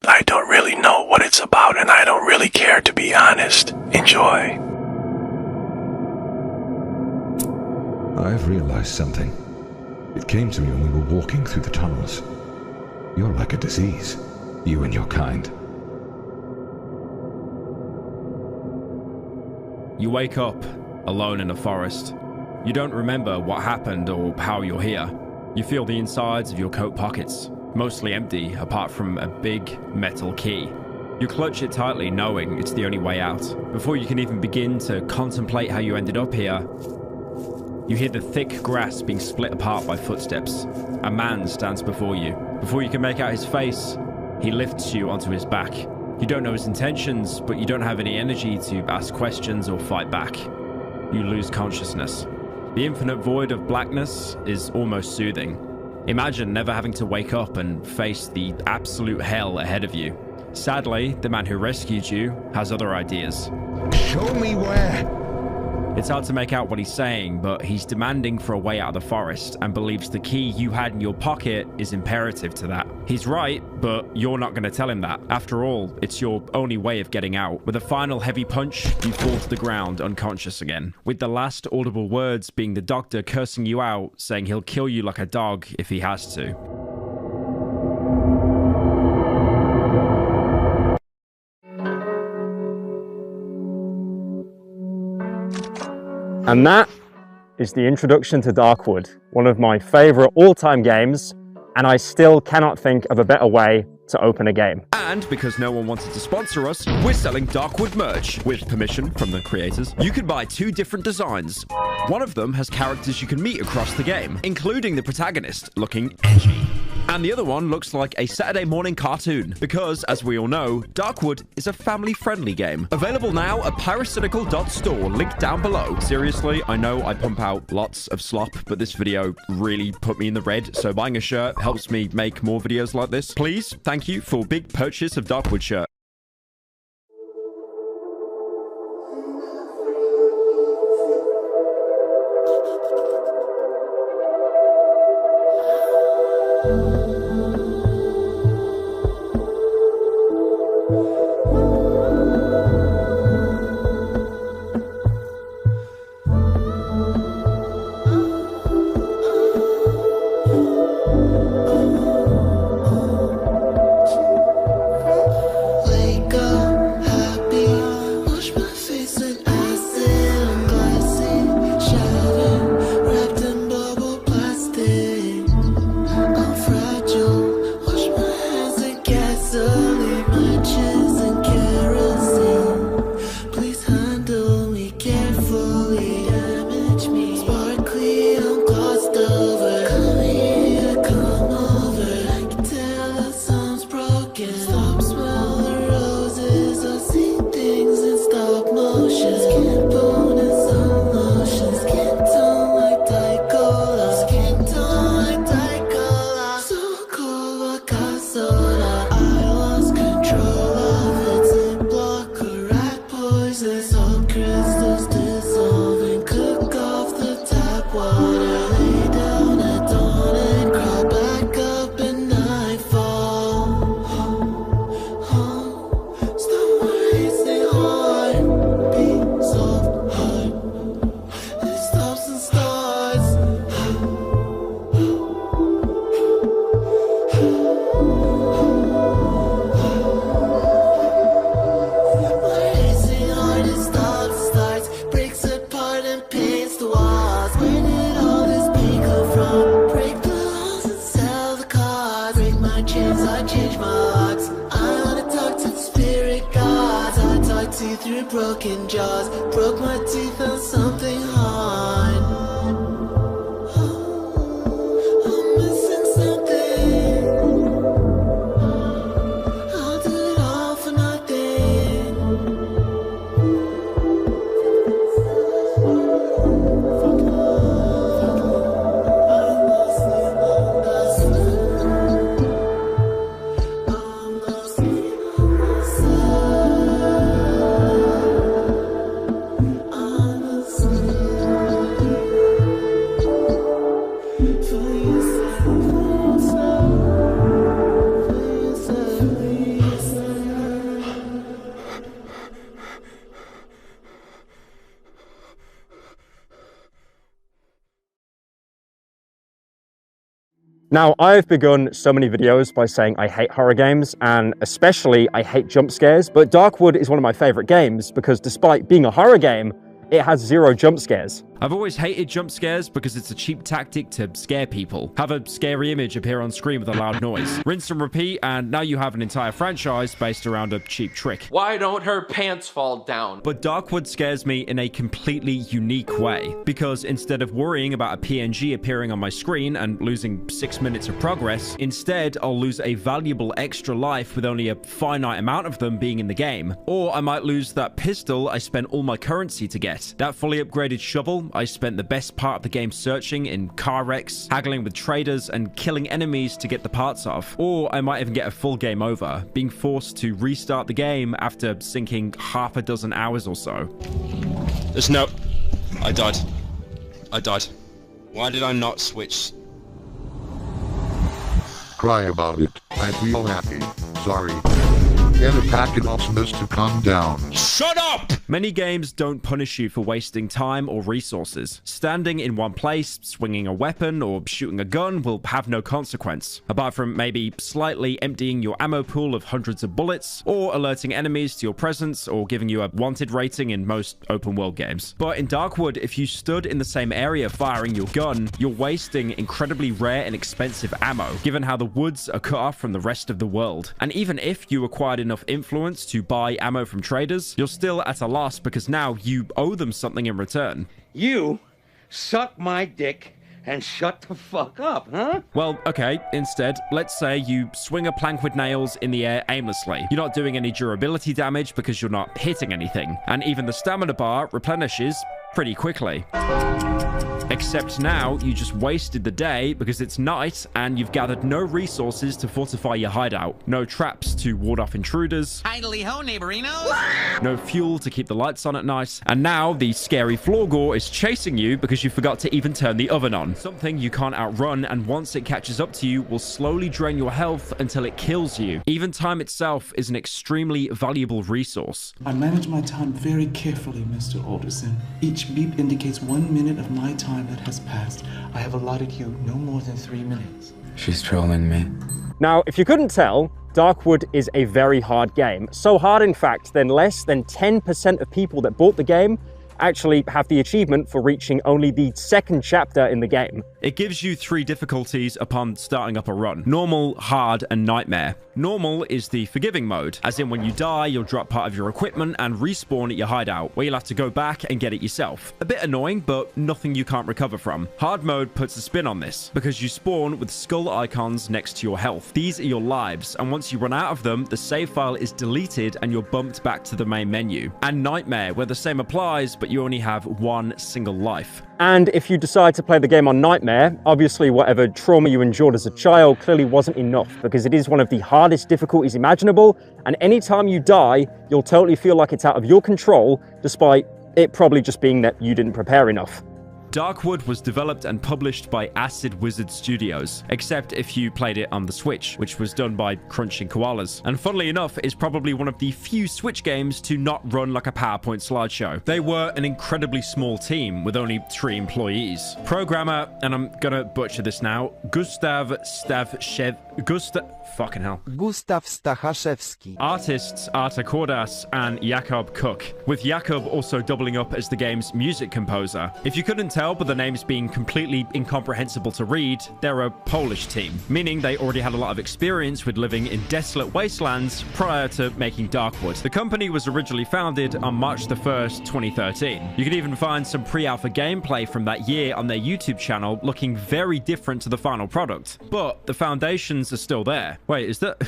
I don't really know what it's about and I don't really care, to be honest. Enjoy. I've realized something. It came to me when we were walking through the tunnels. You're like a disease, you and your kind. You wake up, alone in a forest. You don't remember what happened or how you're here. You feel the insides of your coat pockets, mostly empty apart from a big metal key. You clutch it tightly, knowing it's the only way out. Before you can even begin to contemplate how you ended up here, you hear the thick grass being split apart by footsteps. A man stands before you. Before you can make out his face, he lifts you onto his back. You don't know his intentions, but you don't have any energy to ask questions or fight back. You lose consciousness. The infinite void of blackness is almost soothing. Imagine never having to wake up and face the absolute hell ahead of you. Sadly, the man who rescued you has other ideas. Show me where! It's hard to make out what he's saying, but he's demanding for a way out of the forest and believes the key you had in your pocket is imperative to that. He's right, but you're not going to tell him that. After all, it's your only way of getting out. With a final heavy punch, you fall to the ground unconscious again, with the last audible words being the doctor cursing you out, saying he'll kill you like a dog if he has to. And that is the introduction to Darkwood, one of my favorite all-time games, and I still cannot think of a better way to open a game. And because no one wanted to sponsor us, we're selling Darkwood merch with permission from the creators. You can buy 2 different designs. One of them has characters you can meet across the game, including the protagonist looking edgy. And the other one looks like a Saturday morning cartoon, because, as we all know, Darkwood is a family-friendly game. Available now at pyrocynical.store, link down below. Seriously, I know I pump out lots of slop, but this video really put me in the red, so buying a shirt helps me make more videos like this. Please, thank you for big purchase of Darkwood shirt. Through broken jaws, broke my teeth on something hard. I'm missing something. I'll do it all for nothing. I'm Now, I've begun so many videos by saying I hate horror games, and especially I hate jump scares, but Darkwood is one of my favorite games because despite being a horror game, it has 0 jump scares. I've always hated jump scares because it's a cheap tactic to scare people. Have a scary image appear on screen with a loud noise. Rinse and repeat, and now you have an entire franchise based around a cheap trick. Why don't her pants fall down? But Darkwood scares me in a completely unique way, because instead of worrying about a PNG appearing on my screen and losing 6 minutes of progress, instead I'll lose a valuable extra life with only a finite amount of them being in the game. Or I might lose that pistol I spent all my currency to get, that fully upgraded shovel I spent the best part of the game searching in car wrecks, haggling with traders, and killing enemies to get the parts of. Or I might even get a full game over, being forced to restart the game after sinking half a dozen hours or so. There's no... I died. Why did I not switch? Cry about it. I feel happy. Sorry. Get a packet of Smiths to calm down. Shut up! Many games don't punish you for wasting time or resources. Standing in one place, swinging a weapon, or shooting a gun will have no consequence, apart from maybe slightly emptying your ammo pool of hundreds of bullets, or alerting enemies to your presence, or giving you a wanted rating in most open world games. But in Darkwood, if you stood in the same area firing your gun, you're wasting incredibly rare and expensive ammo, given how the woods are cut off from the rest of the world. And even if you acquired enough influence to buy ammo from traders, you're still at a loss because now you owe them something in return. You suck my dick and shut the fuck up, huh? Well, okay, instead, let's say you swing a plank with nails in the air aimlessly. You're not doing any durability damage because you're not hitting anything, and even the stamina bar replenishes pretty quickly. Except now, you just wasted the day because it's night and you've gathered no resources to fortify your hideout. No traps to ward off intruders. Idly ho, neighborinos! No fuel to keep the lights on at night. And now the scary Floorgore is chasing you because you forgot to even turn the oven on. Something you can't outrun, and once it catches up to you, will slowly drain your health until it kills you. Even time itself is an extremely valuable resource. I manage my time very carefully, Mr. Alderson. Each beep indicates 1 minute of my time that has passed. I have allotted you no more than 3 minutes. She's trolling me. Now, if you couldn't tell, Darkwood is a very hard game. So hard, in fact, that less than 10% of people that bought the game actually have the achievement for reaching only the 2nd chapter in the game. It gives you 3 difficulties upon starting up a run: normal, hard, and nightmare. Normal is the forgiving mode, as in when you die, you'll drop part of your equipment and respawn at your hideout, where you'll have to go back and get it yourself. A bit annoying, but nothing you can't recover from. Hard mode puts a spin on this, because you spawn with skull icons next to your health. These are your lives, and once you run out of them, the save file is deleted and you're bumped back to the main menu. And nightmare, where the same applies, but you only have 1 single life. And if you decide to play the game on Nightmare, obviously whatever trauma you endured as a child clearly wasn't enough, because it is one of the hardest difficulties imaginable, and anytime you die, you'll totally feel like it's out of your control, despite it probably just being that you didn't prepare enough. Darkwood was developed and published by Acid Wizard Studios, except if you played it on the Switch, which was done by Crunching Koalas. And funnily enough, is probably one of the few Switch games to not run like a PowerPoint slideshow. They were an incredibly small team with only 3 employees. Programmer, and I'm gonna butcher this now, Gustav Stachaszewski. Artists Arta Kordas and Jakob Cook, with Jakob also doubling up as the game's music composer. If you couldn't tell, but the names being completely incomprehensible to read, they're a Polish team, meaning they already had a lot of experience with living in desolate wastelands prior to making Darkwood. The company was originally founded on March the 1st, 2013. You can even find some pre-alpha gameplay from that year on their YouTube channel, looking very different to the final product. But the foundations are still there. Wait, is that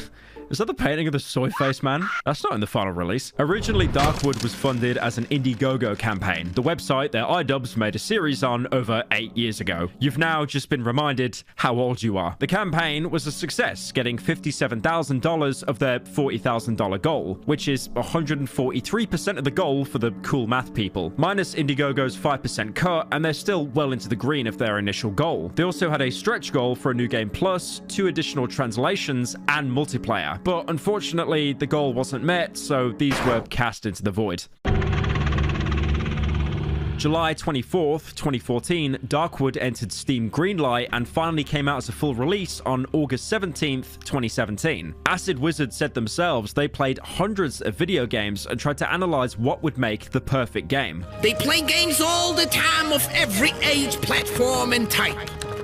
the painting of the soy face man? That's not in the final release. Originally, Darkwood was funded as an Indiegogo campaign, the website that iDubbbz made a series on over 8 years ago. You've now just been reminded how old you are. The campaign was a success, getting $57,000 of their $40,000 goal, which is 143% of the goal for the cool math people, minus Indiegogo's 5% cut, and they're still well into the green of their initial goal. They also had a stretch goal for a New Game Plus, 2 additional translations, and multiplayer. But unfortunately, the goal wasn't met, so these were cast into the void. July 24th, 2014, Darkwood entered Steam Greenlight and finally came out as a full release on August 17th, 2017. Acid Wizard said themselves they played hundreds of video games and tried to analyze what would make the perfect game. They play games all the time of every age, platform, and type.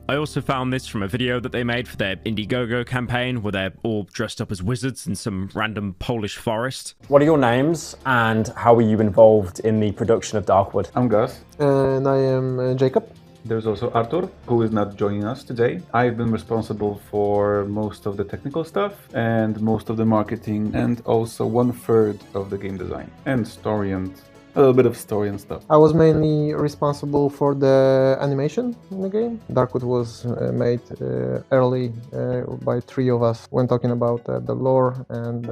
I also found this from a video that they made for their Indiegogo campaign where they're all dressed up as wizards in some random Polish forest. What are your names and how were you involved in the production of Darkwood? I'm Gus. And I am Jacob. There's also Artur, who is not joining us today. I've been responsible for most of the technical stuff and most of the marketing and also 1/3 of the game design and story and a little bit of story and stuff. I was mainly responsible for the animation in the game. Darkwood was made early by 3 of us when talking about the lore and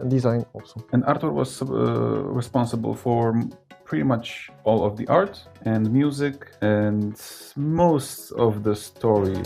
design also. And Artur was responsible for pretty much all of the art and music and most of the story.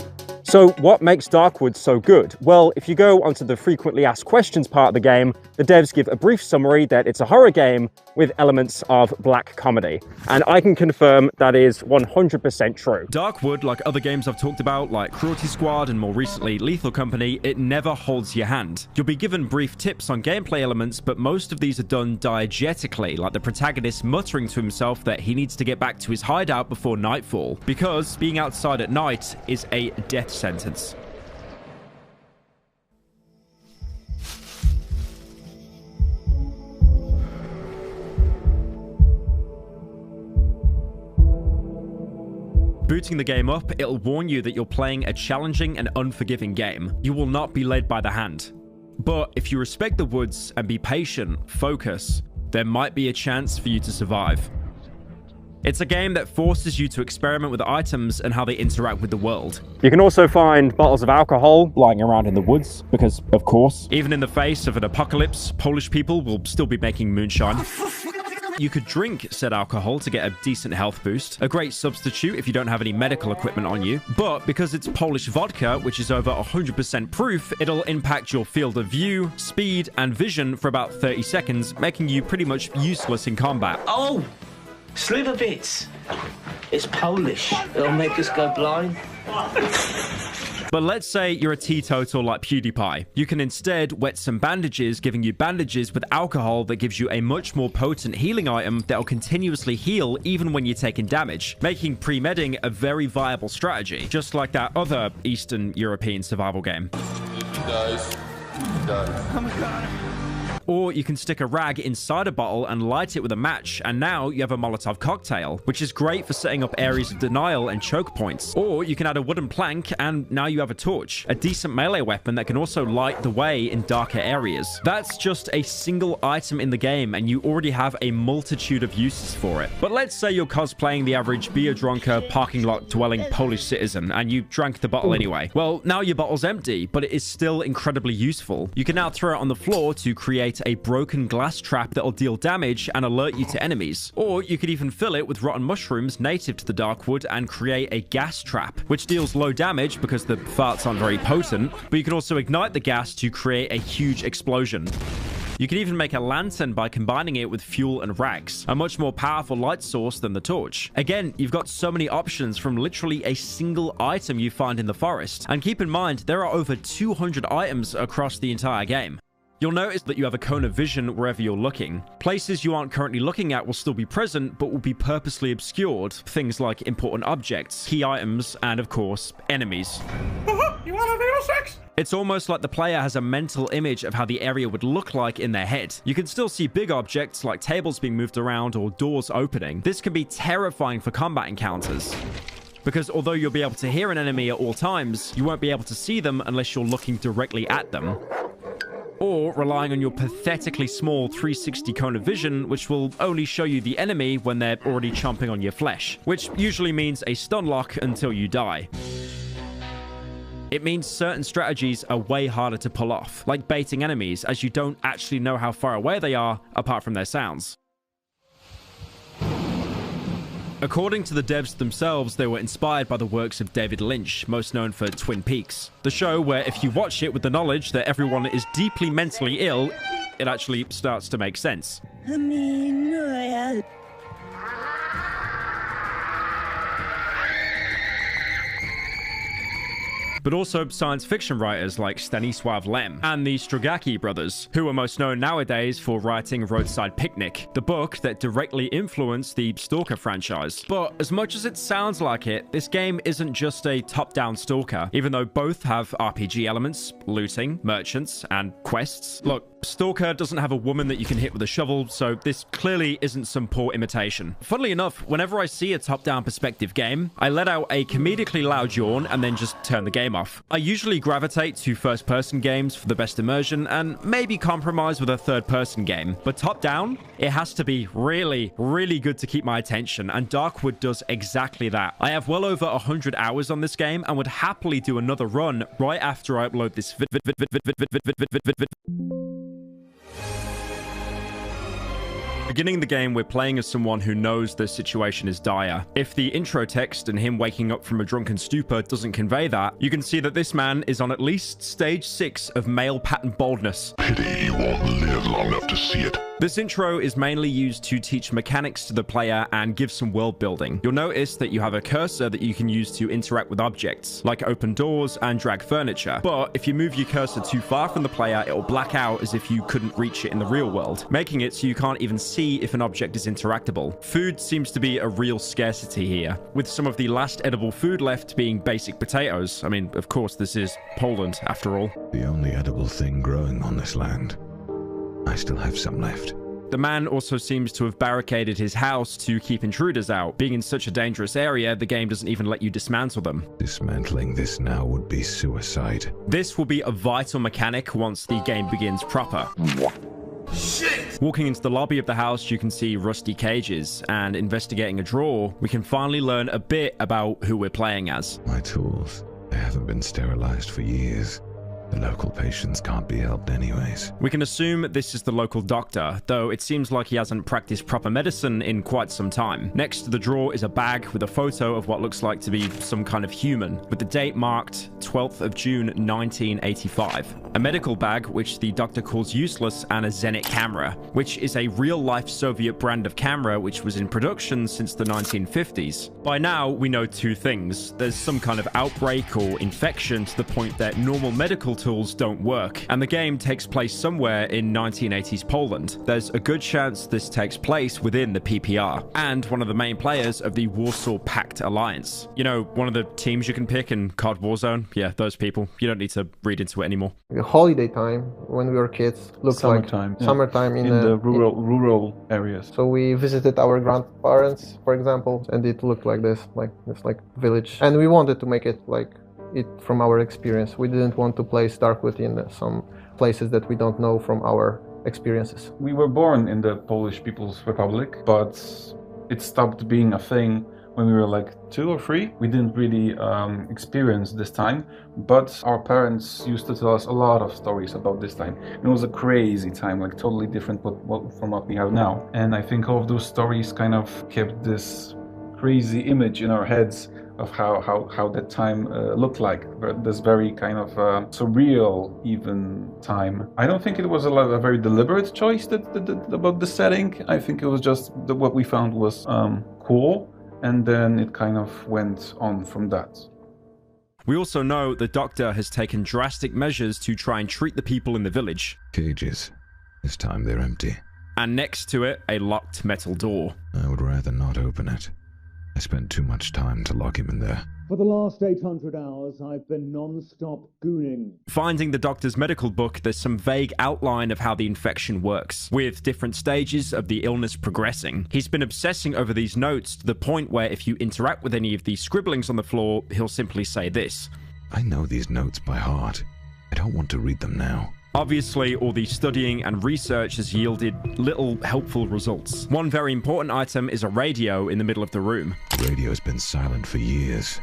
So what makes Darkwood so good? Well, if you go onto the frequently asked questions part of the game, the devs give a brief summary that it's a horror game with elements of black comedy. And I can confirm that is 100% true. Darkwood, like other games I've talked about, like Cruelty Squad and more recently Lethal Company, it never holds your hand. You'll be given brief tips on gameplay elements, but most of these are done diegetically, like the protagonist muttering to himself that he needs to get back to his hideout before nightfall, because being outside at night is a death sentence. Booting the game up, it'll warn you that you're playing a challenging and unforgiving game. You will not be led by the hand. But if you respect the woods and be patient, focus, there might be a chance for you to survive. It's a game that forces you to experiment with the items and how they interact with the world. You can also find bottles of alcohol lying around in the woods, because of course. Even in the face of an apocalypse, Polish people will still be making moonshine. You could drink said alcohol to get a decent health boost, a great substitute if you don't have any medical equipment on you. But because it's Polish vodka, which is over 100% proof, it'll impact your field of view, speed, and vision for about 30 seconds, making you pretty much useless in combat. Oh, sliver bits. It's Polish. It'll make us go blind. But let's say you're a teetotal like PewDiePie. You can instead wet some bandages, giving you bandages with alcohol that gives you a much more potent healing item that will continuously heal even when you're taking damage, making pre-medding a very viable strategy, just like that other Eastern European survival game. Oh my god. Or you can stick a rag inside a bottle and light it with a match, and now you have a Molotov cocktail, which is great for setting up areas of denial and choke points. Or you can add a wooden plank, and now you have a torch, a decent melee weapon that can also light the way in darker areas. That's just a single item in the game, and you already have a multitude of uses for it. But let's say you're cosplaying the average beer-drunker, parking lot-dwelling Polish citizen, and you drank the bottle anyway. Well, now your bottle's empty, but it is still incredibly useful. You can now throw it on the floor to create a broken glass trap that'll deal damage and alert you to enemies. Or you could even fill it with rotten mushrooms native to the Darkwood and create a gas trap, which deals low damage because the farts aren't very potent, but you can also ignite the gas to create a huge explosion. You can even make a lantern by combining it with fuel and rags, a much more powerful light source than the torch. Again, you've got so many options from literally a single item you find in the forest. And keep in mind, there are over 200 items across the entire game. You'll notice that you have a cone of vision wherever you're looking. Places you aren't currently looking at will still be present, but will be purposely obscured. Things like important objects, key items, and of course, enemies. You want to real sex? It's almost like the player has a mental image of how the area would look like in their head. You can still see big objects like tables being moved around or doors opening. This can be terrifying for combat encounters, because although you'll be able to hear an enemy at all times, you won't be able to see them unless you're looking directly at them, or relying on your pathetically small 360 cone of vision, which will only show you the enemy when they're already chomping on your flesh, which usually means a stun lock until you die. It means certain strategies are way harder to pull off, like baiting enemies, as you don't actually know how far away they are apart from their sounds. According to the devs themselves, they were inspired by the works of David Lynch, most known for Twin Peaks, the show where if you watch it with the knowledge that everyone is deeply mentally ill, it actually starts to make sense. but also science fiction writers like Stanisław Lem and the Strugatsky brothers, who are most known nowadays for writing Roadside Picnic, the book that directly influenced the Stalker franchise. But as much as it sounds like it, this game isn't just a top-down Stalker, even though both have RPG elements, looting, merchants, and quests. Look, Stalker doesn't have a woman that you can hit with a shovel, so this clearly isn't some poor imitation. Funnily enough, whenever I see a top-down perspective game, I let out a comedically loud yawn and then just turn the game off. I usually gravitate to first-person games for the best immersion and maybe compromise with a third-person game, but top-down, it has to be really, really good to keep my attention, and Darkwood does exactly that. I have well over 100 hours on this game and would happily do another run right after I upload this Beginning the game, we're playing as someone who knows the situation is dire. If the intro text and him waking up from a drunken stupor doesn't convey that, you can see that this man is on at least stage 6 of male pattern baldness. Pity you won't live long enough to see it. This intro is mainly used to teach mechanics to the player and give some world building. You'll notice that you have a cursor that you can use to interact with objects, like open doors and drag furniture. But if you move your cursor too far from the player, it'll black out as if you couldn't reach it in the real world, making it so you can't even see if an object is interactable. Food seems to be a real scarcity here, with some of the last edible food left being basic potatoes. I mean, of course, this is Poland, after all. The only edible thing growing on this land. I still have some left. The man also seems to have barricaded his house to keep intruders out. Being in such a dangerous area, the game doesn't even let you dismantle them. Dismantling this now would be suicide. This will be a vital mechanic once the game begins proper. Shit! Walking into the lobby of the house, you can see rusty cages, and investigating a drawer, we can finally learn a bit about who we're playing as. My tools, they haven't been sterilized for years. The local patients can't be helped anyways. We can assume this is the local doctor, though it seems like he hasn't practiced proper medicine in quite some time. Next to the drawer is a bag with a photo of what looks like to be some kind of human, with the date marked 12th of June 1985. A medical bag, which the doctor calls useless, and a Zenit camera, which is a real-life Soviet brand of camera which was in production since the 1950s. By now, we know two things. There's some kind of outbreak or infection to the point that normal medical tools don't work, and the game takes place somewhere in 1980s Poland. There's a good chance this takes place within the PPR, and one of the main players of the Warsaw Pact Alliance. You know, one of the teams you can pick in COD Warzone? Yeah, those people. You don't need to read into it anymore. The holiday time, when we were kids, looked Summertime, like yeah. summertime in the rural areas. So we visited our grandparents, for example, and it looked like this, like this village. And we wanted to make it like it from our experience. We didn't want to place Darkwood in some places that we don't know from our experiences. We were born in the Polish People's Republic, but it stopped being a thing when we were like 2 or 3. We didn't really experience this time, but our parents used to tell us a lot of stories about this time. It was a crazy time, like totally different from what we have now. And I think all of those stories kind of kept this crazy image in our heads of how that time looked like. This very kind of surreal even time. I don't think it was a very deliberate choice about the setting. I think it was just what we found was cool, and then it kind of went on from that. We also know the doctor has taken drastic measures to try and treat the people in the village. Cages. This time they're empty. And next to it, a locked metal door. I would rather not open it. I spent too much time to lock him in there. For the last 800 hours, I've been non-stop gooning. Finding the doctor's medical book, there's some vague outline of how the infection works, with different stages of the illness progressing. He's been obsessing over these notes to the point where if you interact with any of these scribblings on the floor, he'll simply say this. I know these notes by heart. I don't want to read them now. Obviously, all the studying and research has yielded little helpful results. One very important item is a radio in the middle of the room. The radio's been silent for years.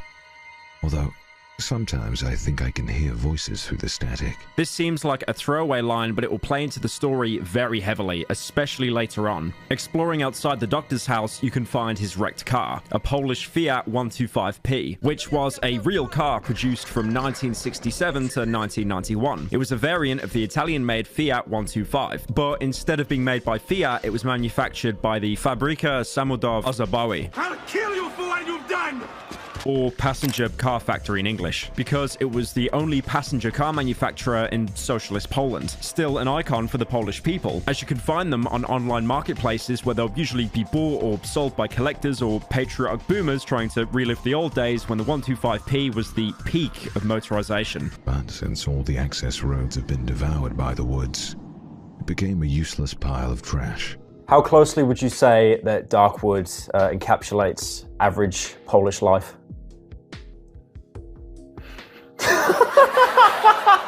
Although, sometimes I think I can hear voices through the static. This seems like a throwaway line, but it will play into the story very heavily, especially later on. Exploring outside the doctor's house, you can find his wrecked car, a Polish Fiat 125P, which was a real car produced from 1967 to 1991. It was a variant of the Italian-made Fiat 125, but instead of being made by Fiat, it was manufactured by the Fabryka Samochodów Osobowych. I'll kill you for what you've done! or passenger car factory in English, because it was the only passenger car manufacturer in socialist Poland, still an icon for the Polish people, as you can find them on online marketplaces where they'll usually be bought or sold by collectors or patriotic boomers trying to relive the old days when the 125p was the peak of motorization. But since all the access roads have been devoured by the woods, it became a useless pile of trash. How closely would you say that Darkwood encapsulates average Polish life?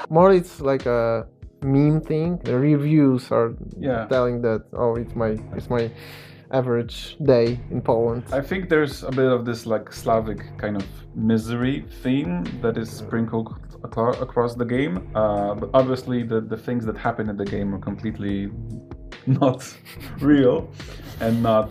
More it's like a meme thing. The reviews are telling that, oh, it's my average day in Poland. I think there's a bit of this like Slavic kind of misery theme that is sprinkled across the game, but obviously the things that happen in the game are completely not real and not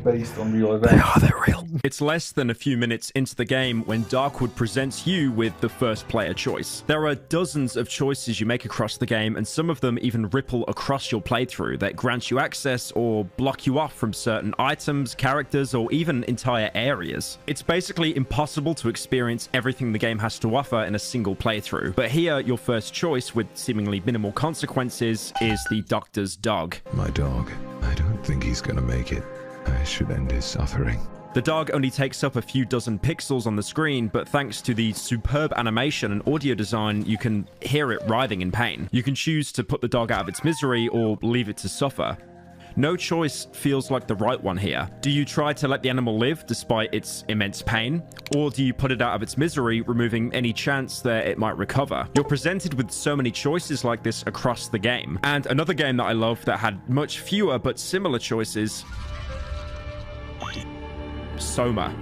based on real events. They're real. It's less than a few minutes into the game when Darkwood presents you with the first player choice. There are dozens of choices you make across the game, and some of them even ripple across your playthrough that grant you access or block you off from certain items, characters, or even entire areas. It's basically impossible to experience everything the game has to offer in a single playthrough. But here, your first choice, with seemingly minimal consequences, is the Doctor's dog. My dog. I don't think he's gonna make it. I should end his suffering. The dog only takes up a few dozen pixels on the screen, but thanks to the superb animation and audio design, you can hear it writhing in pain. You can choose to put the dog out of its misery or leave it to suffer. No choice feels like the right one here. Do you try to let the animal live despite its immense pain? Or do you put it out of its misery, removing any chance that it might recover? You're presented with so many choices like this across the game. And another game that I love that had much fewer but similar choices, Soma.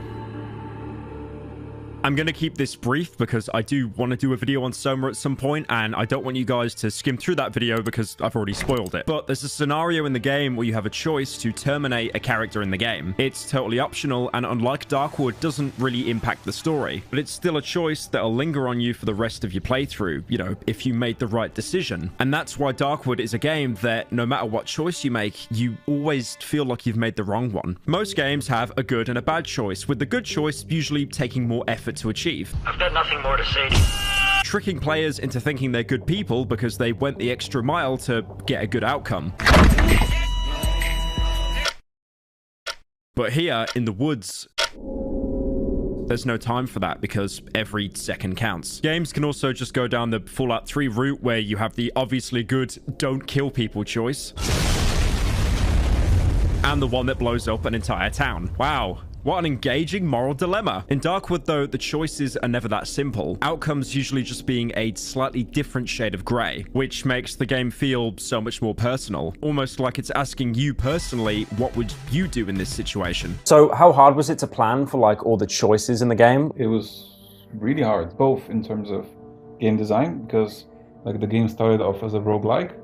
I'm going to keep this brief because I do want to do a video on Soma at some point, and I don't want you guys to skim through that video because I've already spoiled it. But there's a scenario in the game where you have a choice to terminate a character in the game. It's totally optional, and unlike Darkwood, doesn't really impact the story. But it's still a choice that'll linger on you for the rest of your playthrough, you know, if you made the right decision. And that's why Darkwood is a game that, no matter what choice you make, you always feel like you've made the wrong one. Most games have a good and a bad choice, with the good choice usually taking more effort to achieve. I've got nothing more to say to you. Tricking players into thinking they're good people because they went the extra mile to get a good outcome. But here, in the woods, there's no time for that because every second counts. Games can also just go down the Fallout 3 route where you have the obviously good don't kill people choice, and the one that blows up an entire town. Wow. What an engaging moral dilemma. In Darkwood, though, the choices are never that simple. Outcomes usually just being a slightly different shade of grey, which makes the game feel so much more personal. Almost like it's asking you personally, what would you do in this situation? So how hard was it to plan for like all the choices in the game? It was really hard, both in terms of game design, because like the game started off as a roguelike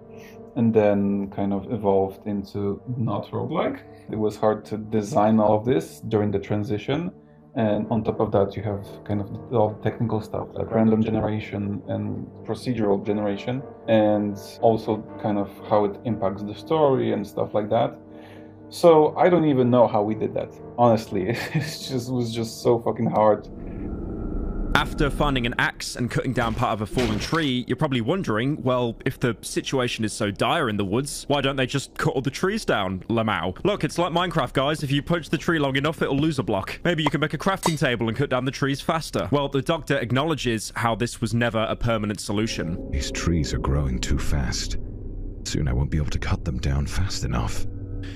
and then kind of evolved into not roguelike. It was hard to design all of this during the transition, and on top of that you have kind of all the technical stuff like random generation and procedural generation, and also kind of how it impacts the story and stuff like that. So I don't even know how we did that, honestly. It was just so fucking hard. After finding an axe and cutting down part of a fallen tree, you're probably wondering, well, if the situation is so dire in the woods, why don't they just cut all the trees down, Lamau? Look, it's like Minecraft, guys. If you punch the tree long enough, it'll lose a block. Maybe you can make a crafting table and cut down the trees faster. Well, the Doctor acknowledges how this was never a permanent solution. These trees are growing too fast. Soon I won't be able to cut them down fast enough.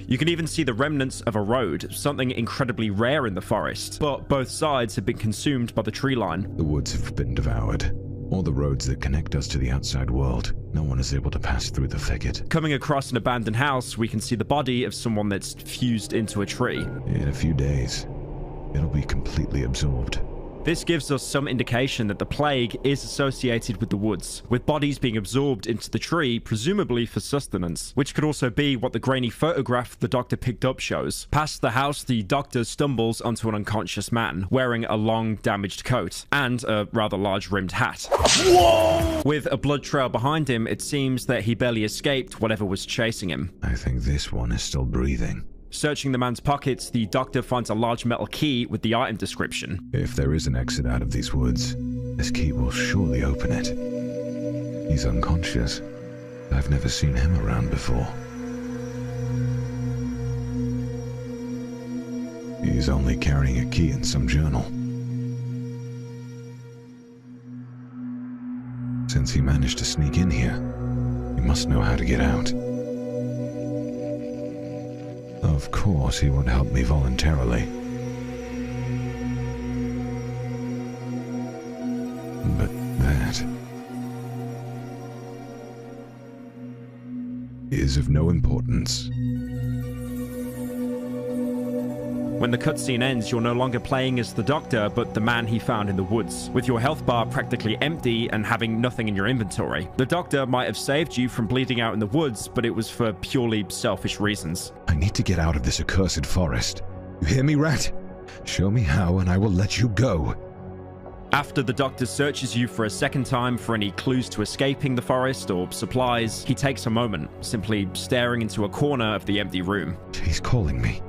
You can even see the remnants of a road, something incredibly rare in the forest, but both sides have been consumed by the tree line. The woods have been devoured. All the roads that connect us to the outside world, no one is able to pass through the thicket. Coming across an abandoned house, we can see the body of someone that's fused into a tree. In a few days, it'll be completely absorbed. This gives us some indication that the plague is associated with the woods, with bodies being absorbed into the tree, presumably for sustenance, which could also be what the grainy photograph the Doctor picked up shows. Past the house, the Doctor stumbles onto an unconscious man, wearing a long, damaged coat, and a rather large rimmed hat. Whoa! With a blood trail behind him, it seems that he barely escaped whatever was chasing him. I think this one is still breathing. Searching the man's pockets, the doctor finds a large metal key with the item description. If there is an exit out of these woods, this key will surely open it. He's unconscious. I've never seen him around before. He's only carrying a key and some journal. Since he managed to sneak in here, he must know how to get out. Of course, he would help me voluntarily. But that is of no importance. When the cutscene ends, you're no longer playing as the doctor, but the man he found in the woods, with your health bar practically empty and having nothing in your inventory. The doctor might have saved you from bleeding out in the woods, but it was for purely selfish reasons. I need to get out of this accursed forest. You hear me, rat? Show me how and I will let you go. After the doctor searches you for a second time for any clues to escaping the forest or supplies, he takes a moment, simply staring into a corner of the empty room. He's calling me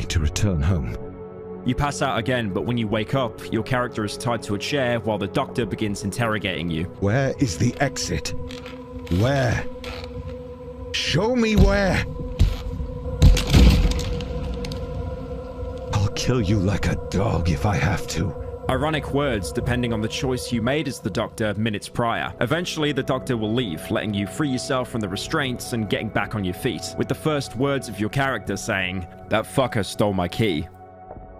to return home. You pass out again, but when you wake up, your character is tied to a chair while the doctor begins interrogating you. Where is the exit? Where? Show me where! I'll kill you like a dog if I have to. Ironic words depending on the choice you made as the doctor minutes prior. Eventually, the doctor will leave, letting you free yourself from the restraints and getting back on your feet, with the first words of your character saying, "That fucker stole my key."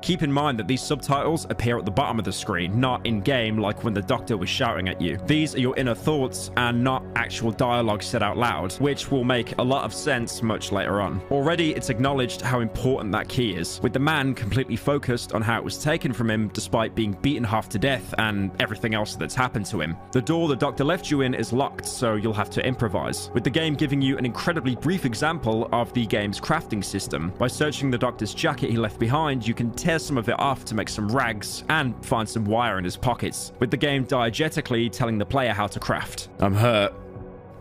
Keep in mind that these subtitles appear at the bottom of the screen, not in-game like when the doctor was shouting at you. These are your inner thoughts and not actual dialogue said out loud, which will make a lot of sense much later on. Already, it's acknowledged how important that key is, with the man completely focused on how it was taken from him despite being beaten half to death and everything else that's happened to him. The door the doctor left you in is locked, so you'll have to improvise, with the game giving you an incredibly brief example of the game's crafting system. By searching the doctor's jacket he left behind, you can tear some of it off to make some rags and find some wire in his pockets, with the game diegetically telling the player how to craft. I'm hurt.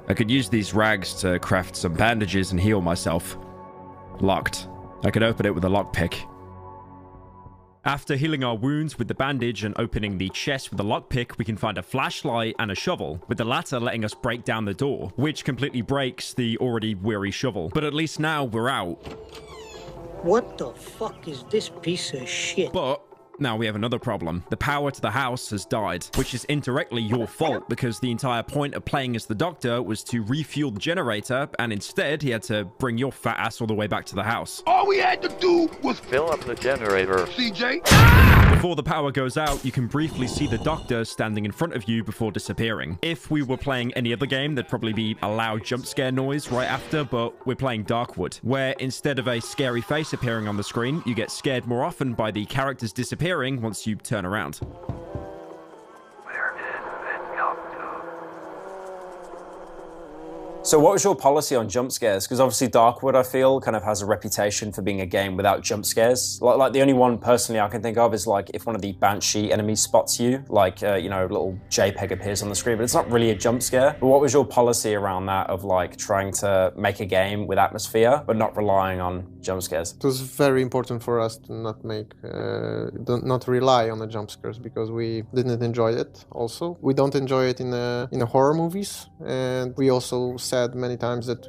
I could use these rags to craft some bandages and heal myself. Locked. I could open it with a lockpick. After healing our wounds with the bandage and opening the chest with a lockpick, we can find a flashlight and a shovel, with the latter letting us break down the door, which completely breaks the already weary shovel. But at least now we're out. What the fuck is this piece of shit? But now we have another problem. The power to the house has died, which is indirectly your fault because the entire point of playing as the doctor was to refuel the generator, and instead he had to bring your fat ass all the way back to the house. All we had to do was fill up the generator. CJ? Before the power goes out, you can briefly see the doctor standing in front of you before disappearing. If we were playing any other game, there'd probably be a loud jump scare noise right after, but we're playing Darkwood, where instead of a scary face appearing on the screen, you get scared more often by the characters disappearing once you turn around. So what was your policy on jump scares? Because obviously Darkwood, I feel, kind of has a reputation for being a game without jump scares. Like the only one personally I can think of is like if one of the Banshee enemies spots you, like, you know, a little JPEG appears on the screen, but it's not really a jump scare. But what was your policy around that of like trying to make a game with atmosphere, but not relying on jump scares? It was very important for us to not not rely on the jump scares because we didn't enjoy it also. We don't enjoy it in horror movies, and we also said many times that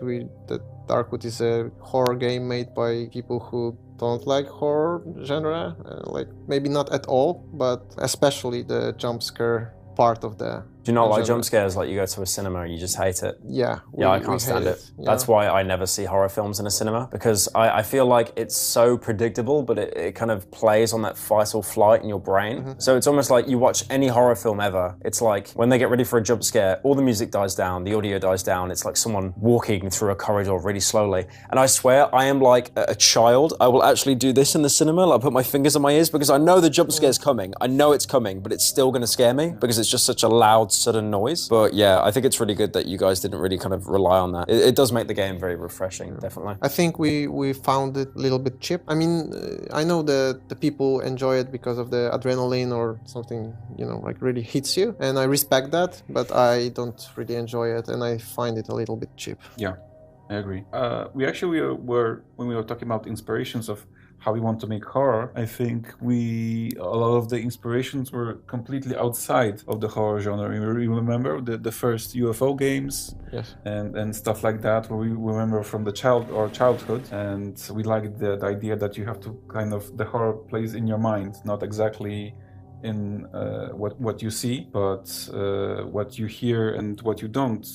Darkwood is a horror game made by people who don't like horror genre, like maybe not at all, but especially the jump scare part of the. Do you not like jump scares? Like you go to a cinema and you just hate it? Yeah. I can't stand it. Yeah. That's why I never see horror films in a cinema, because I feel like it's so predictable, but it kind of plays on that fight or flight in your brain. Mm-hmm. So it's almost like you watch any horror film ever. It's like when they get ready for a jump scare, all the music dies down, the audio dies down. It's like someone walking through a corridor really slowly. And I swear I am like a child. I will actually do this in the cinema, like put my fingers on my ears because I know the jump scare's coming. I know it's coming, but it's still gonna scare me because it's just such a loud, sudden noise. But yeah, I think it's really good that you guys didn't really kind of rely on that. It does make the game very refreshing, definitely. I think we found it a little bit cheap. I mean, I know that the people enjoy it because of the adrenaline or something, you know, like really hits you. And I respect that, but I don't really enjoy it and I find it a little bit cheap. Yeah. I agree. We actually were, when we were talking about inspirations of how we want to make horror, I think a lot of the inspirations were completely outside of the horror genre. You remember the first UFO games? Yes. And stuff like that, where we remember from the childhood, and we liked the idea that you have to kind of, the horror plays in your mind, not exactly in what you see, but what you hear and what you don't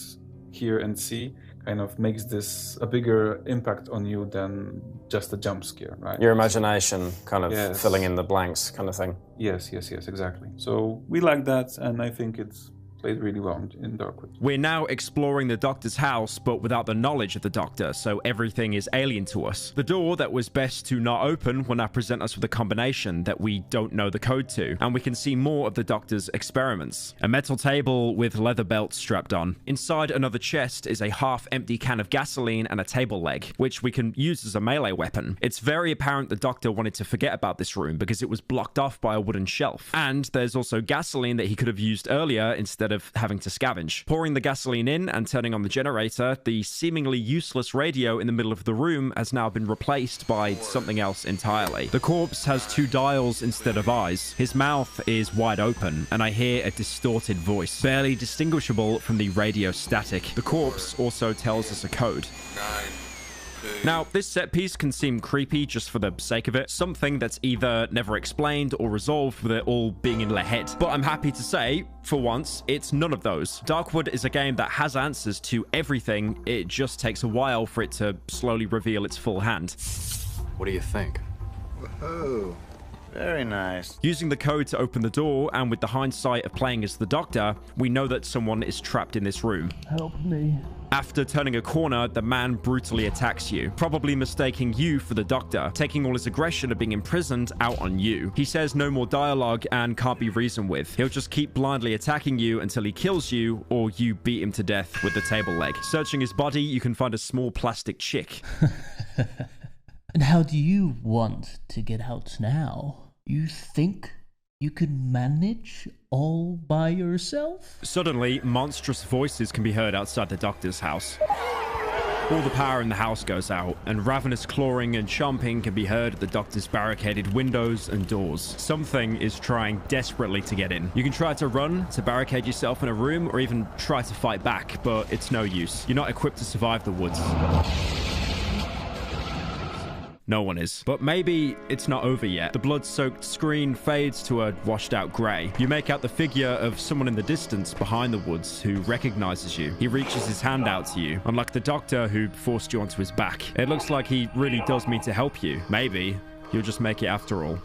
hear and see kind of makes this a bigger impact on you than just a jump scare, right? Your imagination kind of filling in the blanks kind of thing. Yes, exactly. So we like that, and I think it's played really well in Darkwood. We're now exploring the Doctor's house, but without the knowledge of the Doctor, so everything is alien to us. The door that was best to not open will now present us with a combination that we don't know the code to, and we can see more of the Doctor's experiments. A metal table with leather belts strapped on. Inside another chest is a half-empty can of gasoline and a table leg, which we can use as a melee weapon. It's very apparent the Doctor wanted to forget about this room because it was blocked off by a wooden shelf. And there's also gasoline that he could have used earlier instead of having to scavenge. Pouring the gasoline in and turning on the generator, the seemingly useless radio in the middle of the room has now been replaced by something else entirely. The corpse has 2 dials instead of eyes. His mouth is wide open, and I hear a distorted voice, barely distinguishable from the radio static. The corpse also tells us a code. Now, this set piece can seem creepy just for the sake of it, something that's either never explained or resolved with it all being in their head. But I'm happy to say, for once, it's none of those. Darkwood is a game that has answers to everything, it just takes a while for it to slowly reveal its full hand. What do you think? Whoa. Very nice. Using the code to open the door, and with the hindsight of playing as the Doctor, we know that someone is trapped in this room. Help me. After turning a corner, the man brutally attacks you, probably mistaking you for the Doctor, taking all his aggression of being imprisoned out on you. He says no more dialogue and can't be reasoned with. He'll just keep blindly attacking you until he kills you, or you beat him to death with the table leg. Searching his body, you can find a small plastic chick. And how do you want to get out now? You think you can manage all by yourself? Suddenly, monstrous voices can be heard outside the Doctor's house. All the power in the house goes out, and ravenous clawing and chomping can be heard at the Doctor's barricaded windows and doors. Something is trying desperately to get in. You can try to run, to barricade yourself in a room, or even try to fight back, but it's no use. You're not equipped to survive the woods. No one is. But maybe it's not over yet. The blood-soaked screen fades to a washed-out grey. You make out the figure of someone in the distance behind the woods who recognizes you. He reaches his hand out to you, unlike the Doctor who forced you onto his back. It looks like he really does mean to help you. Maybe you'll just make it after all.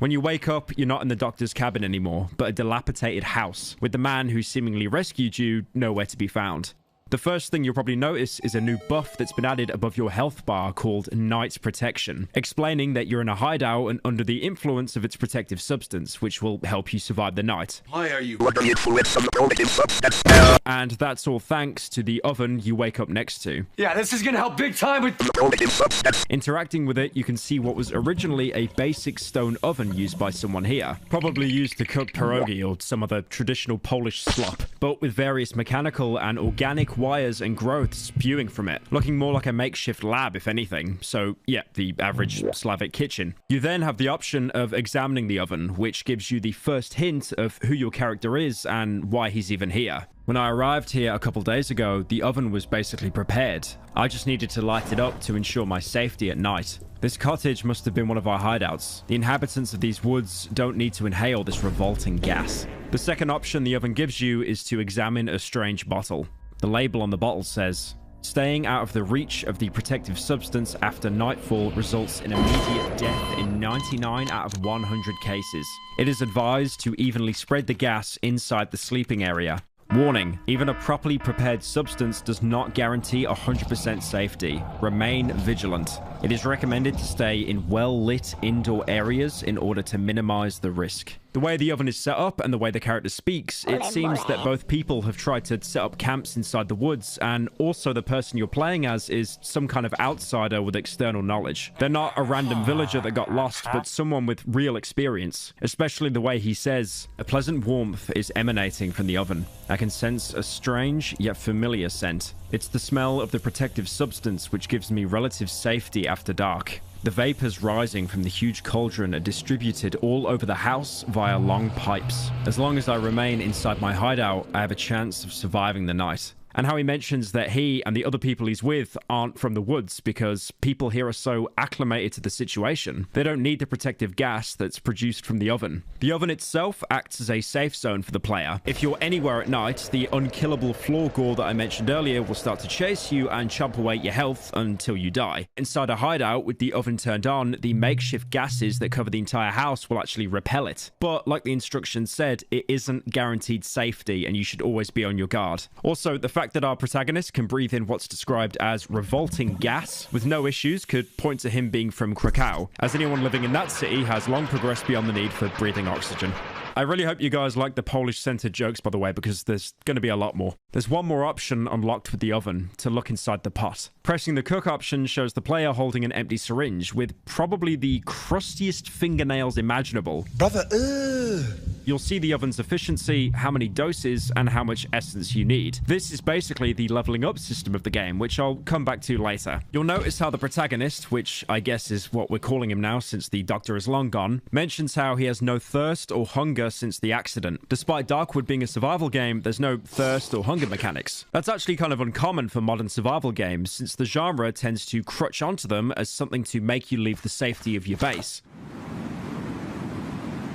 When you wake up, you're not in the Doctor's cabin anymore, but a dilapidated house, with the man who seemingly rescued you nowhere to be found. The first thing you'll probably notice is a new buff that's been added above your health bar called Night's Protection, explaining that you're in a hideout and under the influence of its protective substance, which will help you survive the night. Why are you under the influence of the protective substance? And that's all thanks to the oven you wake up next to. Yeah, this is gonna help big time with the protective substance. Interacting with it, you can see what was originally a basic stone oven used by someone here, probably used to cook pierogi or some other traditional Polish slop, but with various mechanical and organic wires and growth spewing from it, looking more like a makeshift lab if anything. So yeah, the average Slavic kitchen. You then have the option of examining the oven, which gives you the first hint of who your character is and why he's even here. When I arrived here a couple days ago, the oven was basically prepared. I just needed to light it up to ensure my safety at night. This cottage must have been one of our hideouts. The inhabitants of these woods don't need to inhale this revolting gas. The second option the oven gives you is to examine a strange bottle. The label on the bottle says, "Staying out of the reach of the protective substance after nightfall results in immediate death in 99 out of 100 cases. It is advised to evenly spread the gas inside the sleeping area. Warning, even a properly prepared substance does not guarantee 100% safety. Remain vigilant. It is recommended to stay in well-lit indoor areas in order to minimize the risk." The way the oven is set up and the way the character speaks, it seems that both people have tried to set up camps inside the woods, and also the person you're playing as is some kind of outsider with external knowledge. They're not a random villager that got lost, but someone with real experience, especially the way he says, "A pleasant warmth is emanating from the oven. I can sense a strange yet familiar scent. It's the smell of the protective substance which gives me relative safety after dark. The vapors rising from the huge cauldron are distributed all over the house via long pipes. As long as I remain inside my hideout, I have a chance of surviving the night." And how he mentions that he and the other people he's with aren't from the woods because people here are so acclimated to the situation. They don't need the protective gas that's produced from the oven. The oven itself acts as a safe zone for the player. If you're anywhere at night, the unkillable floor gore that I mentioned earlier will start to chase you and chomp away your health until you die. Inside a hideout with the oven turned on, the makeshift gases that cover the entire house will actually repel it. But like the instructions said, it isn't guaranteed safety and you should always be on your guard. Also, the fact that our protagonist can breathe in what's described as revolting gas with no issues could point to him being from Krakow, as anyone living in that city has long progressed beyond the need for breathing oxygen. I really hope you guys like the Polish-centered jokes, by the way, because there's going to be a lot more. There's one more option unlocked with the oven, to look inside the pot. Pressing the cook option shows the player holding an empty syringe with probably the crustiest fingernails imaginable. Brother, ugh. You'll see the oven's efficiency, how many doses, and how much essence you need. This is basically the leveling up system of the game, which I'll come back to later. You'll notice how the protagonist, which I guess is what we're calling him now since the doctor is long gone, mentions how he has no thirst or hunger since the accident. Despite Darkwood being a survival game, there's no thirst or hunger mechanics. That's actually kind of uncommon for modern survival games, since the genre tends to crutch onto them as something to make you leave the safety of your base.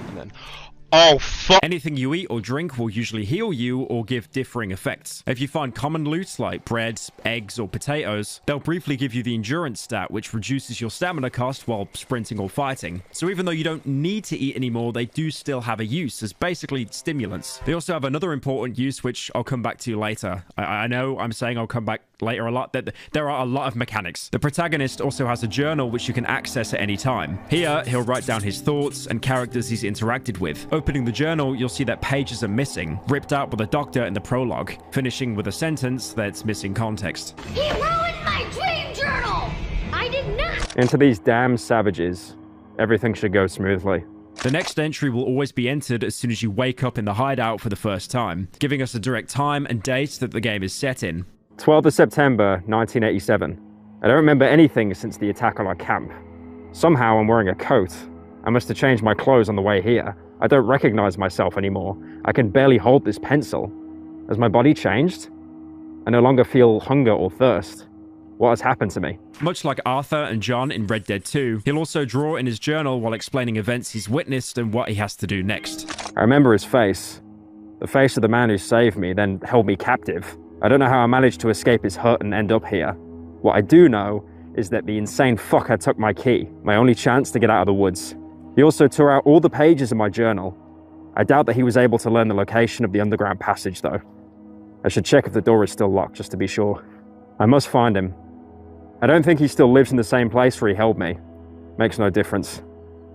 And then... Oh, fuck. Anything you eat or drink will usually heal you or give differing effects. If you find common loot like bread, eggs, or potatoes, they'll briefly give you the endurance stat, which reduces your stamina cost while sprinting or fighting. So even though you don't need to eat anymore, they do still have a use as basically stimulants. They also have another important use, which I'll come back to later. I know I'm saying I'll come back later a lot. There are a lot of mechanics. The protagonist also has a journal which you can access at any time. Here, he'll write down his thoughts and characters he's interacted with. Opening the journal, you'll see that pages are missing, ripped out by the doctor in the prologue, finishing with a sentence that's missing context. He ruined my dream journal! I did not! Into these damn savages. Everything should go smoothly. The next entry will always be entered as soon as you wake up in the hideout for the first time, giving us a direct time and date that the game is set in. 12th of September, 1987. I don't remember anything since the attack on our camp. Somehow I'm wearing a coat. I must have changed my clothes on the way here. I don't recognize myself anymore. I can barely hold this pencil. Has my body changed? I no longer feel hunger or thirst. What has happened to me? Much like Arthur and John in Red Dead 2, he'll also draw in his journal while explaining events he's witnessed and what he has to do next. I remember his face. The face of the man who saved me, then held me captive. I don't know how I managed to escape his hut and end up here. What I do know is that the insane fucker took my key, my only chance to get out of the woods. He also tore out all the pages of my journal. I doubt that he was able to learn the location of the underground passage, though. I should check if the door is still locked, just to be sure. I must find him. I don't think he still lives in the same place where he held me. Makes no difference,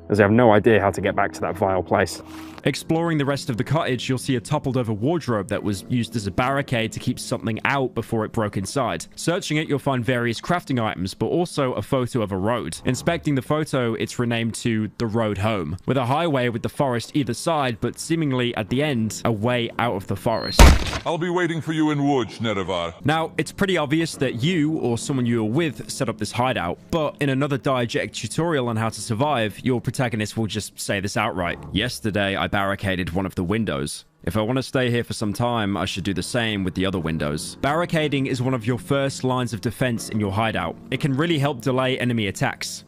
as I have no idea how to get back to that vile place. Exploring the rest of the cottage, you'll see a toppled-over wardrobe that was used as a barricade to keep something out before it broke inside. Searching it, you'll find various crafting items, but also a photo of a road. Inspecting the photo, it's renamed to The Road Home, with a highway with the forest either side, but seemingly at the end, a way out of the forest. I'll be waiting for you in Łódź, Nerevar. Now, it's pretty obvious that you, or someone you were with, set up this hideout, but in another diegetic tutorial on how to survive, your protagonist will just say this outright. Yesterday, I barricaded one of the windows. If I want to stay here for some time, I should do the same with the other windows. Barricading is one of your first lines of defense in your hideout. It can really help delay enemy attacks.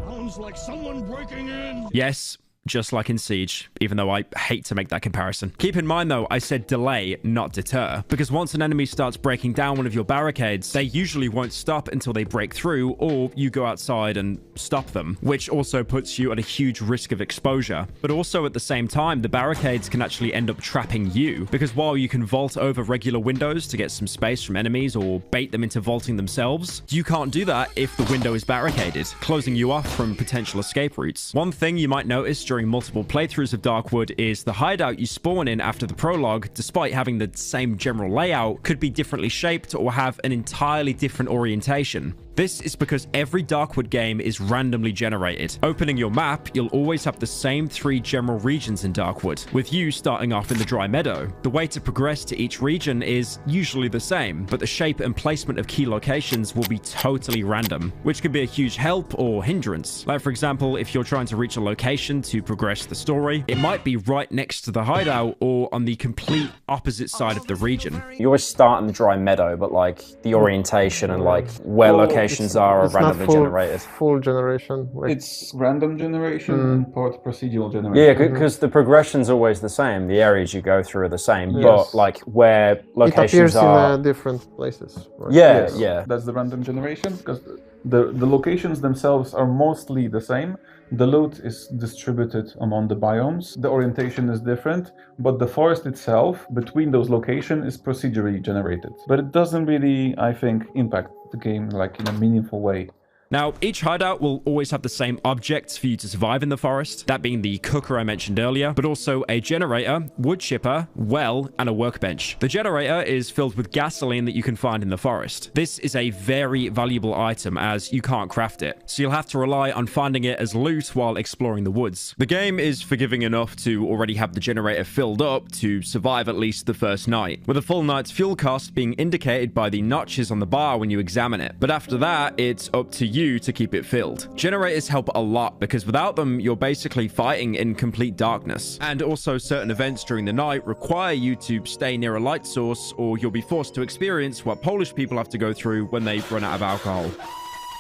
Sounds like someone breaking in. Yes, just like in Siege, even though I hate to make that comparison. Keep in mind though, I said delay, not deter, because once an enemy starts breaking down one of your barricades, they usually won't stop until they break through, or you go outside and stop them, which also puts you at a huge risk of exposure. But also at the same time, the barricades can actually end up trapping you, because while you can vault over regular windows to get some space from enemies or bait them into vaulting themselves, you can't do that if the window is barricaded, closing you off from potential escape routes. One thing you might notice during during multiple playthroughs of Darkwood is the hideout you spawn in after the prologue, despite having the same general layout, could be differently shaped or have an entirely different orientation. This is because every Darkwood game is randomly generated. Opening your map, you'll always have the same 3 general regions in Darkwood, with you starting off in the Dry Meadow. The way to progress to each region is usually the same, but the shape and placement of key locations will be totally random, which can be a huge help or hindrance. Like for example, if you're trying to reach a location to progress the story, it might be right next to the hideout or on the complete opposite side of the region. You always start in the Dry Meadow, but like the orientation and like where locations are randomly generated. Full generation. Like... It's random generation and part procedural generation. Yeah, because the progression's always the same. The areas you go through are the same, but like where locations it appears are in different places. Right? Yeah. That's the random generation because the locations themselves are mostly the same. The loot is distributed among the biomes. The orientation is different, but the forest itself between those locations is procedurally generated. But it doesn't really, I think, impact the game like in a meaningful way. Now, each hideout will always have the same objects for you to survive in the forest, that being the cooker I mentioned earlier, but also a generator, wood chipper, well, and a workbench. The generator is filled with gasoline that you can find in the forest. This is a very valuable item as you can't craft it, so you'll have to rely on finding it as loot while exploring the woods. The game is forgiving enough to already have the generator filled up to survive at least the first night, with a full night's fuel cost being indicated by the notches on the bar when you examine it. But after that, it's up to you to keep it filled. Generators help a lot because without them, you're basically fighting in complete darkness. And also certain events during the night require you to stay near a light source or you'll be forced to experience what Polish people have to go through when they run out of alcohol.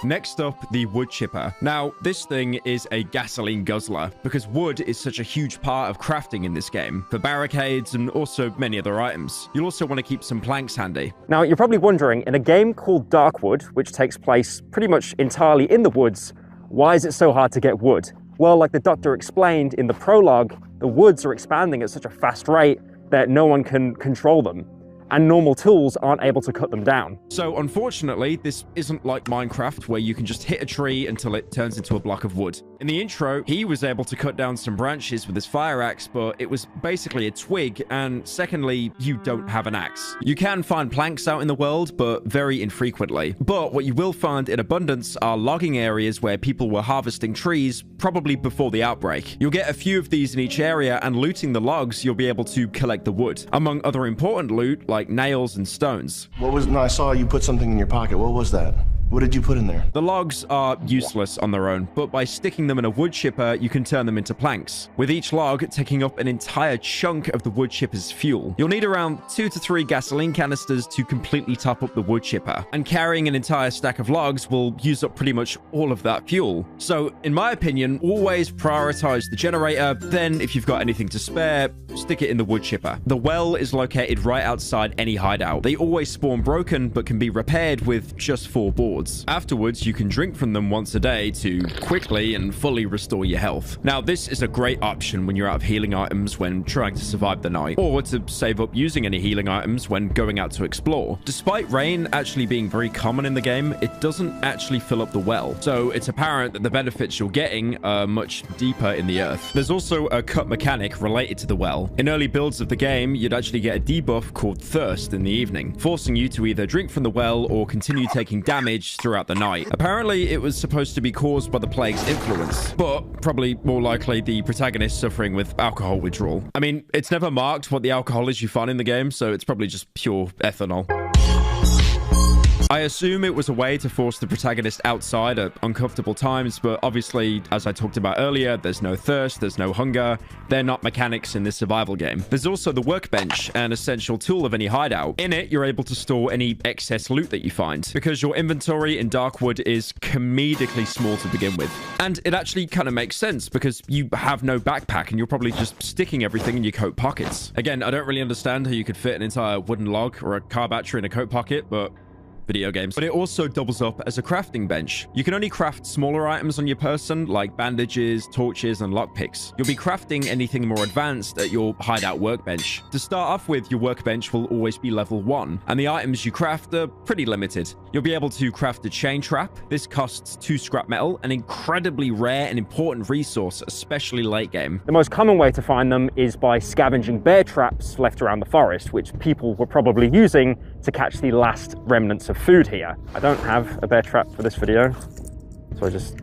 Next up, the wood chipper. Now, this thing is a gasoline guzzler because wood is such a huge part of crafting in this game for barricades and also many other items. You'll also want to keep some planks handy. Now, you're probably wondering, in a game called Darkwood, which takes place pretty much entirely in the woods, why is it so hard to get wood? Well, like the doctor explained in the prologue, the woods are expanding at such a fast rate that no one can control them, and normal tools aren't able to cut them down. So unfortunately, this isn't like Minecraft where you can just hit a tree until it turns into a block of wood. In the intro, he was able to cut down some branches with his fire axe, but it was basically a twig, and secondly, you don't have an axe. You can find planks out in the world, but very infrequently. But what you will find in abundance are logging areas where people were harvesting trees, probably before the outbreak. You'll get a few of these in each area, and looting the logs, you'll be able to collect the wood. Among other important loot, like nails and stones. What was, no, I saw you put something in your pocket. What was that? What did you put in there? The logs are useless on their own, but by sticking them in a wood chipper, you can turn them into planks, with each log taking up an entire chunk of the wood chipper's fuel. You'll need around 2 to 3 gasoline canisters to completely top up the wood chipper, and carrying an entire stack of logs will use up pretty much all of that fuel. So, in my opinion, always prioritize the generator, then if you've got anything to spare, stick it in the wood chipper. The well is located right outside any hideout. They always spawn broken, but can be repaired with just 4 boards. Afterwards, you can drink from them once a day to quickly and fully restore your health. Now, this is a great option when you're out of healing items when trying to survive the night, or to save up using any healing items when going out to explore. Despite rain actually being very common in the game, it doesn't actually fill up the well, so it's apparent that the benefits you're getting are much deeper in the earth. There's also a cut mechanic related to the well. In early builds of the game, you'd actually get a debuff called Thirst in the evening, forcing you to either drink from the well or continue taking damage throughout the night. Apparently, it was supposed to be caused by the plague's influence, but probably more likely the protagonist suffering with alcohol withdrawal. I mean, it's never marked what the alcohol is you find in the game, so it's probably just pure ethanol. I assume it was a way to force the protagonist outside at uncomfortable times, but obviously, as I talked about earlier, there's no thirst, there's no hunger. They're not mechanics in this survival game. There's also the workbench, an essential tool of any hideout. In it, you're able to store any excess loot that you find, because your inventory in Darkwood is comedically small to begin with. And it actually kind of makes sense, because you have no backpack, and you're probably just sticking everything in your coat pockets. Again, I don't really understand how you could fit an entire wooden log or a car battery in a coat pocket, but video games, but it also doubles up as a crafting bench. You can only craft smaller items on your person, like bandages, torches, and lockpicks. You'll be crafting anything more advanced at your hideout workbench. To start off with, your workbench will always be level 1, and the items you craft are pretty limited. You'll be able to craft a chain trap. This costs 2 scrap metal, an incredibly rare and important resource, especially late game. The most common way to find them is by scavenging bear traps left around the forest, which people were probably using to catch the last remnants of food here. I don't have a bear trap for this video, so I just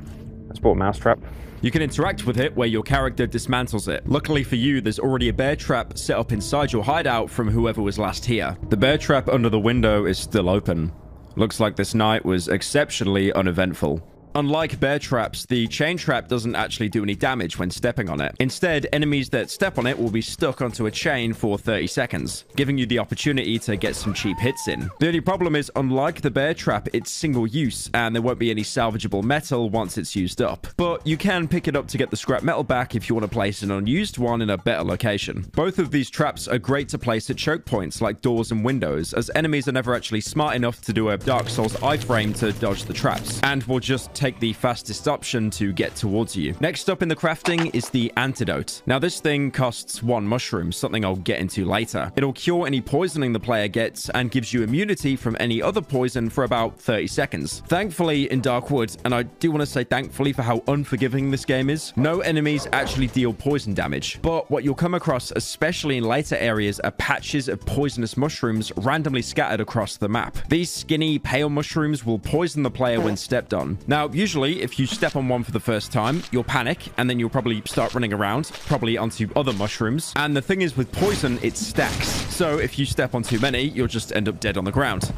bought a mouse trap. You can interact with it where your character dismantles it. Luckily for you, there's already a bear trap set up inside your hideout from whoever was last here. The bear trap under the window is still open. Looks like this night was exceptionally uneventful. Unlike bear traps, the chain trap doesn't actually do any damage when stepping on it. Instead, enemies that step on it will be stuck onto a chain for 30 seconds, giving you the opportunity to get some cheap hits in. The only problem is, unlike the bear trap, it's single use, and there won't be any salvageable metal once it's used up. But you can pick it up to get the scrap metal back if you want to place an unused one in a better location. Both of these traps are great to place at choke points like doors and windows, as enemies are never actually smart enough to do a Dark Souls iframe to dodge the traps, and will just take the fastest option to get towards you. Next up in the crafting is the antidote. Now this thing costs 1 mushroom, something I'll get into later. It'll cure any poisoning the player gets and gives you immunity from any other poison for about 30 seconds. Thankfully in Darkwood, and I do want to say thankfully for how unforgiving this game is, no enemies actually deal poison damage. But what you'll come across, especially in later areas, are patches of poisonous mushrooms randomly scattered across the map. These skinny, pale mushrooms will poison the player when stepped on. Now, usually, if you step on one for the first time, you'll panic, and then you'll probably start running around, probably onto other mushrooms. And the thing is, with poison, it stacks. So if you step on too many, you'll just end up dead on the ground.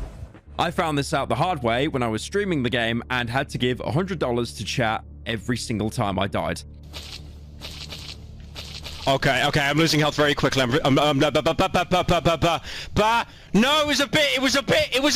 I found this out the hard way when I was streaming the game and had to give $100 to chat every single time I died. Okay, I'm losing health very quickly. No, it was a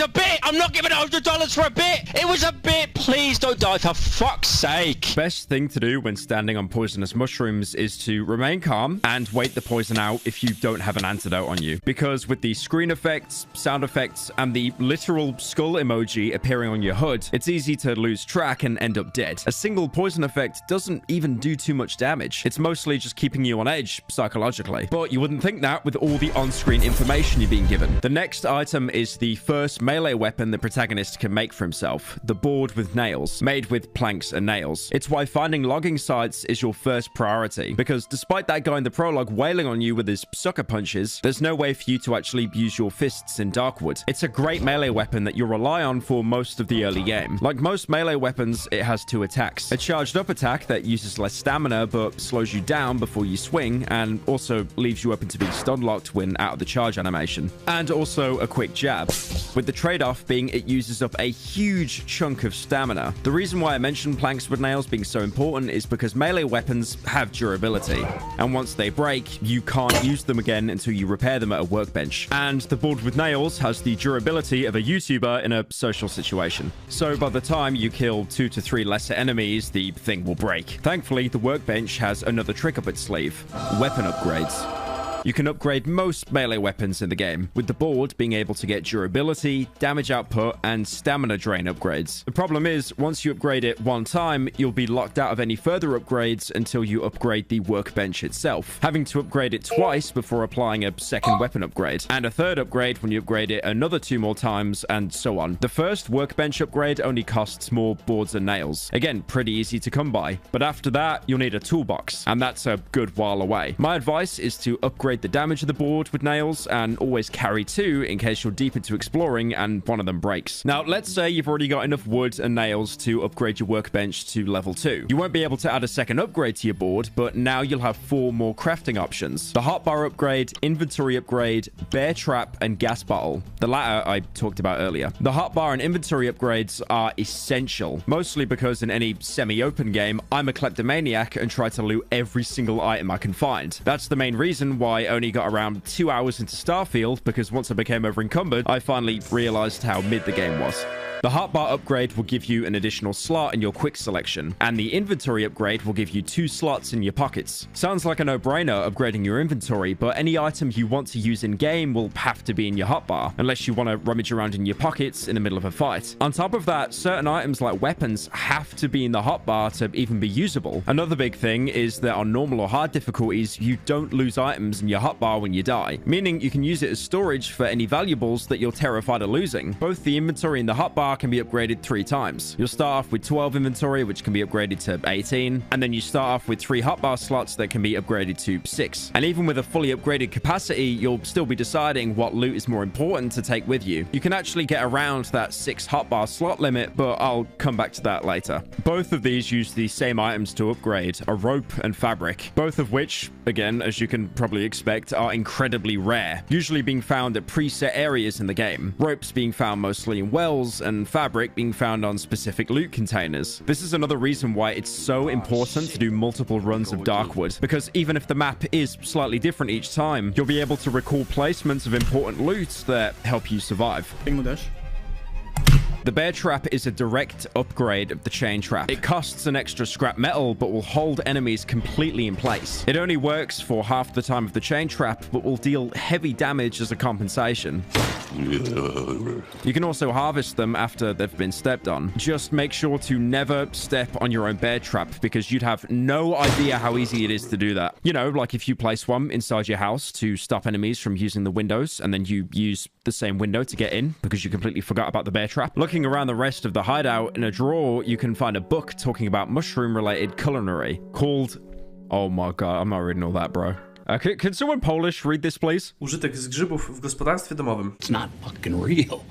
bit. I'm not giving $100 for a bit. It was a bit. Please don't die, for fuck's sake. Best thing to do when standing on poisonous mushrooms is to remain calm and wait the poison out if you don't have an antidote on you. Because with the screen effects, sound effects, and the literal skull emoji appearing on your HUD, it's easy to lose track and end up dead. A single poison effect doesn't even do too much damage. It's mostly just keeping you on edge psychologically. But you wouldn't think that with all the on-screen information you're being given. The next item is the first melee weapon the protagonist can make for himself, the board with nails, made with planks and nails. It's why finding logging sites is your first priority, because despite that guy in the prologue wailing on you with his sucker punches, there's no way for you to actually use your fists in Darkwood. It's a great melee weapon that you'll rely on for most of the early game. Like most melee weapons, it has 2 attacks. A charged up attack that uses less stamina but slows you down before you swing, and also leaves you open to being stun locked when out of the charge animation. And also a quick jab, with the trade-off being it uses up a huge chunk of stamina. The reason why I mentioned planks with nails being so important is because melee weapons have durability, and once they break, you can't use them again until you repair them at a workbench. And the board with nails has the durability of a YouTuber in a social situation. So by the time you kill 2 to 3 lesser enemies, the thing will break. Thankfully, the workbench has another trick up its sleeve: weapon upgrades. You can upgrade most melee weapons in the game, with the board being able to get durability, damage output, and stamina drain upgrades. The problem is, once you upgrade it one time, you'll be locked out of any further upgrades until you upgrade the workbench itself, having to upgrade it twice before applying a second weapon upgrade, and a third upgrade when you upgrade it another 2 more times, and so on. The first workbench upgrade only costs more boards and nails. Again, pretty easy to come by, but after that, you'll need a toolbox, and that's a good while away. My advice is to upgrade the damage of the board with nails, and always carry 2 in case you're deep into exploring and one of them breaks. Now, let's say you've already got enough wood and nails to upgrade your workbench to level 2. You won't be able to add a second upgrade to your board, but now you'll have 4 more crafting options: the hotbar upgrade, inventory upgrade, bear trap, and gas bottle. The latter I talked about earlier. The hotbar and inventory upgrades are essential, mostly because in any semi-open game, I'm a kleptomaniac and try to loot every single item I can find. That's the main reason why I only got around 2 hours into Starfield, because once I became over encumbered, I finally realized how mid the game was. The hotbar upgrade will give you an additional slot in your quick selection, and the inventory upgrade will give you 2 slots in your pockets. Sounds like a no-brainer upgrading your inventory, but any item you want to use in-game will have to be in your hotbar, unless you want to rummage around in your pockets in the middle of a fight. On top of that, certain items like weapons have to be in the hotbar to even be usable. Another big thing is that on normal or hard difficulties, you don't lose items in your hotbar when you die, meaning you can use it as storage for any valuables that you're terrified of losing. Both the inventory and the hotbar can be upgraded 3 times. You'll start off with 12 inventory, which can be upgraded to 18, and then you start off with 3 hotbar slots that can be upgraded to 6. And even with a fully upgraded capacity, you'll still be deciding what loot is more important to take with you. You can actually get around that 6 hotbar slot limit, but I'll come back to that later. Both of these use the same items to upgrade, a rope and fabric, both of which, again, as you can probably expect, are incredibly rare, usually being found at preset areas in the game. Ropes being found mostly in wells, and fabric being found on specific loot containers. This is another reason why it's so important to do multiple runs of Darkwood, because even if the map is slightly different each time, you'll be able to recall placements of important loot that help you survive. The bear trap is a direct upgrade of the chain trap. It costs an extra scrap metal, but will hold enemies completely in place. It only works for half the time of the chain trap, but will deal heavy damage as a compensation. You can also harvest them after they've been stepped on. Just make sure to never step on your own bear trap, because you'd have no idea how easy it is to do that. You know, like if you place one inside your house to stop enemies from using the windows, and then you use the same window to get in because you completely forgot about the bear trap. Looking around the rest of the hideout, in a drawer, you can find a book talking about mushroom-related culinary called... Oh my god, I'm not reading all that, bro. Can someone Polish read this, please? Użytek z grzybów w gospodarstwie domowym. It's not fucking real.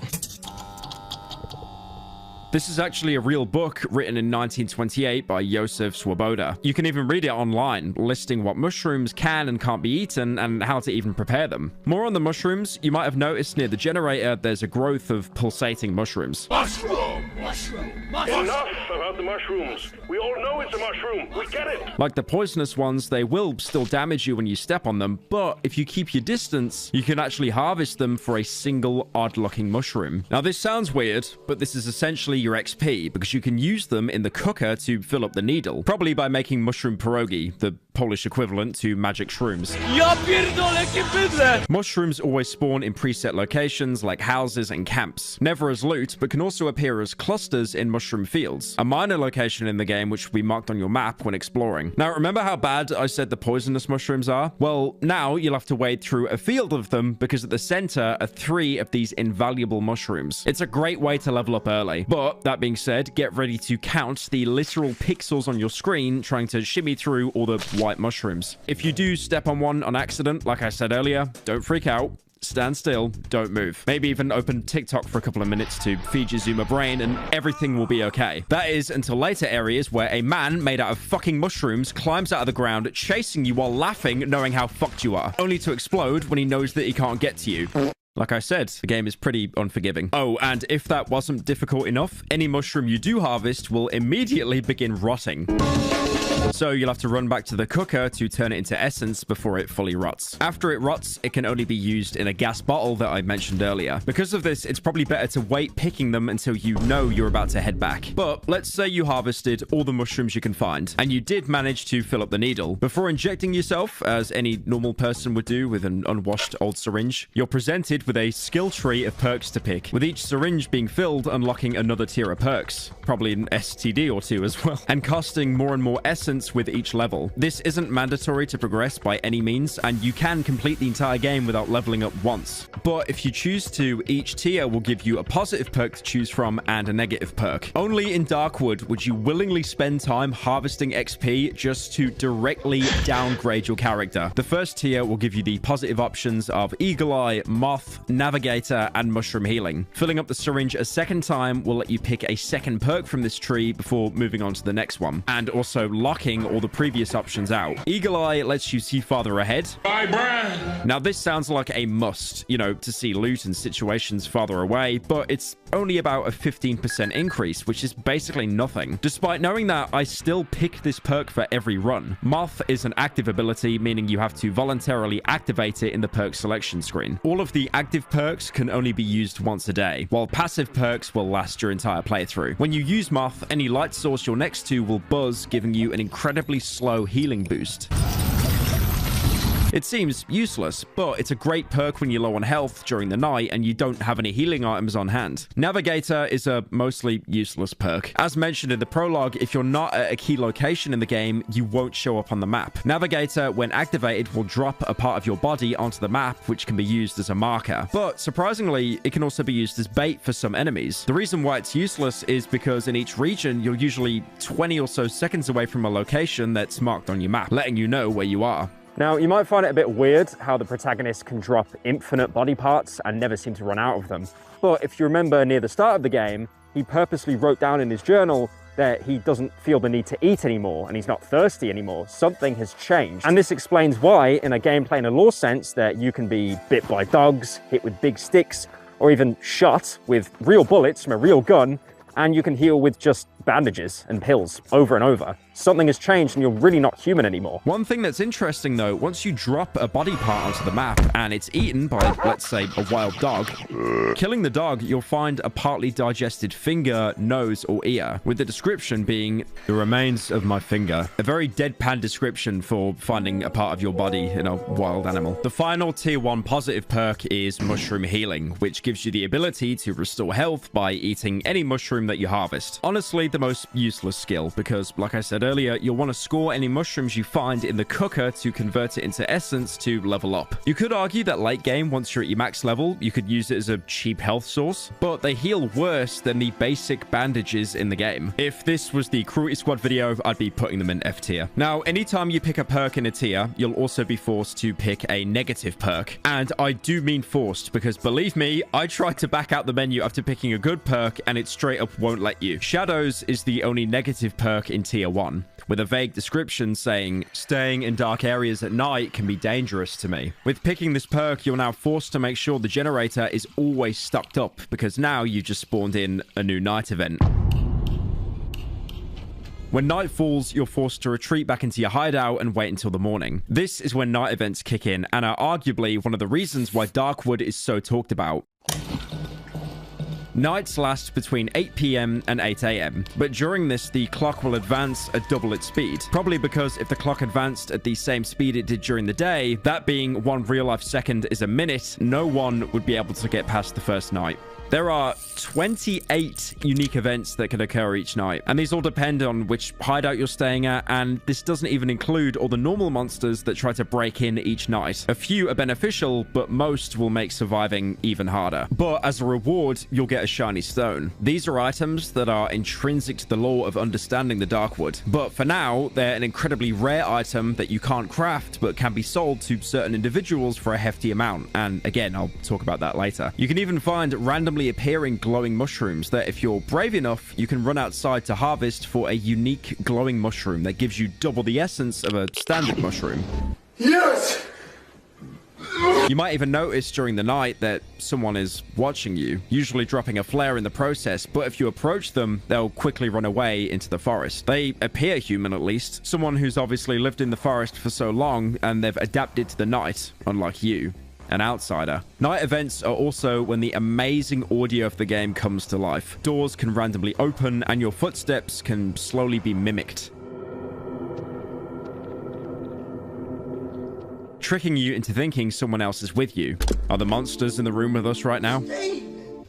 This is actually a real book written in 1928 by Josef Swoboda. You can even read it online, listing what mushrooms can and can't be eaten and how to even prepare them. More on the mushrooms, you might have noticed near the generator there's a growth of pulsating mushrooms. Mushroom! Mushroom! Mushroom! Enough about the mushrooms. We all know it's a mushroom. We get it. Like the poisonous ones, they will still damage you when you step on them, but if you keep your distance, you can actually harvest them for a single odd-looking mushroom. Now, this sounds weird, but this is essentially your XP, because you can use them in the cooker to fill up the needle, probably by making mushroom pierogi, the Polish equivalent to magic shrooms. Ja pierdolę, jakie bydle! Mushrooms always spawn in preset locations like houses and camps, never as loot, but can also appear as clusters in mushroom fields, a minor location in the game which will be marked on your map when exploring. Now, remember how bad I said the poisonous mushrooms are? Well, now you'll have to wade through a field of them, because at the center are 3 of these invaluable mushrooms. It's a great way to level up early, but that being said, get ready to count the literal pixels on your screen trying to shimmy through all the white mushrooms. If you do step on one on accident, like I said earlier, don't freak out. Stand still, don't move. Maybe even open TikTok for a couple of minutes to feed your Zoomer brain and everything will be okay. That is until later areas where a man made out of fucking mushrooms climbs out of the ground, chasing you while laughing, knowing how fucked you are, only to explode when he knows that he can't get to you. Like I said, the game is pretty unforgiving. Oh, and if that wasn't difficult enough, any mushroom you do harvest will immediately begin rotting. So you'll have to run back to the cooker to turn it into essence before it fully rots. After it rots, it can only be used in a gas bottle that I mentioned earlier. Because of this, it's probably better to wait picking them until you know you're about to head back. But let's say you harvested all the mushrooms you can find, and you did manage to fill up the needle. Before injecting yourself, as any normal person would do with an unwashed old syringe, you're presented with a skill tree of perks to pick, with each syringe being filled unlocking another tier of perks, probably an STD or 2 as well, and costing more and more essence with each level. This isn't mandatory to progress by any means, and you can complete the entire game without leveling up once. But if you choose to, each tier will give you a positive perk to choose from and a negative perk. Only in Darkwood would you willingly spend time harvesting XP just to directly downgrade your character. The first tier will give you the positive options of Eagle Eye, Moth, Navigator, and Mushroom Healing. Filling up the syringe a second time will let you pick a second perk from this tree before moving on to the next one, and also locking taking all the previous options out. Eagle Eye lets you see farther ahead. Bye, Brian. Now, this sounds like a must, you know, to see loot and situations farther away, but it's only about a 15% increase, which is basically nothing. Despite knowing that, I still pick this perk for every run. Moth is an active ability, meaning you have to voluntarily activate it in the perk selection screen. All of the active perks can only be used once a day, while passive perks will last your entire playthrough. When you use Moth, any light source you're next to will buzz, giving you an incredibly slow healing boost. It seems useless, but it's a great perk when you're low on health during the night and you don't have any healing items on hand. Navigator is a mostly useless perk. As mentioned in the prologue, if you're not at a key location in the game, you won't show up on the map. Navigator, when activated, will drop a part of your body onto the map, which can be used as a marker. But surprisingly, it can also be used as bait for some enemies. The reason why it's useless is because in each region, you're usually 20 or so seconds away from a location that's marked on your map, letting you know where you are. Now, you might find it a bit weird how the protagonist can drop infinite body parts and never seem to run out of them. But if you remember near the start of the game, he purposely wrote down in his journal that he doesn't feel the need to eat anymore and he's not thirsty anymore. Something has changed. And this explains why, in a gameplay and a lore sense, that you can be bit by dogs, hit with big sticks, or even shot with real bullets from a real gun, and you can heal with just bandages and pills over and over. Something has changed and you're really not human anymore. One thing that's interesting though, once you drop a body part onto the map and it's eaten by, let's say, a wild dog, killing the dog, you'll find a partly digested finger, nose, or ear, with the description being the remains of my finger. A very deadpan description for finding a part of your body in a wild animal. The final tier 1 positive perk is Mushroom Healing, which gives you the ability to restore health by eating any mushroom that you harvest. Honestly, the most useless skill, because like I said earlier, you'll want to score any mushrooms you find in the cooker to convert it into essence to level up. You could argue that late game, once you're at your max level, you could use it as a cheap health source, but they heal worse than the basic bandages in the game. If this was the Cruelty Squad video, I'd be putting them in F tier. Now, anytime you pick a perk in a tier, you'll also be forced to pick a negative perk. And I do mean forced, because believe me, I tried to back out the menu after picking a good perk and it straight up won't let you. Shadows is the only negative perk in tier 1, with a vague description saying, staying in dark areas at night can be dangerous to me. With picking this perk, you're now forced to make sure the generator is always stocked up, because now you just spawned in a new night event. When night falls, you're forced to retreat back into your hideout and wait until the morning. This is when night events kick in and are arguably one of the reasons why Darkwood is so talked about. Nights last between 8 PM and 8 AM, but during this, the clock will advance at double its speed. Probably because if the clock advanced at the same speed it did during the day, that being 1 real-life second is a minute, no one would be able to get past the first night. There are 28 unique events that can occur each night, and these all depend on which hideout you're staying at, and this doesn't even include all the normal monsters that try to break in each night. A few are beneficial, but most will make surviving even harder. But as a reward, you'll get a shiny stone. These are items that are intrinsic to the lore of understanding the Darkwood, but for now, they're an incredibly rare item that you can't craft, but can be sold to certain individuals for a hefty amount, and again, I'll talk about that later. You can even find randomly appearing glowing mushrooms that if you're brave enough, you can run outside to harvest for a unique glowing mushroom that gives you double the essence of a standard mushroom. Yes! You might even notice during the night that someone is watching you, usually dropping a flare in the process, but if you approach them, they'll quickly run away into the forest. They appear human at least, someone who's obviously lived in the forest for so long and they've adapted to the night, unlike you. An outsider. Night events are also when the amazing audio of the game comes to life. Doors can randomly open and your footsteps can slowly be mimicked, tricking you into thinking someone else is with you. Are the monsters in the room with us right now?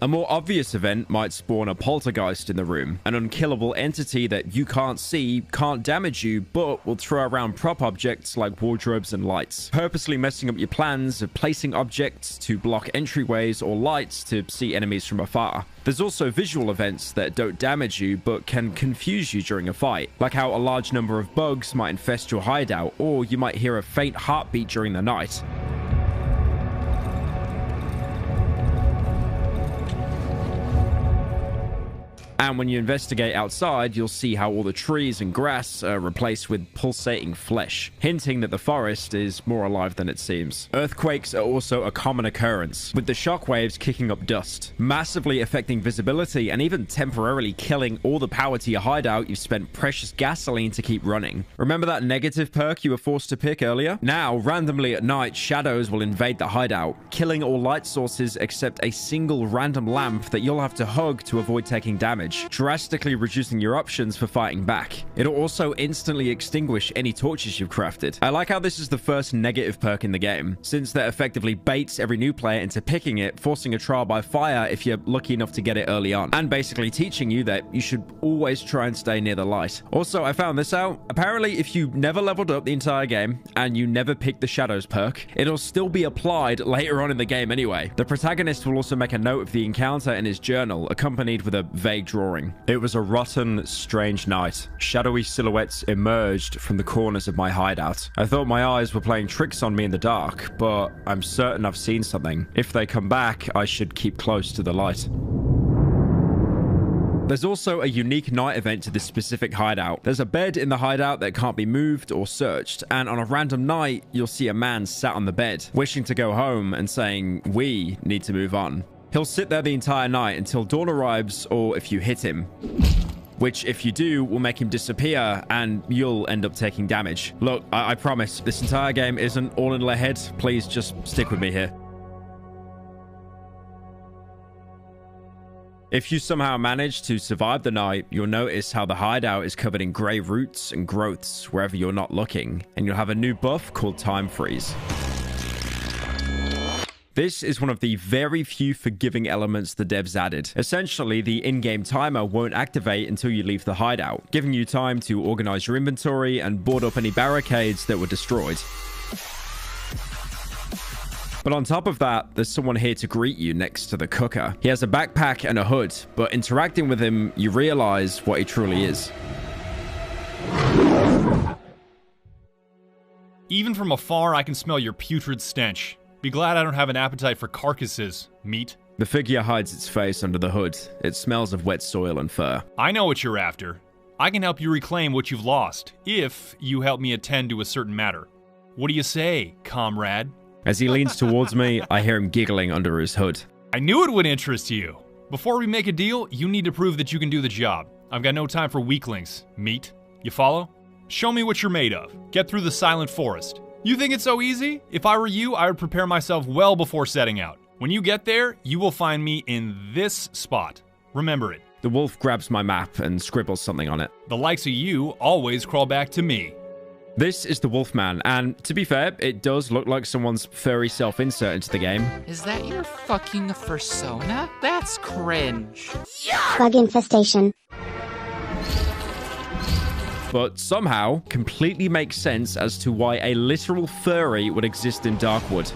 A more obvious event might spawn a poltergeist in the room, an unkillable entity that you can't see, can't damage you, but will throw around prop objects like wardrobes and lights, purposely messing up your plans of placing objects to block entryways or lights to see enemies from afar. There's also visual events that don't damage you but can confuse you during a fight, like how a large number of bugs might infest your hideout, or you might hear a faint heartbeat during the night. And when you investigate outside, you'll see how all the trees and grass are replaced with pulsating flesh, hinting that the forest is more alive than it seems. Earthquakes are also a common occurrence, with the shockwaves kicking up dust, massively affecting visibility and even temporarily killing all the power to your hideout you've spent precious gasoline to keep running. Remember that negative perk you were forced to pick earlier? Now, randomly at night, shadows will invade the hideout, killing all light sources except a single random lamp that you'll have to hug to avoid taking damage, drastically reducing your options for fighting back. It'll also instantly extinguish any torches you've crafted. I like how this is the first negative perk in the game, since that effectively baits every new player into picking it, forcing a trial by fire if you're lucky enough to get it early on, and basically teaching you that you should always try and stay near the light. Also, I found this out. Apparently, if you never leveled up the entire game and you never picked the shadows perk, it'll still be applied later on in the game anyway. The protagonist will also make a note of the encounter in his journal, accompanied with a vague drawing. It was a rotten, strange night. Shadowy silhouettes emerged from the corners of my hideout. I thought my eyes were playing tricks on me in the dark, but I'm certain I've seen something. If they come back, I should keep close to the light. There's also a unique night event to this specific hideout. There's a bed in the hideout that can't be moved or searched, and on a random night, you'll see a man sat on the bed, wishing to go home and saying, "We need to move on." He'll sit there the entire night until dawn arrives, or if you hit him, which, if you do, will make him disappear and you'll end up taking damage. Look, I promise, this entire game isn't all in the head. Please just stick with me here. If you somehow manage to survive the night, you'll notice how the hideout is covered in grey roots and growths wherever you're not looking, and you'll have a new buff called Time Freeze. This is one of the very few forgiving elements the devs added. Essentially, the in-game timer won't activate until you leave the hideout, giving you time to organize your inventory and board up any barricades that were destroyed. But on top of that, there's someone here to greet you next to the cooker. He has a backpack and a hood, but interacting with him, you realize what he truly is. Even from afar, I can smell your putrid stench. Be glad I don't have an appetite for carcasses, meat. The figure hides its face under the hood. It smells of wet soil and fur. I know what you're after. I can help you reclaim what you've lost, if you help me attend to a certain matter. What do you say, comrade? As he leans towards me, I hear him giggling under his hood. I knew it would interest you. Before we make a deal, you need to prove that you can do the job. I've got no time for weaklings, meat. You follow? Show me what you're made of. Get through the Silent Forest. You think it's so easy? If I were you, I would prepare myself well before setting out. When you get there, you will find me in this spot. Remember it. The wolf grabs my map and scribbles something on it. The likes of you always crawl back to me. This is the Wolfman, and to be fair, it does look like someone's furry self-insert into the game. Is that your fucking persona? That's cringe. Bug infestation. But somehow, completely makes sense as to why a literal furry would exist in Darkwood.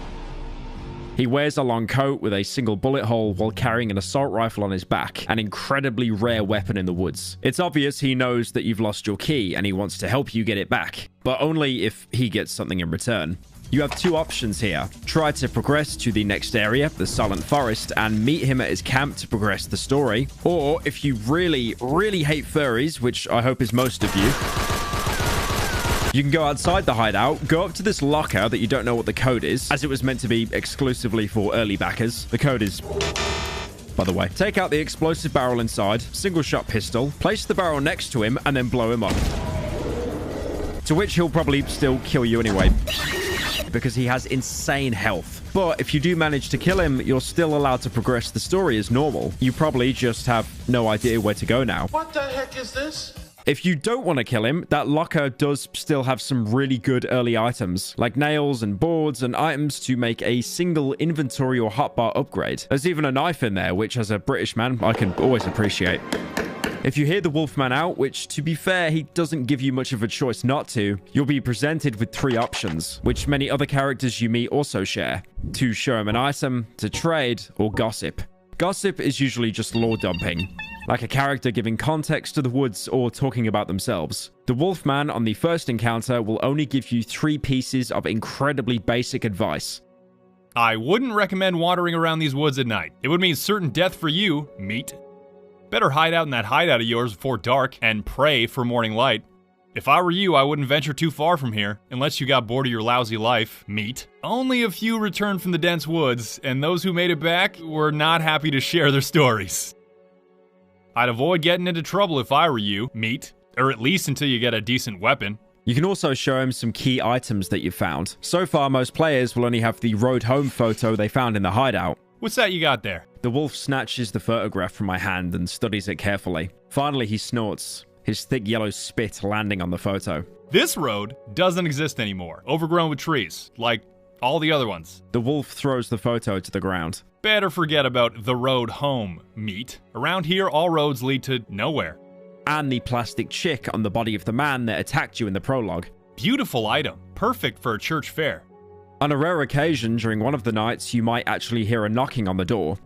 He wears a long coat with a single bullet hole while carrying an assault rifle on his back, an incredibly rare weapon in the woods. It's obvious he knows that you've lost your key and he wants to help you get it back, but only if he gets something in return. You have two options here. Try to progress to the next area, the Silent Forest, and meet him at his camp to progress the story. Or if you really, really hate furries, which I hope is most of you, you can go outside the hideout, go up to this locker that you don't know what the code is, as it was meant to be exclusively for early backers. The code is, by the way. Take out the explosive barrel inside, single shot pistol, place the barrel next to him, and then blow him up. To which he'll probably still kill you anyway, because he has insane health. But if you do manage to kill him, you're still allowed to progress the story as normal. You probably just have no idea where to go now. What the heck is this? If you don't want to kill him, that locker does still have some really good early items, like nails and boards and items to make a single inventory or hotbar upgrade. There's even a knife in there, which as a British man, I can always appreciate. If you hear the Wolfman out, which to be fair, he doesn't give you much of a choice not to, you'll be presented with three options, which many other characters you meet also share: to show him an item, to trade, or gossip. Gossip is usually just lore dumping, like a character giving context to the woods or talking about themselves. The Wolfman on the first encounter will only give you 3 pieces of incredibly basic advice. I wouldn't recommend wandering around these woods at night. It would mean certain death for you, meat. Better hide out in that hideout of yours before dark and pray for morning light. If I were you, I wouldn't venture too far from here, unless you got bored of your lousy life, meat. Only a few returned from the dense woods, and those who made it back were not happy to share their stories. I'd avoid getting into trouble if I were you, meat, or at least until you get a decent weapon. You can also show him some key items that you've found. So far, most players will only have the road home photo they found in the hideout. What's that you got there? The wolf snatches the photograph from my hand and studies it carefully. Finally, he snorts, his thick yellow spit landing on the photo. This road doesn't exist anymore, overgrown with trees, like all the other ones. The wolf throws the photo to the ground. Better forget about the road home, meat. Around here, all roads lead to nowhere. And the plastic chick on the body of the man that attacked you in the prologue. Beautiful item, perfect for a church fair. On a rare occasion, during one of the nights, you might actually hear a knocking on the door.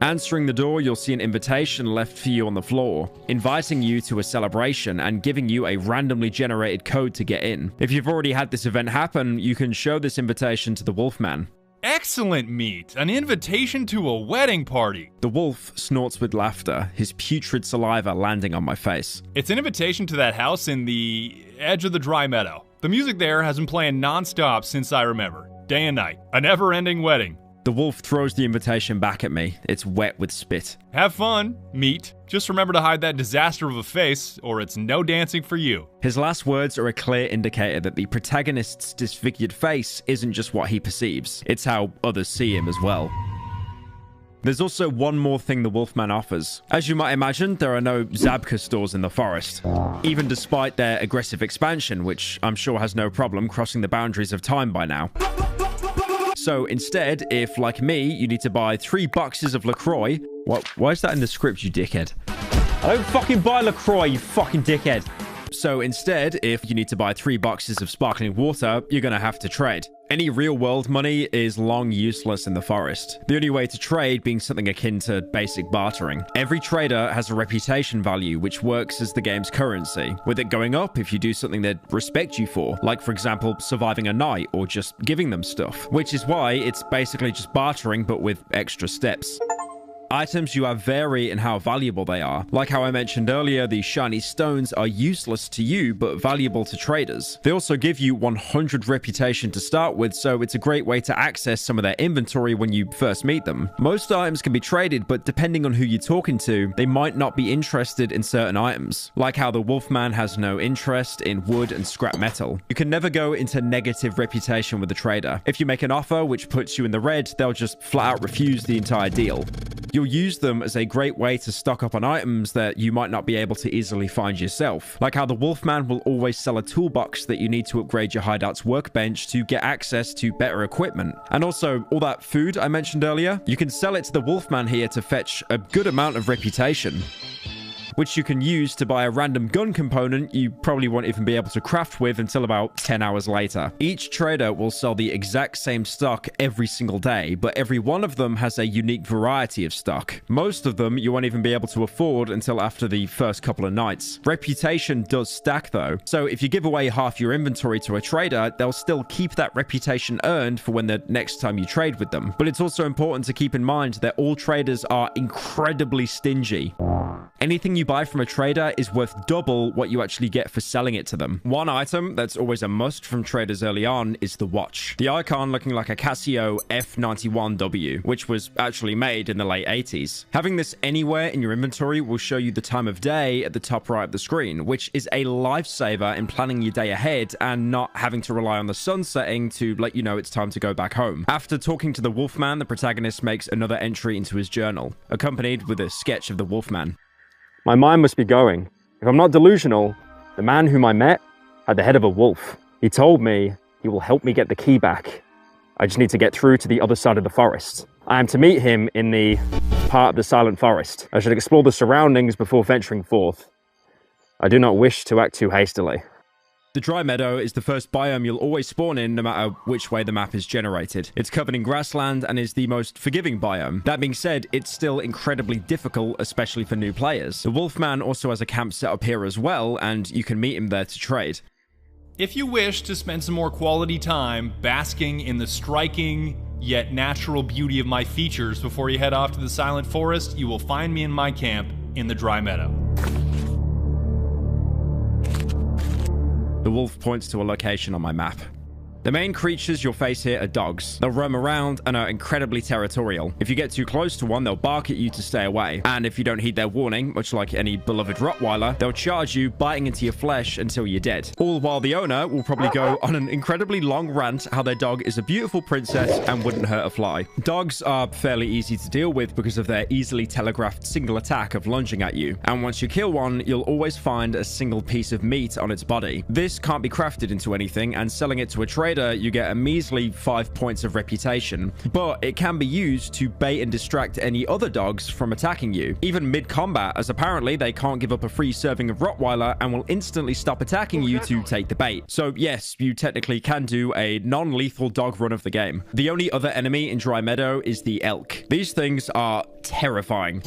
Answering the door, you'll see an invitation left for you on the floor, inviting you to a celebration and giving you a randomly generated code to get in. If you've already had this event happen, you can show this invitation to the Wolfman. Excellent, meat! An invitation to a wedding party! The wolf snorts with laughter, his putrid saliva landing on my face. It's an invitation to that house in the edge of the dry meadow. The music there has been playing non-stop since I remember. Day and night. A never-ending wedding. The wolf throws the invitation back at me. It's wet with spit. Have fun, meat. Just remember to hide that disaster of a face, or it's no dancing for you. His last words are a clear indicator that the protagonist's disfigured face isn't just what he perceives. It's how others see him as well. There's also one more thing the Wolfman offers. As you might imagine, there are no Zabka stores in the forest, even despite their aggressive expansion, which I'm sure has no problem crossing the boundaries of time by now. So instead, if, like me, you need to buy 3 boxes of LaCroix... Why is that in the script, you dickhead? I don't fucking buy LaCroix, you fucking dickhead. So instead, if you need to buy 3 boxes of sparkling water, you're gonna have to trade. Any real-world money is long useless in the forest. The only way to trade being something akin to basic bartering. Every trader has a reputation value, which works as the game's currency, with it going up if you do something they'd respect you for, like for example, surviving a night or just giving them stuff, which is why it's basically just bartering but with extra steps. Items you have vary in how valuable they are. Like how I mentioned earlier, the shiny stones are useless to you, but valuable to traders. They also give you 100 reputation to start with, so it's a great way to access some of their inventory when you first meet them. Most items can be traded, but depending on who you're talking to, they might not be interested in certain items. Like how the Wolfman has no interest in wood and scrap metal. You can never go into negative reputation with the trader. If you make an offer which puts you in the red, they'll just flat out refuse the entire deal. You'll use them as a great way to stock up on items that you might not be able to easily find yourself. Like how the Wolfman will always sell a toolbox that you need to upgrade your hideout's workbench to get access to better equipment. And also, all that food I mentioned earlier, you can sell it to the Wolfman here to fetch a good amount of reputation, which you can use to buy a random gun component you probably won't even be able to craft with until about 10 hours later. Each trader will sell the exact same stock every single day, but every one of them has a unique variety of stock. Most of them you won't even be able to afford until after the first couple of nights. Reputation does stack though, so if you give away half your inventory to a trader, they'll still keep that reputation earned for when the next time you trade with them. But it's also important to keep in mind that all traders are incredibly stingy. Anything you buy from a trader is worth double what you actually get for selling it to them. One item that's always a must from traders early on is the watch. The icon looking like a Casio F91W, which was actually made in the late 80s. Having this anywhere in your inventory will show you the time of day at the top right of the screen, which is a lifesaver in planning your day ahead and not having to rely on the sun setting to let you know it's time to go back home. After talking to the Wolfman, the protagonist makes another entry into his journal, accompanied with a sketch of the Wolfman. My mind must be going. If I'm not delusional, the man whom I met had the head of a wolf. He told me he will help me get the key back. I just need to get through to the other side of the forest. I am to meet him in the part of the Silent Forest. I should explore the surroundings before venturing forth. I do not wish to act too hastily. The Dry Meadow is the first biome you'll always spawn in no matter which way the map is generated. It's covered in grassland and is the most forgiving biome. That being said, it's still incredibly difficult, especially for new players. The Wolfman also has a camp set up here as well, and you can meet him there to trade. If you wish to spend some more quality time basking in the striking, yet natural beauty of my features before you head off to the Silent Forest, you will find me in my camp in the Dry Meadow. The wolf points to a location on my map. The main creatures you'll face here are dogs. They'll roam around and are incredibly territorial. If you get too close to one, they'll bark at you to stay away. And if you don't heed their warning, much like any beloved Rottweiler, they'll charge you, biting into your flesh until you're dead. All while the owner will probably go on an incredibly long rant how their dog is a beautiful princess and wouldn't hurt a fly. Dogs are fairly easy to deal with because of their easily telegraphed single attack of lunging at you. And once you kill one, you'll always find a single piece of meat on its body. This can't be crafted into anything, and selling it to a trader, you get a measly 5 points of reputation, but it can be used to bait and distract any other dogs from attacking you, even mid-combat, as apparently they can't give up a free serving of Rottweiler and will instantly stop attacking you to take the bait. So yes, you technically can do a non-lethal dog run of the game. The only other enemy in Dry Meadow is the elk. These things are terrifying.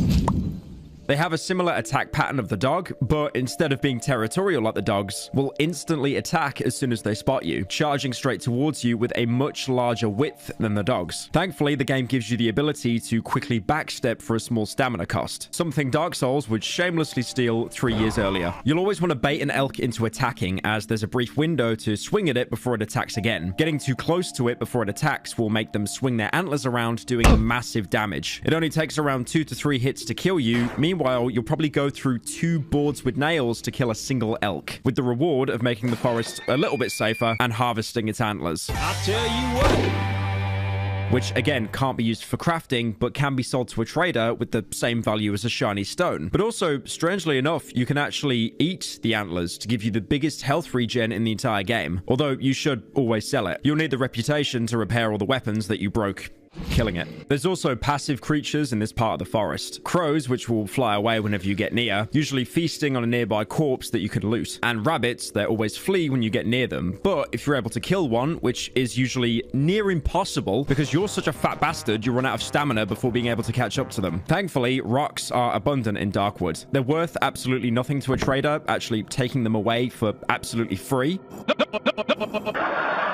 They have a similar attack pattern of the dog, but instead of being territorial like the dogs, will instantly attack as soon as they spot you, charging straight towards you with a much larger width than the dogs. Thankfully, the game gives you the ability to quickly backstep for a small stamina cost, something Dark Souls would shamelessly steal 3 years earlier. You'll always want to bait an elk into attacking, as there's a brief window to swing at it before it attacks again. Getting too close to it before it attacks will make them swing their antlers around, doing massive damage. It only takes around 2 to 3 hits to kill you. Meanwhile, you'll probably go through 2 boards with nails to kill a single elk, with the reward of making the forest a little bit safer and harvesting its antlers. I'll tell you what. Which, again, can't be used for crafting, but can be sold to a trader with the same value as a shiny stone. But also, strangely enough, you can actually eat the antlers to give you the biggest health regen in the entire game, although you should always sell it. You'll need the reputation to repair all the weapons that you broke killing it. There's also passive creatures in this part of the forest. Crows, which will fly away whenever you get near, usually feasting on a nearby corpse that you can loot. And rabbits, they always flee when you get near them. But if you're able to kill one, which is usually near impossible because you're such a fat bastard, you run out of stamina before being able to catch up to them. Thankfully, rocks are abundant in Darkwood. They're worth absolutely nothing to a trader, actually taking them away for absolutely free.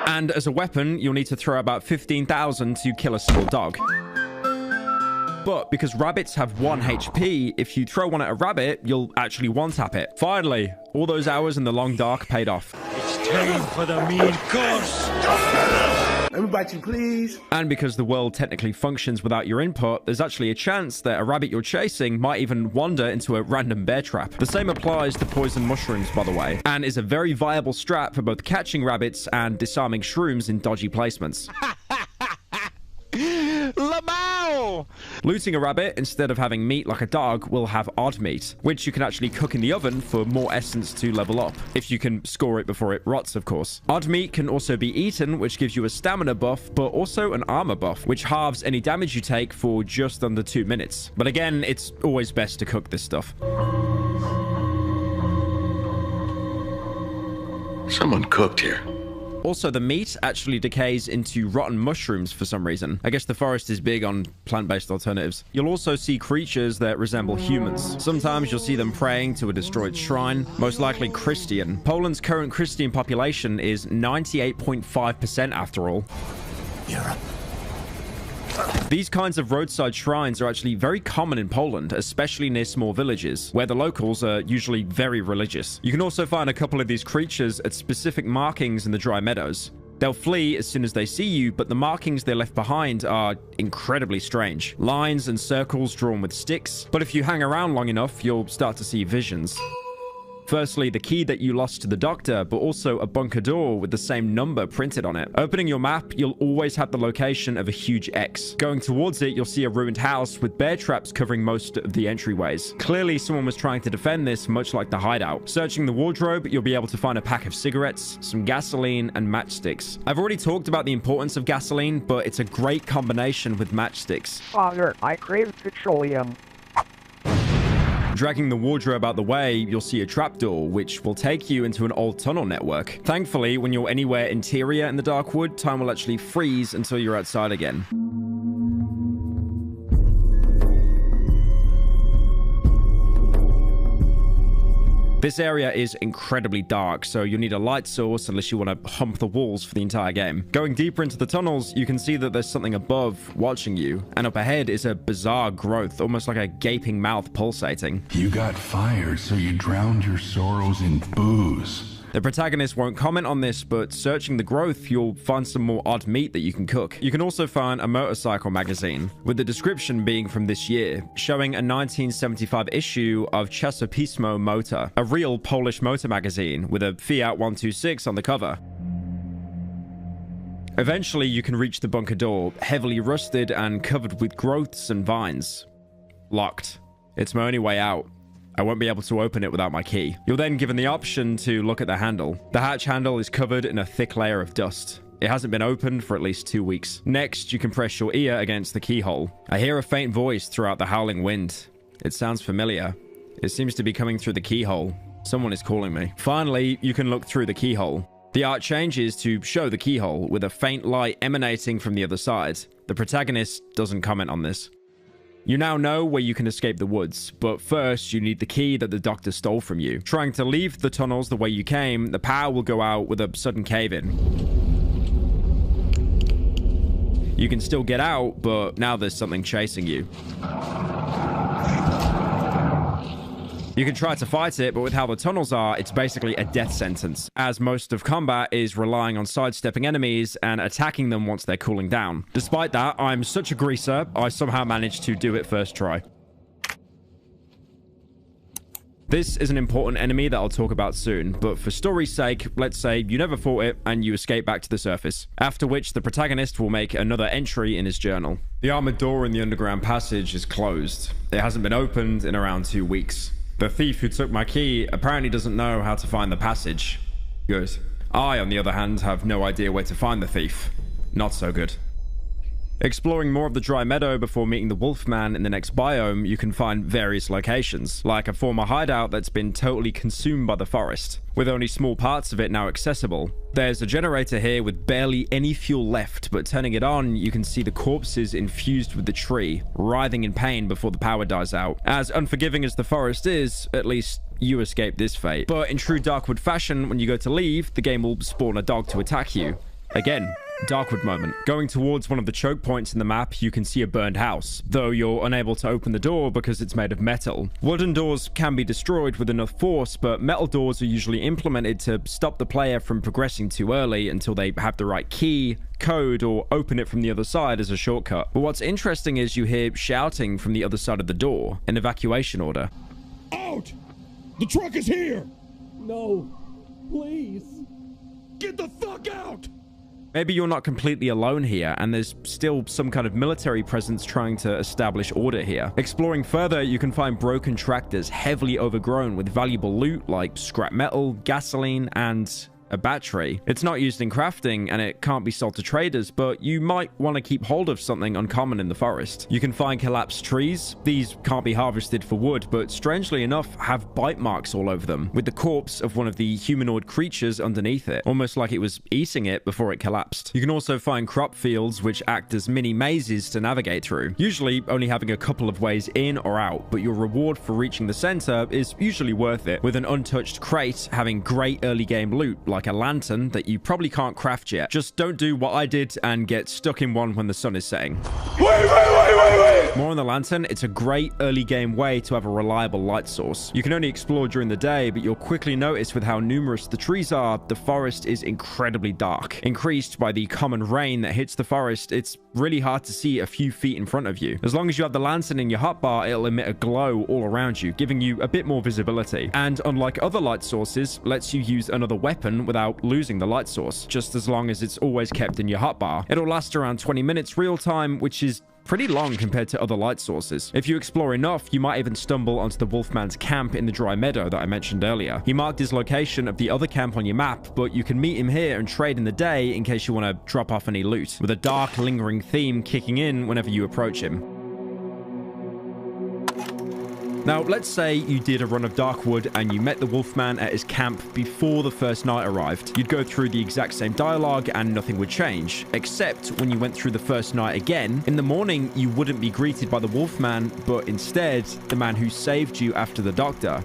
And as a weapon, you'll need to throw about 15,000 to kill a single dog. But because rabbits have 1 HP, if you throw one at a rabbit, you'll actually one-tap it. Finally, all those hours in the long dark paid off. It's time for the mean course. Everybody, please. And because the world technically functions without your input, there's actually a chance that a rabbit you're chasing might even wander into a random bear trap. The same applies to poison mushrooms, by the way, and is a very viable strat for both catching rabbits and disarming shrooms in dodgy placements. Lamau! Looting a rabbit, instead of having meat like a dog, will have odd meat, which you can actually cook in the oven for more essence to level up, if you can score it before it rots, of course. Odd meat can also be eaten, which gives you a stamina buff, but also an armor buff, which halves any damage you take for just under 2 minutes. But again, it's always best to cook this stuff. Someone cooked here. Also, the meat actually decays into rotten mushrooms for some reason. I guess the forest is big on plant-based alternatives. You'll also see creatures that resemble humans. Sometimes you'll see them praying to a destroyed shrine, most likely Christian. Poland's current Christian population is 98.5% after all. These kinds of roadside shrines are actually very common in Poland, especially near small villages, where the locals are usually very religious. You can also find a couple of these creatures at specific markings in the Dry Meadows. They'll flee as soon as they see you, but the markings they left behind are incredibly strange. Lines and circles drawn with sticks, but if you hang around long enough, you'll start to see visions. Firstly, the key that you lost to the doctor, but also a bunker door with the same number printed on it. Opening your map, you'll always have the location of a huge X. Going towards it, you'll see a ruined house with bear traps covering most of the entryways. Clearly, someone was trying to defend this, much like the hideout. Searching the wardrobe, you'll be able to find a pack of cigarettes, some gasoline, and matchsticks. I've already talked about the importance of gasoline, but it's a great combination with matchsticks. Father, I crave petroleum. Dragging the wardrobe out the way, you'll see a trapdoor, which will take you into an old tunnel network. Thankfully, when you're anywhere interior in the Darkwood, time will actually freeze until you're outside again. This area is incredibly dark, so you'll need a light source unless you want to hump the walls for the entire game. Going deeper into the tunnels, you can see that there's something above watching you, and up ahead is a bizarre growth, almost like a gaping mouth pulsating. You got fired, so you drowned your sorrows in booze. The protagonist won't comment on this, but searching the growth, you'll find some more odd meat that you can cook. You can also find a motorcycle magazine, with the description being from this year, showing a 1975 issue of Czasopismo Motor, a real Polish motor magazine with a Fiat 126 on the cover. Eventually, you can reach the bunker door, heavily rusted and covered with growths and vines. Locked. It's my only way out. I won't be able to open it without my key. You're then given the option to look at the handle. The hatch handle is covered in a thick layer of dust. It hasn't been opened for at least 2 weeks. Next, you can press your ear against the keyhole. I hear a faint voice throughout the howling wind. It sounds familiar. It seems to be coming through the keyhole. Someone is calling me. Finally, you can look through the keyhole. The art changes to show the keyhole with a faint light emanating from the other side. The protagonist doesn't comment on this. You now know where you can escape the woods, but first you need the key that the doctor stole from you. Trying to leave the tunnels the way you came, the power will go out with a sudden cave-in. You can still get out, but now there's something chasing you. You can try to fight it, but with how the tunnels are, it's basically a death sentence, as most of combat is relying on sidestepping enemies and attacking them once they're cooling down. Despite that, I'm such a greaser, I somehow managed to do it first try. This is an important enemy that I'll talk about soon, but for story's sake, let's say you never fought it and you escape back to the surface, after which the protagonist will make another entry in his journal. The armored door in the underground passage is closed. It hasn't been opened in around 2 weeks. The thief who took my key apparently doesn't know how to find the passage. Good. I, on the other hand, have no idea where to find the thief. Not so good. Exploring more of the dry meadow before meeting the Wolfman in the next biome, you can find various locations, like a former hideout that's been totally consumed by the forest, with only small parts of it now accessible. There's a generator here with barely any fuel left, but turning it on, you can see the corpses infused with the tree, writhing in pain before the power dies out. As unforgiving as the forest is, at least you escape this fate. But in true Darkwood fashion, when you go to leave, the game will spawn a dog to attack you. Again, Darkwood moment. Going towards one of the choke points in the map, you can see a burned house, though you're unable to open the door because it's made of metal. Wooden doors can be destroyed with enough force, but metal doors are usually implemented to stop the player from progressing too early until they have the right key, code, or open it from the other side as a shortcut. But what's interesting is you hear shouting from the other side of the door, an evacuation order. Out! The truck is here! No, please. Get the fuck out! Maybe you're not completely alone here, and there's still some kind of military presence trying to establish order here. Exploring further, you can find broken tractors heavily overgrown with valuable loot like scrap metal, gasoline, and a battery. It's not used in crafting and it can't be sold to traders, but you might want to keep hold of something uncommon in the forest. You can find collapsed trees. These can't be harvested for wood, but strangely enough have bite marks all over them, with the corpse of one of the humanoid creatures underneath it, almost like it was eating it before it collapsed. You can also find crop fields which act as mini mazes to navigate through, usually only having a couple of ways in or out, but your reward for reaching the center is usually worth it, with an untouched crate having great early game loot like a lantern that you probably can't craft yet. Just don't do what I did and get stuck in one when the sun is setting. Wait! More on the lantern, it's a great early game way to have a reliable light source. You can only explore during the day, but you'll quickly notice with how numerous the trees are, the forest is incredibly dark. Increased by the common rain that hits the forest, it's really hard to see a few feet in front of you. As long as you have the lantern in your hotbar, it'll emit a glow all around you, giving you a bit more visibility. And unlike other light sources, lets you use another weapon without losing the light source, just as long as it's always kept in your hotbar. It'll last around 20 minutes real time, which is pretty long compared to other light sources. If you explore enough, you might even stumble onto the Wolfman's camp in the dry meadow that I mentioned earlier. He marked his location of the other camp on your map, but you can meet him here and trade in the day in case you want to drop off any loot, with a dark, lingering theme kicking in whenever you approach him. Now, let's say you did a run of Darkwood and you met the Wolfman at his camp before the first night arrived. You'd go through the exact same dialogue and nothing would change, except when you went through the first night again. In the morning, you wouldn't be greeted by the Wolfman, but instead, the man who saved you after the doctor,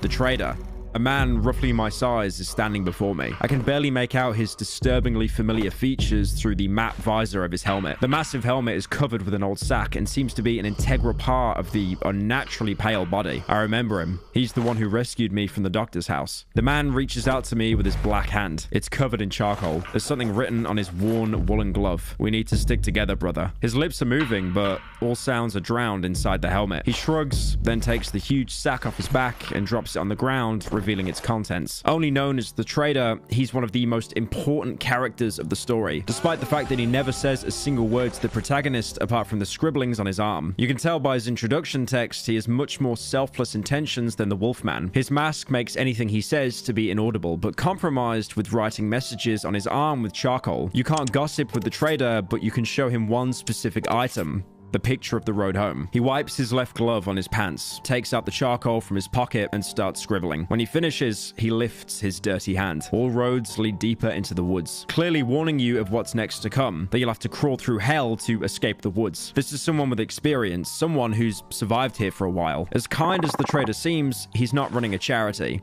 the trader. A man roughly my size is standing before me. I can barely make out his disturbingly familiar features through the matte visor of his helmet. The massive helmet is covered with an old sack and seems to be an integral part of the unnaturally pale body. I remember him. He's the one who rescued me from the doctor's house. The man reaches out to me with his black hand. It's covered in charcoal. There's something written on his worn woolen glove. "We need to stick together, brother." His lips are moving, but all sounds are drowned inside the helmet. He shrugs, then takes the huge sack off his back and drops it on the ground, revealing its contents. Only known as the Trader, he's one of the most important characters of the story, despite the fact that he never says a single word to the protagonist apart from the scribblings on his arm. You can tell by his introduction text he has much more selfless intentions than the Wolfman. His mask makes anything he says to be inaudible, but compromised with writing messages on his arm with charcoal. You can't gossip with the Trader, but you can show him one specific item: the picture of the road home. He wipes his left glove on his pants, takes out the charcoal from his pocket, and starts scribbling. When he finishes, he lifts his dirty hand. All roads lead deeper into the woods, clearly warning you of what's next to come, that you'll have to crawl through hell to escape the woods. This is someone with experience, someone who's survived here for a while. As kind as the Trader seems, he's not running a charity.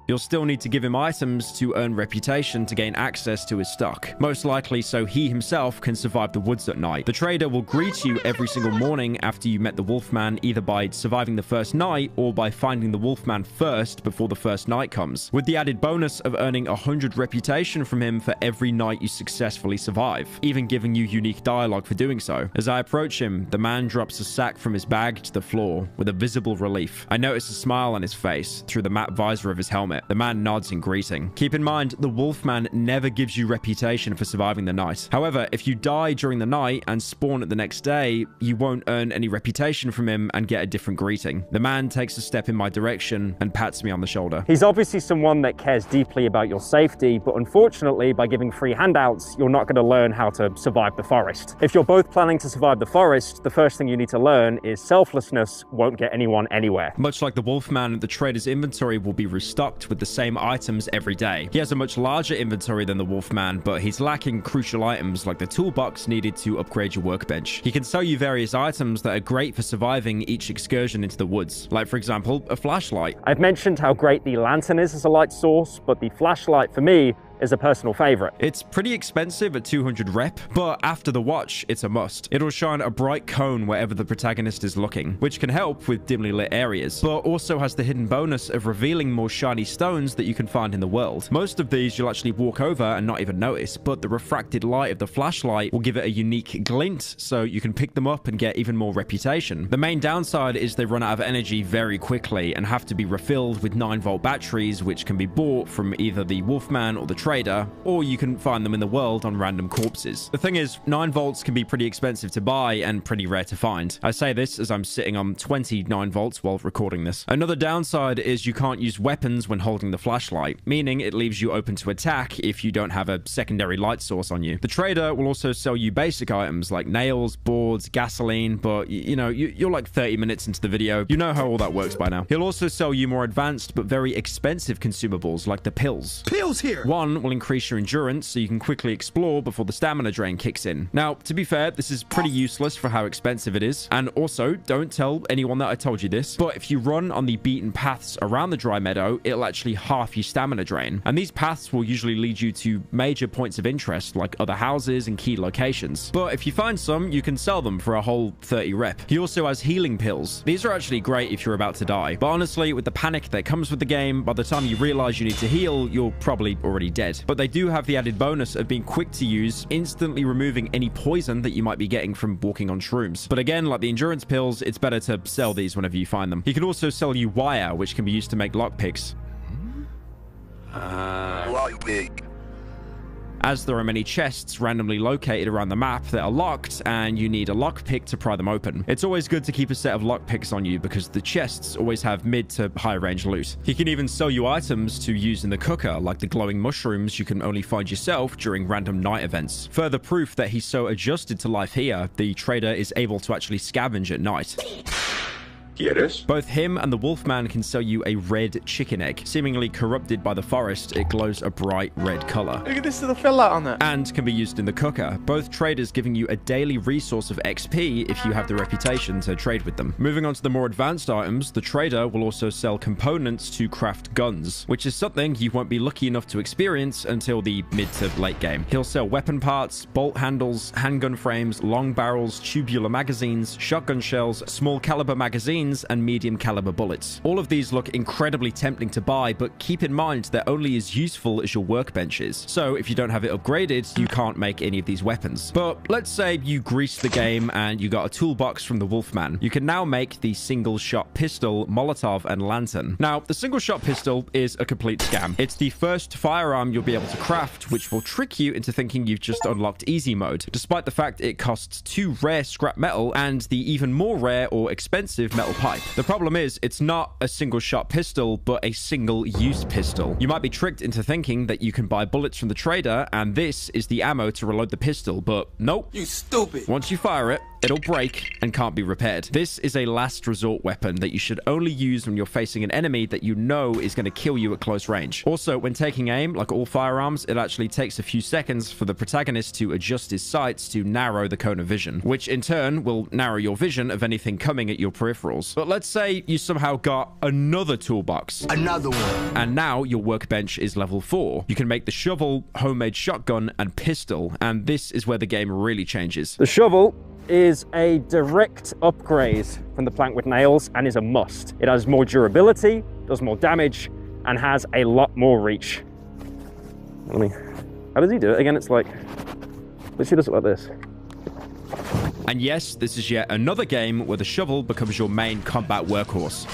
You'll still need to give him items to earn reputation to gain access to his stock, most likely so he himself can survive the woods at night. The Trader will greet you every single morning after you met the Wolfman, either by surviving the first night or by finding the Wolfman first before the first night comes, with the added bonus of earning 100 reputation from him for every night you successfully survive, even giving you unique dialogue for doing so. As I approach him, the man drops a sack from his bag to the floor with a visible relief. I notice a smile on his face through the matte visor of his helmet. The man nods in greeting. Keep in mind, the Wolfman never gives you reputation for surviving the night. However, if you die during the night and spawn at the next day, you won't earn any reputation from him and get a different greeting. The man takes a step in my direction and pats me on the shoulder. He's obviously someone that cares deeply about your safety, but unfortunately, by giving free handouts, you're not going to learn how to survive the forest. If you're both planning to survive the forest, the first thing you need to learn is selflessness won't get anyone anywhere. Much like the Wolfman, the Trader's inventory will be restocked with the same items every day. He has a much larger inventory than the Wolfman, but he's lacking crucial items like the toolbox needed to upgrade your workbench. He can sell you various items that are great for surviving each excursion into the woods, like for example, a flashlight. I've mentioned how great the lantern is as a light source, but the flashlight for me is a personal favorite. It's pretty expensive at 200 rep, but after the watch, it's a must. It'll shine a bright cone wherever the protagonist is looking, which can help with dimly lit areas, but also has the hidden bonus of revealing more shiny stones that you can find in the world. Most of these you'll actually walk over and not even notice, but the refracted light of the flashlight will give it a unique glint, so you can pick them up and get even more reputation. The main downside is they run out of energy very quickly and have to be refilled with 9-volt batteries, which can be bought from either the Wolfman or the Trader, or you can find them in the world on random corpses. The thing is, 9 volts can be pretty expensive to buy and pretty rare to find. I say this as I'm sitting on 20 9 volts while recording this. Another downside is you can't use weapons when holding the flashlight, meaning it leaves you open to attack if you don't have a secondary light source on you. The Trader will also sell you basic items like nails, boards, gasoline, but you know, you're like 30 minutes into the video. You know how all that works by now. He'll also sell you more advanced but very expensive consumables like the pills. Pills here! One will increase your endurance so you can quickly explore before the stamina drain kicks in. Now, to be fair, this is pretty useless for how expensive it is. And also, don't tell anyone that I told you this, but if you run on the beaten paths around the dry meadow, it'll actually half your stamina drain. And these paths will usually lead you to major points of interest like other houses and key locations. But if you find some, you can sell them for a whole 30 rep. He also has healing pills. These are actually great if you're about to die. But honestly, with the panic that comes with the game, by the time you realize you need to heal, you're probably already dead. But they do have the added bonus of being quick to use, instantly removing any poison that you might be getting from walking on shrooms. But again, like the endurance pills, it's better to sell these whenever you find them. He can also sell you wire, which can be used to make lockpicks. As there are many chests randomly located around the map that are locked, and you need a lockpick to pry them open. It's always good to keep a set of lockpicks on you because the chests always have mid to high range loot. He can even sell you items to use in the cooker, like the glowing mushrooms you can only find yourself during random night events. Further proof that he's so adjusted to life here, the Trader is able to actually scavenge at night. ¿Quieres? Both him and the Wolfman can sell you a red chicken egg. Seemingly corrupted by the forest, it glows a bright red color. Look at this little fella on it. And can be used in the cooker. Both traders giving you a daily resource of XP if you have the reputation to trade with them. Moving on to the more advanced items, the trader will also sell components to craft guns, which is something you won't be lucky enough to experience until the mid to late game. He'll sell weapon parts, bolt handles, handgun frames, long barrels, tubular magazines, shotgun shells, small caliber magazines, and medium caliber bullets. All of these look incredibly tempting to buy, but keep in mind they're only as useful as your workbench is. So if you don't have it upgraded, you can't make any of these weapons. But let's say you greased the game and you got a toolbox from the Wolfman. You can now make the single shot pistol, Molotov, and lantern. Now, the single shot pistol is a complete scam. It's the first firearm you'll be able to craft, which will trick you into thinking you've just unlocked easy mode, despite the fact it costs 2 rare scrap metal and the even more rare or expensive metal pipe. The problem is, it's not a single shot pistol, but a single use pistol. You might be tricked into thinking that you can buy bullets from the trader, and this is the ammo to reload the pistol, but nope. You stupid. Once you fire it, it'll break and can't be repaired. This is a last resort weapon that you should only use when you're facing an enemy that you know is going to kill you at close range. Also, when taking aim, like all firearms, it actually takes a few seconds for the protagonist to adjust his sights to narrow the cone of vision, which in turn will narrow your vision of anything coming at your peripherals. But let's say you somehow got another toolbox. Another one. And now your workbench is level 4. You can make the shovel, homemade shotgun, and pistol, and this is where the game really changes. The shovel is a direct upgrade from the plank with nails and is a must. It has more durability, does more damage, and has a lot more reach. How does he do it? Again, it's like, literally does it like this. And yes, this is yet another game where the shovel becomes your main combat workhorse.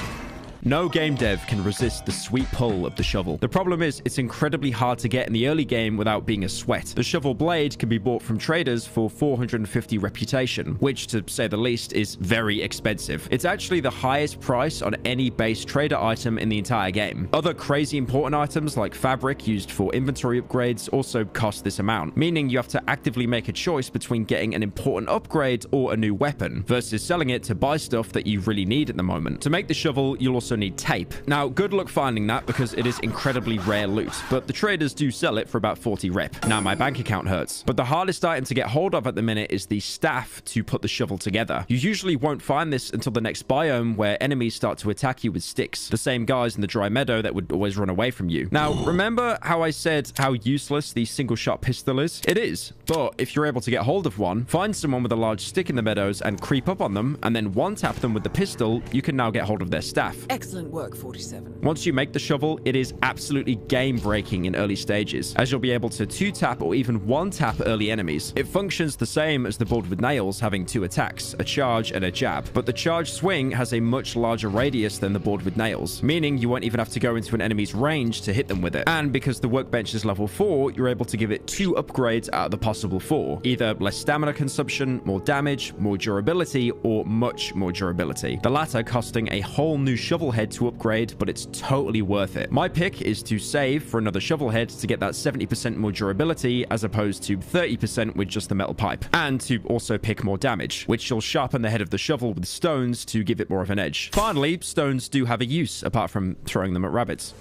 No game dev can resist the sweet pull of the shovel. The problem is, it's incredibly hard to get in the early game without being a sweat. The shovel blade can be bought from traders for 450 reputation, which, to say the least, is very expensive. It's actually the highest price on any base trader item in the entire game. Other crazy important items like fabric used for inventory upgrades also cost this amount, meaning you have to actively make a choice between getting an important upgrade or a new weapon, versus selling it to buy stuff that you really need at the moment. To make the shovel, you'll also need tape. Now, good luck finding that because it is incredibly rare loot, but the traders do sell it for about 40 rep. Now, my bank account hurts. But the hardest item to get hold of at the minute is the staff to put the shovel together. You usually won't find this until the next biome where enemies start to attack you with sticks. The same guys in the dry meadow that would always run away from you. Now, remember how I said how useless the single shot pistol is? It is, but if you're able to get hold of one, find someone with a large stick in the meadows and creep up on them, and then one-tap them with the pistol, you can now get hold of their staff. Excellent work, 47. Once you make the shovel, it is absolutely game-breaking in early stages, as you'll be able to 2-tap or even 1-tap early enemies. It functions the same as the board with nails, having 2 attacks, a charge and a jab, but the charge swing has a much larger radius than the board with nails, meaning you won't even have to go into an enemy's range to hit them with it. And because the workbench is level 4, you're able to give it 2 upgrades out of the possible 4, either less stamina consumption, more damage, more durability, or much more durability. The latter costing a whole new shovel head to upgrade, but it's totally worth it. My pick is to save for another shovel head to get that 70% more durability as opposed to 30% with just the metal pipe, and to also pick more damage, which will sharpen the head of the shovel with stones to give it more of an edge. Finally, stones do have a use apart from throwing them at rabbits.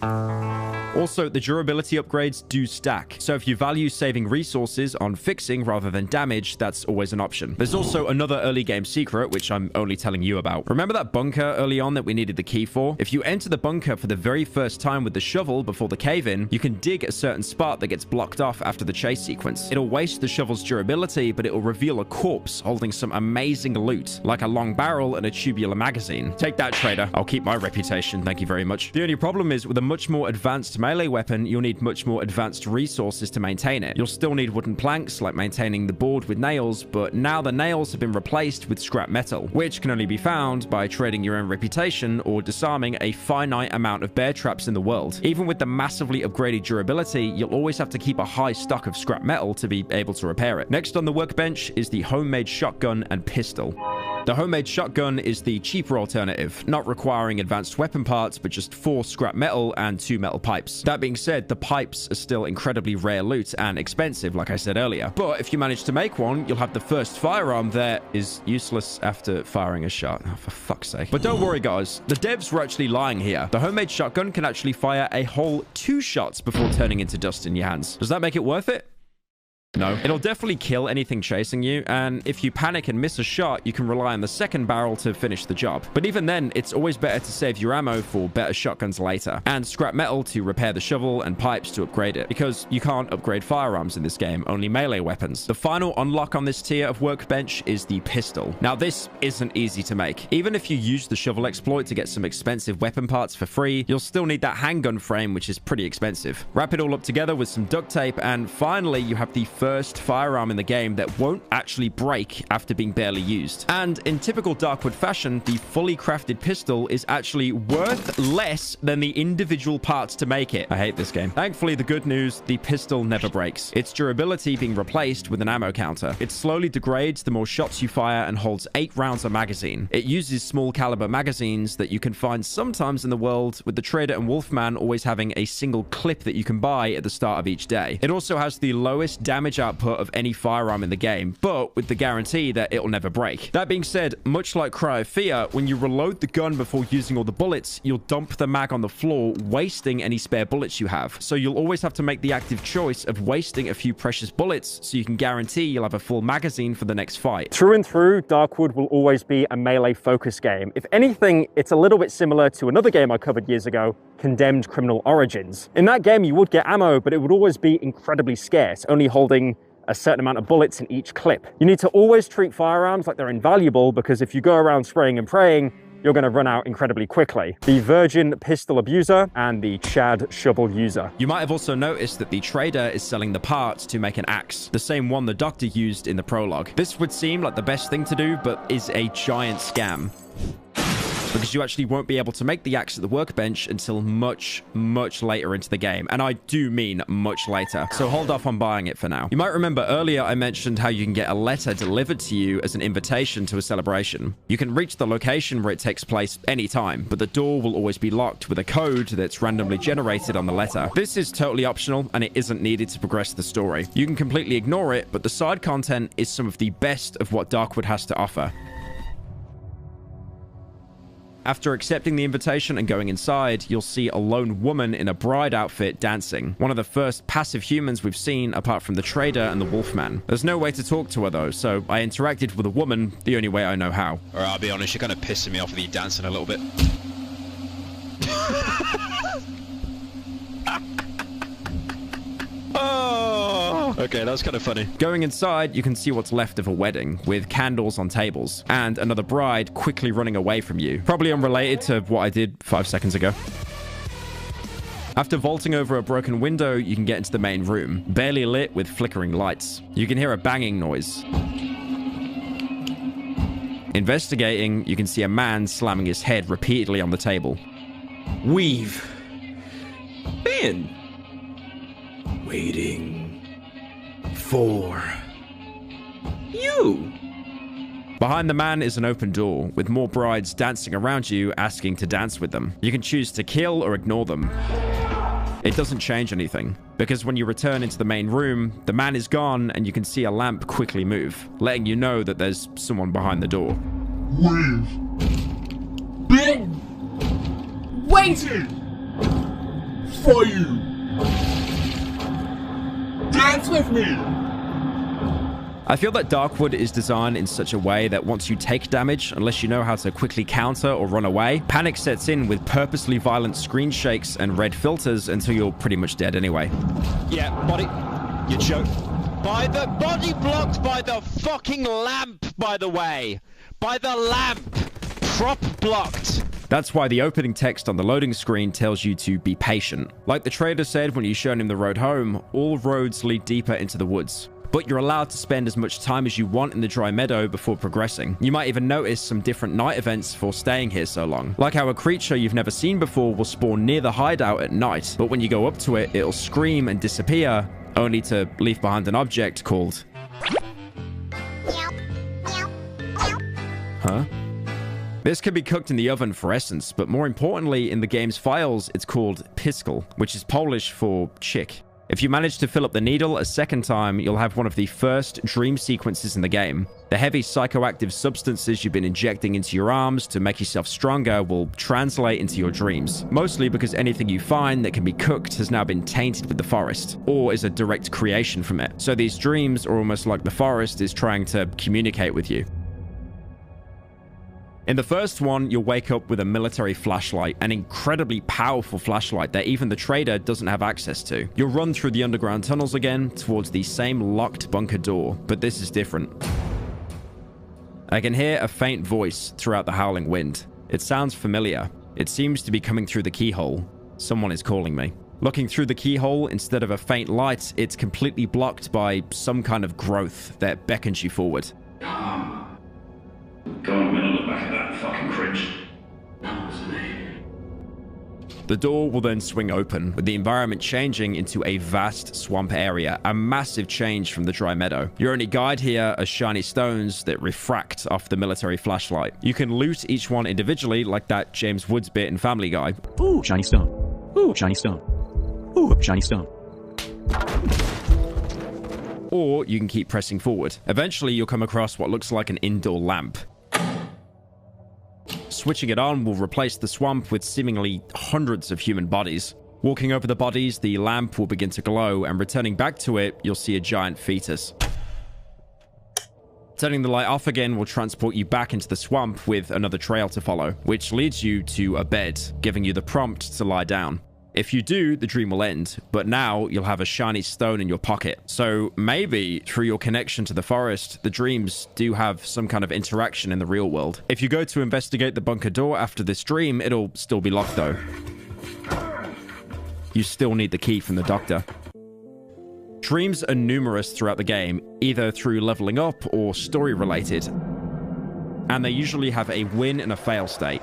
Also, the durability upgrades do stack, so if you value saving resources on fixing rather than damage, that's always an option. There's also another early game secret, which I'm only telling you about. Remember that bunker early on that we needed the key for? If you enter the bunker for the very first time with the shovel before the cave-in, you can dig a certain spot that gets blocked off after the chase sequence. It'll waste the shovel's durability, but it will reveal a corpse holding some amazing loot, like a long barrel and a tubular magazine. Take that, trader. I'll keep my reputation, thank you very much. The only problem is, with a much more advanced melee weapon, you'll need much more advanced resources to maintain it. You'll still need wooden planks, like maintaining the board with nails, but now the nails have been replaced with scrap metal, which can only be found by trading your own reputation or disarming a finite amount of bear traps in the world. Even with the massively upgraded durability, you'll always have to keep a high stock of scrap metal to be able to repair it. Next on the workbench is the homemade shotgun and pistol. The homemade shotgun is the cheaper alternative, not requiring advanced weapon parts, but just 4 scrap metal and 2 metal pipes. That being said, the pipes are still incredibly rare loot and expensive, like I said earlier. But if you manage to make one, you'll have the first firearm that is useless after firing a shot. Oh, for fuck's sake. But don't worry, guys. The devs were actually lying here. The homemade shotgun can actually fire a whole 2 shots before turning into dust in your hands. Does that make it worth it? No. It'll definitely kill anything chasing you, and if you panic and miss a shot, you can rely on the second barrel to finish the job. But even then, it's always better to save your ammo for better shotguns later, and scrap metal to repair the shovel and pipes to upgrade it, because you can't upgrade firearms in this game, only melee weapons. The final unlock on this tier of workbench is the pistol. Now, this isn't easy to make. Even if you use the shovel exploit to get some expensive weapon parts for free, you'll still need that handgun frame, which is pretty expensive. Wrap it all up together with some duct tape, and finally, you have the first firearm in the game that won't actually break after being barely used. And in typical Darkwood fashion, the fully crafted pistol is actually worth less than the individual parts to make it. I hate this game. Thankfully, the good news, the pistol never breaks. Its durability being replaced with an ammo counter. It slowly degrades the more shots you fire and holds 8 rounds a magazine. It uses small caliber magazines that you can find sometimes in the world, with the Trader and Wolfman always having a single clip that you can buy at the start of each day. It also has the lowest damage output of any firearm in the game, but with the guarantee that it'll never break. That being said, much like Cry of Fear, when you reload the gun before using all the bullets, you'll dump the mag on the floor, wasting any spare bullets you have. So you'll always have to make the active choice of wasting a few precious bullets so you can guarantee you'll have a full magazine for the next fight. Through and through, Darkwood will always be a melee focus game. If anything, it's a little bit similar to another game I covered years ago, Condemned Criminal Origins. In that game, you would get ammo, but it would always be incredibly scarce, only holding a certain amount of bullets in each clip. You need to always treat firearms like they're invaluable, because if you go around spraying and praying, you're going to run out incredibly quickly. The Virgin Pistol Abuser and the Chad Shovel User. You might have also noticed that the trader is selling the parts to make an axe, the same one the doctor used in the prologue. This would seem like the best thing to do, but is a giant scam, because you actually won't be able to make the axe at the workbench until much, much later into the game. And I do mean much later. So hold off on buying it for now. You might remember earlier I mentioned how you can get a letter delivered to you as an invitation to a celebration. You can reach the location where it takes place anytime, but the door will always be locked with a code that's randomly generated on the letter. This is totally optional, and it isn't needed to progress the story. You can completely ignore it, but the side content is some of the best of what Darkwood has to offer. After accepting the invitation and going inside, you'll see a lone woman in a bride outfit dancing. One of the first passive humans we've seen apart from the Trader and the Wolfman. There's no way to talk to her though, so I interacted with a woman the only way I know how. Alright, I'll be honest, you're kind of pissing me off with you dancing a little bit. Oh, okay, that was kind of funny. Going inside, you can see what's left of a wedding, with candles on tables, and another bride quickly running away from you. Probably unrelated to what I did 5 seconds ago. After vaulting over a broken window, you can get into the main room, barely lit with flickering lights. You can hear a banging noise. Investigating, you can see a man slamming his head repeatedly on the table. We've been waiting for you. Behind the man is an open door, with more brides dancing around you, asking to dance with them. You can choose to kill or ignore them. It doesn't change anything, because when you return into the main room, the man is gone and you can see a lamp quickly move, letting you know that there's someone behind the door. We've been waiting for you. Dance with me! I feel that Darkwood is designed in such a way that once you take damage, unless you know how to quickly counter or run away, panic sets in with purposely violent screen shakes and red filters until you're pretty much dead anyway. Yeah, body... You joke. By the body blocked by the fucking lamp, by the way. By the lamp. Prop blocked. That's why the opening text on the loading screen tells you to be patient. Like the trader said when you showed him the road home, all roads lead deeper into the woods. But you're allowed to spend as much time as you want in the dry meadow before progressing. You might even notice some different night events for staying here so long. Like how a creature you've never seen before will spawn near the hideout at night, but when you go up to it, it'll scream and disappear, only to leave behind an object called Huh? This can be cooked in the oven for essence, but more importantly, in the game's files, it's called piskel, which is Polish for chick. If you manage to fill up the needle a second time, you'll have one of the first dream sequences in the game. The heavy psychoactive substances you've been injecting into your arms to make yourself stronger will translate into your dreams, mostly because anything you find that can be cooked has now been tainted with the forest, or is a direct creation from it. So these dreams are almost like the forest is trying to communicate with you. In the first one, you'll wake up with a military flashlight, an incredibly powerful flashlight that even the trader doesn't have access to. You'll run through the underground tunnels again towards the same locked bunker door, but this is different. I can hear a faint voice throughout the howling wind. It sounds familiar. It seems to be coming through the keyhole. Someone is calling me. Looking through the keyhole, instead of a faint light, it's completely blocked by some kind of growth that beckons you forward. Go on, we'll look back at that fucking cringe. That was me. The door will then swing open, with the environment changing into a vast swamp area, a massive change from the dry meadow. Your only guide here are shiny stones that refract off the military flashlight. You can loot each one individually, like that James Woods bit in Family Guy. Ooh, shiny stone. Ooh, shiny stone. Ooh, shiny stone. Or you can keep pressing forward. Eventually, you'll come across what looks like an indoor lamp. Switching it on will replace the swamp with seemingly hundreds of human bodies. Walking over the bodies, the lamp will begin to glow, and returning back to it, you'll see a giant fetus. Turning the light off again will transport you back into the swamp with another trail to follow, which leads you to a bed, giving you the prompt to lie down. If you do, the dream will end, but now you'll have a shiny stone in your pocket. So maybe through your connection to the forest, the dreams do have some kind of interaction in the real world. If you go to investigate the bunker door after this dream, it'll still be locked though. You still need the key from the doctor. Dreams are numerous throughout the game, either through leveling up or story related, and they usually have a win and a fail state.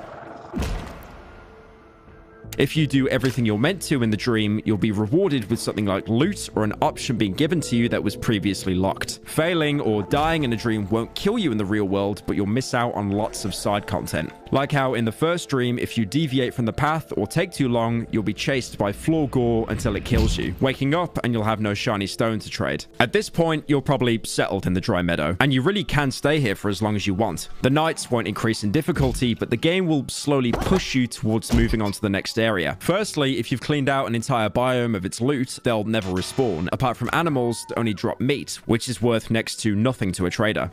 If you do everything you're meant to in the dream, you'll be rewarded with something like loot or an option being given to you that was previously locked. Failing or dying in a dream won't kill you in the real world, but you'll miss out on lots of side content. Like how in the first dream, if you deviate from the path or take too long, you'll be chased by floor gore until it kills you. Waking up and you'll have no shiny stone to trade. At this point, you're probably settled in the dry meadow, and you really can stay here for as long as you want. The nights won't increase in difficulty, but the game will slowly push you towards moving on to the next area. Firstly, if you've cleaned out an entire biome of its loot, they'll never respawn, apart from animals that only drop meat, which is worth next to nothing to a trader.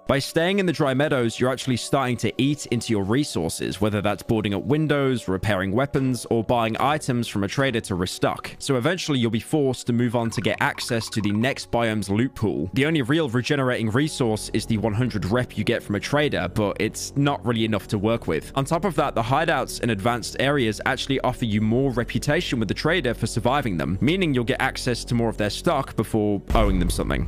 By staying in the dry meadows, you're actually starting to eat into your resources, whether that's boarding up windows, repairing weapons, or buying items from a trader to restock. So eventually you'll be forced to move on to get access to the next biome's loot pool. The only real regenerating resource is the 100 rep you get from a trader, but it's not really enough to work with. On top of that, the hideouts in advanced areas actually offer you more reputation with the trader for surviving them, meaning you'll get access to more of their stock before owing them something.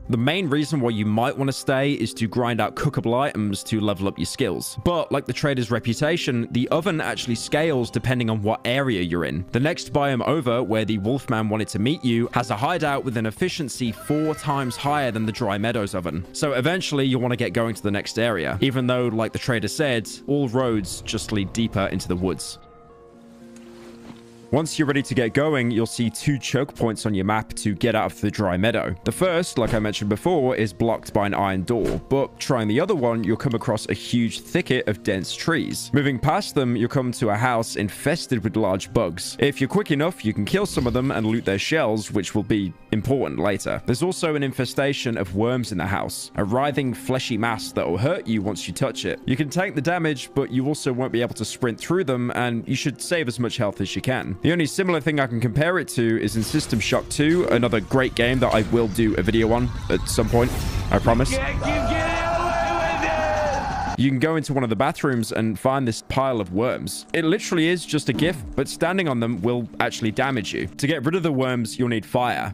The main reason why you might want to stay is to grind out cookable items to level up your skills. But like the trader's reputation, the oven actually scales depending on what area you're in. The next biome over, where the Wolfman wanted to meet you, has a hideout with an efficiency 4 times higher than the Dry Meadows oven. So eventually you'll want to get going to the next area, even though, like the trader said, all roads just lead deeper into the woods. Once you're ready to get going, you'll see 2 choke points on your map to get out of the dry meadow. The first, like I mentioned before, is blocked by an iron door, but trying the other one, you'll come across a huge thicket of dense trees. Moving past them, you'll come to a house infested with large bugs. If you're quick enough, you can kill some of them and loot their shells, which will be important later. There's also an infestation of worms in the house, a writhing fleshy mass that will hurt you once you touch it. You can tank the damage, but you also won't be able to sprint through them, and you should save as much health as you can. The only similar thing I can compare it to is in System Shock 2, another great game that I will do a video on at some point, I promise. You can go into one of the bathrooms and find this pile of worms. It literally is just a GIF, but standing on them will actually damage you. To get rid of the worms, you'll need fire.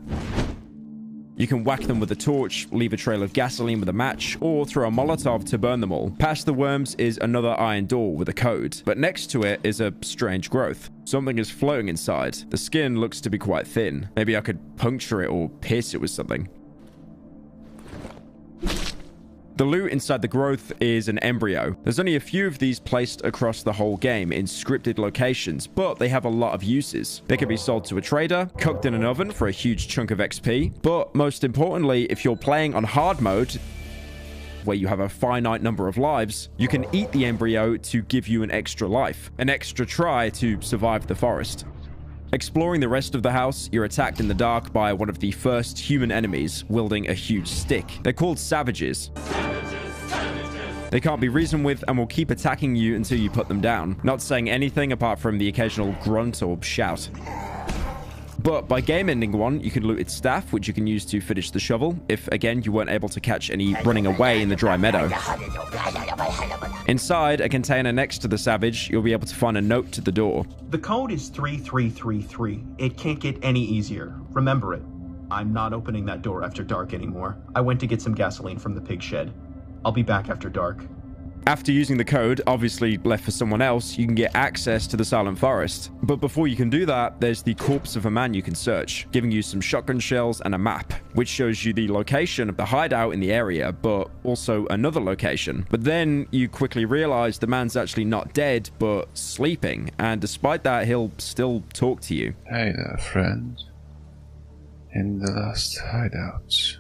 You can whack them with a torch, leave a trail of gasoline with a match, or throw a Molotov to burn them all. Past the worms is another iron door with a code, but next to it is a strange growth. Something is floating inside. The skin looks to be quite thin. Maybe I could puncture it or pierce it with something. The loot inside the growth is an embryo. There's only a few of these placed across the whole game in scripted locations, but they have a lot of uses. They can be sold to a trader, cooked in an oven for a huge chunk of XP, but most importantly, if you're playing on hard mode, where you have a finite number of lives, you can eat the embryo to give you an extra life, an extra try to survive the forest. Exploring the rest of the house, you're attacked in the dark by one of the first human enemies wielding a huge stick. They're called savages. They can't be reasoned with and will keep attacking you until you put them down, not saying anything apart from the occasional grunt or shout. But by game ending one, you can loot its staff, which you can use to finish the shovel, if again you weren't able to catch any running away in the dry meadow. Inside a container next to the savage, you'll be able to find a note to the door. The code is 3333. It can't get any easier. Remember it. I'm not opening that door after dark anymore. I went to get some gasoline from the pig shed. I'll be back after dark. After using the code, obviously left for someone else, you can get access to the Silent Forest. But before you can do that, there's the corpse of a man you can search, giving you some shotgun shells and a map, which shows you the location of the hideout in the area, but also another location. But then you quickly realize the man's actually not dead, but sleeping, and despite that, he'll still talk to you. Hey there, friend. In the last hideout,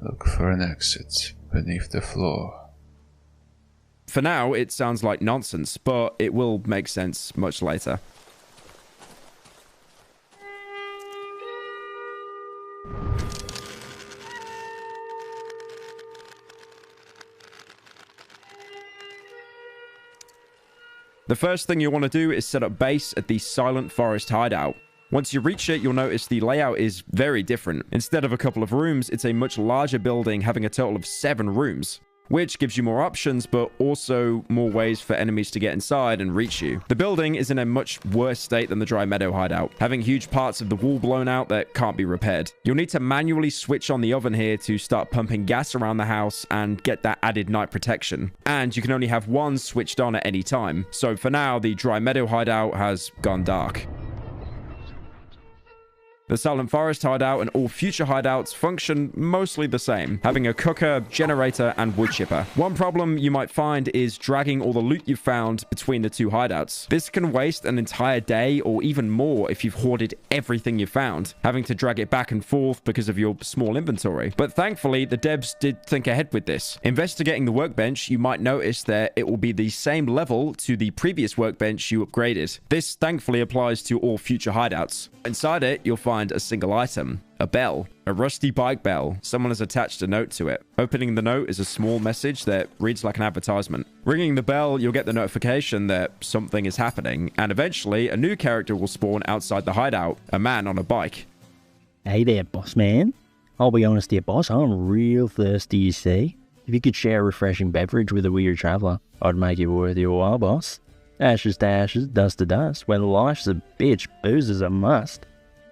look for an exit beneath the floor. For now, it sounds like nonsense, but it will make sense much later. The first thing you want to do is set up base at the Silent Forest hideout. Once you reach it, you'll notice the layout is very different. Instead of a couple of rooms, it's a much larger building having a total of 7 rooms, which gives you more options, but also more ways for enemies to get inside and reach you. The building is in a much worse state than the Dry Meadow hideout, having huge parts of the wall blown out that can't be repaired. You'll need to manually switch on the oven here to start pumping gas around the house and get that added night protection. And you can only have one switched on at any time. So for now, the Dry Meadow hideout has gone dark. The Silent Forest hideout and all future hideouts function mostly the same, having a cooker, generator, and wood chipper. One problem you might find is dragging all the loot you've found between the 2 hideouts. This can waste an entire day or even more if you've hoarded everything you found, having to drag it back and forth because of your small inventory. But thankfully, the devs did think ahead with this. Investigating the workbench, you might notice that it will be the same level to the previous workbench you upgraded. This thankfully applies to all future hideouts. Inside it, you'll find a single item, a bell, a rusty bike bell. Someone has attached a note to it. Opening the note is a small message that reads like an advertisement. Ringing the bell, you'll get the notification that something is happening, and eventually a new character will spawn outside the hideout, a man on a bike. Hey there, boss man. I'll be honest here, boss, I'm real thirsty, you see. If you could share a refreshing beverage with a weird traveller, I'd make it worth your while, boss. Ashes to ashes, dust to dust. When life's a bitch, booze is a must.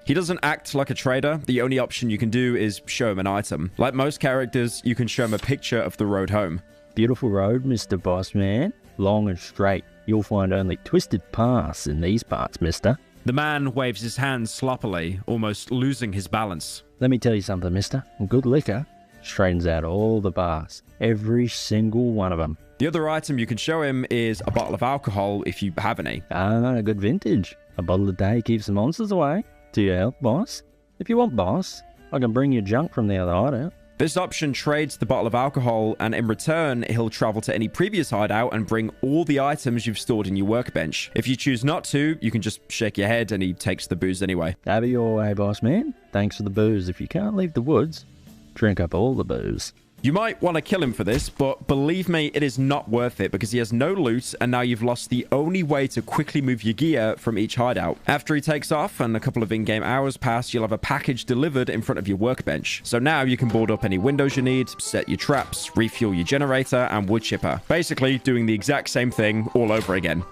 He doesn't act like a trader. The only option you can do is show him an item. Like most characters, you can show him a picture of the road home. Beautiful road, Mr. Boss Man. Long and straight. You'll find only twisted paths in these parts, mister. The man waves his hand sloppily, almost losing his balance. Let me tell you something, mister. Good liquor straightens out all the paths. Every single one of them. The other item you can show him is a bottle of alcohol if you have any. Ah, good vintage. A bottle a day keeps the monsters away. To your health, boss. If you want, boss, I can bring you junk from the other hideout. This option trades the bottle of alcohol, and in return, he'll travel to any previous hideout and bring all the items you've stored in your workbench. If you choose not to, you can just shake your head and he takes the booze anyway. Have it your way, boss man. Thanks for the booze. If you can't leave the woods, drink up all the booze. You might want to kill him for this, but believe me, it is not worth it because he has no loot, and now you've lost the only way to quickly move your gear from each hideout. After he takes off and a couple of in-game hours pass, you'll have a package delivered in front of your workbench. So now you can board up any windows you need, set your traps, refuel your generator, and wood chipper. Basically, doing the exact same thing all over again.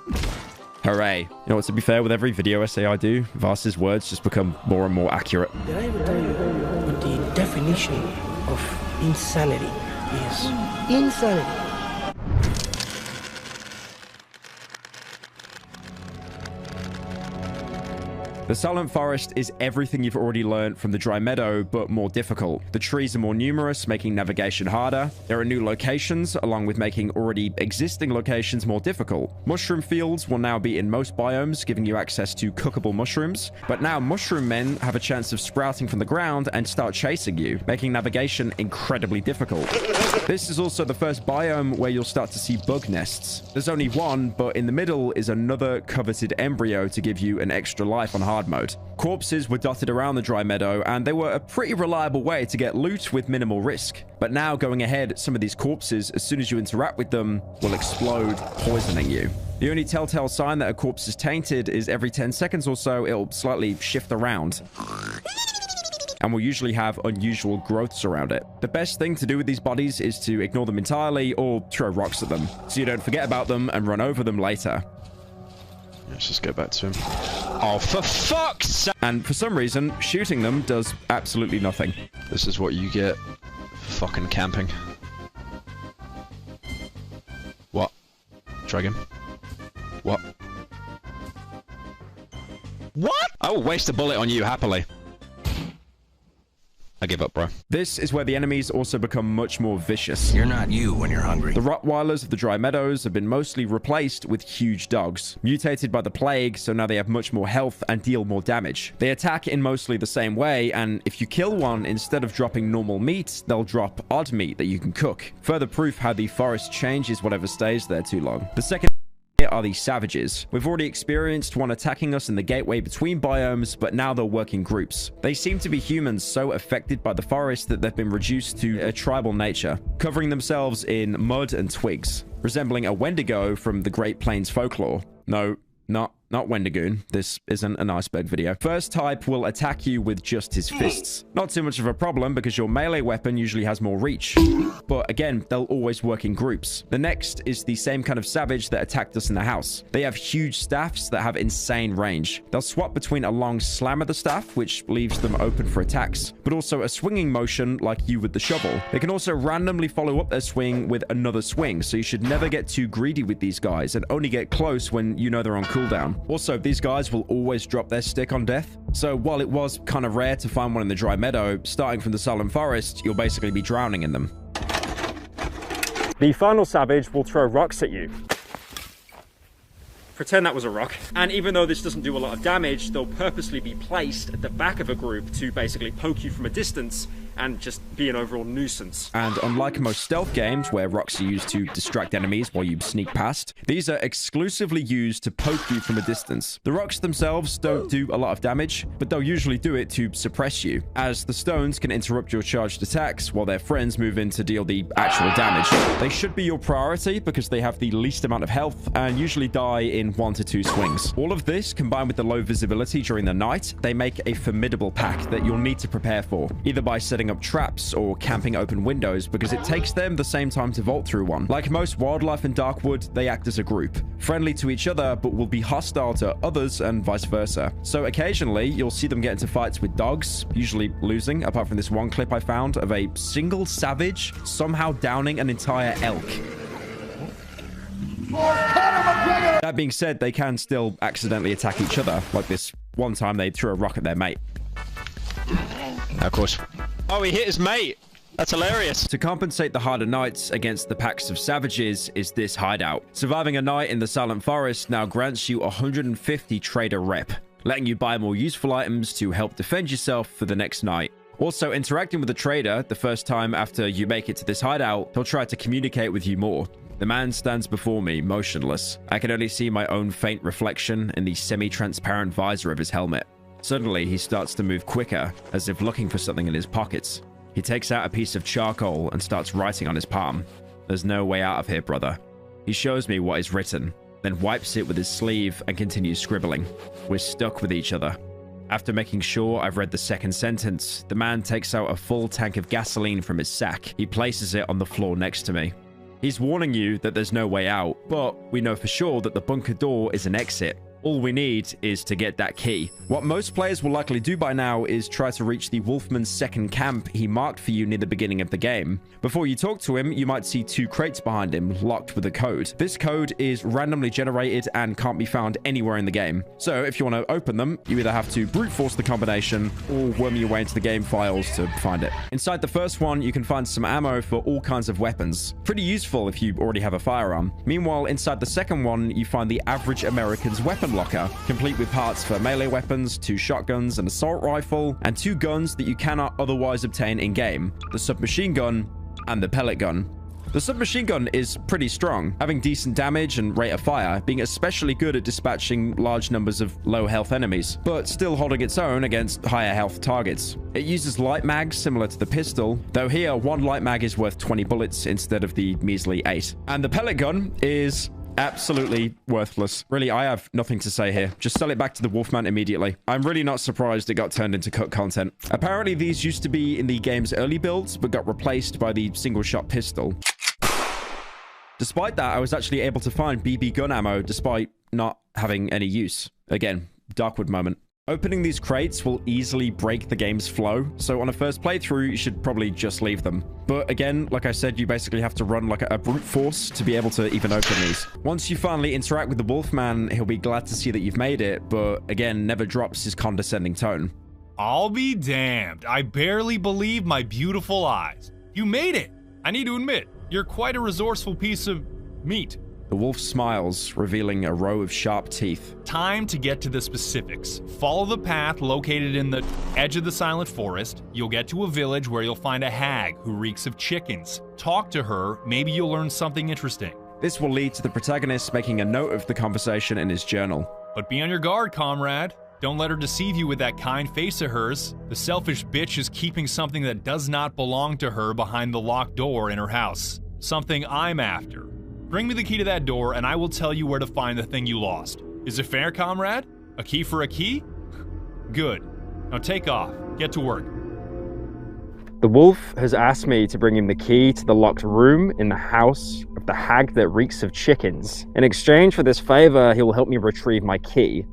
Hooray. You know what, to be fair, with every video essay I do, Vars's words just become more and more accurate. Did I ever tell you what the definition of insanity is? Insanity. The Silent Forest is everything you've already learned from the Dry Meadow, but more difficult. The trees are more numerous, making navigation harder. There are new locations, along with making already existing locations more difficult. Mushroom fields will now be in most biomes, giving you access to cookable mushrooms. But now mushroom men have a chance of sprouting from the ground and start chasing you, making navigation incredibly difficult. This is also the first biome where you'll start to see bug nests. There's only one, but in the middle is another coveted embryo to give you an extra life on hard mode. Corpses were dotted around the Dry Meadow, and they were a pretty reliable way to get loot with minimal risk. But now, going ahead, some of these corpses, as soon as you interact with them, will explode, poisoning you. The only telltale sign that a corpse is tainted is every 10 seconds or so, it'll slightly shift around and will usually have unusual growths around it. The best thing to do with these bodies is to ignore them entirely or throw rocks at them, so you don't forget about them and run over them later. Let's just go back to him. Oh, for fuck's sake! And for some reason, shooting them does absolutely nothing. This is what you get for fucking camping. What? Drag him. What? What? I will waste a bullet on you happily. I give up, bro. This is where the enemies also become much more vicious. You're not you when you're hungry. The Rottweilers of the Dry Meadows have been mostly replaced with huge dogs, mutated by the plague, so now they have much more health and deal more damage. They attack in mostly the same way, and if you kill one, instead of dropping normal meat, they'll drop odd meat that you can cook. Further proof how the forest changes whatever stays there too long. The second are the savages. We've already experienced one attacking us in the gateway between biomes, but now they'll work in groups. They seem to be humans so affected by the forest that they've been reduced to a tribal nature, covering themselves in mud and twigs, resembling a Wendigo from the Great Plains folklore. No, not Wendigoon. This isn't an iceberg video. First type will attack you with just his fists. Not too much of a problem because your melee weapon usually has more reach. But again, they'll always work in groups. The next is the same kind of savage that attacked us in the house. They have huge staffs that have insane range. They'll swap between a long slam of the staff, which leaves them open for attacks, but also a swinging motion like you with the shovel. They can also randomly follow up their swing with another swing, so you should never get too greedy with these guys and only get close when you know they're on cooldown. Also, these guys will always drop their stick on death. So while it was kind of rare to find one in the Dry Meadow, starting from the Silent Forest, you'll basically be drowning in them. The final savage will throw rocks at you. Pretend that was a rock. And even though this doesn't do a lot of damage, they'll purposely be placed at the back of a group to basically poke you from a distance and just be an overall nuisance. And unlike most stealth games where rocks are used to distract enemies while you sneak past, these are exclusively used to poke you from a distance. The rocks themselves don't do a lot of damage, but they'll usually do it to suppress you, as the stones can interrupt your charged attacks while their friends move in to deal the actual damage. They should be your priority because they have the least amount of health and usually die in 1 to 2 swings. All of this, combined with the low visibility during the night, they make a formidable pack that you'll need to prepare for, either by setting up traps or camping open windows, because it takes them the same time to vault through one. Like most wildlife in Darkwood, they act as a group, friendly to each other, but will be hostile to others and vice versa. So occasionally, you'll see them get into fights with dogs, usually losing, apart from this one clip I found of a single savage somehow downing an entire elk. That being said, they can still accidentally attack each other, like this one time they threw a rock at their mate. Of course. Oh, he hit his mate! That's hilarious. To compensate the harder nights against the packs of savages is this hideout. Surviving a night in the Silent Forest now grants you 150 trader rep, letting you buy more useful items to help defend yourself for the next night. Also, interacting with the trader the first time after you make it to this hideout, he'll try to communicate with you more. The man stands before me, motionless. I can only see my own faint reflection in the semi-transparent visor of his helmet. Suddenly, he starts to move quicker, as if looking for something in his pockets. He takes out a piece of charcoal and starts writing on his palm. There's no way out of here, brother. He shows me what is written, then wipes it with his sleeve and continues scribbling. We're stuck with each other. After making sure I've read the second sentence, the man takes out a full tank of gasoline from his sack. He places it on the floor next to me. He's warning you that there's no way out, but we know for sure that the bunker door is an exit. All we need is to get that key. What most players will likely do by now is try to reach the Wolfman's second camp he marked for you near the beginning of the game. Before you talk to him, you might see 2 crates behind him, locked with a code. This code is randomly generated and can't be found anywhere in the game. So if you want to open them, you either have to brute force the combination or worm your way into the game files to find it. Inside the first one, you can find some ammo for all kinds of weapons. Pretty useful if you already have a firearm. Meanwhile, inside the second one, you find the average American's weapon locker, complete with parts for melee weapons, 2 shotguns, an assault rifle, and 2 guns that you cannot otherwise obtain in-game, the submachine gun and the pellet gun. The submachine gun is pretty strong, having decent damage and rate of fire, being especially good at dispatching large numbers of low health enemies, but still holding its own against higher health targets. It uses light mags similar to the pistol, though here 1 light mag is worth 20 bullets instead of the measly 8. And the pellet gun is absolutely worthless. Really, I have nothing to say here. Just sell it back to the Wolfman immediately. I'm really not surprised it got turned into cut content. Apparently, these used to be in the game's early builds, but got replaced by the single-shot pistol. Despite that, I was actually able to find BB gun ammo despite not having any use. Again, Darkwood moment. Opening these crates will easily break the game's flow, so on a first playthrough, you should probably just leave them. But again, like I said, you basically have to run like a brute force to be able to even open these. Once you finally interact with the Wolfman, he'll be glad to see that you've made it, but again, never drops his condescending tone. I'll be damned. I barely believe my beautiful eyes. You made it! I need to admit, you're quite a resourceful piece of meat. The wolf smiles, revealing a row of sharp teeth. Time to get to the specifics. Follow the path located in the edge of the Silent Forest. You'll get to a village where you'll find a hag who reeks of chickens. Talk to her, maybe you'll learn something interesting. This will lead to the protagonist making a note of the conversation in his journal. But be on your guard, comrade. Don't let her deceive you with that kind face of hers. The selfish bitch is keeping something that does not belong to her behind the locked door in her house. Something I'm after. Bring me the key to that door, and I will tell you where to find the thing you lost. Is it fair, comrade? A key for a key? Good. Now take off. Get to work. The wolf has asked me to bring him the key to the locked room in the house of the hag that reeks of chickens. In exchange for this favor, he will help me retrieve my key.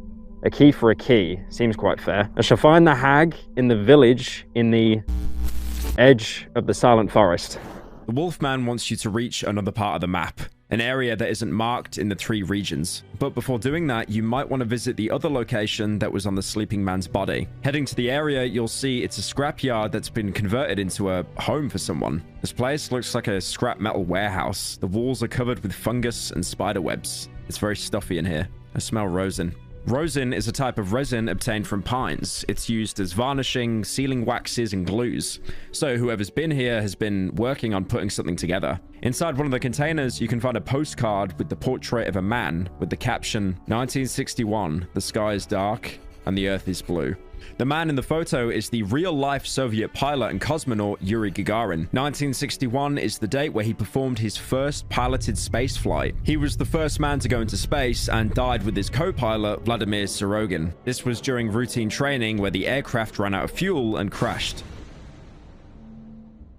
A key for a key. Seems quite fair. I shall find the hag in the village in the edge of the Silent Forest. The Wolfman wants you to reach another part of the map, an area that isn't marked in the 3 regions. But before doing that, you might want to visit the other location that was on the sleeping man's body. Heading to the area, you'll see it's a scrapyard that's been converted into a home for someone. This place looks like a scrap metal warehouse. The walls are covered with fungus and spider webs. It's very stuffy in here. I smell rosin. Rosin is a type of resin obtained from pines. It's used as varnishing, sealing waxes, and glues. So whoever's been here has been working on putting something together. Inside one of the containers, you can find a postcard with the portrait of a man with the caption, 1961, the sky is dark and the earth is blue. The man in the photo is the real-life Soviet pilot and cosmonaut Yuri Gagarin. 1961 is the date where he performed his first piloted space flight. He was the first man to go into space and died with his co-pilot Vladimir Sirogin. This was during routine training where the aircraft ran out of fuel and crashed.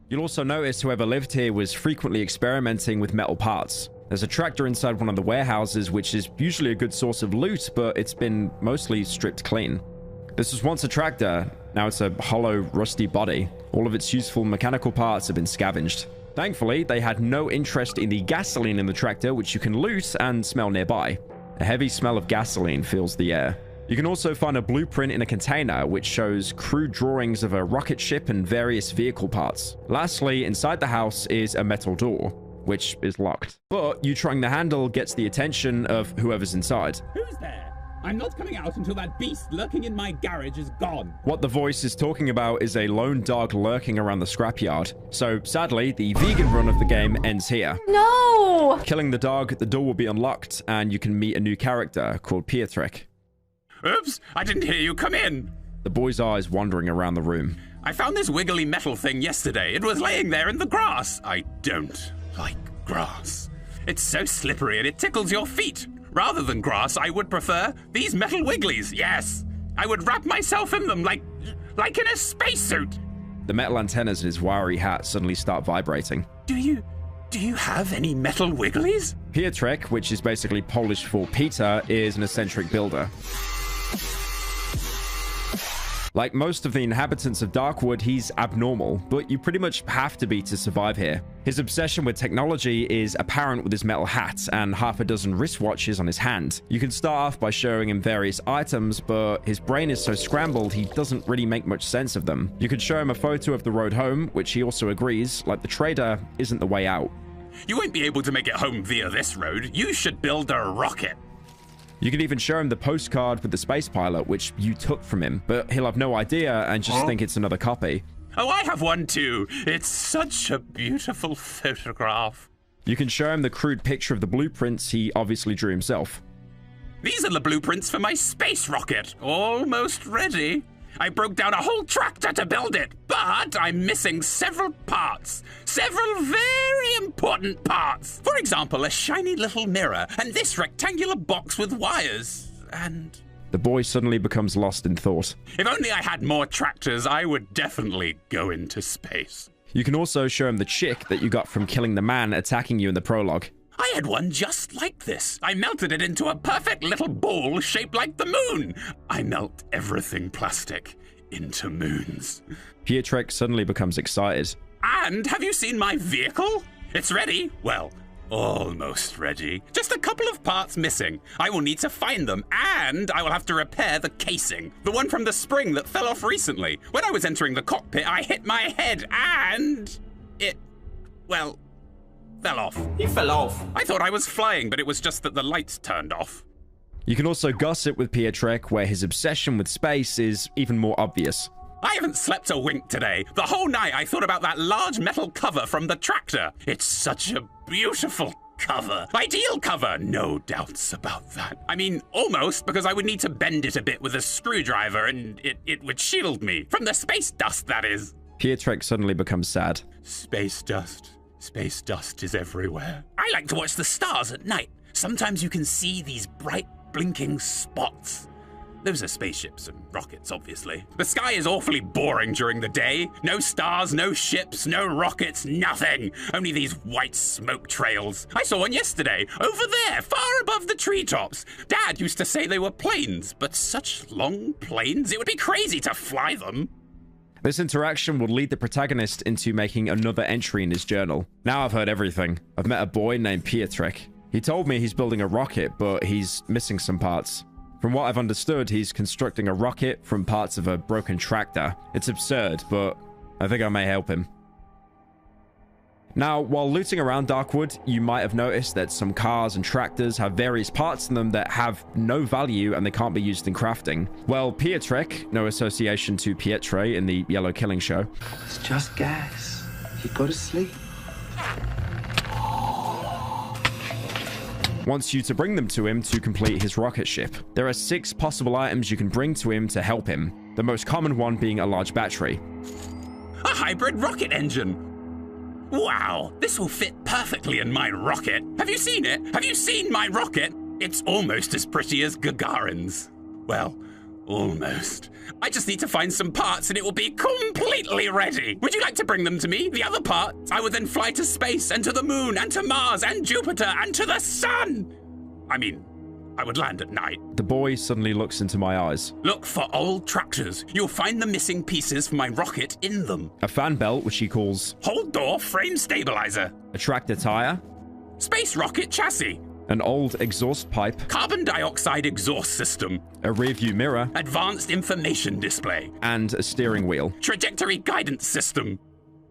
You'll also notice whoever lived here was frequently experimenting with metal parts. There's a tractor inside one of the warehouses, which is usually a good source of loot, but it's been mostly stripped clean. This was once a tractor, now it's a hollow, rusty body. All of its useful mechanical parts have been scavenged. Thankfully, they had no interest in the gasoline in the tractor, which you can loot and smell nearby. A heavy smell of gasoline fills the air. You can also find a blueprint in a container, which shows crude drawings of a rocket ship and various vehicle parts. Lastly, inside the house is a metal door, which is locked. But you trying the handle gets the attention of whoever's inside. Who's there? I'm not coming out until that beast lurking in my garage is gone. What the voice is talking about is a lone dog lurking around the scrapyard. So sadly, the vegan run of the game ends here. No! Killing the dog, the door will be unlocked and you can meet a new character called Pietrek. Oops, I didn't hear you come in. The boy's eyes wandering around the room. I found this wiggly metal thing yesterday. It was laying there in the grass. I don't like grass. It's so slippery and it tickles your feet. Rather than grass, I would prefer these metal wigglies, yes. I would wrap myself in them like in a spacesuit. The metal antennas in his wiry hat suddenly start vibrating. Do you Do you have any metal wigglies? Pietrek, which is basically Polish for Peter, is an eccentric builder. Like most of the inhabitants of Darkwood, he's abnormal, but you pretty much have to be to survive here. His obsession with technology is apparent with his metal hat and half a dozen wristwatches on his hand. You can start off by showing him various items, but his brain is so scrambled he doesn't really make much sense of them. You could show him a photo of the road home, which he also agrees, like the trader, isn't the way out. You won't be able to make it home via this road. You should build a rocket. You can even show him the postcard with the space pilot, which you took from him, but he'll have no idea and just think it's another copy. Oh, I have one too. It's such a beautiful photograph. You can show him the crude picture of the blueprints he obviously drew himself. These are the blueprints for my space rocket. Almost ready. I broke down a whole tractor to build it, but I'm missing several parts. Several very important parts. For example, a shiny little mirror and this rectangular box with wires. And... The boy suddenly becomes lost in thought. If only I had more tractors, I would definitely go into space. You can also show him the chick that you got from killing the man attacking you in the prologue. I had one just like this. I melted it into a perfect little ball shaped like the moon. I melt everything plastic into moons. Pietrek suddenly becomes excited. And have you seen my vehicle? It's ready. Well, almost ready. Just a couple of parts missing. I will need to find them, and I will have to repair the casing. The one from the spring that fell off recently. When I was entering the cockpit, I hit my head, and it, well, fell off. He fell off. I thought I was flying, but it was just that the lights turned off. You can also gossip with Pietrek, where his obsession with space is even more obvious. I haven't slept a wink today. The whole night I thought about that large metal cover from the tractor. It's such a beautiful cover. Ideal cover, no doubts about that. I mean, almost, because I would need to bend it a bit with a screwdriver and it would shield me. From the space dust, that is. Pietrek suddenly becomes sad. Space dust. Space dust is everywhere. I like to watch the stars at night. Sometimes you can see these bright, blinking spots. Those are spaceships and rockets, obviously. The sky is awfully boring during the day. No stars, no ships, no rockets, nothing. Only these white smoke trails. I saw one yesterday, over there, far above the treetops. Dad used to say they were planes, but such long planes, it would be crazy to fly them. This interaction will lead the protagonist into making another entry in his journal. Now I've heard everything. I've met a boy named Pietrek. He told me he's building a rocket, but he's missing some parts. From what I've understood, he's constructing a rocket from parts of a broken tractor. It's absurd, but I think I may help him. Now, while looting around Darkwood, you might have noticed that some cars and tractors have various parts in them that have no value and they can't be used in crafting. Well, Pietrek, no association to Pietre in the Yellow Killing Show. It's just gas. You go to sleep. Wants you to bring them to him to complete his rocket ship. There are 6 possible items you can bring to him to help him, the most common one being a large battery. A hybrid rocket engine! Wow, this will fit perfectly in my rocket. Have you seen it? Have you seen my rocket? It's almost as pretty as Gagarin's. Well, almost. I just need to find some parts and it will be completely ready. Would you like to bring them to me? The other parts? I would then fly to space and to the moon and to Mars and Jupiter and to the sun. I mean, I would land at night. The boy suddenly looks into my eyes. Look for old tractors. You'll find the missing pieces for my rocket in them. A fan belt, which he calls hold door frame stabilizer. A tractor tire. Space rocket chassis. An old exhaust pipe. Carbon dioxide exhaust system. A rearview mirror. Advanced information display. And a steering wheel. Trajectory guidance system.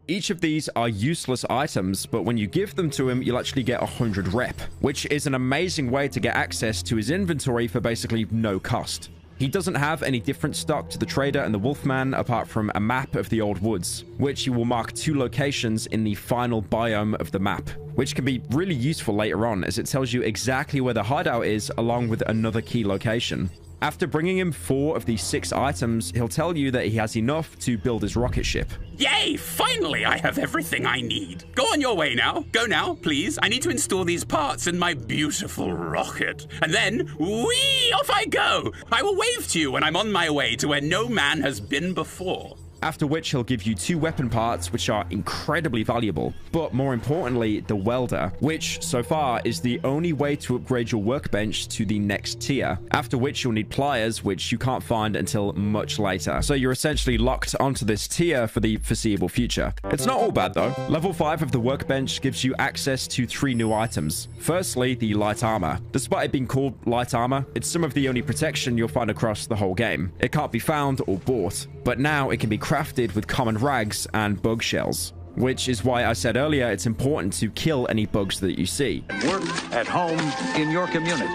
Each of these are useless items, but when you give them to him, you'll actually get 100 rep, which is an amazing way to get access to his inventory for basically no cost. He doesn't have any different stock to the trader and the Wolfman apart from a map of the old woods, which you will mark 2 locations in the final biome of the map, which can be really useful later on as it tells you exactly where the hideout is along with another key location. After bringing him 4 of these 6 items, he'll tell you that he has enough to build his rocket ship. Yay! Finally, I have everything I need. Go on your way now. Go now, please. I need to install these parts in my beautiful rocket. And then, whee! Off I go! I will wave to you when I'm on my way to where no man has been before. after which he'll give you 2 weapon parts, which are incredibly valuable. But more importantly, the welder, which so far is the only way to upgrade your workbench to the next tier, after which you'll need pliers, which you can't find until much later. So you're essentially locked onto this tier for the foreseeable future. It's not all bad though. Level 5 of the workbench gives you access to 3 new items. Firstly, the light armor. Despite it being called light armor, it's some of the only protection you'll find across the whole game. It can't be found or bought, but now it can be crafted with common rags and bug shells, which is why I said earlier it's important to kill any bugs that you see. Work at home in your community.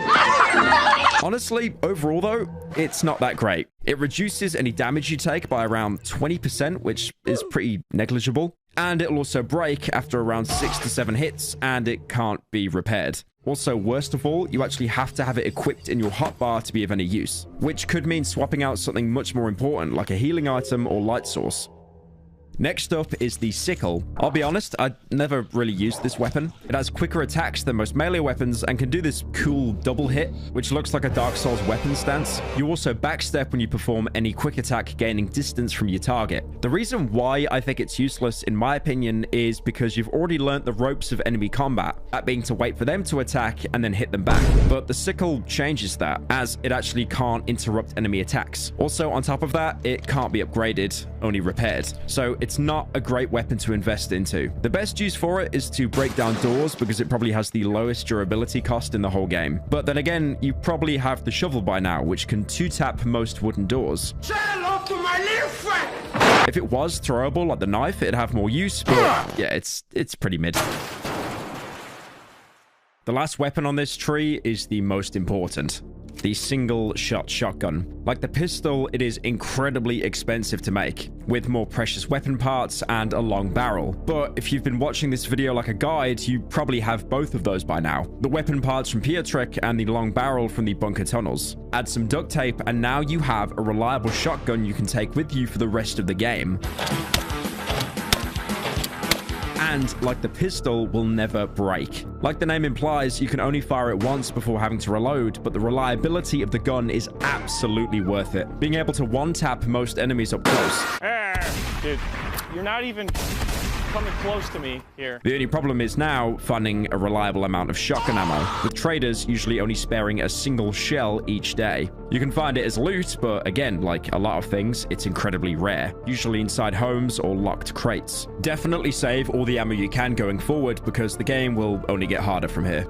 Honestly, overall though, it's not that great. It reduces any damage you take by around 20%, which is pretty negligible. And it'll also break after around 6 to 7 hits, and it can't be repaired. Also, worst of all, you actually have to have it equipped in your hotbar to be of any use, which could mean swapping out something much more important like a healing item or light source. Next up is the sickle. I'll be honest, I never really used this weapon. It has quicker attacks than most melee weapons and can do this cool double hit, which looks like a Dark Souls weapon stance. You also backstep when you perform any quick attack, gaining distance from your target. The reason why I think it's useless, in my opinion, is because you've already learnt the ropes of enemy combat, that being to wait for them to attack and then hit them back. But the sickle changes that, as it actually can't interrupt enemy attacks. Also, on top of that, it can't be upgraded, only repaired. So it's not a great weapon to invest into. The best use for it is to break down doors because it probably has the lowest durability cost in the whole game. But then again, you probably have the shovel by now, which can 2-tap most wooden doors. Say hello to my little friend! If it was throwable like the knife, it'd have more use, but yeah, it's pretty mid. The last weapon on this tree is the most important. The single-shot shotgun. Like the pistol, it is incredibly expensive to make, with more precious weapon parts and a long barrel. But if you've been watching this video like a guide, you probably have both of those by now. The weapon parts from Pietrek and the long barrel from the bunker tunnels. Add some duct tape, and now you have a reliable shotgun you can take with you for the rest of the game. And, like the pistol, will never break. Like the name implies, you can only fire it once before having to reload, but the reliability of the gun is absolutely worth it. Being able to one-tap most enemies up close. Dude, you're not even coming close to me here. The only problem is now finding a reliable amount of shotgun ammo, with traders usually only sparing a single shell each day. You can find it as loot, but again, like a lot of things, it's incredibly rare, usually inside homes or locked crates. Definitely save all the ammo you can going forward, because the game will only get harder from here.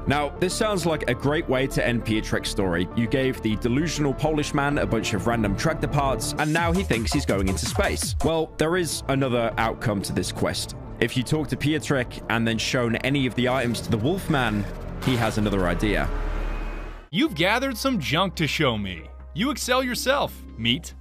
Now, this sounds like a great way to end Pietrek's story. You gave the delusional Polish man a bunch of random tractor parts, and now he thinks he's going into space. Well, there is another outcome to this quest. If you talk to Pietrek and then shown any of the items to the Wolfman, he has another idea. You've gathered some junk to show me. You excel yourself, Meat.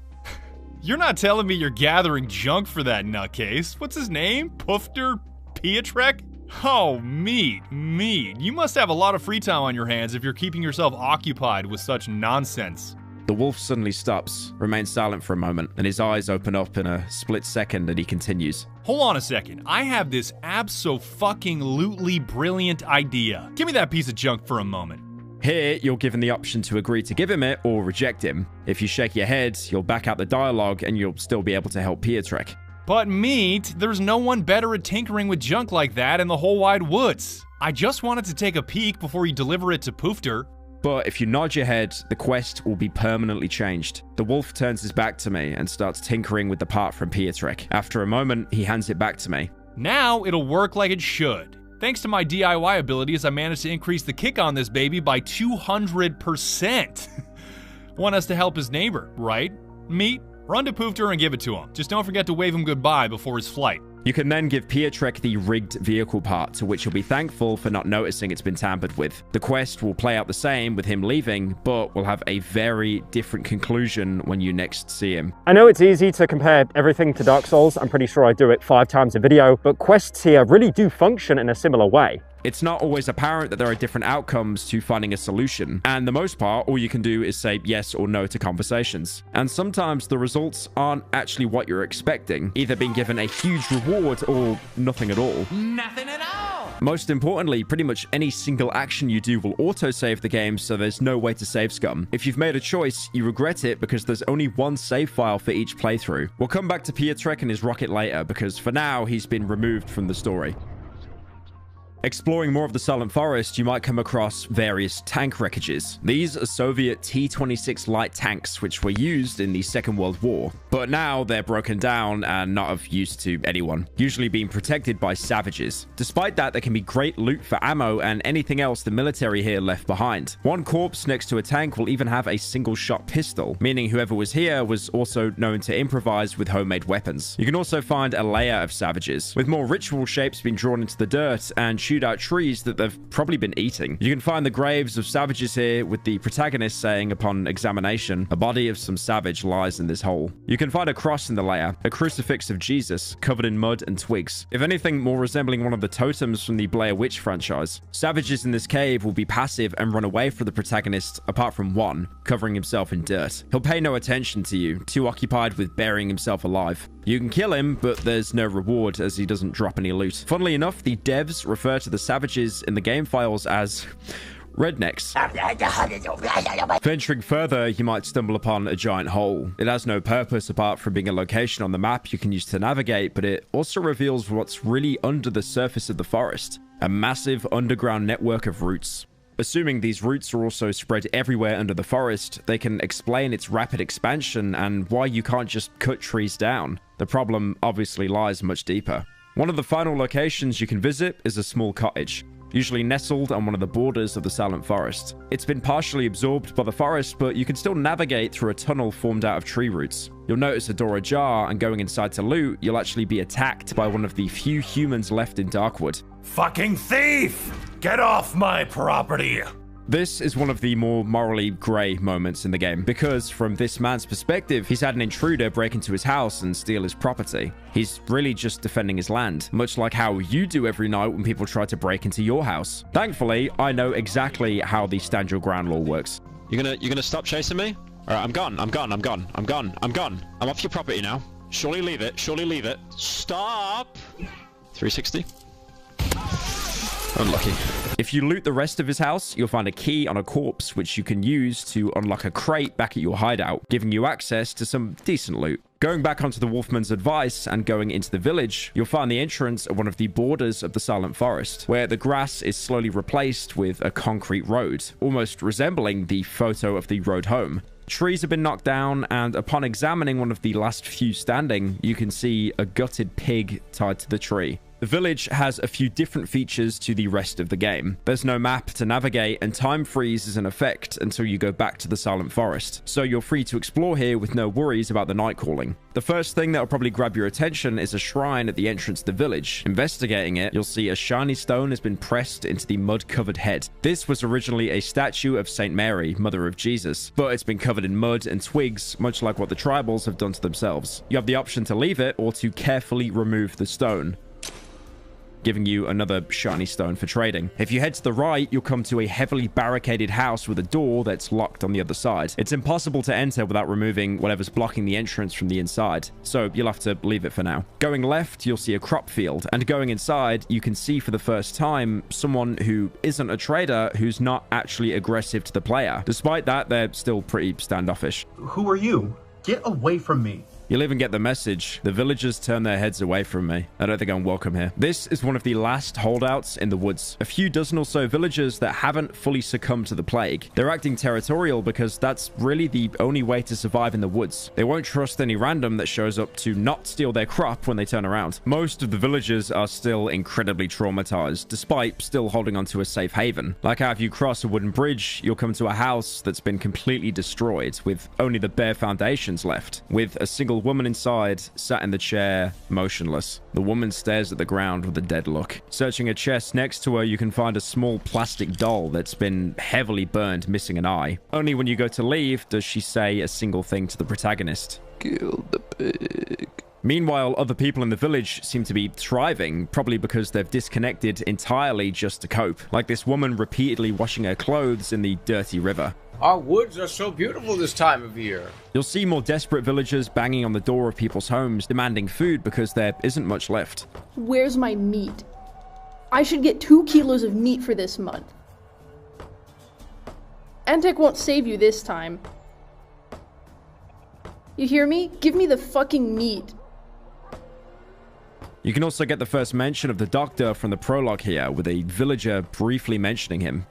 You're not telling me you're gathering junk for that nutcase. What's his name? Pufter Pietrek? Oh, Meat. You must have a lot of free time on your hands if you're keeping yourself occupied with such nonsense. The wolf suddenly stops, remains silent for a moment, and his eyes open up in a split second, and he continues. Hold on a second. I have this abso-fucking-lutely brilliant idea. Give me that piece of junk for a moment. Here, you're given the option to agree to give him it or reject him. If you shake your head, you'll back out the dialogue, and you'll still be able to help Pietrek. But Meat, there's no one better at tinkering with junk like that in the whole wide woods. I just wanted to take a peek before you deliver it to Pufter. But if you nod your head, the quest will be permanently changed. The wolf turns his back to me and starts tinkering with the part from Pietrek. After a moment, he hands it back to me. Now it'll work like it should. Thanks to my DIY abilities, I managed to increase the kick on this baby by 200%. Want us to help his neighbor, right? Meat? Run to Pufter and give it to him. Just don't forget to wave him goodbye before his flight. You can then give Pietrek the rigged vehicle part, to which he'll be thankful for not noticing it's been tampered with. The quest will play out the same with him leaving, but will have a very different conclusion when you next see him. I know it's easy to compare everything to Dark Souls. I'm pretty sure I do it 5 times a video, but quests here really do function in a similar way. It's not always apparent that there are different outcomes to finding a solution, and the most part, all you can do is say yes or no to conversations. And sometimes the results aren't actually what you're expecting, either being given a huge reward or nothing at all. Nothing at all! Most importantly, pretty much any single action you do will autosave the game, so there's no way to save scum. If you've made a choice, you regret it because there's only one save file for each playthrough. We'll come back to Pietrek and his rocket later, because for now, he's been removed from the story. Exploring more of the Silent Forest, you might come across various tank wreckages. These are Soviet T-26 light tanks, which were used in the Second World War. But now they're broken down and not of use to anyone, usually being protected by savages. Despite that, there can be great loot for ammo and anything else the military here left behind. One corpse next to a tank will even have a single-shot pistol, meaning whoever was here was also known to improvise with homemade weapons. You can also find a layer of savages, with more ritual shapes being drawn into the dirt and shoot out trees that they've probably been eating. You can find the graves of savages here, with the protagonist saying upon examination, "A body of some savage lies in this hole." You can find a cross in the layer, a crucifix of Jesus covered in mud and twigs, if anything more resembling one of the totems from the Blair Witch franchise. Savages in this cave will be passive and run away from the protagonist, apart from one, covering himself in dirt. He'll pay no attention to you, too occupied with burying himself alive. You can kill him, but there's no reward as he doesn't drop any loot. Funnily enough, the devs refer to the savages in the game files as rednecks. Venturing further, you might stumble upon a giant hole. It has no purpose apart from being a location on the map you can use to navigate, but it also reveals what's really under the surface of the forest. A massive underground network of roots. Assuming these roots are also spread everywhere under the forest, they can explain its rapid expansion and why you can't just cut trees down. The problem obviously lies much deeper. One of the final locations you can visit is a small cottage, usually nestled on one of the borders of the Silent Forest. It's been partially absorbed by the forest, but you can still navigate through a tunnel formed out of tree roots. You'll notice a door ajar, and going inside to loot, you'll actually be attacked by one of the few humans left in Darkwood. Fucking thief! Get off my property! This is one of the more morally grey moments in the game, because from this man's perspective, he's had an intruder break into his house and steal his property. He's really just defending his land, much like how you do every night when people try to break into your house. Thankfully, I know exactly how the stand your ground law works. You're gonna stop chasing me? Alright, I'm gone. I'm off your property now. Surely leave it. Stop! 360. Unlucky. If you loot the rest of his house, you'll find a key on a corpse, which you can use to unlock a crate back at your hideout, giving you access to some decent loot. Going back onto the Wolfman's advice and going into the village, you'll find the entrance at one of the borders of the Silent Forest, where the grass is slowly replaced with a concrete road, almost resembling the photo of the road home. Trees have been knocked down, and upon examining one of the last few standing, you can see a gutted pig tied to the tree. The village has a few different features to the rest of the game. There's no map to navigate, and time freeze is in effect until you go back to the Silent Forest, so you're free to explore here with no worries about the night calling. The first thing that will probably grab your attention is a shrine at the entrance to the village. Investigating it, you'll see a shiny stone has been pressed into the mud-covered head. This was originally a statue of Saint Mary, Mother of Jesus, but it's been covered in mud and twigs, much like what the tribals have done to themselves. You have the option to leave it or to carefully remove the stone, giving you another shiny stone for trading. If you head to the right, you'll come to a heavily barricaded house with a door that's locked on the other side. It's impossible to enter without removing whatever's blocking the entrance from the inside, so you'll have to leave it for now. Going left, you'll see a crop field, and going inside, you can see for the first time someone who isn't a trader who's not actually aggressive to the player. Despite that, they're still pretty standoffish. Who are you? Get away from me. You'll even get the message. The villagers turn their heads away from me. I don't think I'm welcome here. This is one of the last holdouts in the woods. A few dozen or so villagers that haven't fully succumbed to the plague. They're acting territorial because that's really the only way to survive in the woods. They won't trust any random that shows up to not steal their crop when they turn around. Most of the villagers are still incredibly traumatized, despite still holding onto a safe haven. Like how if you cross a wooden bridge, you'll come to a house that's been completely destroyed, with only the bare foundations left, with a single woman inside, sat in the chair, motionless. The woman stares at the ground with a dead look. Searching a chest next to her, you can find a small plastic doll that's been heavily burned, missing an eye. Only when you go to leave does she say a single thing to the protagonist. Kill the pig. Meanwhile, other people in the village seem to be thriving, probably because they've disconnected entirely just to cope. Like this woman repeatedly washing her clothes in the dirty river. Our woods are so beautiful this time of year. You'll see more desperate villagers banging on the door of people's homes, demanding food because there isn't much left. Where's my meat? I should get 2 kilos of meat for this month. Antec won't save you this time. You hear me? Give me the fucking meat. You can also get the first mention of the doctor from the prologue here, with a villager briefly mentioning him.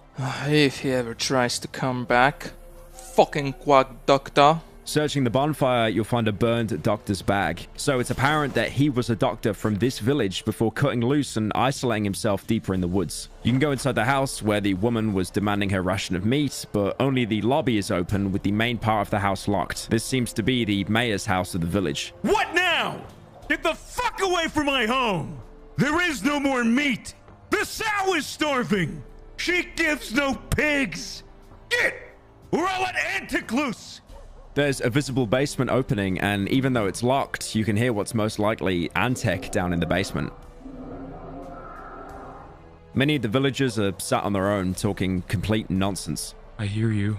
If he ever tries to come back. Fucking quack doctor. Searching the bonfire, you'll find a burned doctor's bag. So it's apparent that he was a doctor from this village before cutting loose and isolating himself deeper in the woods. You can go inside the house where the woman was demanding her ration of meat, but only the lobby is open with the main part of the house locked. This seems to be the mayor's house of the village. What now? Get the fuck away from my home! There is no more meat! The sow is starving! She gives no pigs! Get! Or I'll let Antec loose! There's a visible basement opening, and even though it's locked, you can hear what's most likely Antec down in the basement. Many of the villagers are sat on their own, talking complete nonsense. I hear you.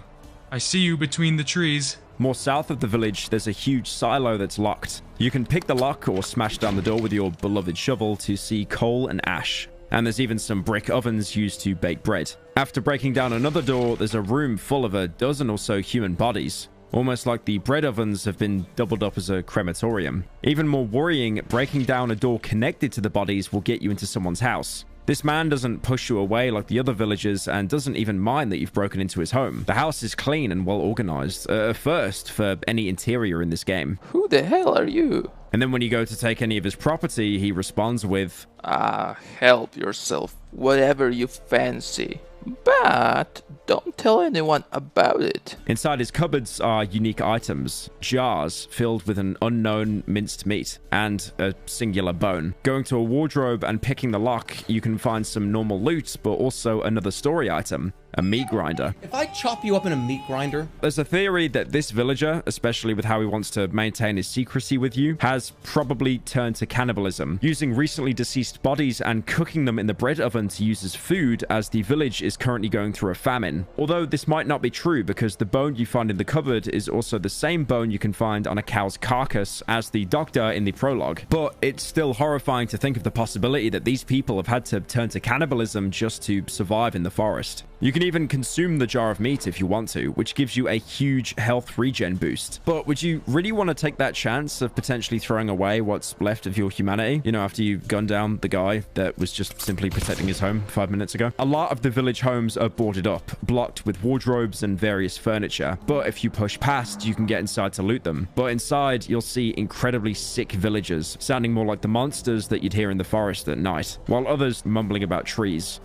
I see you between the trees. More south of the village, there's a huge silo that's locked. You can pick the lock or smash down the door with your beloved shovel to see coal and ash. And there's even some brick ovens used to bake bread. After breaking down another door, there's a room full of a dozen or so human bodies. Almost like the bread ovens have been doubled up as a crematorium. Even more worrying, breaking down a door connected to the bodies will get you into someone's house. This man doesn't push you away like the other villagers and doesn't even mind that you've broken into his home. The house is clean and well organized, a first for any interior in this game. Who the hell are you? And then when you go to take any of his property, he responds with, help yourself, whatever you fancy. But don't tell anyone about it. Inside his cupboards are unique items, jars filled with an unknown minced meat and a singular bone. Going to a wardrobe and picking the lock, you can find some normal loot, but also another story item, a meat grinder. If I chop you up in a meat grinder? There's a theory that this villager, especially with how he wants to maintain his secrecy with you, has probably turned to cannibalism, using recently deceased bodies and cooking them in the bread oven to use as food, as the village is currently going through a famine. Although this might not be true, because the bone you find in the cupboard is also the same bone you can find on a cow's carcass as the doctor in the prologue. But it's still horrifying to think of the possibility that these people have had to turn to cannibalism just to survive in the forest. You can even consume the jar of meat if you want to, which gives you a huge health regen boost. But would you really want to take that chance of potentially throwing away what's left of your humanity? You know, after you gun down the guy that was just simply protecting his home 5 minutes ago? A lot of the village homes are boarded up, blocked with wardrobes and various furniture. But if you push past, you can get inside to loot them. But inside, you'll see incredibly sick villagers, sounding more like the monsters that you'd hear in the forest at night, while others mumbling about trees.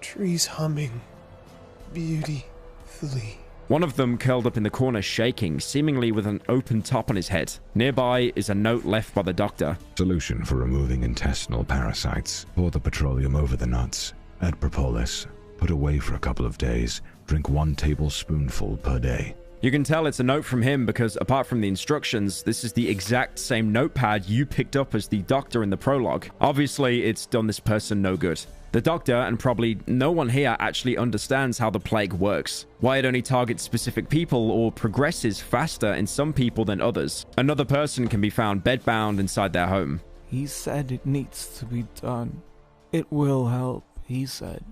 Trees humming beautifully. One of them curled up in the corner shaking, seemingly with an open top on his head. Nearby is a note left by the doctor. Solution for removing intestinal parasites. Pour the petroleum over the nuts. Add propolis. Put away for a couple of days. Drink 1 tablespoonful per day. You can tell it's a note from him because apart from the instructions, this is the exact same notepad you picked up as the doctor in the prologue. Obviously, it's done this person no good. The doctor, and probably no one here, actually understands how the plague works, why it only targets specific people or progresses faster in some people than others. Another person can be found bedbound inside their home. He said it needs to be done. It will help, he said.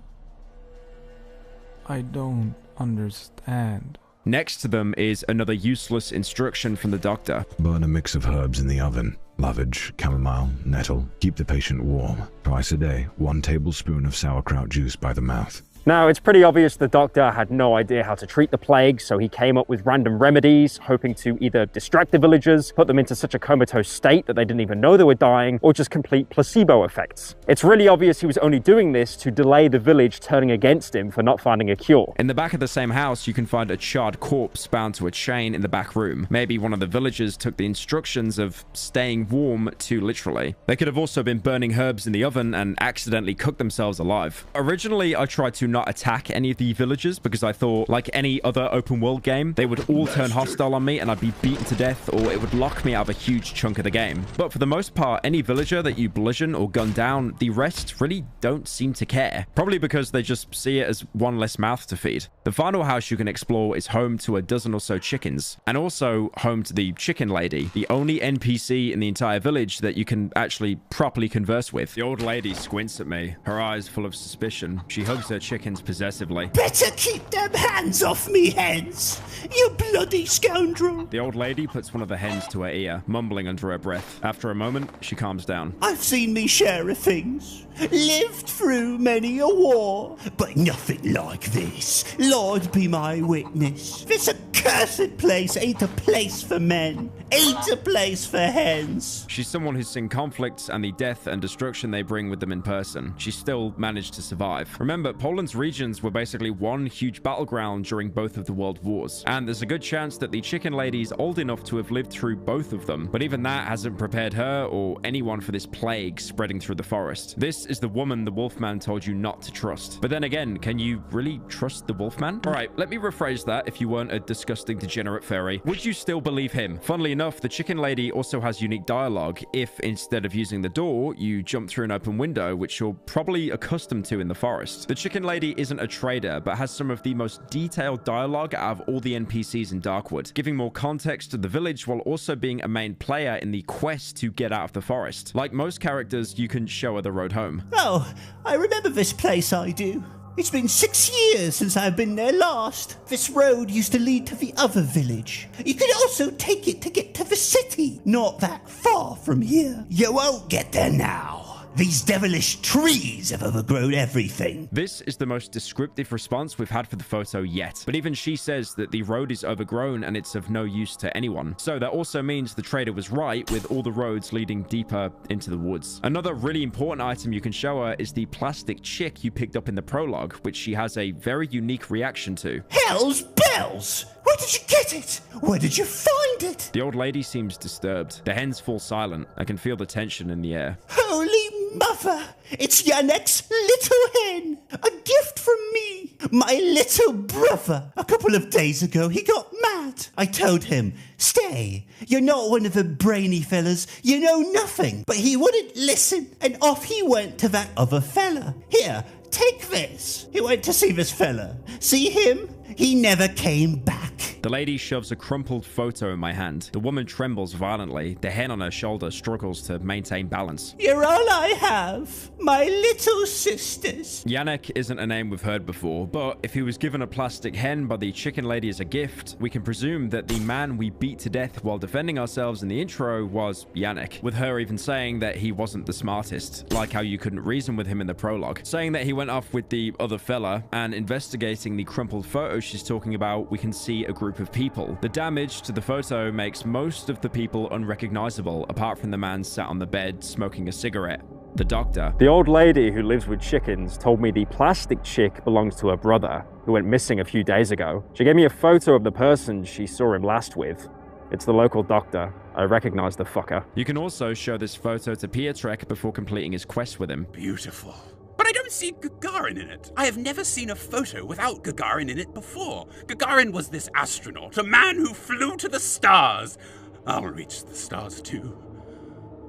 I don't understand. Next to them is another useless instruction from the doctor. Burn a mix of herbs in the oven. Lovage, chamomile, nettle. Keep the patient warm. Twice a day, 1 tablespoon of sauerkraut juice by the mouth. Now, it's pretty obvious the doctor had no idea how to treat the plague, so he came up with random remedies, hoping to either distract the villagers, put them into such a comatose state that they didn't even know they were dying, or just complete placebo effects. It's really obvious he was only doing this to delay the village turning against him for not finding a cure. In the back of the same house, you can find a charred corpse bound to a chain in the back room. Maybe one of the villagers took the instructions of staying warm too literally. They could have also been burning herbs in the oven and accidentally cooked themselves alive. Originally, I tried to not attack any of the villagers because I thought, like any other open world game, they would all turn hostile on me and I'd be beaten to death, or it would lock me out of a huge chunk of the game. But for the most part, any villager that you bludgeon or gun down, the rest really don't seem to care. Probably because they just see it as one less mouth to feed. The final house you can explore is home to a dozen or so chickens, and also home to the chicken lady, the only NPC in the entire village that you can actually properly converse with. The old lady squints at me, her eyes full of suspicion. She hugs her chickens possessively. Better keep them hands off me, hens, you bloody scoundrel. The old lady puts one of the hens to her ear, mumbling under her breath. After a moment, she calms down. I've seen me share of things, lived through many a war, but nothing like this. Lord be my witness. This accursed place ain't a place for men, ain't a place for hens. She's someone who's seen conflicts and the death and destruction they bring with them in person. She still managed to survive. Remember, Poland's regions were basically one huge battleground during both of the world wars, and there's a good chance that the chicken lady's old enough to have lived through both of them, but even that hasn't prepared her or anyone for this plague spreading through the forest. This is the woman the Wolfman told you not to trust. But then again, can you really trust the Wolfman? All right, let me rephrase that. If you weren't a disgusting degenerate fairy, would you still believe him? Funnily enough, the chicken lady also has unique dialogue if instead of using the door, you jump through an open window, which you're probably accustomed to in the forest. The chicken lady isn't a trader, but has some of the most detailed dialogue out of all the NPCs in Darkwood, giving more context to the village while also being a main player in the quest to get out of the forest. Like most characters, you can show her the road home. Oh, I remember this place, I do. It's been 6 years since I've been there last. This road used to lead to the other village. You could also take it to get to the city. Not that far from here. You won't get there now. These devilish trees have overgrown everything. This is the most descriptive response we've had for the photo yet. But even she says that the road is overgrown and it's of no use to anyone. So that also means the trader was right with all the roads leading deeper into the woods. Another really important item you can show her is the plastic chick you picked up in the prologue, which she has a very unique reaction to. Hell's bells! Where did you get it? Where did you find it? The old lady seems disturbed. The hens fall silent. I can feel the tension in the air. Holy mother! It's Yannick's little hen! A gift from me! My little brother! A couple of days ago, he got mad. I told him, stay. You're not one of the brainy fellas. You know nothing. But he wouldn't listen, and off he went to that other fella. Here, take this. He went to see this fella. See him? He never came back. The lady shoves a crumpled photo in my hand. The woman trembles violently. The hen on her shoulder struggles to maintain balance. You're all I have, my little sisters. Yannick isn't a name we've heard before, but if he was given a plastic hen by the chicken lady as a gift, we can presume that the man we beat to death while defending ourselves in the intro was Yannick, with her even saying that he wasn't the smartest, like how you couldn't reason with him in the prologue. Saying that he went off with the other fella, and investigating the crumpled photo she's talking about, we can see a group of people. The damage to the photo makes most of the people unrecognizable, apart from the man sat on the bed smoking a cigarette. The doctor. The old lady who lives with chickens told me the plastic chick belongs to her brother, who went missing a few days ago. She gave me a photo of the person she saw him last with. It's the local doctor. I recognize the fucker. You can also show this photo to Pietrek before completing his quest with him. Beautiful. But I don't see Gagarin in it. I have never seen a photo without Gagarin in it before. Gagarin was this astronaut, a man who flew to the stars. I'll reach the stars too.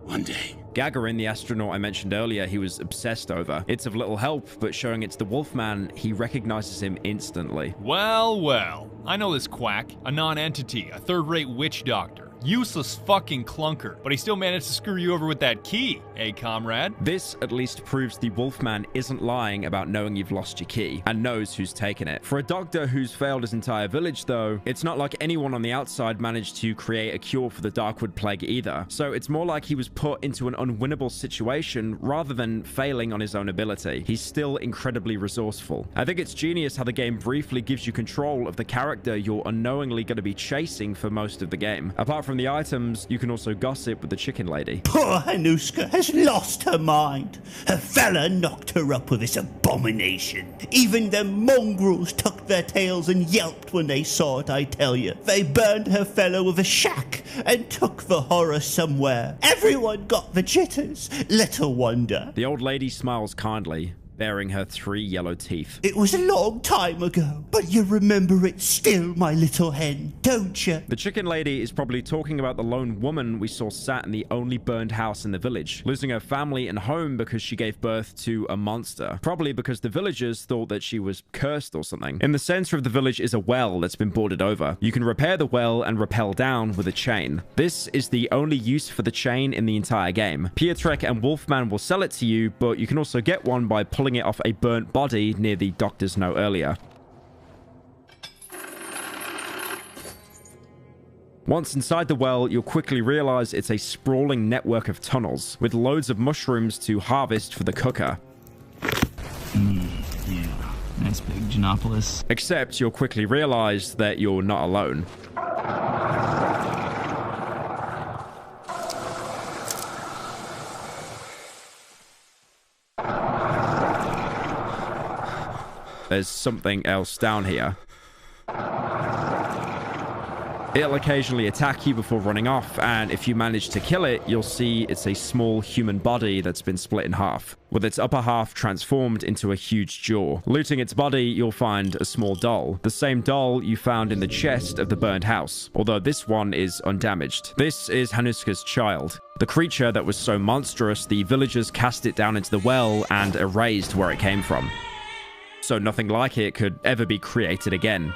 One day. Gagarin, the astronaut I mentioned earlier, he was obsessed over. It's of little help, but showing it's the Wolfman, he recognizes him instantly. Well, well. I know this quack. A non-entity, a third-rate witch doctor. Useless fucking clunker, but he still managed to screw you over with that key, eh, comrade? This at least proves the Wolfman isn't lying about knowing you've lost your key, and knows who's taken it. For a doctor who's failed his entire village, though, it's not like anyone on the outside managed to create a cure for the Darkwood Plague either. So it's more like he was put into an unwinnable situation rather than failing on his own ability. He's still incredibly resourceful. I think it's genius how the game briefly gives you control of the character you're unknowingly going to be chasing for most of the game. Apart from the items, you can also gossip with the chicken lady. Poor Hanuska has lost her mind. Her fella knocked her up with this abomination. Even the mongrels tucked their tails and yelped when they saw it, I tell you. They burned her fella with a shack and took the horror somewhere. Everyone got the jitters. Little wonder. The old lady smiles kindly, baring her 3 yellow teeth. It was a long time ago, but you remember it still, my little hen, don't you? The chicken lady is probably talking about the lone woman we saw sat in the only burned house in the village, losing her family and home because she gave birth to a monster. Probably because the villagers thought that she was cursed or something. In the center of the village is a well that's been boarded over. You can repair the well and rappel down with a chain. This is the only use for the chain in the entire game. Pietrek and Wolfman will sell it to you, but you can also get one by pulling it off a burnt body near the doctor's note earlier. Once inside the well, you'll quickly realize it's a sprawling network of tunnels with loads of mushrooms to harvest for the cooker. Yeah, nice big Genopolis. Except you'll quickly realize that you're not alone. There's something else down here. It'll occasionally attack you before running off, and if you manage to kill it, you'll see it's a small human body that's been split in half, with its upper half transformed into a huge jaw. Looting its body, you'll find a small doll, the same doll you found in the chest of the burned house, although this one is undamaged. This is Hanuska's child, the creature that was so monstrous the villagers cast it down into the well and erased where it came from. So nothing like it could ever be created again.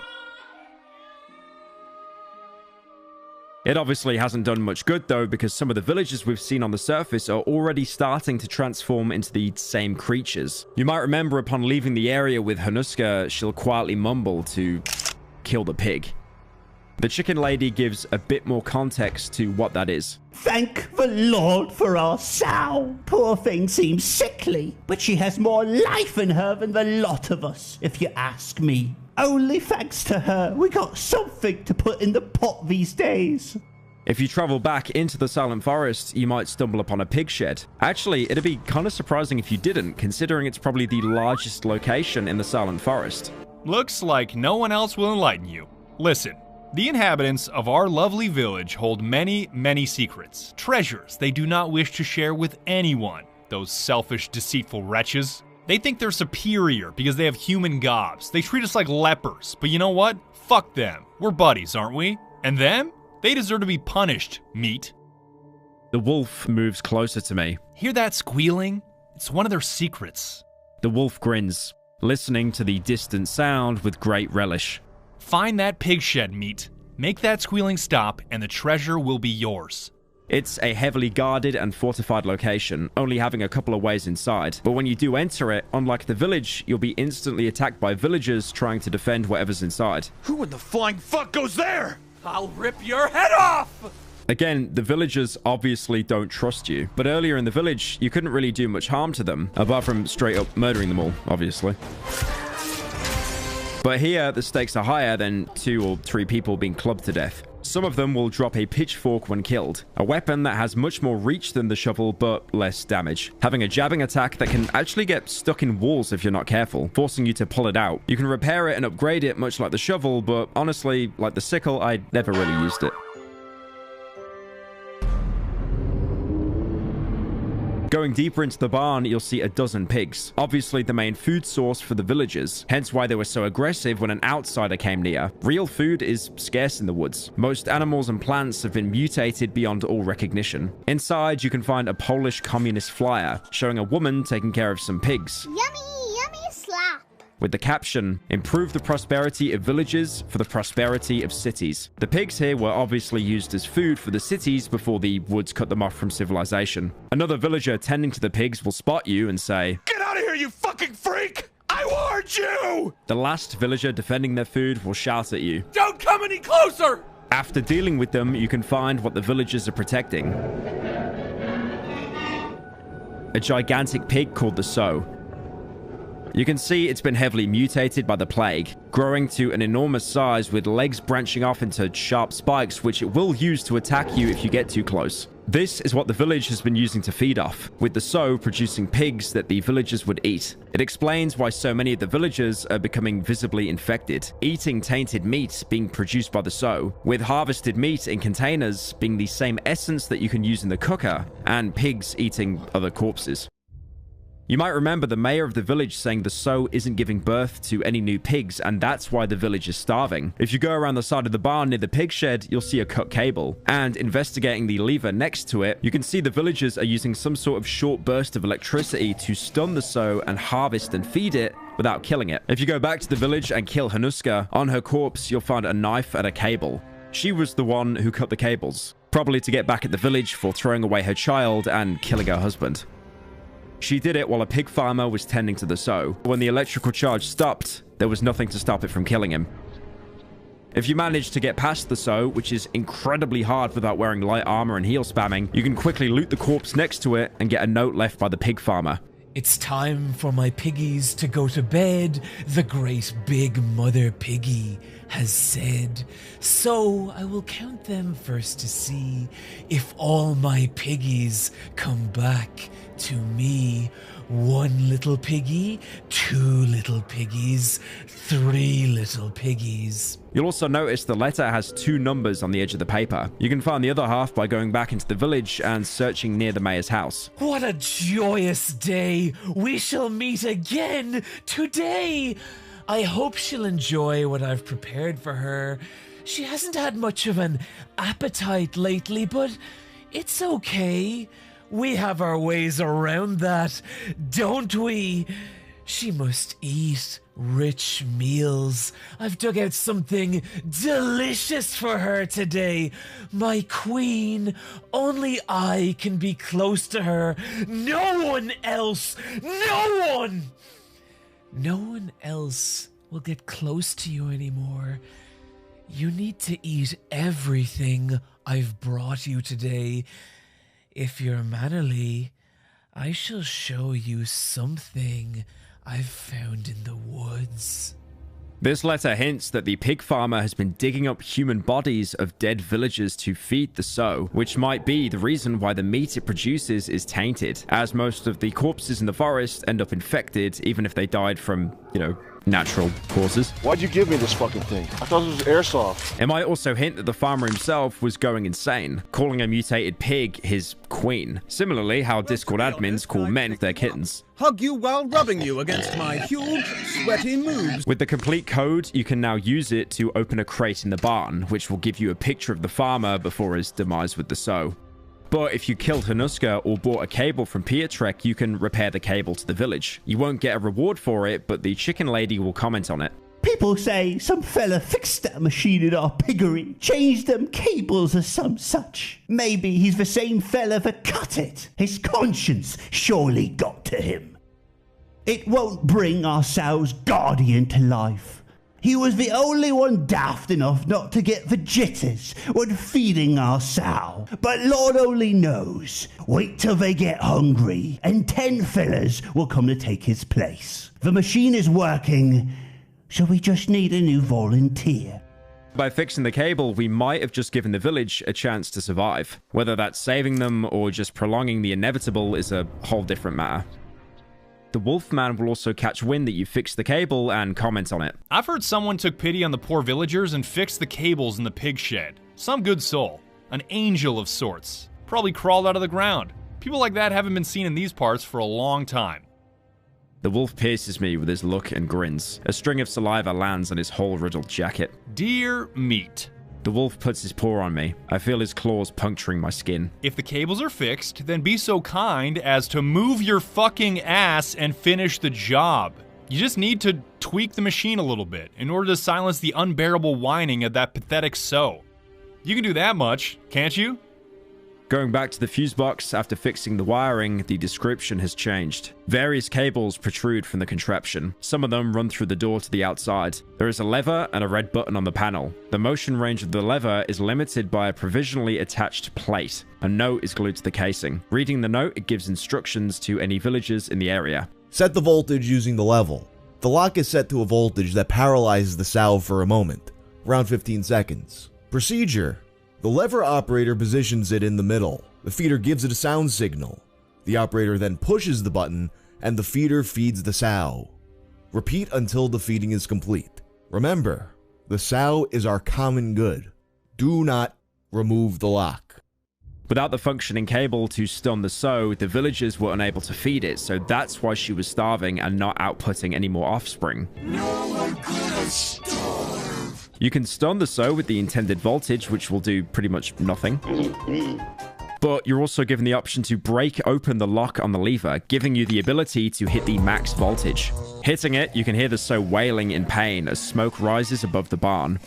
It obviously hasn't done much good though, because some of the villagers we've seen on the surface are already starting to transform into the same creatures. You might remember upon leaving the area with Hanuska, she'll quietly mumble to kill the pig. The chicken lady gives a bit more context to what that is. Thank the Lord for our sow. Poor thing seems sickly, but she has more life in her than the lot of us, if you ask me. Only thanks to her, we got something to put in the pot these days. If you travel back into the Silent Forest, you might stumble upon a pig shed. Actually, it'd be kind of surprising if you didn't, considering it's probably the largest location in the Silent Forest. Looks like no one else will enlighten you. Listen, the inhabitants of our lovely village hold many, many secrets, treasures they do not wish to share with anyone. Those selfish, deceitful wretches. They think they're superior because they have human gobs. They treat us like lepers. But you know what? Fuck them. We're buddies, aren't we? And them? They deserve to be punished, meat. The wolf moves closer to me. Hear that squealing? It's one of their secrets. The wolf grins, listening to the distant sound with great relish. Find that pig shed, meat. Make that squealing stop, and the treasure will be yours. It's a heavily guarded and fortified location, only having a couple of ways inside. But when you do enter it, unlike the village, you'll be instantly attacked by villagers trying to defend whatever's inside. Who in the flying fuck goes there? I'll rip your head off! Again, the villagers obviously don't trust you, but earlier in the village, you couldn't really do much harm to them, apart from straight up murdering them all, obviously. But here, the stakes are higher than 2 or 3 people being clubbed to death. Some of them will drop a pitchfork when killed, a weapon that has much more reach than the shovel, but less damage. Having a jabbing attack that can actually get stuck in walls if you're not careful, forcing you to pull it out. You can repair it and upgrade it much like the shovel, but honestly, like the sickle, I never really used it. Going deeper into the barn, you'll see a dozen pigs, obviously the main food source for the villagers, hence why they were so aggressive when an outsider came near. Real food is scarce in the woods. Most animals and plants have been mutated beyond all recognition. Inside, you can find a Polish communist flyer showing a woman taking care of some pigs. Yummy, yummy slap. With the caption, "Improve the prosperity of villages for the prosperity of cities." The pigs here were obviously used as food for the cities before the woods cut them off from civilization. Another villager tending to the pigs will spot you and say, "Get out of here, you fucking freak! I warned you!" The last villager defending their food will shout at you, "Don't come any closer!" After dealing with them, you can find what the villagers are protecting. A gigantic pig called the Sow. You can see it's been heavily mutated by the plague, growing to an enormous size with legs branching off into sharp spikes which it will use to attack you if you get too close. This is what the village has been using to feed off, with the Sow producing pigs that the villagers would eat. It explains why so many of the villagers are becoming visibly infected, eating tainted meat being produced by the Sow, with harvested meat in containers being the same essence that you can use in the cooker, and pigs eating other corpses. You might remember the mayor of the village saying the sow isn't giving birth to any new pigs, and that's why the village is starving. If you go around the side of the barn near the pig shed, you'll see a cut cable. And investigating the lever next to it, you can see the villagers are using some sort of short burst of electricity to stun the sow and harvest and feed it without killing it. If you go back to the village and kill Hanuska, on her corpse, you'll find a knife and a cable. She was the one who cut the cables, probably to get back at the village for throwing away her child and killing her husband. She did it while a pig farmer was tending to the sow. When the electrical charge stopped, there was nothing to stop it from killing him. If you manage to get past the sow, which is incredibly hard without wearing light armor and heal spamming, you can quickly loot the corpse next to it and get a note left by the pig farmer. It's time for my piggies to go to bed, the great big mother piggy has said. So I will count them first to see if all my piggies come back to me. 1 little piggy, 2 little piggies, 3 little piggies. You'll also notice the letter has 2 numbers on the edge of the paper. You can find the other half by going back into the village and searching near the mayor's house. What a joyous day! We shall meet again today! I hope she'll enjoy what I've prepared for her. She hasn't had much of an appetite lately, but it's okay. We have our ways around that, don't we? She must eat rich meals. I've dug out something delicious for her today. My queen, only I can be close to her. No one else. No one! No one else will get close to you anymore. You need to eat everything I've brought you today. If you're mannerly, I shall show you something I've found in the woods. This letter hints that the pig farmer has been digging up human bodies of dead villagers to feed the sow, which might be the reason why the meat it produces is tainted, as most of the corpses in the forest end up infected, even if they died from, natural causes. Why'd you give me this fucking thing? I thought this was airsoft. It might also hint that the farmer himself was going insane, calling a mutated pig his queen. Similarly, how Discord admins call men their kittens. Hug you while rubbing you against my huge, sweaty moves. With the complete code, you can now use it to open a crate in the barn, which will give you a picture of the farmer before his demise with the sow. But if you killed Hanuska or bought a cable from Pietrek, you can repair the cable to the village. You won't get a reward for it, but the chicken lady will comment on it. People say some fella fixed that machine in our piggery, changed them cables or some such. Maybe he's the same fella that cut it. His conscience surely got to him. It won't bring our sow's guardian to life. He was the only one daft enough not to get the jitters when feeding our sow. But Lord only knows. Wait till they get hungry, and 10 fellas will come to take his place. The machine is working, so we just need a new volunteer. By fixing the cable, we might have just given the village a chance to survive. Whether that's saving them or just prolonging the inevitable is a whole different matter. The Wolfman will also catch wind that you fixed the cable and comment on it. I've heard someone took pity on the poor villagers and fixed the cables in the pig shed. Some good soul. An angel of sorts. Probably crawled out of the ground. People like that haven't been seen in these parts for a long time. The wolf pierces me with his look and grins. A string of saliva lands on his hole-riddled jacket. Dear meat. The wolf puts his paw on me. I feel his claws puncturing my skin. If the cables are fixed, then be so kind as to move your fucking ass and finish the job. You just need to tweak the machine a little bit in order to silence the unbearable whining of that pathetic sow. You can do that much, can't you? Going back to the fuse box after fixing the wiring, the description has changed. Various cables protrude from the contraption. Some of them run through the door to the outside. There is a lever and a red button on the panel. The motion range of the lever is limited by a provisionally attached plate. A note is glued to the casing. Reading the note, it gives instructions to any villagers in the area. Set the voltage using the level. The lock is set to a voltage that paralyzes the sow for a moment, around 15 seconds. Procedure. The lever operator positions it in the middle. The feeder gives it a sound signal. The operator then pushes the button, and the feeder feeds the sow. Repeat until the feeding is complete. Remember, the sow is our common good. Do not remove the lock. Without the functioning cable to stun the sow, the villagers were unable to feed it, so that's why she was starving and not outputting any more offspring. No one could starve. You can stun the sow with the intended voltage, which will do pretty much nothing. But you're also given the option to break open the lock on the lever, giving you the ability to hit the max voltage. Hitting it, you can hear the sow wailing in pain as smoke rises above the barn.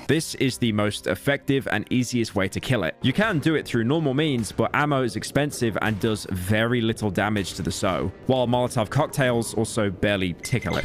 This is the most effective and easiest way to kill it. You can do it through normal means, but ammo is expensive and does very little damage to the sow, while Molotov cocktails also barely tickle it.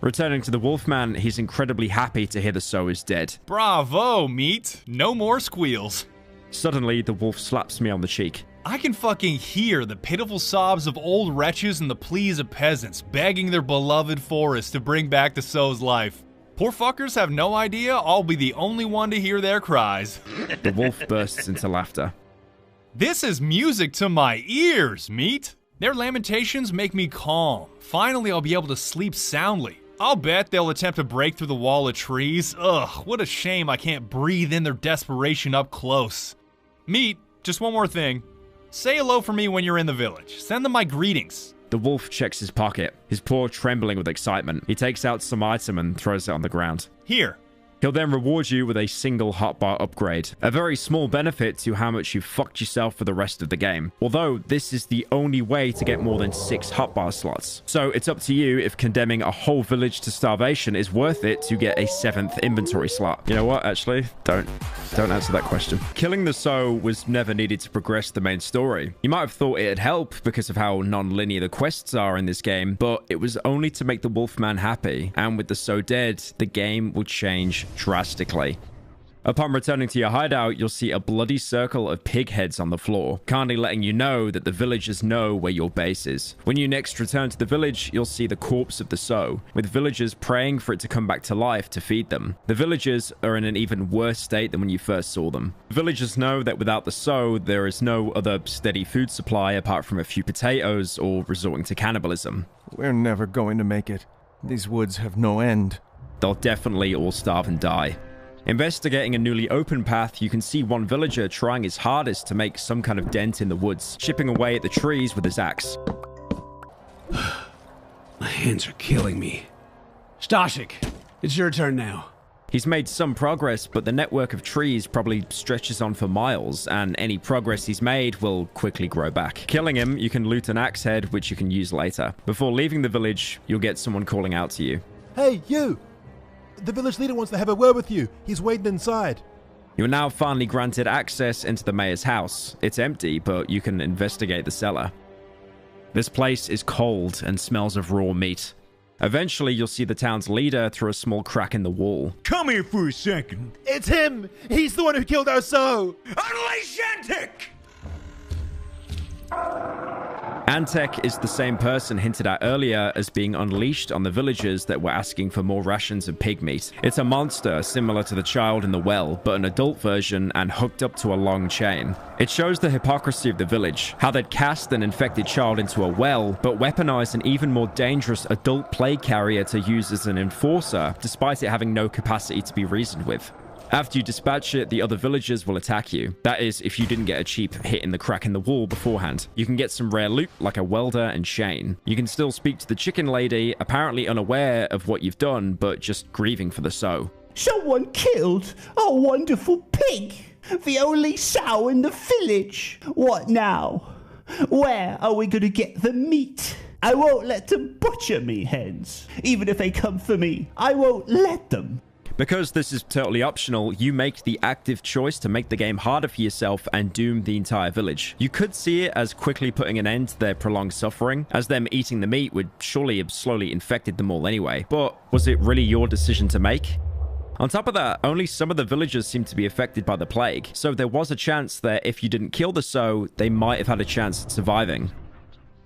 Returning to the Wolfman, he's incredibly happy to hear the sow is dead. Bravo, meat. No more squeals. Suddenly, the wolf slaps me on the cheek. I can fucking hear the pitiful sobs of old wretches and the pleas of peasants begging their beloved forest to bring back the sow's life. Poor fuckers have no idea I'll be the only one to hear their cries. The wolf bursts into laughter. This is music to my ears, meat. Their lamentations make me calm. Finally, I'll be able to sleep soundly. I'll bet they'll attempt to break through the wall of trees. Ugh, what a shame I can't breathe in their desperation up close. Meat, just one more thing. Say hello for me when you're in the village. Send them my greetings. The wolf checks his pocket, his paw trembling with excitement. He takes out some item and throws it on the ground. Here. He'll then reward you with a single hotbar upgrade, a very small benefit to how much you fucked yourself for the rest of the game. Although, this is the only way to get more than 6 hotbar slots. So it's up to you if condemning a whole village to starvation is worth it to get a 7th inventory slot. You know what, actually? Don't answer that question. Killing the sow was never needed to progress the main story. You might have thought it'd help because of how non-linear the quests are in this game, but it was only to make the Wolfman happy, and with the sow dead, the game would change drastically. Upon returning to your hideout, you'll see a bloody circle of pig heads on the floor, kindly letting you know that the villagers know where your base is. When you next return to the village, you'll see the corpse of the sow, with villagers praying for it to come back to life to feed them. The villagers are in an even worse state than when you first saw them. Villagers know that without the sow, there is no other steady food supply apart from a few potatoes or resorting to cannibalism. We're never going to make it. These woods have no end. They'll definitely all starve and die. Investigating a newly open path, you can see one villager trying his hardest to make some kind of dent in the woods, chipping away at the trees with his axe. My hands are killing me. Stashik, it's your turn now. He's made some progress, but the network of trees probably stretches on for miles, and any progress he's made will quickly grow back. Killing him, you can loot an axe head, which you can use later. Before leaving the village, you'll get someone calling out to you. Hey, you! The village leader wants to have a word with you. He's waiting inside. You're now finally granted access into the mayor's house. It's empty, but you can investigate the cellar. This place is cold and smells of raw meat. Eventually, you'll see the town's leader through a small crack in the wall. Come here for a second. It's him! He's the one who killed our sow! Unleash Antek! Antek is the same person hinted at earlier as being unleashed on the villagers that were asking for more rations of pig meat. It's a monster similar to the child in the well, but an adult version and hooked up to a long chain. It shows the hypocrisy of the village, how they'd cast an infected child into a well, but weaponized an even more dangerous adult plague carrier to use as an enforcer, despite it having no capacity to be reasoned with. After you dispatch it, the other villagers will attack you. That is, if you didn't get a cheap hit in the crack in the wall beforehand. You can get some rare loot, like a welder and chain. You can still speak to the chicken lady, apparently unaware of what you've done, but just grieving for the sow. Someone killed a wonderful pig, the only sow in the village. What now? Where are we going to get the meat? I won't let them butcher me, hens. Even if they come for me, I won't let them. Because this is totally optional, you make the active choice to make the game harder for yourself and doom the entire village. You could see it as quickly putting an end to their prolonged suffering, as them eating the meat would surely have slowly infected them all anyway. But was it really your decision to make? On top of that, only some of the villagers seem to be affected by the plague, so there was a chance that if you didn't kill the sow, they might have had a chance at surviving.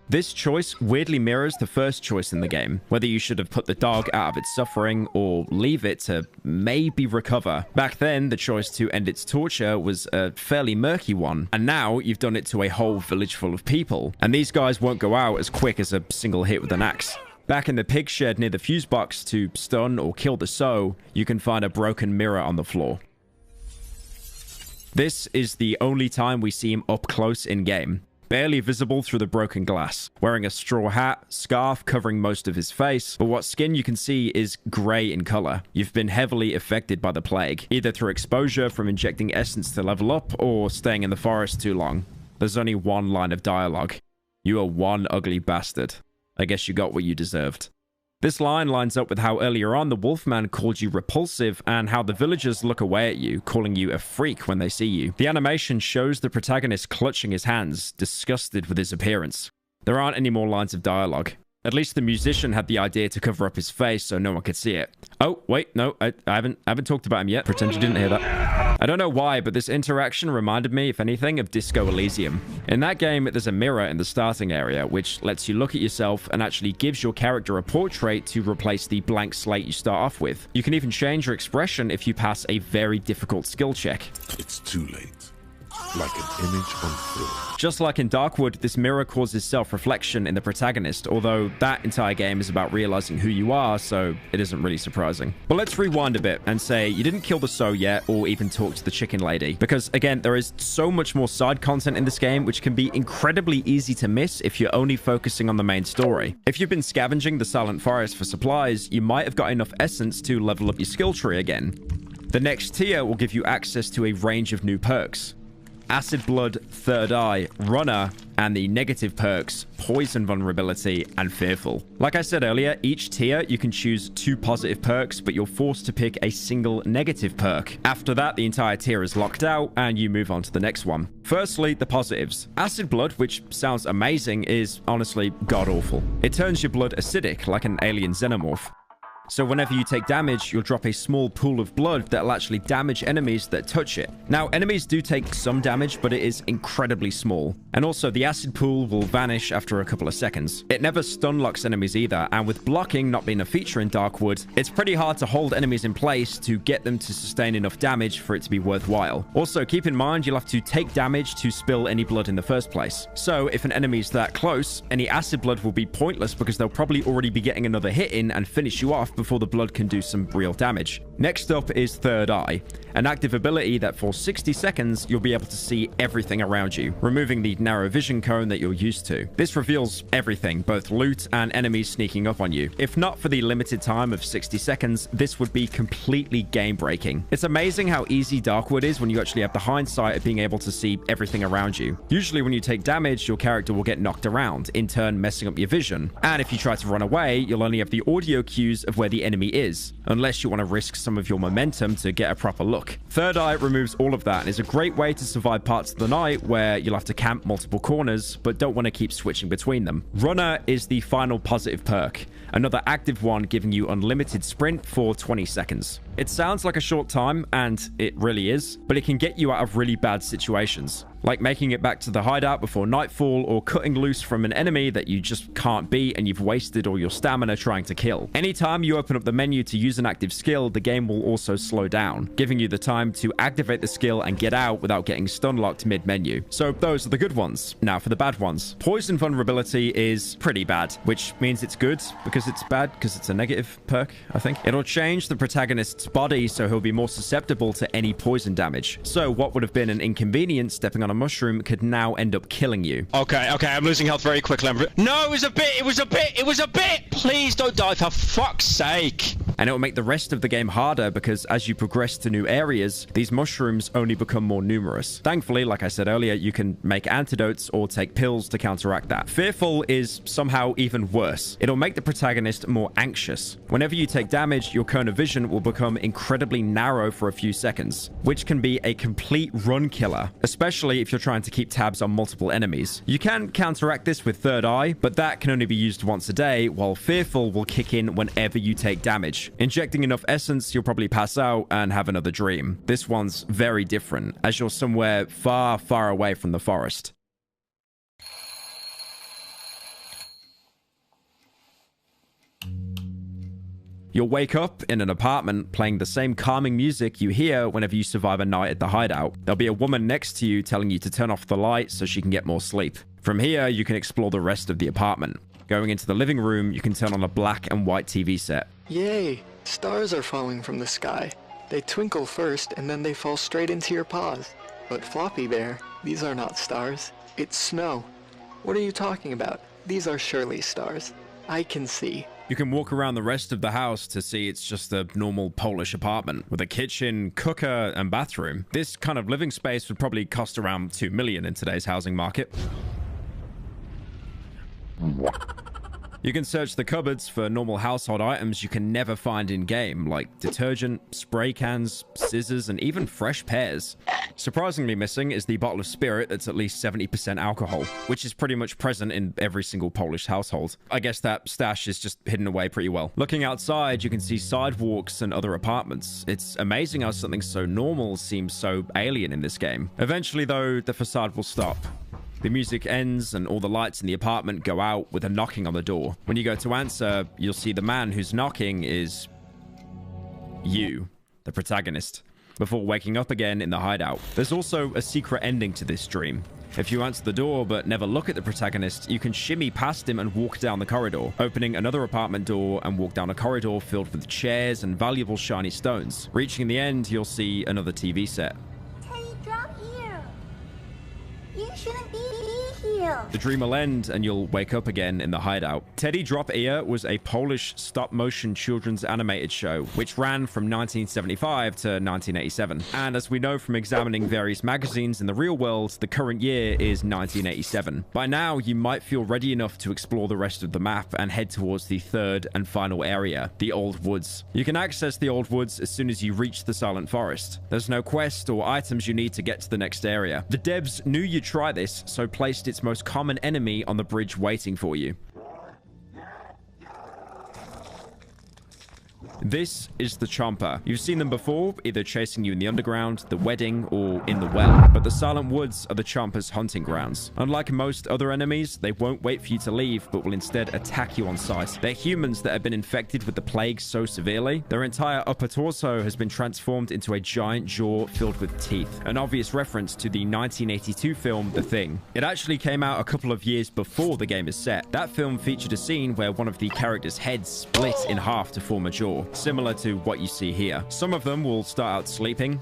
This choice weirdly mirrors the first choice in the game, whether you should have put the dog out of its suffering or leave it to maybe recover. Back then, the choice to end its torture was a fairly murky one, and now you've done it to a whole village full of people, and these guys won't go out as quick as a single hit with an axe. Back in the pig shed near the fuse box to stun or kill the Sow, you can find a broken mirror on the floor. This is the only time we see him up close in-game, barely visible through the broken glass, wearing a straw hat, scarf covering most of his face, but what skin you can see is grey in color. You've been heavily affected by the plague, either through exposure from injecting essence to level up or staying in the forest too long. There's only one line of dialogue. You are one ugly bastard. I guess you got what you deserved. This line lines up with how earlier on the Wolfman called you repulsive and how the villagers look away at you, calling you a freak when they see you. The animation shows the protagonist clutching his hands, disgusted with his appearance. There aren't any more lines of dialogue. At least the musician had the idea to cover up his face so no one could see it. Oh, wait, no, I haven't talked about him yet. Pretend you didn't hear that. I don't know why, but this interaction reminded me, if anything, of Disco Elysium. In that game, there's a mirror in the starting area, which lets you look at yourself and actually gives your character a portrait to replace the blank slate you start off with. You can even change your expression if you pass a very difficult skill check. It's too late. Like an image on film. Just like in Darkwood, this mirror causes self-reflection in the protagonist, although that entire game is about realizing who you are, so it isn't really surprising. But let's rewind a bit and say you didn't kill the Sow yet or even talk to the chicken lady, because again, there is so much more side content in this game which can be incredibly easy to miss if you're only focusing on the main story. If you've been scavenging the Silent Forest for supplies, you might have got enough essence to level up your skill tree again. The next tier will give you access to a range of new perks. Acid Blood, Third Eye, Runner, and the negative perks, Poison Vulnerability, and Fearful. Like I said earlier, each tier you can choose 2 positive perks, but you're forced to pick a single negative perk. After that, the entire tier is locked out, and you move on to the next one. Firstly, the positives. Acid Blood, which sounds amazing, is honestly god-awful. It turns your blood acidic, like an alien xenomorph. So whenever you take damage, you'll drop a small pool of blood that'll actually damage enemies that touch it. Now, enemies do take some damage, but it is incredibly small. And also, the acid pool will vanish after a couple of seconds. It never stun locks enemies either, and with blocking not being a feature in Darkwood, it's pretty hard to hold enemies in place to get them to sustain enough damage for it to be worthwhile. Also, keep in mind you'll have to take damage to spill any blood in the first place. So, if an enemy's that close, any acid blood will be pointless because they'll probably already be getting another hit in and finish you off before the blood can do some real damage. Next up is Third Eye, an active ability that for 60 seconds you'll be able to see everything around you, removing the narrow vision cone that you're used to. This reveals everything, both loot and enemies sneaking up on you. If not for the limited time of 60 seconds, this would be completely game-breaking. It's amazing how easy Darkwood is when you actually have the hindsight of being able to see everything around you. Usually when you take damage, your character will get knocked around, in turn messing up your vision. And if you try to run away, you'll only have the audio cues of where the enemy is, unless you want to risk some of your momentum to get a proper look. Third Eye removes all of that and is a great way to survive parts of the night where you'll have to camp multiple corners but don't want to keep switching between them. Runner is the final positive perk, another active one giving you unlimited sprint for 20 seconds. It sounds like a short time, and it really is, but it can get you out of really bad situations, like making it back to the hideout before nightfall or cutting loose from an enemy that you just can't beat and you've wasted all your stamina trying to kill. Anytime you open up the menu to use an active skill, the game will also slow down, giving you the time to activate the skill and get out without getting stun locked mid-menu. So those are the good ones. Now for the bad ones. Poison Vulnerability is pretty bad, which means it's good because it's bad because it's a negative perk, I think. It'll change the protagonist's body so he'll be more susceptible to any poison damage. So what would have been an inconvenience stepping on a mushroom could now end up killing you. Okay, I'm losing health very quickly. No, it was a bit! Please don't die, for fuck's sake! And it will make the rest of the game harder because as you progress to new areas, these mushrooms only become more numerous. Thankfully, like I said earlier, you can make antidotes or take pills to counteract that. Fearful is somehow even worse. It'll make the protagonist more anxious. Whenever you take damage, your cone of vision will become incredibly narrow for a few seconds, which can be a complete run killer, especially if you're trying to keep tabs on multiple enemies. You can counteract this with Third Eye, but that can only be used once a day, while Fearful will kick in whenever you take damage. Injecting enough essence, you'll probably pass out and have another dream. This one's very different, as you're somewhere far, far away from the forest. You'll wake up in an apartment playing the same calming music you hear whenever you survive a night at the hideout. There'll be a woman next to you telling you to turn off the light so she can get more sleep. From here, you can explore the rest of the apartment. Going into the living room, you can turn on a black and white TV set. Yay! Stars are falling from the sky. They twinkle first, and then they fall straight into your paws. But Floppy Bear, these are not stars. It's snow. What are you talking about? These are surely stars. I can see. You can walk around the rest of the house to see it's just a normal Polish apartment with a kitchen, cooker, and bathroom. This kind of living space would probably cost around $2 million in today's housing market. You can search the cupboards for normal household items you can never find in-game, like detergent, spray cans, scissors, and even fresh pears. Surprisingly missing is the bottle of spirit that's at least 70% alcohol, which is pretty much present in every single Polish household. I guess that stash is just hidden away pretty well. Looking outside, you can see sidewalks and other apartments. It's amazing how something so normal seems so alien in this game. Eventually, though, the facade will stop. The music ends and all the lights in the apartment go out with a knocking on the door. When you go to answer, you'll see the man who's knocking is you, the protagonist, before waking up again in the hideout. There's also a secret ending to this dream. If you answer the door but never look at the protagonist, you can shimmy past him and walk down the corridor, opening another apartment door and walk down a corridor filled with chairs and valuable shiny stones. Reaching the end, you'll see another TV set. Teddy, drop here. You shouldn't be here. The dream will end and you'll wake up again in the hideout. Teddy Drop Ear was a Polish stop-motion children's animated show, which ran from 1975 to 1987. And as we know from examining various magazines in the real world, the current year is 1987. By now, you might feel ready enough to explore the rest of the map and head towards the third and final area, the Old Woods. You can access the Old Woods as soon as you reach the Silent Forest. There's no quest or items you need to get to the next area. The devs knew you'd try this, so placed its most common enemy on the bridge waiting for you. This is the Chomper. You've seen them before, either chasing you in the underground, the wedding, or in the well. But the Silent Woods are the Chomper's hunting grounds. Unlike most other enemies, they won't wait for you to leave, but will instead attack you on sight. They're humans that have been infected with the plague so severely, their entire upper torso has been transformed into a giant jaw filled with teeth. An obvious reference to the 1982 film, The Thing. It actually came out a couple of years before the game is set. That film featured a scene where one of the characters' heads split in half to form a jaw, similar to what you see here. Some of them will start out sleeping,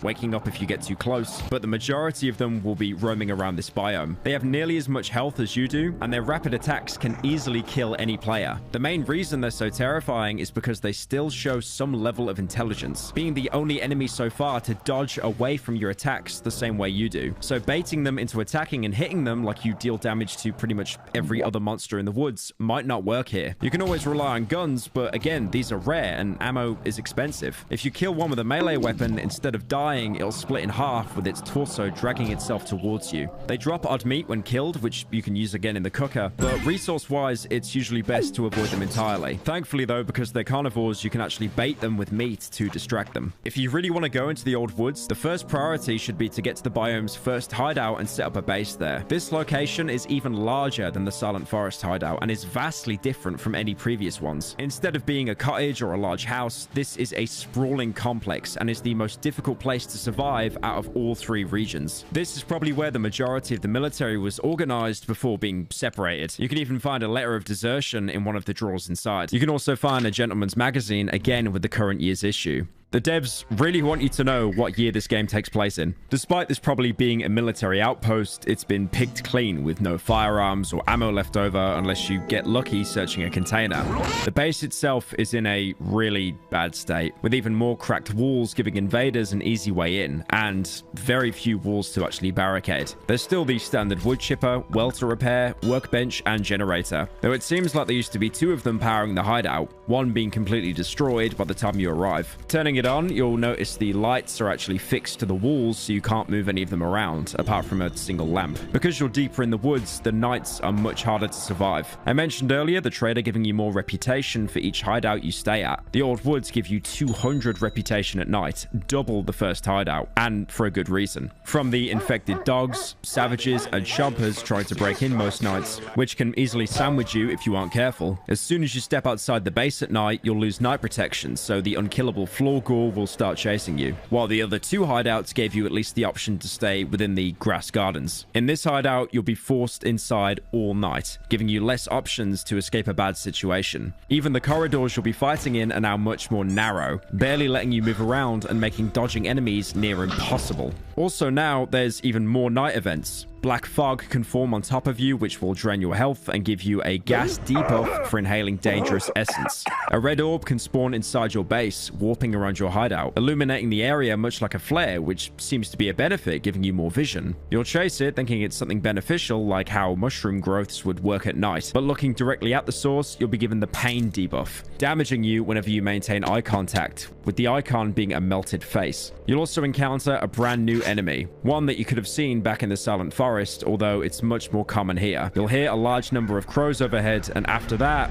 waking up if you get too close, but the majority of them will be roaming around this biome. They have nearly as much health as you do, and their rapid attacks can easily kill any player. The main reason they're so terrifying is because they still show some level of intelligence, being the only enemy so far to dodge away from your attacks the same way you do. So baiting them into attacking and hitting them like you deal damage to pretty much every other monster in the woods might not work here. You can always rely on guns, but again, these are rare and ammo is expensive. If you kill one with a melee weapon, instead of dying, it'll split in half with its torso dragging itself towards you. They drop odd meat when killed, which you can use again in the cooker, but resource-wise, it's usually best to avoid them entirely. Thankfully though, because they're carnivores, you can actually bait them with meat to distract them. If you really want to go into the Old Woods, the first priority should be to get to the biome's first hideout and set up a base there. This location is even larger than the Silent Forest hideout and is vastly different from any previous ones. Instead of being a cottage or a large house, this is a sprawling complex and is the most difficult place to survive out of all three regions. This is probably where the majority of the military was organized before being separated. You can even find a letter of desertion in one of the drawers inside. You can also find a gentleman's magazine, again with the current year's issue. The devs really want you to know what year this game takes place in. Despite this probably being a military outpost, it's been picked clean with no firearms or ammo left over unless you get lucky searching a container. The base itself is in a really bad state, with even more cracked walls giving invaders an easy way in, and very few walls to actually barricade. There's still the standard wood chipper, well to repair, workbench, and generator, though it seems like there used to be two of them powering the hideout, one being completely destroyed by the time you arrive. Turning it on, you'll notice the lights are actually fixed to the walls, so you can't move any of them around, apart from a single lamp. Because you're deeper in the woods, the nights are much harder to survive. I mentioned earlier the trader giving you more reputation for each hideout you stay at. The Old Woods give you 200 reputation at night, double the first hideout, and for a good reason. From the infected dogs, savages, and chompers trying to break in most nights, which can easily sandwich you if you aren't careful. As soon as you step outside the base at night, you'll lose night protection, so the unkillable floor Gore will start chasing you, while the other 2 hideouts gave you at least the option to stay within the grass gardens. In this hideout, you'll be forced inside all night, giving you less options to escape a bad situation. Even the corridors you'll be fighting in are now much more narrow, barely letting you move around and making dodging enemies near impossible. Also now, there's even more night events. Black fog can form on top of you, which will drain your health and give you a gas debuff for inhaling dangerous essence. A red orb can spawn inside your base, warping around your hideout, illuminating the area much like a flare, which seems to be a benefit, giving you more vision. You'll chase it, thinking it's something beneficial, like how mushroom growths would work at night, but looking directly at the source, you'll be given the pain debuff, damaging you whenever you maintain eye contact, with the icon being a melted face. You'll also encounter a brand new enemy, one that you could have seen back in the Silent Forest, although it's much more common here. You'll hear a large number of crows overhead, and after that,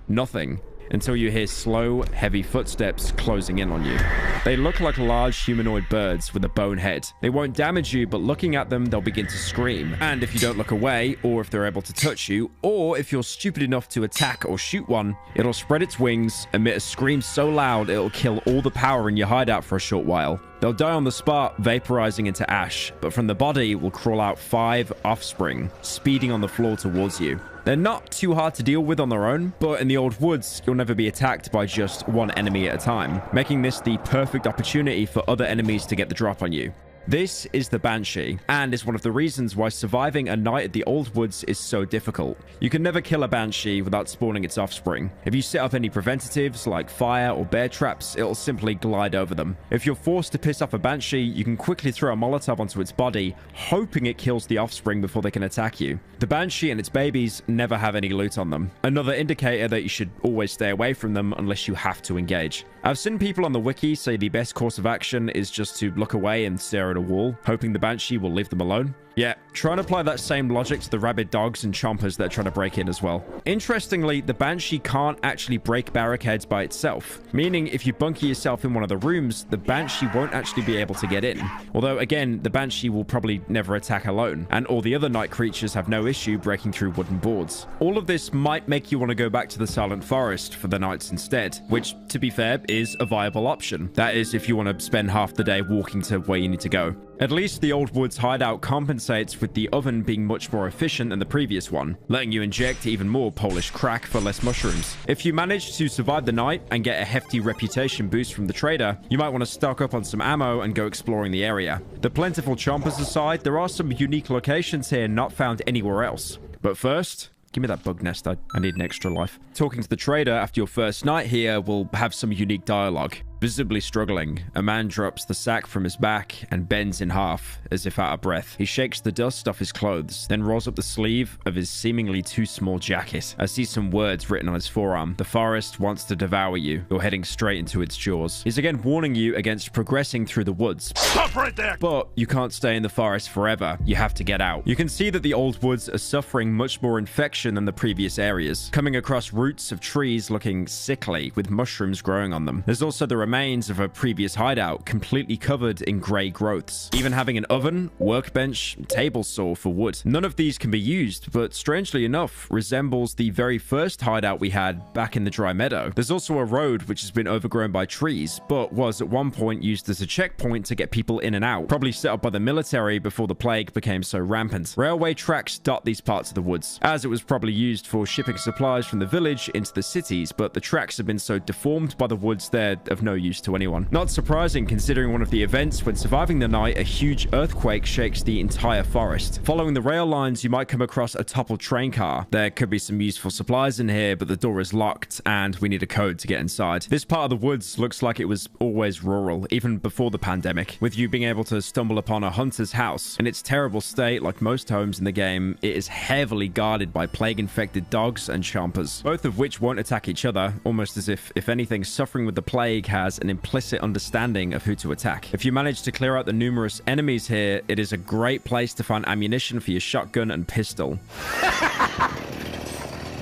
nothing, until you hear slow, heavy footsteps closing in on you. They look like large humanoid birds with a bone head. They won't damage you, but looking at them, they'll begin to scream. And if you don't look away, or if they're able to touch you, or if you're stupid enough to attack or shoot one, it'll spread its wings, emit a scream so loud it'll kill all the power in your hideout for a short while. They'll die on the spot, vaporizing into ash, but from the body will crawl out 5 offspring, speeding on the floor towards you. They're not too hard to deal with on their own, but in the old woods, you'll never be attacked by just one enemy at a time, making this the perfect opportunity for other enemies to get the drop on you. This is the Banshee, and is one of the reasons why surviving a night at the Old Woods is so difficult. You can never kill a Banshee without spawning its offspring. If you set up any preventatives like fire or bear traps, it'll simply glide over them. If you're forced to piss off a Banshee, you can quickly throw a Molotov onto its body, hoping it kills the offspring before they can attack you. The Banshee and its babies never have any loot on them, another indicator that you should always stay away from them unless you have to engage. I've seen people on the wiki say the best course of action is just to look away and stare at a wall, hoping the Banshee will leave them alone. Yeah, try and apply that same logic to the rabid dogs and chompers that are trying to break in as well. Interestingly, the Banshee can't actually break barricades by itself, meaning if you bunker yourself in one of the rooms, the Banshee won't actually be able to get in. Although again, the Banshee will probably never attack alone, and all the other night creatures have no issue breaking through wooden boards. All of this might make you want to go back to the Silent Forest for the nights instead, which, to be fair, is a viable option. That is, if you want to spend half the day walking to where you need to go. At least the Old Woods hideout compensates with the oven being much more efficient than the previous one, letting you inject even more Polish crack for less mushrooms. If you manage to survive the night and get a hefty reputation boost from the trader, you might want to stock up on some ammo and go exploring the area. The plentiful chompers aside, there are some unique locations here not found anywhere else. But first, give me that bug nest. I need an extra life. Talking to the trader after your first night here will have some unique dialogue. Visibly struggling, a man drops the sack from his back and bends in half, as if out of breath. He shakes the dust off his clothes, then rolls up the sleeve of his seemingly too small jacket. I see some words written on his forearm. The forest wants to devour you. You're heading straight into its jaws. He's again warning you against progressing through the woods. Stop right there! But you can't stay in the forest forever. You have to get out. You can see that the Old Woods are suffering much more infection than the previous areas, coming across roots of trees looking sickly with mushrooms growing on them. There's also the remains of a previous hideout completely covered in grey growths, even having an oven, workbench, table saw for wood. None of these can be used, but strangely enough resembles the very first hideout we had back in the dry meadow. There's also a road which has been overgrown by trees, but was at one point used as a checkpoint to get people in and out, probably set up by the military before the plague became so rampant. Railway tracks dot these parts of the woods, as it was probably used for shipping supplies from the village into the cities, but the tracks have been so deformed by the woods they're of no use to anyone. Not surprising considering one of the events when surviving the night, a huge earthquake shakes the entire forest. Following the rail lines, you might come across a toppled train car. There could be some useful supplies in here, but the door is locked and we need a code to get inside. This part of the woods looks like it was always rural, even before the pandemic, with you being able to stumble upon a hunter's house. In its terrible state, like most homes in the game, it is heavily guarded by plague-infected dogs and chompers, both of which won't attack each other, almost as if anything suffering with the plague has an implicit understanding of who to attack. If you manage to clear out the numerous enemies here, it is a great place to find ammunition for your shotgun and pistol.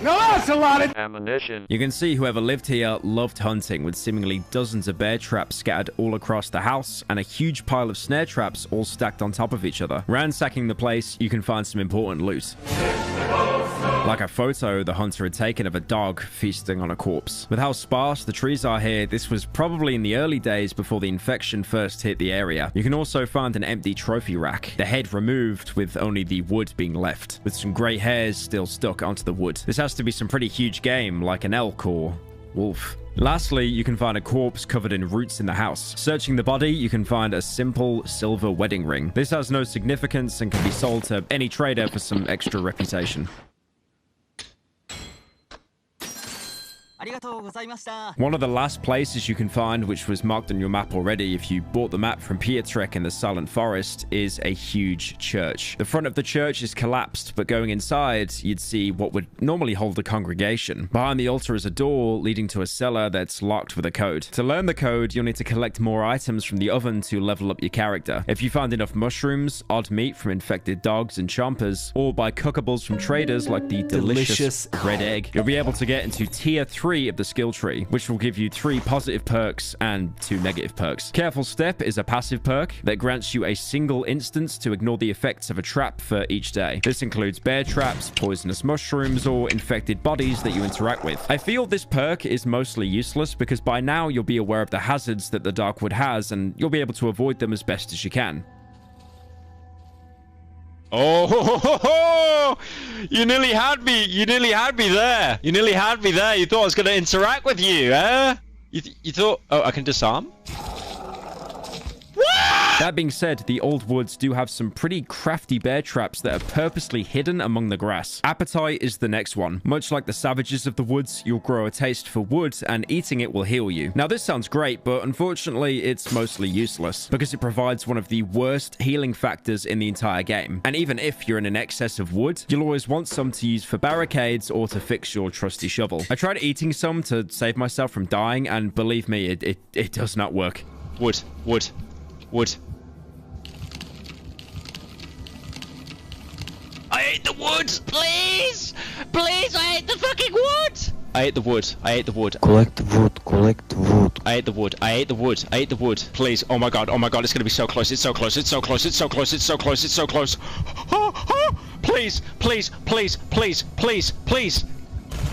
No, that's a lot of ammunition. You can see whoever lived here loved hunting, with seemingly dozens of bear traps scattered all across the house and a huge pile of snare traps all stacked on top of each other. Ransacking the place, you can find some important loot. like a photo the hunter had taken of a dog feasting on a corpse. With how sparse the trees are here, this was probably in the early days before the infection first hit the area. You can also find an empty trophy rack, the head removed with only the wood being left, with some grey hairs still stuck onto the wood. This has to be some pretty huge game, like an elk or wolf. Lastly, you can find a corpse covered in roots in the house. Searching the body, you can find a simple silver wedding ring. This has no significance and can be sold to any trader for some extra reputation. One of the last places you can find, which was marked on your map already if you bought the map from Pietrek in the Silent Forest, is a huge church. The front of the church is collapsed, but going inside, you'd see what would normally hold a congregation. Behind the altar is a door leading to a cellar that's locked with a code. To learn the code, you'll need to collect more items from the oven to level up your character. If you find enough mushrooms, odd meat from infected dogs and chompers, or buy cookables from traders like the delicious red egg, you'll be able to get into tier 3 of the skill tree, which will give you 3 positive perks and 2 negative perks. Careful Step is a passive perk that grants you a single instance to ignore the effects of a trap for each day. This includes bear traps, poisonous mushrooms, or infected bodies that you interact with. I feel this perk is mostly useless because by now you'll be aware of the hazards that the Darkwood has and you'll be able to avoid them as best as you can. Oh, ho, ho, ho. You nearly had me. You nearly had me there. You nearly had me there. You thought I was going to interact with you, eh? You thought... Oh, I can disarm? That being said, the Old Woods do have some pretty crafty bear traps that are purposely hidden among the grass. Appetite is the next one. Much like the savages of the woods, you'll grow a taste for wood and eating it will heal you. Now this sounds great, but unfortunately it's mostly useless because it provides one of the worst healing factors in the entire game. And even if you're in an excess of wood, you'll always want some to use for barricades or to fix your trusty shovel. I tried eating some to save myself from dying and believe me, it does not work. Wood. I ate the wood! Please! Please, I ate the fucking wood! I ate the wood. Collect the wood. I ate the wood. Please, oh my god, it's gonna be so close, it's so close.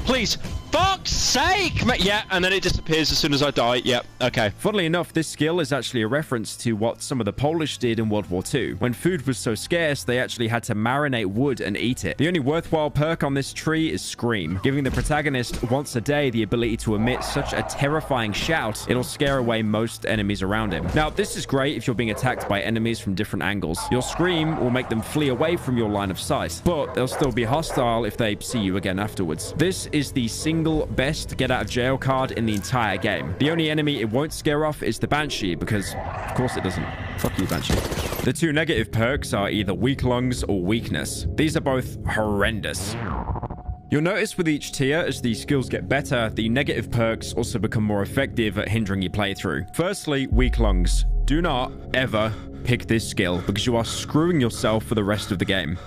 Please. Fuck's sake! Yeah, and then it disappears as soon as I die. Yep, okay. Funnily enough, this skill is actually a reference to what some of the Polish did in World War II. When food was so scarce, they actually had to marinate wood and eat it. The only worthwhile perk on this tree is Scream, giving the protagonist once a day the ability to emit such a terrifying shout, it'll scare away most enemies around him. Now, this is great if you're being attacked by enemies from different angles. Your Scream will make them flee away from your line of sight, but they'll still be hostile if they see you again afterwards. This is the single best get out of jail card in the entire game. The only enemy it won't scare off is the Banshee, because of course it doesn't. Fuck you, Banshee. The 2 negative perks are either Weak Lungs or Weakness. These are both horrendous. You'll notice with each tier, as the skills get better, the negative perks also become more effective at hindering your playthrough. Firstly, Weak Lungs. Do not ever pick this skill, because you are screwing yourself for the rest of the game.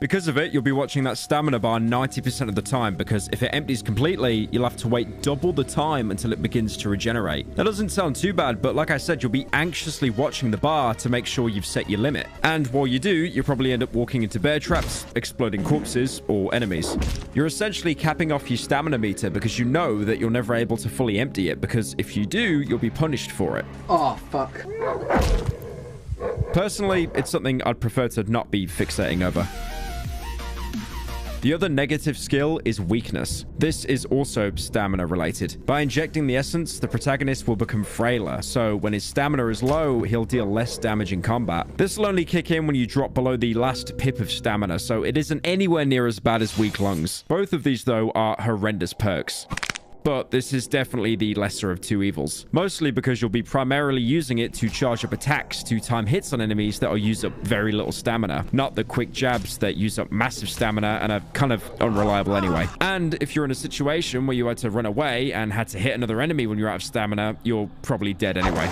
Because of it, you'll be watching that stamina bar 90% of the time, because if it empties completely, you'll have to wait double the time until it begins to regenerate. That doesn't sound too bad, but like I said, you'll be anxiously watching the bar to make sure you've set your limit. And while you do, you'll probably end up walking into bear traps, exploding corpses, or enemies. You're essentially capping off your stamina meter because you know that you're never able to fully empty it, because if you do, you'll be punished for it. Oh, fuck. Personally, it's something I'd prefer to not be fixating over. The other negative skill is Weakness. This is also stamina related. By injecting the essence, the protagonist will become frailer, so when his stamina is low, he'll deal less damage in combat. This will only kick in when you drop below the last pip of stamina, so it isn't anywhere near as bad as Weak Lungs. Both of these, though, are horrendous perks. But this is definitely the lesser of 2 evils. Mostly because you'll be primarily using it to charge up attacks to time hits on enemies that will use up very little stamina, not the quick jabs that use up massive stamina and are kind of unreliable anyway. And if you're in a situation where you had to run away and had to hit another enemy when you're out of stamina, you're probably dead anyway.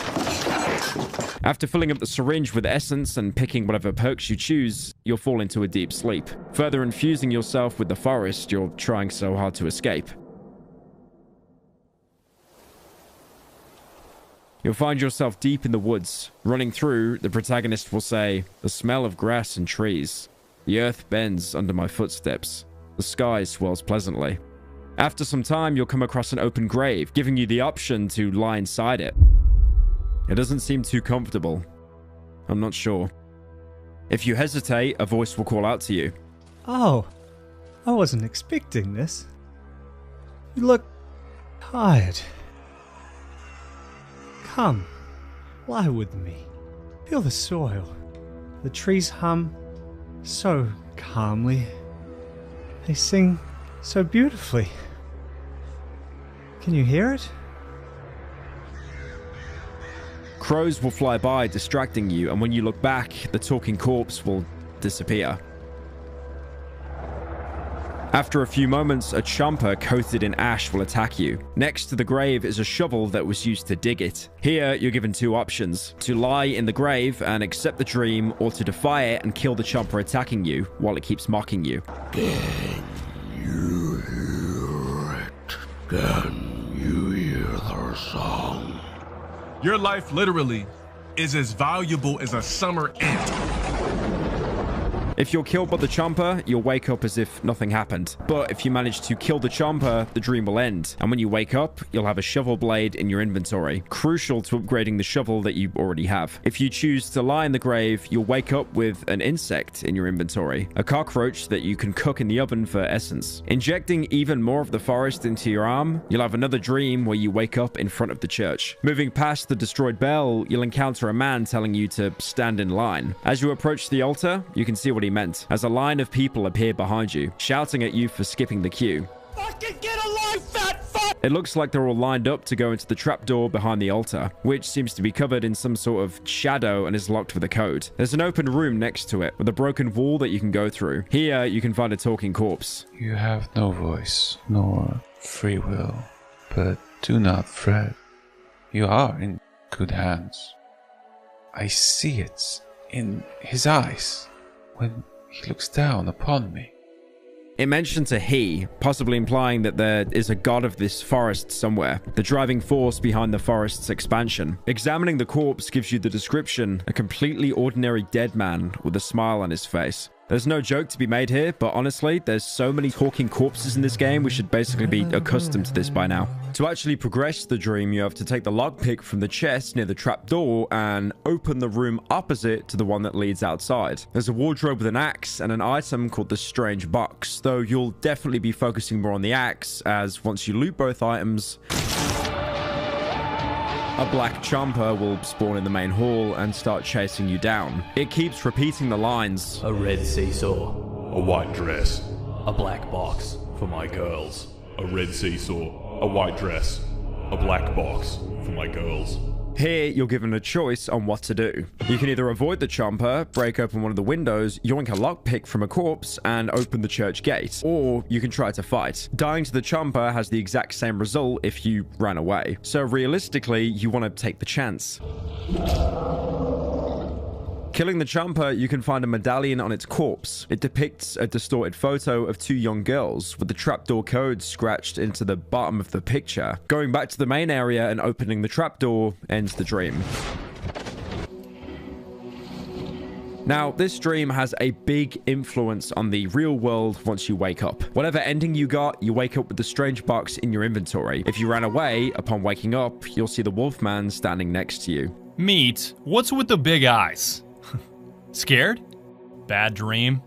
After filling up the syringe with essence and picking whatever perks you choose, you'll fall into a deep sleep. Further infusing yourself with the forest you're trying so hard to escape. You'll find yourself deep in the woods. Running through, the protagonist will say, "The smell of grass and trees. The earth bends under my footsteps. The sky swells pleasantly. After some time, you'll come across an open grave, giving you the option to lie inside it. It doesn't seem too comfortable. I'm not sure. If you hesitate, a voice will call out to you. Oh, I wasn't expecting this. You look tired. Come, lie with me. Feel the soil. The trees hum so calmly. They sing so beautifully. Can you hear it? Crows will fly by, distracting you, and when you look back, the talking corpse will disappear. After a few moments, a chomper coated in ash will attack you. Next to the grave is a shovel that was used to dig it. Here, you're given two options: to lie in the grave and accept the dream, or to defy it and kill the chomper attacking you while it keeps mocking you. Can you hear it? Can you hear their song? Your life literally is as valuable as a summer ant. If you're killed by the chomper, you'll wake up as if nothing happened. But if you manage to kill the chomper, the dream will end. And when you wake up, you'll have a shovel blade in your inventory, crucial to upgrading the shovel that you already have. If you choose to lie in the grave, you'll wake up with an insect in your inventory, a cockroach that you can cook in the oven for essence. Injecting even more of the forest into your arm, you'll have another dream where you wake up in front of the church. Moving past the destroyed bell, you'll encounter a man telling you to stand in line. As you approach the altar, you can see what he meant, as a line of people appear behind you, shouting at you for skipping the queue. Fucking get alive, fat fuck! It looks like they're all lined up to go into the trapdoor behind the altar, which seems to be covered in some sort of shadow and is locked with a code. There's an open room next to it, with a broken wall that you can go through. Here, you can find a talking corpse. You have no voice, nor free will, but do not fret. You are in good hands. I see it in his eyes when he looks down upon me. It mentions a he, possibly implying that there is a god of this forest somewhere, the driving force behind the forest's expansion. Examining the corpse gives you the description: a completely ordinary dead man with a smile on his face. There's no joke to be made here, but honestly, there's so many talking corpses in this game, we should basically be accustomed to this by now. To actually progress the dream, you have to take the lockpick from the chest near the trapdoor and open the room opposite to the one that leads outside. There's a wardrobe with an axe and an item called the strange box, though you'll definitely be focusing more on the axe, as once you loot both items, a black chomper will spawn in the main hall and start chasing you down. It keeps repeating the lines: a red seesaw, a white dress, a black box for my girls. A red seesaw, a white dress, a black box for my girls. Here, you're given a choice on what to do. You can either avoid the chomper, break open one of the windows, yoink a lockpick from a corpse, and open the church gate. Or you can try to fight. Dying to the chomper has the exact same result if you ran away. So realistically, you want to take the chance. Killing the chomper, you can find a medallion on its corpse. It depicts a distorted photo of two young girls, with the trapdoor code scratched into the bottom of the picture. Going back to the main area and opening the trapdoor ends the dream. Now, this dream has a big influence on the real world once you wake up. Whatever ending you got, you wake up with the strange box in your inventory. If you ran away, upon waking up, you'll see the Wolfman standing next to you. Meat, what's with the big eyes? Scared? Bad dream?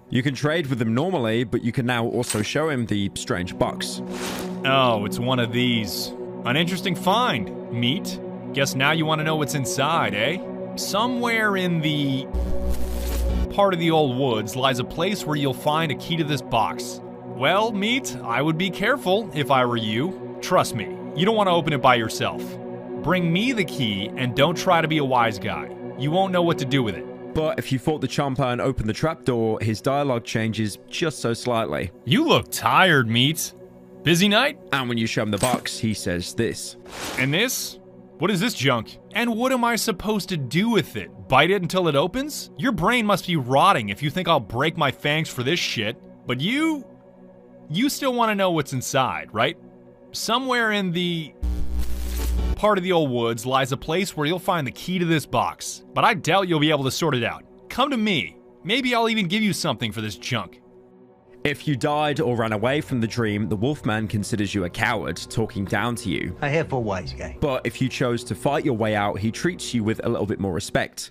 You can trade with him normally, but you can now also show him the strange box. Oh, it's one of these. An interesting find, Meat. Guess now you want to know what's inside, eh? Somewhere in the part of the old woods lies a place where you'll find a key to this box. Well, Meat, I would be careful if I were you. Trust me, you don't want to open it by yourself. Bring me the key and don't try to be a wise guy. You won't know what to do with it. But if you fought the chomper and opened the trapdoor, his dialogue changes just so slightly. You look tired, Meat. Busy night? And when you show him the box, he says this. And this? What is this junk? And what am I supposed to do with it? Bite it until it opens? Your brain must be rotting if you think I'll break my fangs for this shit. But you still want to know what's inside, right? Somewhere in the part of the old woods lies a place where you'll find the key to this box, but I doubt you'll be able to sort it out. Come to me. Maybe I'll even give you something for this junk. If you died or ran away from the dream, the Wolfman considers you a coward, talking down to you. I have for wise guy. But if you chose to fight your way out, he treats you with a little bit more respect.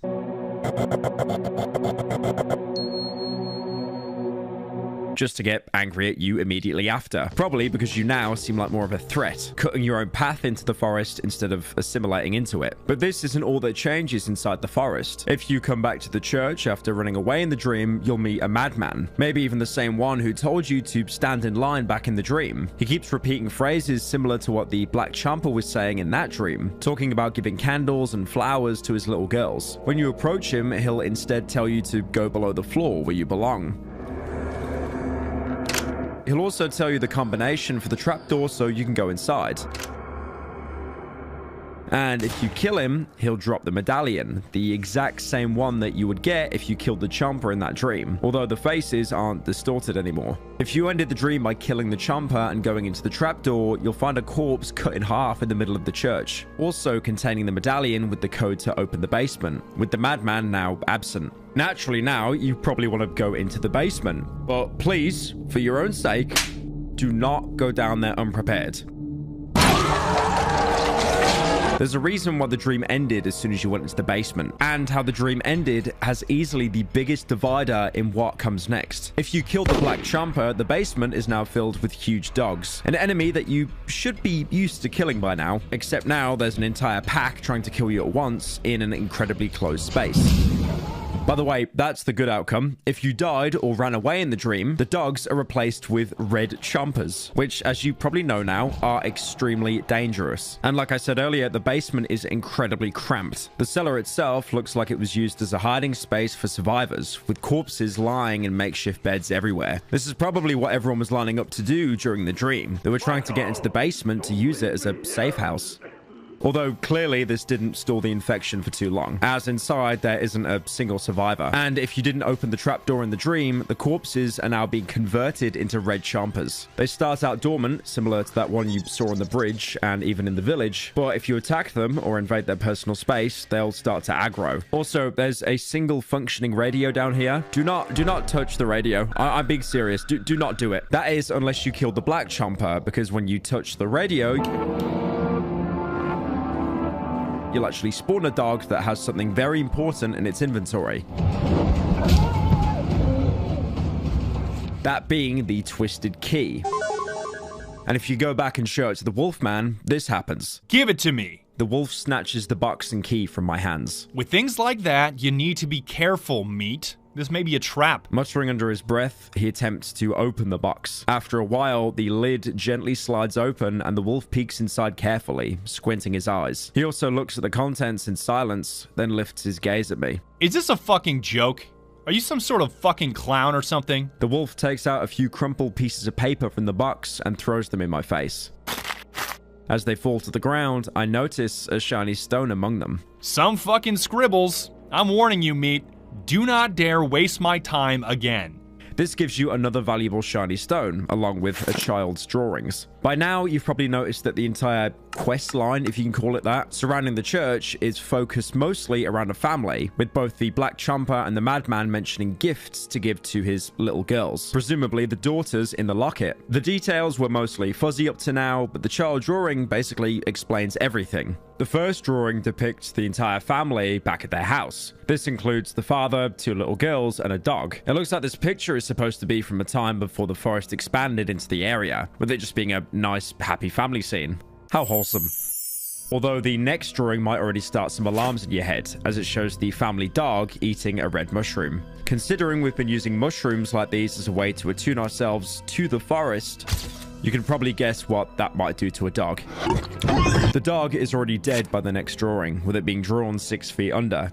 Just to get angry at you immediately after. Probably because you now seem like more of a threat, cutting your own path into the forest instead of assimilating into it. But this isn't all that changes inside the forest. If you come back to the church after running away in the dream, you'll meet a madman. Maybe even the same one who told you to stand in line back in the dream. He keeps repeating phrases similar to what the Black Champa was saying in that dream, talking about giving candles and flowers to his little girls. When you approach him, he'll instead tell you to go below the floor where you belong. He'll also tell you the combination for the trapdoor so you can go inside. And if you kill him, he'll drop the medallion, the exact same one that you would get if you killed the Champa in that dream, although the faces aren't distorted anymore. If you ended the dream by killing the Champa and going into the trapdoor, you'll find a corpse cut in half in the middle of the church, also containing the medallion with the code to open the basement, with the madman now absent. Naturally now, you probably want to go into the basement, but please, for your own sake, do not go down there unprepared. There's a reason why the dream ended as soon as you went into the basement, and how the dream ended has easily the biggest divider in what comes next. If you killed the Black Champa, the basement is now filled with huge dogs, an enemy that you should be used to killing by now, except now there's an entire pack trying to kill you at once in an incredibly closed space. By the way, that's the good outcome. If you died or ran away in the dream, the dogs are replaced with red Champas, which, as you probably know now, are extremely dangerous. And like I said earlier, the basement is incredibly cramped. The cellar itself looks like it was used as a hiding space for survivors, with corpses lying in makeshift beds everywhere. This is probably what everyone was lining up to do during the dream. They were trying to get into the basement to use it as a safe house. Although clearly this didn't stall the infection for too long, as inside there isn't a single survivor. And if you didn't open the trapdoor in the dream, the corpses are now being converted into red Champas. They start out dormant, similar to that one you saw on the bridge and even in the village, but if you attack them or invade their personal space, they'll start to aggro. Also, there's a single functioning radio down here. Do not touch the radio. I'm being serious. Do not do it. That is unless you kill the Black Champa, because when you touch the radio, you'll actually spawn a dog that has something very important in its inventory. That being the Twisted Key. And if you go back and show it to the Wolfman, this happens. Give it to me. The wolf snatches the box and key from my hands. With things like that, you need to be careful, meat. This may be a trap. Muttering under his breath, he attempts to open the box. After a while, the lid gently slides open and the wolf peeks inside carefully, squinting his eyes. He also looks at the contents in silence, then lifts his gaze at me. Is this a fucking joke? Are you some sort of fucking clown or something? The wolf takes out a few crumpled pieces of paper from the box and throws them in my face. As they fall to the ground, I notice a shiny stone among them. Some fucking scribbles. I'm warning you, meat. Do not dare waste my time again. This gives you another valuable shiny stone, along with a child's drawings. By now, you've probably noticed that the entire quest line, if you can call it that, surrounding the church is focused mostly around a family, with both the Black Champa and the Madman mentioning gifts to give to his little girls, presumably the daughters in the locket. The details were mostly fuzzy up to now, but the child drawing basically explains everything. The first drawing depicts the entire family back at their house. This includes the father, 2 little girls, and a dog. It looks like this picture is supposed to be from a time before the forest expanded into the area, with it just being a nice, happy family scene. How wholesome. Although the next drawing might already start some alarms in your head, as it shows the family dog eating a red mushroom. Considering we've been using mushrooms like these as a way to attune ourselves to the forest, you can probably guess what that might do to a dog. The dog is already dead by the next drawing, with it being drawn 6 feet under.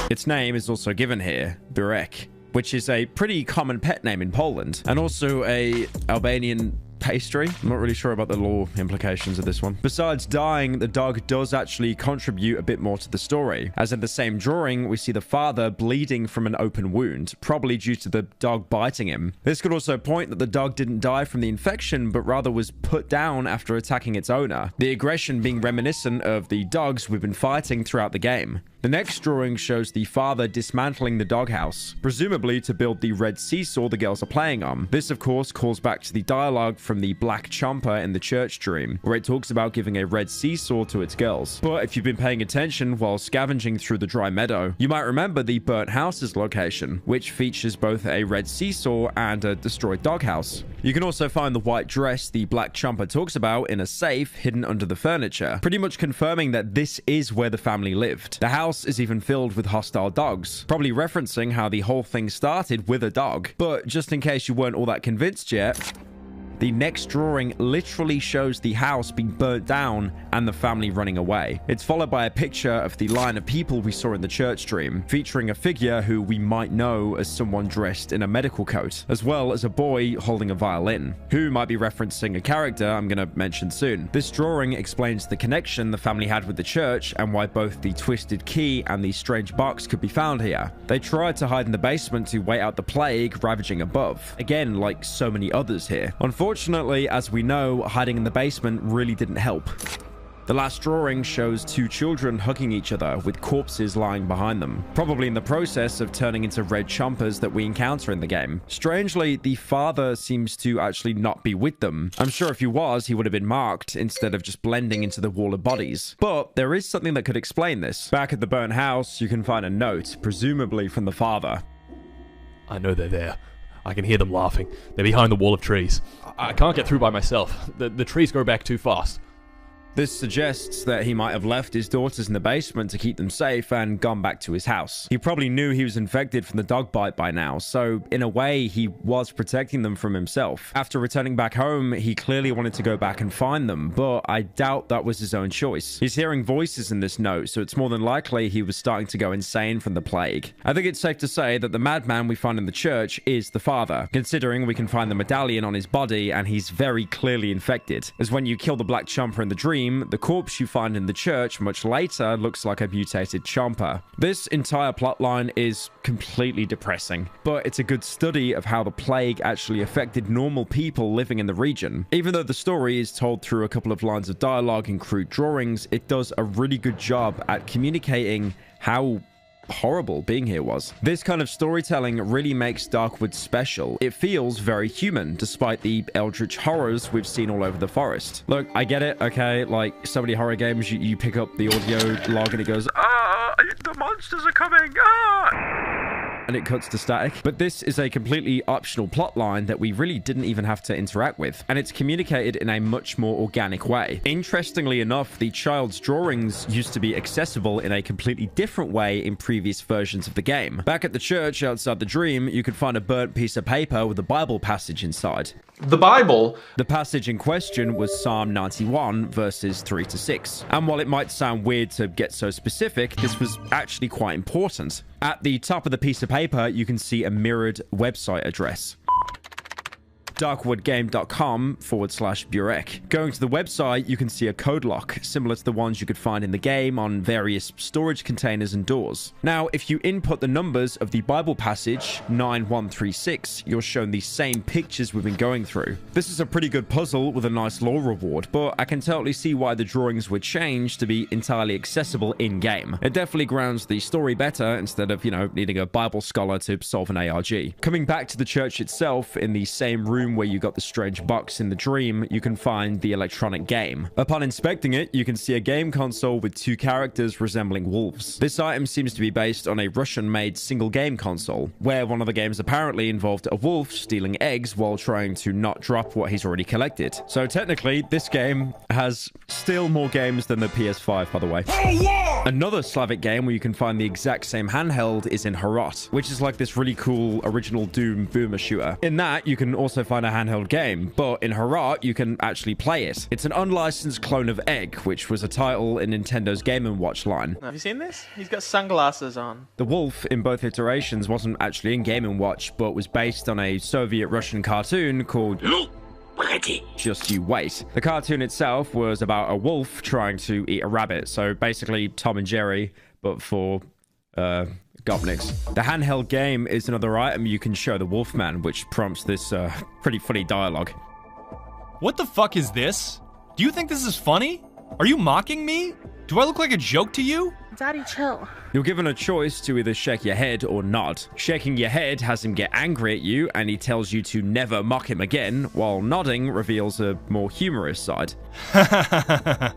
Its name is also given here, Burek, which is a pretty common pet name in Poland, and also a Albanian pastry. I'm not really sure about the law implications of this one. Besides dying, the dog does actually contribute a bit more to the story, as in the same drawing, we see the father bleeding from an open wound, probably due to the dog biting him. This could also point that the dog didn't die from the infection, but rather was put down after attacking its owner, the aggression being reminiscent of the dogs we've been fighting throughout the game. The next drawing shows the father dismantling the doghouse, presumably to build the red seesaw the girls are playing on. This, of course, calls back to the dialogue from the Black Chomper in the church dream, where it talks about giving a red seesaw to its girls. But if you've been paying attention while scavenging through the dry meadow, you might remember the burnt house's location, which features both a red seesaw and a destroyed doghouse. You can also find the white dress the Black Chomper talks about in a safe hidden under the furniture, pretty much confirming that this is where the family lived. The house is even filled with hostile dogs, probably referencing how the whole thing started with a dog. But just in case you weren't all that convinced yet, the next drawing literally shows the house being burnt down and the family running away. It's followed by a picture of the line of people we saw in the church dream, featuring a figure who we might know as someone dressed in a medical coat, as well as a boy holding a violin, who might be referencing a character I'm going to mention soon. This drawing explains the connection the family had with the church and why both the twisted key and the strange box could be found here. They tried to hide in the basement to wait out the plague ravaging above, again like so many others here. Unfortunately, as we know, hiding in the basement really didn't help. The last drawing shows two children hugging each other with corpses lying behind them, probably in the process of turning into red chompers that we encounter in the game. Strangely, the father seems to actually not be with them. I'm sure if he was, he would have been marked instead of just blending into the wall of bodies. But there is something that could explain this. Back at the burnt house, you can find a note, presumably from the father. I know they're there. I can hear them laughing. They're behind the wall of trees. I can't get through by myself. The trees go back too fast. This suggests that he might have left his daughters in the basement to keep them safe and gone back to his house. He probably knew he was infected from the dog bite by now, so in a way, he was protecting them from himself. After returning back home, he clearly wanted to go back and find them, but I doubt that was his own choice. He's hearing voices in this note, so it's more than likely he was starting to go insane from the plague. I think it's safe to say that the madman we find in the church is the father, considering we can find the medallion on his body and he's very clearly infected. As when you kill the Black Chomper in the dream, the corpse you find in the church much later looks like a mutated Chomper. This entire plotline is completely depressing, but it's a good study of how the plague actually affected normal people living in the region. Even though the story is told through a couple of lines of dialogue and crude drawings, it does a really good job at communicating how horrible being here was. This kind of storytelling really makes Darkwood special. It feels very human, despite the eldritch horrors we've seen all over the forest. Look, I get it, okay? Like, so many horror games, you pick up the audio log and it goes, the monsters are coming, and it cuts to static. But this is a completely optional plotline that we really didn't even have to interact with, and it's communicated in a much more organic way. Interestingly enough, the child's drawings used to be accessible in a completely different way in previous versions of the game. Back at the church outside the dream, you could find a burnt piece of paper with a Bible passage inside. The Bible? The passage in question was Psalm 91, verses 3 to 6. And while it might sound weird to get so specific, this was actually quite important. At the top of the piece of paper, you can see a mirrored website address. darkwoodgame.com/Burek. Going to the website, you can see a code lock, similar to the ones you could find in the game on various storage containers and doors. Now, if you input the numbers of the Bible passage, 9136, you're shown the same pictures we've been going through. This is a pretty good puzzle with a nice lore reward, but I can totally see why the drawings were changed to be entirely accessible in-game. It definitely grounds the story better instead of, needing a Bible scholar to solve an ARG. Coming back to the church itself, in the same room where you got the strange box in the dream, you can find the electronic game. Upon inspecting it, you can see a game console with two characters resembling wolves. This item seems to be based on a Russian-made single game console, where one of the games apparently involved a wolf stealing eggs while trying to not drop what he's already collected. So technically, this game has still more games than the PS5, by the way. Another Slavic game where you can find the exact same handheld is in Herat, which is like this really cool original Doom boomer shooter. In that, you can also find a handheld game, but in Herat, you can actually play it. It's an unlicensed clone of Egg, which was a title in Nintendo's Game & Watch line. Have you seen this? He's got sunglasses on. The wolf in both iterations wasn't actually in Game & Watch, but was based on a Soviet-Russian cartoon called Just You Wait. The cartoon itself was about a wolf trying to eat a rabbit, so basically Tom and Jerry, but for Gopniks. The handheld game is another item you can show the Wolfman, which prompts this pretty funny dialogue. What the fuck is this? Do you think this is funny? Are you mocking me? Do I look like a joke to you? Daddy, chill. You're given a choice to either shake your head or nod. Shaking your head has him get angry at you, and he tells you to never mock him again, while nodding reveals a more humorous side.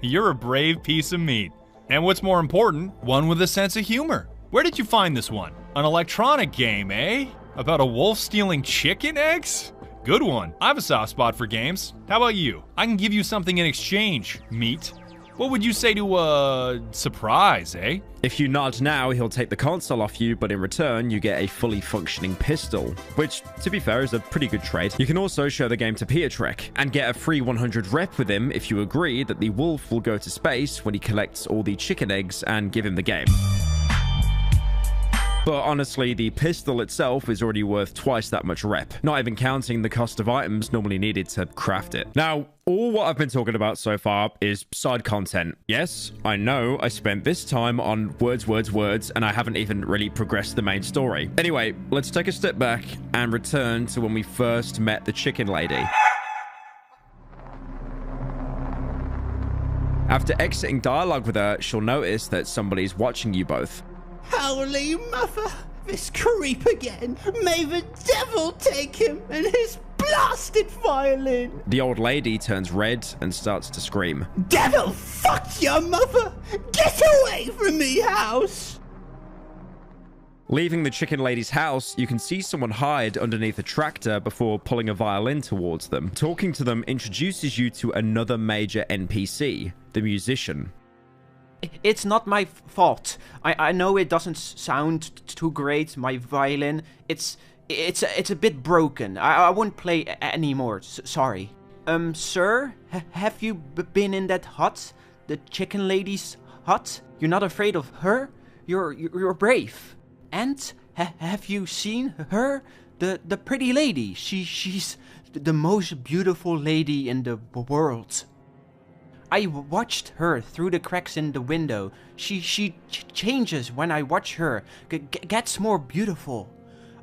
You're a brave piece of meat. And what's more important, one with a sense of humor. Where did you find this one? An electronic game, eh? About a wolf stealing chicken eggs? Good one. I have a soft spot for games. How about you? I can give you something in exchange, meat. What would you say to a surprise, eh? If you nod now, he'll take the console off you, but in return, you get a fully functioning pistol, which, to be fair, is a pretty good trade. You can also show the game to Pietrek and get a free 100 rep with him if you agree that the wolf will go to space when he collects all the chicken eggs and give him the game. But honestly, the pistol itself is already worth twice that much rep, not even counting the cost of items normally needed to craft it. Now, all what I've been talking about so far is side content. Yes, I know I spent this time on words, and I haven't even really progressed the main story. Anyway, let's take a step back and return to when we first met the chicken lady. After exiting dialogue with her, she'll notice that somebody's watching you both. Holy mother! This creep again! May the devil take him and his blasted violin! The old lady turns red and starts to scream. Devil, fuck your mother! Get away from me house! Leaving the chicken lady's house, you can see someone hide underneath a tractor before pulling a violin towards them. Talking to them introduces you to another major NPC, the musician. It's not my fault. I know it doesn't sound too great, my violin. It's a bit broken. I won't play anymore. Sorry. Sir, have you been in that hut? The chicken lady's hut? You're not afraid of her? You're brave. And have you seen her? The pretty lady. She's the most beautiful lady in the world. I watched her through the cracks in the window. She changes when I watch her, gets more beautiful.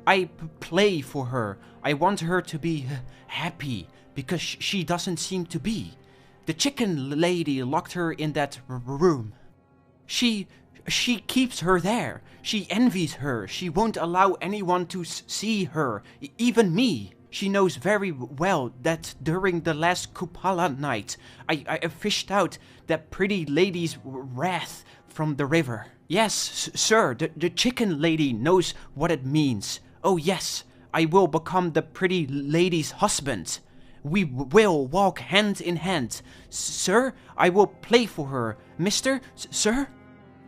I play for her. I want her to be happy, because she doesn't seem to be. The chicken lady locked her in that room. She keeps her there. She envies her. She won't allow anyone to see her, even me. She knows very well that during the last Kupala night, I fished out that pretty lady's wrath from the river. Yes, sir, the chicken lady knows what it means. Oh yes, I will become the pretty lady's husband. We will walk hand in hand. Sir, I will play for her. Mister, sir?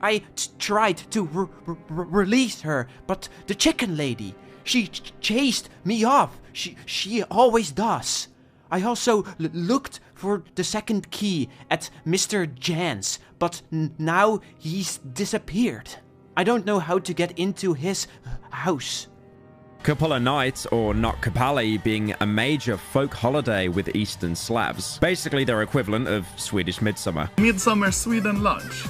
I tried to release her, but the chicken lady, she chased me off. She always does. I also looked for the second key at Mr. Jan's, but now he's disappeared. I don't know how to get into his house. Kupala Night, or Not Kupali, being a major folk holiday with Eastern Slavs. Basically their equivalent of Swedish Midsummer. Midsummer Sweden lunch.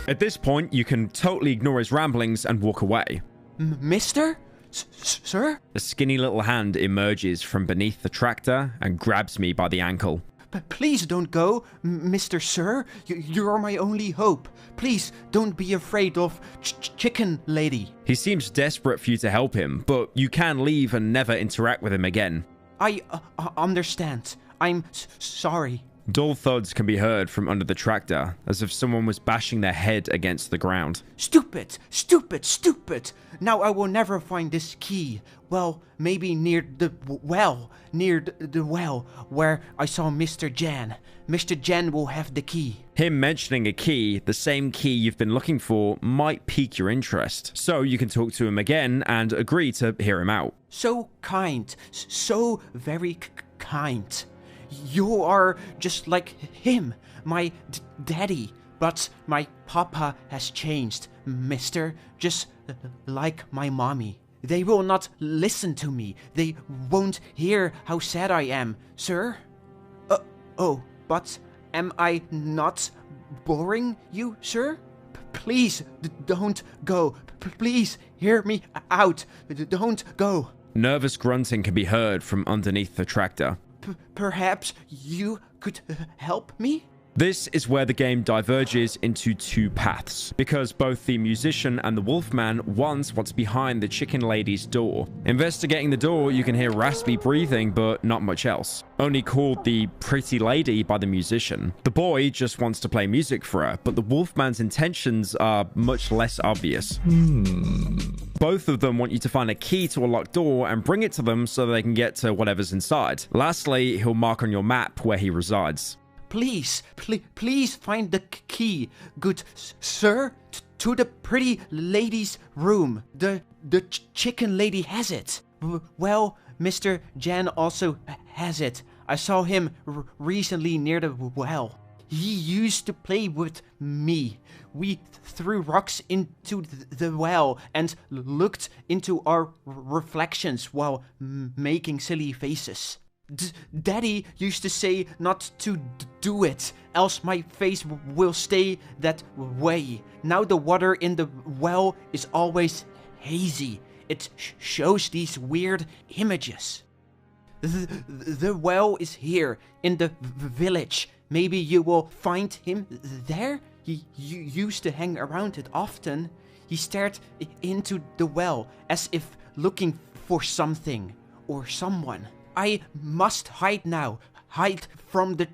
At this point, you can totally ignore his ramblings and walk away. Mister? Sir? A skinny little hand emerges from beneath the tractor and grabs me by the ankle. Please don't go, Mr. Sir. You're my only hope. Please don't be afraid of chicken lady. He seems desperate for you to help him, but you can leave and never interact with him again. I understand. I'm sorry. Dull thuds can be heard from under the tractor, as if someone was bashing their head against the ground. Stupid! Stupid! Stupid! Now I will never find this key. Well, maybe near the well. Near the well where I saw Mr. Jan. Mr. Jan will have the key. Him mentioning a key, the same key you've been looking for, might pique your interest. So you can talk to him again and agree to hear him out. So kind. So very kind. You are just like him, my daddy, but my papa has changed, mister, just like my mommy. They will not listen to me. They won't hear how sad I am, sir. Oh, but am I not boring you, sir? Please don't go. Please hear me out. Don't go. Nervous grunting can be heard from underneath the tractor. Perhaps you could help me? This is where the game diverges into two paths, because both the musician and the wolfman wants what's behind the chicken lady's door. Investigating the door, you can hear raspy breathing, but not much else. Only called the pretty lady by the musician. The boy just wants to play music for her, but the wolfman's intentions are much less obvious. Both of them want you to find a key to a locked door and bring it to them so they can get to whatever's inside. Lastly, he'll mark on your map where he resides. Please find the key, good sir, to the pretty lady's room. The chicken lady has it. Well, Mr. Jan also has it. I saw him recently near the well. He used to play with me. We threw rocks into the well and looked into our reflections while making silly faces. Daddy used to say not to do it, else my face will stay that way. Now the water in the well is always hazy. It shows these weird images. The well is here in the village. Maybe you will find him there? He used to hang around it often. He stared into the well as if looking for something or someone. I must hide now. Hide from the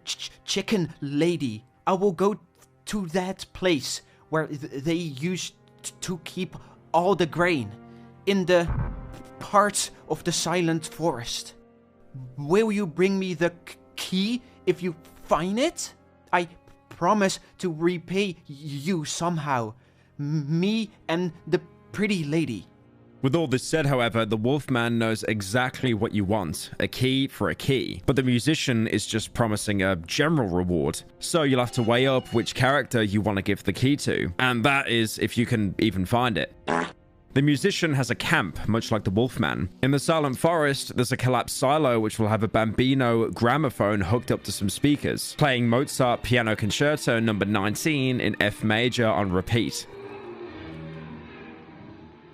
chicken lady. I will go to that place where they used to keep all the grain. In the parts of the silent forest. Will you bring me the key if you find it? I promise to repay you somehow. Me and the pretty lady. With all this said, however, the wolfman knows exactly what you want, a key for a key, but the musician is just promising a general reward. So you'll have to weigh up which character you want to give the key to, and that is if you can even find it. The musician has a camp, much like the wolfman. In the Silent Forest, there's a collapsed silo which will have a Bambino gramophone hooked up to some speakers, playing Mozart Piano Concerto No. 19 in F major on repeat.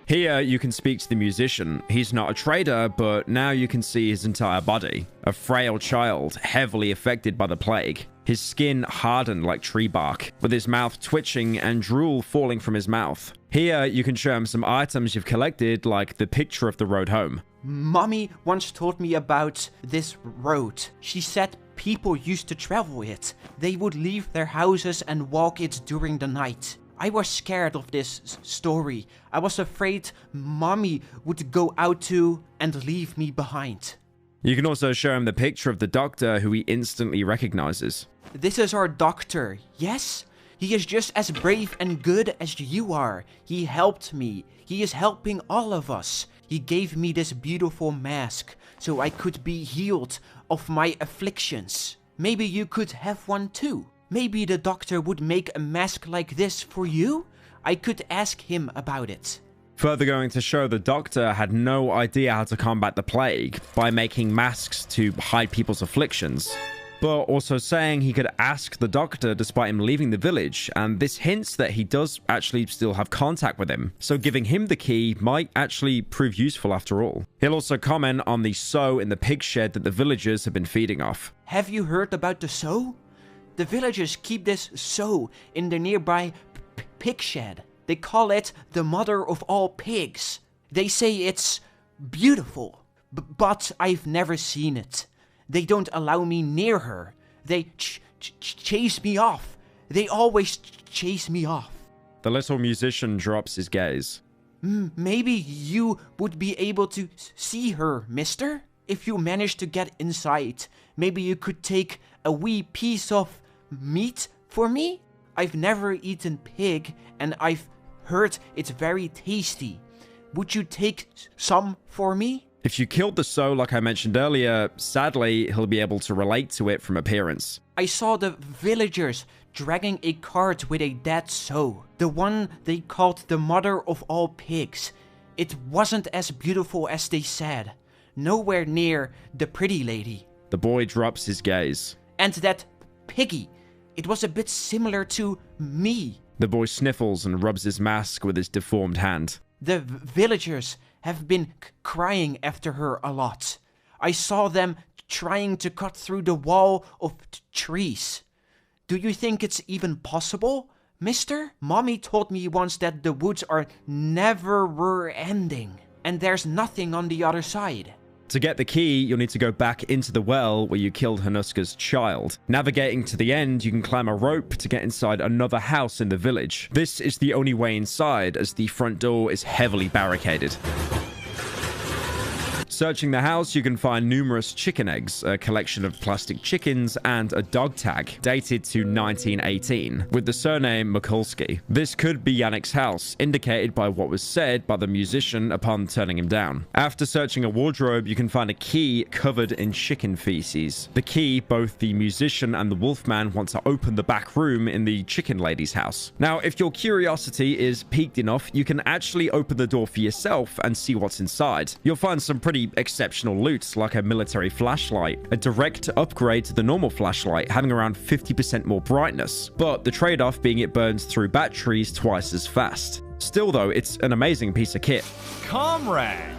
Here, you can speak to the musician. He's not a trader, but now you can see his entire body. A frail child, heavily affected by the plague. His skin hardened like tree bark, with his mouth twitching and drool falling from his mouth. Here, you can show him some items you've collected, like the picture of the road home. Mommy once told me about this road. She said people used to travel it. They would leave their houses and walk it during the night. I was scared of this story. I was afraid Mommy would go out too and leave me behind. You can also show him the picture of the doctor, who he instantly recognizes. This is our doctor, yes? He is just as brave and good as you are. He helped me. He is helping all of us. He gave me this beautiful mask so I could be healed of my afflictions. Maybe you could have one too. Maybe the doctor would make a mask like this for you? I could ask him about it. Further going to show the doctor had no idea how to combat the plague by making masks to hide people's afflictions. But also saying he could ask the doctor despite him leaving the village, and this hints that he does actually still have contact with him, so giving him the key might actually prove useful after all. He'll also comment on the sow in the pig shed that the villagers have been feeding off. Have you heard about the sow? The villagers keep this sow in the nearby pig shed. They call it the mother of all pigs. They say it's beautiful, but I've never seen it. They don't allow me near her. They chase me off. They always chase me off. The little musician drops his gaze. Maybe you would be able to see her, mister? If you manage to get inside, maybe you could take a wee piece of meat for me? I've never eaten pig, and I've heard it's very tasty. Would you take some for me? If you killed the sow like I mentioned earlier, sadly, he'll be able to relate to it from appearance. I saw the villagers dragging a cart with a dead sow. The one they called the mother of all pigs. It wasn't as beautiful as they said. Nowhere near the pretty lady. The boy drops his gaze. And that piggy. It was a bit similar to me. The boy sniffles and rubs his mask with his deformed hand. The villagers have been crying after her a lot. I saw them trying to cut through the wall of trees. Do you think it's even possible, mister? Mommy told me once that the woods are never ending, and there's nothing on the other side. To get the key, you'll need to go back into the well where you killed Hanuska's child. Navigating to the end, you can climb a rope to get inside another house in the village. This is the only way inside, as the front door is heavily barricaded. Searching the house, you can find numerous chicken eggs, a collection of plastic chickens, and a dog tag dated to 1918 with the surname Mikulski. This could be Yannick's house, indicated by what was said by the musician upon turning him down. After searching a wardrobe, you can find a key covered in chicken feces. The key both the musician and the Wolfman want to open the back room in the chicken lady's house. Now, if your curiosity is piqued enough, you can actually open the door for yourself and see what's inside. You'll find some pretty exceptional loot, like a military flashlight, a direct upgrade to the normal flashlight, having around 50% more brightness, but the trade-off being it burns through batteries twice as fast. Still though, it's an amazing piece of kit. Comrade!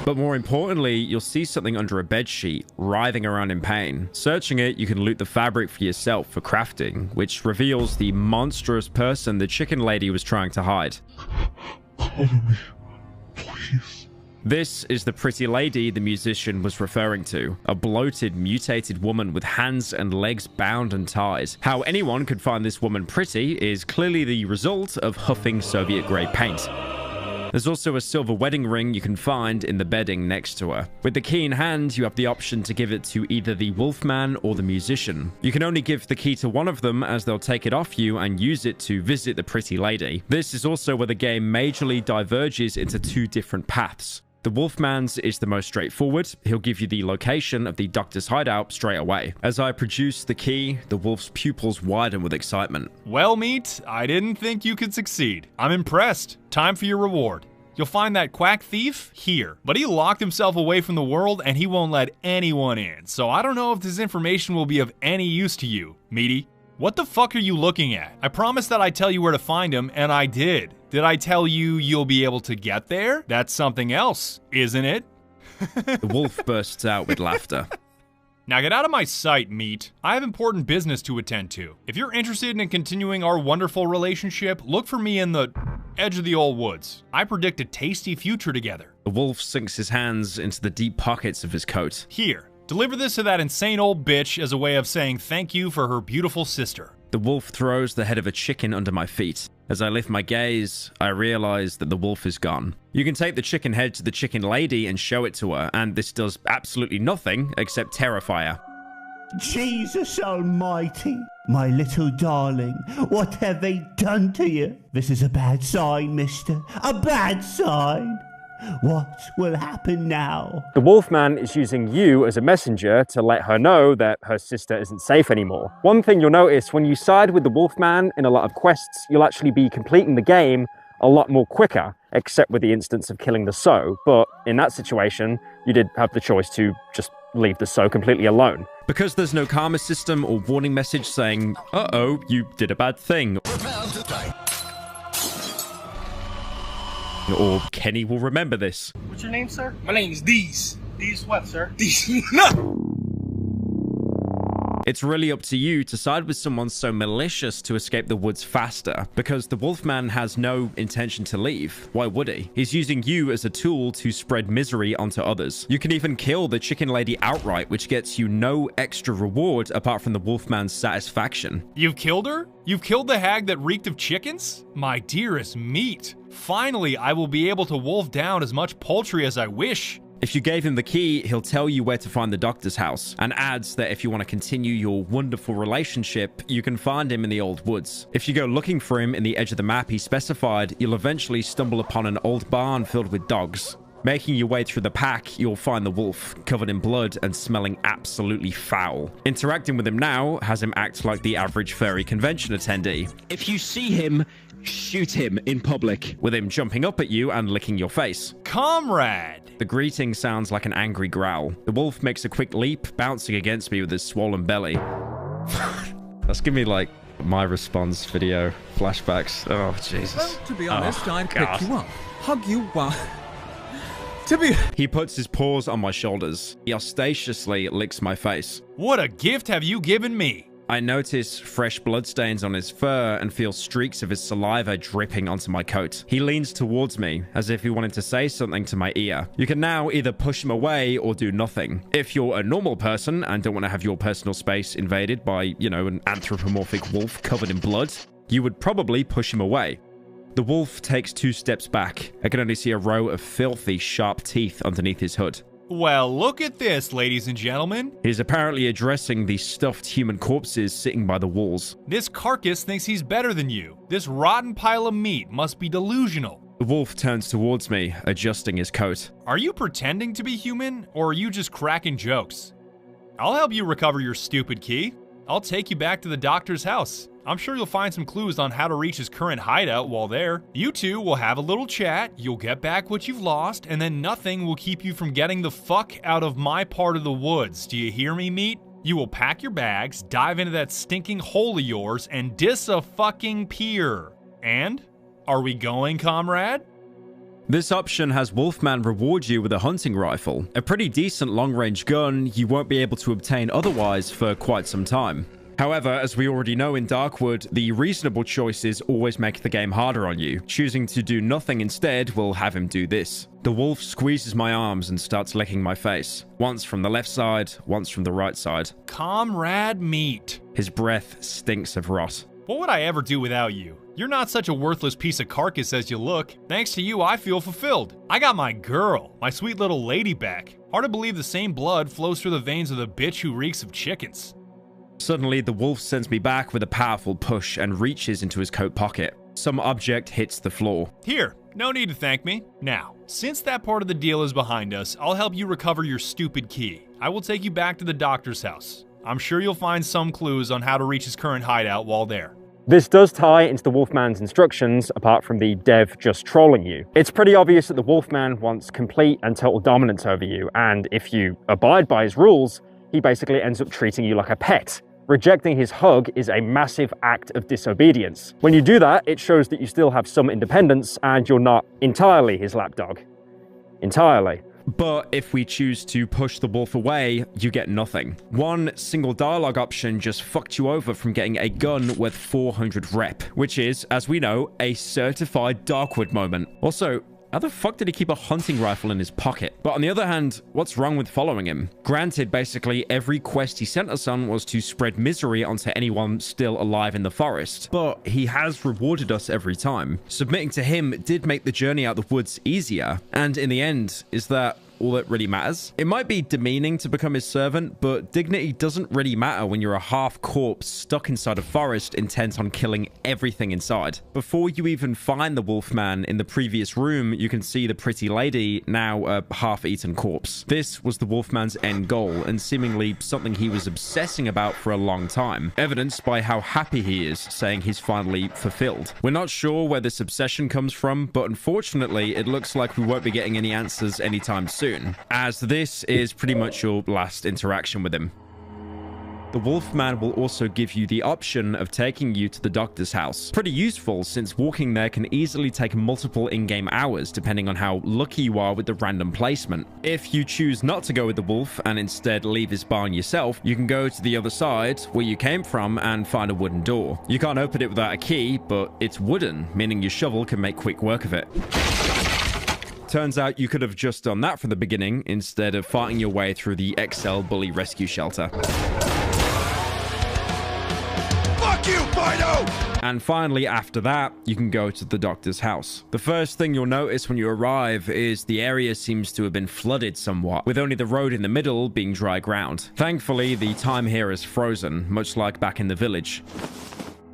But more importantly, you'll see something under a bedsheet, writhing around in pain. Searching it, you can loot the fabric for yourself for crafting, which reveals the monstrous person the chicken lady was trying to hide. Cover me, please. This is the pretty lady the musician was referring to, a bloated, mutated woman with hands and legs bound and tied. How anyone could find this woman pretty is clearly the result of huffing Soviet-grade paint. There's also a silver wedding ring you can find in the bedding next to her. With the key in hand, you have the option to give it to either the Wolfman or the musician. You can only give the key to one of them, as they'll take it off you and use it to visit the pretty lady. This is also where the game majorly diverges into two different paths. The Wolfman's is the most straightforward. He'll give you the location of the doctor's hideout straight away. As I produce the key, the wolf's pupils widen with excitement. Well, Meat, I didn't think you could succeed. I'm impressed. Time for your reward. You'll find that quack thief here, but he locked himself away from the world and he won't let anyone in, so I don't know if this information will be of any use to you, Meaty. What the fuck are you looking at? I promised that I'd tell you where to find him, and I did. Did I tell you you'll be able to get there? That's something else, isn't it? The wolf bursts out with laughter. Now get out of my sight, Meat. I have important business to attend to. If you're interested in continuing our wonderful relationship, look for me in the edge of the old woods. I predict a tasty future together. The wolf sinks his hands into the deep pockets of his coat. Here, deliver this to that insane old bitch as a way of saying thank you for her beautiful sister. The wolf throws the head of a chicken under my feet. As I lift my gaze, I realize that the wolf is gone. You can take the chicken head to the chicken lady and show it to her, and this does absolutely nothing except terrify her. Jesus almighty, my little darling, what have they done to you? This is a bad sign, mister. A bad sign. What will happen now? The Wolfman is using you as a messenger to let her know that her sister isn't safe anymore. One thing you'll notice, when you side with the Wolfman in a lot of quests, you'll actually be completing the game a lot more quicker, except with the instance of killing the Sow. But in that situation, you did have the choice to just leave the Sow completely alone. Because there's no karma system or warning message saying, uh-oh, you did a bad thing. Or Kenny will remember this. What's your name, sir? My name is Deez. Deez what, sir? Deez. No! It's really up to you to side with someone so malicious to escape the woods faster, because the Wolfman has no intention to leave. Why would he? He's using you as a tool to spread misery onto others. You can even kill the chicken lady outright, which gets you no extra reward apart from the Wolfman's satisfaction. You've killed her? You've killed the hag that reeked of chickens? My dearest Meat. Finally, I will be able to wolf down as much poultry as I wish. If you gave him the key, he'll tell you where to find the doctor's house, and adds that if you want to continue your wonderful relationship, you can find him in the old woods. If you go looking for him in the edge of the map he specified, you'll eventually stumble upon an old barn filled with dogs. Making your way through the pack, you'll find the wolf, covered in blood and smelling absolutely foul. Interacting with him now has him act like the average furry convention attendee. If you see him, shoot him in public. With him jumping up at you and licking your face. Comrade! The greeting sounds like an angry growl. The wolf makes a quick leap, bouncing against me with his swollen belly. Let's give me, like, my response video. Flashbacks. Oh, Jesus. Well, to be honest, oh, I'd God. pick you up, hug you while... He puts his paws on my shoulders. He ostentatiously licks my face. What a gift have you given me? I notice fresh bloodstains on his fur and feel streaks of his saliva dripping onto my coat. He leans towards me, as if he wanted to say something to my ear. You can now either push him away or do nothing. If you're a normal person and don't want to have your personal space invaded by, you know, an anthropomorphic wolf covered in blood, you would probably push him away. The wolf takes 2 steps back. I can only see a row of filthy, sharp teeth underneath his hood. Well, look at this, ladies and gentlemen. He's apparently addressing the stuffed human corpses sitting by the walls. This carcass thinks he's better than you. This rotten pile of meat must be delusional. The wolf turns towards me, adjusting his coat. Are you pretending to be human, or are you just cracking jokes? I'll help you recover your stupid key. I'll take you back to the doctor's house. I'm sure you'll find some clues on how to reach his current hideout while there. You two will have a little chat, you'll get back what you've lost, and then nothing will keep you from getting the fuck out of my part of the woods. Do you hear me, meat? You will pack your bags, dive into that stinking hole of yours, and dis-a-fucking-peer. And? Are we going, comrade? This option has Wolfman reward you with a hunting rifle, a pretty decent long-range gun you won't be able to obtain otherwise for quite some time. However, as we already know in Darkwood, the reasonable choices always make the game harder on you. Choosing to do nothing instead will have him do this. The wolf squeezes my arms and starts licking my face. Once from the left side, once from the right side. Comrade meat. His breath stinks of rot. What would I ever do without you? You're not such a worthless piece of carcass as you look. Thanks to you, I feel fulfilled. I got my girl, my sweet little lady back. Hard to believe the same blood flows through the veins of the bitch who reeks of chickens. Suddenly, the wolf sends me back with a powerful push and reaches into his coat pocket. Some object hits the floor. Here, no need to thank me. Now, since that part of the deal is behind us, I'll help you recover your stupid key. I will take you back to the doctor's house. I'm sure you'll find some clues on how to reach his current hideout while there. This does tie into the Wolfman's instructions, apart from the dev just trolling you. It's pretty obvious that the Wolfman wants complete and total dominance over you, and if you abide by his rules, he basically ends up treating you like a pet. Rejecting his hug is a massive act of disobedience. When you do that, it shows that you still have some independence and you're not entirely his lapdog. Entirely. But if we choose to push the wolf away, you get nothing. One single dialogue option just fucked you over from getting a gun worth 400 rep, which is, as we know, a certified Darkwood moment. Also, how the fuck did he keep a hunting rifle in his pocket? But on the other hand, what's wrong with following him? Granted, basically every quest he sent us on was to spread misery onto anyone still alive in the forest. But he has rewarded us every time. Submitting to him did make the journey out the woods easier. And in the end, is that all that really matters? It might be demeaning to become his servant, but dignity doesn't really matter when you're a half corpse stuck inside a forest intent on killing everything inside. Before you even find the Wolfman in the previous room, you can see the pretty lady, now a half-eaten corpse. This was the Wolfman's end goal, and seemingly something he was obsessing about for a long time, evidenced by how happy he is, saying he's finally fulfilled. We're not sure where this obsession comes from, but unfortunately, it looks like we won't be getting any answers anytime soon, as this is pretty much your last interaction with him. The Wolfman will also give you the option of taking you to the doctor's house. Pretty useful, since walking there can easily take multiple in-game hours depending on how lucky you are with the random placement. If you choose not to go with the wolf and instead leave his barn yourself, you can go to the other side where you came from and find a wooden door. You can't open it without a key, but it's wooden, meaning your shovel can make quick work of it. Turns out you could have just done that from the beginning instead of fighting your way through the XL Bully Rescue Shelter. Fuck you, Fido! And finally, after that, you can go to the doctor's house. The first thing you'll notice when you arrive is the area seems to have been flooded somewhat, with only the road in the middle being dry ground. Thankfully, the time here is frozen, much like back in the village.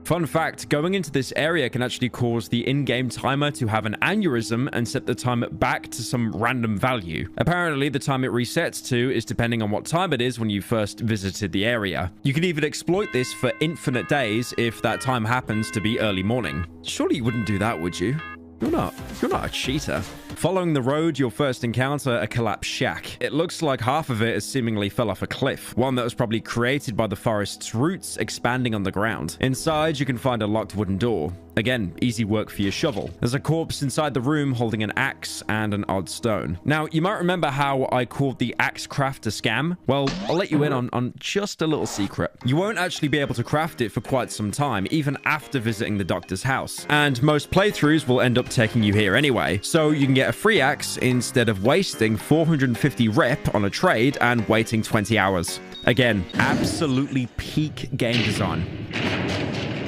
Fun fact, going into this area can actually cause the in-game timer to have an aneurysm and set the time back to some random value. Apparently, the time it resets to is depending on what time it is when you first visited the area. You can even exploit this for infinite days if that time happens to be early morning. Surely you wouldn't do that, would you? You're not a cheater. Following the road, you'll first encounter a collapsed shack. It looks like half of it has seemingly fell off a cliff, one that was probably created by the forest's roots expanding on the ground. Inside, you can find a locked wooden door. Again, easy work for your shovel. There's a corpse inside the room holding an axe and an odd stone. Now, you might remember how I called the axe craft a scam. Well, I'll let you in on just a little secret. You won't actually be able to craft it for quite some time, even after visiting the doctor's house. And most playthroughs will end up taking you here anyway, so you can get a free axe instead of wasting 450 rep on a trade and waiting 20 hours. Again, absolutely peak game design.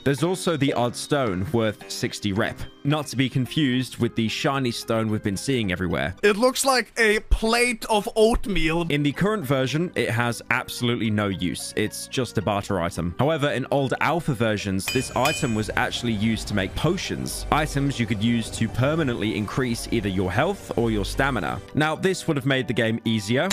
There's also the odd stone worth 60 rep. Not to be confused with the shiny stone we've been seeing everywhere. It looks like a plate of oatmeal. In the current version, it has absolutely no use. It's just a barter item. However, in old alpha versions, this item was actually used to make potions. Items you could use to permanently increase either your health or your stamina. Now, this would have made the game easier,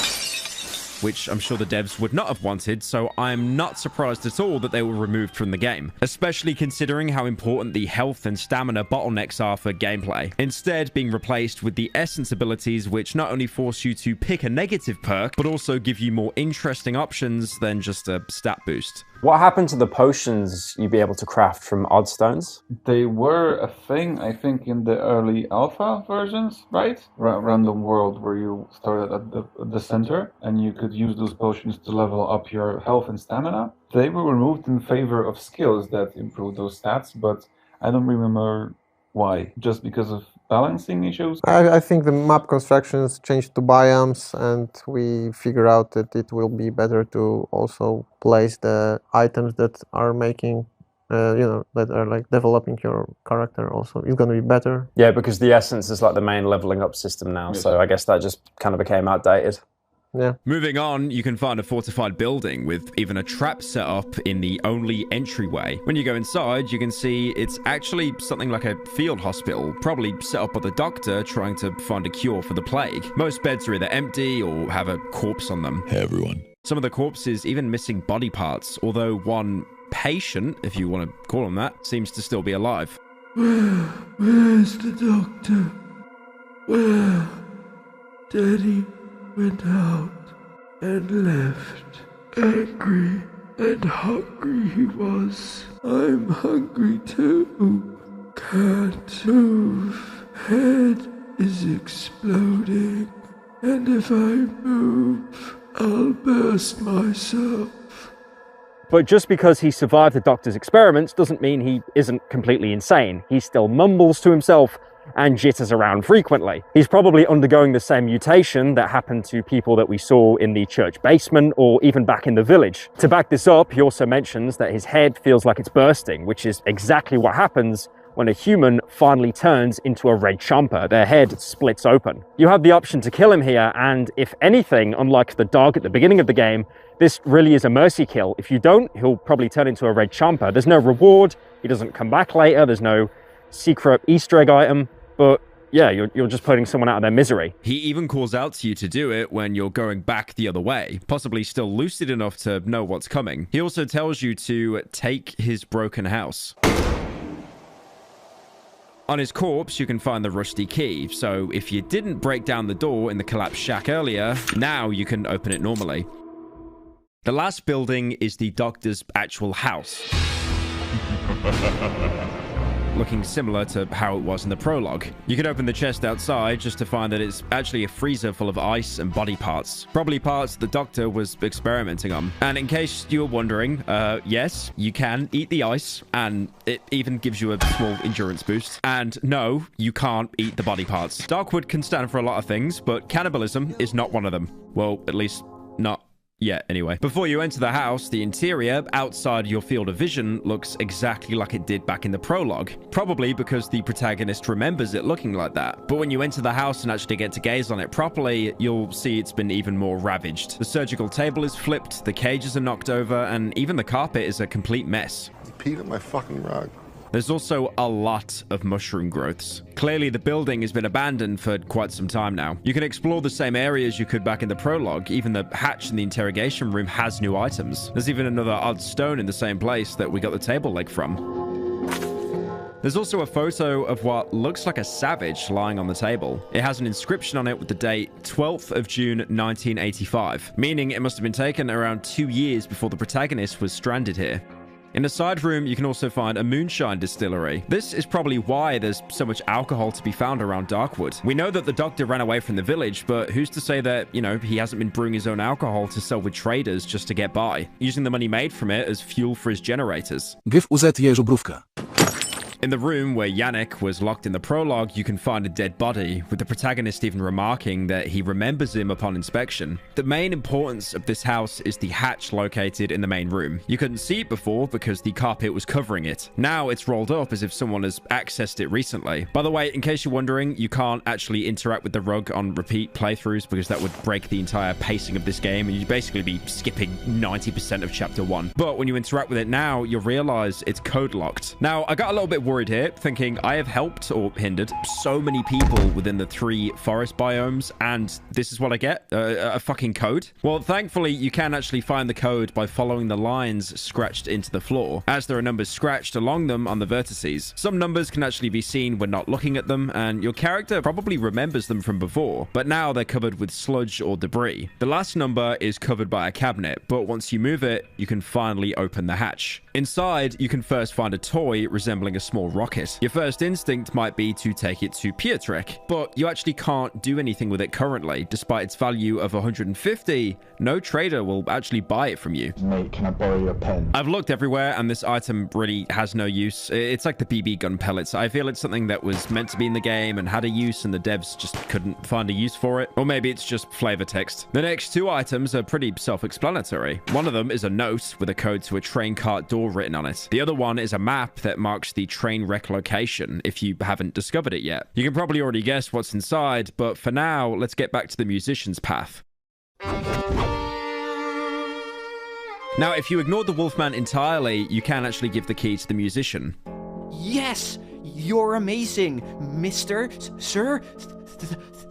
which I'm sure the devs would not have wanted, so I'm not surprised at all that they were removed from the game, especially considering how important the health and stamina bottlenecks are for gameplay. Instead, being replaced with the essence abilities, which not only force you to pick a negative perk, but also give you more interesting options than just a stat boost. What happened to the potions you'd be able to craft from odd stones? They were a thing, I think, in the early alpha versions, right? Random world where you started at the center and you could use those potions to level up your health and stamina. They were removed in favor of skills that improve those stats, but I don't remember why. Just because of balancing issues? I think the map constructions changed to biomes, and we figure out that it will be better to also place the items that are making, that are like developing your character also. It's going to be better. Yeah, because the essence is like the main leveling up system now, so I guess that just kind of became outdated. Yeah. Moving on, you can find a fortified building with even a trap set up in the only entryway. When you go inside, you can see it's actually something like a field hospital, probably set up by the doctor trying to find a cure for the plague. Most beds are either empty or have a corpse on them. Hey everyone. Some of the corpses even missing body parts, although one patient, if you want to call him that, seems to still be alive. Where's the doctor? Where? Daddy went out and left. Angry and hungry he was. I'm hungry too. Can't move. Head is exploding. And if I move, I'll burst myself. But just because he survived the doctor's experiments doesn't mean he isn't completely insane. He still mumbles to himself and jitters around frequently. He's probably undergoing the same mutation that happened to people that we saw in the church basement or even back in the village. To back this up, he also mentions that his head feels like it's bursting, which is exactly what happens when a human finally turns into a red chomper. Their head splits open. You have the option to kill him here, and if anything, unlike the dog at the beginning of the game, this really is a mercy kill. If you don't, he'll probably turn into a red chomper. There's no reward, he doesn't come back later, there's no secret Easter egg item. But yeah, you're just putting someone out of their misery. He even calls out to you to do it when you're going back the other way, possibly still lucid enough to know what's coming. He also tells you to take his broken house. On his corpse, you can find the rusty key, so if you didn't break down the door in the collapsed shack earlier, now you can open it normally. The last building is the doctor's actual house. Looking similar to how it was in the prologue. You can open the chest outside just to find that it's actually a freezer full of ice and body parts. Probably parts the doctor was experimenting on. And in case you were wondering, yes, you can eat the ice, and it even gives you a small endurance boost. And no, you can't eat the body parts. Darkwood can stand for a lot of things, but cannibalism is not one of them. Well, at least not yet, anyway. Before you enter the house, the interior, outside your field of vision, looks exactly like it did back in the prologue. Probably because the protagonist remembers it looking like that. But when you enter the house and actually get to gaze on it properly, you'll see it's been even more ravaged. The surgical table is flipped, the cages are knocked over, and even the carpet is a complete mess. You peed on my fucking rug. There's also a lot of mushroom growths. Clearly, the building has been abandoned for quite some time now. You can explore the same areas you could back in the prologue. Even the hatch in the interrogation room has new items. There's even another odd stone in the same place that we got the table leg from. There's also a photo of what looks like a savage lying on the table. It has an inscription on it with the date 12th of June 1985, meaning it must have been taken around 2 years before the protagonist was stranded here. In a side room, you can also find a moonshine distillery. This is probably why there's so much alcohol to be found around Darkwood. We know that the doctor ran away from the village, but who's to say that, you know, he hasn't been brewing his own alcohol to sell with traders just to get by, using the money made from it as fuel for his generators. In the room where Yannick was locked in the prologue, you can find a dead body, with the protagonist even remarking that he remembers him upon inspection. The main importance of this house is the hatch located in the main room. You couldn't see it before because the carpet was covering it. Now it's rolled up as if someone has accessed it recently. By the way, in case you're wondering, you can't actually interact with the rug on repeat playthroughs because that would break the entire pacing of this game and you'd basically be skipping 90% of chapter 1. But when you interact with it now, you'll realize it's code locked. Now, I got a little bit worried here, thinking I have helped or hindered so many people within the 3 forest biomes, and this is what I get, a fucking code. Well, thankfully, you can actually find the code by following the lines scratched into the floor, as there are numbers scratched along them on the vertices. Some numbers can actually be seen when not looking at them, and your character probably remembers them from before, but now they're covered with sludge or debris. The last number is covered by a cabinet, but once you move it, you can finally open the hatch. Inside, you can first find a toy resembling a small rocket. Your first instinct might be to take it to Pietrek, but you actually can't do anything with it currently. Despite its value of 150, no trader will actually buy it from you. Mate, can I borrow your pen? I've looked everywhere, and this item really has no use. It's like the BB gun pellets. I feel it's something that was meant to be in the game and had a use, and the devs just couldn't find a use for it. Or maybe it's just flavor text. The next 2 items are pretty self-explanatory. One of them is a note with a code to a train cart door written on it. The other one is a map that marks the train wreck location if you haven't discovered it yet. You can probably already guess what's inside, but for now, let's get back to the musician's path. Now, if you ignore the Wolfman entirely, you can actually give the key to the musician. Yes, you're amazing, mister, sir.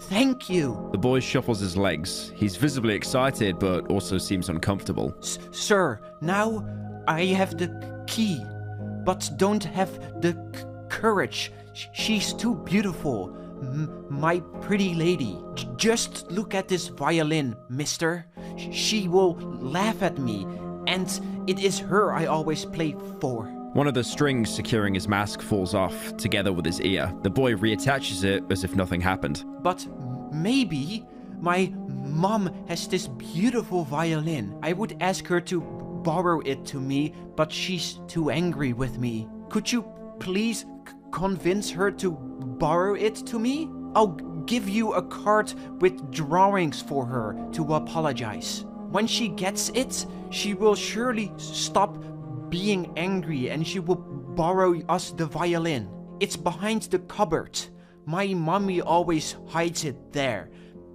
Thank you. The boy shuffles his legs. He's visibly excited, but also seems uncomfortable. Sir, now I have the key, but don't have the courage. She's too beautiful. My pretty lady. Just look at this violin, mister. She will laugh at me, and it is her I always play for. One of the strings securing his mask falls off, together with his ear. The boy reattaches it as if nothing happened. But maybe my mom has this beautiful violin. I would ask her to borrow it to me, but she's too angry with me. Could you please convince her to borrow it to me? I'll give you a card with drawings for her to apologize. When she gets it, she will surely stop being angry and she will borrow us the violin. It's behind the cupboard. My mommy always hides it there.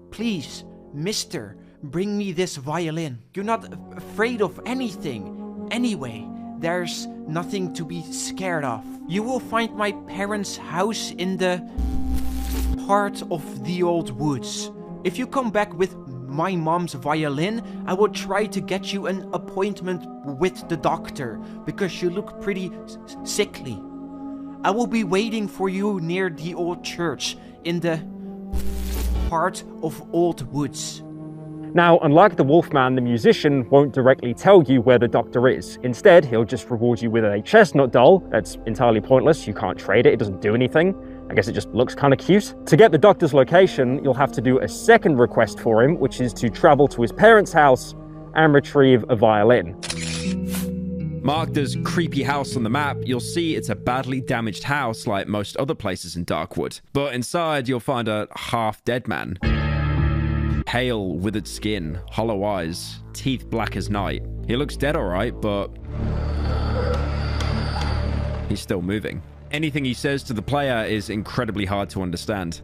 Please, mister, bring me this violin. You're not afraid of anything. Anyway, there's nothing to be scared of. You will find my parents' house in the part of the old woods. If you come back with my mom's violin, I will try to get you an appointment with the doctor because you look pretty sickly. I will be waiting for you near the old church in the part of old woods. Now, unlike the Wolfman, the musician won't directly tell you where the doctor is. Instead, he'll just reward you with a chestnut doll that's entirely pointless. You can't trade it, it doesn't do anything. I guess it just looks kind of cute. To get the doctor's location, you'll have to do a second request for him, which is to travel to his parents' house and retrieve a violin. Marked as creepy house on the map, you'll see it's a badly damaged house like most other places in Darkwood. But inside, you'll find a half-dead man. Pale, withered skin, hollow eyes, teeth black as night. He looks dead alright, but he's still moving. Anything he says to the player is incredibly hard to understand.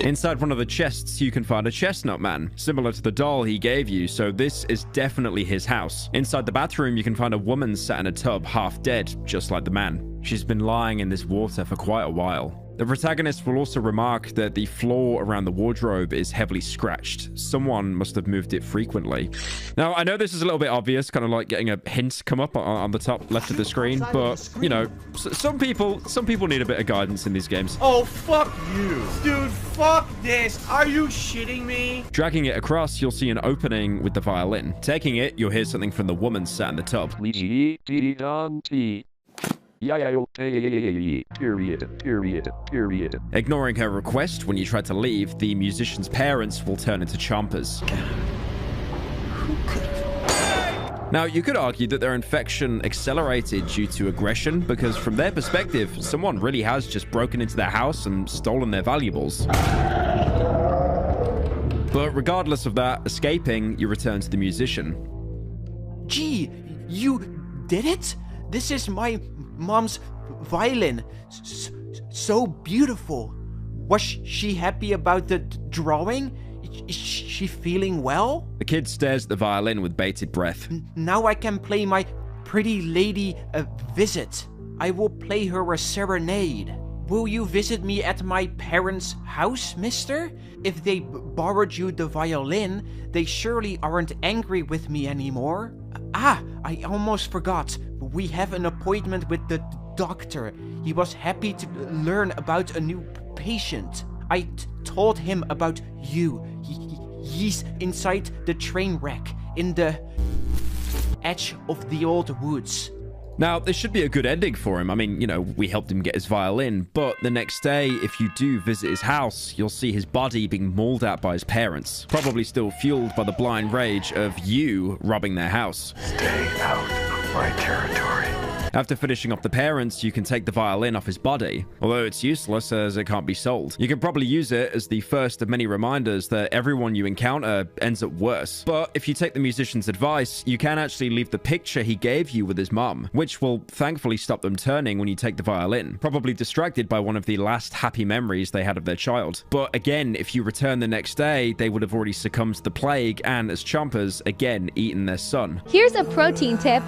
Inside one of the chests, you can find a chestnut man, similar to the doll he gave you, so this is definitely his house. Inside the bathroom, you can find a woman sat in a tub, half dead, just like the man. She's been lying in this water for quite a while. The protagonist will also remark that the floor around the wardrobe is heavily scratched. Someone must have moved it frequently. Now, I know this is a little bit obvious, kind of like getting a hint come up on the top left of the screen, but, you know, some people need a bit of guidance in these games. Oh, fuck you. Dude, fuck this. Are you shitting me? Dragging it across, you'll see an opening with the violin. Taking it, you'll hear something from the woman sat in the tub. Ignoring her request, when you try to leave, the musician's parents will turn into chompers. Now, you could argue that their infection accelerated due to aggression, because from their perspective, someone really has just broken into their house and stolen their valuables. But regardless of that, escaping, you return to the musician. Gee, you did it? This is my mom's violin. So beautiful. Was she happy about the drawing? Is she feeling well? The kid stares at the violin with bated breath. Now I can play my pretty lady a visit. I will play her a serenade. Will you visit me at my parents' house, mister? If they borrowed you the violin, they surely aren't angry with me anymore. Ah, I almost forgot. We have an appointment with the doctor. He was happy to learn about a new patient. I told him about you. He's inside the train wreck in the edge of the old woods. Now, this should be a good ending for him. I mean, you know, we helped him get his violin, but the next day, if you do visit his house, you'll see his body being mauled at by his parents, probably still fueled by the blind rage of you robbing their house. Stay out of my territory. After finishing off the parents, you can take the violin off his body, although it's useless as it can't be sold. You can probably use it as the first of many reminders that everyone you encounter ends up worse. But if you take the musician's advice, you can actually leave the picture he gave you with his mum, which will thankfully stop them turning when you take the violin, probably distracted by one of the last happy memories they had of their child. But again, if you return the next day, they would have already succumbed to the plague and, as chompers, again eaten their son. Here's a protein tip.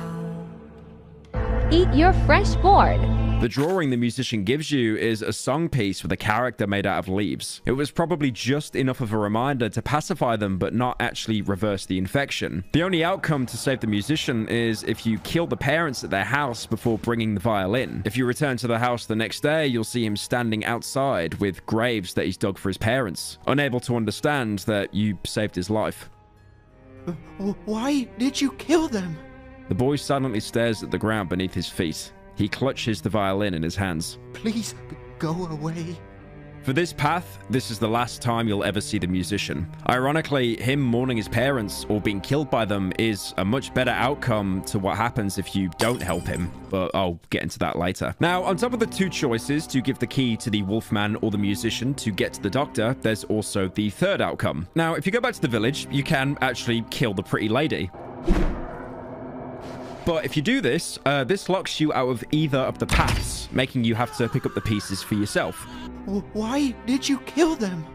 Eat your fresh board. The drawing the musician gives you is a song piece with a character made out of leaves. It was probably just enough of a reminder to pacify them but not actually reverse the infection. The only outcome to save the musician is if you kill the parents at their house before bringing the violin. If you return to the house the next day, you'll see him standing outside with graves that he's dug for his parents, unable to understand that you saved his life. Why did you kill them? The boy silently stares at the ground beneath his feet. He clutches the violin in his hands. Please go away. For this path, this is the last time you'll ever see the musician. Ironically, him mourning his parents or being killed by them is a much better outcome to what happens if you don't help him, but I'll get into that later. Now, on top of the two choices to give the key to the Wolfman or the musician to get to the doctor, there's also the third outcome. Now, if you go back to the village, you can actually kill the pretty lady. But if you do this, this locks you out of either of the paths, making you have to pick up the pieces for yourself. Why did you kill them?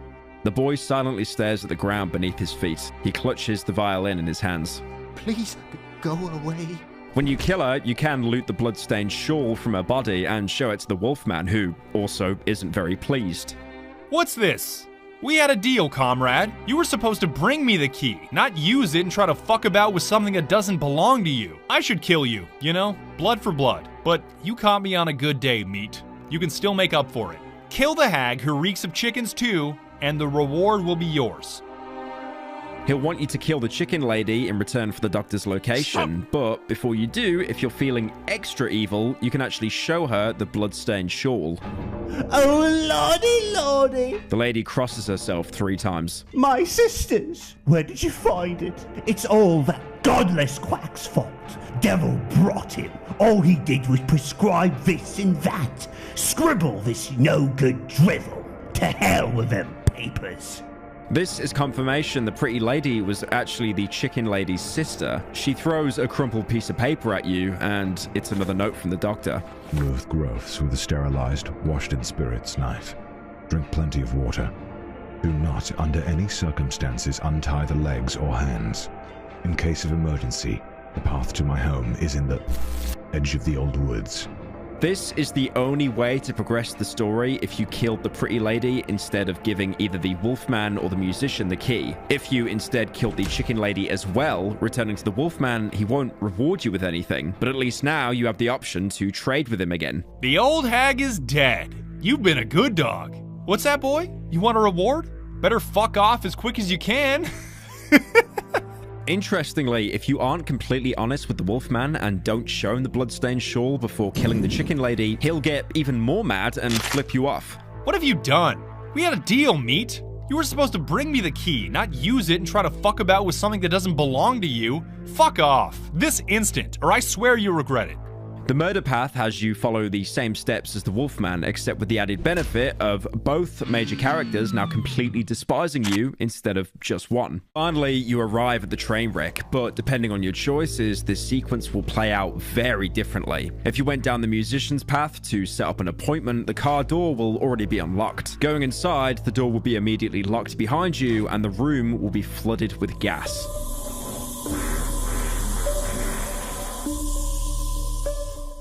The boy silently stares at the ground beneath his feet. He clutches the violin in his hands. Please go away. When you kill her, you can loot the bloodstained shawl from her body and show it to the Wolfman, who also isn't very pleased. What's this? We had a deal, comrade. You were supposed to bring me the key, not use it and try to fuck about with something that doesn't belong to you. I should kill you, you know? Blood for blood. But you caught me on a good day, meat. You can still make up for it. Kill the hag who reeks of chickens too, and the reward will be yours. He'll want you to kill the chicken lady in return for the doctor's location, but before you do, if you're feeling extra evil, you can actually show her the bloodstained shawl. Oh, lordy, lordy. The lady crosses herself 3 times. My sisters, where did you find it? It's all that godless quack's fault. Devil brought him. All he did was prescribe this and that. Scribble this no-good drivel. To hell with them papers. This is confirmation the pretty lady was actually the chicken lady's sister. She throws a crumpled piece of paper at you, and it's another note from the doctor. Remove growths with a sterilized, washed-in spirits knife. Drink plenty of water. Do not, under any circumstances, untie the legs or hands. In case of emergency, the path to my home is in the edge of the old woods. This is the only way to progress the story if you killed the pretty lady instead of giving either the wolfman or the musician the key. If you instead killed the chicken lady as well, returning to the wolfman, he won't reward you with anything, but at least now you have the option to trade with him again. The old hag is dead. You've been a good dog. What's that, boy? You want a reward? Better fuck off as quick as you can. Interestingly, if you aren't completely honest with the wolfman and don't show him the bloodstained shawl before killing the chicken lady, he'll get even more mad and flip you off. What have you done? We had a deal, Meat. You were supposed to bring me the key, not use it and try to fuck about with something that doesn't belong to you. Fuck off. This instant, or I swear you'll regret it. The murder path has you follow the same steps as the Wolfman, except with the added benefit of both major characters now completely despising you instead of just one. Finally, you arrive at the train wreck, but depending on your choices, this sequence will play out very differently. If you went down the musician's path to set up an appointment, the car door will already be unlocked. Going inside, the door will be immediately locked behind you, and the room will be flooded with gas.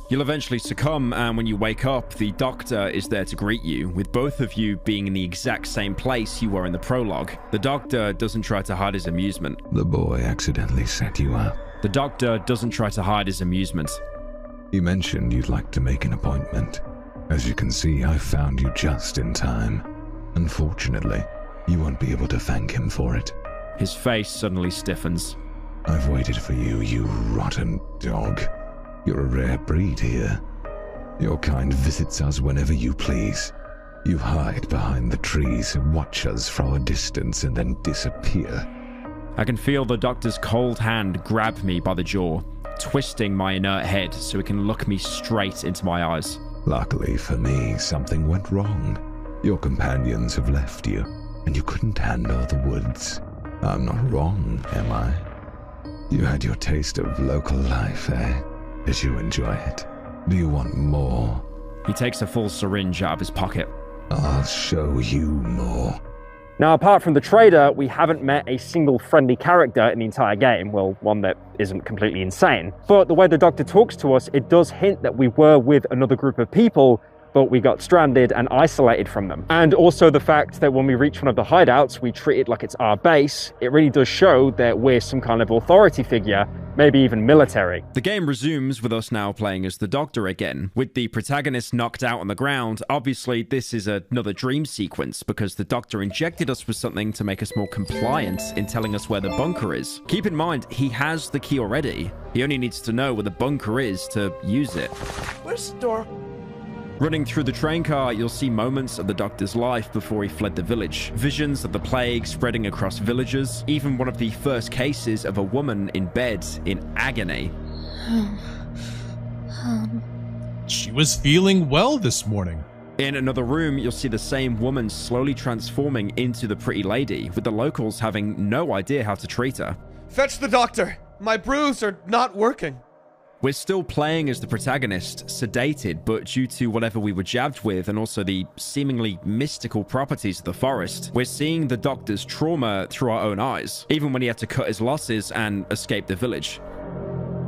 You'll eventually succumb, and when you wake up, the doctor is there to greet you, with both of you being in the exact same place you were in the prologue. The doctor doesn't try to hide his amusement. The boy accidentally set you up. The doctor doesn't try to hide his amusement. You mentioned you'd like to make an appointment. As you can see, I found you just in time. Unfortunately, you won't be able to thank him for it. His face suddenly stiffens. I've waited for you, you rotten dog. You're a rare breed here. Your kind visits us whenever you please. You hide behind the trees and watch us from a distance and then disappear. I can feel the doctor's cold hand grab me by the jaw, twisting my inert head so it can look me straight into my eyes. Luckily for me, something went wrong. Your companions have left you, and you couldn't handle the woods. I'm not wrong, am I? You had your taste of local life, eh? Did you enjoy it? Do you want more? He takes a full syringe out of his pocket. I'll show you more. Now, apart from the trader, we haven't met a single friendly character in the entire game. Well, one that isn't completely insane. But the way the doctor talks to us, it does hint that we were with another group of people, but we got stranded and isolated from them. And also the fact that when we reach one of the hideouts, we treat it like it's our base. It really does show that we're some kind of authority figure, maybe even military. The game resumes with us now playing as the Doctor again. With the protagonist knocked out on the ground, obviously this is another dream sequence because the Doctor injected us with something to make us more compliant in telling us where the bunker is. Keep in mind, he has the key already. He only needs to know where the bunker is to use it. Where's the door? Running through the train car, you'll see moments of the Doctor's life before he fled the village. Visions of the plague spreading across villages, even one of the first cases of a woman in bed in agony. She was feeling well this morning. In another room, you'll see the same woman slowly transforming into the pretty lady, with the locals having no idea how to treat her. Fetch the doctor! My brews are not working. We're still playing as the protagonist, sedated, but due to whatever we were jabbed with and also the seemingly mystical properties of the forest, we're seeing the Doctor's trauma through our own eyes, even when he had to cut his losses and escape the village.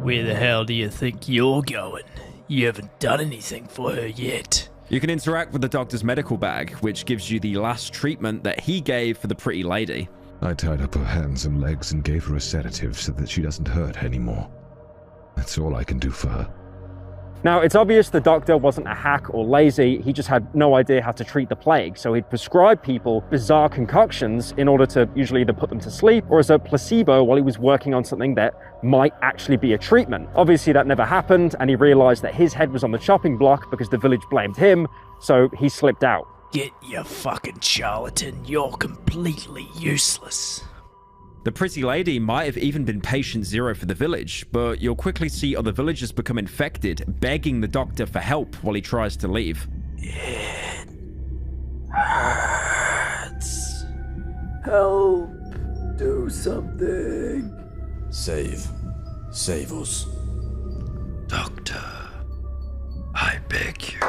Where the hell do you think you're going? You haven't done anything for her yet. You can interact with the Doctor's medical bag, which gives you the last treatment that he gave for the pretty lady. I tied up her hands and legs and gave her a sedative so that she doesn't hurt anymore. That's all I can do for her. Now, it's obvious the doctor wasn't a hack or lazy. He just had no idea how to treat the plague. So he'd prescribe people bizarre concoctions in order to usually either put them to sleep or as a placebo while he was working on something that might actually be a treatment. Obviously, that never happened, and he realized that his head was on the chopping block because the village blamed him, so he slipped out. Get your fucking charlatan. You're completely useless. The pretty lady might have even been patient zero for the village, but you'll quickly see other villagers become infected, begging the Doctor for help while he tries to leave. It hurts. Help. Do something. Save us. Doctor, I beg you.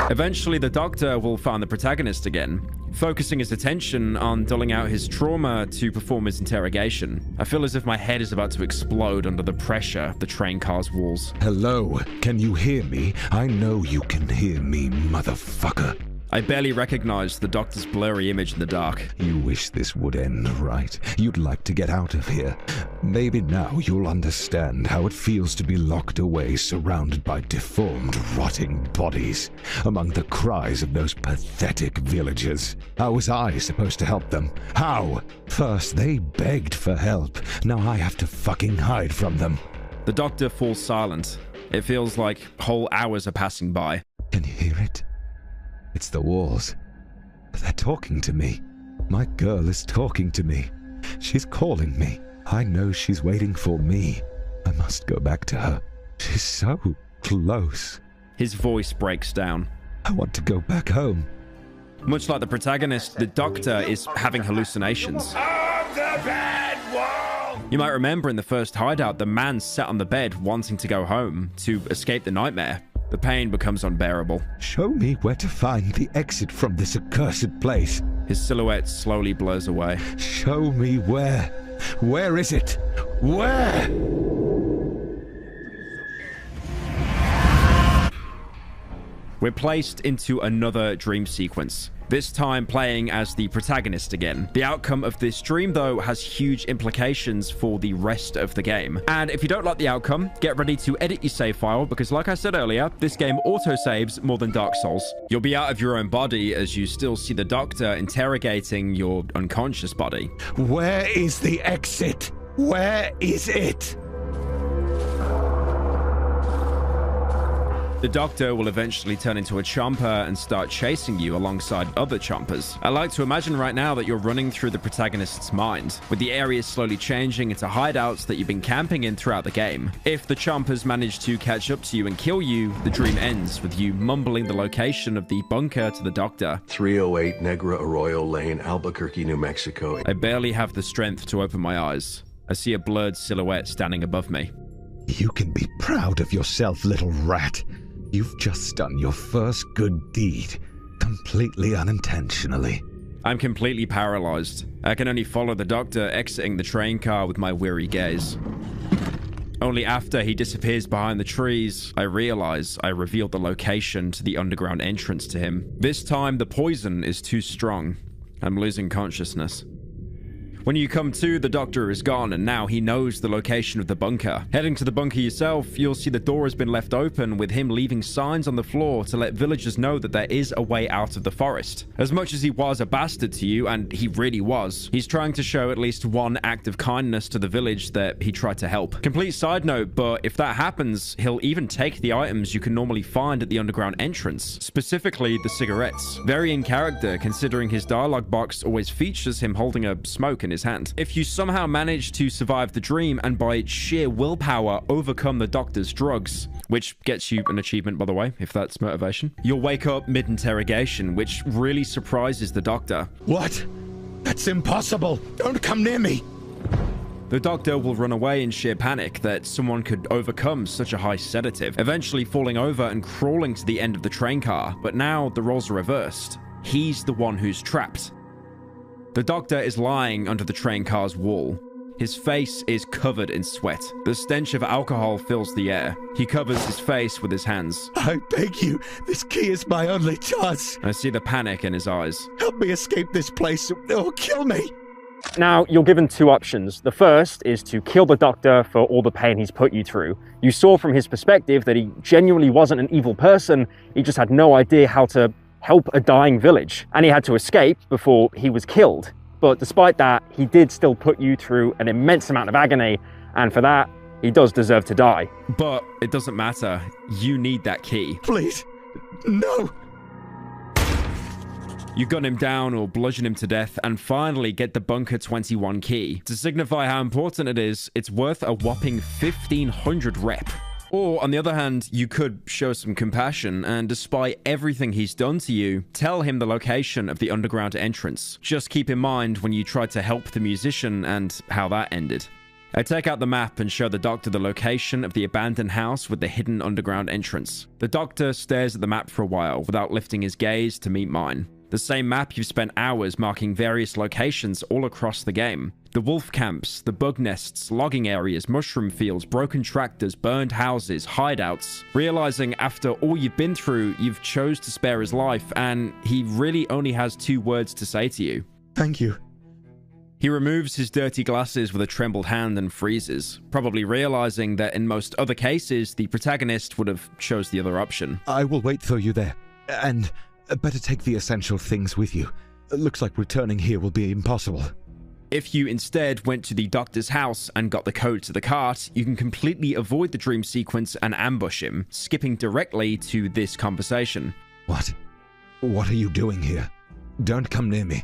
Eventually, the Doctor will find the protagonist again. focusing his attention on dulling out his trauma to perform his interrogation. I feel as if my head is about to explode under the pressure of the train car's walls. Hello, can you hear me? I know you can hear me, motherfucker. I barely recognized the doctor's blurry image in the dark. You wish this would end, right? You'd like to get out of here. Maybe now you'll understand how it feels to be locked away, surrounded by deformed, rotting bodies, among the cries of those pathetic villagers. How was I supposed to help them? How? First they begged for help, now I have to fucking hide from them. The doctor falls silent. It feels like whole hours are passing by. Can you hear it? It's the walls. They're talking to me. My girl is talking to me. She's calling me. I know she's waiting for me. I must go back to her. She's so close. His voice breaks down. I want to go back home. Much like the protagonist, the doctor is having hallucinations. You might remember in the first hideout, the man sat on the bed wanting to go home to escape the nightmare. The pain becomes unbearable. Show me where to find the exit from this accursed place. His silhouette slowly blurs away. Show me where. Where is it? Where? We're placed into another dream sequence, this time playing as the protagonist again. The outcome of this dream, though, has huge implications for the rest of the game. And if you don't like the outcome, get ready to edit your save file, because like I said earlier, this game auto-saves more than Dark Souls. You'll be out of your own body as you still see the doctor interrogating your unconscious body. Where is the exit? Where is it? The doctor will eventually turn into a chomper and start chasing you alongside other chompers. I like to imagine right now that you're running through the protagonist's mind, with the areas slowly changing into hideouts that you've been camping in throughout the game. If the chompers manage to catch up to you and kill you, the dream ends with you mumbling the location of the bunker to the doctor. 308 Negra Arroyo Lane, Albuquerque, New Mexico. I barely have the strength to open my eyes. I see a blurred silhouette standing above me. You can be proud of yourself, little rat. You've just done your first good deed, completely unintentionally. I'm completely paralyzed. I can only follow the doctor exiting the train car with my weary gaze. Only after he disappears behind the trees, I realize I revealed the location to the underground entrance to him. This time, the poison is too strong. I'm losing consciousness. When you come to, the doctor is gone, and now he knows the location of the bunker. Heading to the bunker yourself, you'll see the door has been left open, with him leaving signs on the floor to let villagers know that there is a way out of the forest. As much as he was a bastard to you, and he really was, he's trying to show at least one act of kindness to the village that he tried to help. Complete side note, but if that happens, he'll even take the items you can normally find at the underground entrance, specifically the cigarettes. Very in character, considering his dialogue box always features him holding a smoke in his hand. If you somehow manage to survive the dream and by sheer willpower overcome the doctor's drugs, which gets you an achievement, by the way, if that's motivation, you'll wake up mid-interrogation, which really surprises the doctor. What? That's impossible! Don't come near me! The doctor will run away in sheer panic that someone could overcome such a high sedative, eventually falling over and crawling to the end of the train car, but now the roles are reversed. He's the one who's trapped. The doctor is lying under the train car's wall. His face is covered in sweat. The stench of alcohol fills the air. He covers his face with his hands. I beg you, this key is my only chance. I see the panic in his eyes. Help me escape this place or kill me. Now, you're given two options. The first is to kill the doctor for all the pain he's put you through. You saw from his perspective that he genuinely wasn't an evil person. He just had no idea how to help a dying village, and he had to escape before he was killed. But despite that, he did still put you through an immense amount of agony, and for that, he does deserve to die. But it doesn't matter. You need that key. Please, no! You gun him down or bludgeon him to death and finally get the Bunker 21 key. To signify how important it is, it's worth a whopping 1500 rep. Or, on the other hand, you could show some compassion and, despite everything he's done to you, tell him the location of the underground entrance. Just keep in mind when you tried to help the musician and how that ended. I take out the map and show the doctor the location of the abandoned house with the hidden underground entrance. The doctor stares at the map for a while without lifting his gaze to meet mine. The same map you've spent hours marking various locations all across the game. The wolf camps, the bug nests, logging areas, mushroom fields, broken tractors, burned houses, hideouts. Realizing after all you've been through, you've chose to spare his life, and he really only has 2 words to say to you. Thank you. He removes his dirty glasses with a trembled hand and freezes, probably realizing that in most other cases, the protagonist would have chose the other option. I will wait for you there, and better take the essential things with you. Looks like returning here will be impossible. If you instead went to the doctor's house and got the code to the cart, you can completely avoid the dream sequence and ambush him, skipping directly to this conversation. What? What are you doing here? Don't come near me.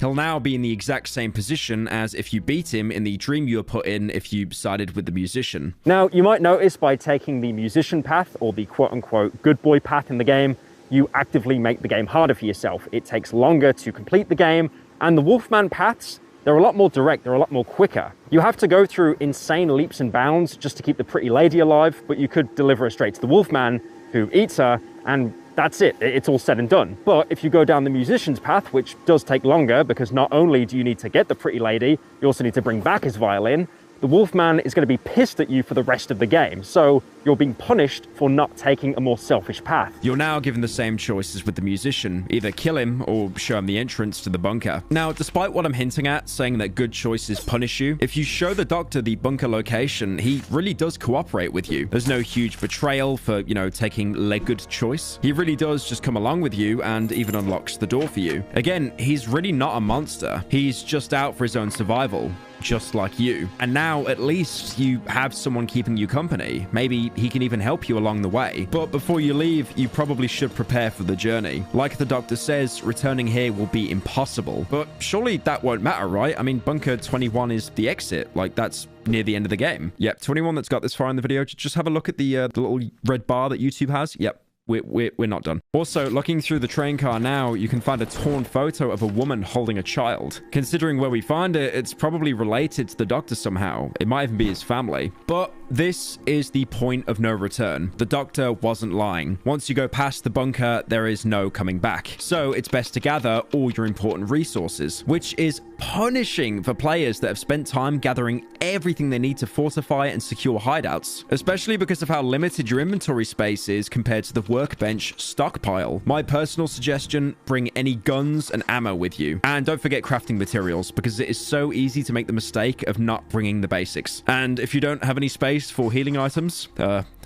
He'll now be in the exact same position as if you beat him in the dream you were put in if you sided with the musician. Now, you might notice by taking the musician path, or the quote-unquote good boy path in the game, you actively make the game harder for yourself. It takes longer to complete the game, and the Wolfman paths, they're a lot more direct, they're a lot more quicker. You have to go through insane leaps and bounds just to keep the pretty lady alive, but you could deliver her straight to the Wolfman, who eats her, and that's it. It's all said and done. But if you go down the musician's path, which does take longer, because not only do you need to get the pretty lady, you also need to bring back his violin, the Wolfman is going to be pissed at you for the rest of the game. So you're being punished for not taking a more selfish path. You're now given the same choices with the musician. Either kill him or show him the entrance to the bunker. Now, despite what I'm hinting at, saying that good choices punish you, if you show the doctor the bunker location, he really does cooperate with you. There's no huge betrayal for, taking a good choice. He really does just come along with you and even unlocks the door for you. Again, he's really not a monster. He's just out for his own survival, just like you. And now, at least, you have someone keeping you company. Maybe he can even help you along the way. But before you leave, you probably should prepare for the journey. Like the doctor says, returning here will be impossible. But surely that won't matter, right? I mean, Bunker 21 is the exit. Like, that's near the end of the game. Yep, 21 that's got this far in the video, just have a look at the little red bar that YouTube has. Yep. We're not done. Also, looking through the train car now, you can find a torn photo of a woman holding a child. Considering where we find it, it's probably related to the doctor somehow. It might even be his family. But this is the point of no return. The doctor wasn't lying. Once you go past the bunker, there is no coming back. So it's best to gather all your important resources, which is punishing for players that have spent time gathering everything they need to fortify and secure hideouts, especially because of how limited your inventory space is compared to the workbench stockpile. My personal suggestion, bring any guns and ammo with you. And don't forget crafting materials, because it is so easy to make the mistake of not bringing the basics. And if you don't have any space for healing items,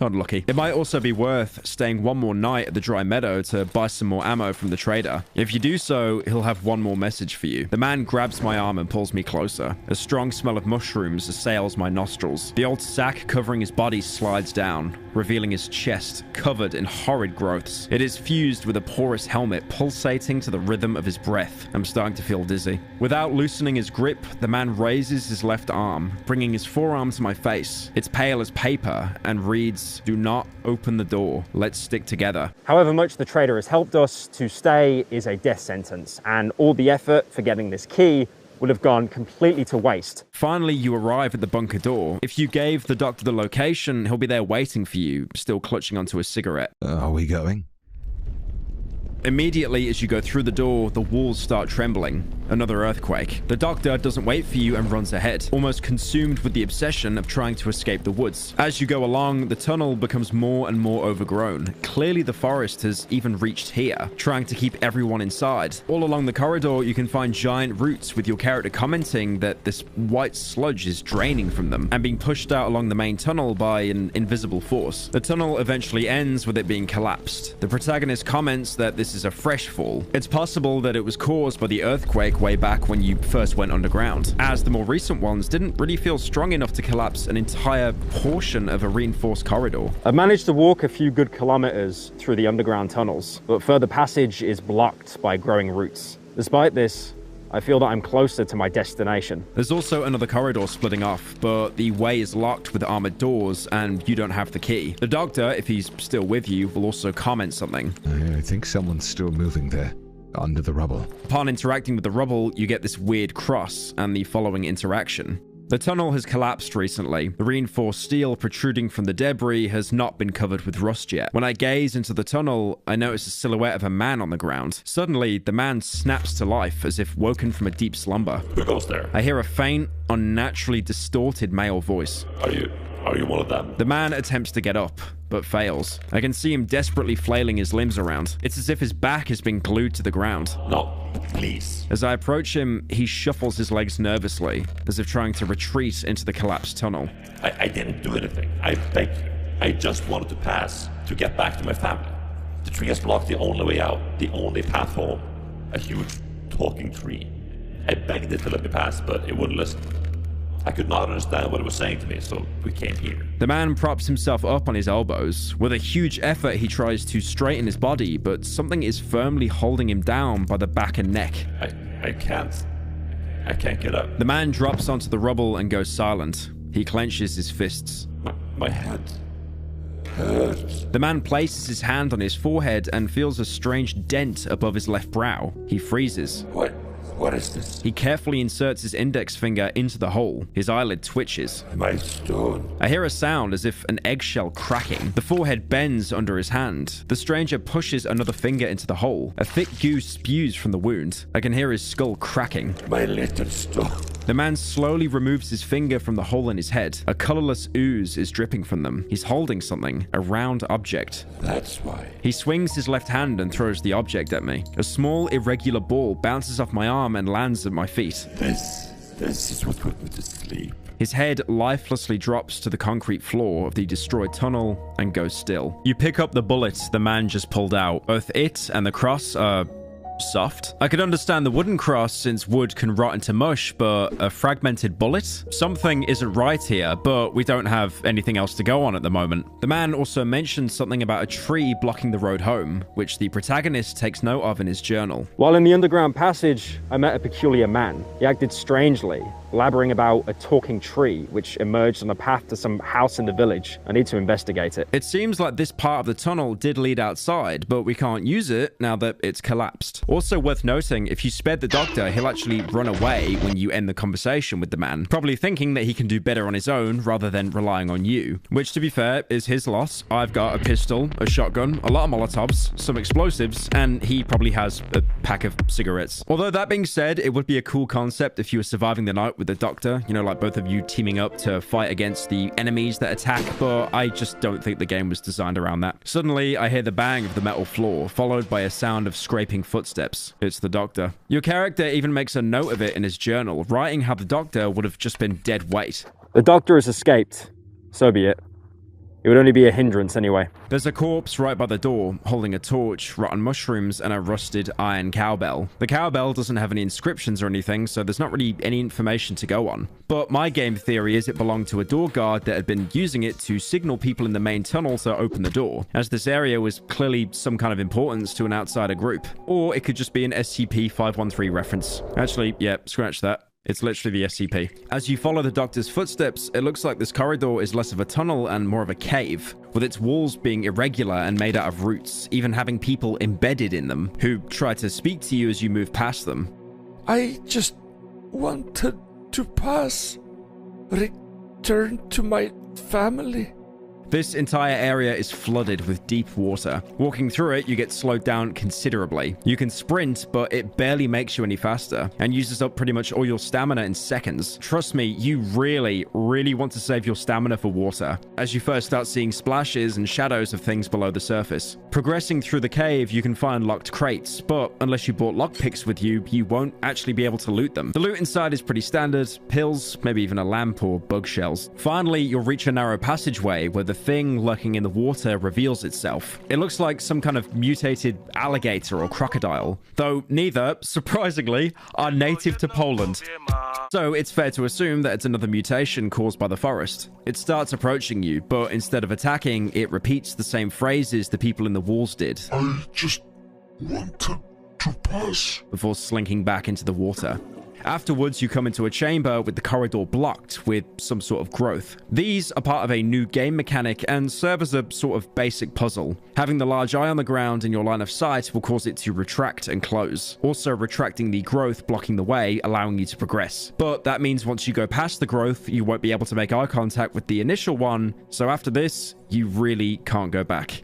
unlucky. It might also be worth staying one more night at the dry meadow to buy some more ammo from the trader. If you do so, he'll have one more message for you. The man grabs my arm and pulls me closer. A strong smell of mushrooms assails my nostrils. The old sack covering his body slides down, revealing his chest covered in horrid growths. It is fused with a porous helmet pulsating to the rhythm of his breath. I'm starting to feel dizzy. Without loosening his grip, the man raises his left arm, bringing his forearm to my face. It's pale as paper and reads, "Do not open the door. Let's stick together." However much the trader has helped us, to stay is a death sentence, and all the effort for getting this key would have gone completely to waste. Finally, you arrive at the bunker door. If you gave the doctor the location, he'll be there waiting for you, still clutching onto a cigarette. Are we going? Immediately as you go through the door, the walls start trembling. Another earthquake. The doctor doesn't wait for you and runs ahead, almost consumed with the obsession of trying to escape the woods. As you go along, the tunnel becomes more and more overgrown. Clearly the forest has even reached here, trying to keep everyone inside. All along the corridor, you can find giant roots, with your character commenting that this white sludge is draining from them and being pushed out along the main tunnel by an invisible force. The tunnel eventually ends with it being collapsed. The protagonist comments that this is a fresh fall. It's possible that it was caused by the earthquake way back when you first went underground, as the more recent ones didn't really feel strong enough to collapse an entire portion of a reinforced corridor. I've managed to walk a few good kilometers through the underground tunnels, but further passage is blocked by growing roots. Despite this, I feel that I'm closer to my destination. There's also another corridor splitting off, but the way is locked with armored doors and you don't have the key. The doctor, if he's still with you, will also comment something. I think someone's still moving there, under the rubble. Upon interacting with the rubble, you get this weird cross and the following interaction. The tunnel has collapsed recently. The reinforced steel protruding from the debris has not been covered with rust yet. When I gaze into the tunnel, I notice a silhouette of a man on the ground. Suddenly, the man snaps to life as if woken from a deep slumber. Who goes there? I hear a faint, unnaturally distorted male voice. Are you one of them? The man attempts to get up, but fails. I can see him desperately flailing his limbs around. It's as if his back has been glued to the ground. No, please. As I approach him, he shuffles his legs nervously, as if trying to retreat into the collapsed tunnel. I didn't do anything. I beg you. I just wanted to pass, to get back to my family. The tree has blocked the only way out, the only path home. A huge talking tree. I begged it to let me pass, but it wouldn't listen. I could not understand what it was saying to me, so we came here. The man props himself up on his elbows. With a huge effort, he tries to straighten his body, but something is firmly holding him down by the back and neck. I can't get up. The man drops onto the rubble and goes silent. He clenches his fists. My head hurts. The man places his hand on his forehead and feels a strange dent above his left brow. He freezes. What is this? He carefully inserts his index finger into the hole. His eyelid twitches. My stone. I hear a sound as if an eggshell cracking. The forehead bends under his hand. The stranger pushes another finger into the hole. A thick goo spews from the wound. I can hear his skull cracking. My little stone. The man slowly removes his finger from the hole in his head. A colorless ooze is dripping from them. He's holding something, a round object. That's why. He swings his left hand and throws the object at me. A small, irregular ball bounces off my arm and lands at my feet. This is what put me to sleep. His head lifelessly drops to the concrete floor of the destroyed tunnel and goes still. You pick up the bullet the man just pulled out. Both it and the cross are soft. I could understand the wooden cross since wood can rot into mush, but a fragmented bullet? Something isn't right here, but we don't have anything else to go on at the moment. The man also mentioned something about a tree blocking the road home, which the protagonist takes note of in his journal. While in the underground passage, I met a peculiar man. He acted strangely, blabbering about a talking tree, which emerged on a path to some house in the village. I need to investigate it. It seems like this part of the tunnel did lead outside, but we can't use it now that it's collapsed. Also worth noting, if you spared the doctor, he'll actually run away when you end the conversation with the man, probably thinking that he can do better on his own rather than relying on you, which to be fair is his loss. I've got a pistol, a shotgun, a lot of Molotovs, some explosives, and he probably has a pack of cigarettes. Although that being said, it would be a cool concept if you were surviving the night with the doctor, you know, like both of you teaming up to fight against the enemies that attack, but I just don't think the game was designed around that. Suddenly, I hear the bang of the metal floor, followed by a sound of scraping footsteps. It's the doctor. Your character even makes a note of it in his journal, writing how the doctor would have just been dead weight. The doctor has escaped. So be it. It would only be a hindrance anyway. There's a corpse right by the door, holding a torch, rotten mushrooms, and a rusted iron cowbell. The cowbell doesn't have any inscriptions or anything, so there's not really any information to go on. But my game theory is it belonged to a door guard that had been using it to signal people in the main tunnel to open the door, as this area was clearly some kind of importance to an outsider group. Or it could just be an SCP-513 reference. Actually, yeah, scratch that. It's literally the SCP. As you follow the doctor's footsteps, it looks like this corridor is less of a tunnel and more of a cave, with its walls being irregular and made out of roots, even having people embedded in them, who try to speak to you as you move past them. I just wanted to pass, return to my family. This entire area is flooded with deep water. Walking through it, you get slowed down considerably. You can sprint, but it barely makes you any faster, and uses up pretty much all your stamina in seconds. Trust me, you really want to save your stamina for water, as you first start seeing splashes and shadows of things below the surface. Progressing through the cave, you can find locked crates, but unless you brought lockpicks with you, you won't actually be able to loot them. The loot inside is pretty standard: pills, maybe even a lamp or bug shells. Finally, you'll reach a narrow passageway where the thing lurking in the water reveals itself. It looks like some kind of mutated alligator or crocodile, though neither, surprisingly, are native to Poland. So it's fair to assume that it's another mutation caused by the forest. It starts approaching you, but instead of attacking, it repeats the same phrases the people in the walls did. I just wanted to pass. Before slinking back into the water. Afterwards, you come into a chamber with the corridor blocked with some sort of growth. These are part of a new game mechanic and serve as a sort of basic puzzle. Having the large eye on the ground in your line of sight will cause it to retract and close, also retracting the growth blocking the way, allowing you to progress. But that means once you go past the growth, you won't be able to make eye contact with the initial one, so after this, you really can't go back.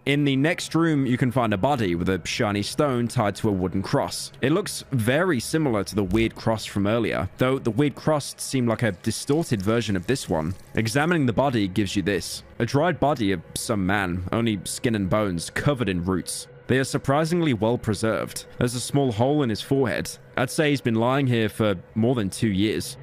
In the next room, you can find a body with a shiny stone tied to a wooden cross. It looks very similar to the weird cross from earlier, though the weird cross seemed like a distorted version of this one. Examining the body gives you this: a dried body of some man, only skin and bones, covered in roots. They are surprisingly well preserved. There's a small hole in his forehead. I'd say he's been lying here for more than 2 years.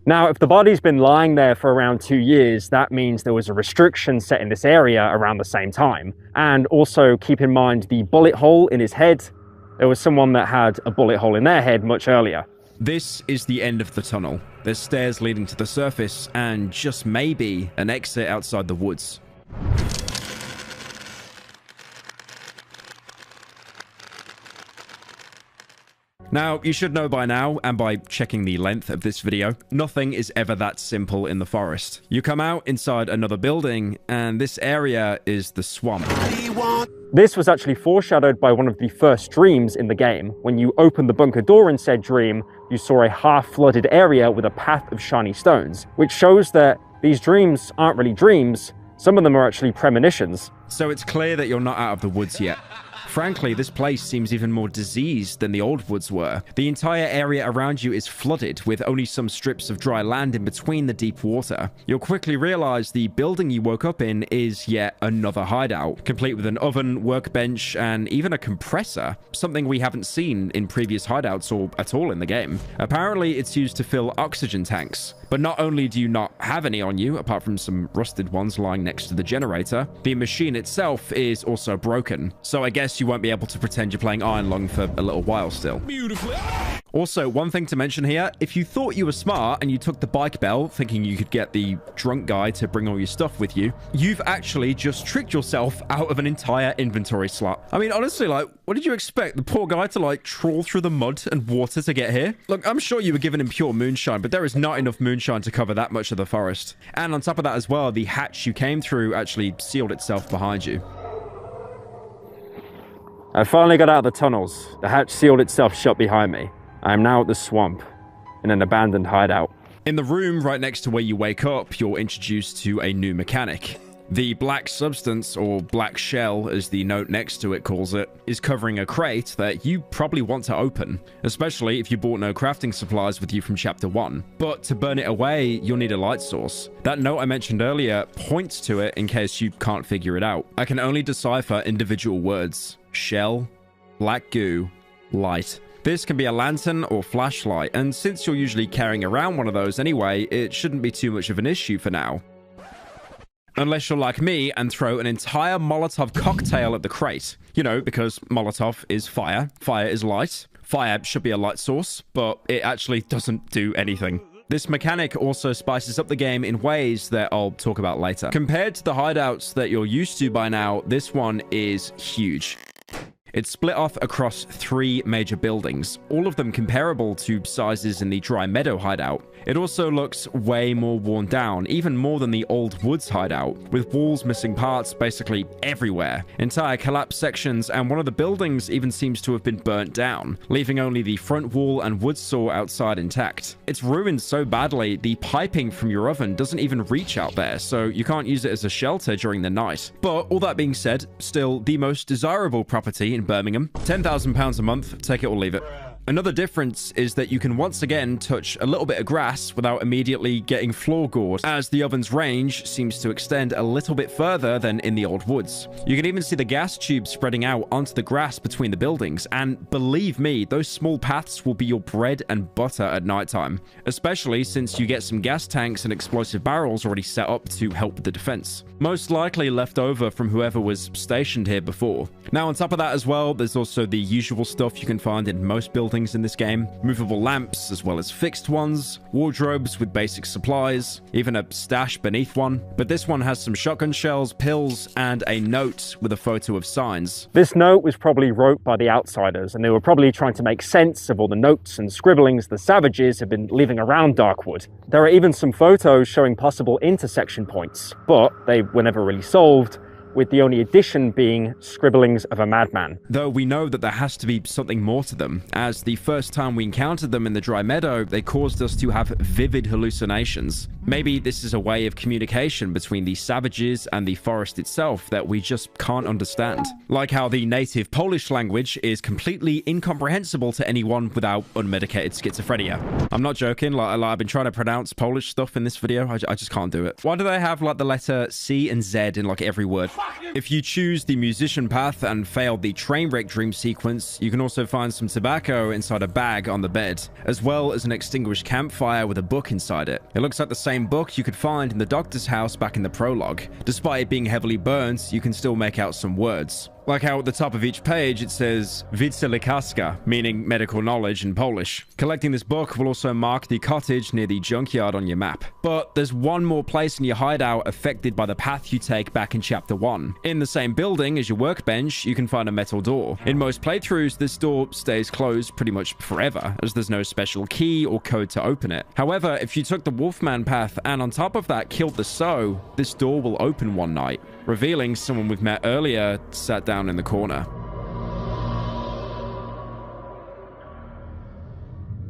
Now, if the body's been lying there for around 2 years, that means there was a restriction set in this area around the same time. And also keep in mind the bullet hole in his head. There was someone that had a bullet hole in their head much earlier. This is the end of the tunnel. There's stairs leading to the surface and just maybe an exit outside the woods. Now, you should know by now, and by checking the length of this video, nothing is ever that simple in the forest. You come out inside another building, and this area is the swamp. This was actually foreshadowed by one of the first dreams in the game. When you opened the bunker door in said dream, you saw a half-flooded area with a path of shiny stones, which shows that these dreams aren't really dreams. Some of them are actually premonitions. So it's clear that you're not out of the woods yet. Frankly, this place seems even more diseased than the old woods were. The entire area around you is flooded, with only some strips of dry land in between the deep water. You'll quickly realize the building you woke up in is yet another hideout, complete with an oven, workbench, and even a compressor, something we haven't seen in previous hideouts or at all in the game. Apparently, it's used to fill oxygen tanks. But not only do you not have any on you, apart from some rusted ones lying next to the generator, the machine itself is also broken. So I guess you won't be able to pretend you're playing Iron Lung for a little while still. Beautifully. Also, one thing to mention here, if you thought you were smart and you took the bike bell thinking you could get the drunk guy to bring all your stuff with you, you've actually just tricked yourself out of an entire inventory slot. I mean, honestly, like, what did you expect? The poor guy to, like, trawl through the mud and water to get here? Look, I'm sure you were giving him pure moonshine, but there is not enough moonshine to cover that much of the forest. And on top of that as well, the hatch you came through actually sealed itself behind you. I finally got out of the tunnels. The hatch sealed itself shut behind me. I am now at the swamp, in an abandoned hideout. In the room right next to where you wake up, you're introduced to a new mechanic. The black substance, or black shell as the note next to it calls it, is covering a crate that you probably want to open, especially if you bought no crafting supplies with you from Chapter 1. But to burn it away, you'll need a light source. That note I mentioned earlier points to it in case you can't figure it out. I can only decipher individual words: shell, black goo, light. This can be a lantern or flashlight, and since you're usually carrying around one of those anyway, it shouldn't be too much of an issue for now. Unless you're like me and throw an entire Molotov cocktail at the crate. You know, because Molotov is fire, fire is light. Fire should be a light source, but it actually doesn't do anything. This mechanic also spices up the game in ways that I'll talk about later. Compared to the hideouts that you're used to by now, this one is huge. It's split off across 3 major buildings, all of them comparable to sizes in the Dry Meadow hideout. It also looks way more worn down, even more than the Old Woods hideout, with walls missing parts basically everywhere, entire collapsed sections, and one of the buildings even seems to have been burnt down, leaving only the front wall and wood saw outside intact. It's ruined so badly, the piping from your oven doesn't even reach out there, so you can't use it as a shelter during the night. But all that being said, still the most desirable property in Birmingham. £10,000 a month, take it or leave it. Another difference is that you can once again touch a little bit of grass without immediately getting floor gored, as the oven's range seems to extend a little bit further than in the Old Woods. You can even see the gas tubes spreading out onto the grass between the buildings, and believe me, those small paths will be your bread and butter at nighttime, especially since you get some gas tanks and explosive barrels already set up to help with the defense. Most likely left over from whoever was stationed here before. Now, on top of that as well, there's also the usual stuff you can find in most buildings in this game. Movable lamps, as well as fixed ones, wardrobes with basic supplies, even a stash beneath one. But this one has some shotgun shells, pills, and a note with a photo of signs. This note was probably wrote by the outsiders, and they were probably trying to make sense of all the notes and scribblings the savages have been leaving around Darkwood. There are even some photos showing possible intersection points, but they were never really solved, with the only addition being scribblings of a madman. Though we know that there has to be something more to them, as the first time we encountered them in the Dry Meadow, they caused us to have vivid hallucinations. Maybe this is a way of communication between the savages and the forest itself that we just can't understand. Like how the native Polish language is completely incomprehensible to anyone without unmedicated schizophrenia. I'm not joking, like I've been trying to pronounce Polish stuff in this video, I just can't do it. Why do they have like the letter C and Z in like every word? If you choose the musician path and fail the train wreck dream sequence, you can also find some tobacco inside a bag on the bed, as well as an extinguished campfire with a book inside it. It looks like the same book you could find in the doctor's house back in the prologue. Despite it being heavily burnt, you can still make out some words. Like how at the top of each page it says Wiedza lekarska, meaning medical knowledge in Polish. Collecting this book will also mark the cottage near the junkyard on your map. But there's one more place in your hideout affected by the path you take back in Chapter 1. In the same building as your workbench, you can find a metal door. In most playthroughs, this door stays closed pretty much forever, as there's no special key or code to open it. However, if you took the Wolfman path and on top of that killed the Sow, this door will open one night, revealing someone we've met earlier sat down in the corner.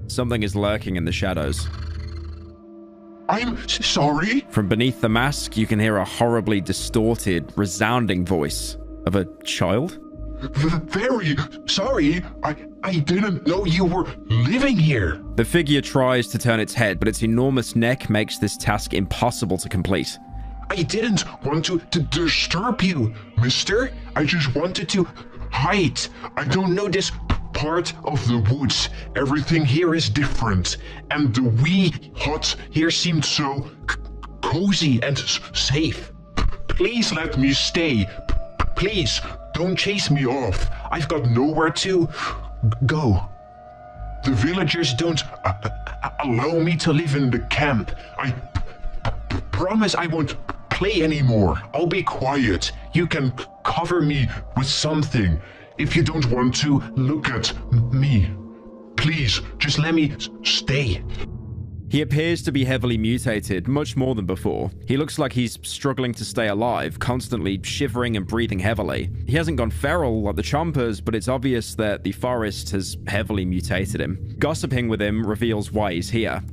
Something is lurking in the shadows. I'm sorry? From beneath the mask, you can hear a horribly distorted, resounding voice of a child. Very sorry. I didn't know you were living here. The figure tries to turn its head, but its enormous neck makes this task impossible to complete. I didn't want to disturb you, mister. I just wanted to hide. I don't know this part of the woods. Everything here is different. And the wee hut here seemed so cozy and safe. Please let me stay. Please, don't chase me off. I've got nowhere to go. The villagers don't allow me to live in the camp. I promise I won't play anymore. I'll be quiet. You can cover me with something if you don't want to look at me. Please, just let me stay. He appears to be heavily mutated, much more than before. He looks like he's struggling to stay alive, constantly shivering and breathing heavily. He hasn't gone feral like the Chompers, but it's obvious that the forest has heavily mutated him. Gossiping with him reveals why he's here.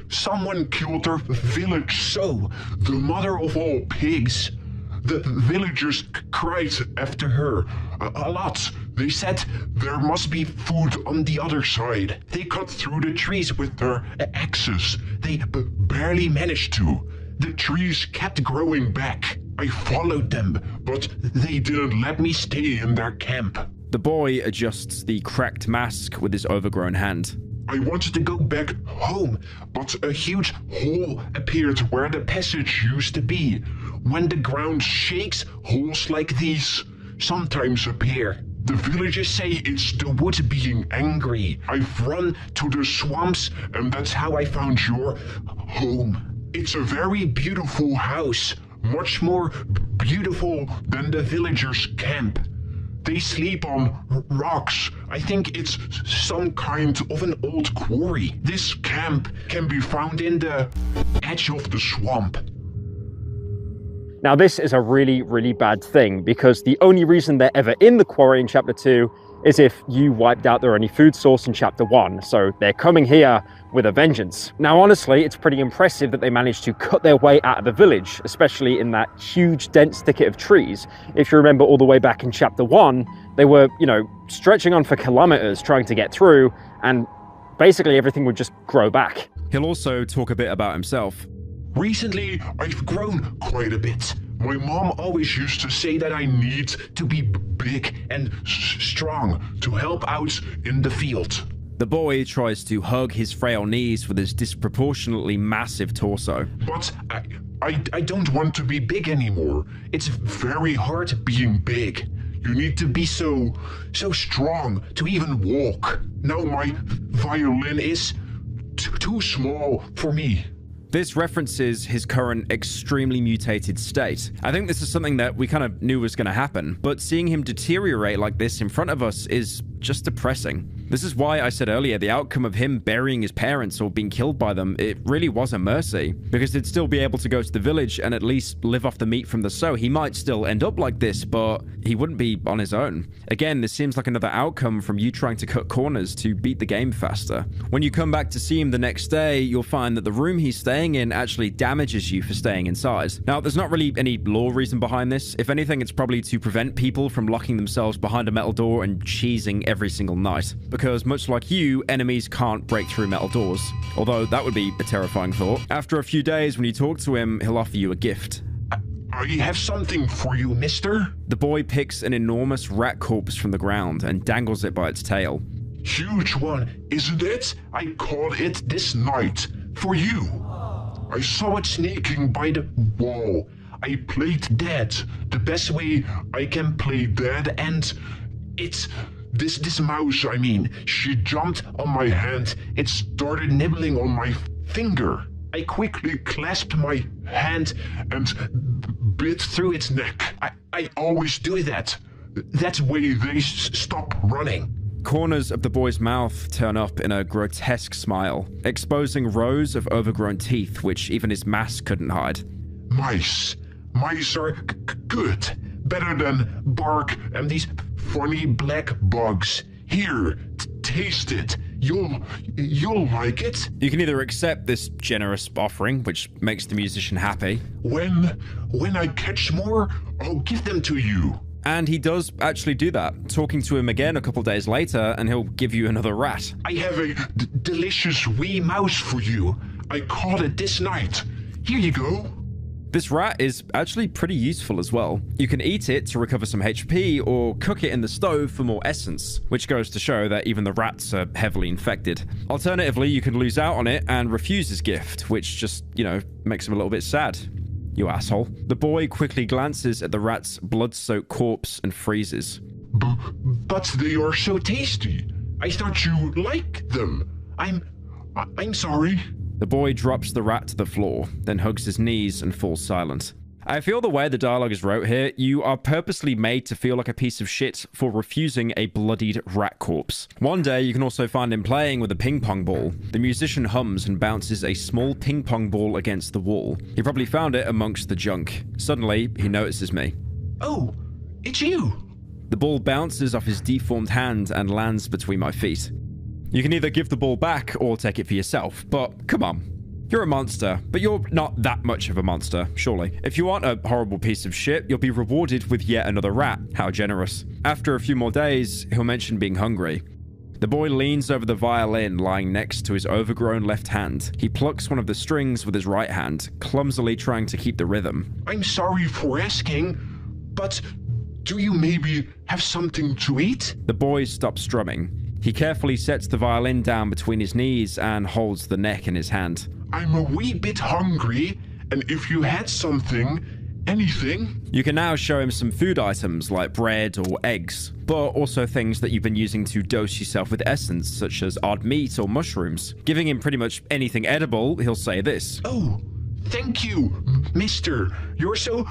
Someone killed our village Sow, the mother of all pigs. The villagers cried after her a lot. They said there must be food on the other side. They cut through the trees with their axes. They barely managed to. The trees kept growing back. I followed them, but they didn't let me stay in their camp. The boy adjusts the cracked mask with his overgrown hand. I wanted to go back home, but a huge hole appeared where the passage used to be. When the ground shakes, holes like these sometimes appear. The villagers say it's the woods being angry. I've run to the swamps, and that's how I found your home. It's a very beautiful house, much more beautiful than the villagers' camp. They sleep on rocks. I think it's some kind of an old quarry. This camp can be found in the edge of the swamp. Now this is a really, really bad thing, because the only reason they're ever in the quarry in Chapter 2 is if you wiped out their only food source in Chapter 1, so they're coming here with a vengeance. Now honestly, it's pretty impressive that they managed to cut their way out of the village, especially in that huge dense thicket of trees. If you remember all the way back in Chapter 1, they were, stretching on for kilometers trying to get through, and basically everything would just grow back. He'll also talk a bit about himself. Recently, I've grown quite a bit. My mom always used to say that I need to be big and strong to help out in the field. The boy tries to hug his frail knees with his disproportionately massive torso. But I don't want to be big anymore. It's very hard being big. You need to be so strong to even walk. Now my violin is too small for me. This references his current extremely mutated state. I think this is something that we kind of knew was going to happen, but seeing him deteriorate like this in front of us is just depressing. This is why I said earlier the outcome of him burying his parents or being killed by them, it really was a mercy, because he'd still be able to go to the village and at least live off the meat from the sow. He might still end up like this, but he wouldn't be on his own. Again, this seems like another outcome from you trying to cut corners to beat the game faster. When you come back to see him the next day, you'll find that the room he's staying in actually damages you for staying inside. Now, there's not really any law reason behind this. If anything, it's probably to prevent people from locking themselves behind a metal door and cheesing every single night. Because much like you, enemies can't break through metal doors. Although that would be a terrifying thought. After a few days, when you talk to him, he'll offer you a gift. I have something for you, mister. The boy picks an enormous rat corpse from the ground and dangles it by its tail. Huge one, isn't it? I caught it this night. For you. I saw it sneaking by the wall. I played dead. The best way I can play dead, and it's... This mouse, I mean, she jumped on my hand. It started nibbling on my finger. I quickly clasped my hand and bit through its neck. I always do that. That's why they stop running. Corners of the boy's mouth turn up in a grotesque smile, exposing rows of overgrown teeth which even his mask couldn't hide. Mice. Mice are good. Better than bark and these funny black bugs. Here, taste it. You'll like it. You can either accept this generous offering, which makes the musician happy. When I catch more, I'll give them to you. And he does actually do that, talking to him again a couple days later, and he'll give you another rat. I have a delicious wee mouse for you. I caught it this night. Here you go. This rat is actually pretty useful as well. You can eat it to recover some HP or cook it in the stove for more essence, which goes to show that even the rats are heavily infected. Alternatively, you can lose out on it and refuse his gift, which just, makes him a little bit sad. You asshole. The boy quickly glances at the rat's blood-soaked corpse and freezes. But they are so tasty. I thought you liked them. I'm sorry. The boy drops the rat to the floor, then hugs his knees and falls silent. I feel the way the dialogue is wrote here, you are purposely made to feel like a piece of shit for refusing a bloodied rat corpse. One day, you can also find him playing with a ping pong ball. The musician hums and bounces a small ping pong ball against the wall. He probably found it amongst the junk. Suddenly, he notices me. Oh, it's you. The ball bounces off his deformed hand and lands between my feet. You can either give the ball back or take it for yourself, but come on. You're a monster, but you're not that much of a monster, surely. If you aren't a horrible piece of shit, you'll be rewarded with yet another rat. How generous. After a few more days, he'll mention being hungry. The boy leans over the violin lying next to his overgrown left hand. He plucks one of the strings with his right hand, clumsily trying to keep the rhythm. I'm sorry for asking, but do you maybe have something to eat? The boy stops strumming. He carefully sets the violin down between his knees and holds the neck in his hand. I'm a wee bit hungry, and if you had something, anything... You can now show him some food items like bread or eggs, but also things that you've been using to dose yourself with essence, such as odd meat or mushrooms. Giving him pretty much anything edible, he'll say this. Oh, thank you, mister. You're so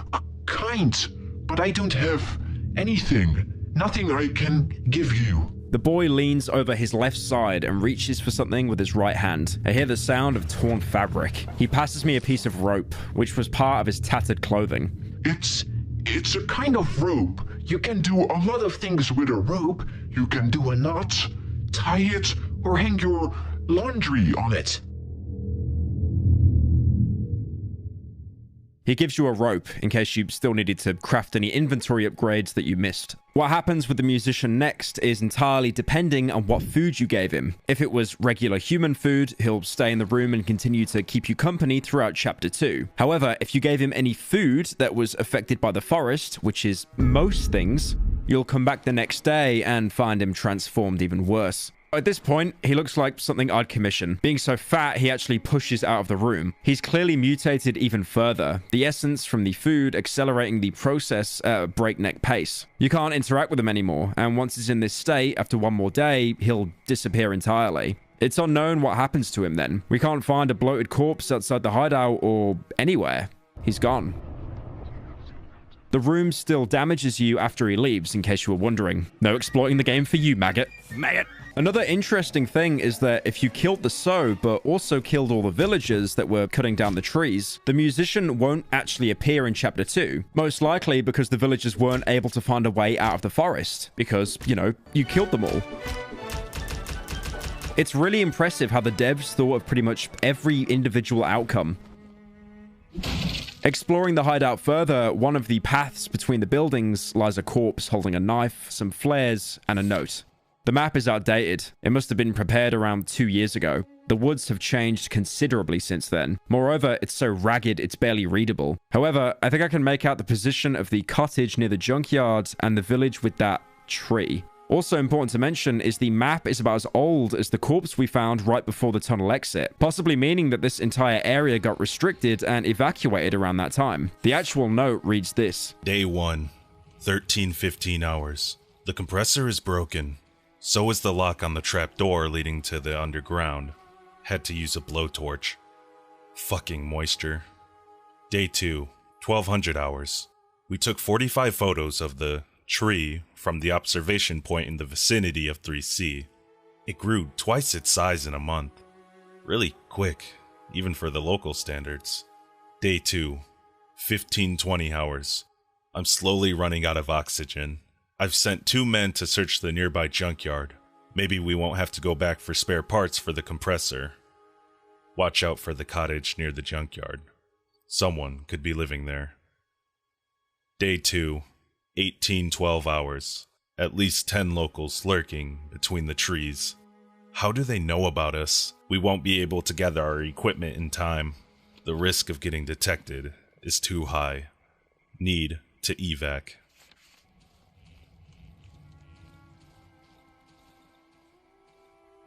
kind, but I don't have anything. Nothing I can give you. The boy leans over his left side and reaches for something with his right hand. I hear the sound of torn fabric. He passes me a piece of rope, which was part of his tattered clothing. It's a kind of rope. You can do a lot of things with a rope. You can do a knot, tie it, or hang your laundry on it. He gives you a rope in case you still needed to craft any inventory upgrades that you missed. What happens with the musician next is entirely depending on what food you gave him. If it was regular human food, he'll stay in the room and continue to keep you company throughout chapter 2. However, if you gave him any food that was affected by the forest, which is most things, you'll come back the next day and find him transformed even worse. At this point, he looks like something I'd commission. Being so fat, he actually pushes out of the room. He's clearly mutated even further, the essence from the food accelerating the process at a breakneck pace. You can't interact with him anymore, and once he's in this state, after one more day, he'll disappear entirely. It's unknown what happens to him then. We can't find a bloated corpse outside the hideout or anywhere. He's gone. The room still damages you after he leaves, in case you were wondering. No exploiting the game for you, maggot. Maggot! Another interesting thing is that if you killed the Sow, but also killed all the villagers that were cutting down the trees, the musician won't actually appear in Chapter 2. Most likely because the villagers weren't able to find a way out of the forest. Because, you know, you killed them all. It's really impressive how the devs thought of pretty much every individual outcome. Exploring the hideout further, one of the paths between the buildings lies a corpse holding a knife, some flares, and a note. The map is outdated. It must have been prepared around 2 years ago. The woods have changed considerably since then. Moreover, it's so ragged it's barely readable. However, I think I can make out the position of the cottage near the junkyard and the village with that tree. Also important to mention is the map is about as old as the corpse we found right before the tunnel exit, possibly meaning that this entire area got restricted and evacuated around that time. The actual note reads this. Day 1, 13:15 hours. The compressor is broken. So is the lock on the trap door leading to the underground. Had to use a blowtorch. Fucking moisture. Day 2, 1200 hours. We took 45 photos of the tree from the observation point in the vicinity of 3C. It grew twice its size in a month. Really quick, even for the local standards. Day 2, 1520 hours. I'm slowly running out of oxygen. I've sent 2 men to search the nearby junkyard. Maybe we won't have to go back for spare parts for the compressor. Watch out for the cottage near the junkyard. Someone could be living there. Day 2, 1812 hours. At least 10 locals lurking between the trees. How do they know about us? We won't be able to gather our equipment in time. The risk of getting detected is too high. Need to evac.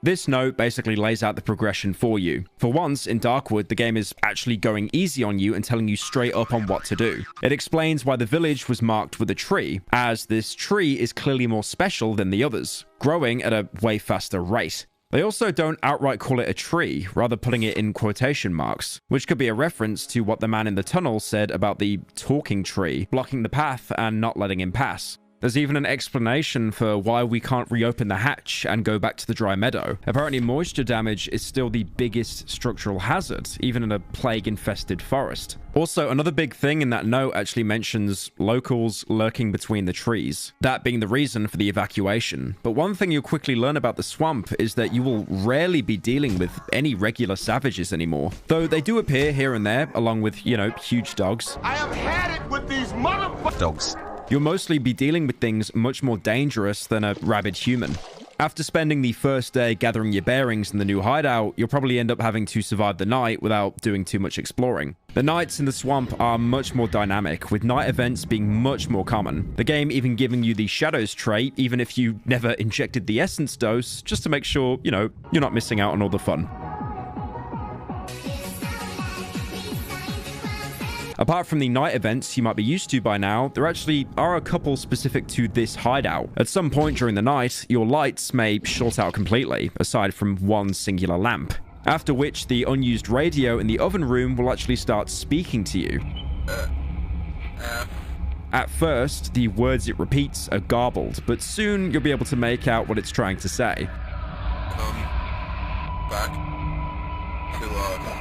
This note basically lays out the progression for you. For once, in Darkwood, the game is actually going easy on you and telling you straight up on what to do. It explains why the village was marked with a tree, as this tree is clearly more special than the others, growing at a way faster rate. They also don't outright call it a tree, rather putting it in quotation marks, which could be a reference to what the man in the tunnel said about the talking tree, blocking the path and not letting him pass. There's even an explanation for why we can't reopen the hatch and go back to the dry meadow. Apparently, moisture damage is still the biggest structural hazard, even in a plague-infested forest. Also, another big thing in that note actually mentions locals lurking between the trees, that being the reason for the evacuation. But one thing you'll quickly learn about the swamp is that you will rarely be dealing with any regular savages anymore. Though they do appear here and there, along with, you know, huge dogs. I have had it with these motherfuckers. Dogs. You'll mostly be dealing with things much more dangerous than a rabid human. After spending the first day gathering your bearings in the new hideout, you'll probably end up having to survive the night without doing too much exploring. The nights in the swamp are much more dynamic, with night events being much more common. The game even giving you the shadows trait, even if you never injected the essence dose, just to make sure, you know, you're not missing out on all the fun. Apart from the night events you might be used to by now, there actually are a couple specific to this hideout. At some point during the night, your lights may short out completely, aside from one singular lamp. After which, the unused radio in the oven room will actually start speaking to you. At first, the words it repeats are garbled, but soon you'll be able to make out what it's trying to say. Back to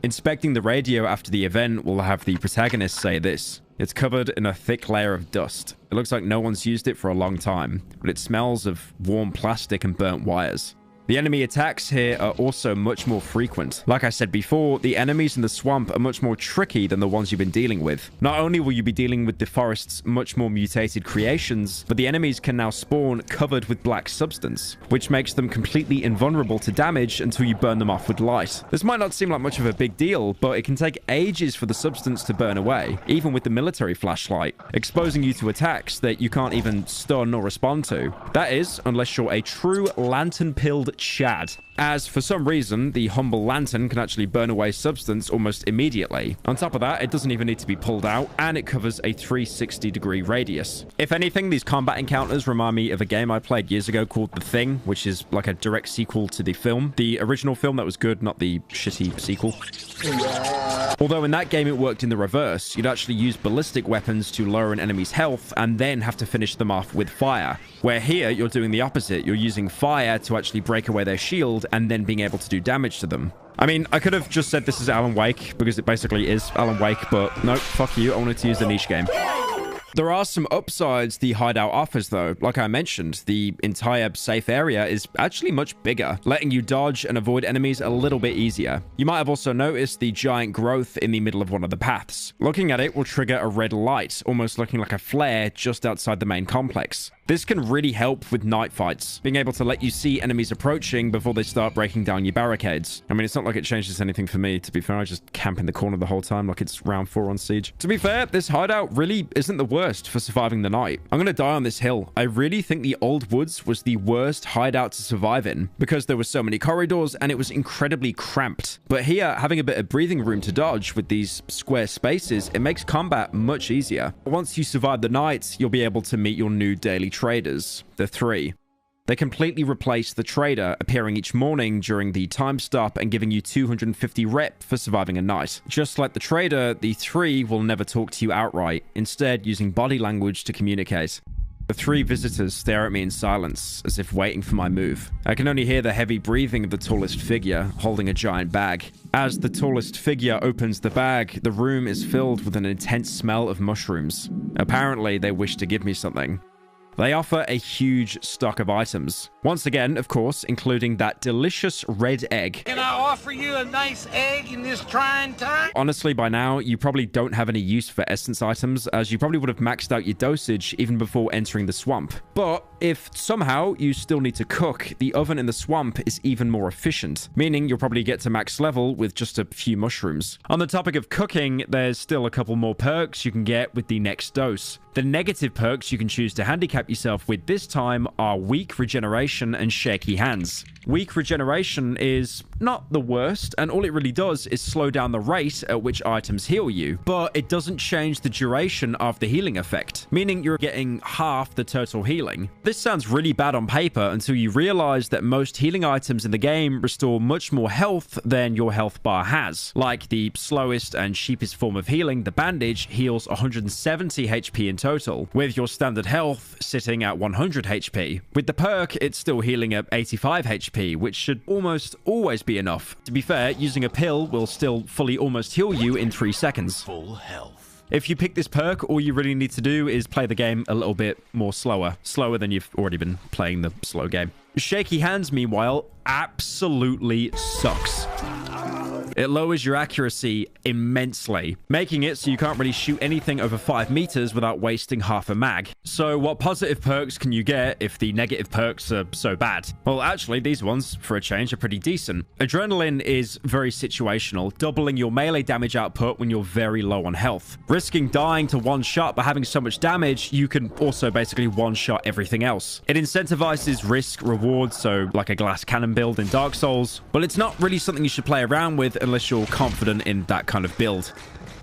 Inspecting the radio after the event will have the protagonist say this. It's covered in a thick layer of dust. It looks like no one's used it for a long time, but it smells of warm plastic and burnt wires. The enemy attacks here are also much more frequent. Like I said before, the enemies in the swamp are much more tricky than the ones you've been dealing with. Not only will you be dealing with the forest's much more mutated creations, but the enemies can now spawn covered with black substance, which makes them completely invulnerable to damage until you burn them off with light. This might not seem like much of a big deal, but it can take ages for the substance to burn away, even with the military flashlight, exposing you to attacks that you can't even stun or respond to. That is, unless you're a true lantern-pilled Chad, as for some reason the humble lantern can actually burn away substance almost immediately. On top of that, it doesn't even need to be pulled out, and it covers a 360-degree radius. If anything, these combat encounters remind me of a game I played years ago called The Thing, which is like a direct sequel to the film. The original film that was good, not the shitty sequel. Although in that game it worked in the reverse. You'd actually use ballistic weapons to lower an enemy's health and then have to finish them off with fire. Where here, you're doing the opposite. You're using fire to actually break away their shield and then being able to do damage to them. I mean, I could have just said this is Alan Wake, because it basically is Alan Wake, but nope, fuck you. I wanted to use the niche game. There are some upsides the hideout offers, though. Like I mentioned, the entire safe area is actually much bigger, letting you dodge and avoid enemies a little bit easier. You might have also noticed the giant growth in the middle of one of the paths. Looking at it will trigger a red light, almost looking like a flare just outside the main complex. This can really help with night fights, being able to let you see enemies approaching before they start breaking down your barricades. I mean, it's not like it changes anything for me, to be fair. I just camp in the corner the whole time like it's round 4 on Siege. To be fair, this hideout really isn't the worst for surviving the night. I'm gonna die on this hill. I really think the Old Woods was the worst hideout to survive in, because there were so many corridors and it was incredibly cramped. But here, having a bit of breathing room to dodge with these square spaces, it makes combat much easier. Once you survive the night, you'll be able to meet your new daily traders, the 3. They completely replace the trader, appearing each morning during the time stop and giving you 250 rep for surviving a night. Just like the trader, the 3 will never talk to you outright, instead using body language to communicate. The 3 visitors stare at me in silence, as if waiting for my move. I can only hear the heavy breathing of the tallest figure, holding a giant bag. As the tallest figure opens the bag, the room is filled with an intense smell of mushrooms. Apparently, they wish to give me something. They offer a huge stock of items. Once again, of course, including that delicious red egg. Can I offer you a nice egg in this trying time? Honestly, by now, you probably don't have any use for essence items, as you probably would have maxed out your dosage even before entering the swamp. But if somehow you still need to cook, the oven in the swamp is even more efficient, meaning you'll probably get to max level with just a few mushrooms. On the topic of cooking, there's still a couple more perks you can get with the next dose. The negative perks you can choose to handicap yourself with this time are weak regeneration and shaky hands. Weak regeneration is not the worst, and all it really does is slow down the rate at which items heal you, but it doesn't change the duration of the healing effect, meaning you're getting half the total healing. This sounds really bad on paper until you realize that most healing items in the game restore much more health than your health bar has. Like the slowest and cheapest form of healing, the bandage, heals 170 HP in total, with your standard health sitting at 100 HP. With the perk, it's still healing at 85 HP, which should almost always be enough. To be fair, using a pill will still fully almost heal you in 3 seconds. Full health. If you pick this perk, all you really need to do is play the game a little bit more slower than you've already been playing the slow game. Shaky hands, meanwhile, absolutely sucks. It lowers your accuracy immensely, making it so you can't really shoot anything over 5 meters without wasting half a mag. So what positive perks can you get if the negative perks are so bad? Well, actually, these ones, for a change, are pretty decent. Adrenaline is very situational, doubling your melee damage output when you're very low on health. Risking dying to one shot by having so much damage, you can also basically one-shot everything else. It incentivizes risk-reward, so like a glass cannon build in Dark Souls, but it's not really something you should play around with unless you're confident in that kind of build.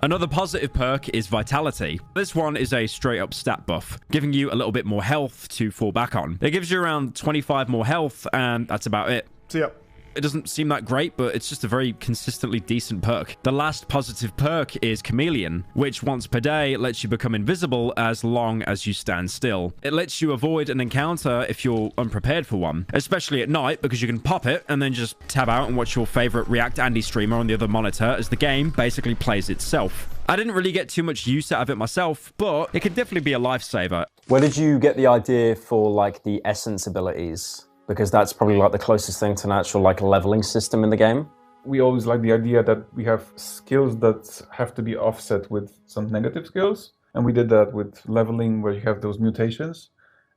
Another positive perk is Vitality. This one is a straight up stat buff, giving you a little bit more health to fall back on. It gives you around 25 more health, and that's about it. So yeah. It doesn't seem that great, but it's just a very consistently decent perk. The last positive perk is Chameleon, which once per day lets you become invisible as long as you stand still. It lets you avoid an encounter if you're unprepared for one, especially at night, because you can pop it and then just tab out and watch your favorite React Andy streamer on the other monitor as the game basically plays itself. I didn't really get too much use out of it myself, but it could definitely be a lifesaver. Where did you get the idea for like the essence abilities? because that's probably like the closest thing to an actual like leveling system in the game. We always like the idea that we have skills that have to be offset with some negative skills. And we did that with leveling, where you have those mutations.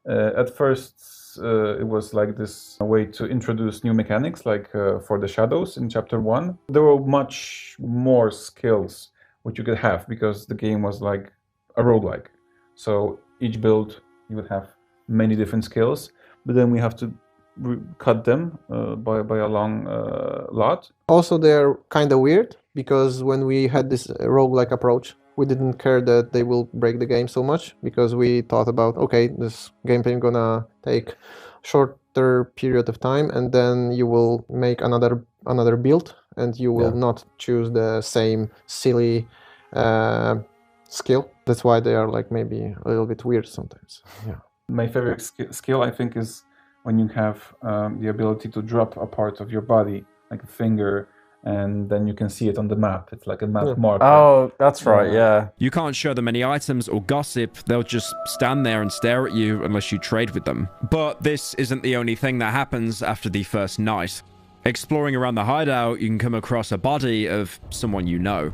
At first, it was like this way to introduce new mechanics, like for the shadows in chapter 1. There were much more skills which you could have, because the game was like a roguelike. So each build, you would have many different skills, but then we have to cut them by a long lot. Also, they're kind of weird, because when we had this roguelike approach, we didn't care that they will break the game so much, because we thought about, okay, this gameplay is gonna take shorter period of time, and then you will make another build, and you will not choose the same silly skill. That's why they are like maybe a little bit weird sometimes. Yeah. My favorite skill, I think, is when you have the ability to drop a part of your body, like a finger, and then you can see it on the map. It's like a map marker. Oh, that's right, yeah. You can't show them any items or gossip. They'll just stand there and stare at you unless you trade with them. But this isn't the only thing that happens after the first night. Exploring around the hideout, you can come across a body of someone you know.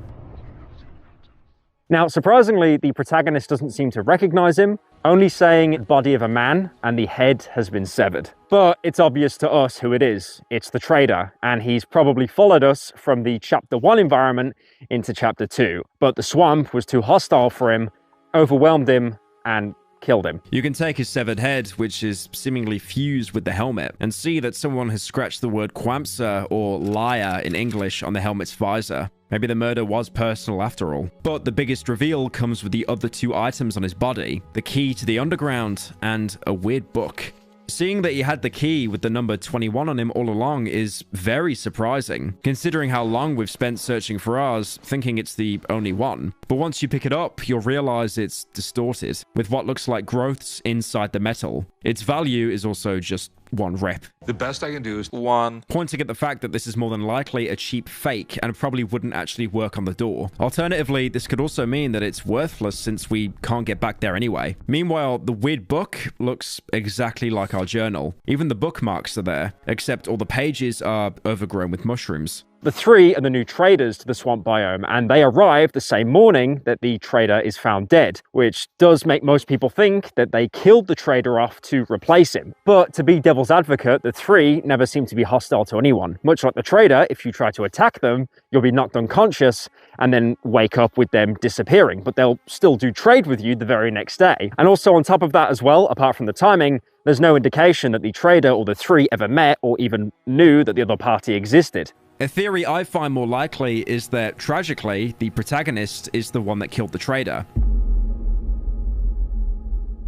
Now, surprisingly, the protagonist doesn't seem to recognize him, only saying body of a man and the head has been severed. But it's obvious to us who it is. It's the trader, and he's probably followed us from the chapter 1 environment into chapter 2. But the swamp was too hostile for him, overwhelmed him, and killed him. You can take his severed head, which is seemingly fused with the helmet, and see that someone has scratched the word Quamsa, or liar in English, on the helmet's visor. Maybe the murder was personal after all. But the biggest reveal comes with the other 2 items on his body, the key to the underground and a weird book. Seeing that he had the key with the number 21 on him all along is very surprising, considering how long we've spent searching for ours, thinking it's the only one. But once you pick it up, you'll realize it's distorted, with what looks like growths inside the metal. Its value is also just 1 rep. The best I can do is 1. Pointing at the fact that this is more than likely a cheap fake and probably wouldn't actually work on the door. Alternatively, this could also mean that it's worthless since we can't get back there anyway. Meanwhile, the weird book looks exactly like our journal. Even the bookmarks are there, except all the pages are overgrown with mushrooms. The 3 are the new traders to the swamp biome, and they arrive the same morning that the trader is found dead, which does make most people think that they killed the trader off to replace him. But to be devil's advocate, the 3 never seem to be hostile to anyone. Much like the trader, if you try to attack them, you'll be knocked unconscious and then wake up with them disappearing, but they'll still do trade with you the very next day. And also on top of that as well, apart from the timing, there's no indication that the trader or the 3 ever met or even knew that the other party existed. A theory I find more likely is that, tragically, the protagonist is the one that killed the trader.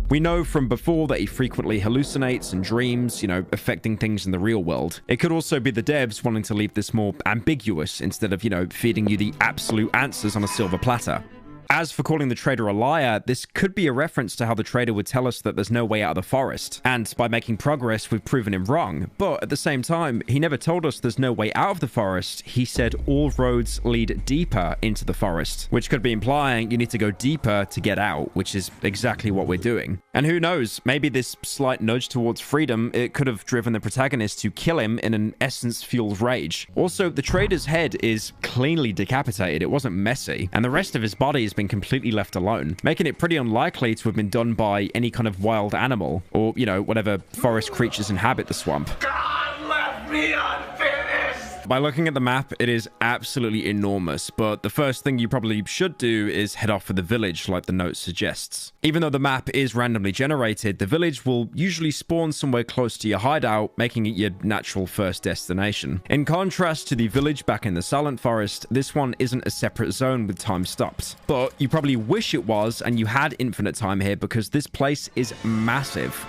We know from before that he frequently hallucinates and dreams, affecting things in the real world. It could also be the devs wanting to leave this more ambiguous instead of, feeding you the absolute answers on a silver platter. As for calling the trader a liar, this could be a reference to how the trader would tell us that there's no way out of the forest. And by making progress, we've proven him wrong. But at the same time, he never told us there's no way out of the forest. He said all roads lead deeper into the forest, which could be implying you need to go deeper to get out, which is exactly what we're doing. And who knows, maybe this slight nudge towards freedom, it could have driven the protagonist to kill him in an essence-fueled rage. Also, the trader's head is cleanly decapitated. It wasn't messy. And the rest of his body is been completely left alone, making it pretty unlikely to have been done by any kind of wild animal or, whatever forest creatures inhabit the swamp. God left me unfinished! By looking at the map, it is absolutely enormous, but the first thing you probably should do is head off for the village like the note suggests. Even though the map is randomly generated, the village will usually spawn somewhere close to your hideout, making it your natural first destination. In contrast to the village back in the Silent Forest, this one isn't a separate zone with time stopped. But you probably wish it was and you had infinite time here because this place is massive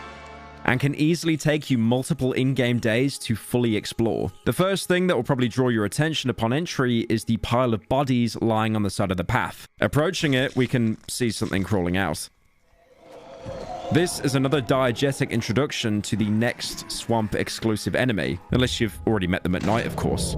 and can easily take you multiple in-game days to fully explore. The first thing that will probably draw your attention upon entry is the pile of bodies lying on the side of the path. Approaching it, we can see something crawling out. This is another diegetic introduction to the next swamp exclusive enemy, unless you've already met them at night, of course.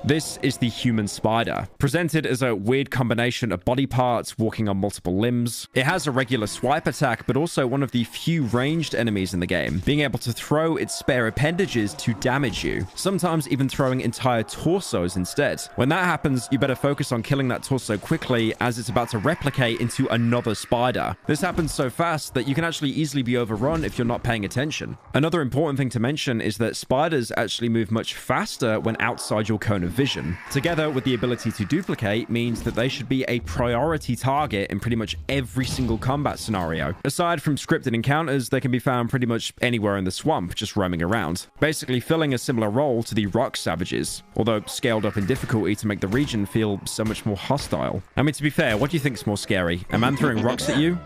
This is the human spider, presented as a weird combination of body parts walking on multiple limbs. It has a regular swipe attack, but also one of the few ranged enemies in the game, being able to throw its spare appendages to damage you, sometimes even throwing entire torsos instead. When that happens, you better focus on killing that torso quickly, as it's about to replicate into another spider. This happens so fast that you can actually easily be overrun if you're not paying attention. Another important thing to mention is that spiders actually move much faster when outside your cone of vision. Together with the ability to duplicate means that they should be a priority target in pretty much every single combat scenario. Aside from scripted encounters, they can be found pretty much anywhere in the swamp, just roaming around, basically filling a similar role to the rock savages, although scaled up in difficulty to make the region feel so much more hostile. I mean, to be fair, what do you think's more scary? A man throwing rocks at you?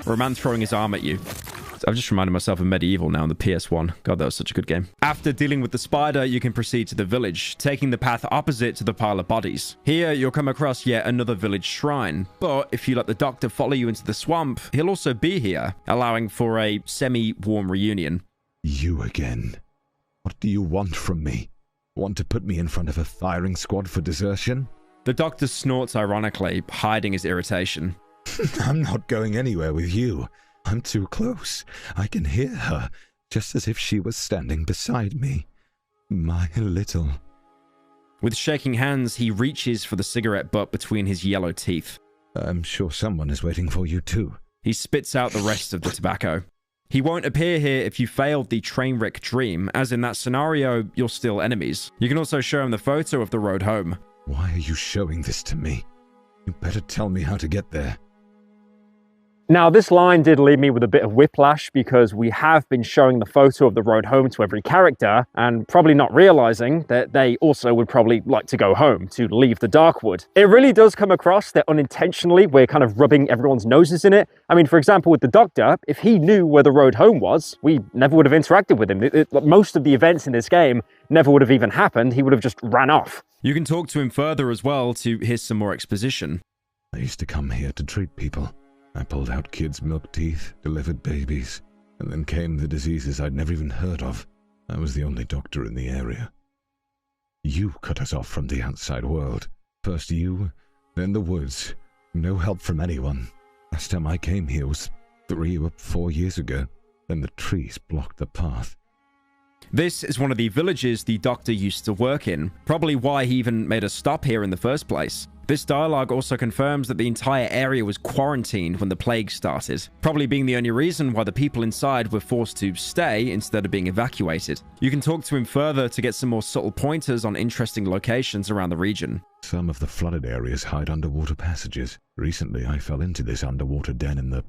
Or a man throwing his arm at you? I've just reminded myself of Medieval now on the PS1. God, that was such a good game. After dealing with the spider, you can proceed to the village, taking the path opposite to the pile of bodies. Here, you'll come across yet another village shrine, but if you let the doctor follow you into the swamp, he'll also be here, allowing for a semi-warm reunion. You again. What do you want from me? Want to put me in front of a firing squad for desertion? The doctor snorts ironically, hiding his irritation. I'm not going anywhere with you. I'm too close. I can hear her, just as if she was standing beside me. My little... With shaking hands, he reaches for the cigarette butt between his yellow teeth. I'm sure someone is waiting for you too. He spits out the rest of the tobacco. He won't appear here if you failed the Trainwreck dream, as in that scenario, you're still enemies. You can also show him the photo of the road home. Why are you showing this to me? You better tell me how to get there. Now, this line did leave me with a bit of whiplash because we have been showing the photo of the road home to every character and probably not realizing that they also would probably like to go home, to leave the Darkwood. It really does come across that unintentionally we're kind of rubbing everyone's noses in it. I mean, for example, with the Doctor, if he knew where the road home was, we never would have interacted with him. Most of the events in this game never would have even happened. He would have just ran off. You can talk to him further as well to hear some more exposition. I used to come here to treat people. I pulled out kids' milk teeth, delivered babies, and then came the diseases I'd never even heard of. I was the only doctor in the area. You cut us off from the outside world. First you, then the woods. No help from anyone. Last time I came here was 3 or 4 years ago. Then the trees blocked the path. This is one of the villages the Doctor used to work in, probably why he even made a stop here in the first place. This dialogue also confirms that the entire area was quarantined when the plague started, probably being the only reason why the people inside were forced to stay instead of being evacuated. You can talk to him further to get some more subtle pointers on interesting locations around the region. Some of the flooded areas hide underwater passages. Recently, I fell into this underwater den in the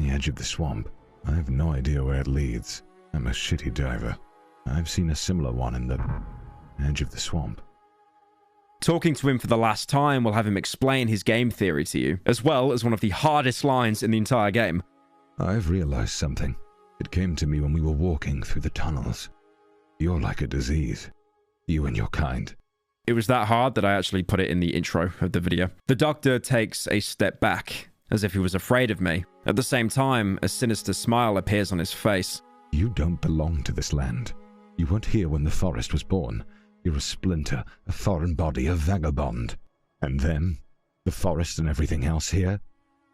edge of the swamp. I have no idea where it leads. I'm a shitty diver. I've seen a similar one in the edge of the swamp. Talking to him for the last time will have him explain his game theory to you, as well as one of the hardest lines in the entire game. I've realized something. It came to me when we were walking through the tunnels. You're like a disease. You and your kind. It was that hard that I actually put it in the intro of the video. The Doctor takes a step back, as if he was afraid of me. At the same time, a sinister smile appears on his face. You don't belong to this land. You weren't here when the forest was born. You're a splinter, a foreign body, a vagabond. And them, the forest and everything else here,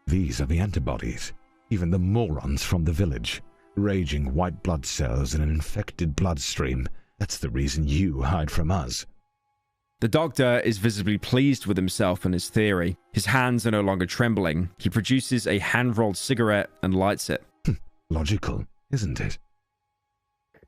these are the antibodies. Even the morons from the village. Raging white blood cells in an infected bloodstream. That's the reason you hide from us. The Doctor is visibly pleased with himself and his theory. His hands are no longer trembling. He produces a hand-rolled cigarette and lights it. Logical, isn't it?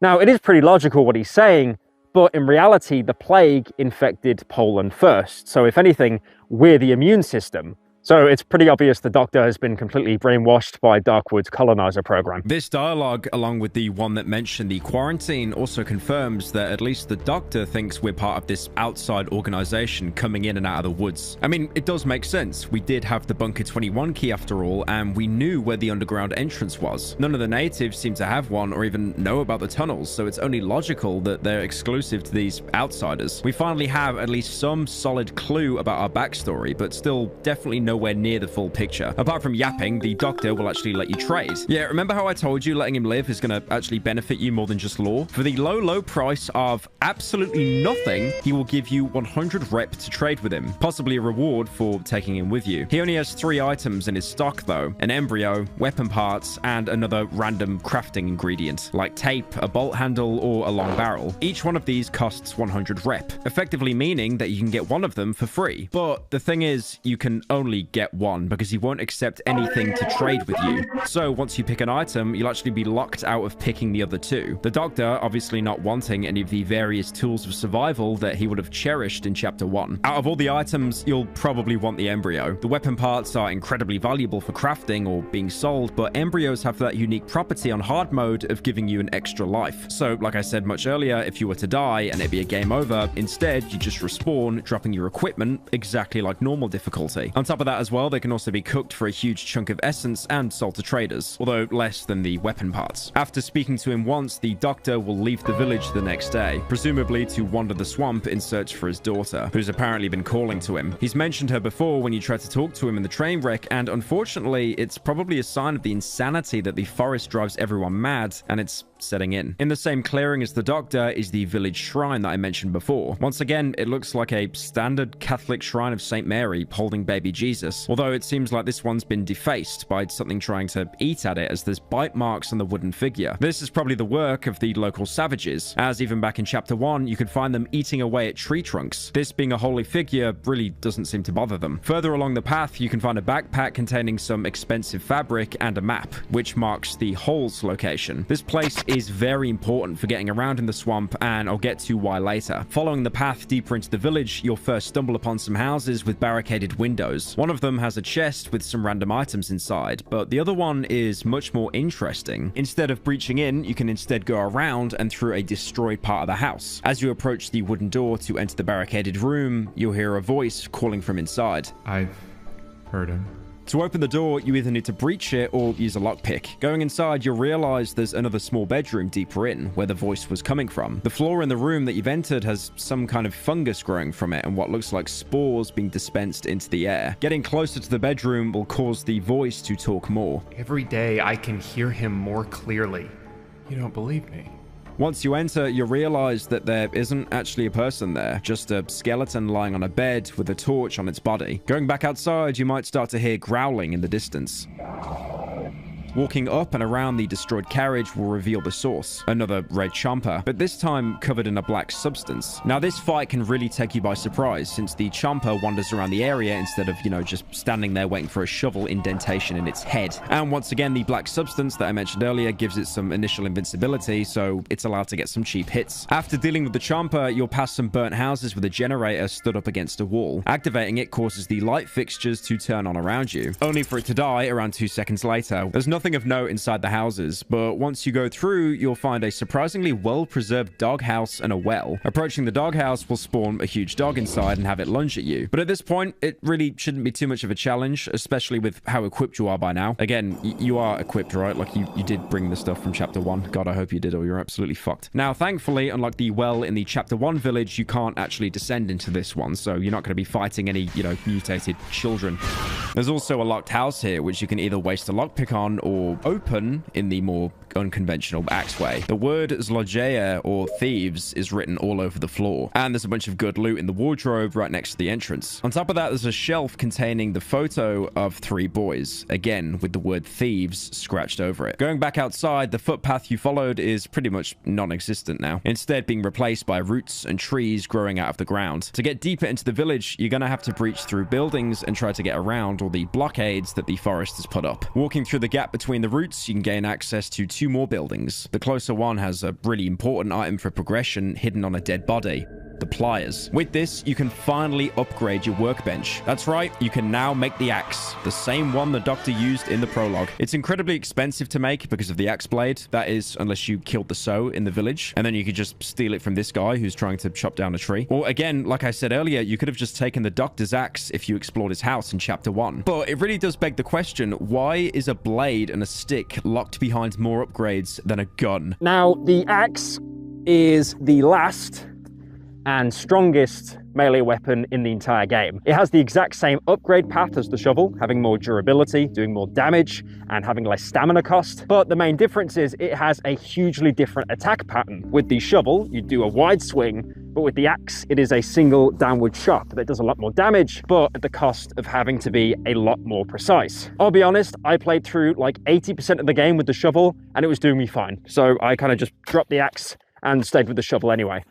Now, it is pretty logical what he's saying, but in reality, the plague infected Poland first. So if anything, we're the immune system. So it's pretty obvious the Doctor has been completely brainwashed by Darkwood's colonizer program. This dialogue, along with the one that mentioned the quarantine, also confirms that at least the Doctor thinks we're part of this outside organization coming in and out of the woods. I mean, it does make sense. We did have the Bunker 21 key after all, and we knew where the underground entrance was. None of the natives seem to have one or even know about the tunnels, so it's only logical that they're exclusive to these outsiders. We finally have at least some solid clue about our backstory, but still definitely no nowhere near the full picture. Apart from yapping, the doctor will actually let you trade. Yeah, remember how I told you letting him live is going to actually benefit you more than just lore? For the low price of absolutely nothing, he will give you 100 rep to trade with him, possibly a reward for taking him with you. He only has 3 items in his stock though: an embryo, weapon parts, and another random crafting ingredient, like tape, a bolt handle, or a long barrel. Each one of these costs 100 rep, effectively meaning that you can get one of them for free. But the thing is, you can only get one because he won't accept anything to trade with you. So once you pick an item, you'll actually be locked out of picking the other 2. The doctor obviously not wanting any of the various tools of survival that he would have cherished in chapter 1. Out of all the items, you'll probably want the embryo. The weapon parts are incredibly valuable for crafting or being sold, but embryos have that unique property on hard mode of giving you an extra life. So like I said much earlier, if you were to die and it'd be a game over, instead you just respawn, dropping your equipment exactly like normal difficulty. On top of that as well, they can also be cooked for a huge chunk of essence and sold to traders, although less than the weapon parts. After speaking to him once, the doctor will leave the village the next day, presumably to wander the swamp in search for his daughter, who's apparently been calling to him. He's mentioned her before when you tried to talk to him in the train wreck, and unfortunately, it's probably a sign of the insanity that the forest drives everyone mad, and it's setting in. In the same clearing as the doctor is the village shrine that I mentioned before. Once again, it looks like a standard Catholic shrine of St. Mary holding baby Jesus, although it seems like this one's been defaced by something trying to eat at it, as there's bite marks on the wooden figure. This is probably the work of the local savages, as even back in chapter 1, you could find them eating away at tree trunks. This being a holy figure really doesn't seem to bother them. Further along the path, you can find a backpack containing some expensive fabric and a map, which marks the hole's location. This place is very important for getting around in the swamp, and I'll get to why later. Following the path deeper into the village, you'll first stumble upon some houses with barricaded windows. One of them has a chest with some random items inside, but the other one is much more interesting. Instead of breaching in, you can instead go around and through a destroyed part of the house. As you approach the wooden door to enter the barricaded room, you'll hear a voice calling from inside. I've heard him. To open the door, you either need to breach it or use a lockpick. Going inside, you'll realize there's another small bedroom deeper in, where the voice was coming from. The floor in the room that you've entered has some kind of fungus growing from it and what looks like spores being dispensed into the air. Getting closer to the bedroom will cause the voice to talk more. Every day I can hear him more clearly. You don't believe me? Once you enter, you realize that there isn't actually a person there, just a skeleton lying on a bed with a torch on its body. Going back outside, you might start to hear growling in the distance. Walking up and around the destroyed carriage will reveal the source, another red chomper, but this time covered in a black substance. Now this fight can really take you by surprise, since the chomper wanders around the area instead of, just standing there waiting for a shovel indentation in its head. And once again, the black substance that I mentioned earlier gives it some initial invincibility, so it's allowed to get some cheap hits. After dealing with the chomper, you'll pass some burnt houses with a generator stood up against a wall. Activating it causes the light fixtures to turn on around you, only for it to die around 2 seconds later. There's nothing of note inside the houses, but once you go through, you'll find a surprisingly well-preserved doghouse and a well. Approaching the doghouse will spawn a huge dog inside and have it lunge at you. But at this point, it really shouldn't be too much of a challenge, especially with how equipped you are by now. Again, you are equipped, right? Like, you did bring the stuff from chapter 1. God, I hope you did, or you're absolutely fucked. Now, thankfully, unlike the well in the chapter 1 village, you can't actually descend into this one, so you're not going to be fighting any, mutated children. There's also a locked house here, which you can either waste a lockpick on or open in the more unconventional axe way. The word Zlodzieje, or thieves, is written all over the floor, and there's a bunch of good loot in the wardrobe right next to the entrance. On top of that, there's a shelf containing the photo of 3 boys, again with the word thieves scratched over it. Going back outside, the footpath you followed is pretty much non-existent now, instead being replaced by roots and trees growing out of the ground. To get deeper into the village, you're gonna have to breach through buildings and try to get around all the blockades that the forest has put up. Walking through the gap between the roots, you can gain access to 2 more buildings. The closer one has a really important item for progression hidden on a dead body: the pliers. With this, you can finally upgrade your workbench. That's right, you can now make the axe, the same one the doctor used in the prologue. It's incredibly expensive to make because of the axe blade, that is, unless you killed the sow in the village, and then you could just steal it from this guy who's trying to chop down a tree. Or again, like I said earlier, you could have just taken the doctor's axe if you explored his house in chapter 1. But it really does beg the question, why is a blade and a stick locked behind more upgrades than a gun? Now, the axe is the last and strongest melee weapon in the entire game. It has the exact same upgrade path as the shovel, having more durability, doing more damage, and having less stamina cost. But the main difference is it has a hugely different attack pattern. With the shovel, you do a wide swing, but with the axe, it is a single downward chop that does a lot more damage, but at the cost of having to be a lot more precise. I'll be honest, I played through like 80% of the game with the shovel, and it was doing me fine. So I kind of just dropped the axe and stayed with the shovel anyway.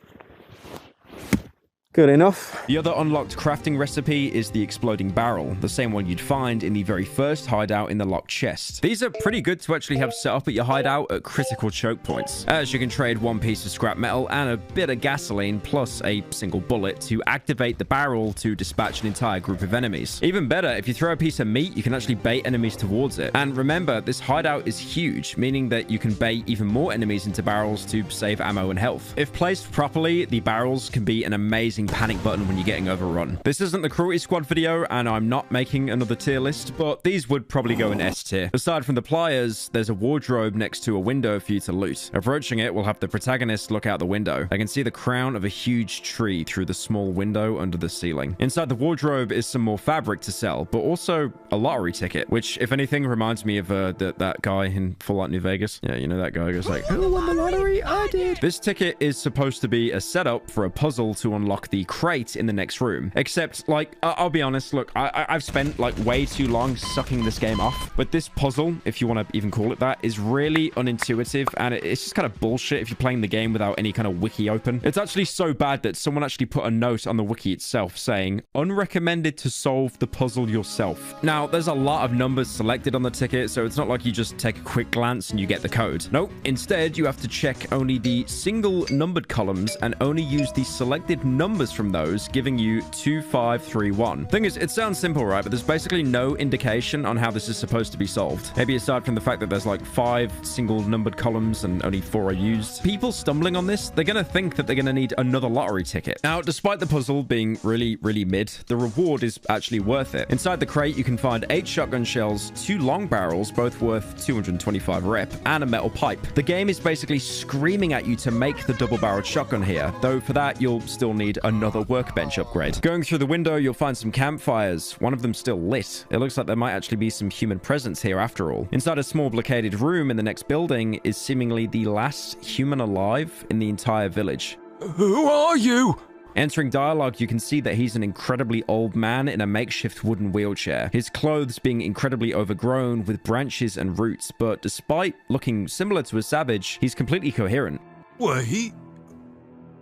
Good enough. The other unlocked crafting recipe is the exploding barrel, the same one you'd find in the very first hideout in the locked chest. These are pretty good to actually have set up at your hideout at critical choke points, as you can trade one piece of scrap metal and a bit of gasoline plus a single bullet to activate the barrel to dispatch an entire group of enemies. Even better, if you throw a piece of meat, you can actually bait enemies towards it. And remember, this hideout is huge, meaning that you can bait even more enemies into barrels to save ammo and health. If placed properly, the barrels can be an amazing panic button when you're getting overrun. This isn't the Cruelty Squad video, and I'm not making another tier list, but these would probably go in S tier. Aside from the pliers, there's a wardrobe next to a window for you to loot. Approaching it will have the protagonist look out the window. I can see the crown of a huge tree through the small window under the ceiling. Inside the wardrobe is some more fabric to sell, but also a lottery ticket, which, if anything, reminds me of that guy in Fallout New Vegas. Yeah, you know that guy goes like, "Who won the lottery? I did." This ticket is supposed to be a setup for a puzzle to unlock the crate in the next room. Except, like, I'll be honest, look, I've spent like way too long sucking this game off, but this puzzle, if you want to even call it that, is really unintuitive, and it's just kind of bullshit if you're playing the game without any kind of wiki open. It's actually so bad that someone actually put a note on the wiki itself saying, "Unrecommended to solve the puzzle yourself." Now, there's a lot of numbers selected on the ticket, so it's not like you just take a quick glance and you get the code. Nope. Instead, you have to check only the single numbered columns and only use the selected numbers from those, giving you 2531. Thing is, it sounds simple, right? But there's basically no indication on how this is supposed to be solved. Maybe aside from the fact that there's like 5 single numbered columns and only 4 are used. People stumbling on this, they're gonna think that they're gonna need another lottery ticket. Now, despite the puzzle being really mid, the reward is actually worth it. Inside the crate, you can find 8 shotgun shells, 2 long barrels, both worth 225 rep, and a metal pipe. The game is basically screaming at you to make the double-barreled shotgun here, though for that, you'll still need another workbench upgrade. Going through the window, you'll find some campfires, one of them still lit. It looks like there might actually be some human presence here after all. Inside a small blockaded room in the next building is seemingly the last human alive in the entire village. Who are you? Entering dialogue, you can see that he's an incredibly old man in a makeshift wooden wheelchair. His clothes being incredibly overgrown with branches and roots, but despite looking similar to a savage, he's completely coherent. Wait.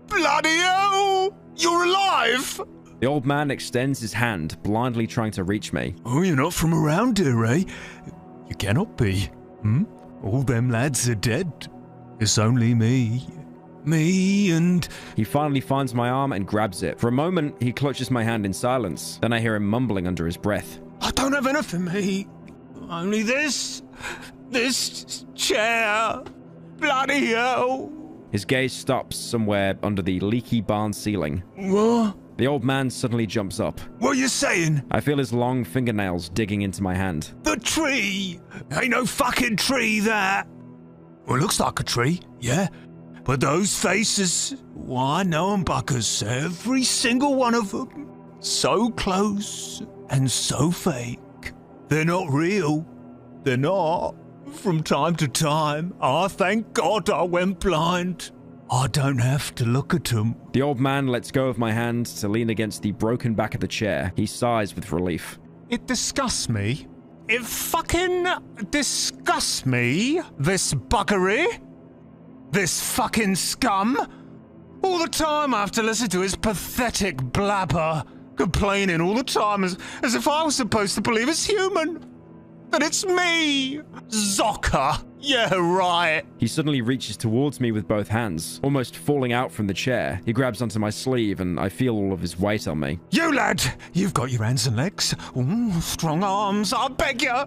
Bloody hell! You're alive! The old man extends his hand, blindly trying to reach me. Oh, you're not from around here, eh? You cannot be. All them lads are dead. It's only me. Me and... He finally finds my arm and grabs it. For a moment, he clutches my hand in silence. Then I hear him mumbling under his breath. I don't have anything, mate. Only this chair. Bloody hell. His gaze stops somewhere under the leaky barn ceiling. What? The old man suddenly jumps up. What are you saying? I feel his long fingernails digging into my hand. The tree! Ain't no fucking tree, that. Well, it looks like a tree, yeah. But those faces, well, I know 'em, Buckers. Every single one of them. So close and so fake. They're not real. They're not. From time to time, I thank God I went blind. I don't have to look at them. The old man lets go of my hand to lean against the broken back of the chair. He sighs with relief. It disgusts me. It fucking disgusts me, this buggery. This fucking scum. All the time I have to listen to his pathetic blabber, complaining all the time as if I was supposed to believe it's human. That it's me, Zocker. Yeah, right. He suddenly reaches towards me with both hands, almost falling out from the chair. He grabs onto my sleeve and I feel all of his weight on me. You lad, you've got your hands and legs. Ooh, strong arms, I beg you.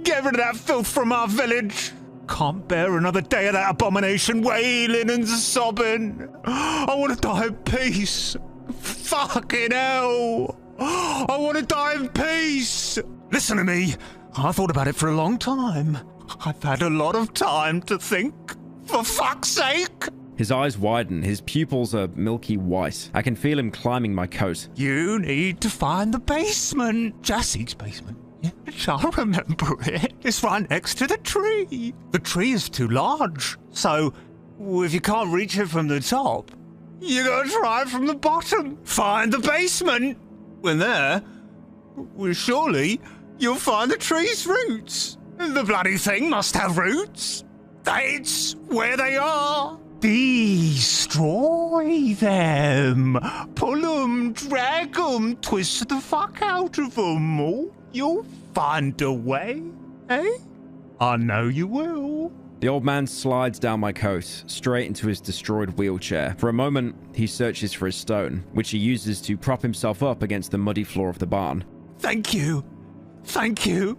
Get rid of that filth from our village. Can't bear another day of that abomination wailing and sobbing. I want to die in peace. Fucking hell. I want to die in peace. Listen to me. I thought about it for a long time. I've had a lot of time to think. For fuck's sake. His eyes widen, his pupils are milky white. I can feel him climbing my coat. You need to find the basement. Jassie's basement. Yes, I remember it. It's right next to the tree. The tree is too large, so if you can't reach it from the top, you gotta try it from the bottom. Find the basement. When there, well, surely you'll find the tree's roots. The bloody thing must have roots. That's where they are. Destroy them. Pull them, drag them, twist the fuck out of them. Oh, you'll find a way, eh? I know you will. The old man slides down my coat, straight into his destroyed wheelchair. For a moment, he searches for his stone, which he uses to prop himself up against the muddy floor of the barn. Thank you. Thank you.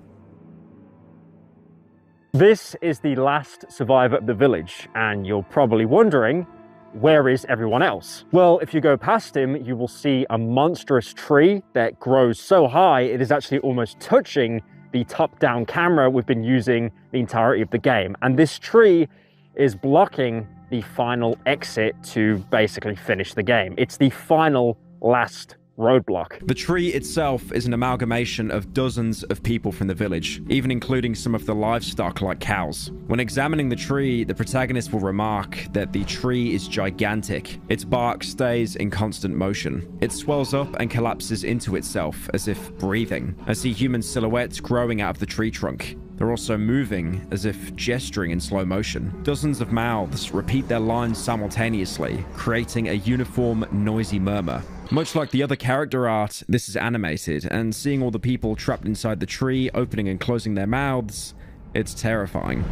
This is the last survivor of the village, and you're probably wondering, where is everyone else? Well, if you go past him, you will see a monstrous tree that grows so high it is actually almost touching the top-down camera we've been using the entirety of the game. And this tree is blocking the final exit to basically finish the game. It's the final, last roadblock. The tree itself is an amalgamation of dozens of people from the village, even including some of the livestock like cows. When examining the tree, the protagonist will remark that the tree is gigantic. Its bark stays in constant motion. It swells up and collapses into itself as if breathing. I see human silhouettes growing out of the tree trunk. They're also moving as if gesturing in slow motion. Dozens of mouths repeat their lines simultaneously, creating a uniform, noisy murmur. Much like the other character art, this is animated, and seeing all the people trapped inside the tree, opening and closing their mouths, it's terrifying.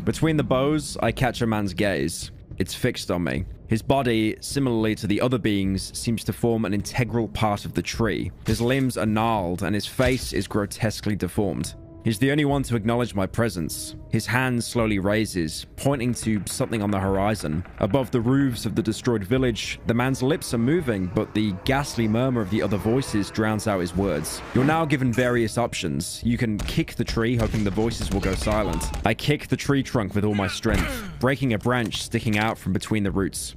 Between the bows, I catch a man's gaze. It's fixed on me. His body, similarly to the other beings, seems to form an integral part of the tree. His limbs are gnarled, and his face is grotesquely deformed. He's the only one to acknowledge my presence. His hand slowly raises, pointing to something on the horizon. Above the roofs of the destroyed village, the man's lips are moving, but the ghastly murmur of the other voices drowns out his words. You're now given various options. You can kick the tree, hoping the voices will go silent. I kick the tree trunk with all my strength, breaking a branch sticking out from between the roots.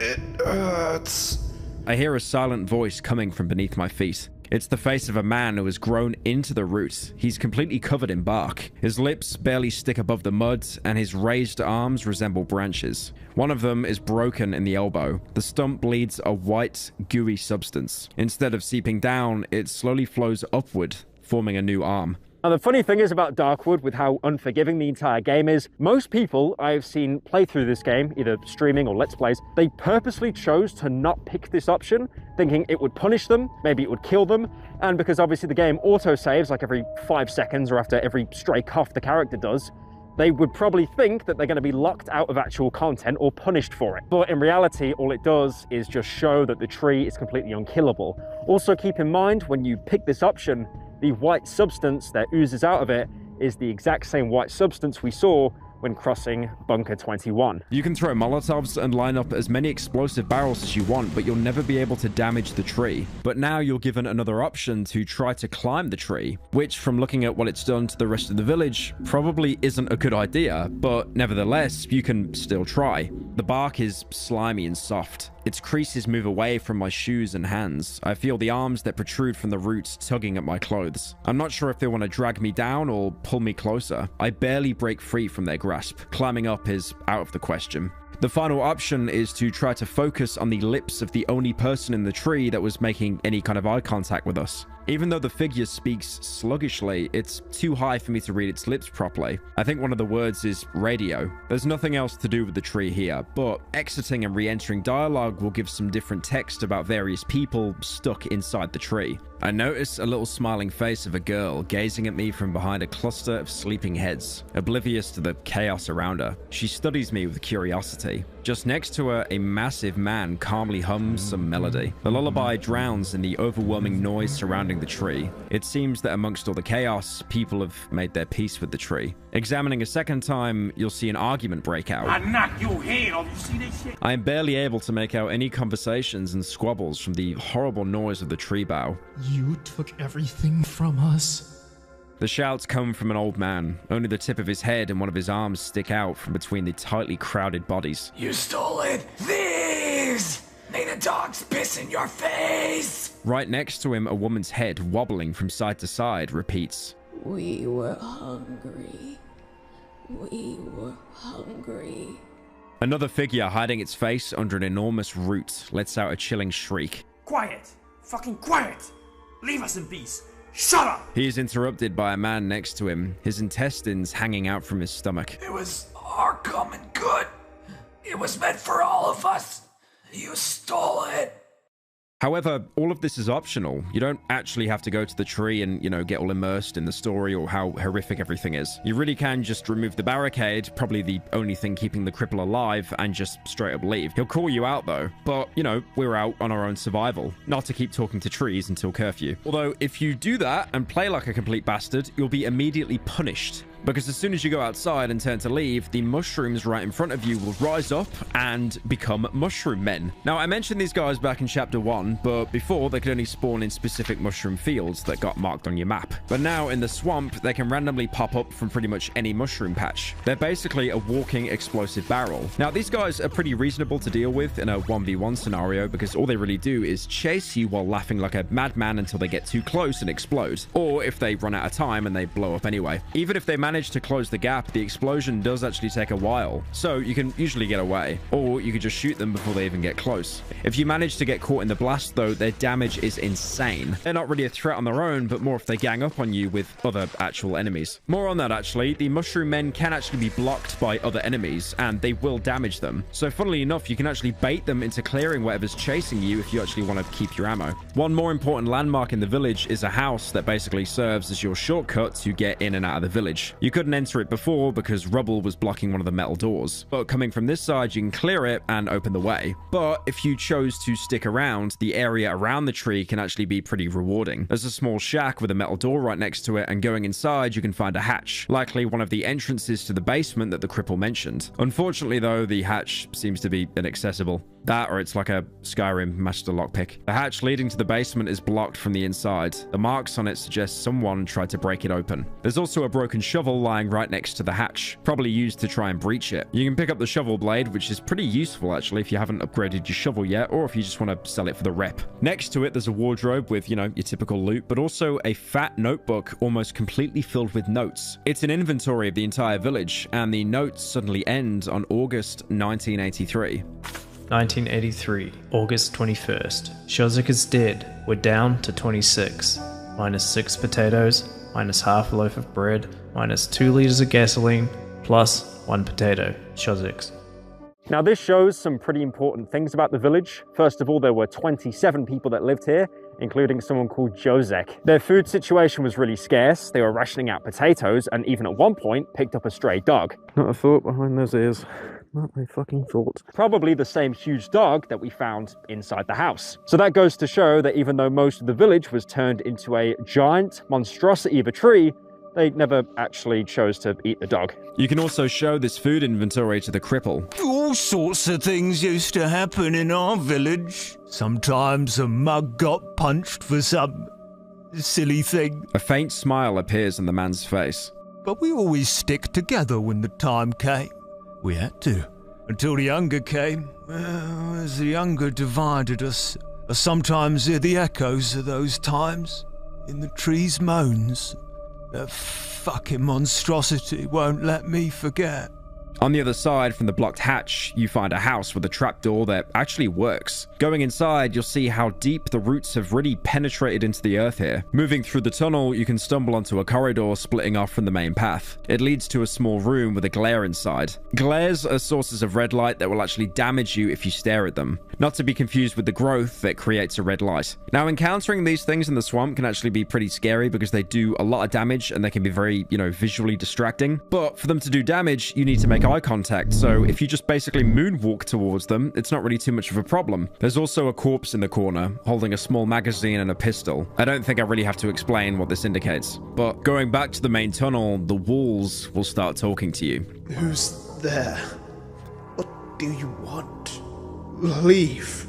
It hurts. I hear a silent voice coming from beneath my feet. It's the face of a man who has grown into the root. He's completely covered in bark. His lips barely stick above the mud, and his raised arms resemble branches. One of them is broken in the elbow. The stump bleeds a white, gooey substance. Instead of seeping down, it slowly flows upward, forming a new arm. Now, the funny thing is about Darkwood, with how unforgiving the entire game is, most people I've seen play through this game, either streaming or Let's Plays, they purposely chose to not pick this option, thinking it would punish them, maybe it would kill them, and because obviously the game auto-saves like every 5 seconds or after every stray cough the character does, they would probably think that they're going to be locked out of actual content or punished for it. But in reality, all it does is just show that the tree is completely unkillable. Also keep in mind, when you pick this option, the white substance that oozes out of it is the exact same white substance we saw when crossing Bunker 21. You can throw Molotovs and line up as many explosive barrels as you want, but you'll never be able to damage the tree. But now you're given another option to try to climb the tree, which, from looking at what it's done to the rest of the village, probably isn't a good idea, but nevertheless, you can still try. The bark is slimy and soft. Its creases move away from my shoes and hands. I feel the arms that protrude from the roots tugging at my clothes. I'm not sure if they want to drag me down or pull me closer. I barely break free from their grasp. Climbing up is out of the question. The final option is to try to focus on the lips of the only person in the tree that was making any kind of eye contact with us. Even though the figure speaks sluggishly, it's too high for me to read its lips properly. I think one of the words is radio. There's nothing else to do with the tree here, but exiting and re-entering dialogue will give some different text about various people stuck inside the tree. I notice a little smiling face of a girl gazing at me from behind a cluster of sleeping heads, oblivious to the chaos around her. She studies me with curiosity. Just next to her, a massive man calmly hums some melody. The lullaby drowns in the overwhelming noise surrounding the tree. It seems that amongst all the chaos, people have made their peace with the tree. Examining a second time, you'll see an argument break out. I knock your head off, you see that shit? I am barely able to make out any conversations and squabbles from the horrible noise of the tree bough. You took everything from us. The shouts come from an old man. Only the tip of his head and one of his arms stick out from between the tightly crowded bodies. You stole it! Thieves! May the dogs piss in your face! Right next to him, a woman's head, wobbling from side to side, repeats, We were hungry. We were hungry. Another figure hiding its face under an enormous root lets out a chilling shriek. Quiet! Fucking quiet! Leave us in peace! Shut up! He is interrupted by a man next to him, his intestines hanging out from his stomach. It was our common good. It was meant for all of us. You stole it. However, all of this is optional. You don't actually have to go to the tree and, get all immersed in the story or how horrific everything is. You really can just remove the barricade, probably the only thing keeping the cripple alive, and just straight up leave. He'll call you out though, but, we're out on our own survival, not to keep talking to trees until curfew. Although, if you do that and play like a complete bastard, you'll be immediately punished. Because as soon as you go outside and turn to leave, the mushrooms right in front of you will rise up and become mushroom men. Now, I mentioned these guys back in chapter 1, but before they could only spawn in specific mushroom fields that got marked on your map. But now in the swamp, they can randomly pop up from pretty much any mushroom patch. They're basically a walking explosive barrel. Now, these guys are pretty reasonable to deal with in a 1v1 scenario because all they really do is chase you while laughing like a madman until they get too close and explode. Or if they run out of time and they blow up anyway. Even if they manage to close the gap, the explosion does actually take a while, so you can usually get away, or you could just shoot them before they even get close. If you manage to get caught in the blast though, their damage is insane. They're not really a threat on their own, but more if they gang up on you with other actual enemies. More on that actually, the mushroom men can actually be blocked by other enemies, and they will damage them. So funnily enough, you can actually bait them into clearing whatever's chasing you if you actually want to keep your ammo. One more important landmark in the village is a house that basically serves as your shortcut to get in and out of the village. You couldn't enter it before because rubble was blocking one of the metal doors, but coming from this side you can clear it and open the way. But if you chose to stick around, the area around the tree can actually be pretty rewarding. There's a small shack with a metal door right next to it, and going inside you can find a hatch, likely one of the entrances to the basement that the cripple mentioned. Unfortunately though, the hatch seems to be inaccessible. That, or it's like a Skyrim master lockpick. The hatch leading to the basement is blocked from the inside. The marks on it suggest someone tried to break it open. There's also a broken shovel lying right next to the hatch, probably used to try and breach it. You can pick up the shovel blade, which is pretty useful actually if you haven't upgraded your shovel yet, or if you just want to sell it for the rep. Next to it, there's a wardrobe with, your typical loot, but also a fat notebook almost completely filled with notes. It's an inventory of the entire village, and the notes suddenly end on August 1983. 1983, August 21st. Shozak is dead. We're down to 26. Minus 6 potatoes, minus half a loaf of bread, minus 2 liters of gasoline, plus 1 potato. Shozak's. Now this shows some pretty important things about the village. First of all, there were 27 people that lived here, including someone called Josek. Their food situation was really scarce. They were rationing out potatoes and even at one point picked up a stray dog. Not a thought behind those ears. Not my fucking thoughts. Probably the same huge dog that we found inside the house. So that goes to show that even though most of the village was turned into a giant monstrosity of a tree, they never actually chose to eat the dog. You can also show this food inventory to the cripple. All sorts of things used to happen in our village. Sometimes a mug got punched for some silly thing. A faint smile appears on the man's face. But we always stick together when the time came. We had to. Until the hunger came. Well, as the hunger divided us, I sometimes hear the echoes of those times in the trees' moans. That fucking monstrosity won't let me forget. On the other side from the blocked hatch, you find a house with a trapdoor that actually works. Going inside, you'll see how deep the roots have really penetrated into the earth here. Moving through the tunnel, you can stumble onto a corridor splitting off from the main path. It leads to a small room with a glare inside. Glares are sources of red light that will actually damage you if you stare at them. Not to be confused with the growth that creates a red light. Now, encountering these things in the swamp can actually be pretty scary because they do a lot of damage and they can be very, visually distracting. But for them to do damage, you need to make eye contact, so if you just basically moonwalk towards them, it's not really too much of a problem. There's also a corpse in the corner, holding a small magazine and a pistol. I don't think I really have to explain what this indicates. But going back to the main tunnel, the walls will start talking to you. Who's there? What do you want? Leave.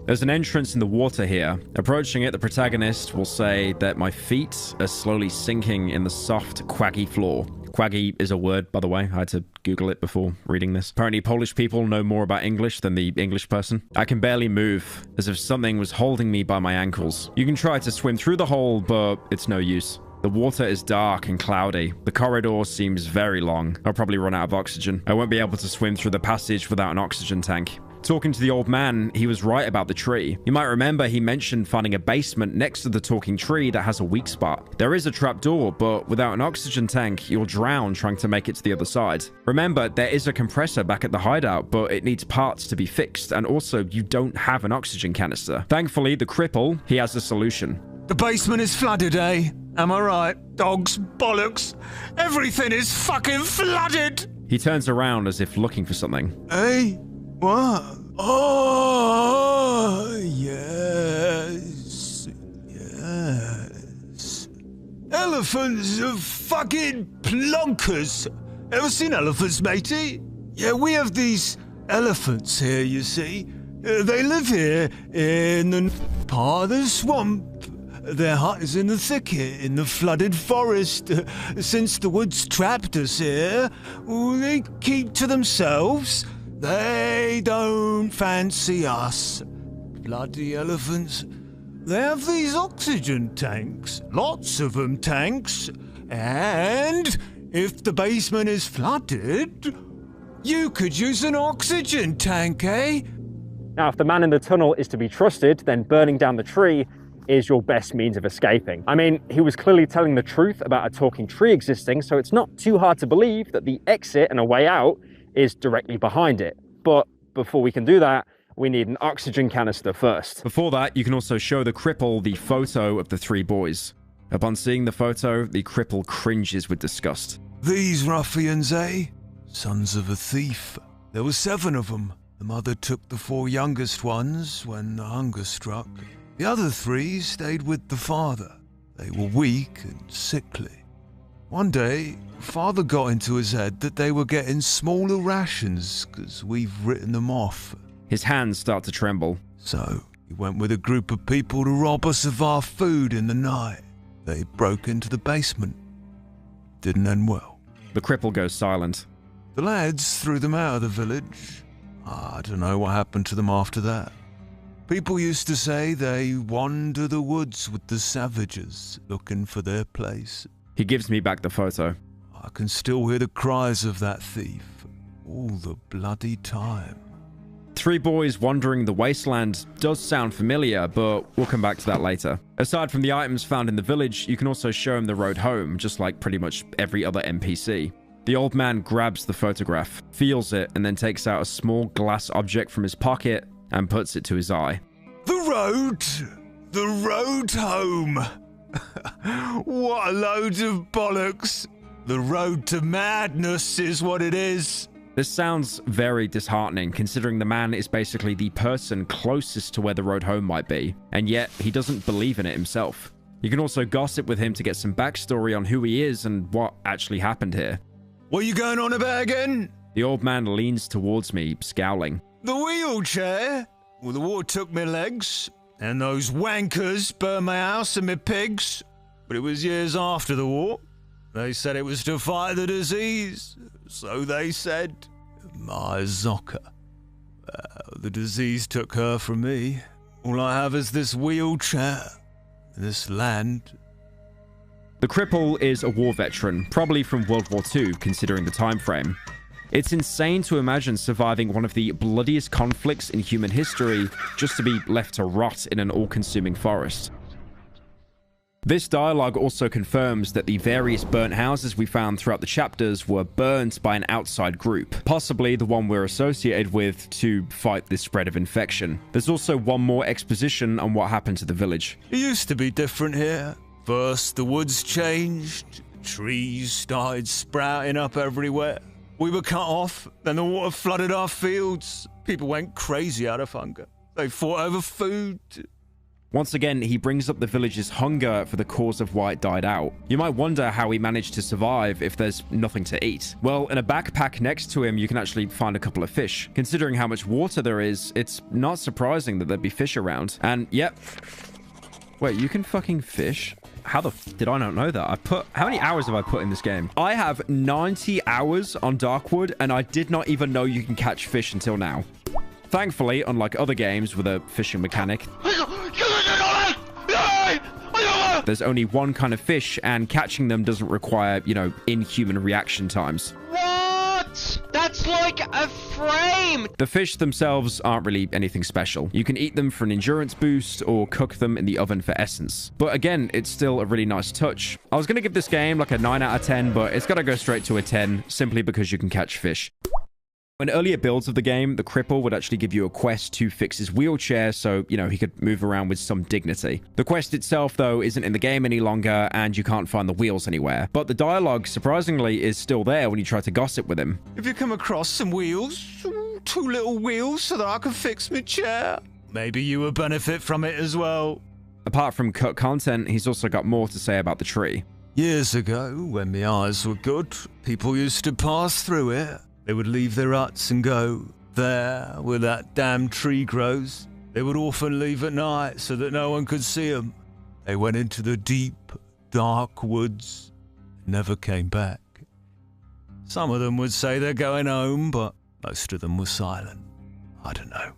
There's an entrance in the water here. Approaching it, the protagonist will say that my feet are slowly sinking in the soft, quaggy floor. Quaggy is a word, by the way. I had to Google it before reading this. Apparently, Polish people know more about English than the English person. I can barely move, as if something was holding me by my ankles. You can try to swim through the hole, but it's no use. The water is dark and cloudy. The corridor seems very long. I'll probably run out of oxygen. I won't be able to swim through the passage without an oxygen tank. Talking to the old man, he was right about the tree. You might remember he mentioned finding a basement next to the talking tree that has a weak spot. There is a trapdoor, but without an oxygen tank, you'll drown trying to make it to the other side. Remember, there is a compressor back at the hideout, but it needs parts to be fixed, and also you don't have an oxygen canister. Thankfully, the cripple, he has a solution. The basement is flooded, eh? Am I right? Dogs, bollocks, everything is fucking flooded! He turns around as if looking for something. Hey? What? Oh, yes. Yes. Elephants are fucking plonkers. Ever seen elephants, matey? Yeah, we have these elephants here, you see. They live here in the part of the swamp. Their hut is in the thicket, in the flooded forest. Since the woods trapped us here, they keep to themselves. They don't fancy us. Bloody elephants. They have these oxygen tanks. Lots of them tanks. And if the basement is flooded, you could use an oxygen tank, eh? Now, if the man in the tunnel is to be trusted, then burning down the tree is your best means of escaping. I mean, he was clearly telling the truth about a talking tree existing, so it's not too hard to believe that the exit and a way out is directly behind it. But before we can do that, we need an oxygen canister first. Before that, you can also show the cripple the photo of the three boys. Upon seeing the photo, the cripple cringes with disgust. These ruffians, eh? Sons of a thief. There were 7 of them. The mother took the 4 youngest ones when the hunger struck. The other 3 stayed with the father. They were weak and sickly. One day, father got into his head that they were getting smaller rations because we've written them off. His hands start to tremble. So, he went with a group of people to rob us of our food in the night. They broke into the basement. Didn't end well. The cripple goes silent. The lads threw them out of the village. I don't know what happened to them after that. People used to say they wander the woods with the savages, looking for their place. He gives me back the photo. I can still hear the cries of that thief all the bloody time. 3 boys wandering the wasteland does sound familiar, but we'll come back to that later. Aside from the items found in the village, you can also show him the road home, just like pretty much every other NPC. The old man grabs the photograph, feels it, and then takes out a small glass object from his pocket and puts it to his eye. The road home. What a load of bollocks. The road to madness is what it is. This sounds very disheartening, considering the man is basically the person closest to where the road home might be, and yet he doesn't believe in it himself. You can also gossip with him to get some backstory on who he is and what actually happened here. What are you going on about again? The old man leans towards me, scowling. The wheelchair? Well, the war took my legs, and those wankers burned my house and my pigs. But it was years after the war. They said it was to fight the disease. So they said. My Zocca. The disease took her from me. All I have is this wheelchair. This land. The cripple is a war veteran, probably from World War II, considering the time frame. It's insane to imagine surviving one of the bloodiest conflicts in human history just to be left to rot in an all-consuming forest. This dialogue also confirms that the various burnt houses we found throughout the chapters were burnt by an outside group, possibly the one we're associated with to fight the spread of infection. There's also one more exposition on what happened to the village. It used to be different here. First, the woods changed, trees started sprouting up everywhere. We were cut off, then the water flooded our fields. People went crazy out of hunger. They fought over food. Once again, he brings up the village's hunger for the cause of why it died out. You might wonder how he managed to survive if there's nothing to eat. Well, in a backpack next to him, you can actually find a couple of fish. Considering how much water there is, it's not surprising that there'd be fish around. And yep. Wait, you can fucking fish? How the f did I not know that? How many hours have I put in this game? I have 90 hours on Darkwood, and I did not even know you can catch fish until now. Thankfully, unlike other games with a fishing mechanic, there's only one kind of fish, and catching them doesn't require, you know, inhuman reaction times. What? That's like a frame! The fish themselves aren't really anything special. You can eat them for an endurance boost or cook them in the oven for essence. But again, it's still a really nice touch. I was going to give this game like a 9 out of 10, but it's got to go straight to a 10 simply because you can catch fish. In earlier builds of the game, the cripple would actually give you a quest to fix his wheelchair so, you know, he could move around with some dignity. The quest itself, though, isn't in the game any longer, and you can't find the wheels anywhere. But the dialogue, surprisingly, is still there when you try to gossip with him. If you come across some wheels, 2 little wheels so that I can fix my chair, maybe you will benefit from it as well. Apart from cut content, he's also got more to say about the tree. Years ago, when my eyes were good, people used to pass through it. They would leave their huts and go there where that damn tree grows. They would often leave at night so that no one could see them. They went into the deep, dark woods and never came back. Some of them would say they're going home, but most of them were silent. I don't know.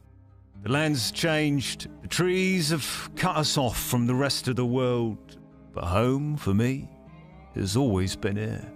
The land's changed. The trees have cut us off from the rest of the world. But home, for me, has always been here.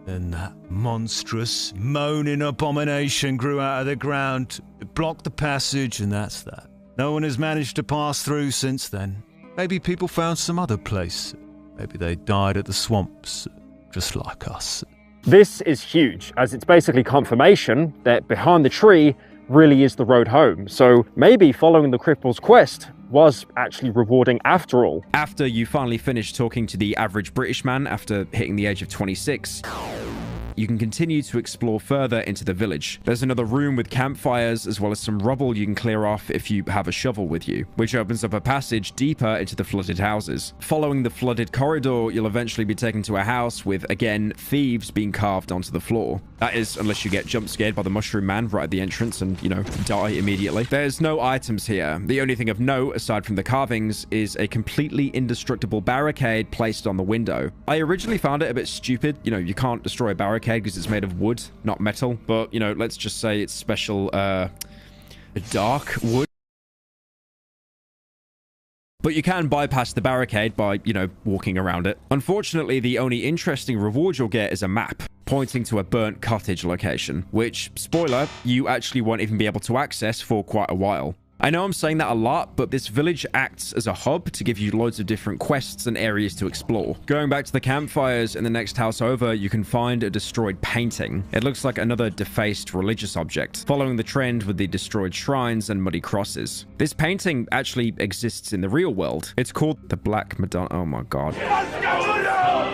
Then that monstrous, moaning abomination grew out of the ground. It blocked the passage, and that's that. No one has managed to pass through since then. Maybe people found some other place. Maybe they died at the swamps, just like us. This is huge, as it's basically confirmation that behind the tree really is the road home. So maybe following the cripple's quest was actually rewarding after all. After you finally finish talking to the average British man after hitting the age of 26, you can continue to explore further into the village. There's another room with campfires, as well as some rubble you can clear off if you have a shovel with you, which opens up a passage deeper into the flooded houses. Following the flooded corridor, you'll eventually be taken to a house with, again, thieves being carved onto the floor. That is, unless you get jump scared by the mushroom man right at the entrance and, you know, die immediately. There's no items here. The only thing of note, aside from the carvings, is a completely indestructible barricade placed on the window. I originally found it a bit stupid. You know, you can't destroy a barricade because it's made of wood, not metal. But, you know, let's just say it's special, dark wood. But you can bypass the barricade by, you know, walking around it. Unfortunately, the only interesting reward you'll get is a map pointing to a burnt cottage location, which, spoiler, you actually won't even be able to access for quite a while. I know I'm saying that a lot, but this village acts as a hub to give you loads of different quests and areas to explore. Going back to the campfires in the next house over, you can find a destroyed painting. It looks like another defaced religious object, following the trend with the destroyed shrines and muddy crosses. This painting actually exists in the real world. It's called the Black Madonna. Oh my god.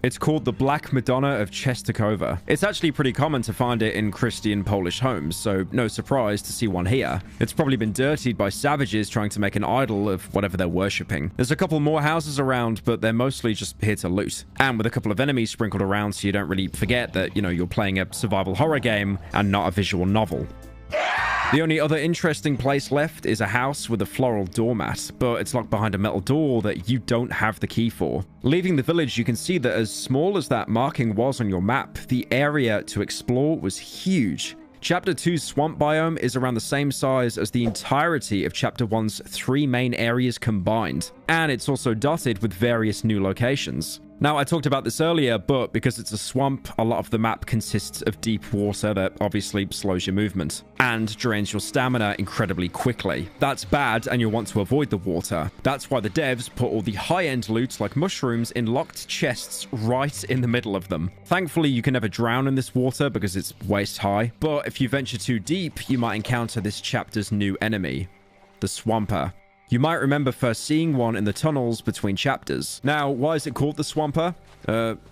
It's called the Black Madonna of Czestochowa. It's actually pretty common to find it in Christian Polish homes, so no surprise to see one here. It's probably been dirtied by savages trying to make an idol of whatever they're worshipping. There's a couple more houses around, but they're mostly just here to loot. And with a couple of enemies sprinkled around so you don't really forget that, you know, you're playing a survival horror game and not a visual novel. The only other interesting place left is a house with a floral doormat, but it's locked behind a metal door that you don't have the key for. Leaving the village, you can see that as small as that marking was on your map, the area to explore was huge. Chapter 2's swamp biome is around the same size as the entirety of Chapter 1's 3 main areas combined, and it's also dotted with various new locations. Now, I talked about this earlier, but because it's a swamp, a lot of the map consists of deep water that obviously slows your movement and drains your stamina incredibly quickly. That's bad, and you'll want to avoid the water. That's why the devs put all the high-end loot like mushrooms in locked chests right in the middle of them. Thankfully, you can never drown in this water because it's waist high, but if you venture too deep, you might encounter this chapter's new enemy, the Swamper. You might remember first seeing one in the tunnels between chapters. Now, why is it called the Swamper?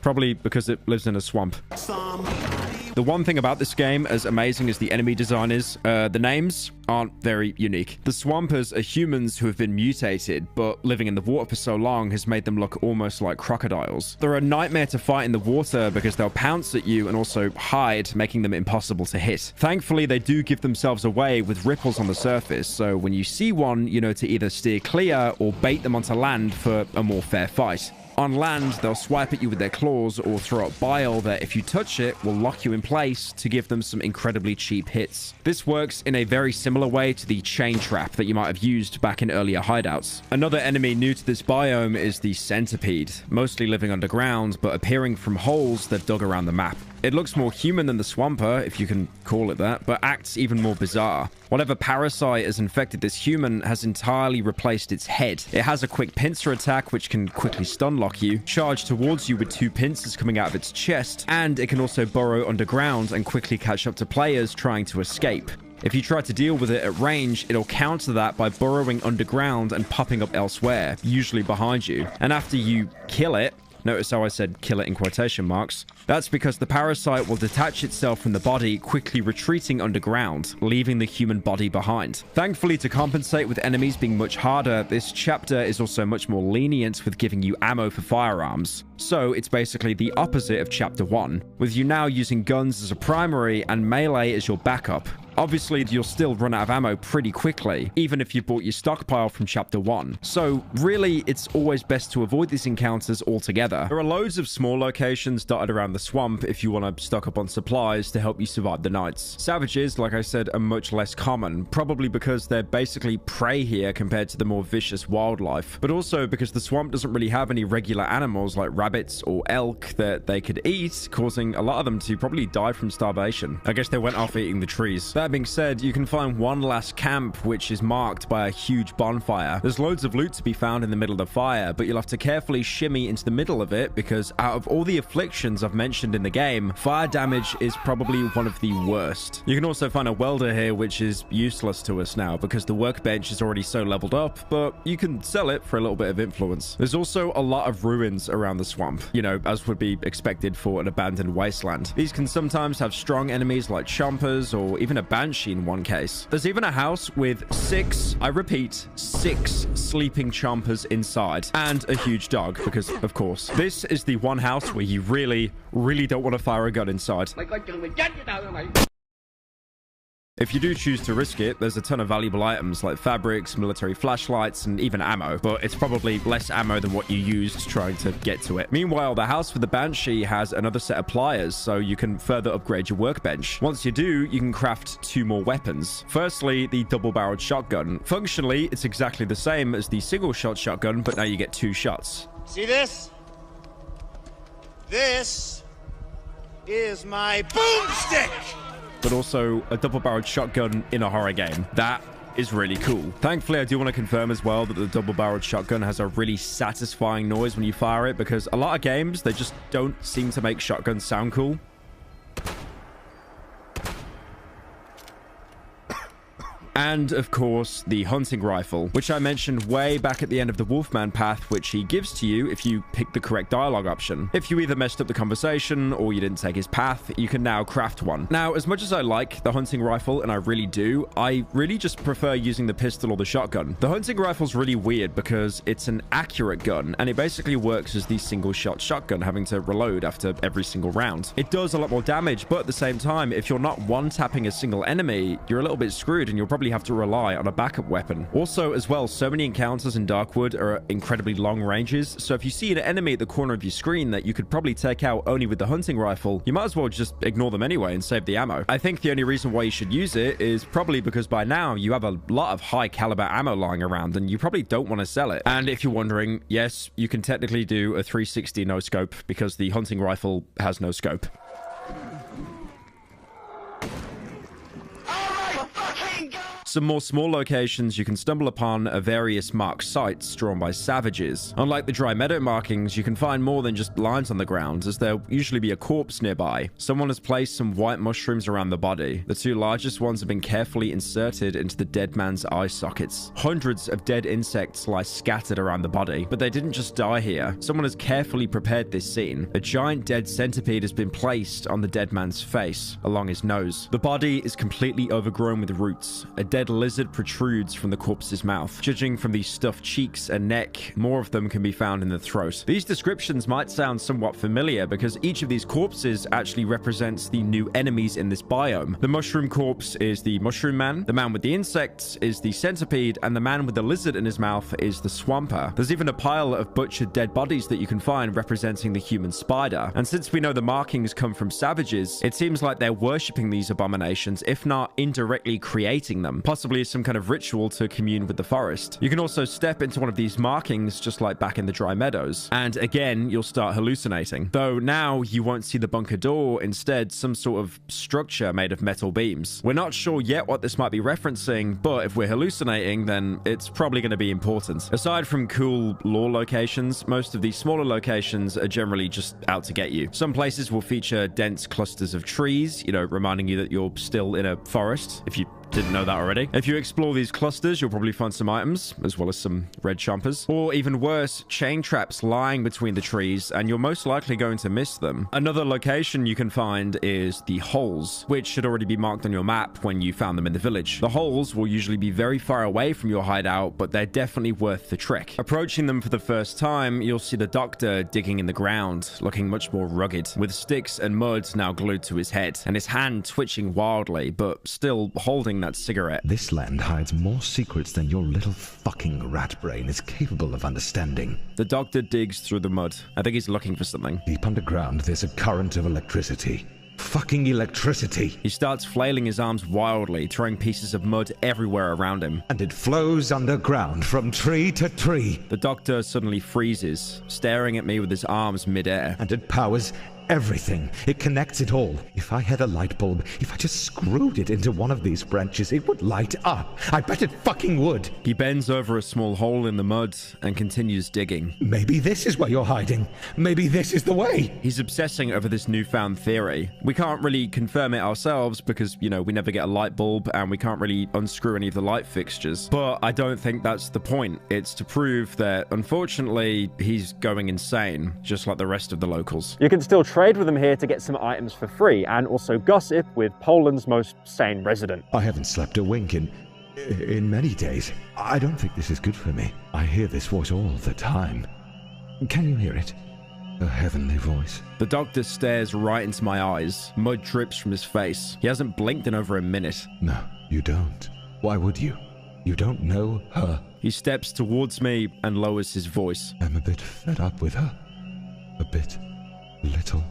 Probably because it lives in a swamp. Somebody The one thing about this game, as amazing as the enemy design is, the names aren't very unique. The Swampers are humans who have been mutated, but living in the water for so long has made them look almost like crocodiles. They're a nightmare to fight in the water because they'll pounce at you and also hide, making them impossible to hit. Thankfully, they do give themselves away with ripples on the surface, so when you see one, you know to either steer clear or bait them onto land for a more fair fight. On land, they'll swipe at you with their claws or throw up bile that, if you touch it, will lock you in place to give them some incredibly cheap hits. This works in a very similar way to the chain trap that you might have used back in earlier hideouts. Another enemy new to this biome is the centipede, mostly living underground but appearing from holes they've dug around the map. It looks more human than the Swamper, if you can call it that, but acts even more bizarre. Whatever parasite has infected this human has entirely replaced its head. It has a quick pincer attack which can quickly stun lock you, charge towards you with 2 pincers coming out of its chest, and it can also burrow underground and quickly catch up to players trying to escape. If you try to deal with it at range, it'll counter that by burrowing underground and popping up elsewhere, usually behind you. And after you kill it, notice how I said kill it in quotation marks. That's because the parasite will detach itself from the body, quickly retreating underground, leaving the human body behind. Thankfully, to compensate with enemies being much harder, this chapter is also much more lenient with giving you ammo for firearms. So it's basically the opposite of Chapter 1, with you now using guns as a primary and melee as your backup. Obviously, you'll still run out of ammo pretty quickly, even if you bought your stockpile from Chapter 1. So, really, it's always best to avoid these encounters altogether. There are loads of small locations dotted around the swamp if you want to stock up on supplies to help you survive the nights. Savages, like I said, are much less common, probably because they're basically prey here compared to the more vicious wildlife, but also because the swamp doesn't really have any regular animals like rabbits or elk that they could eat, causing a lot of them to probably die from starvation. I guess they went off eating the trees. That being said, you can find one last camp which is marked by a huge bonfire. There's loads of loot to be found in the middle of the fire, but you'll have to carefully shimmy into the middle of it because out of all the afflictions I've mentioned in the game, fire damage is probably one of the worst. You can also find a welder here which is useless to us now because the workbench is already so leveled up, but you can sell it for a little bit of influence. There's also a lot of ruins around the swamp, you know, as would be expected for an abandoned wasteland. These can sometimes have strong enemies like chompers or even a banshee in one case. There's even a house with 6, I repeat, 6 sleeping chompers inside and a huge dog because, of course, this is the one house where you really don't want to fire a gun inside. If you do choose to risk it, there's a ton of valuable items like fabrics, military flashlights, and even ammo, but it's probably less ammo than what you used trying to get to it. Meanwhile, the house for the Banshee has another set of pliers, so you can further upgrade your workbench. Once you do, you can craft 2 more weapons. Firstly, the double-barreled shotgun. Functionally, it's exactly the same as the single-shot shotgun, but now you get 2 shots. See this? This is my boomstick! But also a double-barreled shotgun in a horror game. That is really cool. Thankfully, I do want to confirm as well that the double-barreled shotgun has a really satisfying noise when you fire it because a lot of games, they just don't seem to make shotguns sound cool. And, of course, the hunting rifle, which I mentioned way back at the end of the Wolfman path, which he gives to you if you pick the correct dialogue option. If you either messed up the conversation or you didn't take his path, you can now craft one. Now, as much as I like the hunting rifle, and I really do, I really just prefer using the pistol or the shotgun. The hunting rifle's really weird because it's an accurate gun, and it basically works as the single-shot shotgun, having to reload after every single round. It does a lot more damage, but at the same time, if you're not one-tapping a single enemy, you're a little bit screwed, and you'll probably have to rely on a backup weapon. Also, as well, so many encounters in Darkwood are at incredibly long ranges, so if you see an enemy at the corner of your screen that you could probably take out only with the hunting rifle, you might as well just ignore them anyway and save the ammo. I think the only reason why you should use it is probably because by now you have a lot of high caliber ammo lying around and you probably don't want to sell it. And if you're wondering, yes, you can technically do a 360 no scope because the hunting rifle has no scope. Some more small locations you can stumble upon are various marked sites drawn by savages. Unlike the dry meadow markings, you can find more than just lines on the ground, as there'll usually be a corpse nearby. Someone has placed some white mushrooms around the body. The two largest ones have been carefully inserted into the dead man's eye sockets. Hundreds of dead insects lie scattered around the body, but they didn't just die here. Someone has carefully prepared this scene. A giant dead centipede has been placed on the dead man's face, along his nose. The body is completely overgrown with roots. A dead lizard protrudes from the corpse's mouth. Judging from the stuffed cheeks and neck, more of them can be found in the throat. These descriptions might sound somewhat familiar because each of these corpses actually represents the new enemies in this biome. The mushroom corpse is the mushroom man, the man with the insects is the centipede, and the man with the lizard in his mouth is the swamper. There's even a pile of butchered dead bodies that you can find representing the human spider. And since we know the markings come from savages, it seems like they're worshipping these abominations, if not indirectly creating them, possibly as some kind of ritual to commune with the forest. You can also step into one of these markings just like back in the dry meadows, and again you'll start hallucinating. Though now you won't see the bunker door, instead some sort of structure made of metal beams. We're not sure yet what this might be referencing, but if we're hallucinating, then it's probably going to be important. Aside from cool lore locations, most of these smaller locations are generally just out to get you. Some places will feature dense clusters of trees, reminding you that you're still in a forest, if you didn't know that already. If you explore these clusters, you'll probably find some items, as well as some red chompers. Or even worse, chain traps lying between the trees, and you're most likely going to miss them. Another location you can find is the holes, which should already be marked on your map when you found them in the village. The holes will usually be very far away from your hideout, but they're definitely worth the trek. Approaching them for the first time, you'll see the doctor digging in the ground, looking much more rugged, with sticks and mud now glued to his head, and his hand twitching wildly, but still holding that cigarette. This land hides more secrets than your little fucking rat brain is capable of understanding. The doctor digs through the mud. I think he's looking for something. Deep underground, there's a current of electricity. Fucking electricity. He starts flailing his arms wildly, throwing pieces of mud everywhere around him. And it flows underground from tree to tree. The doctor suddenly freezes, staring at me with his arms midair. And it powers everything. It connects it all. If I had a light bulb, if I just screwed it into one of these branches, it would light up. I bet it fucking would. He bends over a small hole in the mud and continues digging. Maybe this is where you're hiding. Maybe this is the way. He's obsessing over this newfound theory. We can't really confirm it ourselves because, we never get a light bulb and we can't really unscrew any of the light fixtures. But I don't think that's the point. It's to prove that, unfortunately, he's going insane, just like the rest of the locals. You can still trade with them here to get some items for free, and also gossip with Poland's most sane resident. I haven't slept a wink in many days. I don't think this is good for me. I hear this voice all the time. Can you hear it? A heavenly voice. The doctor stares right into my eyes. Mud drips from his face. He hasn't blinked in over a minute. No, you don't. Why would you? You don't know her. He steps towards me and lowers his voice. I'm a bit fed up with her. A bit. Little,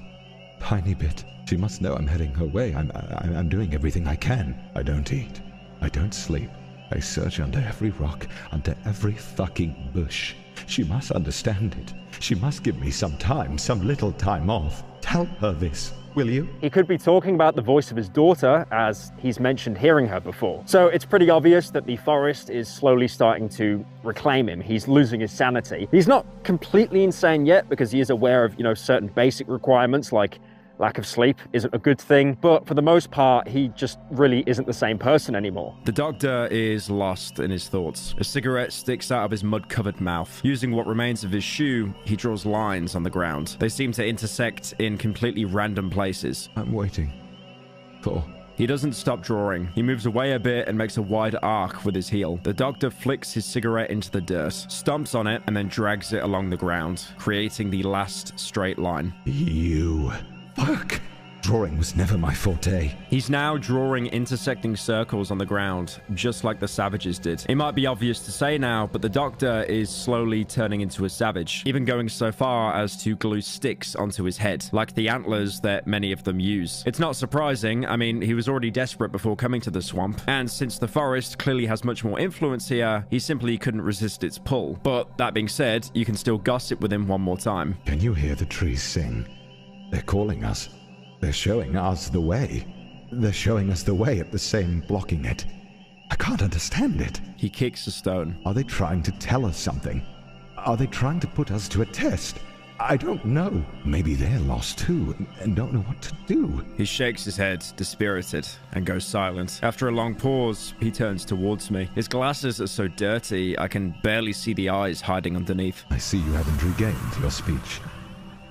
tiny bit. She must know I'm heading her way. I'm doing everything I can. I don't eat. I don't sleep. I search under every rock, under every fucking bush. She must understand it. She must give me some time, some little time off. Tell her this, will you? He could be talking about the voice of his daughter, as he's mentioned hearing her before. So it's pretty obvious that the forest is slowly starting to reclaim him. He's losing his sanity. He's not completely insane yet because he is aware of, certain basic requirements like lack of sleep isn't a good thing, but for the most part, he just really isn't the same person anymore. The doctor is lost in his thoughts. A cigarette sticks out of his mud-covered mouth. Using what remains of his shoe, he draws lines on the ground. They seem to intersect in completely random places. I'm waiting for... He doesn't stop drawing. He moves away a bit and makes a wide arc with his heel. The doctor flicks his cigarette into the dirt, stomps on it, and then drags it along the ground, creating the last straight line. You... Fuck! Drawing was never my forte. He's now drawing intersecting circles on the ground, just like the savages did. It might be obvious to say now, but the doctor is slowly turning into a savage, even going so far as to glue sticks onto his head, like the antlers that many of them use. It's not surprising. I mean, he was already desperate before coming to the swamp, and since the forest clearly has much more influence here, he simply couldn't resist its pull. But that being said, you can still gossip with him one more time. Can you hear the trees sing? They're calling us. They're showing us the way. They're showing us the way at the same blocking it. I can't understand it. He kicks a stone. Are they trying to tell us something? Are they trying to put us to a test? I don't know. Maybe they're lost too and don't know what to do. He shakes his head, dispirited, and goes silent. After a long pause, he turns towards me. His glasses are so dirty, I can barely see the eyes hiding underneath. I see you haven't regained your speech.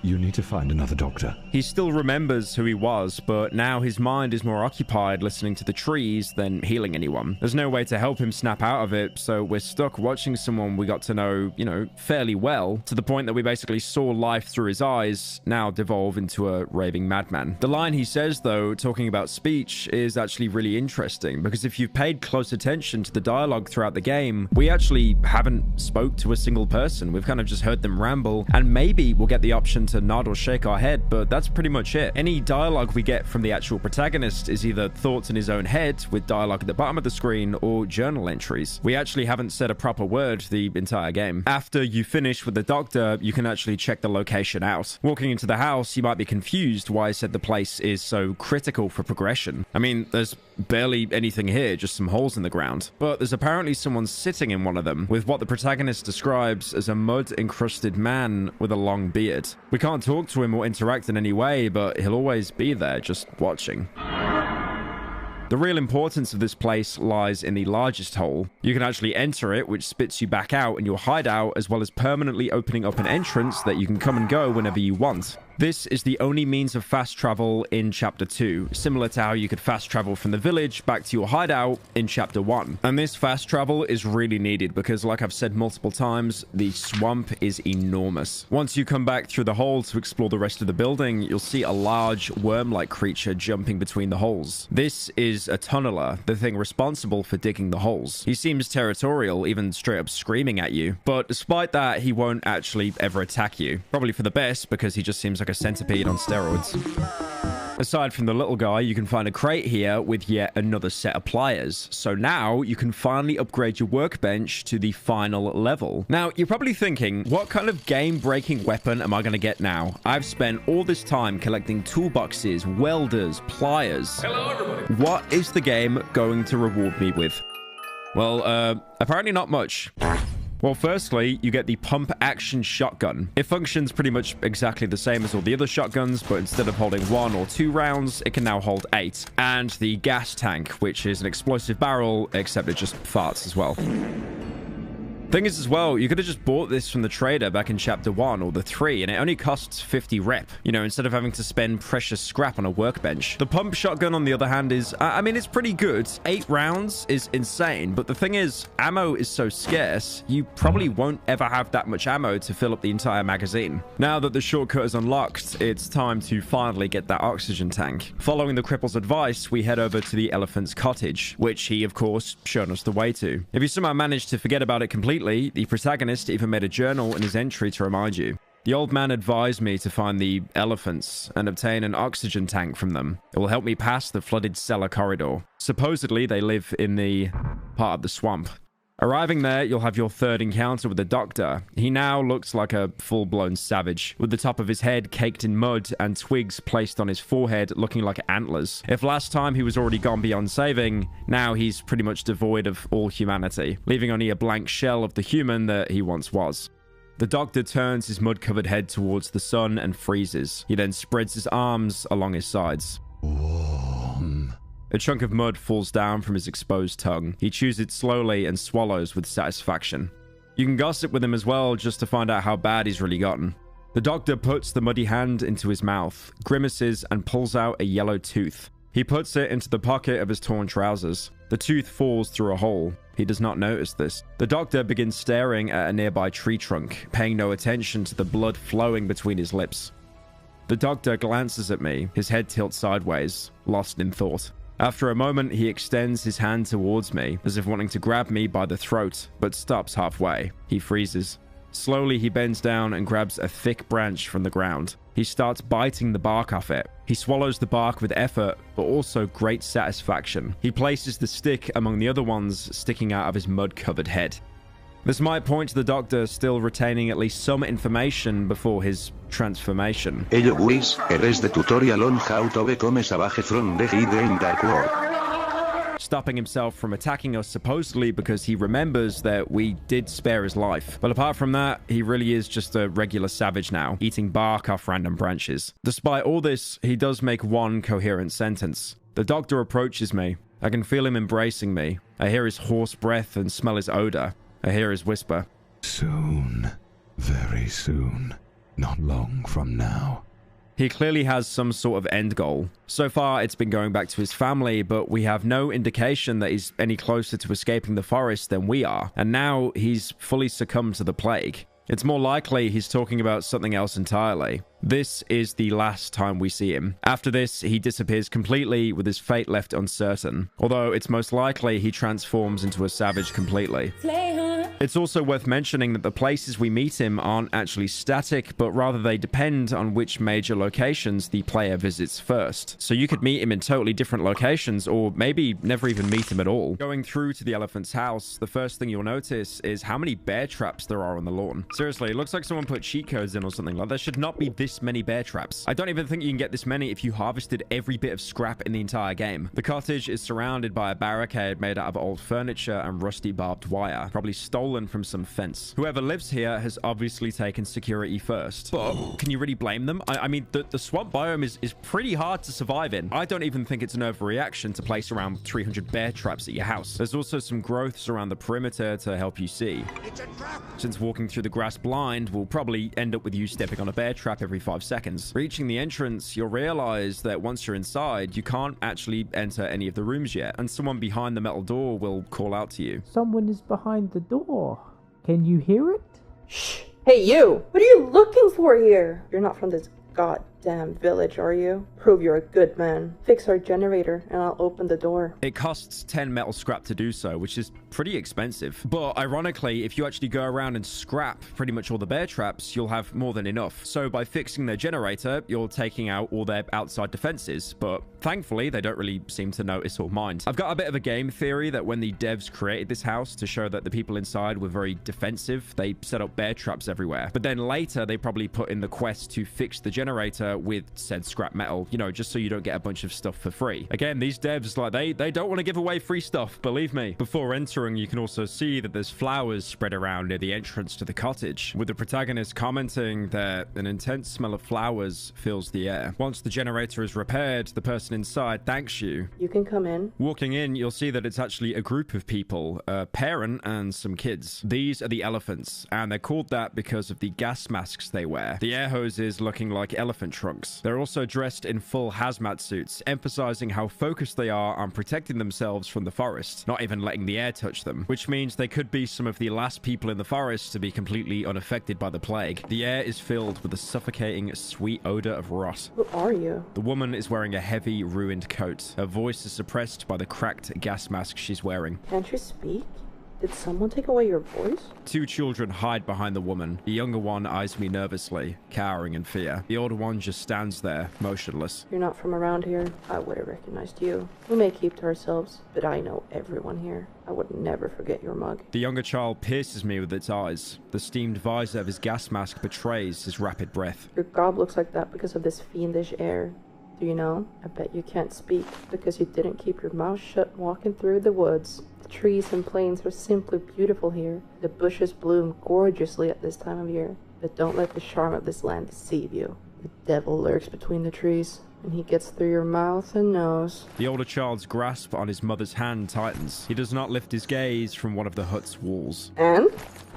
You need to find another doctor. He still remembers who he was, but now his mind is more occupied listening to the trees than healing anyone. There's no way to help him snap out of it, so we're stuck watching someone we got to know, fairly well, to the point that we basically saw life through his eyes, now devolve into a raving madman. The line he says, though, talking about speech, is actually really interesting, because if you've paid close attention to the dialogue throughout the game, we actually haven't spoke to a single person. We've kind of just heard them ramble, and maybe we'll get the option to nod or shake our head, but that's pretty much it. Any dialogue we get from the actual protagonist is either thoughts in his own head with dialogue at the bottom of the screen or journal entries. We actually haven't said a proper word the entire game. After you finish with the doctor, you can actually check the location out. Walking into the house, you might be confused why I said the place is so critical for progression. I mean, there's barely anything here, just some holes in the ground. But there's apparently someone sitting in one of them with what the protagonist describes as a mud-encrusted man with a long beard. We can't talk to him or interact in any way, but he'll always be there, just watching. The real importance of this place lies in the largest hole. You can actually enter it, which spits you back out in your hideout, as well as permanently opening up an entrance that you can come and go whenever you want. This is the only means of fast travel in Chapter 2, similar to how you could fast travel from the village back to your hideout in Chapter 1. And this fast travel is really needed because, like I've said multiple times, the swamp is enormous. Once you come back through the hole to explore the rest of the building, you'll see a large worm-like creature jumping between the holes. This is a tunneler, the thing responsible for digging the holes. He seems territorial, even straight up screaming at you, but despite that, he won't actually ever attack you. Probably for the best, because he just seems like a centipede on steroids. Aside from the little guy, you can find a crate here with yet another set of pliers. So now you can finally upgrade your workbench to the final level. Now, you're probably thinking, what kind of game-breaking weapon am I going to get now? I've spent all this time collecting toolboxes, welders, pliers. Hello, everybody. What is the game going to reward me with? Well, apparently not much. Well, firstly, you get the pump-action shotgun. It functions pretty much exactly the same as all the other shotguns, but instead of holding 1 or 2 rounds, it can now hold 8. And the gas tank, which is an explosive barrel, except it just farts as well. Thing is as well, you could have just bought this from the trader back in Chapter 1 or the 3, and it only costs 50 rep, instead of having to spend precious scrap on a workbench. The pump shotgun, on the other hand, is, it's pretty good. 8 rounds is insane, but the thing is, ammo is so scarce, you probably won't ever have that much ammo to fill up the entire magazine. Now that the shortcut is unlocked, it's time to finally get that oxygen tank. Following the cripple's advice, we head over to the elephant's cottage, which he, of course, shown us the way to. If you somehow manage to forget about it completely, the protagonist even made a journal in his entry to remind you. The old man advised me to find the elephants and obtain an oxygen tank from them. It will help me pass the flooded cellar corridor. Supposedly, they live in the part of the swamp. Arriving there, you'll have your third encounter with the doctor. He now looks like a full-blown savage, with the top of his head caked in mud and twigs placed on his forehead looking like antlers. If last time he was already gone beyond saving, now he's pretty much devoid of all humanity, leaving only a blank shell of the human that he once was. The doctor turns his mud-covered head towards the sun and freezes. He then spreads his arms along his sides. A chunk of mud falls down from his exposed tongue. He chews it slowly and swallows with satisfaction. You can gossip with him as well, just to find out how bad he's really gotten. The doctor puts the muddy hand into his mouth, grimaces, and pulls out a yellow tooth. He puts it into the pocket of his torn trousers. The tooth falls through a hole. He does not notice this. The doctor begins staring at a nearby tree trunk, paying no attention to the blood flowing between his lips. The doctor glances at me, his head tilts sideways, lost in thought. After a moment, he extends his hand towards me, as if wanting to grab me by the throat, but stops halfway. He freezes. Slowly, he bends down and grabs a thick branch from the ground. He starts biting the bark off it. He swallows the bark with effort, but also great satisfaction. He places the stick among the other ones sticking out of his mud-covered head. This might point to the doctor still retaining at least some information before his transformation. Hello guys, here's the tutorial on how to become a savage from the hide in Dark World. stopping himself from attacking us supposedly because he remembers that we did spare his life. But apart from that, he really is just a regular savage now, eating bark off random branches. Despite all this, he does make one coherent sentence. The doctor approaches me. I can feel him embracing me. I hear his hoarse breath and smell his odor. I hear his whisper. Soon. Very soon. Not long from now. He clearly has some sort of end goal. So far, it's been going back to his family, but we have no indication that he's any closer to escaping the forest than we are. And now he's fully succumbed to the plague. It's more likely he's talking about something else entirely. This is the last time we see him. After this, he disappears completely with his fate left uncertain. Although it's most likely he transforms into a savage completely. It's also worth mentioning that the places we meet him aren't actually static, but rather they depend on which major locations the player visits first. So you could meet him in totally different locations, or maybe never even meet him at all. Going through to the elephant's house, the first thing you'll notice is how many bear traps there are on the lawn. Seriously, it looks like someone put cheat codes in or something. Like, there should not be this many bear traps. I don't even think you can get this many if you harvested every bit of scrap in the entire game. The cottage is surrounded by a barricade made out of old furniture and rusty barbed wire, probably stolen from some fence. Whoever lives here has obviously taken security first. But can you really blame them? I mean, the swamp biome is pretty hard to survive in. I don't even think it's an overreaction to place around 300 bear traps at your house. There's also some growths around the perimeter to help you see. Since walking through the grass blind will probably end up with you stepping on a bear trap every 5 seconds. Reaching the entrance, you'll realize that once you're inside, you can't actually enter any of the rooms yet, and someone behind the metal door will call out to you. Someone is behind the door. Can you hear it? Shh! Hey, you! What are you looking for here? You're not from this goddamn village, are you? Prove you're a good man. Fix our generator, and I'll open the door. It costs 10 metal scrap to do so, which is pretty expensive. But ironically, if you actually go around and scrap pretty much all the bear traps, you'll have more than enough. So by fixing their generator, you're taking out all their outside defenses. But thankfully, they don't really seem to notice or mind. I've got a bit of a game theory that when the devs created this house to show that the people inside were very defensive, they set up bear traps everywhere. But then later, they probably put in the quest to fix the generator with said scrap metal, you know, just so you don't get a bunch of stuff for free. Again, these devs, like, they don't want to give away free stuff, believe me. Before entering, you can also see that there's flowers spread around near the entrance to the cottage, with the protagonist commenting that an intense smell of flowers fills the air. Once the generator is repaired, the person inside thanks you. You can come in. Walking in, you'll see that it's actually a group of people, a parent and some kids. These are the elephants, and they're called that because of the gas masks they wear. The air hoses looking like elephant trunks. They're also dressed in full hazmat suits, emphasizing how focused they are on protecting themselves from the forest, not even letting the air touch them, which means they could be some of the last people in the forest to be completely unaffected by the plague. The air is filled with a suffocating, sweet odor of rot. Who are you? The woman is wearing a heavy, ruined coat. Her voice is suppressed by the cracked gas mask she's wearing. Can't you speak? Did someone take away your voice? Two children hide behind the woman. The younger one eyes me nervously, cowering in fear. The older one just stands there, motionless. You're not from around here. I would have recognized you. We may keep to ourselves, but I know everyone here. I would never forget your mug. The younger child pierces me with its eyes. The steamed visor of his gas mask betrays his rapid breath. Your gob looks like that because of this fiendish air. Do you know? I bet you can't speak because you didn't keep your mouth shut walking through the woods. The trees and plains are simply beautiful here. The bushes bloom gorgeously at this time of year. But don't let the charm of this land deceive you. The devil lurks between the trees, and he gets through your mouth and nose. The older child's grasp on his mother's hand tightens. He does not lift his gaze from one of the hut's walls. And?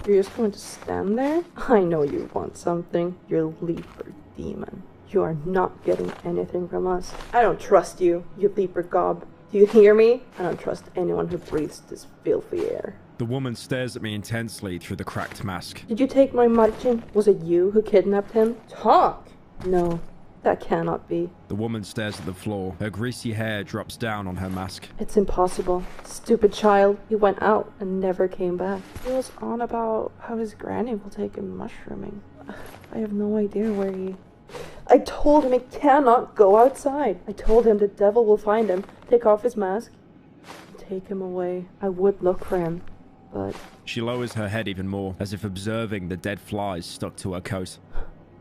You're just going to stand there? I know you want something. You're Leaper Demon. You are not getting anything from us. I don't trust you, you Leaper Gob. Do you hear me? I don't trust anyone who breathes this filthy air. The woman stares at me intensely through the cracked mask. Did you take my Marcin? Was it you who kidnapped him? Talk! No, that cannot be. The woman stares at the floor. Her greasy hair drops down on her mask. It's impossible. Stupid child. He went out and never came back. He was on about how his granny will take him mushrooming. I have no idea where he... I told him he cannot go outside. I told him the devil will find him, take off his mask, take him away. I would look for him, but... She lowers her head even more, as if observing the dead flies stuck to her coat.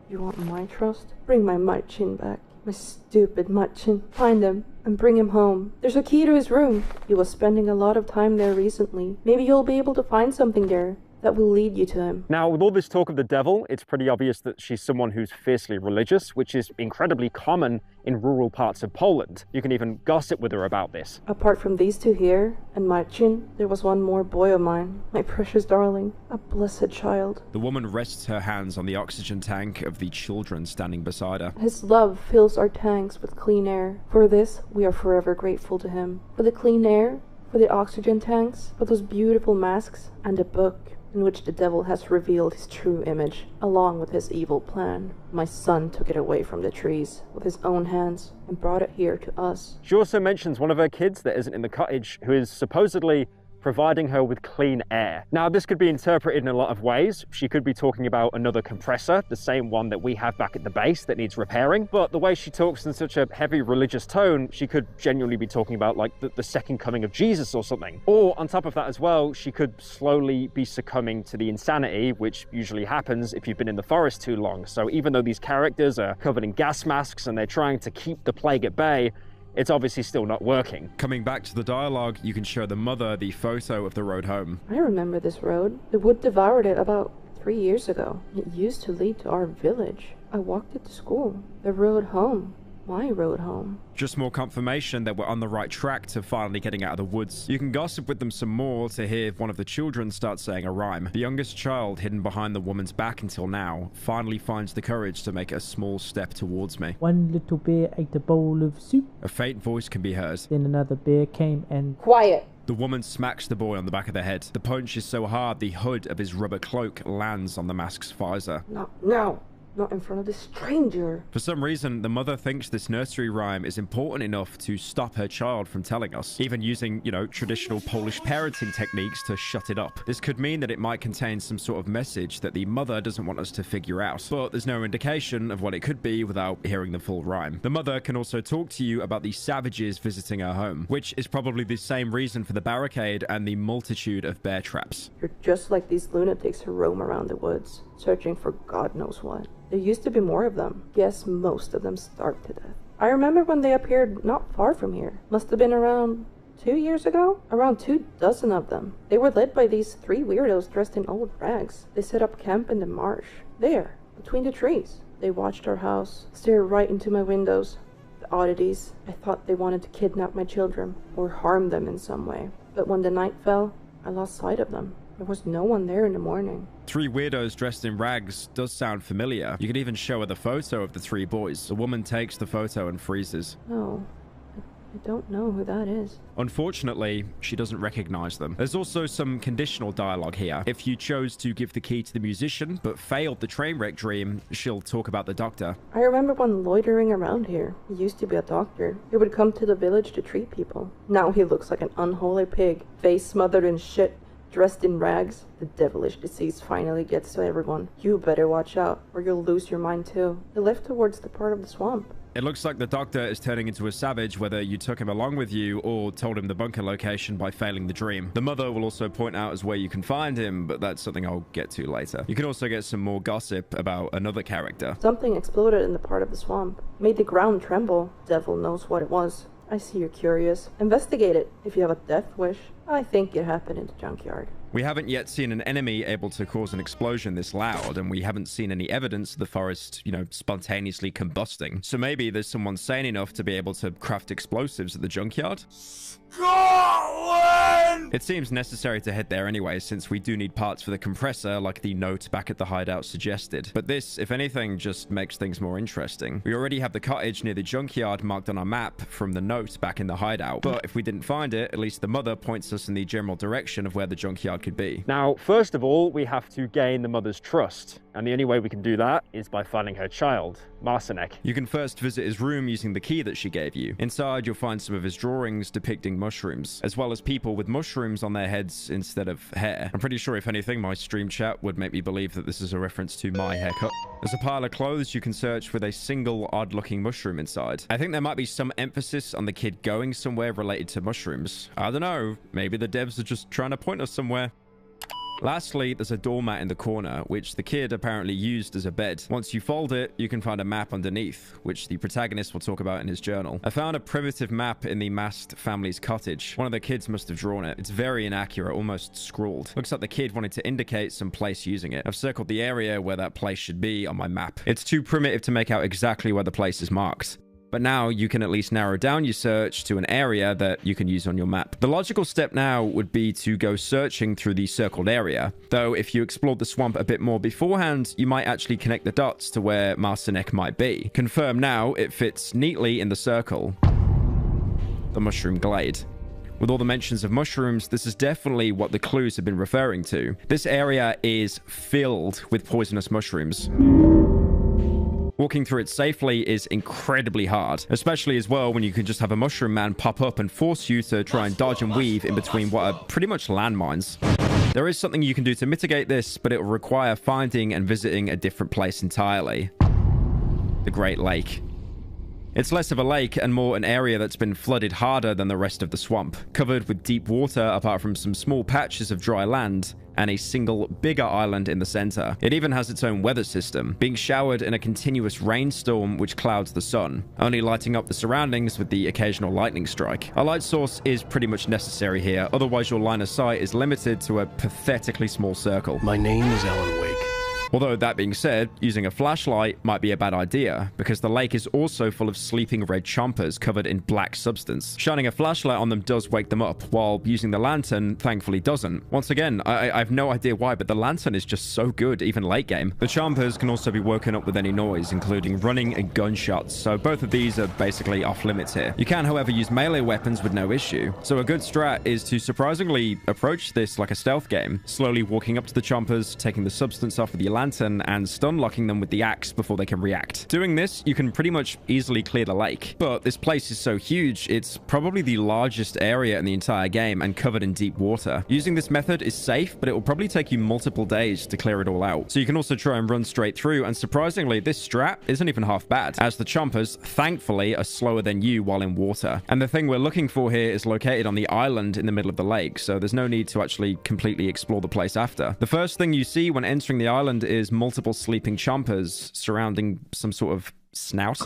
You want my trust? Bring my Marcin back. My stupid Machin. Find him and bring him home. There's a key to his room. He was spending a lot of time there recently. Maybe you'll be able to find something there that will lead you to him. Now, with all this talk of the devil, it's pretty obvious that she's someone who's fiercely religious, which is incredibly common in rural parts of Poland. You can even gossip with her about this. Apart from these two here and Marcin, there was one more boy of mine, my precious darling, a blessed child. The woman rests her hands on the oxygen tank of the children standing beside her. His love fills our tanks with clean air. For this, we are forever grateful to him. For the clean air, for the oxygen tanks, for those beautiful masks, and a book in which the devil has revealed his true image, along with his evil plan. My son took it away from the trees with his own hands and brought it here to us. She also mentions one of her kids that isn't in the cottage, who is supposedly providing her with clean air. Now, this could be interpreted in a lot of ways. She could be talking about another compressor, the same one that we have back at the base that needs repairing. But the way she talks in such a heavy religious tone, she could genuinely be talking about like the second coming of Jesus or something. Or on top of that as well, she could slowly be succumbing to the insanity, which usually happens if you've been in the forest too long. So even though these characters are covered in gas masks and they're trying to keep the plague at bay, it's obviously still not working. Coming back to the dialogue, you can show the mother the photo of the road home. I remember this road. The wood devoured it about 3 years ago. It used to lead to our village. I walked it to school. The road home. My road home. Just more confirmation that we're on the right track to finally getting out of the woods. You can gossip with them some more to hear one of the children start saying a rhyme. The youngest child, hidden behind the woman's back until now, finally finds the courage to make a small step towards me. One little bear ate a bowl of soup. A faint voice can be heard. Then another bear came and... Quiet! The woman smacks the boy on the back of the head. The punch is so hard the hood of his rubber cloak lands on the mask's visor. No. Not in front of this stranger. For some reason, the mother thinks this nursery rhyme is important enough to stop her child from telling us, even using, traditional Polish parenting techniques to shut it up. This could mean that it might contain some sort of message that the mother doesn't want us to figure out, but there's no indication of what it could be without hearing the full rhyme. The mother can also talk to you about the savages visiting her home, which is probably the same reason for the barricade and the multitude of bear traps. You're just like these lunatics who roam around the woods, searching for God knows what. There used to be more of them. Guess most of them starved to death. I remember when they appeared not far from here. Must have been around 2 years ago? Around 24 of them. They were led by these 3 weirdos dressed in old rags. They set up camp in the marsh. There, between the trees. They watched our house, stared right into my windows. The oddities. I thought they wanted to kidnap my children or harm them in some way. But when the night fell, I lost sight of them. There was no one there in the morning. 3 weirdos dressed in rags does sound familiar. You could even show her the photo of the 3 boys. The woman takes the photo and freezes. No, I don't know who that is. Unfortunately, she doesn't recognize them. There's also some conditional dialogue here. If you chose to give the key to the musician, but failed the train wreck dream, she'll talk about the doctor. I remember one loitering around here. He used to be a doctor. He would come to the village to treat people. Now he looks like an unholy pig, face smothered in shit. Dressed in rags, the devilish disease finally gets to everyone. You better watch out, or you'll lose your mind too. They left towards the part of the swamp. It looks like the doctor is turning into a savage whether you took him along with you or told him the bunker location by failing the dream. The mother will also point out as where you can find him, but that's something I'll get to later. You can also get some more gossip about another character. Something exploded in the part of the swamp. Made the ground tremble. Devil knows what it was. I see you're curious. Investigate it. If you have a death wish, I think it happened in the junkyard. We haven't yet seen an enemy able to cause an explosion this loud, and we haven't seen any evidence of the forest, spontaneously combusting. So maybe there's someone sane enough to be able to craft explosives at the junkyard? Scotland! It seems necessary to head there anyway, since we do need parts for the compressor, like the note back at the hideout suggested. But this, if anything, just makes things more interesting. We already have the cottage near the junkyard marked on our map from the note back in the hideout. But if we didn't find it, at least the mother points us in the general direction of where the junkyard could be. Now, first of all, we have to gain the mother's trust. And the only way we can do that is by finding her child, Marcinek. You can first visit his room using the key that she gave you. Inside, you'll find some of his drawings depicting mushrooms, as well as people with mushrooms on their heads instead of hair. I'm pretty sure, if anything, my stream chat would make me believe that this is a reference to my haircut. There's a pile of clothes you can search with a single odd-looking mushroom inside. I think there might be some emphasis on the kid going somewhere related to mushrooms. I don't know. Maybe the devs are just trying to point us somewhere. Lastly, there's a doormat in the corner, which the kid apparently used as a bed. Once you fold it, you can find a map underneath, which the protagonist will talk about in his journal. I found a primitive map in the masked family's cottage. One of the kids must have drawn it. It's very inaccurate, almost scrawled. Looks like the kid wanted to indicate some place using it. I've circled the area where that place should be on my map. It's too primitive to make out exactly where the place is marked. But now you can at least narrow down your search to an area that you can use on your map. The logical step now would be to go searching through the circled area. Though if you explored the swamp a bit more beforehand, you might actually connect the dots to where Marcinek might be. Confirm now, it fits neatly in the circle. The Mushroom Glade. With all the mentions of mushrooms, this is definitely what the clues have been referring to. This area is filled with poisonous mushrooms. Walking through it safely is incredibly hard, especially as well when you can just have a mushroom man pop up and force you to try and dodge and weave in between what are pretty much landmines. There is something you can do to mitigate this, but it will require finding and visiting a different place entirely. The Great Lake. It's less of a lake and more an area that's been flooded harder than the rest of the swamp, covered with deep water apart from some small patches of dry land and a single bigger island in the center. It even has its own weather system, being showered in a continuous rainstorm which clouds the sun, only lighting up the surroundings with the occasional lightning strike. A light source is pretty much necessary here, otherwise your line of sight is limited to a pathetically small circle. My name is Alan Wake. Although, that being said, using a flashlight might be a bad idea, because the lake is also full of sleeping red chompers covered in black substance. Shining a flashlight on them does wake them up, while using the lantern thankfully doesn't. Once again, I have no idea why, but the lantern is just so good, even late game. The chompers can also be woken up with any noise, including running and gunshots, so both of these are basically off limits here. You can, however, use melee weapons with no issue, so a good strat is to surprisingly approach this like a stealth game, slowly walking up to the chompers, taking the substance off with your lantern and stun locking them with the axe before they can react. Doing this, you can pretty much easily clear the lake, but this place is so huge, it's probably the largest area in the entire game and covered in deep water. Using this method is safe, but it will probably take you multiple days to clear it all out. So you can also try and run straight through, and surprisingly, this strat isn't even half bad, as the chompers, thankfully, are slower than you while in water. And the thing we're looking for here is located on the island in the middle of the lake, so there's no need to actually completely explore the place after. The first thing you see when entering the island is multiple sleeping chompers surrounding some sort of snout.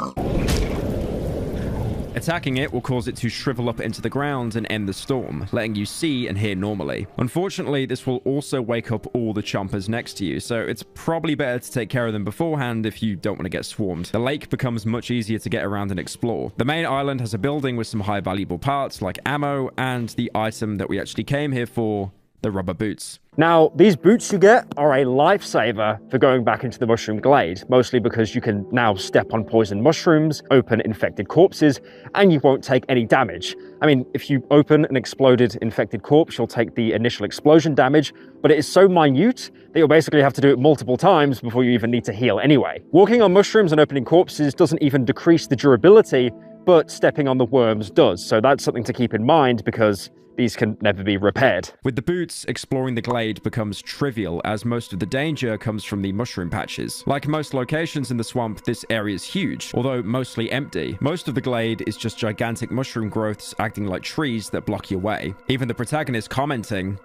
Attacking it will cause it to shrivel up into the ground and end the storm, letting you see and hear normally. Unfortunately, this will also wake up all the chompers next to you, so it's probably better to take care of them beforehand if you don't want to get swarmed. The lake becomes much easier to get around and explore. The main island has a building with some high valuable parts like ammo and the item that we actually came here for, the rubber boots. Now, these boots you get are a lifesaver for going back into the Mushroom Glade, mostly because you can now step on poisoned mushrooms, open infected corpses, and you won't take any damage. I mean, if you open an exploded infected corpse, you'll take the initial explosion damage, but it is so minute that you'll basically have to do it multiple times before you even need to heal anyway. Walking on mushrooms and opening corpses doesn't even decrease the durability, but stepping on the worms does, so that's something to keep in mind because these can never be repaired. With the boots, exploring the glade becomes trivial as most of the danger comes from the mushroom patches. Like most locations in the swamp, this area is huge, although mostly empty. Most of the glade is just gigantic mushroom growths acting like trees that block your way. Even the protagonist commenting,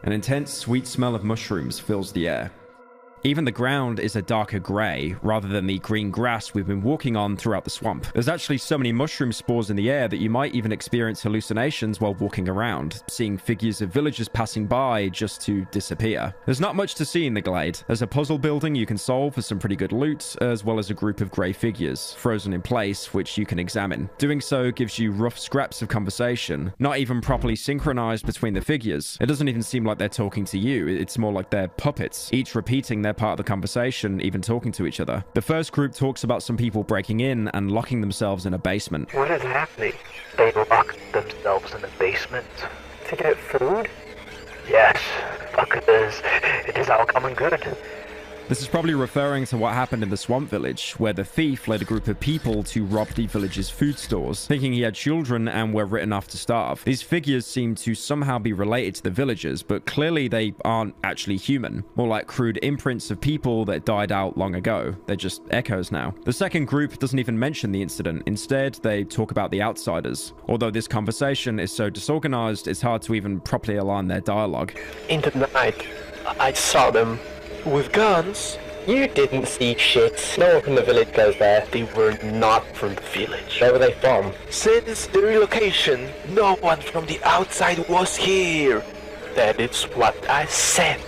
"An intense sweet smell of mushrooms fills the air." Even the ground is a darker grey, rather than the green grass we've been walking on throughout the swamp. There's actually so many mushroom spores in the air that you might even experience hallucinations while walking around, seeing figures of villagers passing by just to disappear. There's not much to see in the glade. There's a puzzle building you can solve for some pretty good loot, as well as a group of grey figures, frozen in place, which you can examine. Doing so gives you rough scraps of conversation, not even properly synchronized between the figures. It doesn't even seem like they're talking to you, it's more like they're puppets, each repeating their part of the conversation, even talking to each other. The first group talks about some people breaking in and locking themselves in a basement. What is happening? They locked themselves in the basement to get food? Yes, because it is our common good. This is probably referring to what happened in the swamp village, where the thief led a group of people to rob the village's food stores, thinking he had children and were written off to starve. These figures seem to somehow be related to the villagers, but clearly they aren't actually human. More like crude imprints of people that died out long ago. They're just echoes now. The second group doesn't even mention the incident. Instead, they talk about the outsiders. Although this conversation is so disorganized, it's hard to even properly align their dialogue. In the night, I saw them. With guns? You didn't see shit. No one from the village goes there. They were not from the village. Where were they from? Since the relocation, no one from the outside was here. That is what I said.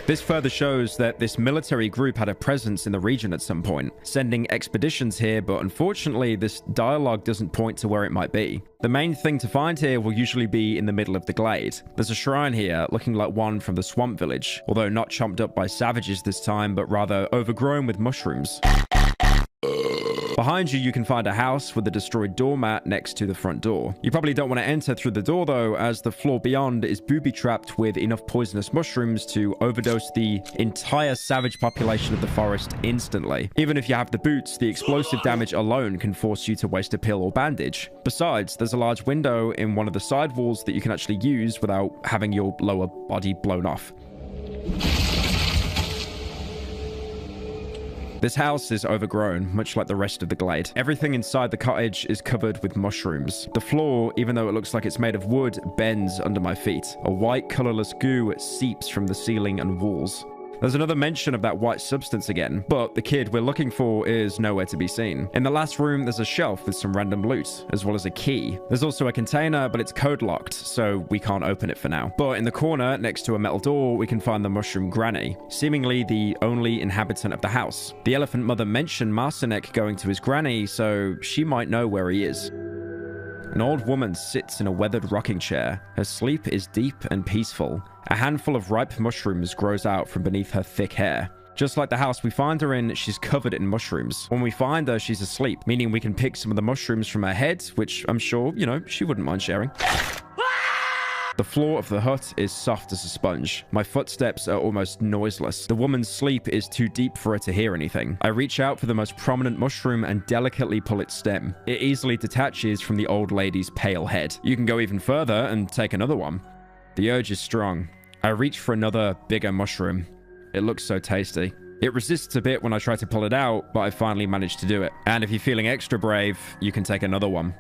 This further shows that this military group had a presence in the region at some point, sending expeditions here, but unfortunately this dialogue doesn't point to where it might be. The main thing to find here will usually be in the middle of the glade. There's a shrine here, looking like one from the swamp village, although not chomped up by savages this time, but rather overgrown with mushrooms. Behind you, you can find a house with a destroyed doormat next to the front door. You probably don't want to enter through the door though, as the floor beyond is booby-trapped with enough poisonous mushrooms to overdose the entire savage population of the forest instantly. Even if you have the boots, the explosive damage alone can force you to waste a pill or bandage. Besides, there's a large window in one of the side walls that you can actually use without having your lower body blown off. This house is overgrown, much like the rest of the glade. Everything inside the cottage is covered with mushrooms. The floor, even though it looks like it's made of wood, bends under my feet. A white, colorless goo seeps from the ceiling and walls. There's another mention of that white substance again, but the kid we're looking for is nowhere to be seen. In the last room, there's a shelf with some random loot, as well as a key. There's also a container, but it's code locked, so we can't open it for now. But in the corner, next to a metal door, we can find the mushroom granny, seemingly the only inhabitant of the house. The elephant mother mentioned Marcinek going to his granny, so she might know where he is. An old woman sits in a weathered rocking chair. Her sleep is deep and peaceful. A handful of ripe mushrooms grows out from beneath her thick hair. Just like the house we find her in, she's covered in mushrooms. When we find her, she's asleep, meaning we can pick some of the mushrooms from her head, which I'm sure, she wouldn't mind sharing. The floor of the hut is soft as a sponge. My footsteps are almost noiseless. The woman's sleep is too deep for her to hear anything. I reach out for the most prominent mushroom and delicately pull its stem. It easily detaches from the old lady's pale head. You can go even further and take another one. The urge is strong. I reach for another, bigger mushroom. It looks so tasty. It resists a bit when I try to pull it out, but I finally managed to do it. And if you're feeling extra brave, you can take another one.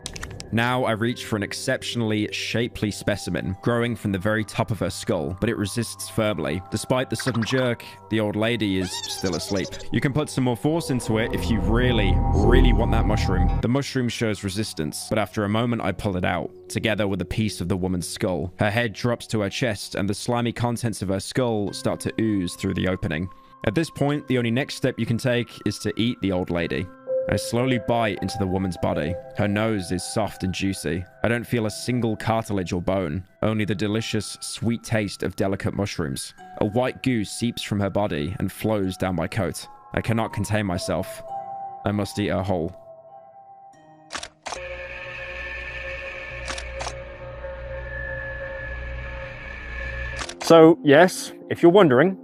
Now I reach for an exceptionally shapely specimen, growing from the very top of her skull, but it resists firmly. Despite the sudden jerk, the old lady is still asleep. You can put some more force into it if you really, really want that mushroom. The mushroom shows resistance, but after a moment I pull it out, together with a piece of the woman's skull. Her head drops to her chest, and the slimy contents of her skull start to ooze through the opening. At this point, the only next step you can take is to eat the old lady. I slowly bite into the woman's body. Her nose is soft and juicy. I don't feel a single cartilage or bone, only the delicious, sweet taste of delicate mushrooms. A white goo seeps from her body and flows down my coat. I cannot contain myself. I must eat her whole. So, yes, if you're wondering,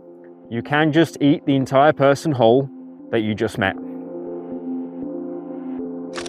you can just eat the entire person whole that you just met.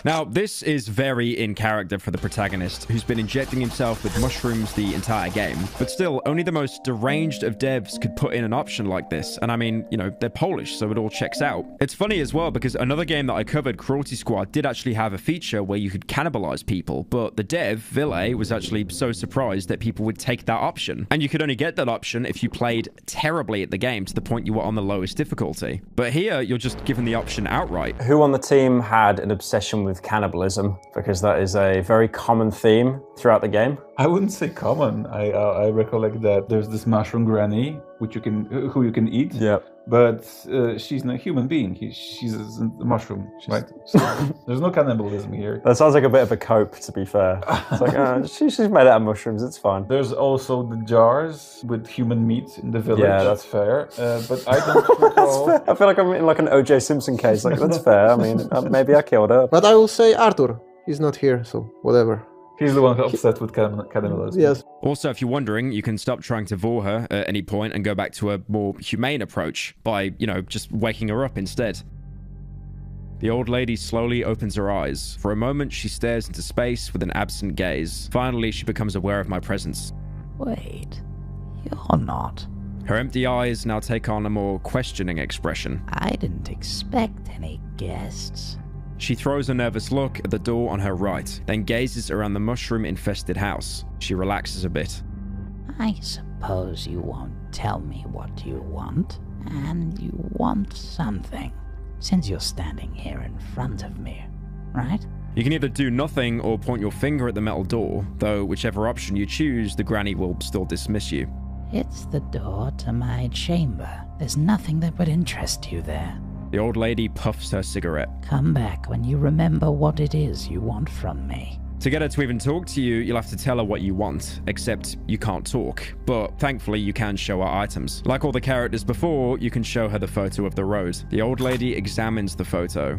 Now, this is very in character for the protagonist, who's been injecting himself with mushrooms the entire game. But still, only the most deranged of devs could put in an option like this. And I mean, they're Polish, so it all checks out. It's funny as well, because another game that I covered, Cruelty Squad, did actually have a feature where you could cannibalize people. But the dev, Ville, was actually so surprised that people would take that option. And you could only get that option if you played terribly at the game to the point you were on the lowest difficulty. But here, you're just given the option outright. Who on the team had an obsession with cannibalism, because that is a very common theme throughout the game? I wouldn't say common. I recollect that there's this mushroom granny, who you can eat. Yeah. But she's not a human being. She's a mushroom, right? So there's no cannibalism here. That sounds like a bit of a cope, to be fair. It's like, she's made out of mushrooms, it's fine. There's also the jars with human meat in the village. Yeah, that's fair. But I don't recall... I feel like I'm in like an O.J. Simpson case. Like, that's fair. I mean, maybe I killed her. But I will say Arthur. He's not here, so whatever. He's the one upset with cannibalism. Yes. Also, if you're wondering, you can stop trying to vore her at any point and go back to a more humane approach by, just waking her up instead. The old lady slowly opens her eyes. For a moment, she stares into space with an absent gaze. Finally, she becomes aware of my presence. Wait, you're not. Her empty eyes now take on a more questioning expression. I didn't expect any guests. She throws a nervous look at the door on her right, then gazes around the mushroom-infested house. She relaxes a bit. I suppose you won't tell me what you want, and you want something, since you're standing here in front of me, right? You can either do nothing or point your finger at the metal door, though whichever option you choose, the granny will still dismiss you. It's the door to my chamber. There's nothing that would interest you there. The old lady puffs her cigarette. Come back when you remember what it is you want from me. To get her to even talk to you, you'll have to tell her what you want, except you can't talk. But thankfully, you can show her items. Like all the characters before, you can show her the photo of the road. The old lady examines the photo.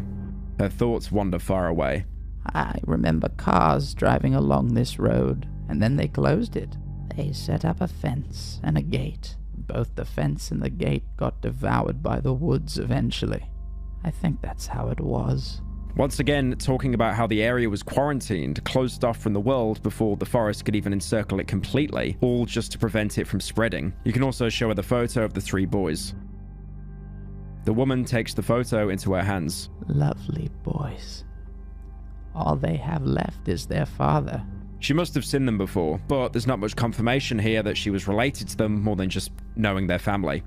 Her thoughts wander far away. I remember cars driving along this road, and then they closed it. They set up a fence and a gate. Both the fence and the gate got devoured by the woods eventually. I think that's how it was. Once again, talking about how the area was quarantined, closed off from the world before the forest could even encircle it completely, all just to prevent it from spreading. You can also show her the photo of the 3 boys. The woman takes the photo into her hands. Lovely boys. All they have left is their father. She must have seen them before, but there's not much confirmation here that she was related to them more than just knowing their family.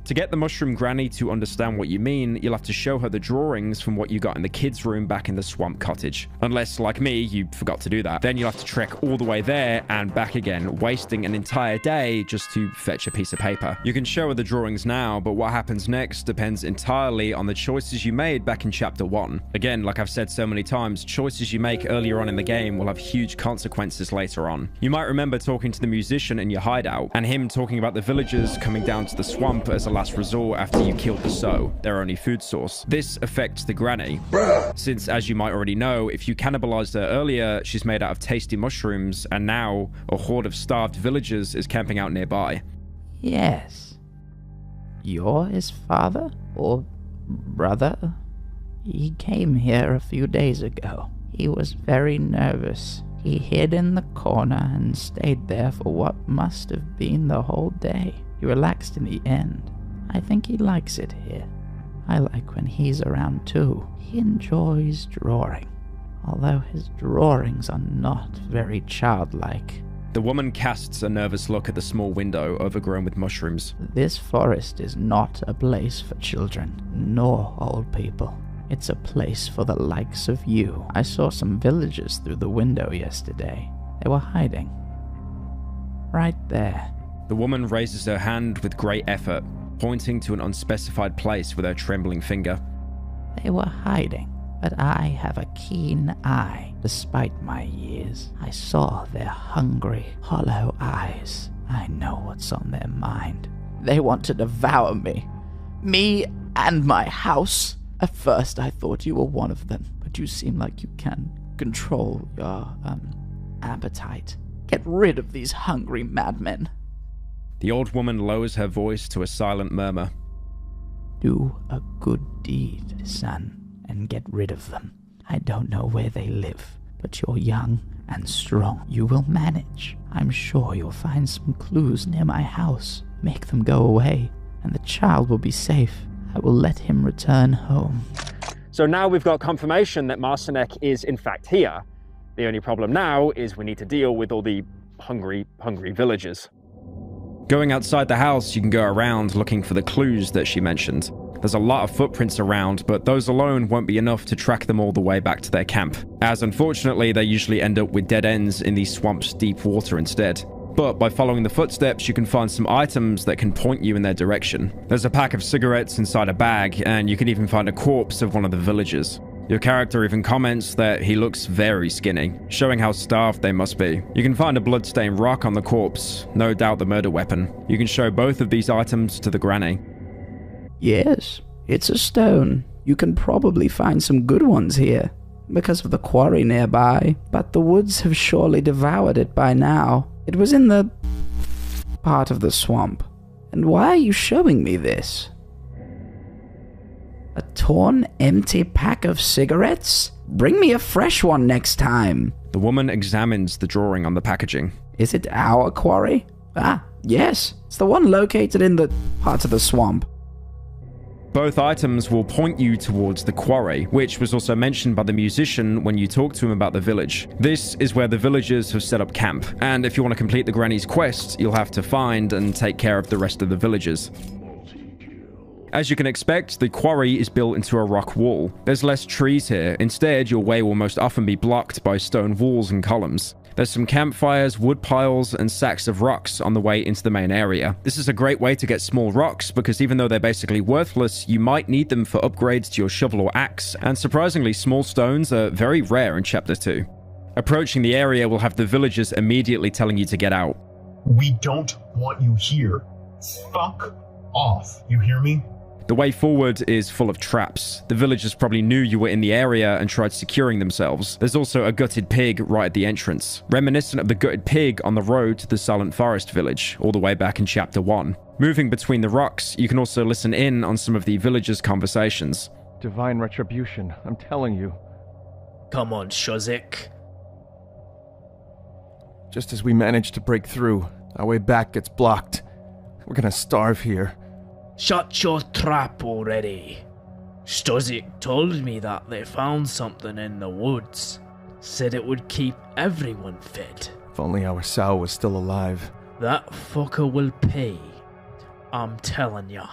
To get the mushroom granny to understand what you mean, you'll have to show her the drawings from what you got in the kids' room back in the swamp cottage. Unless, like me, you forgot to do that. Then you'll have to trek all the way there and back again, wasting an entire day just to fetch a piece of paper. You can show her the drawings now, but what happens next depends entirely on the choices you made back in Chapter 1. Again, like I've said so many times, choices you make earlier on in the game will have huge consequences later on. You might remember talking to the musician in your hideout, and him talking about the villagers coming down to the swamp as a last resort after you killed the sow, their only food source. This affects the granny, since, as you might already know, if you cannibalized her earlier, she's made out of tasty mushrooms, and now a horde of starved villagers is camping out nearby. Yes. You're his father? Or brother? He came here a few days ago. He was very nervous. He hid in the corner and stayed there for what must have been the whole day. He relaxed in the end. I think he likes it here. I like when he's around too. He enjoys drawing, although his drawings are not very childlike. The woman casts a nervous look at the small window overgrown with mushrooms. This forest is not a place for children, nor old people. It's a place for the likes of you. I saw some villagers through the window yesterday. They were hiding. Right there. The woman raises her hand with great effort, pointing to an unspecified place with her trembling finger. They were hiding, but I have a keen eye. Despite my years, I saw their hungry, hollow eyes. I know what's on their mind. They want to devour me. Me and my house. At first I thought you were one of them, but you seem like you can control your, appetite. Get rid of these hungry madmen. The old woman lowers her voice to a silent murmur. Do a good deed, son, and get rid of them. I don't know where they live, but you're young and strong. You will manage. I'm sure you'll find some clues near my house. Make them go away, and the child will be safe. I will let him return home. So now we've got confirmation that Marcinek is in fact here. The only problem now is we need to deal with all the hungry villagers. Going outside the house, you can go around looking for the clues that she mentioned. There's a lot of footprints around, but those alone won't be enough to track them all the way back to their camp, as unfortunately they usually end up with dead ends in these swamps' deep water instead. But by following the footsteps, you can find some items that can point you in their direction. There's a pack of cigarettes inside a bag, and you can even find a corpse of one of the villagers. Your character even comments that he looks very skinny, showing how starved they must be. You can find a bloodstained rock on the corpse, no doubt the murder weapon. You can show both of these items to the granny. Yes, it's a stone. You can probably find some good ones here. because of the quarry nearby, but the woods have surely devoured it by now. It was in the part of the swamp. And why are you showing me this? A torn, empty pack of cigarettes? Bring me a fresh one next time. The woman examines the drawing on the packaging. Is it our quarry? Ah, yes. It's the one located in the part of the swamp. Both items will point you towards the quarry, which was also mentioned by the musician when you talked to him about the village. This is where the villagers have set up camp, and if you want to complete the granny's quest, you'll have to find and take care of the rest of the villagers. As you can expect, the quarry is built into a rock wall. There's less trees here. Instead, your way will most often be blocked by stone walls and columns. There's some campfires, wood piles, and sacks of rocks on the way into the main area. This is a great way to get small rocks because even though they're basically worthless, you might need them for upgrades to your shovel or axe, and surprisingly, small stones are very rare in Chapter 2. Approaching the area will have the villagers immediately telling you to get out. We don't want you here. Fuck off, you hear me? The way forward is full of traps. The villagers probably knew you were in the area and tried securing themselves. There's also a gutted pig right at the entrance, reminiscent of the gutted pig on the road to the Silent Forest village, all the way back in Chapter 1. Moving between the rocks, you can also listen in on some of the villagers' conversations. Divine retribution, I'm telling you. Come on, Shozik. Just as we manage to break through, our way back gets blocked. We're gonna starve here. Shut your trap already. Stozik told me that they found something in the woods. Said it would keep everyone fed. If only our sow was still alive. That fucker will pay. I'm telling ya.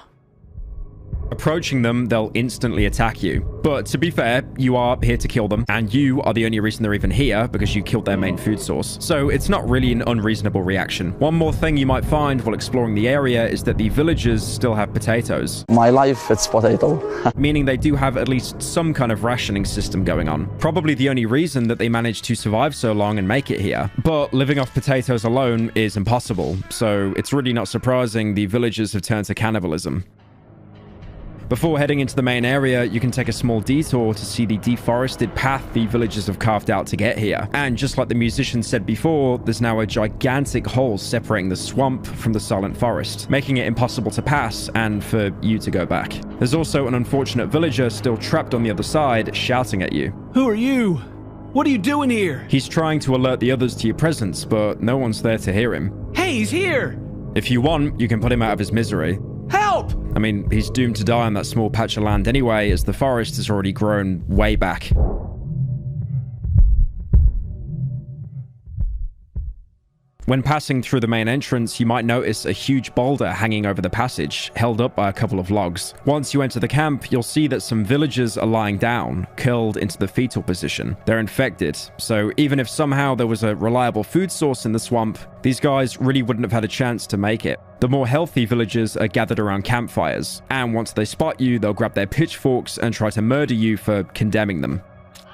Approaching them, they'll instantly attack you. But to be fair, you are here to kill them, and you are the only reason they're even here because you killed their main food source. So it's not really an unreasonable reaction. One more thing you might find while exploring the area is that the villagers still have potatoes. My life, it's potato. Meaning they do have at least some kind of rationing system going on. Probably the only reason that they managed to survive so long and make it here. But living off potatoes alone is impossible, so it's really not surprising the villagers have turned to cannibalism. Before heading into the main area, you can take a small detour to see the deforested path the villagers have carved out to get here. And just like the musician said before, there's now a gigantic hole separating the swamp from the Silent Forest, making it impossible to pass and for you to go back. There's also an unfortunate villager still trapped on the other side, shouting at you. Who are you? What are you doing here? He's trying to alert the others to your presence, but no one's there to hear him. Hey, he's here! If you want, you can put him out of his misery. Help! I mean, he's doomed to die on that small patch of land anyway, as the forest has already grown way back. When passing through the main entrance, you might notice a huge boulder hanging over the passage, held up by a couple of logs. Once you enter the camp, you'll see that some villagers are lying down, curled into the fetal position. They're infected, so even if somehow there was a reliable food source in the swamp, these guys really wouldn't have had a chance to make it. The more healthy villagers are gathered around campfires, and once they spot you, they'll grab their pitchforks and try to murder you for condemning them.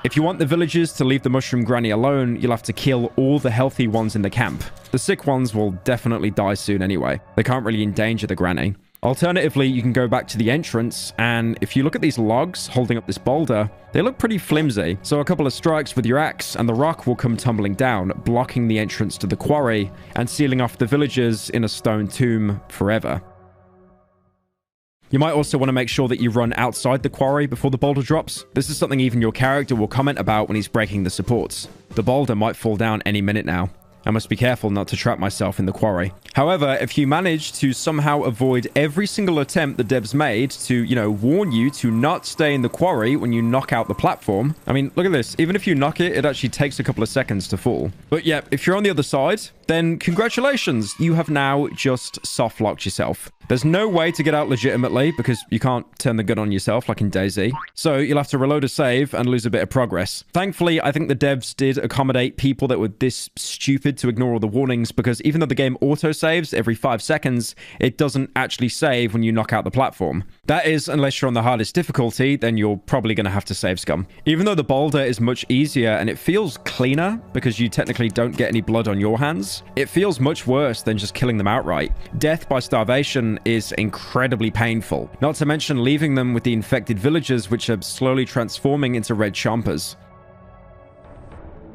If you want the villagers to leave the Mushroom Granny alone, you'll have to kill all the healthy ones in the camp. The sick ones will definitely die soon anyway. They can't really endanger the Granny. Alternatively, you can go back to the entrance, and if you look at these logs holding up this boulder, they look pretty flimsy. So a couple of strikes with your axe, and the rock will come tumbling down, blocking the entrance to the quarry, and sealing off the villagers in a stone tomb forever. You might also want to make sure that you run outside the quarry before the boulder drops. This is something even your character will comment about when he's breaking the supports. The boulder might fall down any minute now. I must be careful not to trap myself in the quarry. However, if you manage to somehow avoid every single attempt the devs made to, warn you to not stay in the quarry when you knock out the platform. I mean, look at this. Even if you knock it, it actually takes a couple of seconds to fall. But yeah, if you're on the other side, then congratulations. You have now just soft-locked yourself. There's no way to get out legitimately because you can't turn the gun on yourself like in DayZ. So you'll have to reload a save and lose a bit of progress. Thankfully, I think the devs did accommodate people that were this stupid to ignore all the warnings, because even though the game auto-saves every 5 seconds, it doesn't actually save when you knock out the platform. That is, unless you're on the hardest difficulty, then you're probably going to have to save scum. Even though the boulder is much easier and it feels cleaner because you technically don't get any blood on your hands, it feels much worse than just killing them outright. Death by starvation is incredibly painful, not to mention leaving them with the infected villagers which are slowly transforming into red chompers.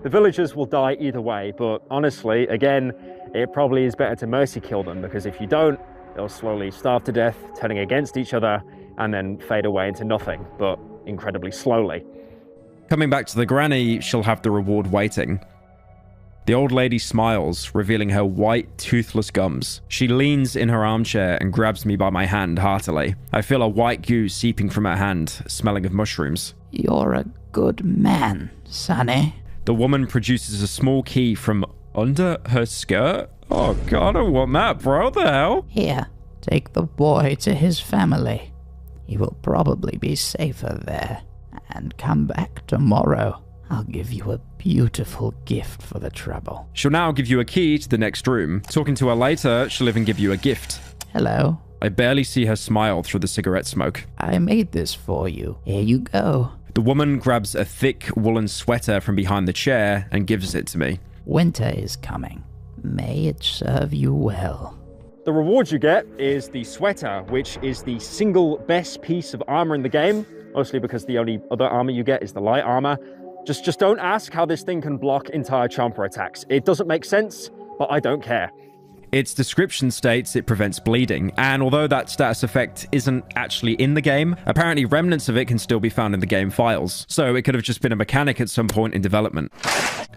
The villagers will die either way, but honestly, again, it probably is better to mercy kill them, because if you don't, they'll slowly starve to death, turning against each other, and then fade away into nothing, but incredibly slowly. Coming back to the granny, she'll have the reward waiting. The old lady smiles, revealing her white, toothless gums. She leans in her armchair and grabs me by my hand heartily. I feel a white goo seeping from her hand, smelling of mushrooms. You're a good man, Sonny. The woman produces a small key from under her skirt. Oh god, I want that, bro. The hell? Here, take the boy to his family. He will probably be safer there. And come back tomorrow. I'll give you a beautiful gift for the trouble. She'll now give you a key to the next room. Talking to her later, she'll even give you a gift. Hello. I barely see her smile through the cigarette smoke. I made this for you. Here you go. The woman grabs a thick woolen sweater from behind the chair and gives it to me. Winter is coming. May it serve you well. The reward you get is the sweater, which is the single best piece of armor in the game, mostly because the only other armor you get is the light armor. Just don't ask how this thing can block entire chomper attacks. It doesn't make sense, but I don't care. Its description states it prevents bleeding, and although that status effect isn't actually in the game, apparently remnants of it can still be found in the game files, so it could have just been a mechanic at some point in development.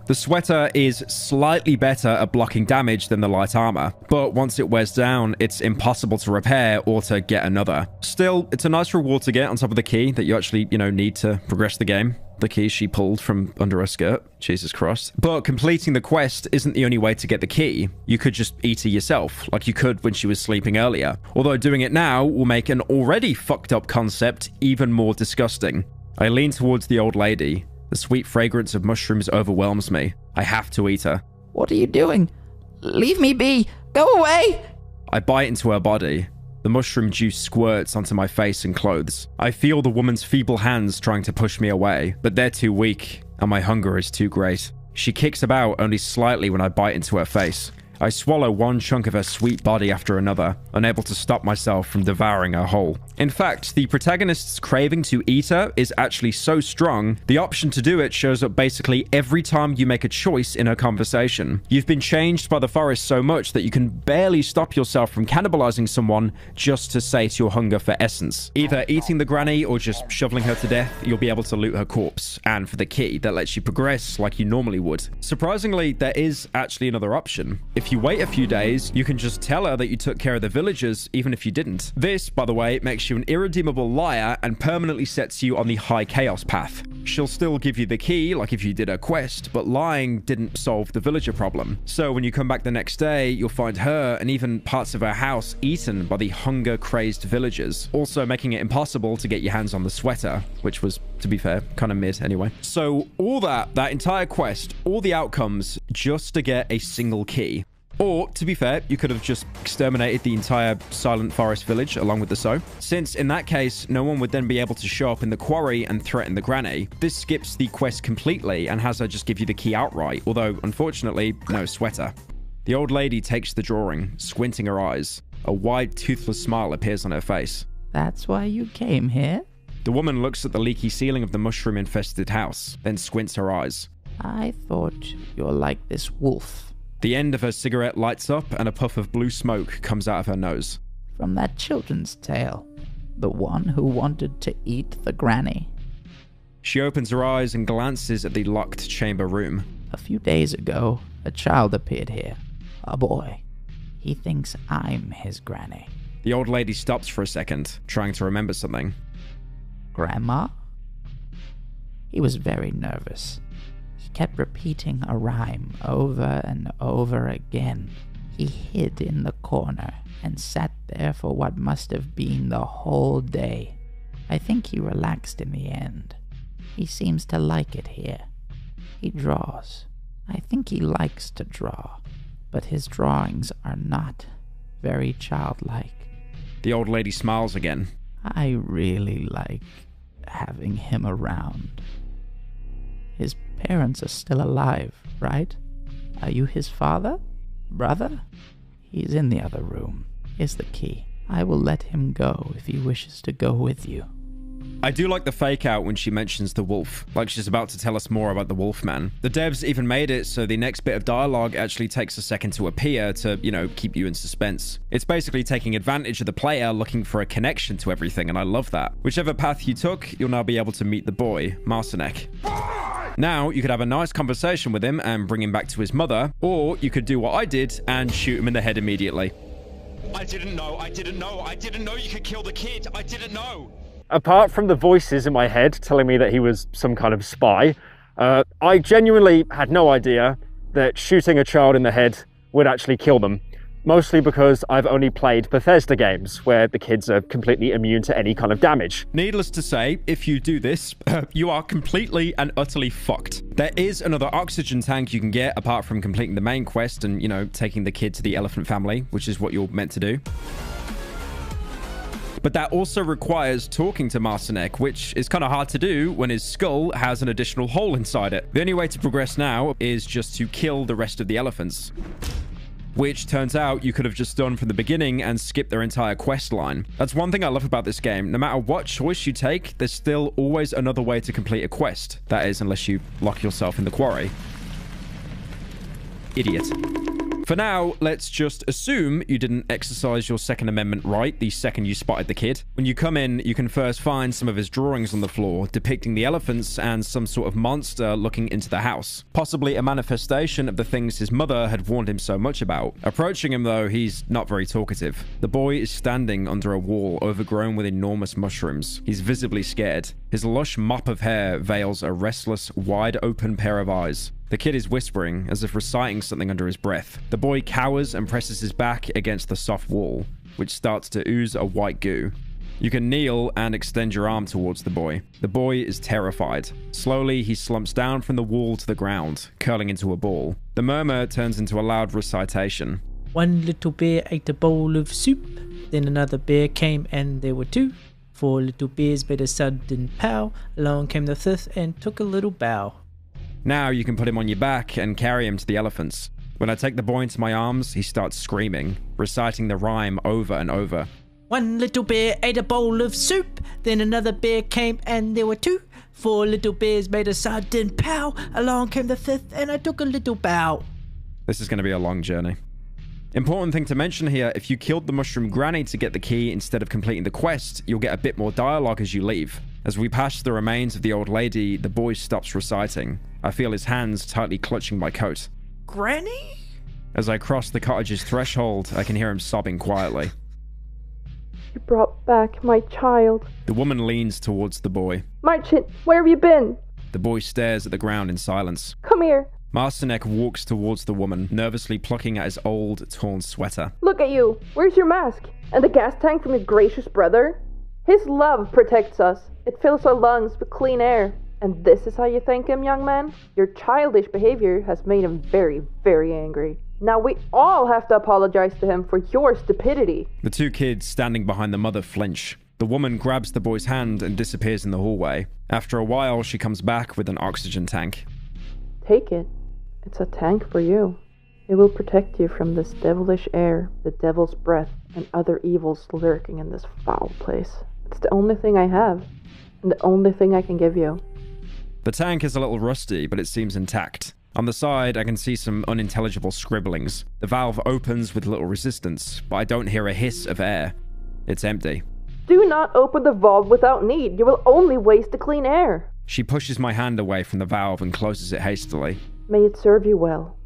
The sweater is slightly better at blocking damage than the light armor, but once it wears down, it's impossible to repair or to get another. Still, it's a nice reward to get on top of the key that you actually, need to progress the game. The key she pulled from under her skirt. Jesus Christ. But completing the quest isn't the only way to get the key. You could just eat her yourself, like you could when she was sleeping earlier. Although doing it now will make an already fucked up concept even more disgusting. I lean towards the old lady. The sweet fragrance of mushrooms overwhelms me. I have to eat her. What are you doing? Leave me be! Go away! I bite into her body. The mushroom juice squirts onto my face and clothes. I feel the woman's feeble hands trying to push me away, but they're too weak, and my hunger is too great. She kicks about only slightly when I bite into her face. I swallow one chunk of her sweet body after another, unable to stop myself from devouring her whole. In fact, the protagonist's craving to eat her is actually so strong, the option to do it shows up basically every time you make a choice in her conversation. You've been changed by the forest so much that you can barely stop yourself from cannibalizing someone just to sate your hunger for essence. Either eating the granny or just shoveling her to death, you'll be able to loot her corpse, and for the key that lets you progress like you normally would. Surprisingly, there is actually another option. If you wait a few days, you can just tell her that you took care of the villagers, even if you didn't. This, by the way, makes you an irredeemable liar and permanently sets you on the high chaos path. She'll still give you the key, like if you did her quest, but lying didn't solve the villager problem. So when you come back the next day, you'll find her and even parts of her house eaten by the hunger-crazed villagers, also making it impossible to get your hands on the sweater, which was, to be fair, kind of mid anyway. So all that entire quest, all the outcomes, just to get a single key. Or, to be fair, you could have just exterminated the entire Silent Forest village along with the Sow. Since, in that case, no one would then be able to show up in the quarry and threaten the granny. This skips the quest completely and has her just give you the key outright, although, unfortunately, no sweater. The old lady takes the drawing, squinting her eyes. A wide, toothless smile appears on her face. That's why you came here? The woman looks at the leaky ceiling of the mushroom-infested house, then squints her eyes. I thought you're like this wolf. The end of her cigarette lights up and a puff of blue smoke comes out of her nose. From that children's tale. The one who wanted to eat the granny. She opens her eyes and glances at the locked chamber room. A few days ago, a child appeared here. A boy. He thinks I'm his granny. The old lady stops for a second, trying to remember something. Grandma? He was very nervous. He kept repeating a rhyme over and over again. He hid in the corner and sat there for what must have been the whole day. I think he relaxed in the end. He seems to like it here. He draws. I think he likes to draw, but his drawings are not very childlike. The old lady smiles again. I really like having him around. His parents are still alive, right? Are you his father? Brother? He's in the other room. Here's the key. I will let him go if he wishes to go with you. I do like the fake out when she mentions the wolf, like she's about to tell us more about the Wolfman. The devs even made it so the next bit of dialogue actually takes a second to appear to, you know, keep you in suspense. It's basically taking advantage of the player looking for a connection to everything, and I love that. Whichever path you took, you'll now be able to meet the boy, Marcinek. Now, you could have a nice conversation with him and bring him back to his mother, or you could do what I did and shoot him in the head immediately. I didn't know you could kill the kid. I didn't know. Apart from the voices in my head telling me that he was some kind of spy, I genuinely had no idea that shooting a child in the head would actually kill them. Mostly because I've only played Bethesda games where the kids are completely immune to any kind of damage. Needless to say, if you do this, you are completely and utterly fucked. There is another oxygen tank you can get apart from completing the main quest and, you know, taking the kid to the elephant family, which is what you're meant to do. But that also requires talking to Marcinek, which is kind of hard to do when his skull has an additional hole inside it. The only way to progress now is just to kill the rest of the elephants. Which turns out you could have just done from the beginning and skipped their entire quest line. That's one thing I love about this game. No matter what choice you take, there's still always another way to complete a quest. That is, unless you lock yourself in the quarry. Idiot. For now, let's just assume you didn't exercise your Second Amendment right the second you spotted the kid. When you come in, you can first find some of his drawings on the floor depicting the elephants and some sort of monster looking into the house. Possibly a manifestation of the things his mother had warned him so much about. Approaching him though, he's not very talkative. The boy is standing under a wall overgrown with enormous mushrooms. He's visibly scared. His lush mop of hair veils a restless, wide-open pair of eyes. The kid is whispering, as if reciting something under his breath. The boy cowers and presses his back against the soft wall, which starts to ooze a white goo. You can kneel and extend your arm towards the boy. The boy is terrified. Slowly, he slumps down from the wall to the ground, curling into a ball. The murmur turns into a loud recitation. One little bear ate a bowl of soup, then another bear came and there were two. 4 little bears made a sudden pow, along came the fifth and took a little bow. Now you can put him on your back and carry him to the elephants. When I take the boy into my arms, he starts screaming, reciting the rhyme over and over. 1 little bear ate a bowl of soup, then another bear came and there were two. 4 little bears made a sudden pow, along came the fifth and I took a little bow. This is going to be a long journey. Important thing to mention here, if you killed the mushroom granny to get the key instead of completing the quest, you'll get a bit more dialogue as you leave. As we pass the remains of the old lady, the boy stops reciting. I feel his hands tightly clutching my coat. Granny? As I cross the cottage's threshold, I can hear him sobbing quietly. You brought back my child. The woman leans towards the boy. Marcin, where have you been? The boy stares at the ground in silence. Come here. Marcinek walks towards the woman, nervously plucking at his old, torn sweater. Look at you. Where's your mask? And the gas tank from your gracious brother? His love protects us. It fills our lungs with clean air. And this is how you thank him, young man? Your childish behavior has made him very, very angry. Now we all have to apologize to him for your stupidity. The two kids standing behind the mother flinch. The woman grabs the boy's hand and disappears in the hallway. After a while, she comes back with an oxygen tank. Take it. It's a tank for you. It will protect you from this devilish air, the devil's breath, and other evils lurking in this foul place. It's the only thing I have, and the only thing I can give you. The tank is a little rusty, but it seems intact. On the side, I can see some unintelligible scribblings. The valve opens with little resistance, but I don't hear a hiss of air. It's empty. Do not open the valve without need. You will only waste the clean air. She pushes my hand away from the valve and closes it hastily. May it serve you well.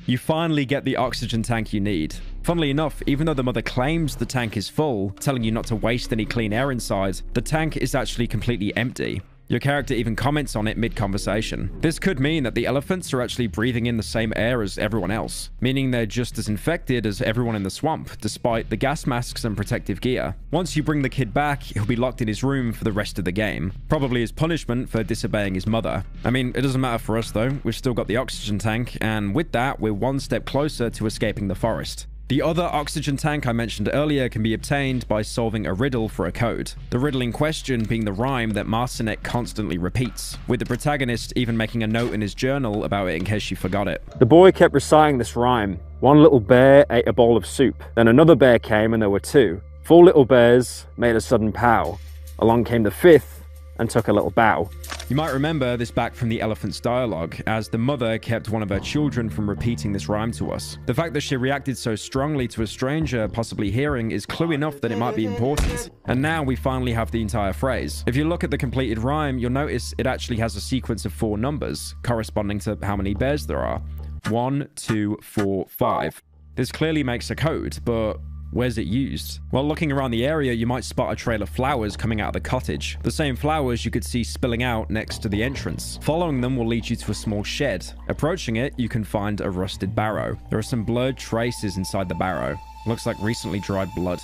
You finally get the oxygen tank you need. Funnily enough, even though the mother claims the tank is full, telling you not to waste any clean air inside, the tank is actually completely empty. Your character even comments on it mid-conversation. This could mean that the elephants are actually breathing in the same air as everyone else, meaning they're just as infected as everyone in the swamp, despite the gas masks and protective gear. Once you bring the kid back, he'll be locked in his room for the rest of the game, probably as punishment for disobeying his mother. I mean, it doesn't matter for us though, we've still got the oxygen tank, and with that, we're one step closer to escaping the forest. The other oxygen tank I mentioned earlier can be obtained by solving a riddle for a code. The riddle in question being the rhyme that Marcinek constantly repeats, with the protagonist even making a note in his journal about it in case you forgot it. The boy kept reciting this rhyme. 1 little bear ate a bowl of soup. Then another bear came and there were 2. 4 little bears made a sudden pow. Along came the 5th and took a little bow. You might remember this back from the elephant's dialogue, as the mother kept one of her children from repeating this rhyme to us. The fact that she reacted so strongly to a stranger possibly hearing is clue enough that it might be important. And now we finally have the entire phrase. If you look at the completed rhyme, you'll notice it actually has a sequence of 4 numbers, corresponding to how many bears there are. 1, 2, 4, 5. This clearly makes a code, but where's it used? While looking around the area, you might spot a trail of flowers coming out of the cottage. The same flowers you could see spilling out next to the entrance. Following them will lead you to a small shed. Approaching it, you can find a rusted barrow. There are some blurred traces inside the barrow. Looks like recently dried blood.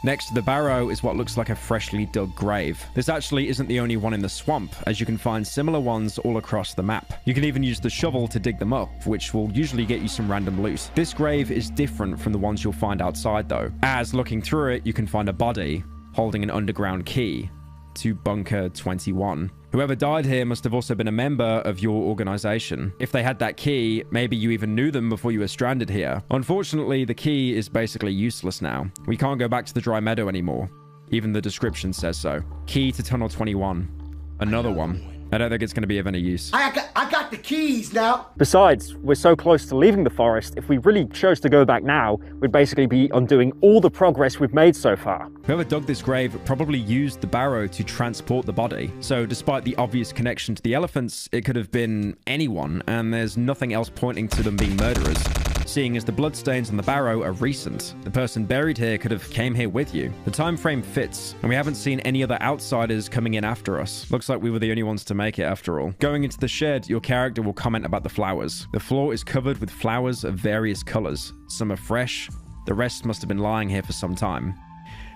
Next to the barrow is what looks like a freshly dug grave. This actually isn't the only one in the swamp, as you can find similar ones all across the map. You can even use the shovel to dig them up, which will usually get you some random loot. This grave is different from the ones you'll find outside though, as looking through it, you can find a body holding an underground key to Bunker 21. Whoever died here must have also been a member of your organization. If they had that key, maybe you even knew them before you were stranded here. Unfortunately, the key is basically useless now. We can't go back to the dry meadow anymore. Even the description says so. Key to Tunnel 21. Another one. I don't think it's going to be of any use. I got the keys now. Besides, we're so close to leaving the forest, if we really chose to go back now, we'd basically be undoing all the progress we've made so far. Whoever dug this grave probably used the barrow to transport the body. So despite the obvious connection to the elephants, it could have been anyone, and there's nothing else pointing to them being murderers. Seeing as the bloodstains on the barrow are recent, the person buried here could have came here with you. The time frame fits, and we haven't seen any other outsiders coming in after us. Looks like we were the only ones to make it after all. Going into the shed, your character will comment about the flowers. The floor is covered with flowers of various colors. Some are fresh, the rest must have been lying here for some time.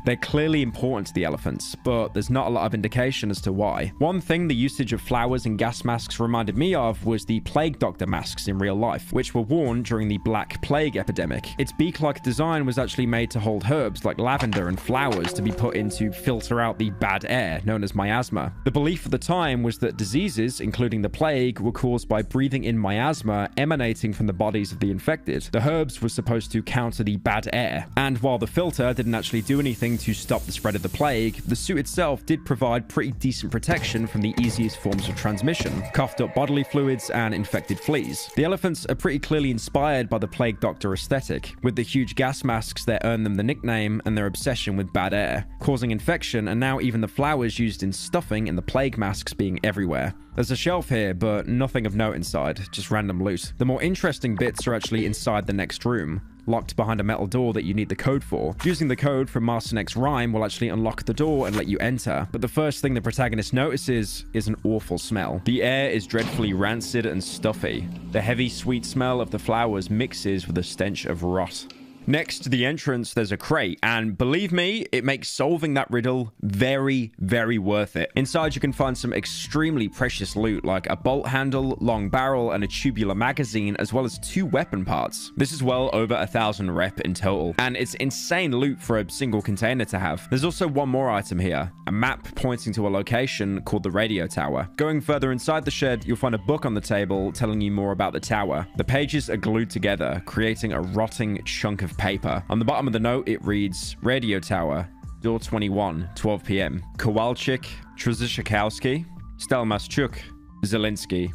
They're clearly important to the elephants, but there's not a lot of indication as to why. One thing the usage of flowers and gas masks reminded me of was the plague doctor masks in real life, which were worn during the Black Plague epidemic. Its beak-like design was actually made to hold herbs like lavender and flowers to be put in to filter out the bad air, known as miasma. The belief at the time was that diseases, including the plague, were caused by breathing in miasma emanating from the bodies of the infected. The herbs were supposed to counter the bad air, and while the filter didn't actually do anything to stop the spread of the plague, the suit itself did provide pretty decent protection from the easiest forms of transmission, coughed up bodily fluids and infected fleas. The elephants are pretty clearly inspired by the plague doctor aesthetic, with the huge gas masks that earned them the nickname and their obsession with bad air, causing infection, and now even the flowers used in stuffing and the plague masks being everywhere. There's a shelf here, but nothing of note inside, just random loot. The more interesting bits are actually inside the next room, locked behind a metal door that you need the code for. Using the code from Marcinek's rhyme will actually unlock the door and let you enter, but the first thing the protagonist notices is an awful smell. The air is dreadfully rancid and stuffy. The heavy, sweet smell of the flowers mixes with the stench of rot. Next to the entrance, there's a crate, and believe me, it makes solving that riddle very, very worth it. Inside, you can find some extremely precious loot, like a bolt handle, long barrel, and a tubular magazine, as well as 2 weapon parts. This is well over 1,000 rep in total, and it's insane loot for a single container to have. There's also one more item here, a map pointing to a location called the radio tower. Going further inside the shed, you'll find a book on the table telling you more about the tower. The pages are glued together, creating a rotting chunk of paper. On the bottom of the note, it reads, Radio Tower, Door 21, 12 p.m. Kowalczyk, Trzeszkowski, Stelmaschuk, Zielinski.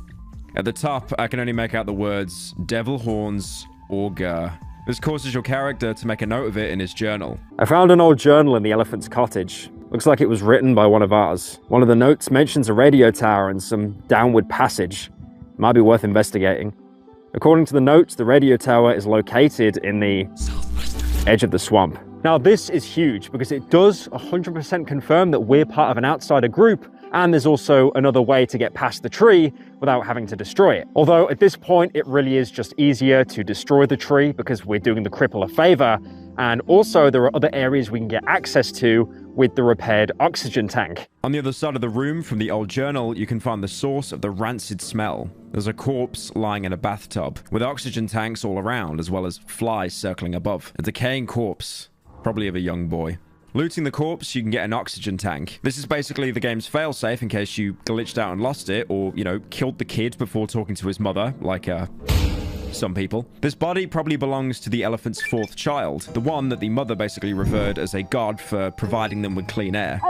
At the top, I can only make out the words, Devil Horns, Augur. This causes your character to make a note of it in his journal. I found an old journal in the elephant's cottage. Looks like it was written by one of ours. One of the notes mentions a radio tower and some downward passage. Might be worth investigating. According to the notes, the radio tower is located in the edge of the swamp. Now, this is huge because it does 100% confirm that we're part of an outsider group, and there's also another way to get past the tree without having to destroy it. Although at this point, it really is just easier to destroy the tree because we're doing the cripple a favor, and also there are other areas we can get access to with the repaired oxygen tank. On the other side of the room from the old journal, you can find the source of the rancid smell. There's a corpse lying in a bathtub, with oxygen tanks all around, as well as flies circling above. A decaying corpse, probably of a young boy. Looting the corpse, you can get an oxygen tank. This is basically the game's failsafe in case you glitched out and lost it, or, you know, killed the kid before talking to his mother, like, some people. This body probably belongs to the elephant's 4th child, the one that the mother basically revered as a god for providing them with clean air.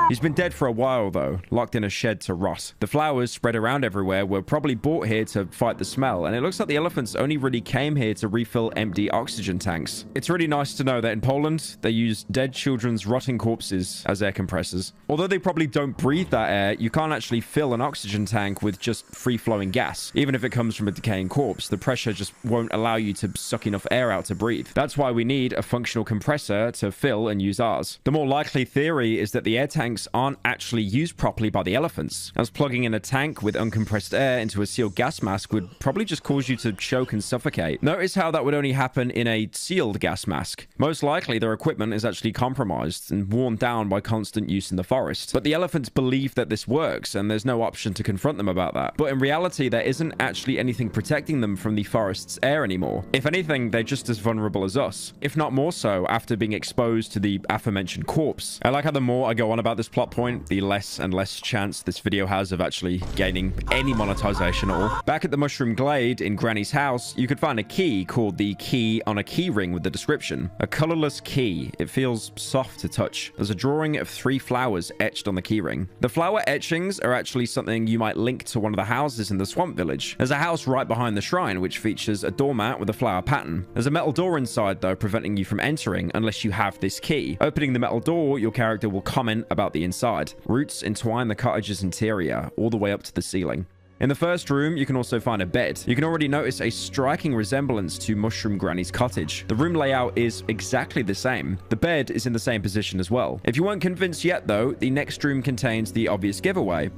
He's been dead for a while though, locked in a shed to rot. The flowers spread around everywhere were probably brought here to fight the smell, and it looks like the elephants only really came here to refill empty oxygen tanks. It's really nice to know that in Poland, they use dead children's rotting corpses as air compressors. Although they probably don't breathe that air, you can't actually fill an oxygen tank with just free-flowing gas. Even if it comes from a decaying corpse, the pressure just won't allow you to suck enough air out to breathe. That's why we need a functional compressor to fill and use ours. The more likely theory is that the air tanks aren't actually used properly by the elephants, as plugging in a tank with uncompressed air into a sealed gas mask would probably just cause you to choke and suffocate. Notice how that would only happen in a sealed gas mask. Most likely their equipment is actually compromised and worn down by constant use in the forest. But the elephants believe that this works, and there's no option to confront them about that. But in reality, there isn't actually anything protecting them from the forest's air anymore. If anything, they're just as vulnerable as us, if not more so after being exposed to the aforementioned corpse. I like how the more I go on about this plot point, the less and less chance this video has of actually gaining any monetization at all. Back at the Mushroom Glade in Granny's house, you could find a key called the key on a key ring with the description. A colorless key. It feels soft to touch. There's a drawing of 3 flowers etched on the key ring. The flower etchings are actually something you might link to one of the houses in the swamp village. There's a house right behind the shrine which features a doormat with a flower pattern. There's a metal door inside though, preventing you from entering unless you have this key. Opening the metal door, your character will comment about the inside. Roots entwine the cottage's interior all the way up to the ceiling. In the first room, you can also find a bed. You can already notice a striking resemblance to Mushroom Granny's cottage. The room layout is exactly the same. The bed is in the same position as well. If you weren't convinced yet though, the next room contains the obvious giveaway.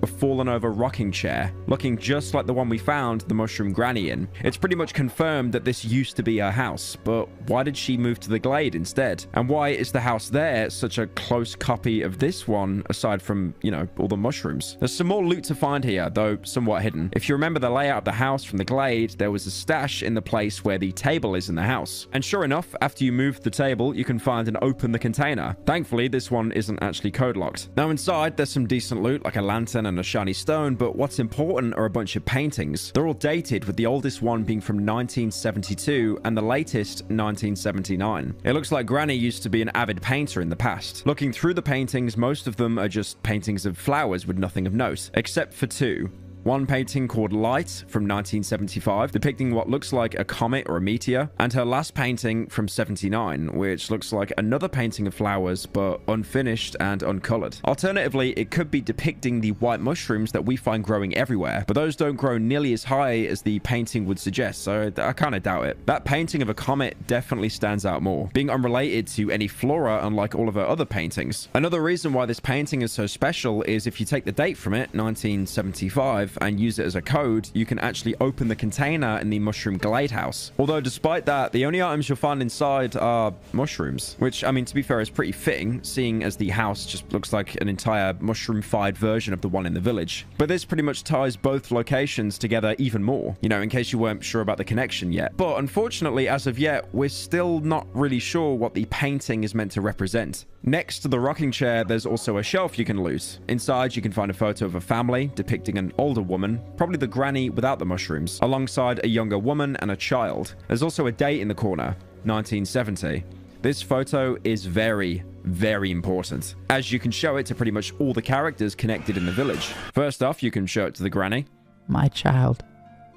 A fallen over rocking chair, looking just like the one we found the Mushroom Granny in. It's pretty much confirmed that this used to be her house, but why did she move to the glade instead? And why is the house there such a close copy of this one, aside from, you know, all the mushrooms? There's some more loot to find here, though somewhat hidden. If you remember the layout of the house from the glade, there was a stash in the place where the table is in the house. And sure enough, after you move the table, you can find and open the container. Thankfully, this one isn't actually code locked. Now inside, there's some decent loot, like a lantern and a shiny stone, but what's important are a bunch of paintings. They're all dated, with the oldest one being from 1972 and the latest 1979. It looks like Granny used to be an avid painter in the past. Looking through the paintings, most of them are just paintings of flowers with nothing of note, except for 2. One painting called Light from 1975, depicting what looks like a comet or a meteor, and her last painting from 79, which looks like another painting of flowers, but unfinished and uncolored. Alternatively, it could be depicting the white mushrooms that we find growing everywhere, but those don't grow nearly as high as the painting would suggest, so I kind of doubt it. That painting of a comet definitely stands out more, being unrelated to any flora unlike all of her other paintings. Another reason why this painting is so special is if you take the date from it, 1975, and use it as a code, you can actually open the container in the Mushroom Glade house. Although despite that, the only items you'll find inside are mushrooms, which, I mean, to be fair, is pretty fitting, seeing as the house just looks like an entire mushroom-fied version of the one in the village. But this pretty much ties both locations together even more, you know, in case you weren't sure about the connection yet. But unfortunately, as of yet, we're still not really sure what the painting is meant to represent. Next to the rocking chair, there's also a shelf you can loot. Inside, you can find a photo of a family depicting an older woman, probably the granny without the mushrooms, alongside a younger woman and a child. There's also a date in the corner, 1970. This photo is very, very important, as you can show it to pretty much all the characters connected in the village. First off, you can show it to the granny. My child.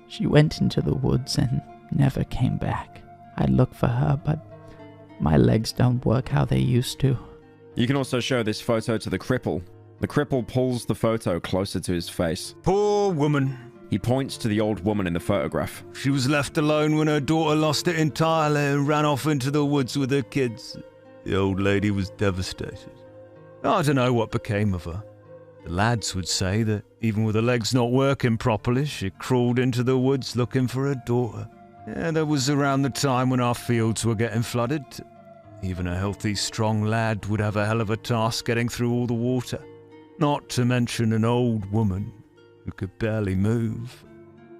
She went into the woods and never came back. I looked for her, but my legs don't work how they used to. You can also show this photo to the cripple. The cripple pulls the photo closer to his face. Poor woman. He points to the old woman in the photograph. She was left alone when her daughter lost it entirely and ran off into the woods with her kids. The old lady was devastated. I don't know what became of her. The lads would say that even with her legs not working properly, she crawled into the woods looking for her daughter. Yeah, that was around the time when our fields were getting flooded. Even a healthy, strong lad would have a hell of a task getting through all the water. Not to mention an old woman who could barely move.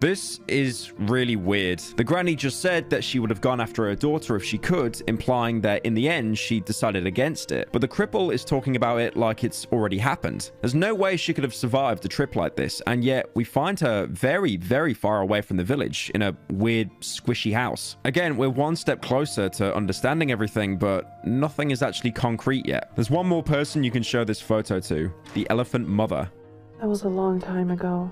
This is really weird. The granny just said that she would have gone after her daughter if she could, implying that in the end she decided against it. But the cripple is talking about it like it's already happened. There's no way she could have survived a trip like this, and yet we find her very, very far away from the village in a weird, squishy house. Again, we're one step closer to understanding everything, but nothing is actually concrete yet. There's one more person you can show this photo to, the elephant mother. That was a long time ago.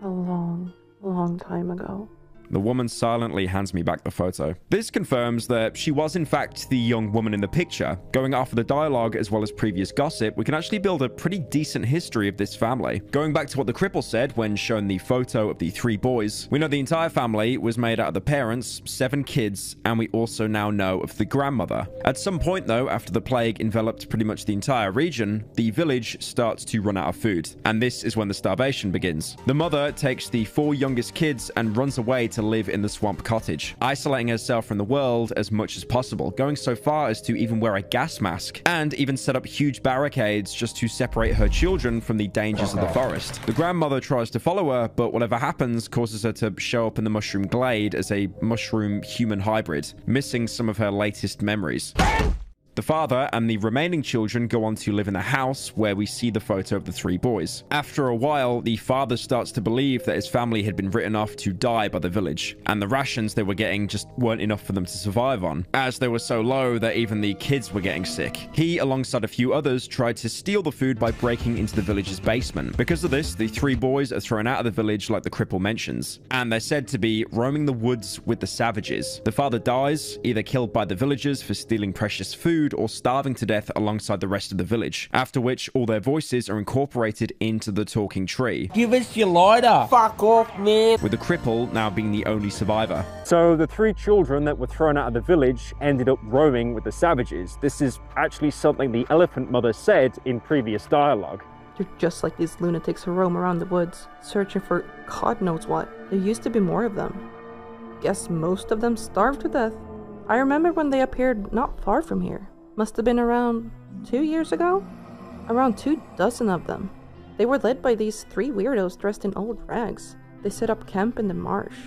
A long time ago. The woman silently hands me back the photo. This confirms that she was in fact the young woman in the picture. Going off of the dialogue as well as previous gossip, we can actually build a pretty decent history of this family. Going back to what the cripple said when shown the photo of the 3 boys, we know the entire family was made out of the parents, 7 kids, and we also now know of the grandmother. At some point though, after the plague enveloped pretty much the entire region, the village starts to run out of food. And this is when the starvation begins. The mother takes the 4 youngest kids and runs away to live in the swamp cottage, isolating herself from the world as much as possible, going so far as to even wear a gas mask and even set up huge barricades just to separate her children from the dangers of the forest. The grandmother tries to follow her, but whatever happens causes her to show up in the mushroom glade as a mushroom-human hybrid, missing some of her latest memories. The father and the remaining children go on to live in the house where we see the photo of the 3 boys. After a while, the father starts to believe that his family had been written off to die by the village, and the rations they were getting just weren't enough for them to survive on, as they were so low that even the kids were getting sick. He, alongside a few others, tried to steal the food by breaking into the village's basement. Because of this, the 3 boys are thrown out of the village like the cripple mentions, and they're said to be roaming the woods with the savages. The father dies, either killed by the villagers for stealing precious food or starving to death alongside the rest of the village, after which all their voices are incorporated into the talking tree. Give us your lighter. Fuck off, man. With the cripple now being the only survivor. So the 3 children that were thrown out of the village ended up roaming with the savages. This is actually something the elephant mother said in previous dialogue. You're just like these lunatics who roam around the woods, searching for God knows what. There used to be more of them. Guess most of them starved to death. I remember when they appeared not far from here. Must have been around 2 years ago? Around 24 of them. They were led by these 3 weirdos dressed in old rags. They set up camp in the marsh.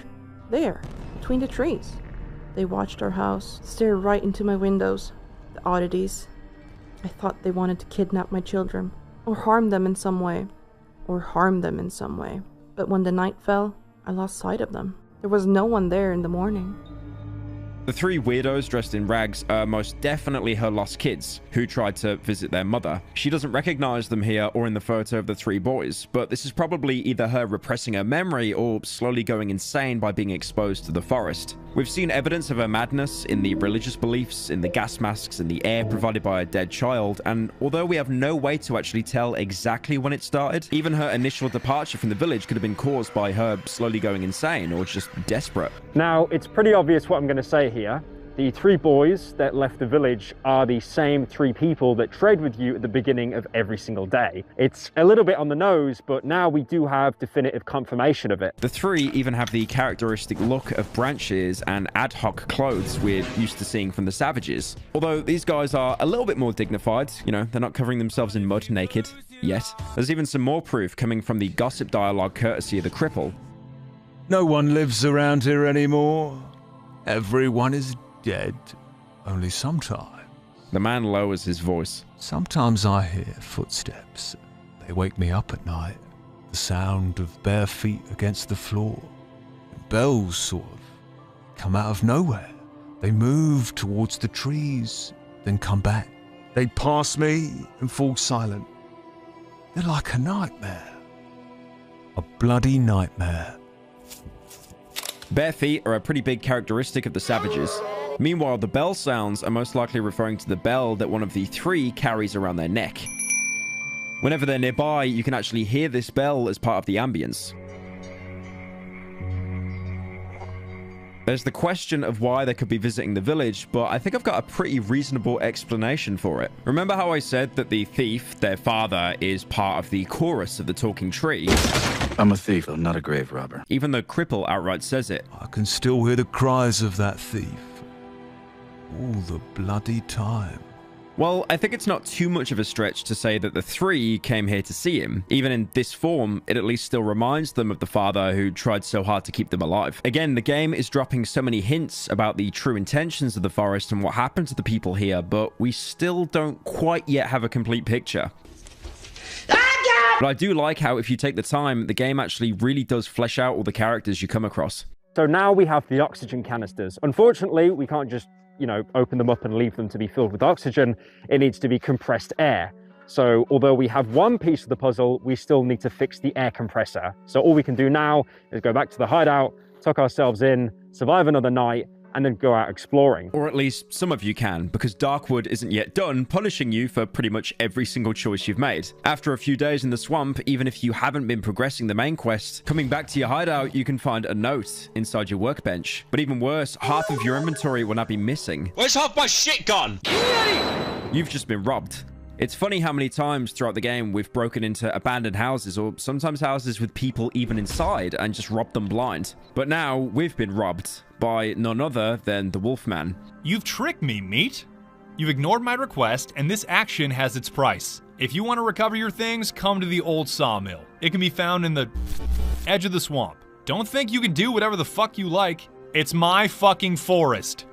There, between the trees. They watched our house, stared right into my windows. The oddities. I thought they wanted to kidnap my children, or harm them in some way. But when the night fell, I lost sight of them. There was no one there in the morning. The 3 weirdos dressed in rags are most definitely her lost kids, who tried to visit their mother. She doesn't recognize them here or in the photo of the 3 boys, but this is probably either her repressing her memory or slowly going insane by being exposed to the forest. We've seen evidence of her madness in the religious beliefs, in the gas masks, in the air provided by a dead child, and although we have no way to actually tell exactly when it started, even her initial departure from the village could have been caused by her slowly going insane or just desperate. Now, it's pretty obvious what I'm going to say here. The 3 boys that left the village are the same 3 people that trade with you at the beginning of every single day. It's a little bit on the nose, but now we do have definitive confirmation of it. The 3 even have the characteristic look of branches and ad hoc clothes we're used to seeing from the savages. Although these guys are a little bit more dignified, you know, they're not covering themselves in mud naked yet. There's even some more proof coming from the gossip dialogue courtesy of the cripple. No one lives around here anymore. Everyone is dead. Only sometimes. The man lowers his voice. Sometimes I hear footsteps. They wake me up at night. The sound of bare feet against the floor. And bells sort of come out of nowhere. They move towards the trees, then come back. They pass me and fall silent. They're like a nightmare. A bloody nightmare. Bare feet are a pretty big characteristic of the savages. Meanwhile, the bell sounds are most likely referring to the bell that one of the 3 carries around their neck. Whenever they're nearby, you can actually hear this bell as part of the ambience. There's the question of why they could be visiting the village, but I think I've got a pretty reasonable explanation for it. Remember how I said that the thief, their father, is part of the chorus of the talking tree? I'm a thief, I'm not a grave robber. Even the cripple outright says it. I can still hear the cries of that thief. All the bloody time. Well, I think it's not too much of a stretch to say that the three came here to see him. Even in this form, it at least still reminds them of the father who tried so hard to keep them alive. Again, the game is dropping so many hints about the true intentions of the forest and what happened to the people here, but we still don't quite yet have a complete picture. But I do like how if you take the time, the game actually really does flesh out all the characters you come across. So now we have the oxygen canisters. Unfortunately, we can't just, you know, open them up and leave them to be filled with oxygen. It needs to be compressed air. So although we have one piece of the puzzle, we still need to fix the air compressor. So all we can do now is go back to the hideout, tuck ourselves in, survive another night, and then go out exploring. Or at least some of you can, because Darkwood isn't yet done punishing you for pretty much every single choice you've made. After a few days in the swamp, even if you haven't been progressing the main quest, coming back to your hideout, you can find a note inside your workbench. But even worse, half of your inventory will now be missing. Where's half my shit gone? You've just been robbed. It's funny how many times throughout the game we've broken into abandoned houses, or sometimes houses with people even inside, and just robbed them blind. But now we've been robbed by none other than the Wolfman. You've tricked me, Meat. You've ignored my request, and this action has its price. If you want to recover your things, come to the old sawmill. It can be found in the edge of the swamp. Don't think you can do whatever the fuck you like. It's my fucking forest.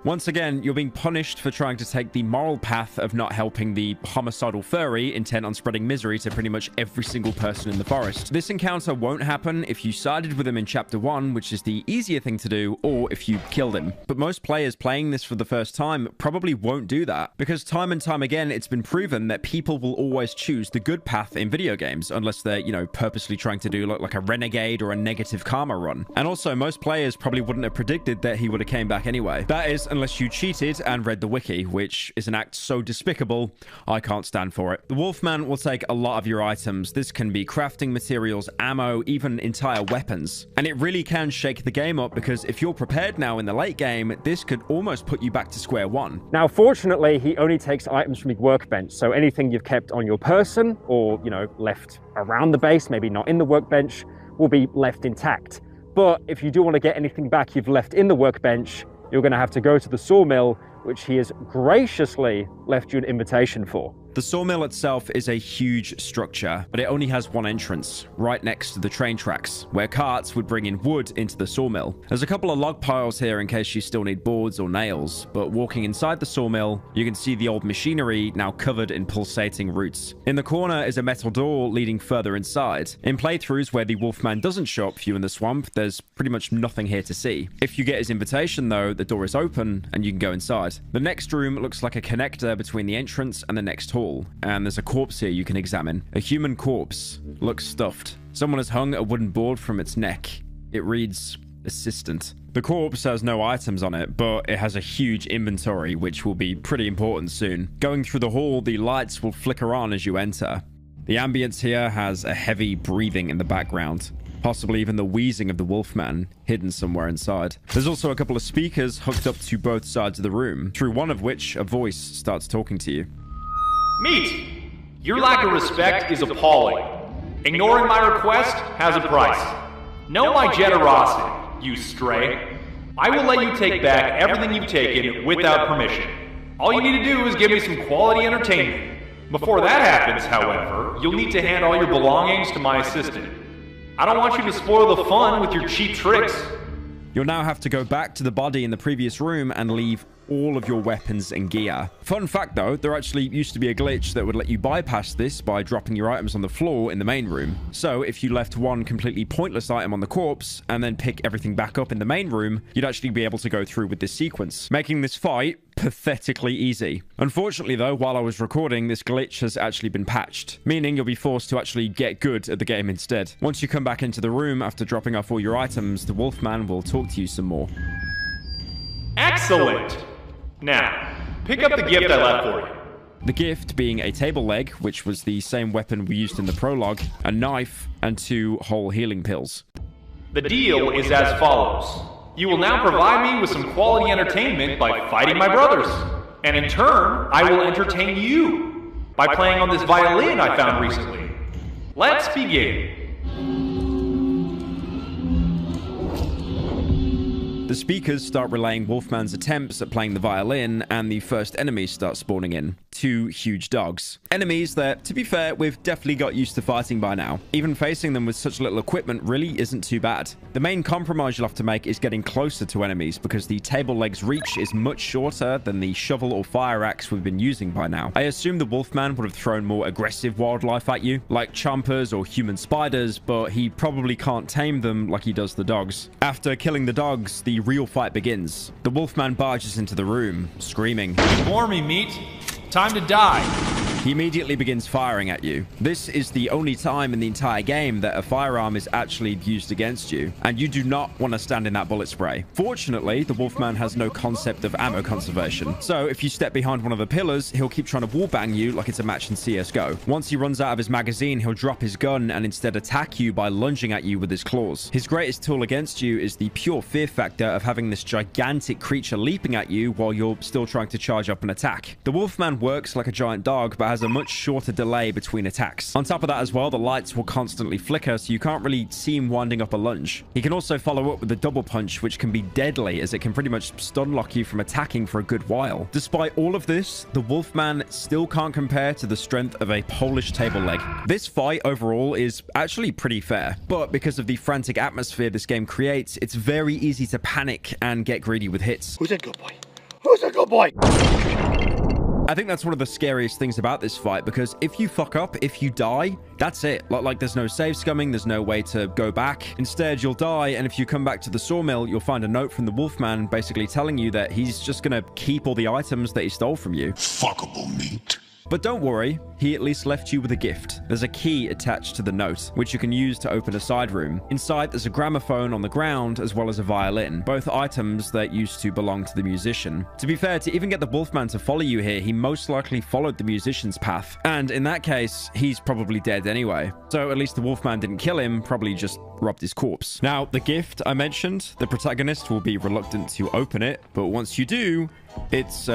Once again, you're being punished for trying to take the moral path of not helping the homicidal furry intent on spreading misery to pretty much every single person in the forest. This encounter won't happen if you sided with him in Chapter 1, which is the easier thing to do, or if you killed him. But most players playing this for the first time probably won't do that, because time and time again, it's been proven that people will always choose the good path in video games, unless they're, you know, purposely trying to do like a renegade or a negative karma run. And also, most players probably wouldn't have predicted that he would have came back anyway. That is, unless you cheated and read the wiki, which is an act so despicable, I can't stand for it. The Wolfman will take a lot of your items. This can be crafting materials, ammo, even entire weapons. And it really can shake the game up, because if you're prepared now in the late game, this could almost put you back to square one. Now, fortunately, he only takes items from your workbench, so anything you've kept on your person or, you know, left around the base, maybe not in the workbench, will be left intact. But if you do want to get anything back you've left in the workbench, you're going to have to go to the sawmill, which he has graciously left you an invitation for. The sawmill itself is a huge structure, but it only has one entrance, right next to the train tracks, where carts would bring in wood into the sawmill. There's a couple of log piles here in case you still need boards or nails, but walking inside the sawmill, you can see the old machinery now covered in pulsating roots. In the corner is a metal door leading further inside. In playthroughs where the Wolfman doesn't show up for you in the swamp, there's pretty much nothing here to see. If you get his invitation though, the door is open and you can go inside. The next room looks like a connector between the entrance and the next hall. And there's a corpse here you can examine. A human corpse. Looks stuffed. Someone has hung a wooden board from its neck. It reads, assistant. The corpse has no items on it, but it has a huge inventory, which will be pretty important soon. Going through the hall, the lights will flicker on as you enter. The ambience here has a heavy breathing in the background. Possibly even the wheezing of the Wolfman hidden somewhere inside. There's also a couple of speakers hooked up to both sides of the room, through one of which a voice starts talking to you. Meat, your lack of respect is appalling. Ignoring my request has a price. Know my generosity, you stray. I will let you take back everything you've taken without permission. All you need to do is give me some quality entertainment. Before that happens, however, you'll need to hand all your belongings to my assistant. I don't want you to spoil the fun with your cheap tricks. You'll now have to go back to the body in the previous room and leave all of your weapons and gear. Fun fact though, there actually used to be a glitch that would let you bypass this by dropping your items on the floor in the main room. So if you left one completely pointless item on the corpse and then pick everything back up in the main room, you'd actually be able to go through with this sequence, making this fight pathetically easy. Unfortunately though, while I was recording, this glitch has actually been patched, meaning you'll be forced to actually get good at the game instead. Once you come back into the room after dropping off all your items, the Wolfman will talk to you some more. Excellent! Now, pick up the gift I left for you. The gift being a table leg, which was the same weapon we used in the prologue, a knife, and 2 whole healing pills. The deal is as follows. You will now provide me with some quality entertainment by fighting my brothers. And in turn, I will entertain you by playing on this violin I found recently. Let's begin. The The speakers start relaying Wolfman's attempts at playing the violin, and the first enemies start spawning in. 2 huge dogs. Enemies that, to be fair, we've definitely got used to fighting by now. Even facing them with such little equipment really isn't too bad. The main compromise you'll have to make is getting closer to enemies, because the table leg's reach is much shorter than the shovel or fire axe we've been using by now. I assume the Wolfman would have thrown more aggressive wildlife at you, like chompers or human spiders, but he probably can't tame them like he does the dogs. After killing the dogs, the real fight begins. The Wolfman barges into the room, screaming, "Ignore me, meat. Time to die." He immediately begins firing at you. This is the only time in the entire game that a firearm is actually used against you, and you do not want to stand in that bullet spray. Fortunately, the Wolfman has no concept of ammo conservation, so if you step behind one of the pillars, he'll keep trying to wallbang you like it's a match in CSGO. Once he runs out of his magazine, he'll drop his gun and instead attack you by lunging at you with his claws. His greatest tool against you is the pure fear factor of having this gigantic creature leaping at you while you're still trying to charge up and attack. The Wolfman works like a giant dog, but has a much shorter delay between attacks. On top of that as well, the lights will constantly flicker, so you can't really see him winding up a lunge. He can also follow up with a double punch, which can be deadly, as it can pretty much stun lock you from attacking for a good while. Despite all of this, the Wolfman still can't compare to the strength of a Polish table leg. This fight overall is actually pretty fair, but because of the frantic atmosphere this game creates, it's very easy to panic and get greedy with hits. Who's a good boy? Who's a good boy? I think that's one of the scariest things about this fight, because if you fuck up, if you die, that's it. Like there's no save scumming, there's no way to go back. Instead, you'll die, and if you come back to the sawmill, you'll find a note from the Wolfman basically telling you that he's just gonna keep all the items that he stole from you. Fuckable meat. But don't worry, he at least left you with a gift. There's a key attached to the note, which you can use to open a side room. Inside, there's a gramophone on the ground, as well as a violin, both items that used to belong to the musician. To be fair, to even get the Wolfman to follow you here, he most likely followed the musician's path. And in that case, he's probably dead anyway. So at least the Wolfman didn't kill him, probably just robbed his corpse. Now, the gift I mentioned, the protagonist will be reluctant to open it, but once you do, it's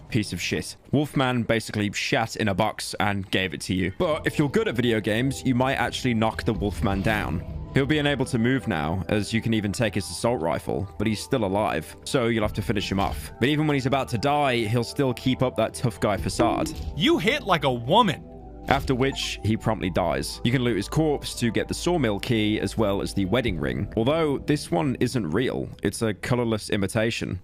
piece of shit. Wolfman basically shat in a box and gave it to you. But if you're good at video games, you might actually knock the Wolfman down. He'll be unable to move now, as you can even take his assault rifle, but he's still alive, so you'll have to finish him off. But even when he's about to die, he'll still keep up that tough guy facade. You hit like a woman. After which, he promptly dies. You can loot his corpse to get the sawmill key, as well as the wedding ring. Although, this one isn't real. It's a colorless imitation.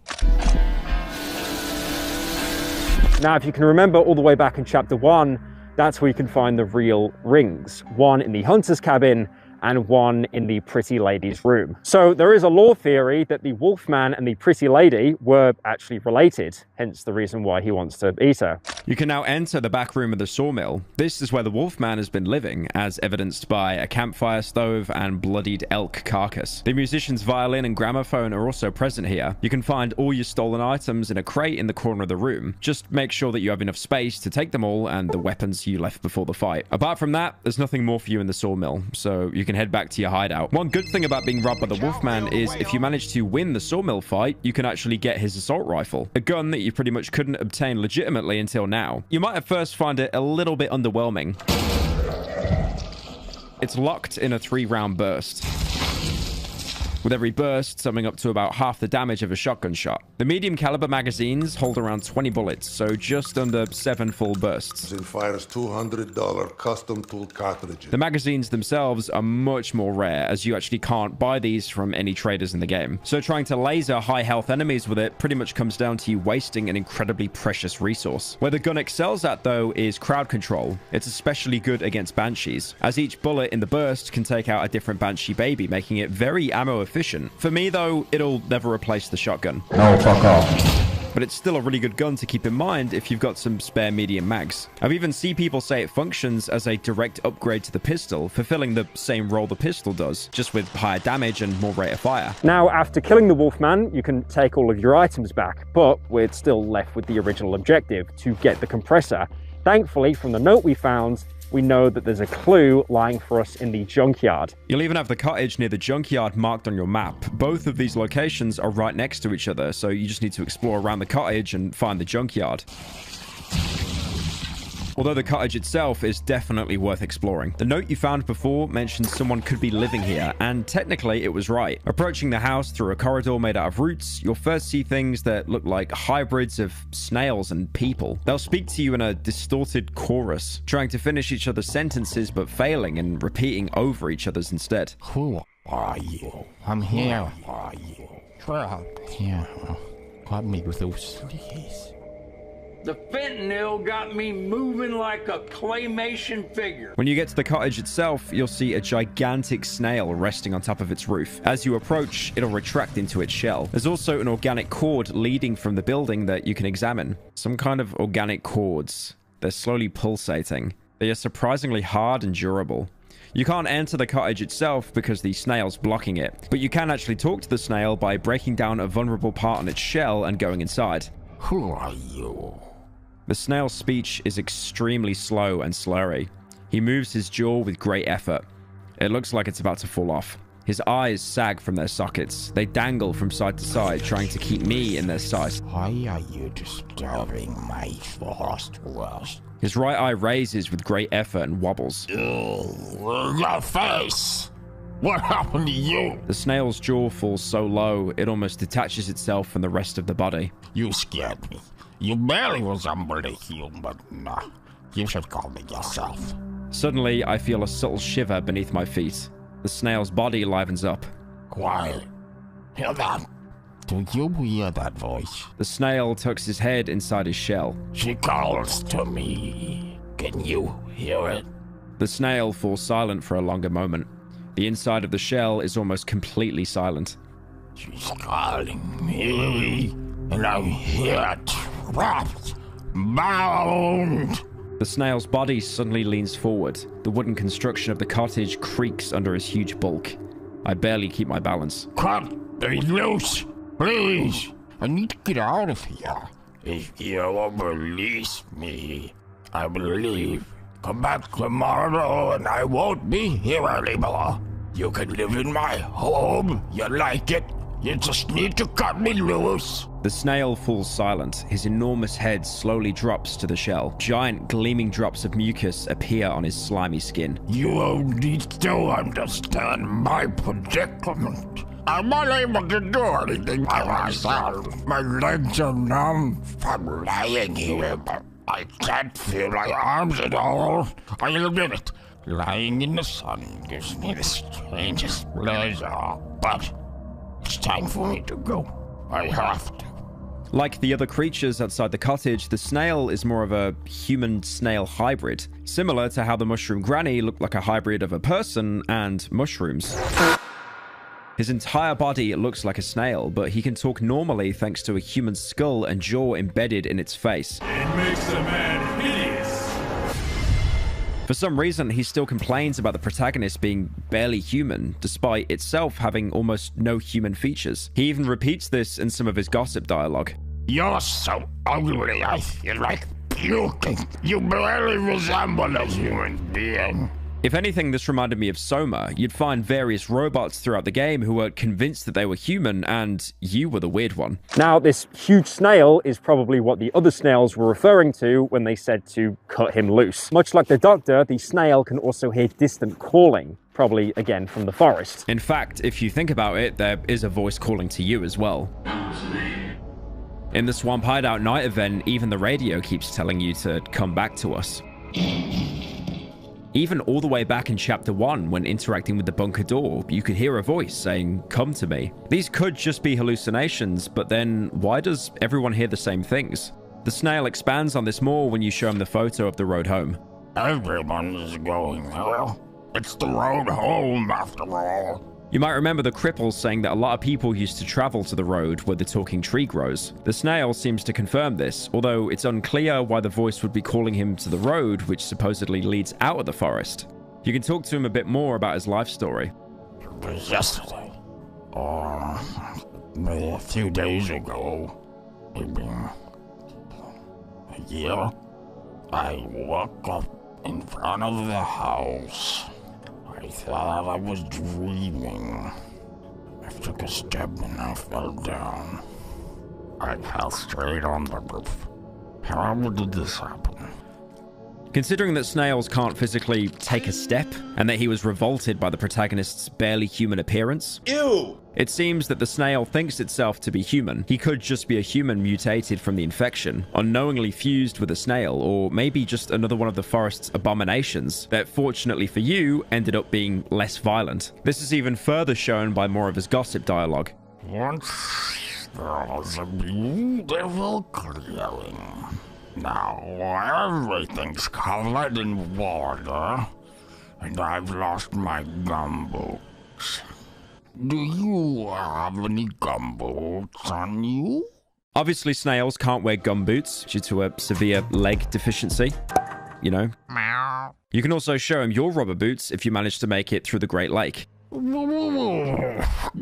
Now, if you can remember all the way back in chapter 1, that's where you can find the real rings. One in the hunter's cabin and one in the pretty lady's room. So there is a lore theory that the Wolfman and the pretty lady were actually related, hence the reason why he wants to eat her. You can now enter the back room of the sawmill. This is where the Wolfman has been living, as evidenced by a campfire stove and bloodied elk carcass. The musician's violin and gramophone are also present here. You can find all your stolen items in a crate in the corner of the room. Just make sure that you have enough space to take them all and the weapons you left before the fight. Apart from that, there's nothing more for you in the sawmill, so you can head back to your hideout. One good thing about being robbed by the Wolfman is if you manage to win the sawmill fight, you can actually get his assault rifle, a gun that you pretty much couldn't obtain legitimately until now. You might at first find it a little bit underwhelming. It's locked in a 3-round burst, with every burst summing up to about half the damage of a shotgun shot. The medium caliber magazines hold around 20 bullets, so just under 7 full bursts. It fires $200 custom tooled cartridges. The magazines themselves are much more rare, as you actually can't buy these from any traders in the game. So trying to laser high health enemies with it pretty much comes down to you wasting an incredibly precious resource. Where the gun excels at though is crowd control. It's especially good against banshees, as each bullet in the burst can take out a different banshee baby, making it very ammo efficient. For me though, it'll never replace the shotgun. No, fuck off. But it's still a really good gun to keep in mind if you've got some spare medium mags. I've even seen people say it functions as a direct upgrade to the pistol, fulfilling the same role the pistol does, just with higher damage and more rate of fire. Now, after killing the Wolfman, you can take all of your items back, but we're still left with the original objective, to get the compressor. Thankfully, from the note we found, we know that there's a clue lying for us in the junkyard. You'll even have the cottage near the junkyard marked on your map. Both of these locations are right next to each other, so you just need to explore around the cottage and find the junkyard. although the cottage itself is definitely worth exploring. The note you found before mentioned someone could be living here, and technically it was right. Approaching the house through a corridor made out of roots, you'll first see things that look like hybrids of snails and people. They'll speak to you in a distorted chorus, trying to finish each other's sentences but failing and repeating over each other's instead. Who are you? I'm here. Who are you? Here. Got me loose, please. The fentanyl got me moving like a claymation figure. When you get to the cottage itself, you'll see a gigantic snail resting on top of its roof. As you approach, it'll retract into its shell. There's also an organic cord leading from the building that you can examine. Some kind of organic cords. They're slowly pulsating. They are surprisingly hard and durable. You can't enter the cottage itself because the snail's blocking it, but you can actually talk to the snail by breaking down a vulnerable part on its shell and going inside. Who are you? The snail's speech is extremely slow and slurry. He moves his jaw with great effort. It looks like it's about to fall off. His eyes sag from their sockets. They dangle from side to side, trying to keep me in their sight. Why are you disturbing my forest rest? His right eye raises with great effort and wobbles. Your face! What happened to you? The snail's jaw falls so low, it almost detaches itself from the rest of the body. You scared me. You barely resemble a human. You should call me yourself. Suddenly, I feel a subtle shiver beneath my feet. The snail's body livens up. Quiet. Hear that? Do you hear that voice? The snail tucks his head inside his shell. She calls to me. Can you hear it? The snail falls silent for a longer moment. The inside of the shell is almost completely silent. She's calling me, and I'm here trapped, bound. The snail's body suddenly leans forward. The wooden construction of the cottage creaks under his huge bulk. I barely keep my balance. Cut me loose, please. I need to get out of here. If you will release me, I will leave. Come back tomorrow and I won't be here anymore. You can live in my home. You like it. You just need to cut me loose. The snail falls silent. His enormous head slowly drops to the shell. Giant gleaming drops of mucus appear on his slimy skin. You need to understand my predicament. I'm unable to do anything by myself. My legs are numb from lying here, but I can't feel my arms at all. I'll admit it. Lying in the sun gives me the strangest pleasure, but it's time for me to go. I have to. Like the other creatures outside the cottage, the snail is more of a human-snail hybrid, similar to how the mushroom granny looked like a hybrid of a person and mushrooms. His entire body looks like a snail, but he can talk normally thanks to a human skull and jaw embedded in its face. It makes a man hideous. For some reason, he still complains about the protagonist being barely human, despite itself having almost no human features. He even repeats this in some of his gossip dialogue. You're so ugly, I feel like puking. You barely resemble a human being. If anything, this reminded me of Soma. You'd find various robots throughout the game who were convinced that they were human, and you were the weird one. Now, this huge snail is probably what the other snails were referring to when they said to cut him loose. Much like the doctor, the snail can also hear distant calling, probably again from the forest. In fact, if you think about it, there is a voice calling to you as well. In the Swamp Hideout night event, even the radio keeps telling you to come back to us. Even all the way back in Chapter 1, when interacting with the bunker door, you could hear a voice saying, "Come to me." These could just be hallucinations, but then why does everyone hear the same things? The snail expands on this more when you show him the photo of the road home. Everyone is going there. It's the road home, after all. You might remember the cripples saying that a lot of people used to travel to the road where the talking tree grows. The snail seems to confirm this, although it's unclear why the voice would be calling him to the road, which supposedly leads out of the forest. You can talk to him a bit more about his life story. It was yesterday, or a few days ago, maybe a year. I woke up in front of the house. I thought I was dreaming. I took a step and I fell down. I fell straight on the roof. How did this happen? Considering that snails can't physically take a step, and that he was revolted by the protagonist's barely human appearance, Ew! It seems that the snail thinks itself to be human. He could just be a human mutated from the infection, unknowingly fused with a snail, or maybe just another one of the forest's abominations that, fortunately for you, ended up being less violent. This is even further shown by more of his gossip dialogue. Once there was a beautiful clearing. Now everything's covered in water, and I've lost my gumboots. Do you have any gumboots on you? Obviously, snails can't wear gumboots due to a severe leg deficiency. You know. Meow. You can also show him your rubber boots if you manage to make it through the Great Lake.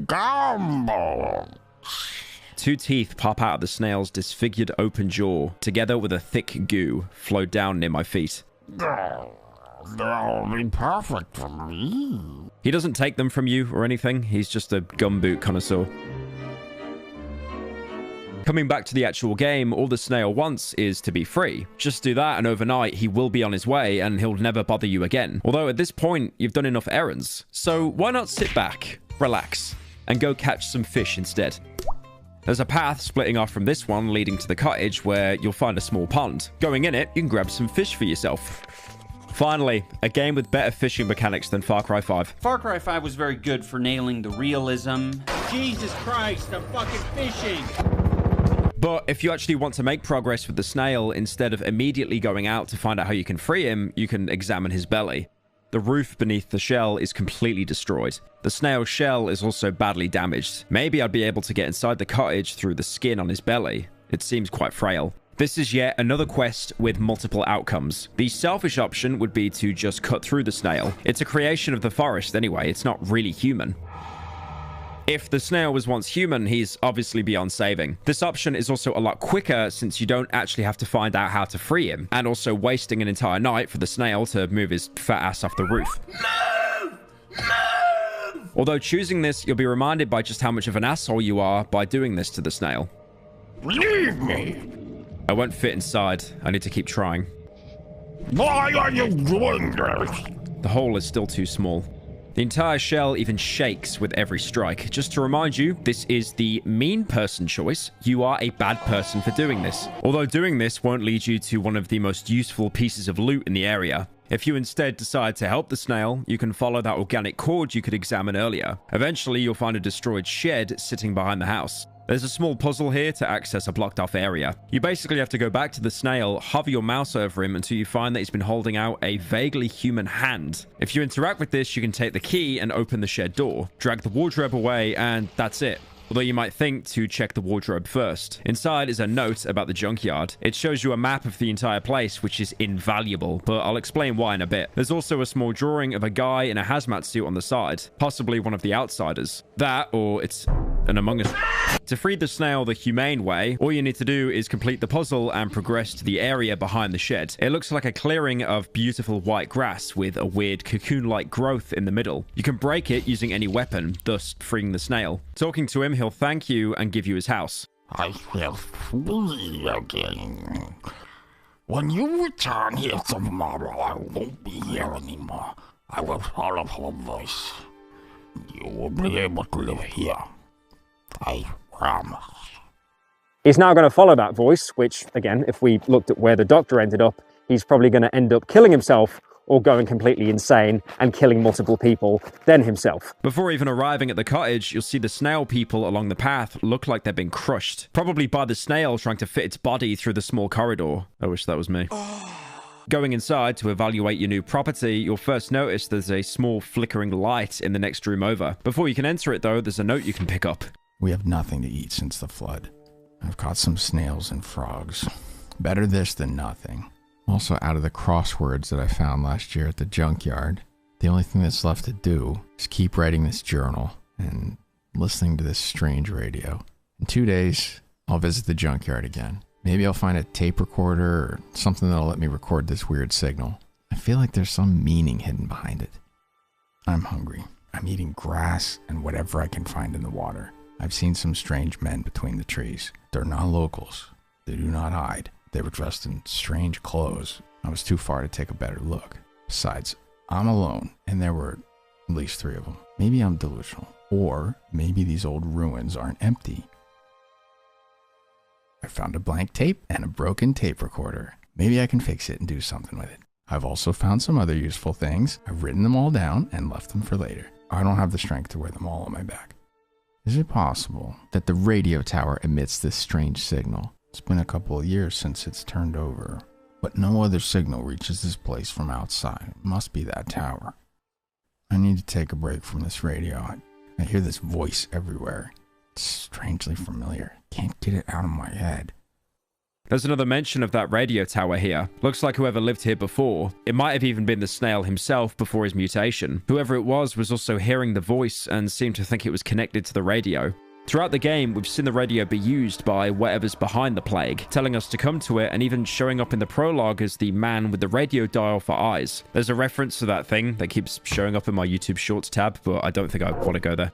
Gumboots. Two teeth pop out of the snail's disfigured open jaw, together with a thick goo flowed down near my feet. They'll be perfect for me. He doesn't take them from you or anything. He's just a gumboot connoisseur. Coming back to the actual game, all the snail wants is to be free. Just do that and overnight he will be on his way and he'll never bother you again. Although at this point, you've done enough errands. So why not sit back, relax, and go catch some fish instead? There's a path splitting off from this one leading to the cottage where you'll find a small pond. Going in it, you can grab some fish for yourself. Finally, a game with better fishing mechanics than Far Cry 5. Far Cry 5 was very good for nailing the realism. Jesus Christ, I'm fucking fishing! But if you actually want to make progress with the snail, instead of immediately going out to find out how you can free him, you can examine his belly. The roof beneath the shell is completely destroyed. The snail's shell is also badly damaged. Maybe I'd be able to get inside the cottage through the skin on his belly. It seems quite frail. This is yet another quest with multiple outcomes. The selfish option would be to just cut through the snail. It's a creation of the forest anyway, it's not really human. If the snail was once human, he's obviously beyond saving. This option is also a lot quicker since you don't actually have to find out how to free him, and also wasting an entire night for the snail to move his fat ass off the roof. Although choosing this, you'll be reminded by just how much of an asshole you are by doing this to the snail. Leave me! I won't fit inside. I need to keep trying. Why are you doing this? The hole is still too small. The entire shell even shakes with every strike. Just to remind you, this is the mean person choice. You are a bad person for doing this. Although doing this won't lead you to one of the most useful pieces of loot in the area. If you instead decide to help the snail, you can follow that organic cord you could examine earlier. Eventually, you'll find a destroyed shed sitting behind the house. There's a small puzzle here to access a blocked off area. You basically have to go back to the snail, hover your mouse over him until you find that he's been holding out a vaguely human hand. If you interact with this, you can take the key and open the shed door, drag the wardrobe away, and that's it. Although you might think to check the wardrobe first. Inside is a note about the junkyard. It shows you a map of the entire place, which is invaluable, but I'll explain why in a bit. There's also a small drawing of a guy in a hazmat suit on the side, possibly one of the outsiders. That, or it's an Among Us. To free the snail the humane way, all you need to do is complete the puzzle and progress to the area behind the shed. It looks like a clearing of beautiful white grass with a weird cocoon-like growth in the middle. You can break it using any weapon, thus freeing the snail. Talking to him, he'll thank you and give you his house. I will flee again. When you return here tomorrow, I won't be here anymore. I will follow her voice. You will be able to live here. I promise. He's now going to follow that voice, which, again, if we looked at where the doctor ended up, he's probably going to end up killing himself or going completely insane and killing multiple people, then himself. Before even arriving at the cottage, you'll see the snail people along the path look like they've been crushed. Probably by the snail trying to fit its body through the small corridor. I wish that was me. Going inside to evaluate your new property, you'll first notice there's a small flickering light in the next room over. Before you can enter it though, there's a note you can pick up. We have nothing to eat since the flood. I've caught some snails and frogs. Better this than nothing. Also, out of the crosswords that I found last year at the junkyard, the only thing that's left to do is keep writing this journal and listening to this strange radio. In 2 days, I'll visit the junkyard again. Maybe I'll find a tape recorder or something that'll let me record this weird signal. I feel like there's some meaning hidden behind it. I'm hungry. I'm eating grass and whatever I can find in the water. I've seen some strange men between the trees. They're not locals. They do not hide. They were dressed in strange clothes. I was too far to take a better look. Besides, I'm alone, and there were at least 3 of them. Maybe I'm delusional, or maybe these old ruins aren't empty. I found a blank tape and a broken tape recorder. Maybe I can fix it and do something with it. I've also found some other useful things. I've written them all down and left them for later. I don't have the strength to wear them all on my back. Is it possible that the radio tower emits this strange signal? It's been a couple of years since it's turned over, but no other signal reaches this place from outside. It must be that tower. I need to take a break from this radio. I hear this voice everywhere. It's strangely familiar. Can't get it out of my head. There's another mention of that radio tower here. Looks like whoever lived here before. It might have even been the snail himself before his mutation. Whoever it was also hearing the voice and seemed to think it was connected to the radio. Throughout the game, we've seen the radio be used by whatever's behind the plague, telling us to come to it and even showing up in the prologue as the man with the radio dial for eyes. There's a reference to that thing that keeps showing up in my YouTube Shorts tab, but I don't think I want to go there.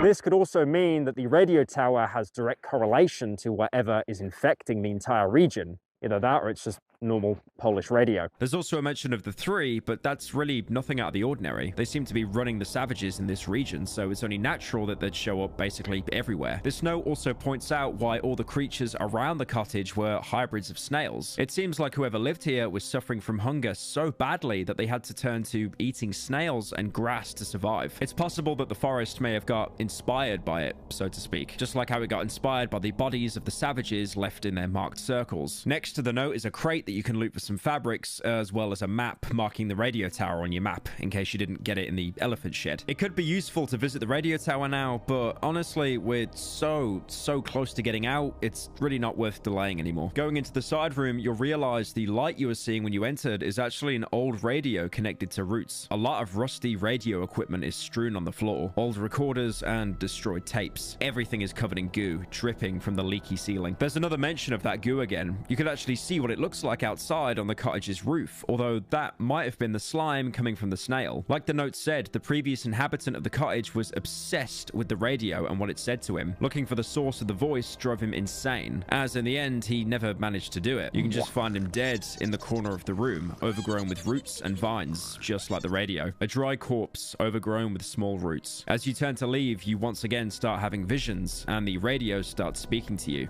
This could also mean that the radio tower has direct correlation to whatever is infecting the entire region. Either that or it's just normal Polish radio. There's also a mention of the 3, but that's really nothing out of the ordinary. They seem to be running the savages in this region, so it's only natural that they'd show up basically everywhere. This note also points out why all the creatures around the cottage were hybrids of snails. It seems like whoever lived here was suffering from hunger so badly that they had to turn to eating snails and grass to survive. It's possible that the forest may have got inspired by it, so to speak, just like how it got inspired by the bodies of the savages left in their marked circles. Next to the note is a crate that you can loot for some fabrics, as well as a map marking the radio tower on your map, in case you didn't get it in the elephant shed. It could be useful to visit the radio tower now, but honestly, we're so close to getting out, it's really not worth delaying anymore. Going into the side room, you'll realize the light you were seeing when you entered is actually an old radio connected to roots. A lot of rusty radio equipment is strewn on the floor, old recorders and destroyed tapes. Everything is covered in goo, dripping from the leaky ceiling. There's another mention of that goo again. You could actually see what it looks like outside on the cottage's roof, although that might have been the slime coming from the snail. Like the note said, the previous inhabitant of the cottage was obsessed with the radio and what it said to him. Looking for the source of the voice drove him insane, as in the end he never managed to do it. You can just find him dead in the corner of the room, overgrown with roots and vines, just like the radio. A dry corpse overgrown with small roots. As you turn to leave, you once again start having visions, and the radio starts speaking to you.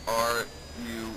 Are you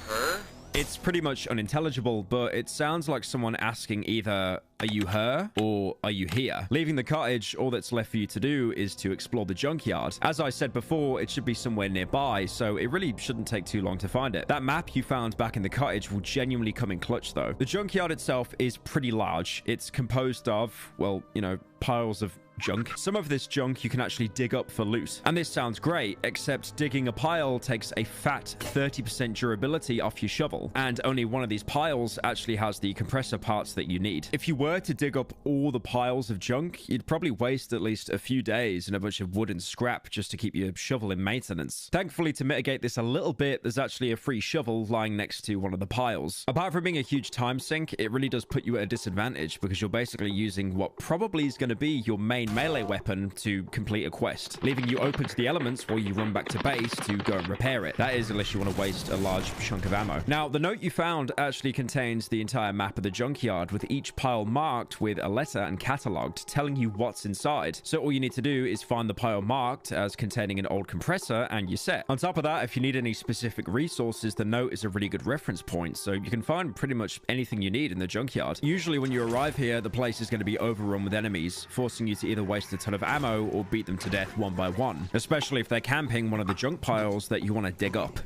her? It's pretty much unintelligible, but it sounds like someone asking either, are you her or are you here? Leaving the cottage, all that's left for you to do is to explore the junkyard. As I said before, it should be somewhere nearby, so it really shouldn't take too long to find it. That map you found back in the cottage will genuinely come in clutch though. The junkyard itself is pretty large. It's composed of, well, you know, piles of junk. Some of this junk you can actually dig up for loot. And this sounds great, except digging a pile takes a fat 30% durability off your shovel. And only one of these piles actually has the compressor parts that you need. If you were to dig up all the piles of junk, you'd probably waste at least a few days and a bunch of wood and scrap just to keep your shovel in maintenance. Thankfully, to mitigate this a little bit, there's actually a free shovel lying next to one of the piles. Apart from being a huge time sink, it really does put you at a disadvantage because you're basically using what probably is going to be your main melee weapon to complete a quest, leaving you open to the elements while you run back to base to go and repair it. That is, unless you want to waste a large chunk of ammo. Now, the note you found actually contains the entire map of the junkyard, with each pile marked with a letter and catalogued, telling you what's inside. So all you need to do is find the pile marked as containing an old compressor and you're set. On top of that, if you need any specific resources, the note is a really good reference point, so you can find pretty much anything you need in the junkyard. Usually when you arrive here, the place is going to be overrun with enemies, forcing you to either waste a ton of ammo or beat them to death one by one, especially if they're camping one of the junk piles that you want to dig up.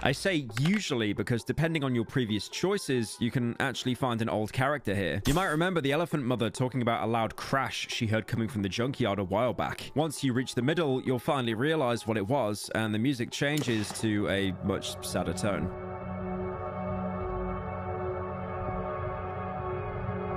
I say usually because depending on your previous choices, you can actually find an old character here. You might remember the elephant mother talking about a loud crash she heard coming from the junkyard a while back. Once you reach the middle, you'll finally realize what it was, and the music changes to a much sadder tone.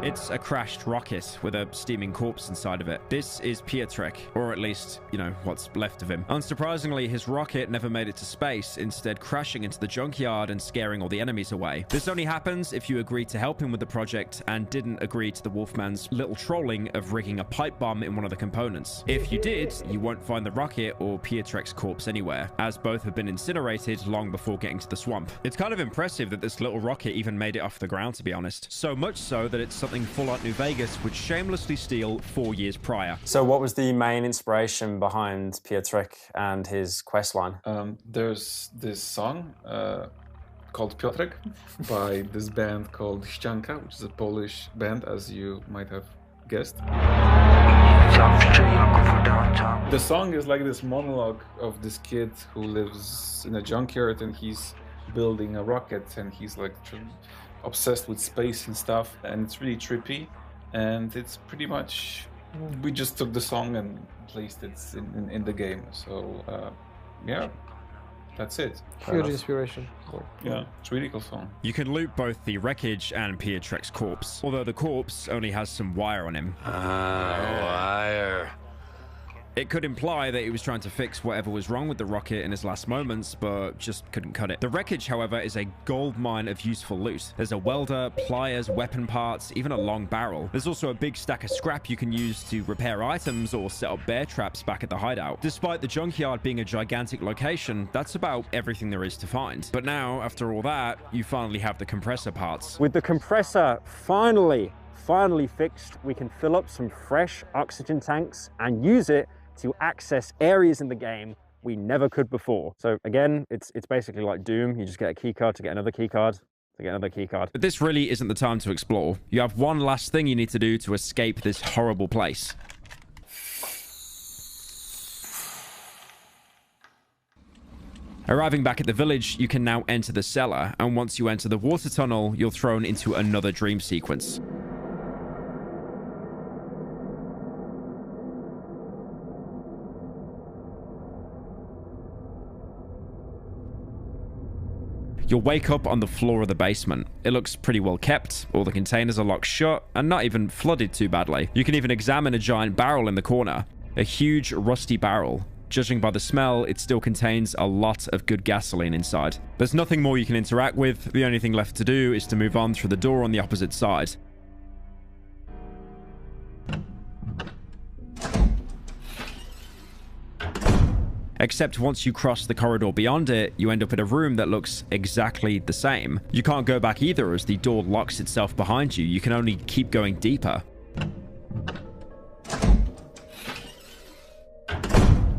It's a crashed rocket with a steaming corpse inside of it. This is Pietrek, or at least, you know, what's left of him. Unsurprisingly, his rocket never made it to space, instead crashing into the junkyard and scaring all the enemies away. This only happens if you agree to help him with the project and didn't agree to the Wolfman's little trolling of rigging a pipe bomb in one of the components. If you did, you won't find the rocket or Pietrek's corpse anywhere, as both have been incinerated long before getting to the swamp. It's kind of impressive that this little rocket even made it off the ground, to be honest. So much so that it's something Fallout New Vegas would shamelessly steal 4 years prior. So what was the main inspiration behind Pietrek and his quest line? There's this song called Piotrek by this band called Ścianka, which is a Polish band, as you might have guessed. The song is like this monologue of this kid who lives in a junkyard and he's building a rocket and he's like obsessed with space and stuff, and it's really trippy, and it's pretty much, we just took the song and placed it in the game. So yeah, that's it. Huge inspiration. Cool. Yeah, it's a really cool song. You can loot both the wreckage and Pietrek's corpse, although the corpse only has some wire on him. Wire. It could imply that he was trying to fix whatever was wrong with the rocket in his last moments, but just couldn't cut it. The wreckage, however, is a gold mine of useful loot. There's a welder, pliers, weapon parts, even a long barrel. There's also a big stack of scrap you can use to repair items or set up bear traps back at the hideout. Despite the junkyard being a gigantic location, that's about everything there is to find. But now, after all that, you finally have the compressor parts. With the compressor finally fixed, we can fill up some fresh oxygen tanks and use it to access areas in the game we never could before. So again, it's basically like Doom. You just get a key card to get another key card to get another key card. But this really isn't the time to explore. You have one last thing you need to do to escape this horrible place. Arriving back at the village, you can now enter the cellar, and once you enter the water tunnel, you're thrown into another dream sequence. You'll wake up on the floor of the basement. It looks pretty well kept. All the containers are locked shut and not even flooded too badly. You can even examine a giant barrel in the corner. A huge, rusty barrel. Judging by the smell, it still contains a lot of good gasoline inside. There's nothing more you can interact with. The only thing left to do is to move on through the door on the opposite side. Except once you cross the corridor beyond it, you end up in a room that looks exactly the same. You can't go back either as the door locks itself behind you. You can only keep going deeper.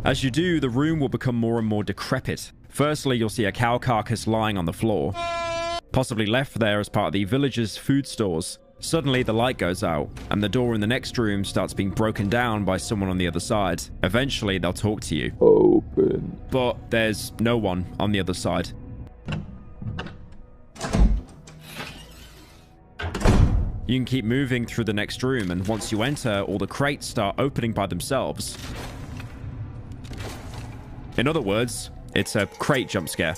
As you do, the room will become more and more decrepit. Firstly, you'll see a cow carcass lying on the floor, possibly left there as part of the village's food stores. Suddenly, the light goes out, and the door in the next room starts being broken down by someone on the other side. Eventually, they'll talk to you. Open. But there's no one on the other side. You can keep moving through the next room, and once you enter, all the crates start opening by themselves. In other words, it's a crate jump scare.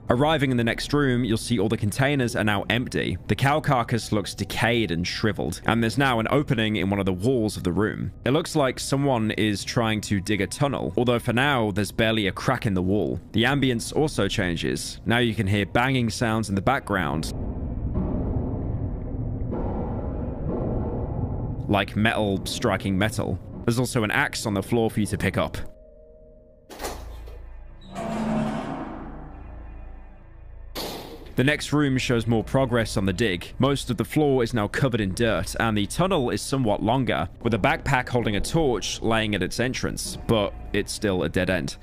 Arriving in the next room, you'll see all the containers are now empty. The cow carcass looks decayed and shriveled, and there's now an opening in one of the walls of the room. It looks like someone is trying to dig a tunnel, although for now, there's barely a crack in the wall. The ambience also changes. Now you can hear banging sounds in the background, like metal striking metal. There's also an axe on the floor for you to pick up. The next room shows more progress on the dig. Most of the floor is now covered in dirt, and the tunnel is somewhat longer, with a backpack holding a torch laying at its entrance, but it's still a dead end.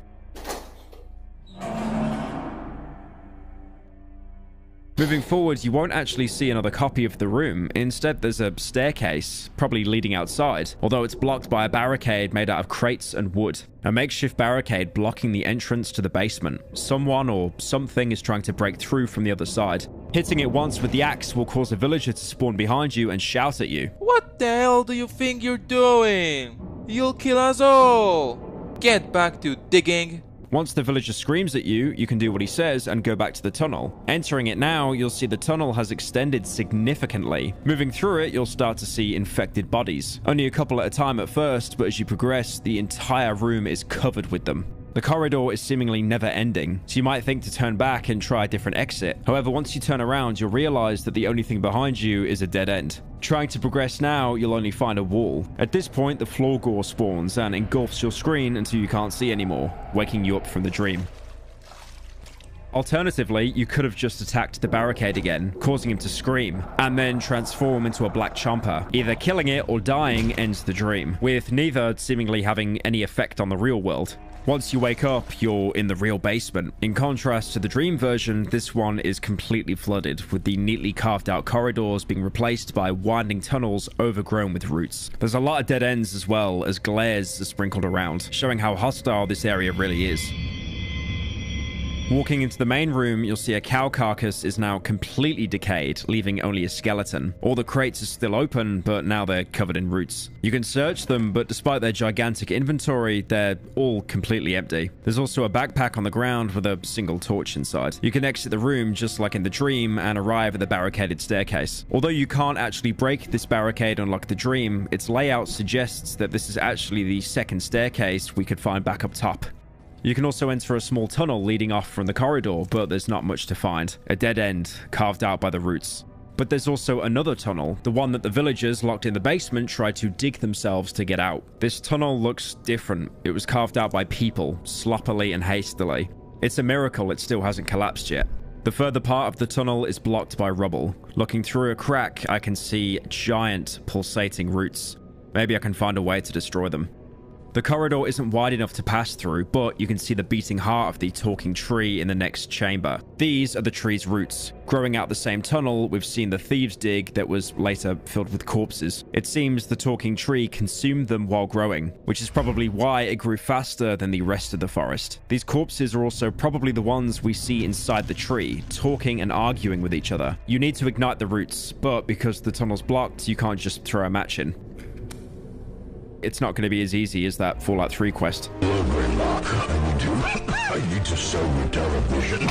Moving forward, you won't actually see another copy of the room. Instead, there's a staircase, probably leading outside, although it's blocked by a barricade made out of crates and wood. A makeshift barricade blocking the entrance to the basement. Someone or something is trying to break through from the other side. Hitting it once with the axe will cause a villager to spawn behind you and shout at you. What the hell do you think you're doing? You'll kill us all! Get back to digging! Once the villager screams at you, you can do what he says and go back to the tunnel. Entering it now, you'll see the tunnel has extended significantly. Moving through it, you'll start to see infected bodies. Only a couple at a time at first, but as you progress, the entire room is covered with them. The corridor is seemingly never ending, so you might think to turn back and try a different exit. However, once you turn around, you'll realize that the only thing behind you is a dead end. Trying to progress now, you'll only find a wall. At this point, the floor gore spawns and engulfs your screen until you can't see anymore, waking you up from the dream. Alternatively, you could have just attacked the barricade again, causing him to scream, and then transform into a black chomper. Either killing it or dying ends the dream, with neither seemingly having any effect on the real world. Once you wake up, you're in the real basement. In contrast to the dream version, this one is completely flooded, with the neatly carved out corridors being replaced by winding tunnels overgrown with roots. There's a lot of dead ends as well as glares are sprinkled around, showing how hostile this area really is. Walking into the main room, you'll see a cow carcass is now completely decayed, leaving only a skeleton. All the crates are still open, but now they're covered in roots. You can search them, but despite their gigantic inventory, they're all completely empty. There's also a backpack on the ground with a single torch inside. You can exit the room just like in the dream and arrive at the barricaded staircase. Although you can't actually break this barricade unlike the dream, its layout suggests that this is actually the second staircase we could find back up top. You can also enter a small tunnel leading off from the corridor, but there's not much to find. A dead end, carved out by the roots. But there's also another tunnel, the one that the villagers locked in the basement tried to dig themselves to get out. This tunnel looks different. It was carved out by people, sloppily and hastily. It's a miracle it still hasn't collapsed yet. The further part of the tunnel is blocked by rubble. Looking through a crack, I can see giant, pulsating roots. Maybe I can find a way to destroy them. The corridor isn't wide enough to pass through, but you can see the beating heart of the talking tree in the next chamber. These are the tree's roots. Growing out the same tunnel, we've seen the thieves dig that was later filled with corpses. It seems the talking tree consumed them while growing, which is probably why it grew faster than the rest of the forest. These corpses are also probably the ones we see inside the tree, talking and arguing with each other. You need to ignite the roots, but because the tunnel's blocked, you can't just throw a match in. It's not going to be as easy as that Fallout 3 quest. I need to sell your television.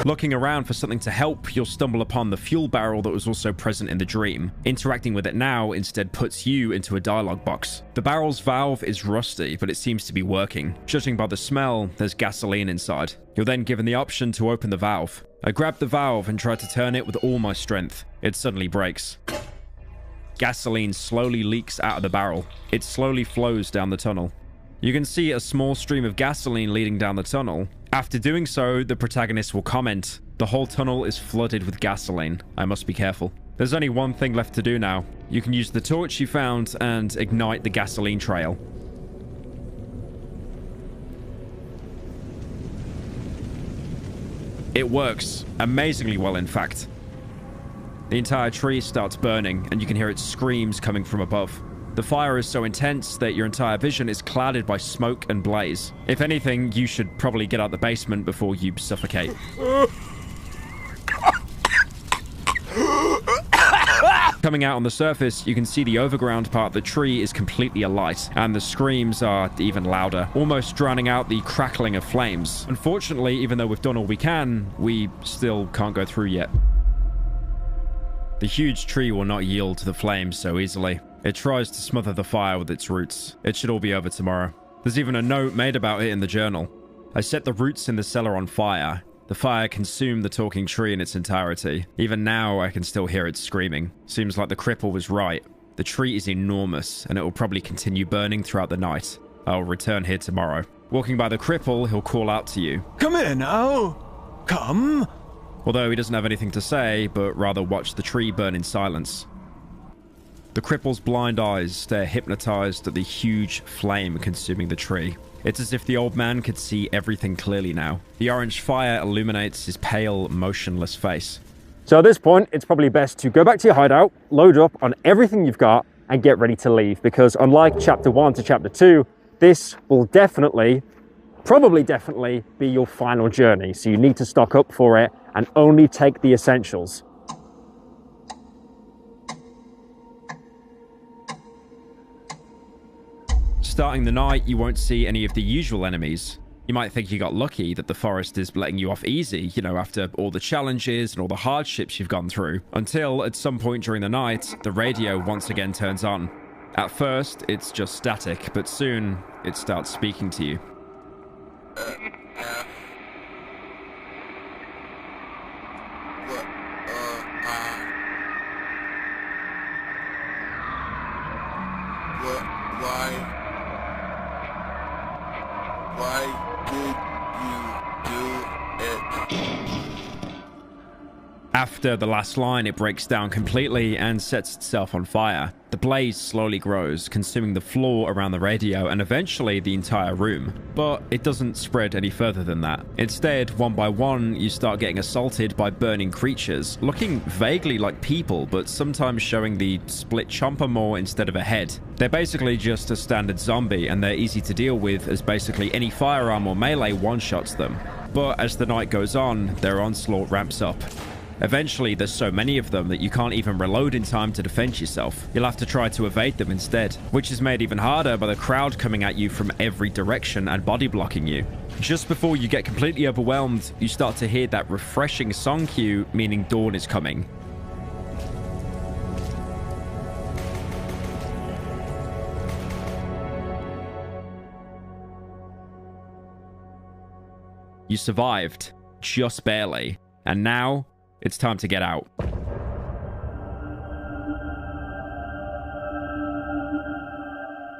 Looking around for something to help, you'll stumble upon the fuel barrel that was also present in the dream. Interacting with it now instead puts you into a dialogue box. The barrel's valve is rusty, but it seems to be working. Judging by the smell, there's gasoline inside. You're then given the option to open the valve. I grab the valve and try to turn it with all my strength. It suddenly breaks. Gasoline slowly leaks out of the barrel. It slowly flows down the tunnel. You can see a small stream of gasoline leading down the tunnel. After doing so, the protagonist will comment, "The whole tunnel is flooded with gasoline. I must be careful." There's only one thing left to do now. You can use the torch you found and ignite the gasoline trail. It works. Amazingly well, in fact. The entire tree starts burning, and you can hear its screams coming from above. The fire is so intense that your entire vision is clouded by smoke and blaze. If anything, you should probably get out the basement before you suffocate. Coming out on the surface, you can see the overground part of the tree is completely alight, and the screams are even louder, almost drowning out the crackling of flames. Unfortunately, even though we've done all we can, we still can't go through yet. The huge tree will not yield to the flames so easily. It tries to smother the fire with its roots. It should all be over tomorrow. There's even a note made about it in the journal. I set the roots in the cellar on fire. The fire consumed the talking tree in its entirety. Even now, I can still hear it screaming. Seems like the cripple was right. The tree is enormous, and it will probably continue burning throughout the night. I'll return here tomorrow. Walking by the cripple, he'll call out to you. Come here now! Come! Although he doesn't have anything to say, but rather watch the tree burn in silence. The cripple's blind eyes stare hypnotized at the huge flame consuming the tree. It's as if the old man could see everything clearly now. The orange fire illuminates his pale, motionless face. So at this point, it's probably best to go back to your hideout, load up on everything you've got, and get ready to leave. Because unlike Chapter 1 to Chapter 2, this will probably definitely be your final journey. So you need to stock up for it and only take the essentials. starting the night, you won't see any of the usual enemies. You might think you got lucky that the forest is letting you off easy, you know, after all the challenges and all the hardships you've gone through. Until, at some point during the night, the radio once again turns on. At first, it's just static, but soon, it starts speaking to you. After the last line, it breaks down completely and sets itself on fire. The blaze slowly grows, consuming the floor around the radio and eventually the entire room. But it doesn't spread any further than that. Instead, one by one, you start getting assaulted by burning creatures, looking vaguely like people, but sometimes showing the split chomper maw instead of a head. They're basically just a standard zombie, and they're easy to deal with as basically any firearm or melee one-shots them. But as the night goes on, their onslaught ramps up. Eventually, there's so many of them that you can't even reload in time to defend yourself. You'll have to try to evade them instead, which is made even harder by the crowd coming at you from every direction and body blocking you. Just before you get completely overwhelmed, you start to hear that refreshing song cue, meaning dawn is coming. You survived, just barely, and now it's time to get out.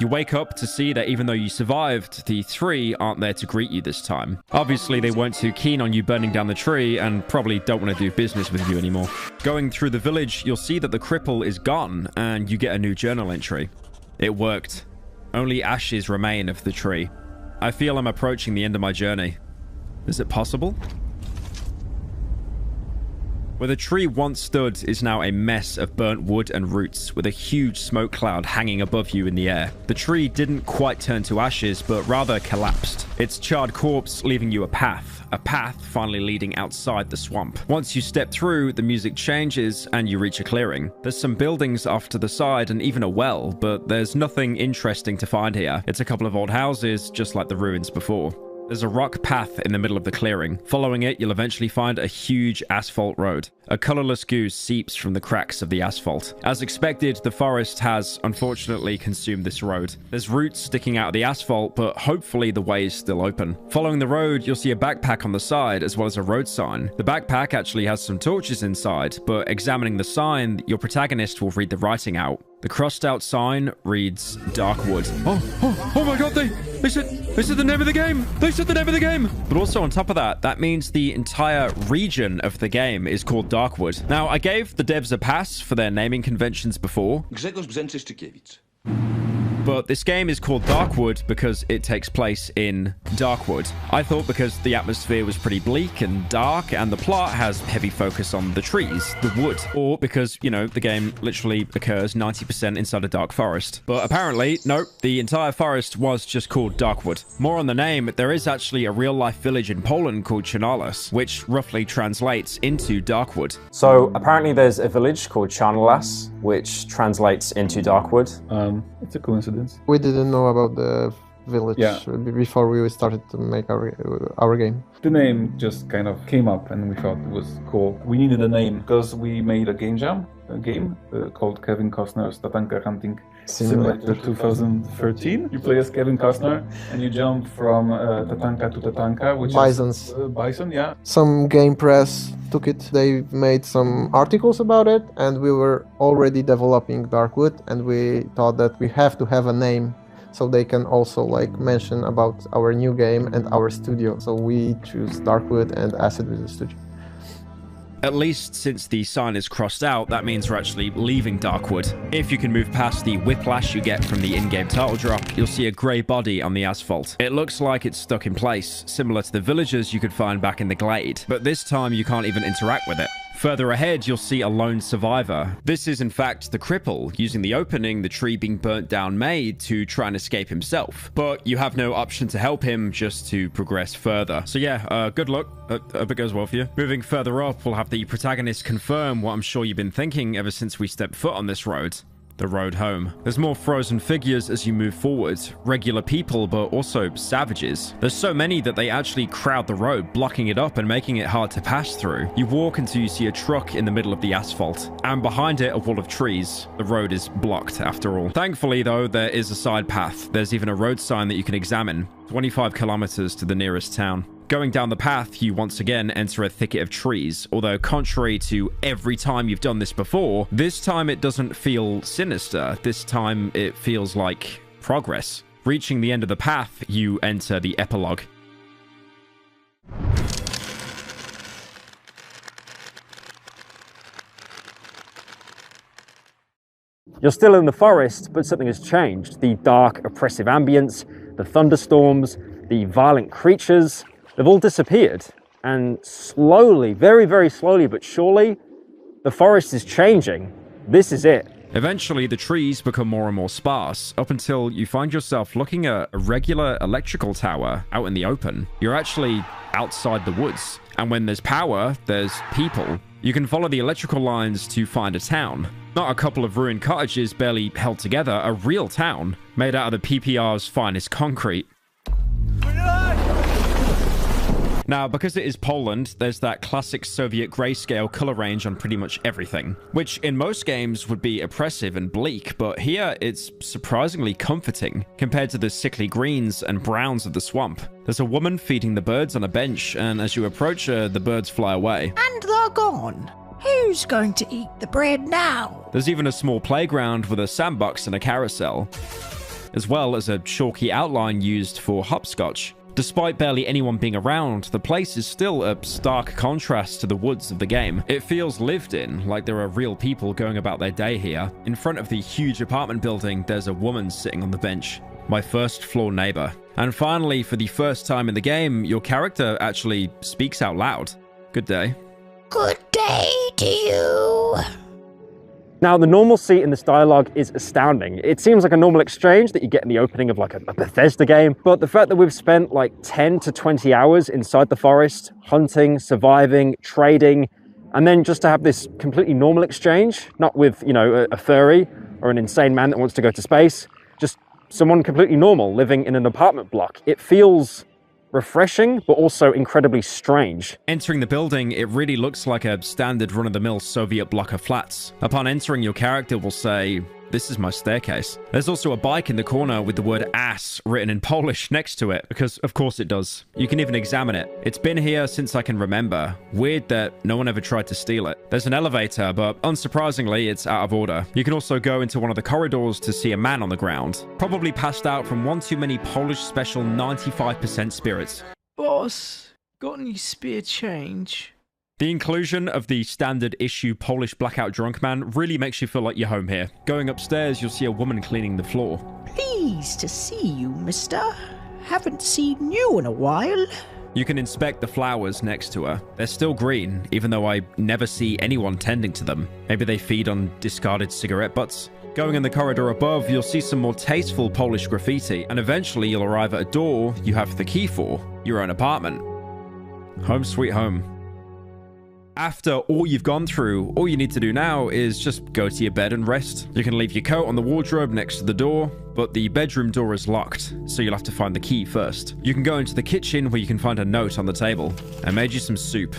You wake up to see that even though you survived, the three aren't there to greet you this time. Obviously, they weren't too keen on you burning down the tree and probably don't want to do business with you anymore. Going through the village, you'll see that the cripple is gone and you get a new journal entry. It worked. Only ashes remain of the tree. I feel I'm approaching the end of my journey. Is it possible? Where the tree once stood is now a mess of burnt wood and roots, with a huge smoke cloud hanging above you in the air. The tree didn't quite turn to ashes, but rather collapsed. Its charred corpse leaving you a path finally leading outside the swamp. Once you step through, the music changes and you reach a clearing. There's some buildings off to the side and even a well, but there's nothing interesting to find here. It's a couple of old houses, just like the ruins before. There's a rock path in the middle of the clearing. Following it, you'll eventually find a huge asphalt road. A colorless goo seeps from the cracks of the asphalt. As expected, the forest has, unfortunately, consumed this road. There's roots sticking out of the asphalt, but hopefully the way is still open. Following the road, you'll see a backpack on the side, as well as a road sign. The backpack actually has some torches inside, but examining the sign, your protagonist will read the writing out. The crossed out sign reads Darkwood. Oh my god, they said the name of the game! They said the name of the game! But also on top of that, that means the entire region of the game is called Darkwood. Now, I gave the devs a pass for their naming conventions before. But this game is called Darkwood because it takes place in Darkwood. I thought because the atmosphere was pretty bleak and dark and the plot has heavy focus on the trees, the wood, or because, you know, the game literally occurs 90% inside a dark forest. But apparently, nope, the entire forest was just called Darkwood. More on the name, there is actually a real-life village in Poland called Czarnolas, which roughly translates into Darkwood. So apparently there's a village called Czarnolas, which translates into Darkwood. It's a coincidence. We didn't know about the village before we started to make our game. The name just kind of came up and we thought it was cool. We needed a name because we made a game called Kevin Costner's Tatanka Hunting Simulator 2013. You play as Kevin Costner and you jump from Tatanka to Tatanka, which Bisons. is bison, yeah. Some game press took it. They made some articles about it, and we were already developing Darkwood, and we thought that we have to have a name so they can also like mention about our new game and our studio. So we choose Darkwood and Acid Visual Studio. At least since the sign is crossed out, that means we're actually leaving Darkwood. If you can move past the whiplash you get from the in-game title drop, you'll see a grey body on the asphalt. It looks like it's stuck in place, similar to the villagers you could find back in the glade, but this time you can't even interact with it. Further ahead, you'll see a lone survivor. This is in fact the cripple, using the opening the tree being burnt down made to try and escape himself. But you have no option to help him, just to progress further. So yeah, good luck. Hope it goes well for you. Moving further up, we'll have the protagonist confirm what I'm sure you've been thinking ever since we stepped foot on this road. the road home. There's more frozen figures as you move forward, regular people, but also savages. There's so many that they actually crowd the road, blocking it up and making it hard to pass through. You walk until you see a truck in the middle of the asphalt, and behind it a wall of trees. The road is blocked after all. Thankfully though, there is a side path. There's even a road sign that you can examine, 25 kilometers to the nearest town. Going down the path, you once again enter a thicket of trees, although contrary to every time you've done this before, this time it doesn't feel sinister. This time it feels like progress. Reaching the end of the path, you enter the epilogue. You're still in the forest, but something has changed. The dark, oppressive ambience, the thunderstorms, the violent creatures, they've all disappeared. And slowly, very, very slowly but surely, the forest is changing. This is it. Eventually, the trees become more and more sparse, up until you find yourself looking at a regular electrical tower out in the open. You're actually outside the woods. And when there's power, there's people. You can follow the electrical lines to find a town. Not a couple of ruined cottages barely held together, a real town, made out of the PPR's finest concrete. Now, because it is Poland, there's that classic Soviet grayscale color range on pretty much everything, which in most games would be oppressive and bleak, but here it's surprisingly comforting compared to the sickly greens and browns of the swamp. There's a woman feeding the birds on a bench, and as you approach her, the birds fly away. And they're gone. Who's going to eat the bread now? There's even a small playground with a sandbox and a carousel, as well as a chalky outline used for hopscotch. Despite barely anyone being around, the place is still a stark contrast to the woods of the game. It feels lived in, like there are real people going about their day here. In front of the huge apartment building, there's a woman sitting on the bench. My first floor neighbor. And finally, for the first time in the game, your character actually speaks out loud. Good day. Good day to you. Now, the normalcy in this dialogue is astounding. It seems like a normal exchange that you get in the opening of like a Bethesda game, but the fact that we've spent like 10 to 20 hours inside the forest, hunting, surviving, trading, and then just to have this completely normal exchange, not with, you know, a furry or an insane man that wants to go to space, just someone completely normal living in an apartment block. It feels refreshing, but also incredibly strange. Entering the building, it really looks like a standard run-of-the-mill Soviet block of flats. Upon entering, your character will say, "This is my staircase." There's also a bike in the corner with the word ass written in Polish next to it, because of course it does. You can even examine it. It's been here since I can remember. Weird that no one ever tried to steal it. There's an elevator, but unsurprisingly, it's out of order. You can also go into one of the corridors to see a man on the ground, probably passed out from one too many Polish special 95% spirits. Boss, got any spare change? The inclusion of the standard issue Polish blackout drunk man really makes you feel like you're home here. Going upstairs, you'll see a woman cleaning the floor. Pleased to see you, mister. Haven't seen you in a while. You can inspect the flowers next to her. They're still green, even though I never see anyone tending to them. Maybe they feed on discarded cigarette butts. Going in the corridor above, you'll see some more tasteful Polish graffiti, and eventually you'll arrive at a door you have the key for, your own apartment. Home sweet home. After all you've gone through, all you need to do now is just go to your bed and rest. You can leave your coat on the wardrobe next to the door, but the bedroom door is locked, so you'll have to find the key first. You can go into the kitchen where you can find a note on the table. I made you some soup.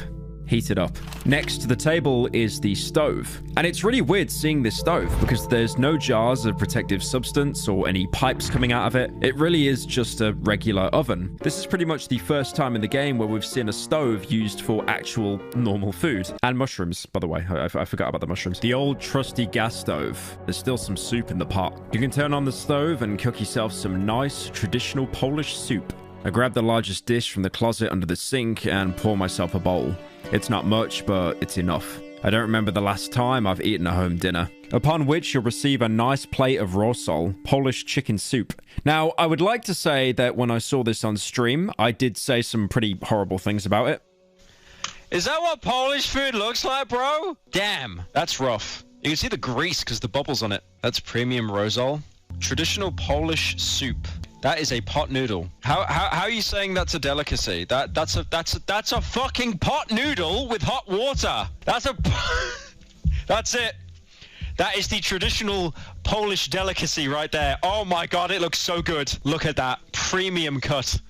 Heat it up. Next to the table is the stove. And it's really weird seeing this stove because there's no jars of protective substance or any pipes coming out of it. It really is just a regular oven. This is pretty much the first time in the game where we've seen a stove used for actual normal food. And mushrooms, by the way. I forgot about the mushrooms. The old trusty gas stove. There's still some soup in the pot. You can turn on the stove and cook yourself some nice traditional Polish soup. I grab the largest dish from the closet under the sink and pour myself a bowl. It's not much, but it's enough. I don't remember the last time I've eaten a home dinner. Upon which you'll receive a nice plate of rosol, Polish chicken soup. Now, I would like to say that when I saw this on stream, I did say some pretty horrible things about it. Is that what Polish food looks like, bro? Damn, that's rough. You can see the grease because the bubbles on it. That's premium rosol. Traditional Polish soup. That is a pot noodle. How are you saying that's a delicacy? That's a fucking pot noodle with hot water. That's it. That is the traditional Polish delicacy right there. Oh my god, it looks so good. Look at that. Premium cut.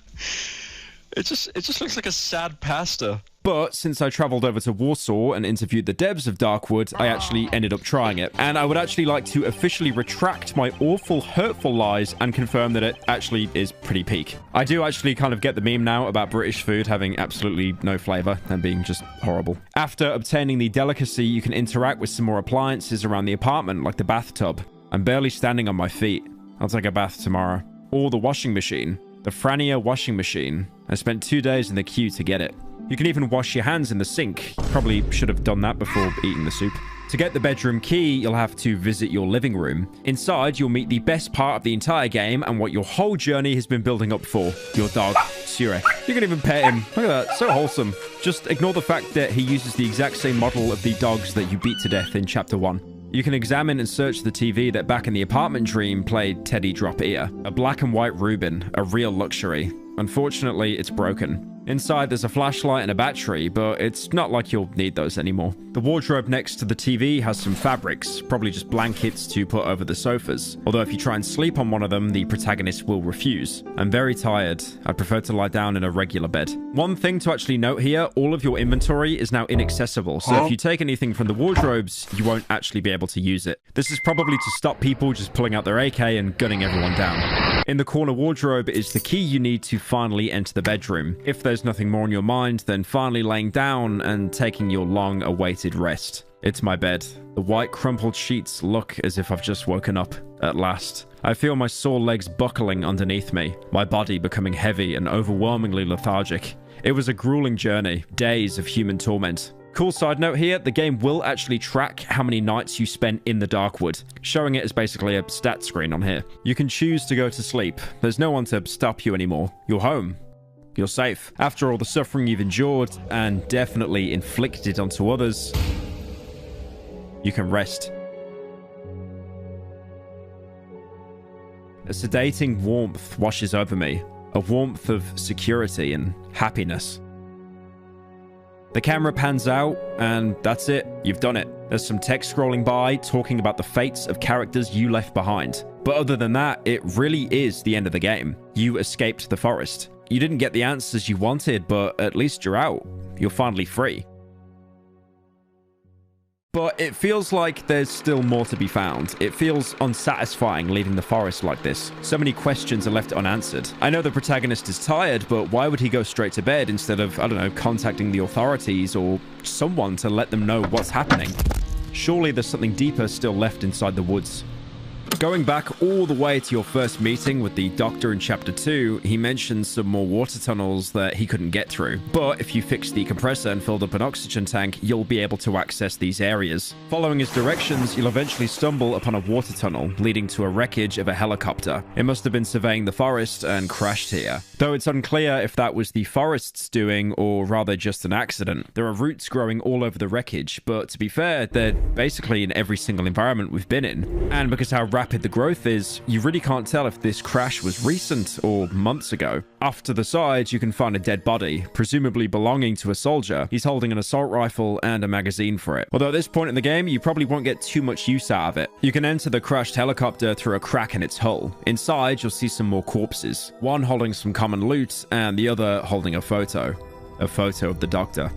It just looks like a sad pasta. But since I travelled over to Warsaw and interviewed the devs of Darkwood, I actually ended up trying it. And I would actually like to officially retract my awful, hurtful lies and confirm that it actually is pretty peak. I do actually kind of get the meme now about British food having absolutely no flavour and being just horrible. After obtaining the delicacy, you can interact with some more appliances around the apartment, like the bathtub. I'm barely standing on my feet. I'll take a bath tomorrow. Or the washing machine. The Frania washing machine. I spent 2 days in the queue to get it. You can even wash your hands in the sink. Probably should have done that before eating the soup. To get the bedroom key, you'll have to visit your living room. Inside, you'll meet the best part of the entire game and what your whole journey has been building up for. Your dog, Surek. You can even pet him. Look at that, so wholesome. Just ignore the fact that he uses the exact same model of the dogs that you beat to death in Chapter 1. You can examine and search the TV that back in the apartment dream played Teddy Drop Ear. A black and white Rubin, a real luxury. Unfortunately, it's broken. Inside, there's a flashlight and a battery, but it's not like you'll need those anymore. The wardrobe next to the TV has some fabrics, probably just blankets to put over the sofas. Although if you try and sleep on one of them, the protagonist will refuse. I'm very tired. I'd prefer to lie down in a regular bed. One thing to actually note here, all of your inventory is now inaccessible, so if you take anything from the wardrobes, you won't actually be able to use it. This is probably to stop people just pulling out their AK and gunning everyone down. In the corner wardrobe is the key you need to finally enter the bedroom. If there's nothing more on your mind, then finally laying down and taking your long-awaited rest. It's my bed. The white crumpled sheets look as if I've just woken up, at last. I feel my sore legs buckling underneath me, my body becoming heavy and overwhelmingly lethargic. It was a grueling journey, days of human torment. Cool side note here, the game will actually track how many nights you spent in the Darkwood, showing it as basically a stat screen on here. You can choose to go to sleep. There's no one to stop you anymore. You're home. You're safe. After all the suffering you've endured and definitely inflicted onto others, you can rest. A sedating warmth washes over me, a warmth of security and happiness. The camera pans out, and that's it. You've done it. There's some text scrolling by talking about the fates of characters you left behind. But other than that, it really is the end of the game. You escaped the forest. You didn't get the answers you wanted, but at least you're out. You're finally free. But it feels like there's still more to be found. It feels unsatisfying leaving the forest like this. So many questions are left unanswered. I know the protagonist is tired, but why would he go straight to bed instead of, I don't know, contacting the authorities or someone to let them know what's happening? Surely there's something deeper still left inside the woods. Going back all the way to your first meeting with the doctor in Chapter 2, he mentions some more water tunnels that he couldn't get through. But if you fix the compressor and filled up an oxygen tank, you'll be able to access these areas. Following his directions, you'll eventually stumble upon a water tunnel leading to a wreckage of a helicopter. It must have been surveying the forest and crashed here. Though it's unclear if that was the forest's doing or rather just an accident. There are roots growing all over the wreckage, but to be fair, they're basically in every single environment we've been in. And because how rapid the growth is, you really can't tell if this crash was recent or months ago. Off to the side, you can find a dead body, presumably belonging to a soldier. He's holding an assault rifle and a magazine for it. Although at this point in the game, you probably won't get too much use out of it. You can enter the crashed helicopter through a crack in its hull. Inside, you'll see some more corpses. One holding some common loot, and the other holding a photo. A photo of the doctor.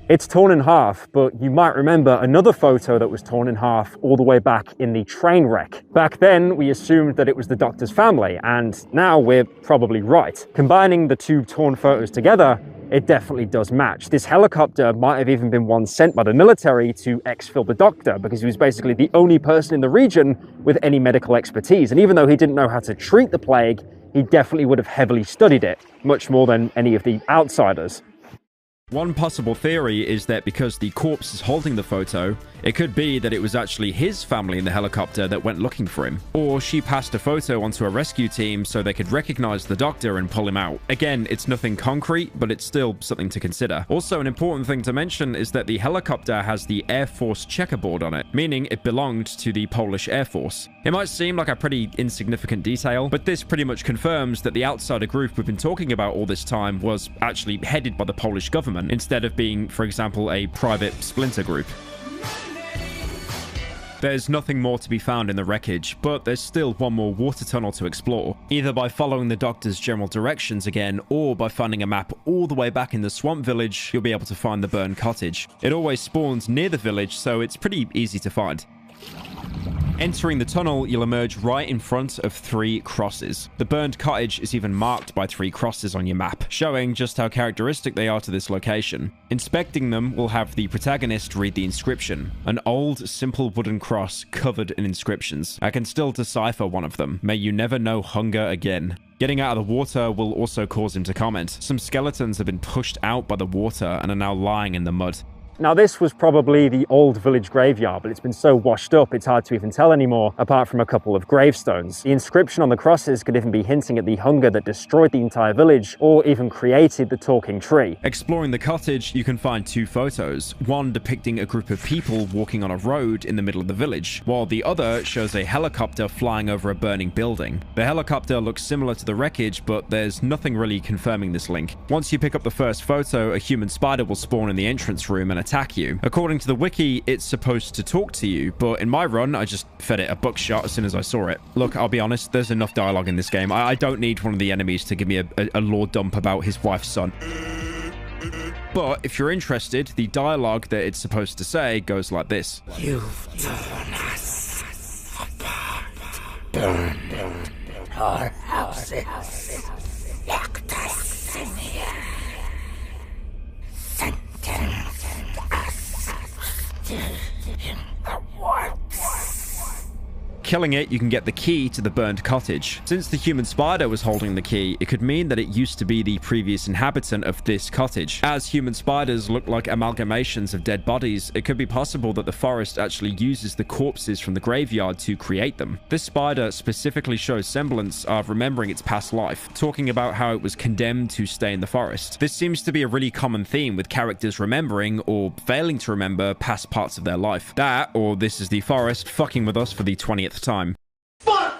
It's torn in half, but you might remember another photo that was torn in half all the way back in the train wreck. Back then, we assumed that it was the doctor's family, and now we're probably right. Combining the two torn photos together, it definitely does match. This helicopter might have even been one sent by the military to exfil the doctor, because he was basically the only person in the region with any medical expertise. And even though he didn't know how to treat the plague, he definitely would have heavily studied it, much more than any of the outsiders. One possible theory is that because the corpse is holding the photo, it could be that it was actually his family in the helicopter that went looking for him. Or she passed a photo onto a rescue team so they could recognize the doctor and pull him out. Again, it's nothing concrete, but it's still something to consider. Also, an important thing to mention is that the helicopter has the Air Force checkerboard on it, meaning it belonged to the Polish Air Force. It might seem like a pretty insignificant detail, but this pretty much confirms that the outsider group we've been talking about all this time was actually headed by the Polish government. burn, instead of being, for example, a private splinter group. There's nothing more to be found in the wreckage, but there's still one more water tunnel to explore, either by following the doctor's general directions again, or by finding a map all the way back in the swamp village. You'll be able to find the burned cottage. It always spawns near the village, so it's pretty easy to find. Entering the tunnel, you'll emerge right in front of 3 crosses. The burned cottage is even marked by 3 crosses on your map, showing just how characteristic they are to this location. Inspecting them will have the protagonist read the inscription, an old, simple wooden cross covered in inscriptions. I can still decipher one of them. May you never know hunger again. Getting out of the water will also cause him to comment. Some skeletons have been pushed out by the water and are now lying in the mud. Now, this was probably the old village graveyard, but it's been so washed up it's hard to even tell anymore, apart from a couple of gravestones. The inscription on the crosses could even be hinting at the hunger that destroyed the entire village, or even created the talking tree. Exploring the cottage, you can find 2 photos, one depicting a group of people walking on a road in the middle of the village, while the other shows a helicopter flying over a burning building. The helicopter looks similar to the wreckage, but there's nothing really confirming this link. Once you pick up the first photo, a human spider will spawn in the entrance room and attack you. According to the wiki, it's supposed to talk to you, but in my run, I just fed it a buckshot as soon as I saw it. Look, I'll be honest, there's enough dialogue in this game. I don't need one of the enemies to give me a lore dump about his wife's son. But if you're interested, the dialogue that it's supposed to say goes like this. You've torn us apart, burned our houses, locked us in here, sentenced us to the woods. Killing it, you can get the key to the burned cottage. Since the human spider was holding the key, it could mean that it used to be the previous inhabitant of this cottage. As human spiders look like amalgamations of dead bodies, it could be possible that the forest actually uses the corpses from the graveyard to create them. This spider specifically shows semblance of remembering its past life, talking about how it was condemned to stay in the forest. This seems to be a really common theme with characters remembering or failing to remember past parts of their life. That, or this is the forest fucking with us for the 20th time.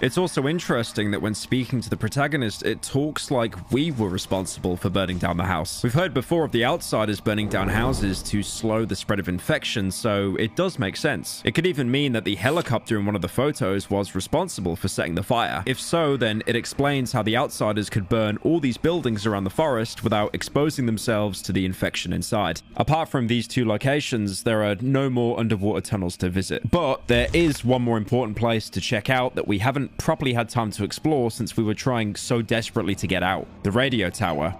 It's also interesting that when speaking to the protagonist, it talks like we were responsible for burning down the house. We've heard before of the outsiders burning down houses to slow the spread of infection, so it does make sense. It could even mean that the helicopter in one of the photos was responsible for setting the fire. If so, then it explains how the outsiders could burn all these buildings around the forest without exposing themselves to the infection inside. Apart from these 2 locations, there are no more underwater tunnels to visit. But there is one more important place to check out that we haven't properly had time to explore since we were trying so desperately to get out. The radio tower.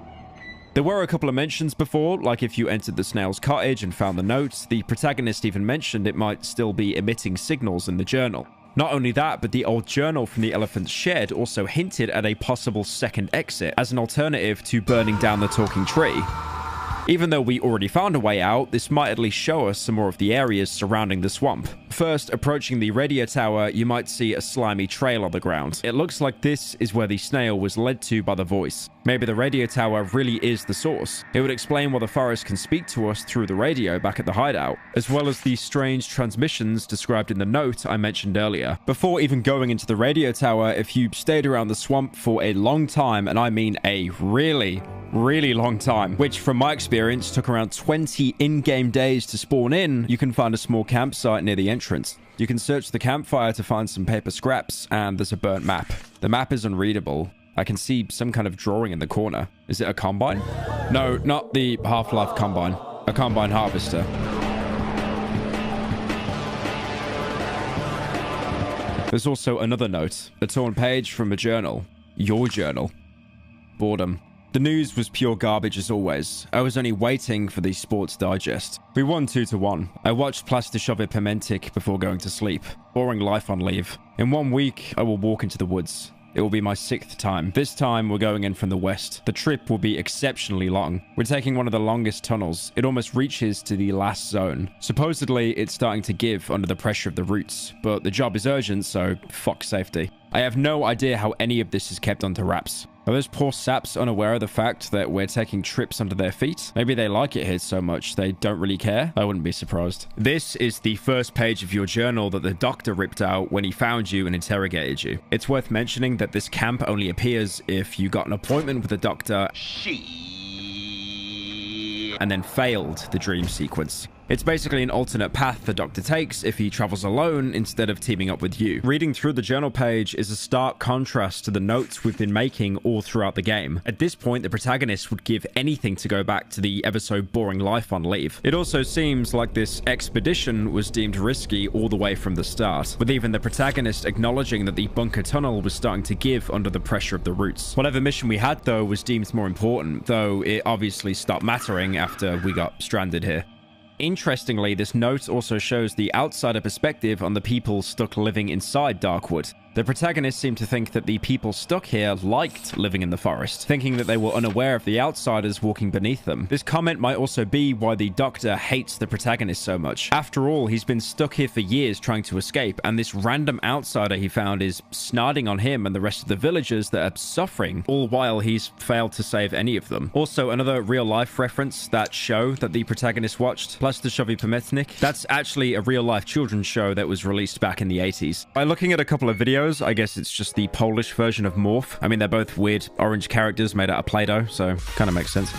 There were a couple of mentions before, like if you entered the snail's cottage and found the notes, the protagonist even mentioned it might still be emitting signals in the journal. Not only that, but the old journal from the elephant's shed also hinted at a possible second exit as an alternative to burning down the talking tree. Even though we already found a way out, this might at least show us some more of the areas surrounding the swamp. First, approaching the radio tower, you might see a slimy trail on the ground. It looks like this is where the snail was led to by the voice. Maybe the radio tower really is the source. It would explain why the forest can speak to us through the radio back at the hideout, as well as the strange transmissions described in the note I mentioned earlier. Before even going into the radio tower, if you stayed around the swamp for a long time, and I mean a really long time, which from my experience took around 20 in-game days to spawn in, you can find a small campsite near the entrance. You can search the campfire to find some paper scraps, and there's a burnt map. The map is unreadable. I can see some kind of drawing in the corner. Is it a combine? No, not the Half-Life combine. A combine harvester. There's also another note. A torn page from a journal. Your journal. Boredom. The news was pure garbage as always. I was only waiting for the Sports Digest. We won 2-1. I watched Plastishovy Pimentik before going to sleep. Boring life on leave. In 1 week, I will walk into the woods. It will be my 6th time. This time, we're going in from the west. The trip will be exceptionally long. We're taking one of the longest tunnels. It almost reaches to the last zone. Supposedly, it's starting to give under the pressure of the roots, but the job is urgent, so fuck safety. I have no idea how any of this is kept under wraps. Are those poor saps unaware of the fact that we're taking trips under their feet? Maybe they like it here so much they don't really care? I wouldn't be surprised. This is the first page of your journal that the doctor ripped out when he found you and interrogated you. It's worth mentioning that this camp only appears if you got an appointment with the doctor. Shit. and then failed the dream sequence. It's basically an alternate path the Doctor takes if he travels alone instead of teaming up with you. Reading through the journal page is a stark contrast to the notes we've been making all throughout the game. At this point, the protagonist would give anything to go back to the ever so boring life on leave. It also seems like this expedition was deemed risky all the way from the start, with even the protagonist acknowledging that the bunker tunnel was starting to give under the pressure of the roots. Whatever mission we had, though, was deemed more important, though it obviously stopped mattering after we got stranded here. Interestingly, this note also shows the outsider perspective on the people stuck living inside Darkwood. The protagonists seem to think that the people stuck here liked living in the forest, thinking that they were unaware of the outsiders walking beneath them. This comment might also be why the Doctor hates the protagonist so much. After all, he's been stuck here for years trying to escape, and this random outsider he found is snarling on him and the rest of the villagers that are suffering, all while he's failed to save any of them. Also, another real-life reference, that show that the protagonist watched, Plastiszowy Pamiętnik, that's actually a real-life children's show that was released back in the 80s. By looking at a couple of videos, I guess it's just the Polish version of Morph. I mean, they're both weird orange characters made out of Play-Doh, so kind of makes sense.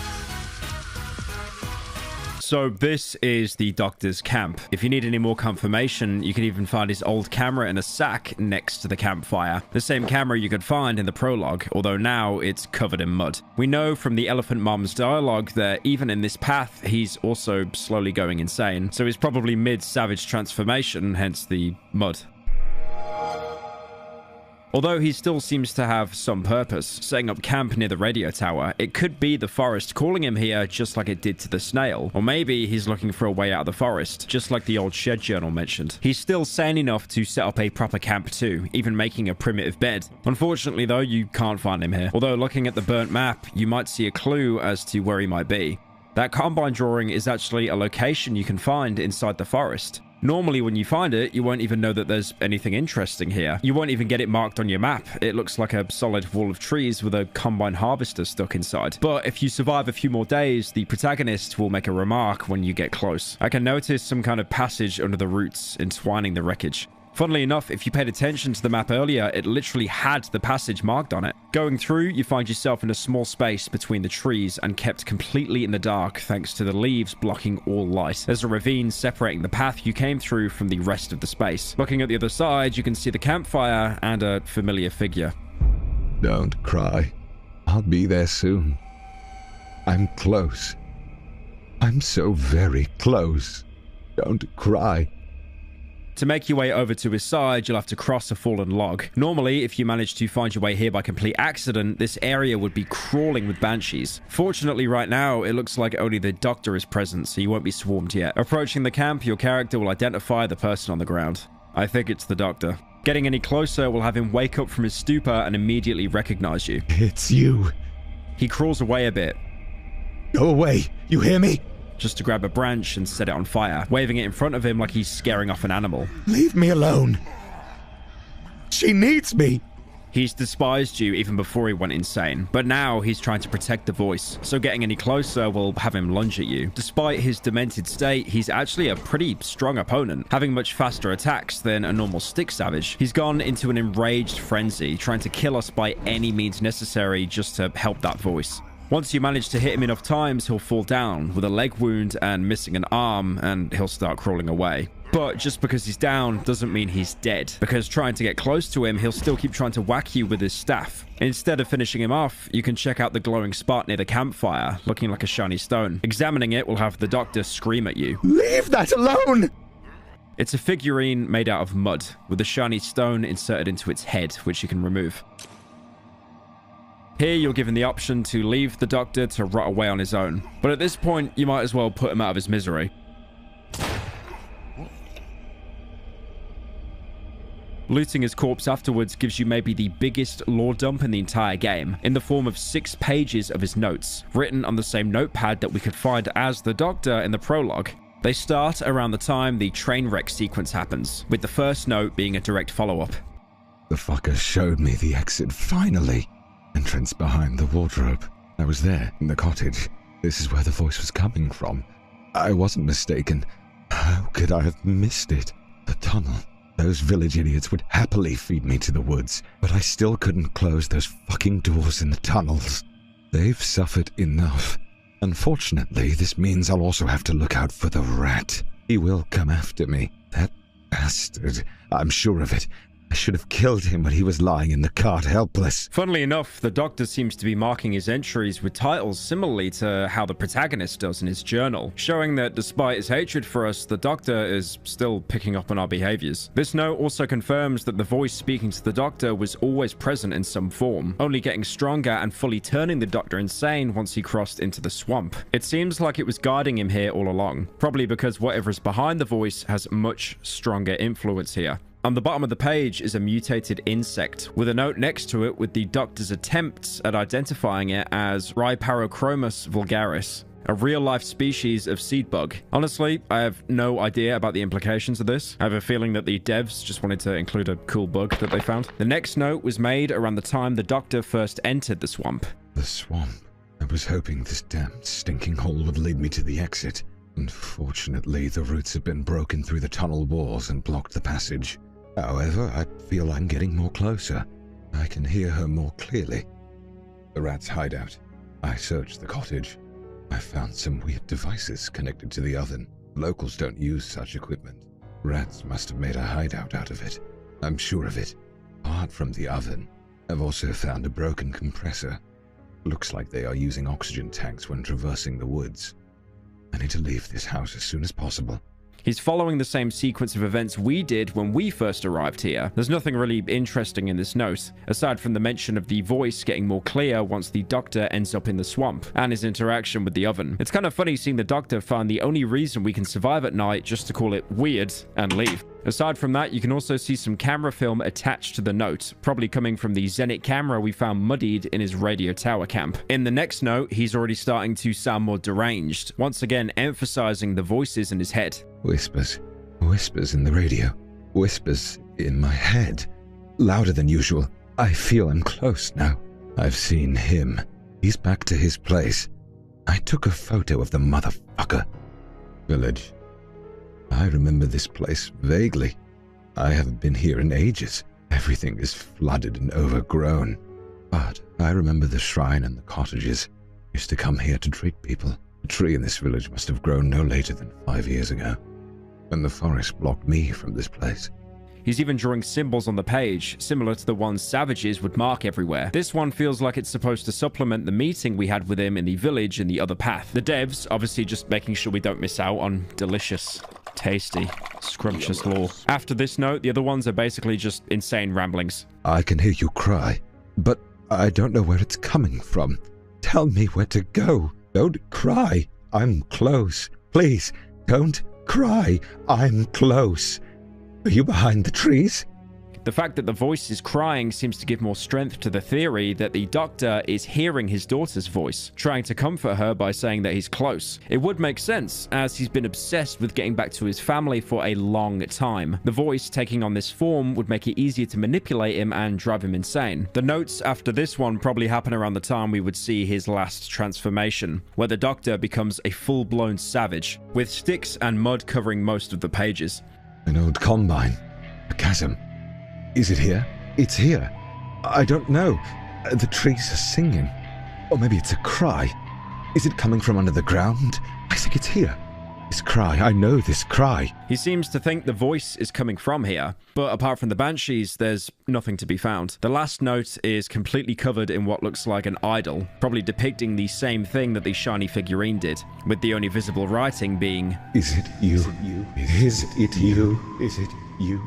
So this is the Doctor's camp. If you need any more confirmation, you can even find his old camera in a sack next to the campfire. The same camera you could find in the prologue, although now it's covered in mud. We know from the Elephant Mom's dialogue that even in this path, he's also slowly going insane. So he's probably mid-savage transformation, hence the mud. Although he still seems to have some purpose, setting up camp near the radio tower, it could be the forest calling him here just like it did to the snail. Or maybe he's looking for a way out of the forest, just like the old shed journal mentioned. He's still sane enough to set up a proper camp too, even making a primitive bed. Unfortunately though, you can't find him here. Although looking at the burnt map, you might see a clue as to where he might be. That Combine drawing is actually a location you can find inside the forest. Normally, when you find it, you won't even know that there's anything interesting here. You won't even get it marked on your map. It looks like a solid wall of trees with a Combine harvester stuck inside. But if you survive a few more days, the protagonist will make a remark when you get close. I can notice some kind of passage under the roots entwining the wreckage. Funnily enough, if you paid attention to the map earlier, it literally had the passage marked on it. Going through, you find yourself in a small space between the trees and kept completely in the dark thanks to the leaves blocking all light. There's a ravine separating the path you came through from the rest of the space. Looking at the other side, you can see the campfire and a familiar figure. Don't cry. I'll be there soon. I'm close. I'm so very close. Don't cry. To make your way over to his side, you'll have to cross a fallen log. Normally, if you manage to find your way here by complete accident, this area would be crawling with banshees. Fortunately, right now, it looks like only the Doctor is present, so you won't be swarmed yet. Approaching the camp, your character will identify the person on the ground. I think it's the Doctor. Getting any closer will have him wake up from his stupor and immediately recognize you. It's you. He crawls away a bit. Go away. You hear me? Just to grab a branch and set it on fire, waving it in front of him like he's scaring off an animal. Leave me alone. She needs me. He's despised you even before he went insane, but now he's trying to protect the voice, so getting any closer will have him lunge at you. Despite his demented state, he's actually a pretty strong opponent, having much faster attacks than a normal stick savage. He's gone into an enraged frenzy, trying to kill us by any means necessary just to help that voice. Once you manage to hit him enough times, he'll fall down with a leg wound and missing an arm, and he'll start crawling away. But just because he's down doesn't mean he's dead, because trying to get close to him, he'll still keep trying to whack you with his staff. Instead of finishing him off, you can check out the glowing spot near the campfire, looking like a shiny stone. Examining it will have the Doctor scream at you. Leave that alone! It's a figurine made out of mud, with a shiny stone inserted into its head, which you can remove. Here, you're given the option to leave the Doctor to rot away on his own. But at this point, you might as well put him out of his misery. Looting his corpse afterwards gives you maybe the biggest lore dump in the entire game, in the form of 6 pages of his notes, written on the same notepad that we could find as the Doctor in the prologue. They start around the time the train wreck sequence happens, with the first note being a direct follow-up. The fucker showed me the exit finally. Entrance behind the wardrobe. I was there, in the cottage. This is where the voice was coming from. I wasn't mistaken. How could I have missed it? The tunnel. Those village idiots would happily feed me to the woods, but I still couldn't close those fucking doors in the tunnels. They've suffered enough. Unfortunately, this means I'll also have to look out for the rat. He will come after me. That bastard. I'm sure of it. I should have killed him when he was lying in the cart helpless. Funnily enough, the Doctor seems to be marking his entries with titles similarly to how the protagonist does in his journal, showing that despite his hatred for us, the Doctor is still picking up on our behaviors. This note also confirms that the voice speaking to the Doctor was always present in some form, only getting stronger and fully turning the Doctor insane once he crossed into the swamp. It seems like it was guiding him here all along, probably because whatever is behind the voice has much stronger influence here. On the bottom of the page is a mutated insect, with a note next to it with the Doctor's attempts at identifying it as Rhiparochromis vulgaris, a real-life species of seed bug. Honestly, I have no idea about the implications of this. I have a feeling that the devs just wanted to include a cool bug that they found. The next note was made around the time the Doctor first entered the swamp. The swamp. I was hoping this damn stinking hole would lead me to the exit. Unfortunately, the roots have been broken through the tunnel walls and blocked the passage. However, I feel I'm getting more closer. I can hear her more clearly. The rat's hideout. I searched the cottage. I found some weird devices connected to the oven. Locals don't use such equipment. Rats must have made a hideout out of it. I'm sure of it. Apart from the oven, I've also found a broken compressor. Looks like they are using oxygen tanks when traversing the woods. I need to leave this house as soon as possible. He's following the same sequence of events we did when we first arrived here. There's nothing really interesting in this note, aside from the mention of the voice getting more clear once the Doctor ends up in the swamp, and his interaction with the oven. It's kind of funny seeing the Doctor find the only reason we can survive at night just to call it weird and leave. Aside from that, you can also see some camera film attached to the note, probably coming from the Zenit camera we found muddied in his radio tower camp. In the next note, he's already starting to sound more deranged, once again emphasizing the voices in his head. Whispers. Whispers in the radio. Whispers in my head. Louder than usual. I feel I'm close now. I've seen him. He's back to his place. I took a photo of the motherfucker. Village. I remember this place vaguely. I haven't been here in ages. Everything is flooded and overgrown. But I remember the shrine and the cottages. I used to come here to treat people. The tree in this village must have grown no later than 5 years ago, when the forest blocked me from this place. He's even drawing symbols on the page, similar to the ones savages would mark everywhere. This one feels like it's supposed to supplement the meeting we had with him in the village in the other path. The devs, obviously just making sure we don't miss out on delicious, tasty, scrumptious lore. After this note, the other ones are basically just insane ramblings. I can hear you cry, but I don't know where it's coming from. Tell me where to go. Don't cry. I'm close. Please, don't cry. I'm close. Are you behind the trees? The fact that the voice is crying seems to give more strength to the theory that the Doctor is hearing his daughter's voice, trying to comfort her by saying that he's close. It would make sense, as he's been obsessed with getting back to his family for a long time. The voice taking on this form would make it easier to manipulate him and drive him insane. The notes after this one probably happen around the time we would see his last transformation, where the Doctor becomes a full-blown savage, with sticks and mud covering most of the pages. An old combine. A chasm. Is it here? It's here. I don't know. The trees are singing. Or maybe it's a cry. Is it coming from under the ground? I think it's here. This cry. I know this cry. He seems to think the voice is coming from here, but apart from the banshees, there's nothing to be found. The last note is completely covered in what looks like an idol, probably depicting the same thing that the shiny figurine did, with the only visible writing being, Is it you? Is it you? Is it you?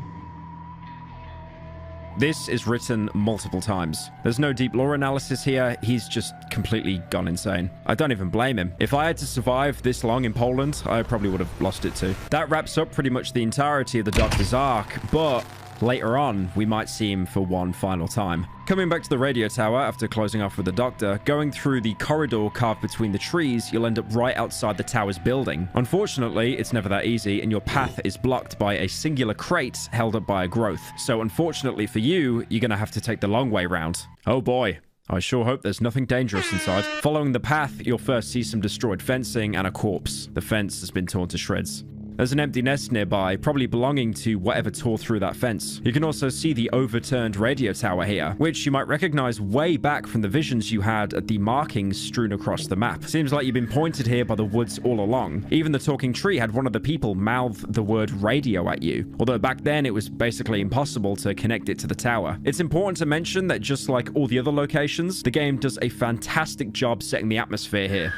This is written multiple times. There's no deep lore analysis here, he's just completely gone insane. I don't even blame him. If I had to survive this long in Poland, I probably would have lost it too. That wraps up pretty much the entirety of the Doctor's arc, but later on, we might see him for one final time. Coming back to the radio tower after closing off with the Doctor, going through the corridor carved between the trees, you'll end up right outside the tower's building. Unfortunately, it's never that easy, and your path is blocked by a singular crate held up by a growth. So unfortunately for you, you're gonna have to take the long way round. Oh boy. I sure hope there's nothing dangerous inside. Following the path, you'll first see some destroyed fencing and a corpse. The fence has been torn to shreds. There's an empty nest nearby, probably belonging to whatever tore through that fence. You can also see the overturned radio tower here, which you might recognize way back from the visions you had at the markings strewn across the map. Seems like you've been pointed here by the woods all along. Even the talking tree had one of the people mouth the word radio at you, although back then it was basically impossible to connect it to the tower. It's important to mention that just like all the other locations, the game does a fantastic job setting the atmosphere here.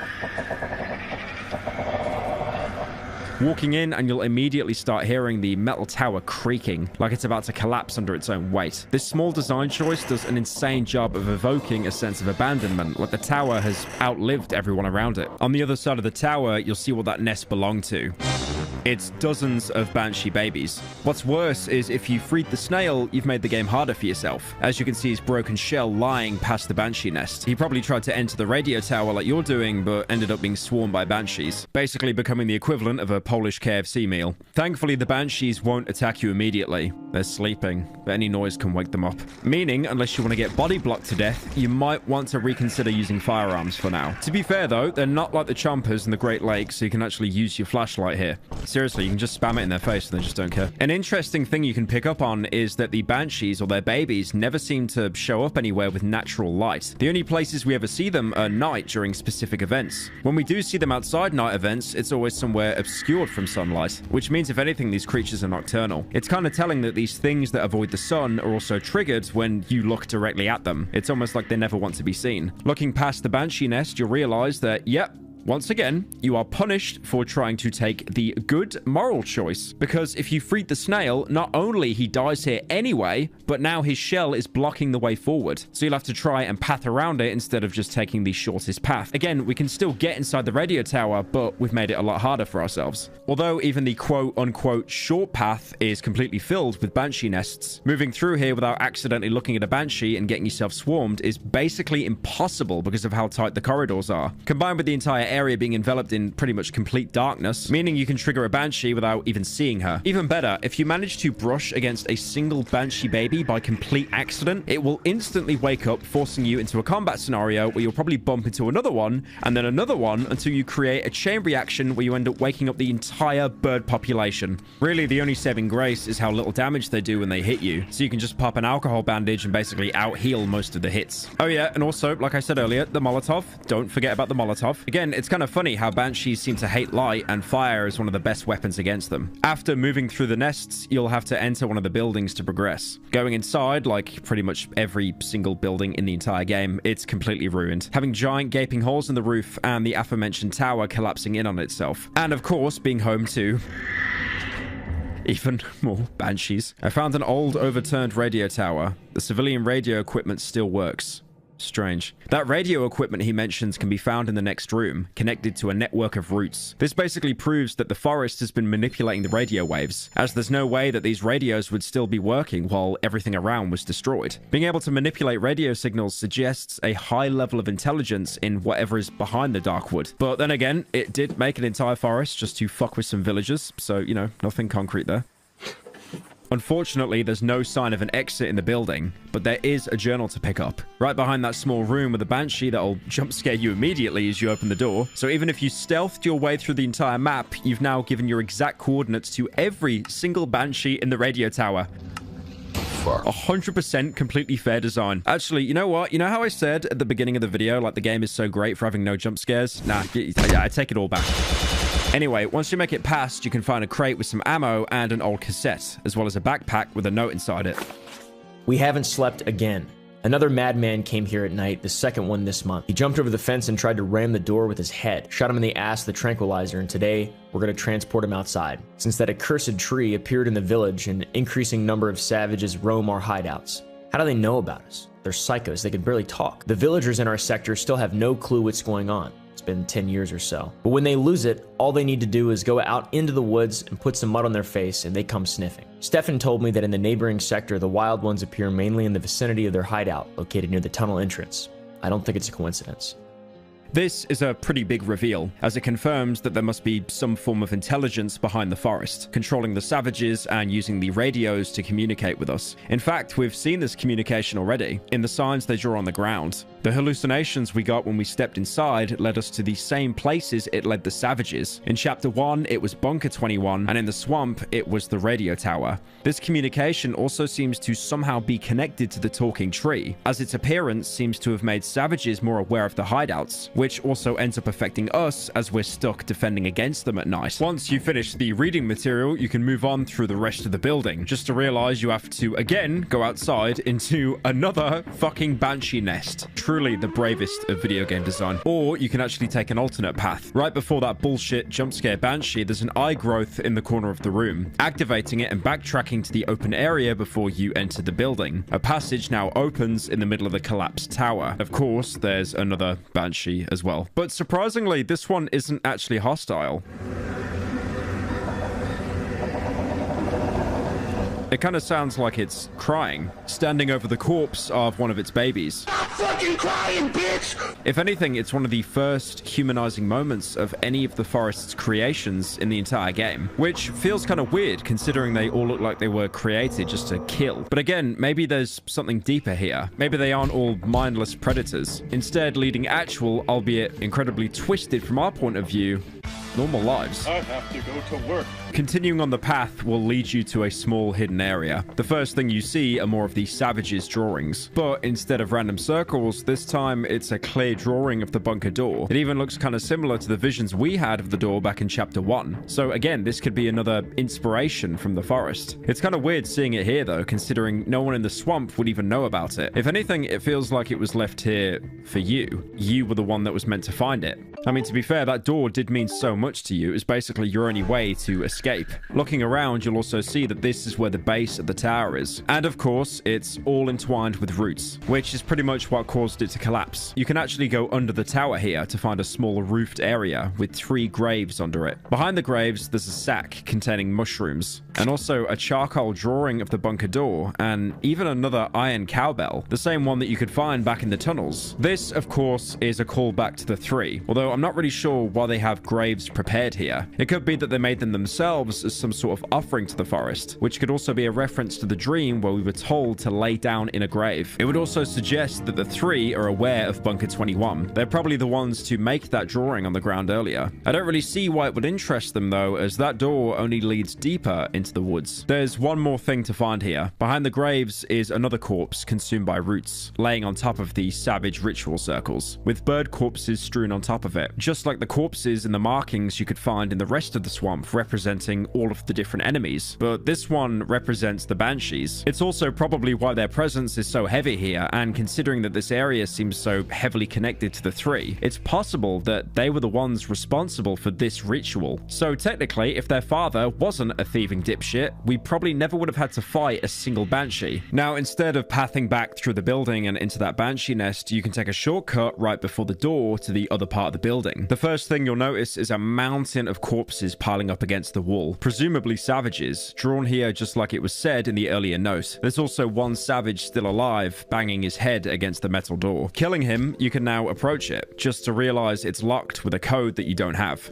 Walking in and you'll immediately start hearing the metal tower creaking like it's about to collapse under its own weight. This small design choice does an insane job of evoking a sense of abandonment, like the tower has outlived everyone around it. On the other side of the tower, you'll see what that nest belonged to. It's dozens of Banshee babies. What's worse is if you freed the snail, you've made the game harder for yourself. As you can see his broken shell lying past the Banshee nest. He probably tried to enter the radio tower like you're doing, but ended up being swarmed by Banshees, basically becoming the equivalent of a Polish KFC meal. Thankfully, the Banshees won't attack you immediately. They're sleeping, but any noise can wake them up. Meaning, unless you want to get body blocked to death, you might want to reconsider using firearms for now. To be fair though, they're not like the chompers in the Great Lakes, so you can actually use your flashlight here. Seriously, you can just spam it in their face and they just don't care. An interesting thing you can pick up on is that the Banshees or their babies never seem to show up anywhere with natural light. The only places we ever see them are night during specific events. When we do see them outside night events, it's always somewhere obscured from sunlight, which means if anything, these creatures are nocturnal. It's kind of telling that these things that avoid the sun are also triggered when you look directly at them. It's almost like they never want to be seen. Looking past the Banshee nest, you'll realize that, yep, once again, you are punished for trying to take the good moral choice. Because if you freed the snail, not only he dies here anyway, but now his shell is blocking the way forward. So you'll have to try and path around it instead of just taking the shortest path. Again, we can still get inside the radio tower, but we've made it a lot harder for ourselves. Although even the quote-unquote short path is completely filled with Banshee nests, moving through here without accidentally looking at a Banshee and getting yourself swarmed is basically impossible because of how tight the corridors are. Combined with the entire area being enveloped in pretty much complete darkness, meaning you can trigger a Banshee without even seeing her. Even better, if you manage to brush against a single Banshee baby by complete accident, it will instantly wake up, forcing you into a combat scenario where you'll probably bump into another one, and then another one, until you create a chain reaction where you end up waking up the entire bird population. Really, the only saving grace is how little damage they do when they hit you, so you can just pop an alcohol bandage and basically out-heal most of the hits. Oh yeah, and also, like I said earlier, the Molotov. Don't forget about the Molotov. Again, it's kind of funny how Banshees seem to hate light, and fire is one of the best weapons against them. After moving through the nests, you'll have to enter one of the buildings to progress. Going inside, like pretty much every single building in the entire game, it's completely ruined, having giant gaping holes in the roof and the aforementioned tower collapsing in on itself. And of course, being home to even more Banshees. I found an old overturned radio tower. The civilian radio equipment still works. Strange. That radio equipment he mentions can be found in the next room, connected to a network of routes. This basically proves that the forest has been manipulating the radio waves, as there's no way that these radios would still be working while everything around was destroyed. Being able to manipulate radio signals suggests a high level of intelligence in whatever is behind the Darkwood. But then again, it did make an entire forest just to fuck with some villagers, so, you know, nothing concrete there. Unfortunately, there's no sign of an exit in the building, but there is a journal to pick up. Right behind that small room with a Banshee that'll jump scare you immediately as you open the door. So even if you stealthed your way through the entire map, you've now given your exact coordinates to every single Banshee in the radio tower. 100% completely fair design. Actually, you know what? You know how I said at the beginning of the video, like the game is so great for having no jump scares? Nah, I take it all back. Anyway, once you make it past, you can find a crate with some ammo and an old cassette, as well as a backpack with a note inside it. We haven't slept again. Another madman came here at night, the second one this month. He jumped over the fence and tried to ram the door with his head, shot him in the ass with a tranquilizer, and today, we're going to transport him outside. Since that accursed tree appeared in the village, an increasing number of savages roam our hideouts. How do they know about us? They're psychos, they can barely talk. The villagers in our sector still have no clue what's going on. It's been 10 years or so. But when they lose it, all they need to do is go out into the woods and put some mud on their face and they come sniffing. Stefan told me that in the neighboring sector, the wild ones appear mainly in the vicinity of their hideout, located near the tunnel entrance. I don't think it's a coincidence. This is a pretty big reveal, as it confirms that there must be some form of intelligence behind the forest, controlling the savages and using the radios to communicate with us. In fact, we've seen this communication already, in the signs they draw on the ground. The hallucinations we got when we stepped inside led us to the same places it led the savages. In Chapter 1, it was Bunker 21, and in the swamp, it was the radio tower. This communication also seems to somehow be connected to the talking tree, as its appearance seems to have made savages more aware of the hideouts, which also ends up affecting us as we're stuck defending against them at night. Once you finish the reading material, you can move on through the rest of the building, just to realize you have to again go outside into another fucking banshee nest. Truly the bravest of video game design. Or you can actually take an alternate path. Right before that bullshit jump scare banshee, there's an eye growth in the corner of the room. Activating it and backtracking to the open area before you enter the building. A passage now opens in the middle of the collapsed tower. Of course, there's another banshee as well. But surprisingly, this one isn't actually hostile. It kind of sounds like it's crying, standing over the corpse of one of its babies. Stop fucking crying, bitch! If anything, it's one of the first humanizing moments of any of the forest's creations in the entire game, which feels kind of weird considering they all look like they were created just to kill. But again, maybe there's something deeper here. Maybe they aren't all mindless predators, instead leading actual, albeit incredibly twisted from our point of view, normal lives. I have to go to work. Continuing on the path will lead you to a small hidden area. The first thing you see are more of the savages' drawings, but instead of random circles, this time it's a clear drawing of the bunker door. It even looks kind of similar to the visions we had of the door back in Chapter 1. So again, this could be another inspiration from the forest. It's kind of weird seeing it here though, considering no one in the swamp would even know about it. If anything, it feels like it was left here for you. You were the one that was meant to find it. I mean, to be fair, that door did mean so much to you. It was basically your only way to escape. Looking around, you'll also see that this is where the base of the tower is. And of course, it's all entwined with roots, which is pretty much what caused it to collapse. You can actually go under the tower here to find a small roofed area with 3 graves under it. Behind the graves, there's a sack containing mushrooms, and also a charcoal drawing of the bunker door, and even another iron cowbell, the same one that you could find back in the tunnels. This, of course, is a callback to the 3, although I'm not really sure why they have graves prepared here. It could be that they made them themselves as some sort of offering to the forest, which could also be a reference to the dream where we were told to lay down in a grave. It would also suggest that the 3 are aware of Bunker 21. They're probably the ones to make that drawing on the ground earlier. I don't really see why it would interest them though, as that door only leads deeper into the woods. There's one more thing to find here. Behind the graves is another corpse consumed by roots, laying on top of the savage ritual circles, with bird corpses strewn on top of it, just like the corpses in the markings you could find in the rest of the swamp representing all of the different enemies. But this one represents the banshees. It's also probably why their presence is so heavy here, and considering that this area seems so heavily connected to the 3, it's possible that they were the ones responsible for this ritual. So technically, if their father wasn't a thieving dipshit, we probably never would have had to fight a single banshee. Now, instead of pathing back through the building and into that banshee nest, you can take a shortcut right before the door to the other part of the building. The first thing you'll notice is a mountain of corpses piling up against the wall, presumably savages, drawn here just like it was said in the earlier note. There's also one savage still alive, banging his head against the metal door. Killing him, you can now approach it, just to realize it's locked with a code that you don't have.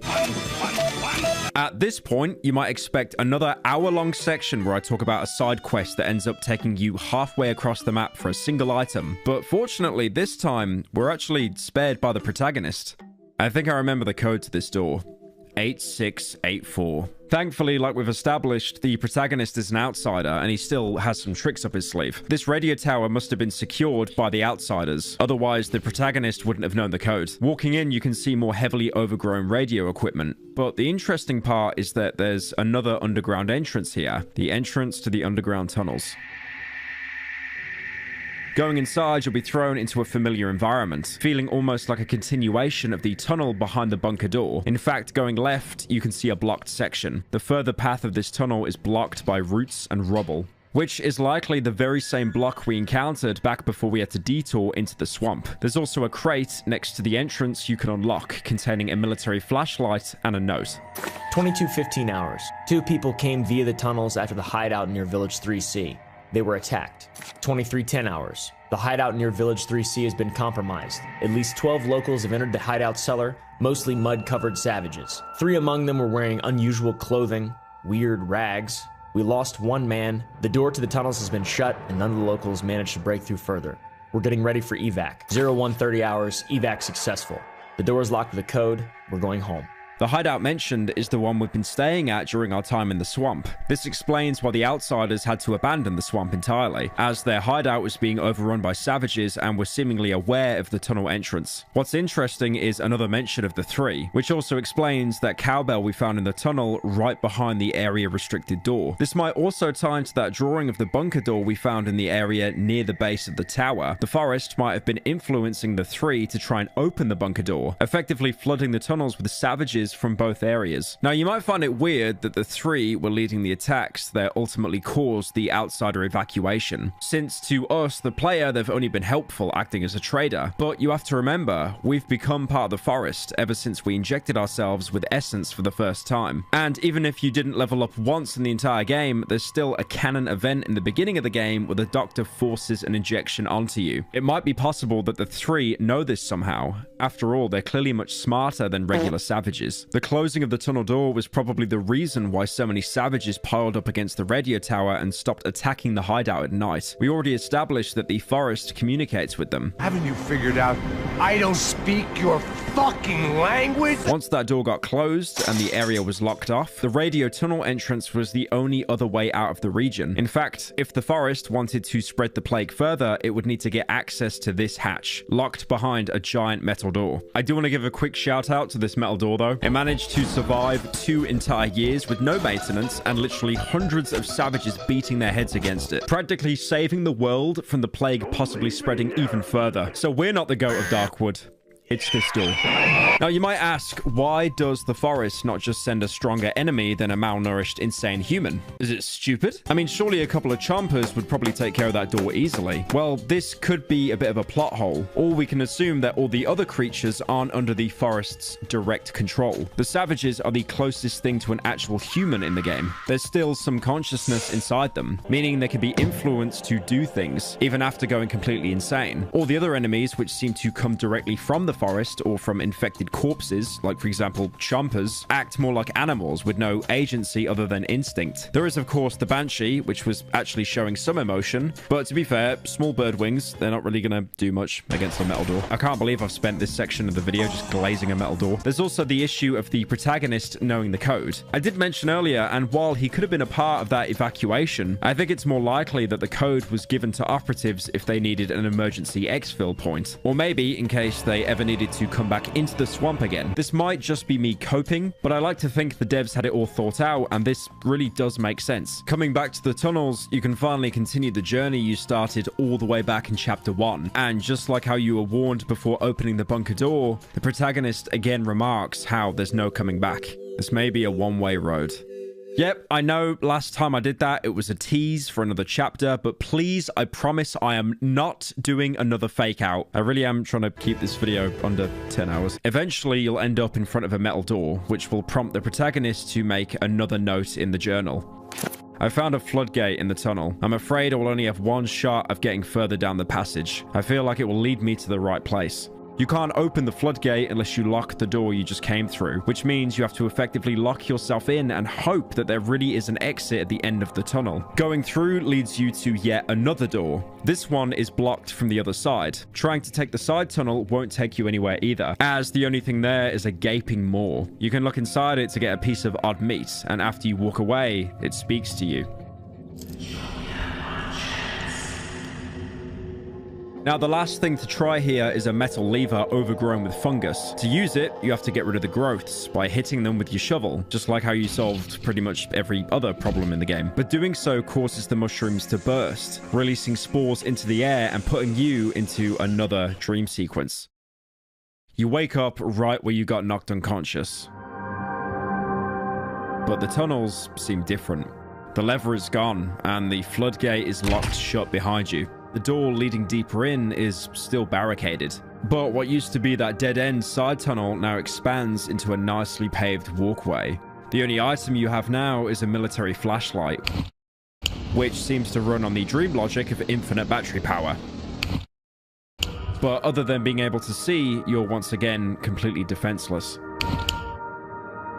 At this point, you might expect another hour-long section where I talk about a side quest that ends up taking you halfway across the map for a single item, but fortunately this time, we're actually spared by the protagonist. I think I remember the code to this door. 8684. Thankfully, like we've established, the protagonist is an outsider and he still has some tricks up his sleeve. This radio tower must have been secured by the outsiders, otherwise the protagonist wouldn't have known the code. Walking in, you can see more heavily overgrown radio equipment, but the interesting part is that there's another underground entrance here, the entrance to the underground tunnels. Going inside, you'll be thrown into a familiar environment, feeling almost like a continuation of the tunnel behind the bunker door. In fact, going left, you can see a blocked section. The further path of this tunnel is blocked by roots and rubble, which is likely the very same block we encountered back before we had to detour into the swamp. There's also a crate next to the entrance you can unlock, containing a military flashlight and a note. 22:15 hours. 2 people came via the tunnels after the hideout near Village 3C. they were attacked. 2310 hours. The hideout near Village 3C has been compromised. At least 12 locals have entered the hideout cellar, mostly mud-covered savages. 3 among them were wearing unusual clothing, weird rags. We lost 1 man, the door to the tunnels has been shut, and none of the locals managed to break through further. We're getting ready for evac. 0130 hours, evac successful. The door is locked with a code, we're going home. The hideout mentioned is the one we've been staying at during our time in the swamp. This explains why the outsiders had to abandon the swamp entirely, as their hideout was being overrun by savages and were seemingly aware of the tunnel entrance. What's interesting is another mention of the 3, which also explains that cowbell we found in the tunnel right behind the area restricted door. This might also tie into that drawing of the bunker door we found in the area near the base of the tower. The forest might have been influencing the 3 to try and open the bunker door, effectively flooding the tunnels with savages from both areas. Now, you might find it weird that the 3 were leading the attacks that ultimately caused the outsider evacuation, since to us, the player, they've only been helpful acting as a trader. But you have to remember, we've become part of the forest ever since we injected ourselves with essence for the first time. And even if you didn't level up once in the entire game, there's still a canon event in the beginning of the game where the doctor forces an injection onto you. It might be possible that the 3 know this somehow. After all, they're clearly much smarter than regular savages. The closing of the tunnel door was probably the reason why so many savages piled up against the radio tower and stopped attacking the hideout at night. We already established that the forest communicates with them. Haven't you figured out I don't speak your fucking language? Once that door got closed and the area was locked off, the radio tunnel entrance was the only other way out of the region. In fact, if the forest wanted to spread the plague further, it would need to get access to this hatch, locked behind a giant metal door. I do want to give a quick shout out to this metal door though. It managed to survive 2 entire years with no maintenance and literally hundreds of savages beating their heads against it, practically saving the world from the plague possibly spreading even further. So we're not the goat of Darkwood. It's this door. Now, you might ask, why does the forest not just send a stronger enemy than a malnourished, insane human? Is it stupid? I mean, surely a couple of chompers would probably take care of that door easily. Well, this could be a bit of a plot hole, or we can assume that all the other creatures aren't under the forest's direct control. The savages are the closest thing to an actual human in the game. There's still some consciousness inside them, meaning they can be influenced to do things, even after going completely insane. All the other enemies, which seem to come directly from the forest or from infected corpses, like for example chompers, act more like animals with no agency other than instinct. There is of course the Banshee, which was actually showing some emotion, but to be fair, small bird wings, they're not really gonna do much against a metal door. I can't believe I've spent this section of the video just glazing a metal door. There's also the issue of the protagonist knowing the code. I did mention earlier, and while he could have been a part of that evacuation, I think it's more likely that the code was given to operatives if they needed an emergency exfil point, or maybe in case they ever needed to come back into the swamp again. This might just be me coping, but I like to think the devs had it all thought out, and this really does make sense. Coming back to the tunnels, you can finally continue the journey you started all the way back in chapter 1. And just like how you were warned before opening the bunker door, the protagonist again remarks how there's no coming back. This may be a one-way road. Yep, I know last time I did that, it was a tease for another chapter, but please, I promise I am not doing another fake out. I really am trying to keep this video under 10 hours. Eventually, you'll end up in front of a metal door, which will prompt the protagonist to make another note in the journal. I found a floodgate in the tunnel. I'm afraid I will only have one shot of getting further down the passage. I feel like it will lead me to the right place. You can't open the floodgate unless you lock the door you just came through, which means you have to effectively lock yourself in and hope that there really is an exit at the end of the tunnel. Going through leads you to yet another door. This one is blocked from the other side. Trying to take the side tunnel won't take you anywhere either, as the only thing there is a gaping maw. You can look inside it to get a piece of odd meat, and after you walk away, it speaks to you. Now, the last thing to try here is a metal lever overgrown with fungus. To use it, you have to get rid of the growths by hitting them with your shovel, just like how you solved pretty much every other problem in the game. But doing so causes the mushrooms to burst, releasing spores into the air and putting you into another dream sequence. You wake up right where you got knocked unconscious. But the tunnels seem different. The lever is gone, and the floodgate is locked shut behind you. The door leading deeper in is still barricaded. But what used to be that dead-end side tunnel now expands into a nicely paved walkway. The only item you have now is a military flashlight. which seems to run on the dream logic of infinite battery power. But other than being able to see, you're once again completely defenseless.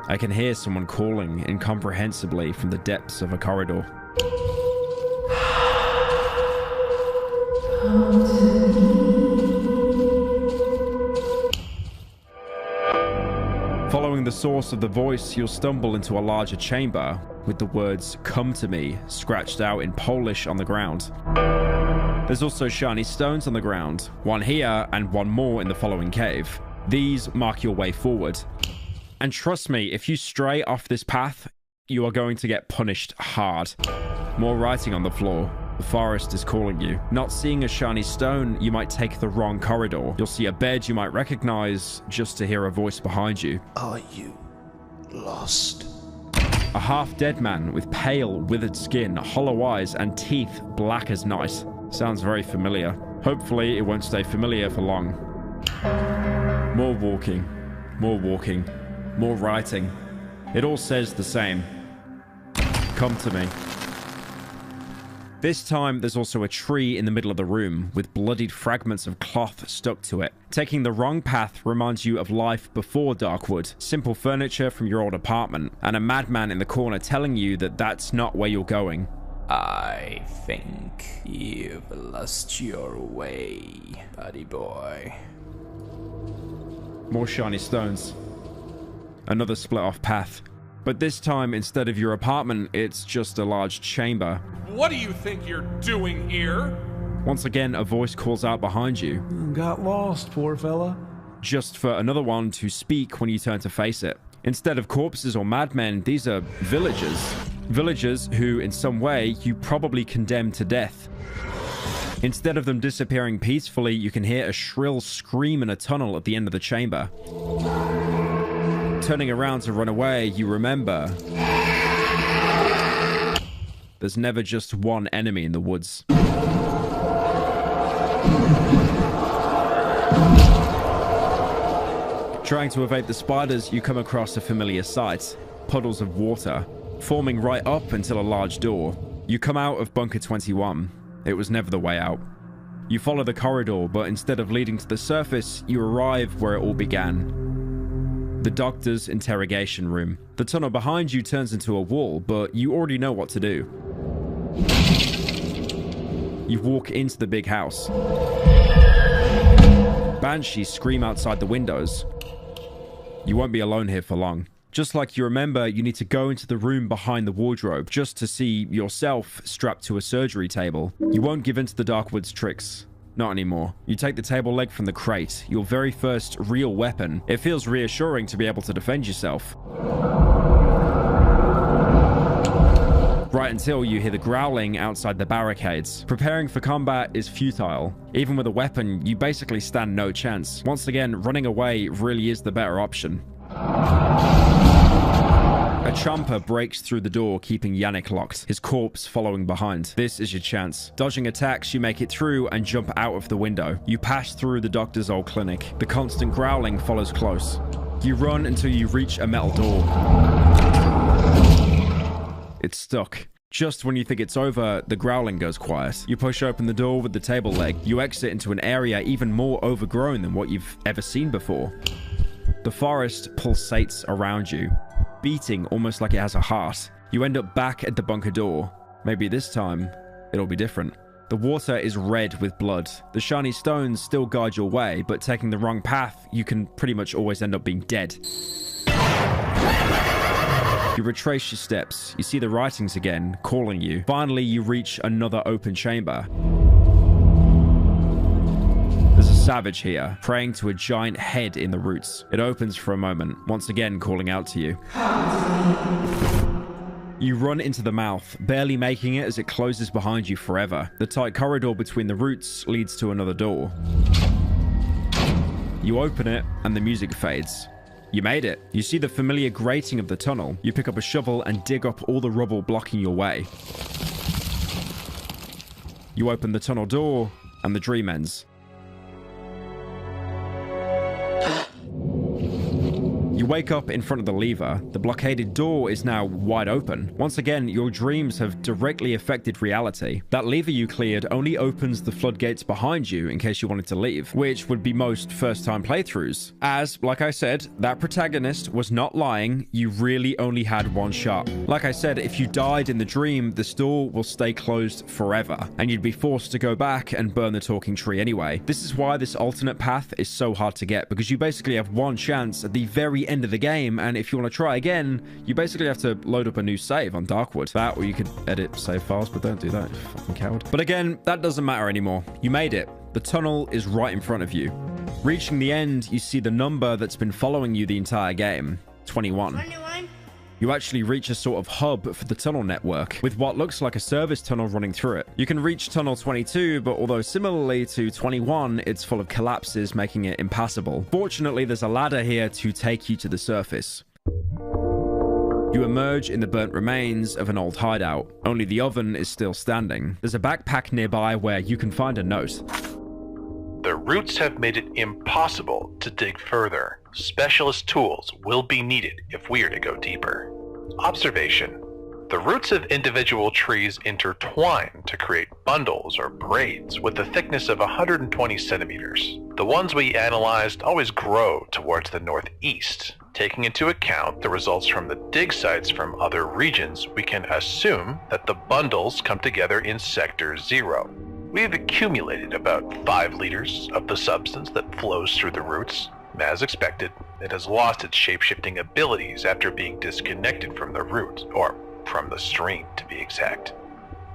I can hear someone calling incomprehensibly from the depths of a corridor. Following the source of the voice, you'll stumble into a larger chamber with the words "Come to me" scratched out in Polish on the ground. There's also shiny stones on the ground, one here and one more in the following cave. These mark your way forward. And trust me, if you stray off this path, you are going to get punished hard. More writing on the floor. The forest is calling you. Not seeing a shiny stone, you might take the wrong corridor. You'll see a bed you might recognize just to hear a voice behind you. Are you lost? A half-dead man with pale, withered skin, hollow eyes, and teeth black as night. Sounds very familiar. Hopefully, it won't stay familiar for long. More walking. More walking. More writing. It all says the same. Come to me. This time, there's also a tree in the middle of the room with bloodied fragments of cloth stuck to it. Taking the wrong path reminds you of life before Darkwood. Simple furniture from your old apartment, and a madman in the corner telling you that that's not where you're going. I think you've lost your way, buddy boy. More shiny stones. Another split-off path. But this time, instead of your apartment, it's just a large chamber. What do you think you're doing here? Once again, a voice calls out behind you. Got lost, poor fella. Just for another one to speak when you turn to face it. Instead of corpses or madmen, these are villagers. Villagers who, in some way, you probably condemned to death. Instead of them disappearing peacefully, you can hear a shrill scream in a tunnel at the end of the chamber. Turning around to run away, you remember there's never just one enemy in the woods. Trying to evade the spiders, you come across a familiar sight. Puddles of water, forming right up until a large door. You come out of Bunker 21. It was never the way out. You follow the corridor, but instead of leading to the surface, you arrive where it all began. The doctor's interrogation room. The tunnel behind you turns into a wall, but you already know what to do. You walk into the big house. Banshees scream outside the windows. You won't be alone here for long. Just like you remember, you need to go into the room behind the wardrobe just to see yourself strapped to a surgery table. You won't give in to the Darkwood's tricks. Not anymore. You take the table leg from the crate, your very first real weapon. It feels reassuring to be able to defend yourself. Right until you hear the growling outside the barricades. Preparing for combat is futile. Even with a weapon, you basically stand no chance. Once again, running away really is the better option. A chomper breaks through the door, keeping Yannick locked, his corpse following behind. This is your chance. Dodging attacks, you make it through and jump out of the window. You pass through the doctor's old clinic. The constant growling follows close. You run until you reach a metal door. It's stuck. Just when you think it's over, the growling goes quiet. You push open the door with the table leg. You exit into an area even more overgrown than what you've ever seen before. The forest pulsates around you, beating almost like it has a heart. You end up back at the bunker door. Maybe this time, it'll be different. The water is red with blood. The shiny stones still guide your way, but taking the wrong path, you can pretty much always end up being dead. You retrace your steps. You see the writings again, calling you. Finally, you reach another open chamber. There's a savage here, praying to a giant head in the roots. It opens for a moment, once again calling out to you. You run into the mouth, barely making it as it closes behind you forever. The tight corridor between the roots leads to another door. You open it, and the music fades. You made it. You see the familiar grating of the tunnel. You pick up a shovel and dig up all the rubble blocking your way. You open the tunnel door, and the dream ends. You wake up in front of the lever. The blockaded door is now wide open. Once again, your dreams have directly affected reality. That lever you cleared only opens the floodgates behind you in case you wanted to leave, which would be most first-time playthroughs. As, like I said, that protagonist was not lying. You really only had one shot. Like I said, if you died in the dream, this door will stay closed forever, and you'd be forced to go back and burn the talking tree anyway. This is why this alternate path is so hard to get, because you basically have one chance at the very end of the game, and if you want to try again, you basically have to load up a new save on Darkwood. That, or you could edit save files, but don't do that, you fucking coward. But again, that doesn't matter anymore. You made it. The tunnel is right in front of you. Reaching the end, you see the number that's been following you the entire game, 21. You actually reach a sort of hub for the tunnel network, with what looks like a service tunnel running through it. You can reach tunnel 22, but although similarly to 21, it's full of collapses, making it impassable. Fortunately, there's a ladder here to take you to the surface. You emerge in the burnt remains of an old hideout. Only the oven is still standing. There's a backpack nearby where you can find a note. The roots have made it impossible to dig further. Specialist tools will be needed if we are to go deeper. Observation. The roots of individual trees intertwine to create bundles or braids with a thickness of 120 centimeters. The ones we analyzed always grow towards the northeast. Taking into account the results from the dig sites from other regions, we can assume that the bundles come together in Sector 0. We have accumulated about 5 liters of the substance that flows through the roots. As expected, it has lost its shape-shifting abilities after being disconnected from the root, or from the stream to be exact.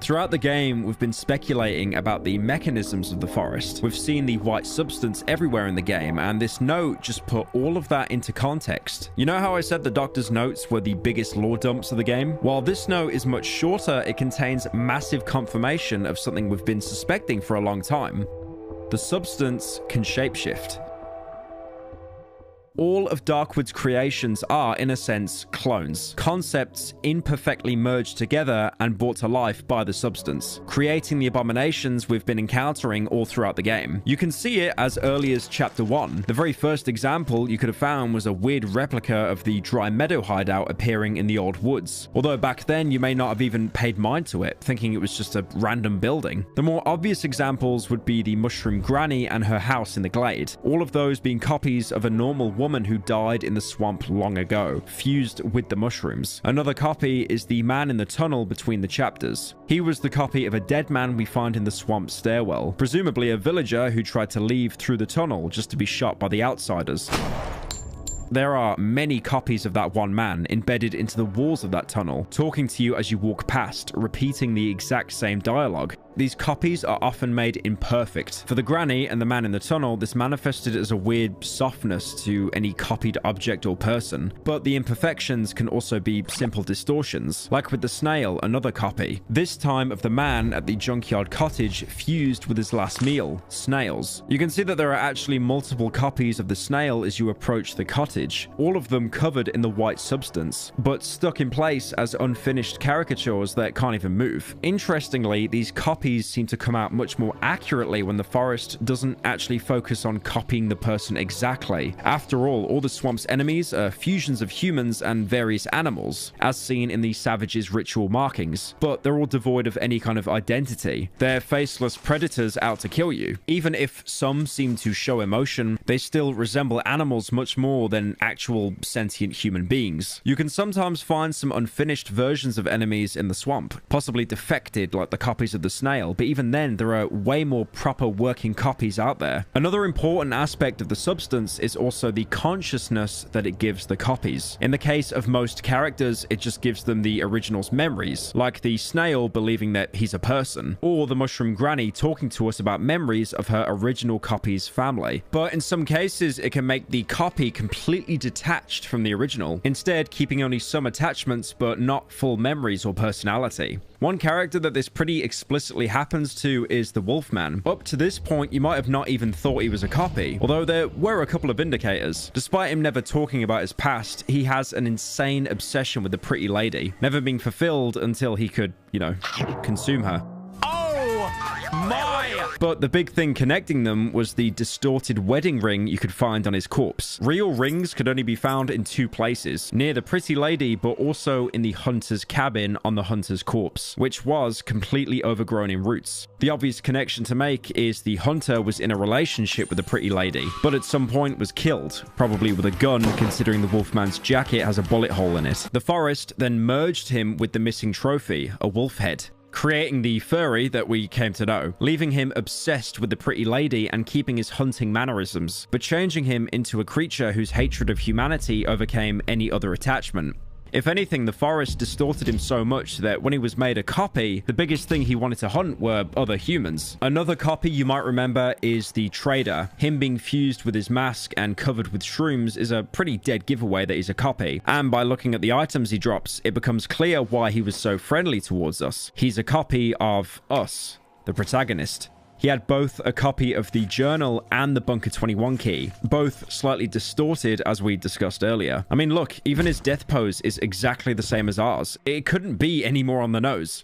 Throughout the game, we've been speculating about the mechanisms of the forest. We've seen the white substance everywhere in the game, and this note just put all of that into context. You know how I said the doctor's notes were the biggest lore dumps of the game? While this note is much shorter, it contains massive confirmation of something we've been suspecting for a long time. The substance can shapeshift. All of Darkwood's creations are, in a sense, clones. Concepts imperfectly merged together and brought to life by the substance, creating the abominations we've been encountering all throughout the game. You can see it as early as Chapter 1. The very first example you could have found was a weird replica of the Dry Meadow hideout appearing in the old woods. Although back then you may not have even paid mind to it, thinking it was just a random building. The more obvious examples would be the Mushroom Granny and her house in the glade. All of those being copies of a normal woman who died in the swamp long ago, fused with the mushrooms. Another copy is the man in the tunnel between the chapters. He was the copy of a dead man we find in the swamp stairwell, presumably a villager who tried to leave through the tunnel just to be shot by the outsiders. There are many copies of that one man embedded into the walls of that tunnel, talking to you as you walk past, repeating the exact same dialogue. These copies are often made imperfect. For the granny and the man in the tunnel, this manifested as a weird softness to any copied object or person. But the imperfections can also be simple distortions, like with the snail, another copy. This time of the man at the junkyard cottage fused with his last meal, snails. You can see that there are actually multiple copies of the snail as you approach the cottage, all of them covered in the white substance, but stuck in place as unfinished caricatures that can't even move. Interestingly, these copies seem to come out much more accurately when the forest doesn't actually focus on copying the person exactly. After all the swamp's enemies are fusions of humans and various animals, as seen in the savage's ritual markings, but they're all devoid of any kind of identity. They're faceless predators out to kill you. Even if some seem to show emotion, they still resemble animals much more than actual sentient human beings. You can sometimes find some unfinished versions of enemies in the swamp, possibly defected like the copies of the snail, but even then there are way more proper working copies out there. Another important aspect of the substance is also the consciousness that it gives the copies. In the case of most characters, it just gives them the original's memories, like the snail believing that he's a person, or the Mushroom Granny talking to us about memories of her original copy's family. But in some cases, it can make the copy completely detached from the original, instead keeping only some attachments but not full memories or personality. One character that this pretty explicitly happens to is the Wolfman. Up to this point, you might have not even thought he was a copy, although there were a couple of indicators. Despite him never talking about his past, he has an insane obsession with the pretty lady, never being fulfilled until he could, you know, consume her. Oh my But the big thing connecting them was the distorted wedding ring you could find on his corpse. Real rings could only be found in two places, near the pretty lady, but also in the hunter's cabin on the hunter's corpse, which was completely overgrown in roots. The obvious connection to make is the hunter was in a relationship with the pretty lady, but at some point was killed, probably with a gun, considering the Wolfman's jacket has a bullet hole in it. The forest then merged him with the missing trophy, a wolf head, creating the furry that we came to know, leaving him obsessed with the pretty lady and keeping his hunting mannerisms, but changing him into a creature whose hatred of humanity overcame any other attachment. If anything, the forest distorted him so much that when he was made a copy, the biggest thing he wanted to hunt were other humans. Another copy you might remember is the trader. Him being fused with his mask and covered with shrooms is a pretty dead giveaway that he's a copy. And by looking at the items he drops, it becomes clear why he was so friendly towards us. He's a copy of us, the protagonist. He had both a copy of the journal and the Bunker 21 key, both slightly distorted as we discussed earlier. I mean, look, even his death pose is exactly the same as ours. It couldn't be any more on the nose.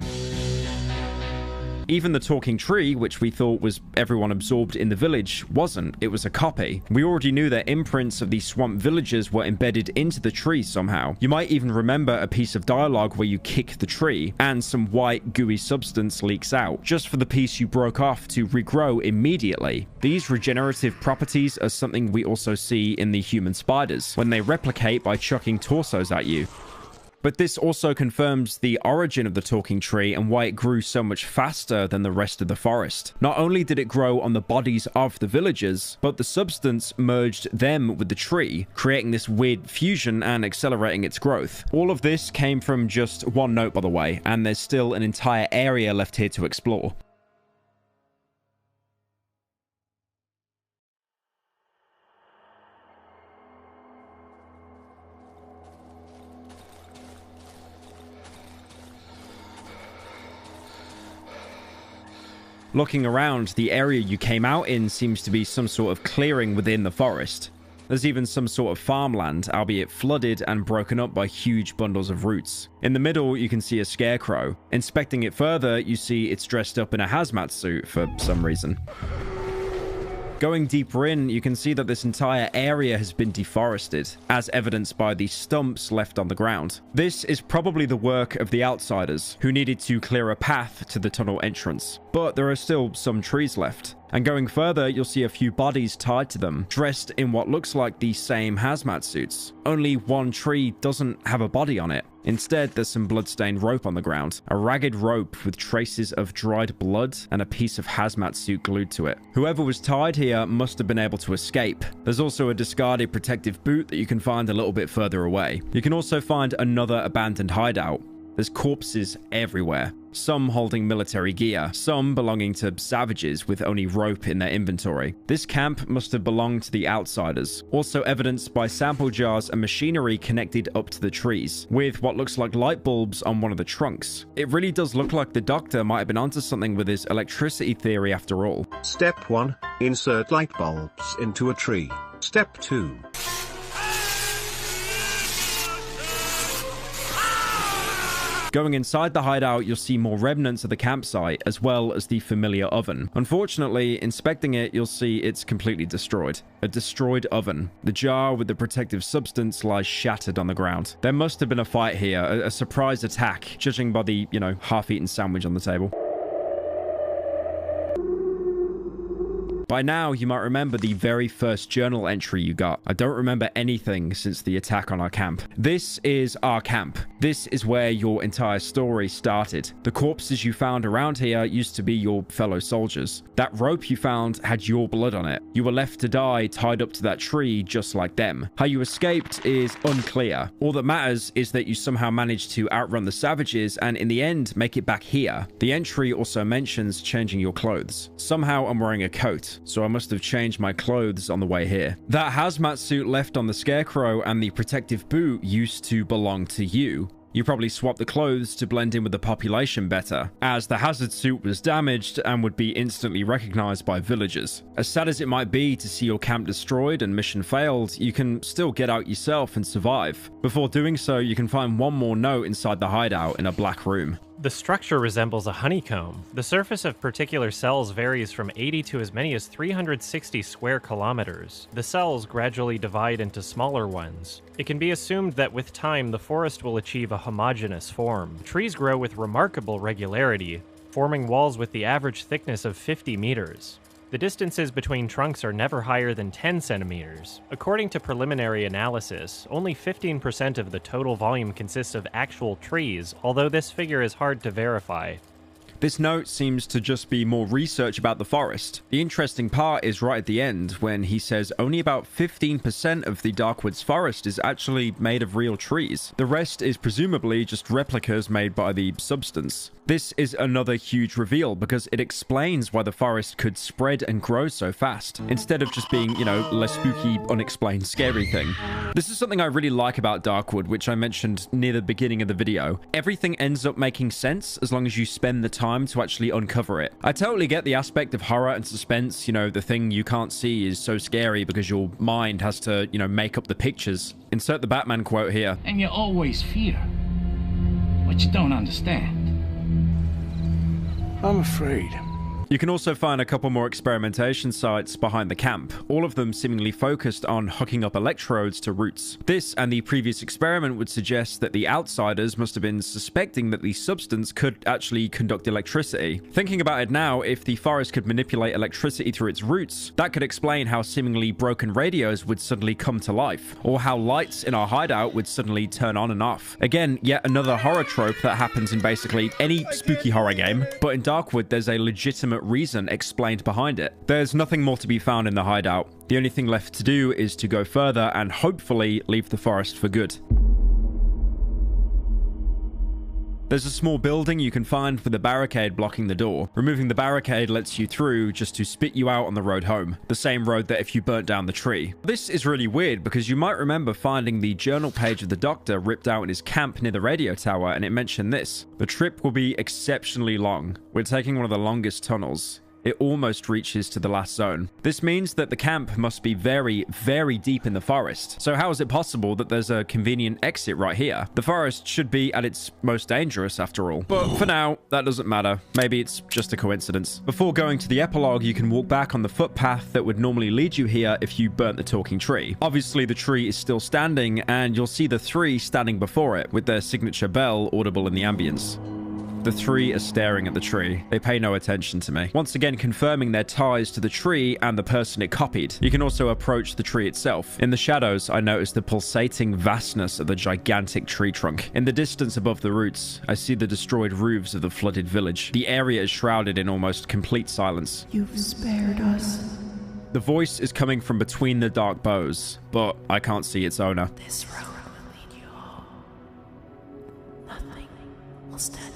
Even the talking tree, which we thought was everyone absorbed in the village, wasn't. It was a copy. We already knew that imprints of these swamp villagers were embedded into the tree somehow. You might even remember a piece of dialogue where you kick the tree and some white gooey substance leaks out, just for the piece you broke off to regrow immediately. These regenerative properties are something we also see in the human spiders, when they replicate by chucking torsos at you. But this also confirms the origin of the talking tree and why it grew so much faster than the rest of the forest. Not only did it grow on the bodies of the villagers, but the substance merged them with the tree, creating this weird fusion and accelerating its growth. All of this came from just one note, by the way, and there's still an entire area left here to explore. Looking around, the area you came out in seems to be some sort of clearing within the forest. There's even some sort of farmland, albeit flooded and broken up by huge bundles of roots. In the middle, you can see a scarecrow. Inspecting it further, you see it's dressed up in a hazmat suit for some reason. Going deeper in, you can see that this entire area has been deforested, as evidenced by the stumps left on the ground. This is probably the work of the outsiders, who needed to clear a path to the tunnel entrance. But there are still some trees left. And going further, you'll see a few bodies tied to them, dressed in what looks like the same hazmat suits. Only one tree doesn't have a body on it. Instead, there's some blood-stained rope on the ground. A ragged rope with traces of dried blood and a piece of hazmat suit glued to it. Whoever was tied here must have been able to escape. There's also a discarded protective boot that you can find a little bit further away. You can also find another abandoned hideout. There's corpses everywhere, some holding military gear, some belonging to savages with only rope in their inventory. This camp must have belonged to the outsiders, also evidenced by sample jars and machinery connected up to the trees, with what looks like light bulbs on one of the trunks. It really does look like the doctor might have been onto something with his electricity theory after all. Step 1. Insert light bulbs into a tree. Step 2. Going inside the hideout, you'll see more remnants of the campsite, as well as the familiar oven. Unfortunately, inspecting it, you'll see it's completely destroyed. A destroyed oven. The jar with the protective substance lies shattered on the ground. There must have been a fight here, a surprise attack, judging by the, half-eaten sandwich on the table. By now, you might remember the very first journal entry you got. I don't remember anything since the attack on our camp. This is our camp. This is where your entire story started. The corpses you found around here used to be your fellow soldiers. That rope you found had your blood on it. You were left to die tied up to that tree just like them. How you escaped is unclear. All that matters is that you somehow managed to outrun the savages and in the end make it back here. The entry also mentions changing your clothes. Somehow I'm wearing a coat, so I must have changed my clothes on the way here. That hazmat suit left on the scarecrow and the protective boot used to belong to you. You probably swapped the clothes to blend in with the population better, as the hazard suit was damaged and would be instantly recognized by villagers. As sad as it might be to see your camp destroyed and mission failed, you can still get out yourself and survive. Before doing so, you can find one more note inside the hideout in a black room. The structure resembles a honeycomb. The surface of particular cells varies from 80 to as many as 360 square kilometers. The cells gradually divide into smaller ones. It can be assumed that with time, the forest will achieve a homogeneous form. Trees grow with remarkable regularity, forming walls with the average thickness of 50 meters. The distances between trunks are never higher than 10 centimeters. According to preliminary analysis, only 15% of the total volume consists of actual trees, although this figure is hard to verify. This note seems to just be more research about the forest. The interesting part is right at the end when he says only about 15% of the Darkwoods forest is actually made of real trees. The rest is presumably just replicas made by the substance. This is another huge reveal because it explains why the forest could spread and grow so fast, instead of just being, you know, less spooky, unexplained, scary thing. This is something I really like about Darkwood, which I mentioned near the beginning of the video. Everything ends up making sense as long as you spend the time to actually uncover it. I totally get the aspect of horror and suspense, you know, the thing you can't see is so scary because your mind has to, you know, make up the pictures. Insert the Batman quote here. And you always fear what you don't understand. I'm afraid. You can also find a couple more experimentation sites behind the camp, all of them seemingly focused on hooking up electrodes to roots. This and the previous experiment would suggest that the outsiders must have been suspecting that the substance could actually conduct electricity. Thinking about it now, if the forest could manipulate electricity through its roots, that could explain how seemingly broken radios would suddenly come to life, or how lights in our hideout would suddenly turn on and off. Again, yet another horror trope that happens in basically any spooky horror game, but in Darkwood there's a legitimate reason explained behind it. There's nothing more to be found in the hideout. The only thing left to do is to go further and hopefully leave the forest for good. There's a small building you can find with a barricade blocking the door. Removing the barricade lets you through just to spit you out on the road home. The same road that if you burnt down the tree. This is really weird because you might remember finding the journal page of the doctor ripped out in his camp near the radio tower, and it mentioned this. The trip will be exceptionally long. We're taking one of the longest tunnels. It almost reaches to the last zone. This means that the camp must be very, very deep in the forest. So how is it possible that there's a convenient exit right here? The forest should be at its most dangerous after all. But for now, that doesn't matter. Maybe it's just a coincidence. Before going to the epilogue, you can walk back on the footpath that would normally lead you here if you burnt the talking tree. Obviously, the tree is still standing, and you'll see the three standing before it with their signature bell audible in the ambience. The three are staring at the tree. They pay no attention to me. Once again confirming their ties to the tree and the person it copied. You can also approach the tree itself. In the shadows, I notice the pulsating vastness of the gigantic tree trunk. In the distance above the roots, I see the destroyed roofs of the flooded village. The area is shrouded in almost complete silence. You've spared us. The voice is coming from between the dark boughs, but I can't see its owner. This road will lead you home. Nothing will stand.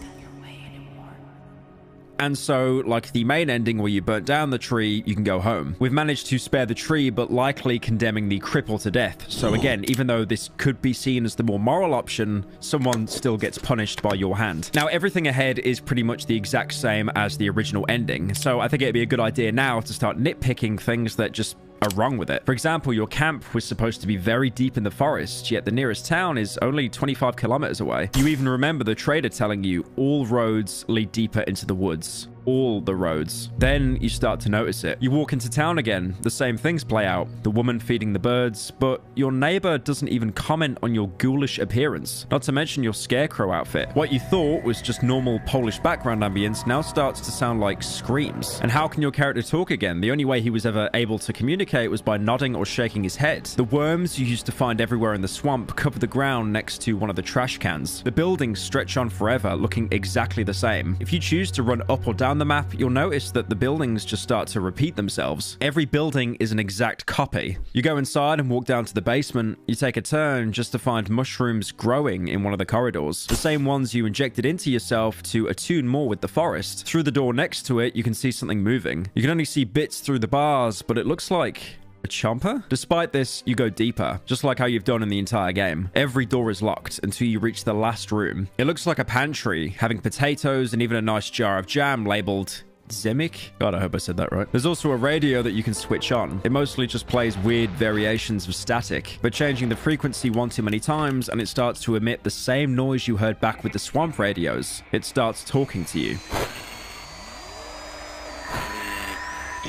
And so, like the main ending where you burnt down the tree, you can go home. We've managed to spare the tree, but likely condemning the cripple to death. So again, even though this could be seen as the more moral option, someone still gets punished by your hand. Now, everything ahead is pretty much the exact same as the original ending. So I think it'd be a good idea now to start nitpicking things that just are wrong with it. For example, your camp was supposed to be very deep in the forest, yet the nearest town is only 25 kilometers away. You even remember the trader telling you all roads lead deeper into the woods. All the roads. Then you start to notice it. You walk into town again, the same things play out. The woman feeding the birds, but your neighbor doesn't even comment on your ghoulish appearance, not to mention your scarecrow outfit. What you thought was just normal Polish background ambience now starts to sound like screams. And how can your character talk again? The only way he was ever able to communicate was by nodding or shaking his head. The worms you used to find everywhere in the swamp cover the ground next to one of the trash cans. The buildings stretch on forever, looking exactly the same. If you choose to run up or down the map, you'll notice that the buildings just start to repeat themselves. Every building is an exact copy. You go inside and walk down to the basement. You take a turn just to find mushrooms growing in one of the corridors. The same ones you injected into yourself to attune more with the forest. Through the door next to it, you can see something moving. You can only see bits through the bars, but it looks like a chomper? Despite this, you go deeper, just like how you've done in the entire game. Every door is locked until you reach the last room. It looks like a pantry, having potatoes and even a nice jar of jam labeled Zemic? God, I hope I said that right. There's also a radio that you can switch on. It mostly just plays weird variations of static, but changing the frequency one too many times and it starts to emit the same noise you heard back with the swamp radios. It starts talking to you.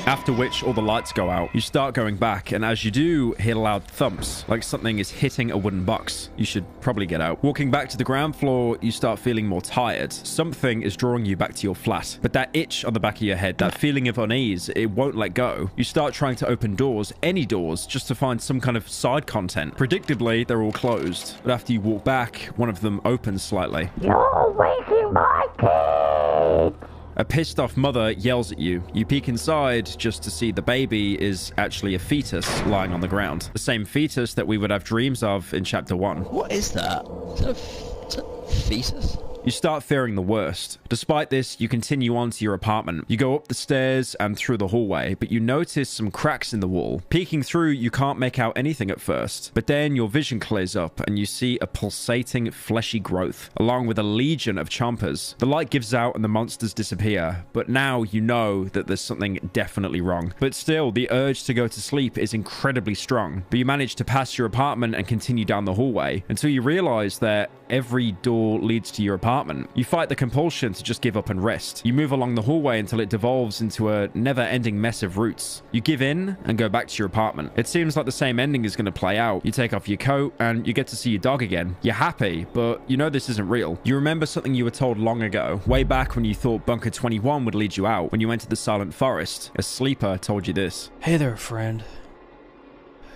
After which all the lights go out. You start going back, and as you do, hear loud thumps, like something is hitting a wooden box. You should probably get out. Walking back to the ground floor, you start feeling more tired. Something is drawing you back to your flat. But that itch on the back of your head, that feeling of unease, it won't let go. You start trying to open doors, any doors, just to find some kind of side content. Predictably, they're all closed. But after you walk back, one of them opens slightly. You're waking my kids! A pissed off mother yells at you. You peek inside just to see the baby is actually a fetus lying on the ground. The same fetus that we would have dreams of in chapter 1. What is that? Is that a fetus? You start fearing the worst. Despite this, you continue on to your apartment. You go up the stairs and through the hallway, but you notice some cracks in the wall. Peeking through, you can't make out anything at first, but then your vision clears up and you see a pulsating, fleshy growth, along with a legion of chompers. The light gives out and the monsters disappear, but now you know that there's something definitely wrong. But still, the urge to go to sleep is incredibly strong, but you manage to pass your apartment and continue down the hallway until you realize that every door leads to your apartment. You fight the compulsion to just give up and rest. You move along the hallway until it devolves into a never-ending mess of roots. You give in and go back to your apartment. It seems like the same ending is going to play out. You take off your coat and you get to see your dog again. You're happy, but you know this isn't real. You remember something you were told long ago, way back when you thought Bunker 21 would lead you out. When you entered the Silent Forest, a sleeper told you this. Hey there, friend.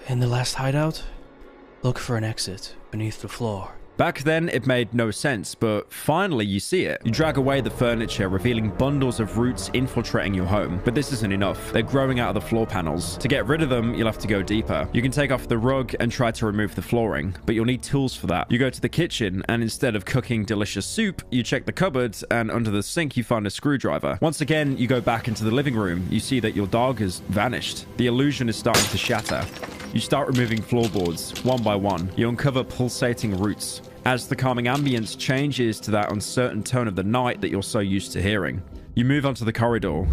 In the last hideout, look for an exit beneath the floor. Back then, it made no sense, but finally you see it. You drag away the furniture, revealing bundles of roots infiltrating your home. But this isn't enough. They're growing out of the floor panels. To get rid of them, you'll have to go deeper. You can take off the rug and try to remove the flooring, but you'll need tools for that. You go to the kitchen, and instead of cooking delicious soup, you check the cupboards, and under the sink you find a screwdriver. Once again, you go back into the living room. You see that your dog has vanished. The illusion is starting to shatter. You start removing floorboards, one by one. You uncover pulsating roots. As the calming ambience changes to that uncertain tone of the night that you're so used to hearing. You move onto the corridor.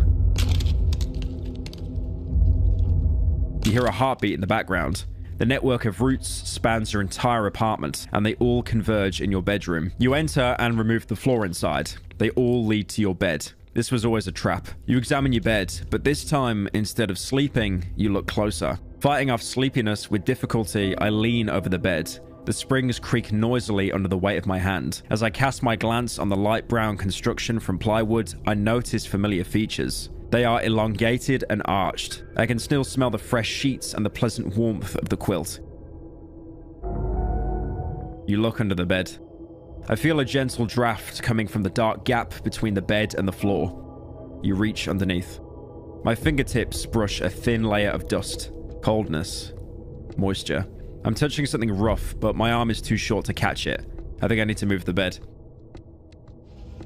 You hear a heartbeat in the background. The network of roots spans your entire apartment, and they all converge in your bedroom. You enter and remove the floor inside. They all lead to your bed. This was always a trap. You examine your bed, but this time, instead of sleeping, you look closer. Fighting off sleepiness with difficulty, I lean over the bed. The springs creak noisily under the weight of my hand. As I cast my glance on the light brown construction from plywood, I notice familiar features. They are elongated and arched. I can still smell the fresh sheets and the pleasant warmth of the quilt. You look under the bed. I feel a gentle draft coming from the dark gap between the bed and the floor. You reach underneath. My fingertips brush a thin layer of dust, coldness, moisture. I'm touching something rough, but my arm is too short to catch it. I think I need to move the bed.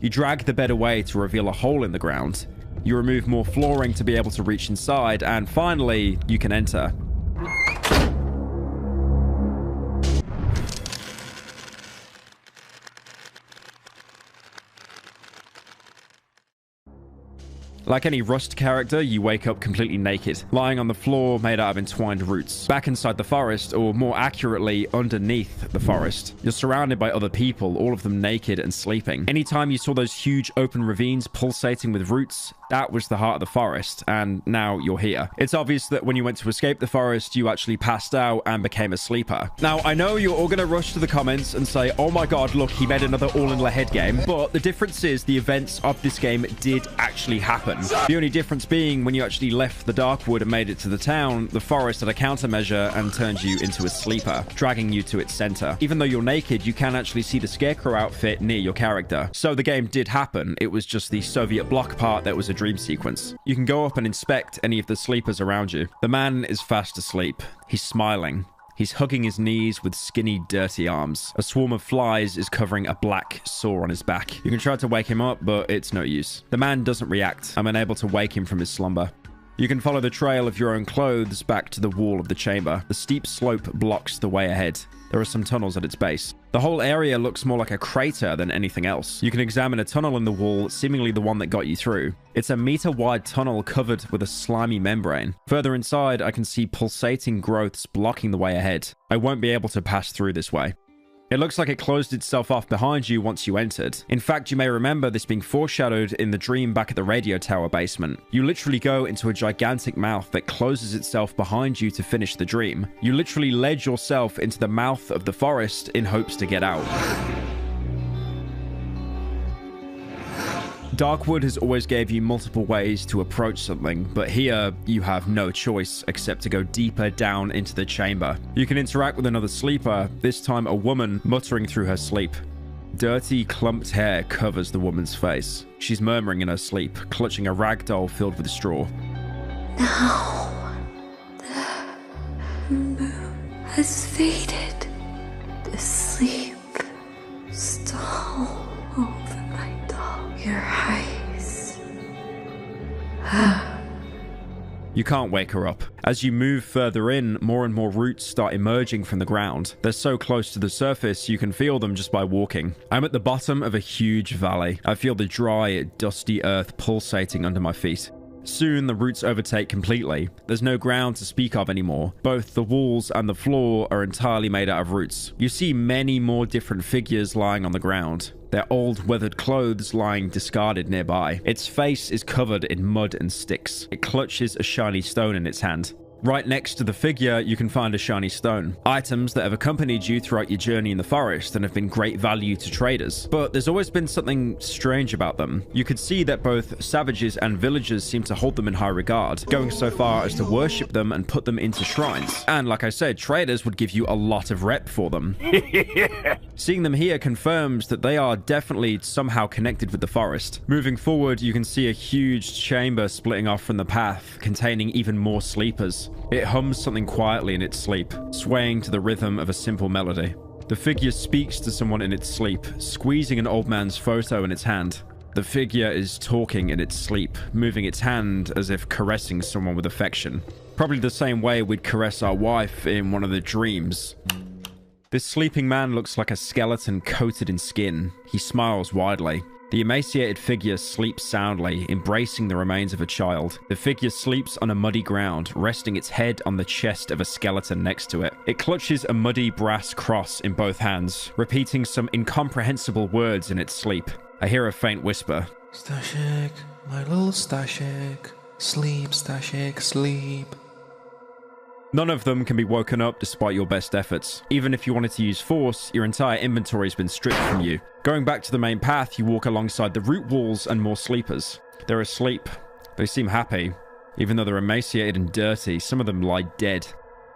You drag the bed away to reveal a hole in the ground. You remove more flooring to be able to reach inside, and finally, you can enter. Like any Rust character, you wake up completely naked, lying on the floor made out of entwined roots. Back inside the forest, or more accurately, underneath the forest. You're surrounded by other people, all of them naked and sleeping. Anytime you saw those huge open ravines pulsating with roots, that was the heart of the forest, and now you're here. It's obvious that when you went to escape the forest, you actually passed out and became a sleeper. Now, I know you're all gonna rush to the comments and say, oh my god, look, he made another all-in-the-head game, but the difference is the events of this game did actually happen. The only difference being when you actually left the Darkwood and made it to the town, the forest had a countermeasure and turned you into a sleeper, dragging you to its center. Even though you're naked, you can actually see the Scarecrow outfit near your character. So the game did happen. It was just the Soviet bloc part that was a dream sequence. You can go up and inspect any of the sleepers around you. The man is fast asleep. He's smiling. He's hugging his knees with skinny, dirty arms. A swarm of flies is covering a black sore on his back. You can try to wake him up, but it's no use. The man doesn't react. I'm unable to wake him from his slumber. You can follow the trail of your own clothes back to the wall of the chamber. The steep slope blocks the way ahead. There are some tunnels at its base. The whole area looks more like a crater than anything else. You can examine a tunnel in the wall, seemingly the one that got you through. It's a meter-wide tunnel covered with a slimy membrane. Further inside, I can see pulsating growths blocking the way ahead. I won't be able to pass through this way. It looks like it closed itself off behind you once you entered. In fact, you may remember this being foreshadowed in the dream back at the radio tower basement. You literally go into a gigantic mouth that closes itself behind you to finish the dream. You literally led yourself into the mouth of the forest in hopes to get out. Darkwood has always gave you multiple ways to approach something, but here you have no choice except to go deeper down into the chamber. You can interact with another sleeper, this time a woman muttering through her sleep. Dirty, clumped hair covers the woman's face. She's murmuring in her sleep, clutching a rag doll filled with straw. Now the moon has faded. The sleep stole over my doll. Your eyes. You can't wake her up. As you move further in, more and more roots start emerging from the ground. They're so close to the surface, you can feel them just by walking. I'm at the bottom of a huge valley. I feel the dry, dusty earth pulsating under my feet. Soon, the roots overtake completely. There's no ground to speak of anymore. Both the walls and the floor are entirely made out of roots. You see many more different figures lying on the ground. Their old, weathered clothes lying discarded nearby. Its face is covered in mud and sticks. It clutches a shiny stone in its hand. Right next to the figure, you can find a shiny stone. Items that have accompanied you throughout your journey in the forest and have been great value to traders. But there's always been something strange about them. You could see that both savages and villagers seem to hold them in high regard, going so far as to worship them and put them into shrines. And like I said, traders would give you a lot of rep for them. Seeing them here confirms that they are definitely somehow connected with the forest. Moving forward, you can see a huge chamber splitting off from the path, containing even more sleepers. It hums something quietly in its sleep, swaying to the rhythm of a simple melody. The figure speaks to someone in its sleep, squeezing an old man's photo in its hand. The figure is talking in its sleep, moving its hand as if caressing someone with affection. Probably the same way we'd caress our wife in one of the dreams. This sleeping man looks like a skeleton coated in skin. He smiles widely. The emaciated figure sleeps soundly, embracing the remains of a child. The figure sleeps on a muddy ground, resting its head on the chest of a skeleton next to it. It clutches a muddy brass cross in both hands, repeating some incomprehensible words in its sleep. I hear a faint whisper. Stashik, my little Stashik. Sleep, Stashik, sleep. None of them can be woken up despite your best efforts. Even if you wanted to use force, your entire inventory has been stripped from you. Going back to the main path, you walk alongside the root walls and more sleepers. They're asleep. They seem happy. Even though they're emaciated and dirty, some of them lie dead.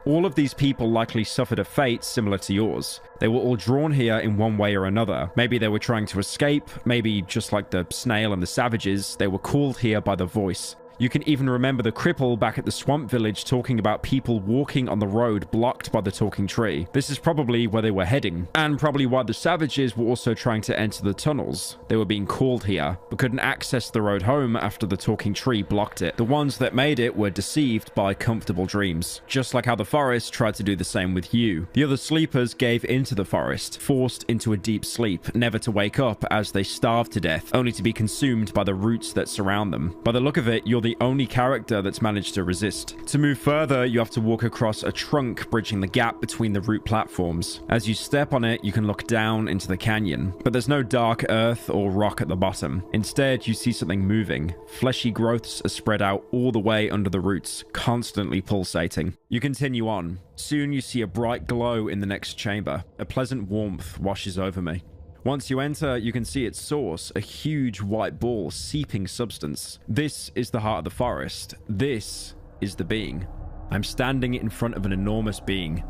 All of these people likely suffered a fate similar to yours. They were all drawn here in one way or another. Maybe they were trying to escape. Maybe, just like the snail and the savages, they were called here by the voice. You can even remember the cripple back at the swamp village talking about people walking on the road blocked by the talking tree. This is probably where they were heading, and probably why the savages were also trying to enter the tunnels. They were being called here, but couldn't access the road home after the talking tree blocked it. The ones that made it were deceived by comfortable dreams, just like how the forest tried to do the same with you. The other sleepers gave into the forest, forced into a deep sleep, never to wake up as they starved to death, only to be consumed by the roots that surround them. By the look of it, you're the only character that's managed to resist. To move further, you have to walk across a trunk bridging the gap between the root platforms. As you step on it, you can look down into the canyon, but there's no dark earth or rock at the bottom. Instead, you see something moving. Fleshy growths are spread out all the way under the roots, constantly pulsating. You continue on. Soon you see a bright glow in the next chamber. A pleasant warmth washes over me. Once you enter, you can see its source, a huge white ball seeping substance. This is the heart of the forest. This is the being. I'm standing in front of an enormous being.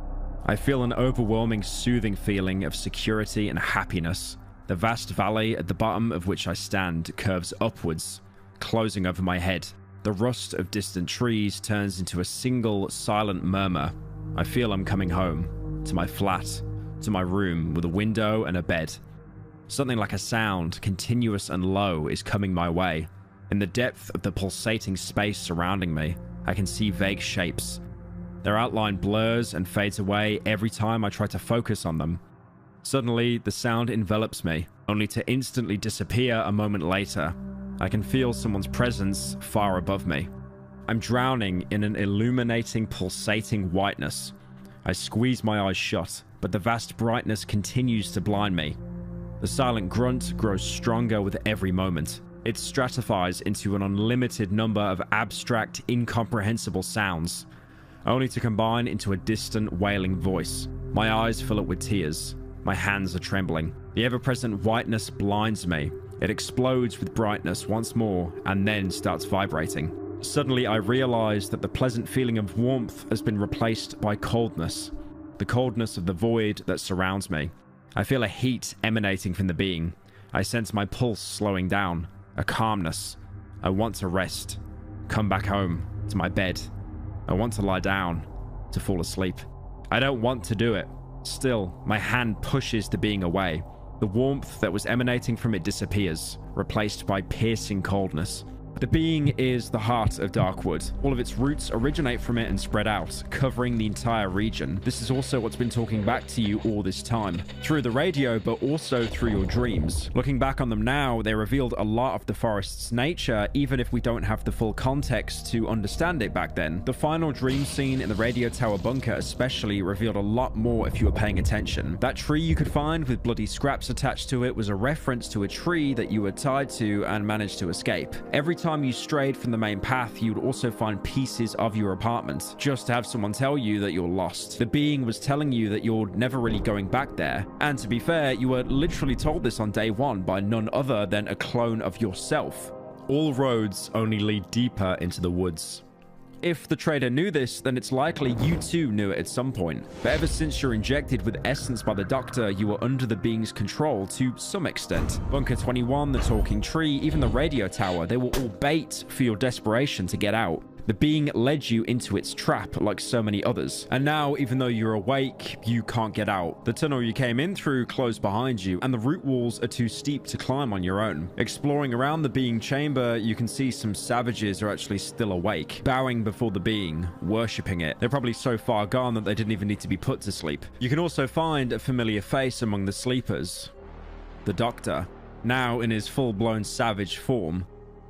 I feel an overwhelming, soothing feeling of security and happiness. The vast valley at the bottom of which I stand curves upwards, closing over my head. The rust of distant trees turns into a single, silent murmur. I feel I'm coming home, to my flat, to my room with a window and a bed. Something like a sound, continuous and low, is coming my way. In the depth of the pulsating space surrounding me, I can see vague shapes. Their outline blurs and fades away every time I try to focus on them. Suddenly, the sound envelops me, only to instantly disappear a moment later. I can feel someone's presence far above me. I'm drowning in an illuminating, pulsating whiteness. I squeeze my eyes shut, but the vast brightness continues to blind me. The silent grunt grows stronger with every moment. It stratifies into an unlimited number of abstract, incomprehensible sounds, only to combine into a distant, wailing voice. My eyes fill up with tears. My hands are trembling. The ever-present whiteness blinds me. It explodes with brightness once more, and then starts vibrating. Suddenly, I realize that the pleasant feeling of warmth has been replaced by coldness. The coldness of the void that surrounds me. I feel a heat emanating from the being. I sense my pulse slowing down. A calmness. I want to rest. Come back home. To my bed. I want to lie down. To fall asleep. I don't want to do it. Still, my hand pushes the being away. The warmth that was emanating from it disappears, replaced by piercing coldness. The being is the heart of Darkwood. All of its roots originate from it and spread out, covering the entire region. This is also what's been talking back to you all this time, through the radio, but also through your dreams. Looking back on them now, they revealed a lot of the forest's nature, even if we don't have the full context to understand it back then. The final dream scene in the radio tower bunker especially revealed a lot more if you were paying attention. That tree you could find with bloody scraps attached to it was a reference to a tree that you were tied to and managed to escape. Every time you strayed from the main path, you would also find pieces of your apartment, just to have someone tell you that you're lost. The being was telling you that you're never really going back there. And to be fair, you were literally told this on day one by none other than a clone of yourself. All roads only lead deeper into the woods. If the trader knew this, then it's likely you too knew it at some point. But ever since you're injected with essence by the doctor, you were under the being's control to some extent. Bunker 21, the talking tree, even the radio tower, they were all bait for your desperation to get out. The being led you into its trap like so many others. And now, even though you're awake, you can't get out. The tunnel you came in through closed behind you, and the root walls are too steep to climb on your own. Exploring around the being chamber, you can see some savages are actually still awake, bowing before the being, worshipping it. They're probably so far gone that they didn't even need to be put to sleep. You can also find a familiar face among the sleepers. The Doctor, now in his full-blown savage form.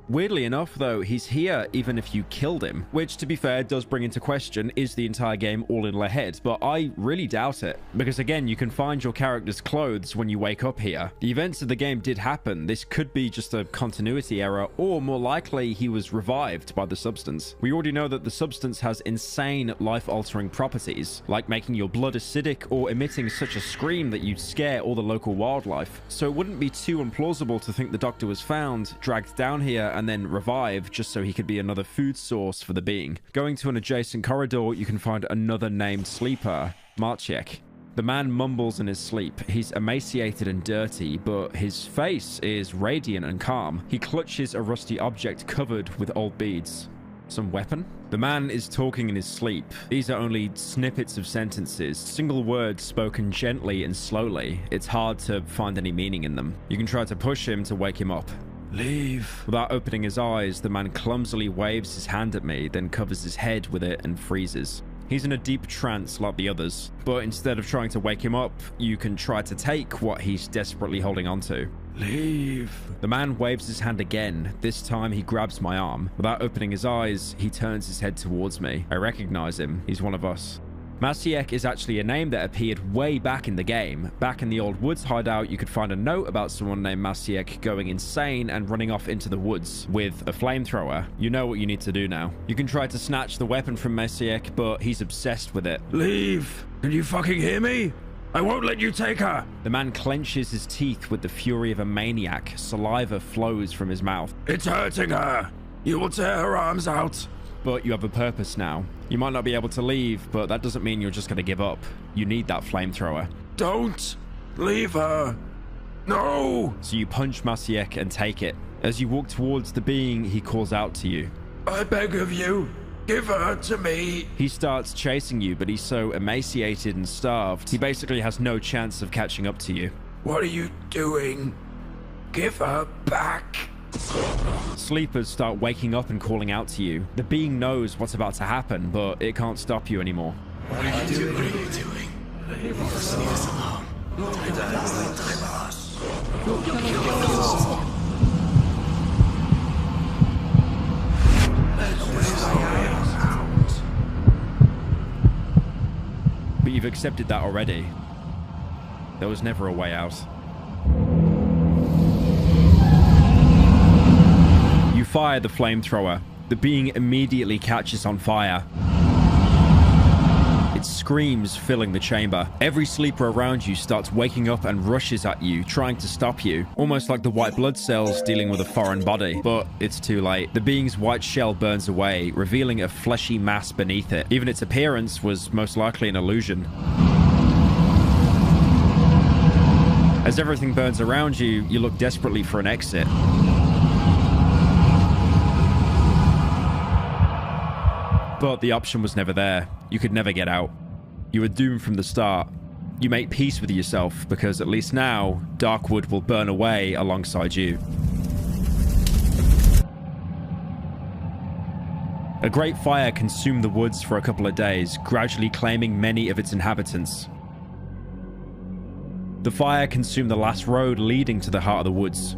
Weirdly enough, though, he's here even if you killed him, which, to be fair, does bring into question, is the entire game all in their head? But I really doubt it, because again, you can find your character's clothes when you wake up here. The events of the game did happen. This could be just a continuity error, or more likely, he was revived by the substance. We already know that the substance has insane life-altering properties, like making your blood acidic or emitting such a scream that you'd scare all the local wildlife. So it wouldn't be too implausible to think the Doctor was found, dragged down here, and then revived just so he could be another food source for the being. Going to an adjacent corridor, you can find another named sleeper, Marciek. The man mumbles in his sleep. He's emaciated and dirty, but his face is radiant and calm. He clutches a rusty object covered with old beads. Some weapon? The man is talking in his sleep. These are only snippets of sentences, single words spoken gently and slowly. It's hard to find any meaning in them. You can try to push him to wake him up. Leave. Without opening his eyes, the man clumsily waves his hand at me, then covers his head with it and freezes. He's in a deep trance like the others, but instead of trying to wake him up, you can try to take what he's desperately holding onto. Leave. The man waves his hand again. This time he grabs my arm. Without opening his eyes, he turns his head towards me. I recognize him. He's one of us. Marciek is actually a name that appeared way back in the game. Back in the old woods hideout, you could find a note about someone named Marciek going insane and running off into the woods with a flamethrower. You know what you need to do now. You can try to snatch the weapon from Marciek, but he's obsessed with it. Leave! Can you fucking hear me? I won't let you take her! The man clenches his teeth with the fury of a maniac. Saliva flows from his mouth. It's hurting her! You will tear her arms out! But you have a purpose now. You might not be able to leave, but that doesn't mean you're just going to give up. You need that flamethrower. Don't leave her. No! So you punch Marciek and take it. As you walk towards the being, he calls out to you. I beg of you, give her to me. He starts chasing you, but he's so emaciated and starved, he basically has no chance of catching up to you. What are you doing? Give her back. Sleepers start waking up and calling out to you. The being knows what's about to happen, but it can't stop you anymore. What are you doing? What are you doing? Leave us alone. But you've accepted that already. There was never a way out. You fire the flamethrower. The being immediately catches on fire. It screams, filling the chamber. Every sleeper around you starts waking up and rushes at you, trying to stop you, almost like the white blood cells dealing with a foreign body. But it's too late. The being's white shell burns away, revealing a fleshy mass beneath it. Even its appearance was most likely an illusion. As everything burns around you, you look desperately for an exit. But the option was never there. You could never get out. You were doomed from the start. You make peace with yourself because at least now, Darkwood will burn away alongside you. A great fire consumed the woods for a couple of days, gradually claiming many of its inhabitants. The fire consumed the last road leading to the heart of the woods.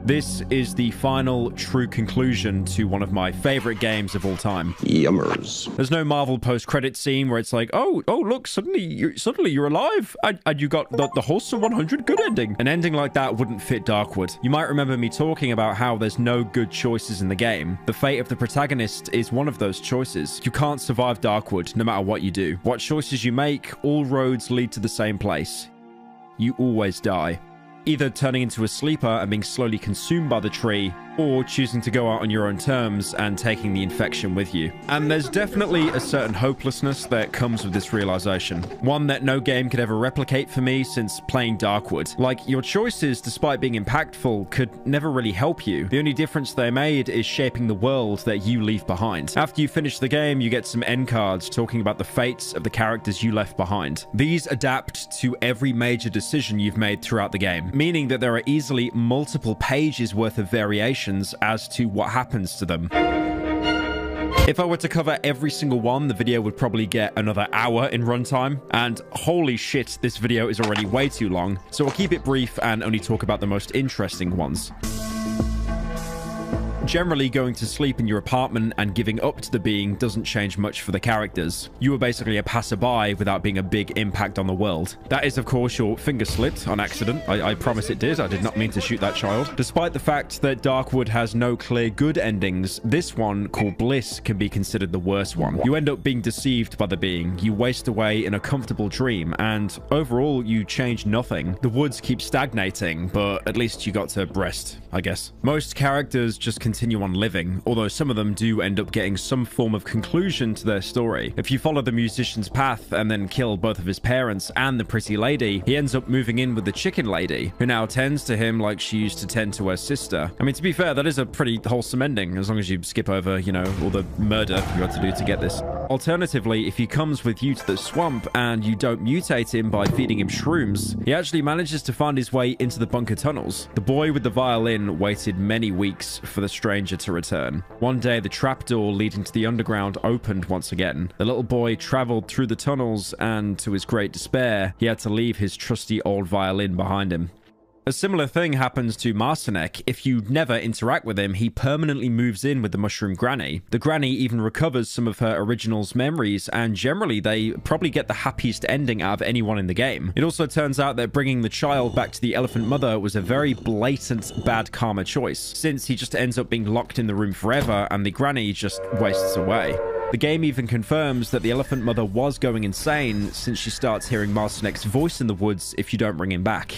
This is the final true conclusion to one of my favorite games of all time. Yummers. There's no Marvel post-credit scene where it's like, oh, look, suddenly you're alive, and you got the wholesome 100 good ending. An ending like that wouldn't fit Darkwood. You might remember me talking about how there's no good choices in the game. The fate of the protagonist is one of those choices. You can't survive Darkwood no matter what you do. What choices you make, all roads lead to the same place. You always die. Either turning into a sleeper and being slowly consumed by the tree, or choosing to go out on your own terms and taking the infection with you. And there's definitely a certain hopelessness that comes with this realization. One that no game could ever replicate for me since playing Darkwood. Like, your choices, despite being impactful, could never really help you. The only difference they made is shaping the world that you leave behind. After you finish the game, you get some end cards talking about the fates of the characters you left behind. These adapt to every major decision you've made throughout the game, meaning that there are easily multiple pages worth of variations as to what happens to them. If I were to cover every single one, the video would probably get another hour in runtime, and holy shit, this video is already way too long, so I'll keep it brief and only talk about the most interesting ones. Generally, going to sleep in your apartment and giving up to the being doesn't change much for the characters. You were basically a passerby without being a big impact on the world. That is, of course, your finger slipped on accident. I promise it did. I did not mean to shoot that child. Despite the fact that Darkwood has no clear good endings, this one, called Bliss, can be considered the worst one. You end up being deceived by the being. You waste away in a comfortable dream, and overall, you change nothing. The woods keep stagnating, but at least you got to rest, I guess. Most characters just continue on living, although some of them do end up getting some form of conclusion to their story. If you follow the musician's path and then kill both of his parents and the pretty lady, he ends up moving in with the chicken lady, who now tends to him like she used to tend to her sister. I mean, to be fair, that is a pretty wholesome ending, as long as you skip over, you know, all the murder you had to do to get this. Alternatively, if he comes with you to the swamp and you don't mutate him by feeding him shrooms, he actually manages to find his way into the bunker tunnels. The boy with the violin waited many weeks for the stranger to return. One day, the trapdoor leading to the underground opened once again. The little boy traveled through the tunnels, and to his great despair, he had to leave his trusty old violin behind him. A similar thing happens to Marcinek. If you never interact with him, he permanently moves in with the Mushroom Granny. The Granny even recovers some of her original's memories, and generally they probably get the happiest ending out of anyone in the game. It also turns out that bringing the child back to the Elephant Mother was a very blatant bad karma choice, since he just ends up being locked in the room forever and the Granny just wastes away. The game even confirms that the Elephant Mother was going insane, since she starts hearing Marcinek's voice in the woods if you don't bring him back.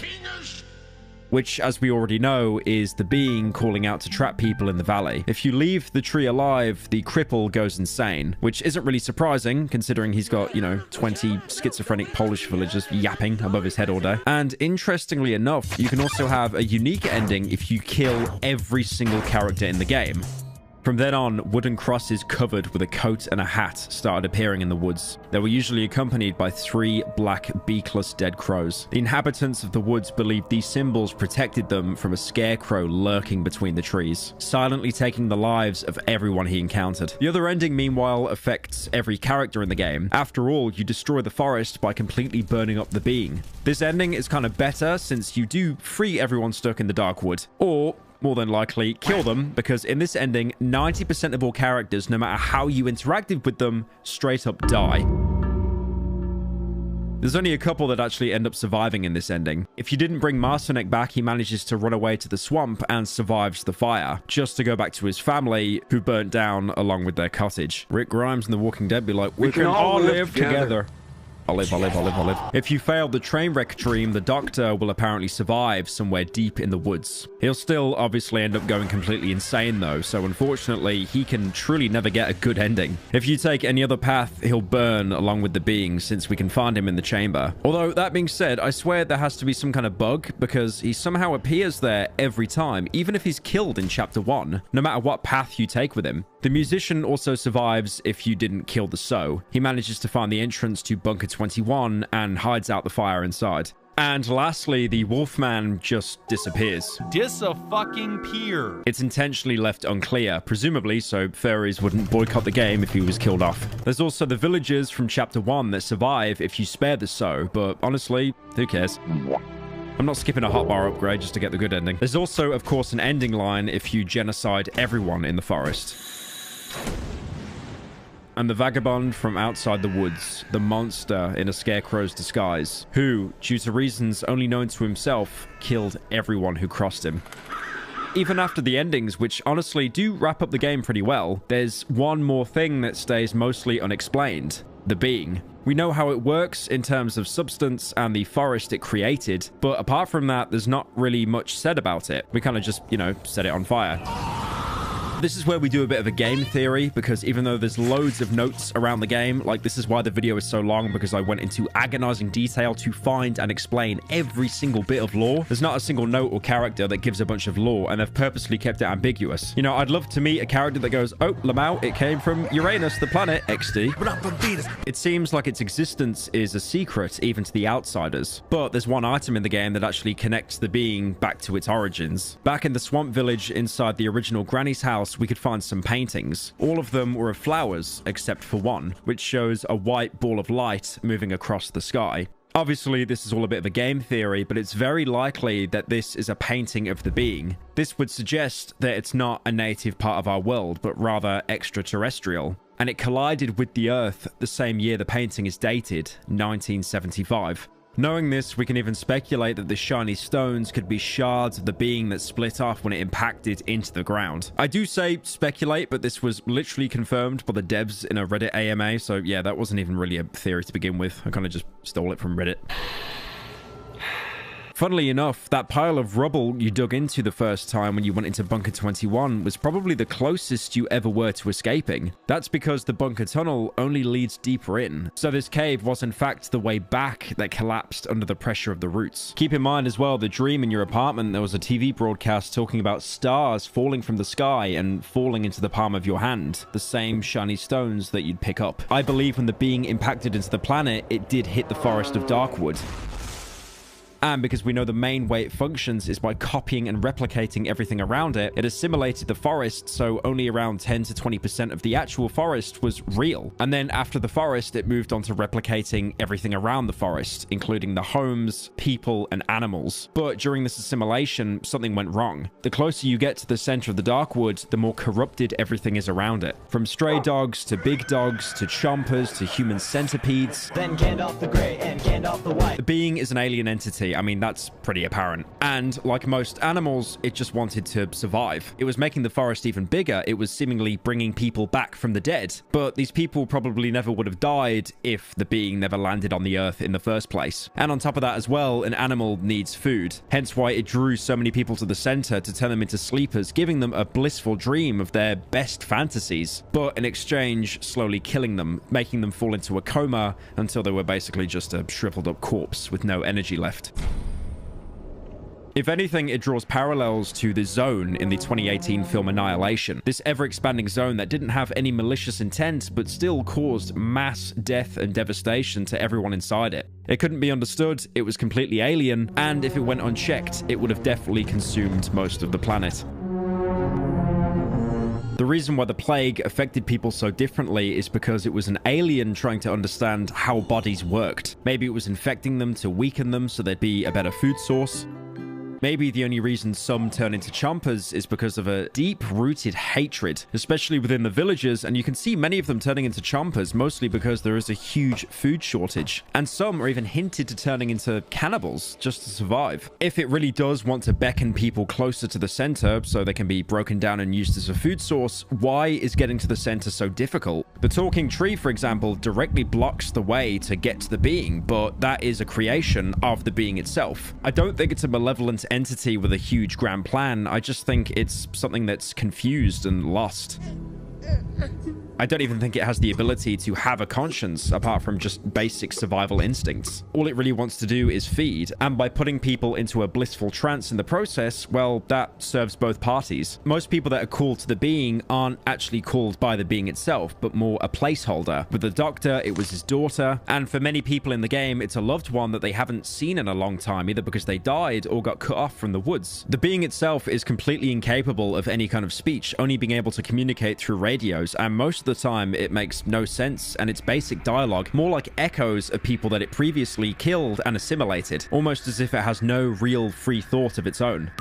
Which, as we already know, is the being calling out to trap people in the valley. If you leave the tree alive, the cripple goes insane, which isn't really surprising, considering he's got, 20 schizophrenic Polish villagers yapping above his head all day. And interestingly enough, you can also have a unique ending if you kill every single character in the game. From then on, wooden crosses covered with a coat and a hat started appearing in the woods. They were usually accompanied by 3 black beakless dead crows. The inhabitants of the woods believed these symbols protected them from a scarecrow lurking between the trees, silently taking the lives of everyone he encountered. The other ending, meanwhile, affects every character in the game. After all, you destroy the forest by completely burning up the being. This ending is kind of better since you do free everyone stuck in the Darkwood, or more than likely kill them, because in this ending, 90% of all characters, no matter how you interacted with them, straight up die. There's only a couple that actually end up surviving in this ending. If you didn't bring Marsonek back, he manages to run away to the swamp and survives the fire, just to go back to his family, who burnt down along with their cottage. Rick Grimes and The Walking Dead be like, we can all live together. I'll live. If you fail the train wreck dream, the Doctor will apparently survive somewhere deep in the woods. He'll still obviously end up going completely insane though, so unfortunately, he can truly never get a good ending. If you take any other path, he'll burn along with the being, since we can find him in the chamber. Although, that being said, I swear there has to be some kind of bug, because he somehow appears there every time, even if he's killed in Chapter 1, no matter what path you take with him. The musician also survives if you didn't kill the Sow. He manages to find the entrance to Bunker 21 and hides out the fire inside. And lastly, the Wolfman just disappears. Dis-a-fucking-peer. It's intentionally left unclear, presumably so furries wouldn't boycott the game if he was killed off. There's also the villagers from Chapter 1 that survive if you spare the Sow, but honestly, who cares? I'm not skipping a hotbar upgrade just to get the good ending. There's also, of course, an ending line if you genocide everyone in the forest. And the vagabond from outside the woods, the monster in a scarecrow's disguise, who, due to reasons only known to himself, killed everyone who crossed him. Even after the endings, which honestly do wrap up the game pretty well, there's one more thing that stays mostly unexplained: the being. We know how it works in terms of substance and the forest it created, but apart from that, there's not really much said about it. We kind of just, set it on fire. This is where we do a bit of a game theory, because even though there's loads of notes around the game, like this is why the video is so long, because I went into agonizing detail to find and explain every single bit of lore. There's not a single note or character that gives a bunch of lore, and they've purposely kept it ambiguous. I'd love to meet a character that goes, oh, Lamau, it came from Uranus, the planet, XD. It seems like its existence is a secret even to the outsiders, but there's one item in the game that actually connects the being back to its origins. Back in the swamp village inside the original Granny's house, we could find some paintings. All of them were of flowers, except for one, which shows a white ball of light moving across the sky. Obviously, this is all a bit of a game theory, but it's very likely that this is a painting of the being. This would suggest that it's not a native part of our world, but rather extraterrestrial. And it collided with the Earth the same year the painting is dated, 1975. Knowing this, we can even speculate that the shiny stones could be shards of the being that split off when it impacted into the ground. I do say speculate, but this was literally confirmed by the devs in a Reddit AMA, so yeah, that wasn't even really a theory to begin with. I kind of just stole it from Reddit. Funnily enough, that pile of rubble you dug into the first time when you went into Bunker 21 was probably the closest you ever were to escaping. That's because the bunker tunnel only leads deeper in, so this cave was in fact the way back that collapsed under the pressure of the roots. Keep in mind as well, the dream in your apartment, there was a TV broadcast talking about stars falling from the sky and falling into the palm of your hand, the same shiny stones that you'd pick up. I believe when the being impacted into the planet, it did hit the forest of Darkwood. And because we know the main way it functions is by copying and replicating everything around it, it assimilated the forest, so only around 10 to 20% of the actual forest was real. And then after the forest, it moved on to replicating everything around the forest, including the homes, people, and animals. But during this assimilation, something went wrong. The closer you get to the center of the Darkwood, the more corrupted everything is around it. From stray dogs to big dogs to chompers to human centipedes. Then Gandalf the Grey and Gandalf the White. The being is an alien entity. I mean, that's pretty apparent. And like most animals, it just wanted to survive. It was making the forest even bigger. It was seemingly bringing people back from the dead. But these people probably never would have died if the being never landed on the earth in the first place. And on top of that as well, an animal needs food. Hence why it drew so many people to the center to turn them into sleepers, giving them a blissful dream of their best fantasies. But in exchange, slowly killing them, making them fall into a coma until they were basically just a shriveled up corpse with no energy left. If anything, it draws parallels to the Zone in the 2018 film Annihilation. This ever-expanding zone that didn't have any malicious intent, but still caused mass death and devastation to everyone inside it. It couldn't be understood, it was completely alien, and if it went unchecked, it would have definitely consumed most of the planet. The reason why the plague affected people so differently is because it was an alien trying to understand how bodies worked. Maybe it was infecting them to weaken them so they'd be a better food source. Maybe the only reason some turn into chompers is because of a deep-rooted hatred, especially within the villagers, and you can see many of them turning into chompers, mostly because there is a huge food shortage. And some are even hinted to turning into cannibals just to survive. If it really does want to beckon people closer to the center so they can be broken down and used as a food source, why is getting to the center so difficult? The talking tree, for example, directly blocks the way to get to the being, but that is a creation of the being itself. I don't think it's a malevolent entity with a huge grand plan. I just think it's something that's confused and lost. I don't even think it has the ability to have a conscience apart from just basic survival instincts. All it really wants to do is feed, and by putting people into a blissful trance in the process, well, that serves both parties. Most people that are called to the being aren't actually called by the being itself, but more a placeholder. With the doctor, it was his daughter, and for many people in the game, it's a loved one that they haven't seen in a long time, either because they died or got cut off from the woods. The being itself is completely incapable of any kind of speech, only being able to communicate through radios, and most of the time it makes no sense, and its basic dialogue more like echoes of people that it previously killed and assimilated, almost as if it has no real free thought of its own.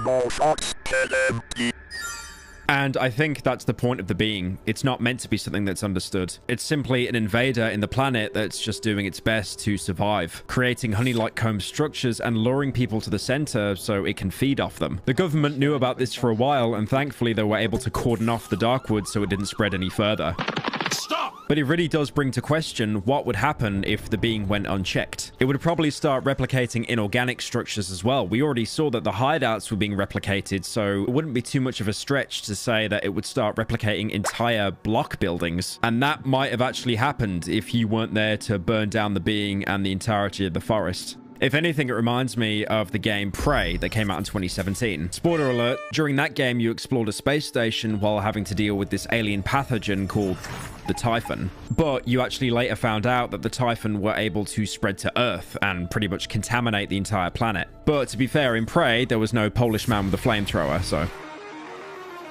And I think that's the point of the being. It's not meant to be something that's understood. It's simply an invader in the planet that's just doing its best to survive, creating honey-like comb structures and luring people to the center so it can feed off them. The government knew about this for a while, and thankfully they were able to cordon off the Darkwood so it didn't spread any further. Stop! But it really does bring to question what would happen if the being went unchecked. It would probably start replicating inorganic structures as well. We already saw that the hideouts were being replicated, so it wouldn't be too much of a stretch to say that it would start replicating entire block buildings. And that might have actually happened if you weren't there to burn down the being and the entirety of the forest. If anything, it reminds me of the game Prey that came out in 2017. Spoiler alert, during that game you explored a space station while having to deal with this alien pathogen called the Typhon. But you actually later found out that the Typhon were able to spread to Earth and pretty much contaminate the entire planet. But to be fair, in Prey, there was no Polish man with a flamethrower, so...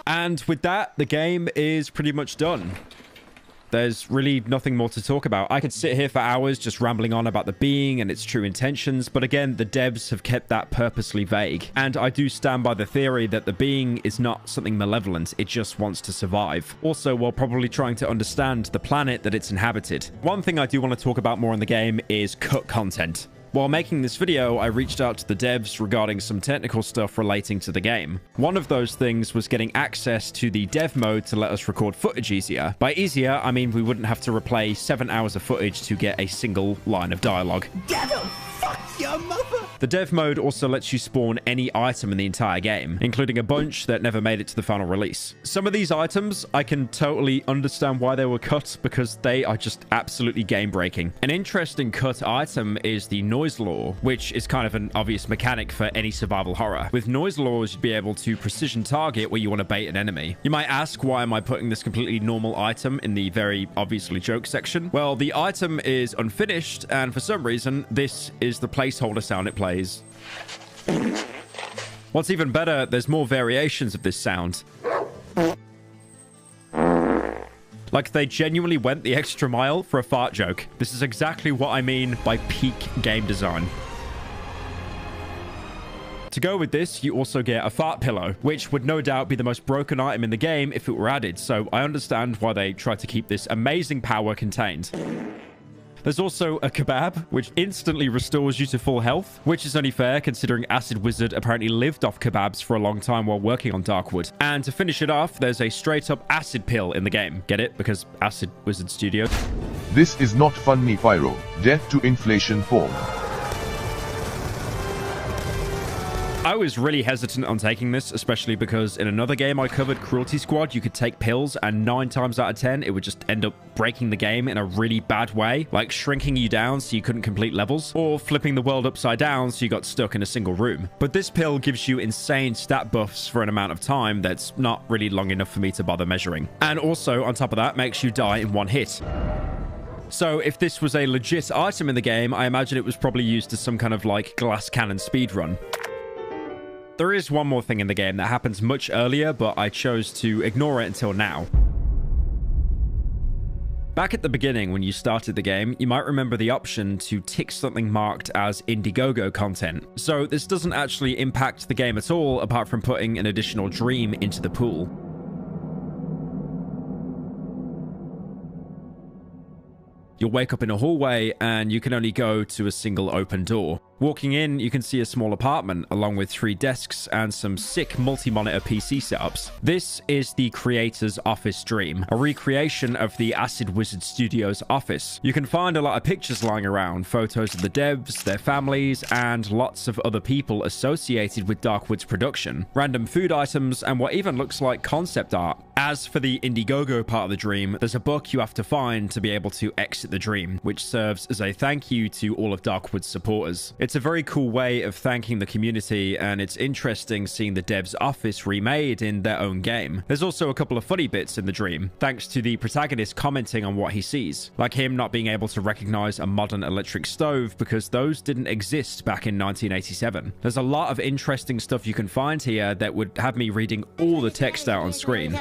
And with that, the game is pretty much done. There's really nothing more to talk about. I could sit here for hours just rambling on about the being and its true intentions, but again, the devs have kept that purposely vague. And I do stand by the theory that the being is not something malevolent, it just wants to survive. Also, while probably trying to understand the planet that it's inhabited. One thing I do want to talk about more in the game is cut content. While making this video, I reached out to the devs regarding some technical stuff relating to the game. One of those things was getting access to the dev mode to let us record footage easier. By easier, I mean we wouldn't have to replay 7 hours of footage to get a single line of dialogue. Devil, fuck your mother! The dev mode also lets you spawn any item in the entire game, including a bunch that never made it to the final release. Some of these items, I can totally understand why they were cut, because they are just absolutely game-breaking. An interesting cut item is the noise law, which is kind of an obvious mechanic for any survival horror. With noise laws, you'd be able to precision target where you want to bait an enemy. You might ask, why am I putting this completely normal item in the very obviously joke section? Well, the item is unfinished, and for some reason, this is the placeholder sound it plays. What's even better, there's more variations of this sound. Like they genuinely went the extra mile for a fart joke. This is exactly what I mean by peak game design. To go with this, you also get a fart pillow, which would no doubt be the most broken item in the game if it were added, so I understand why they tried to keep this amazing power contained. There's also a kebab, which instantly restores you to full health, which is only fair considering Acid Wizard apparently lived off kebabs for a long time while working on Darkwood. And to finish it off, there's a straight-up acid pill in the game. Get it? Because Acid Wizard Studio. This is not funny, Pyro. Death to inflation form. I was really hesitant on taking this, especially because in another game I covered, Cruelty Squad, you could take pills and 9 times out of 10, it would just end up breaking the game in a really bad way, like shrinking you down so you couldn't complete levels, or flipping the world upside down so you got stuck in a single room. But this pill gives you insane stat buffs for an amount of time that's not really long enough for me to bother measuring. And also, on top of that, makes you die in 1 hit. So if this was a legit item in the game, I imagine it was probably used as some kind of like glass cannon speedrun. There is one more thing in the game that happens much earlier, but I chose to ignore it until now. Back at the beginning, when you started the game, you might remember the option to tick something marked as Indiegogo content. So this doesn't actually impact the game at all, apart from putting an additional dream into the pool. You'll wake up in a hallway and you can only go to a single open door. Walking in, you can see a small apartment along with 3 desks and some sick multi-monitor PC setups. This is the creator's office dream, a recreation of the Acid Wizard Studios office. You can find a lot of pictures lying around, photos of the devs, their families, and lots of other people associated with Darkwood's production, random food items, and what even looks like concept art. As for the Indiegogo part of the dream, there's a book you have to find to be able to exit the dream, which serves as a thank you to all of Darkwood's supporters. It's a very cool way of thanking the community, and it's interesting seeing the devs' office remade in their own game. There's also a couple of funny bits in the dream, thanks to the protagonist commenting on what he sees, like him not being able to recognize a modern electric stove because those didn't exist back in 1987. There's a lot of interesting stuff you can find here that would have me reading all the text out on screen,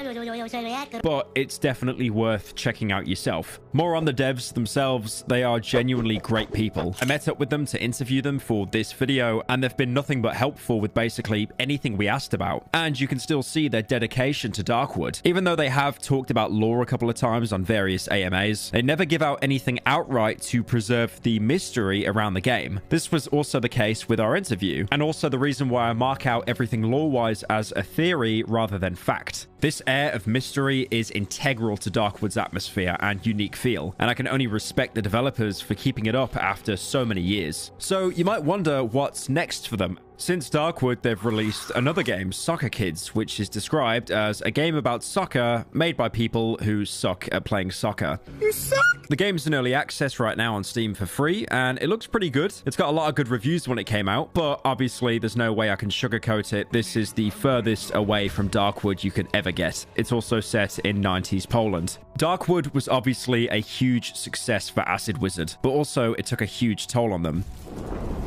but it's definitely worth checking out yourself. More on the devs themselves, they are genuinely great people. I met up with them to interview them for this video, and they've been nothing but helpful with basically anything we asked about. And you can still see their dedication to Darkwood. Even though they have talked about lore a couple of times on various AMAs, they never give out anything outright to preserve the mystery around the game. This was also the case with our interview, and also the reason why I mark out everything lore-wise as a theory rather than fact. This air of mystery is integral to Darkwood's atmosphere and unique feel, and I can only respect the developers for keeping it up after so many years. So you might wonder what's next for them. Since Darkwood, they've released another game, Soccer Kids, which is described as a game about soccer made by people who suck at playing soccer. You suck! The game's in early access right now on Steam for free, and it looks pretty good. It's got a lot of good reviews when it came out, but obviously there's no way I can sugarcoat it. This is the furthest away from Darkwood you could ever get. It's also set in 90s Poland. Darkwood was obviously a huge success for Acid Wizard, but also it took a huge toll on them,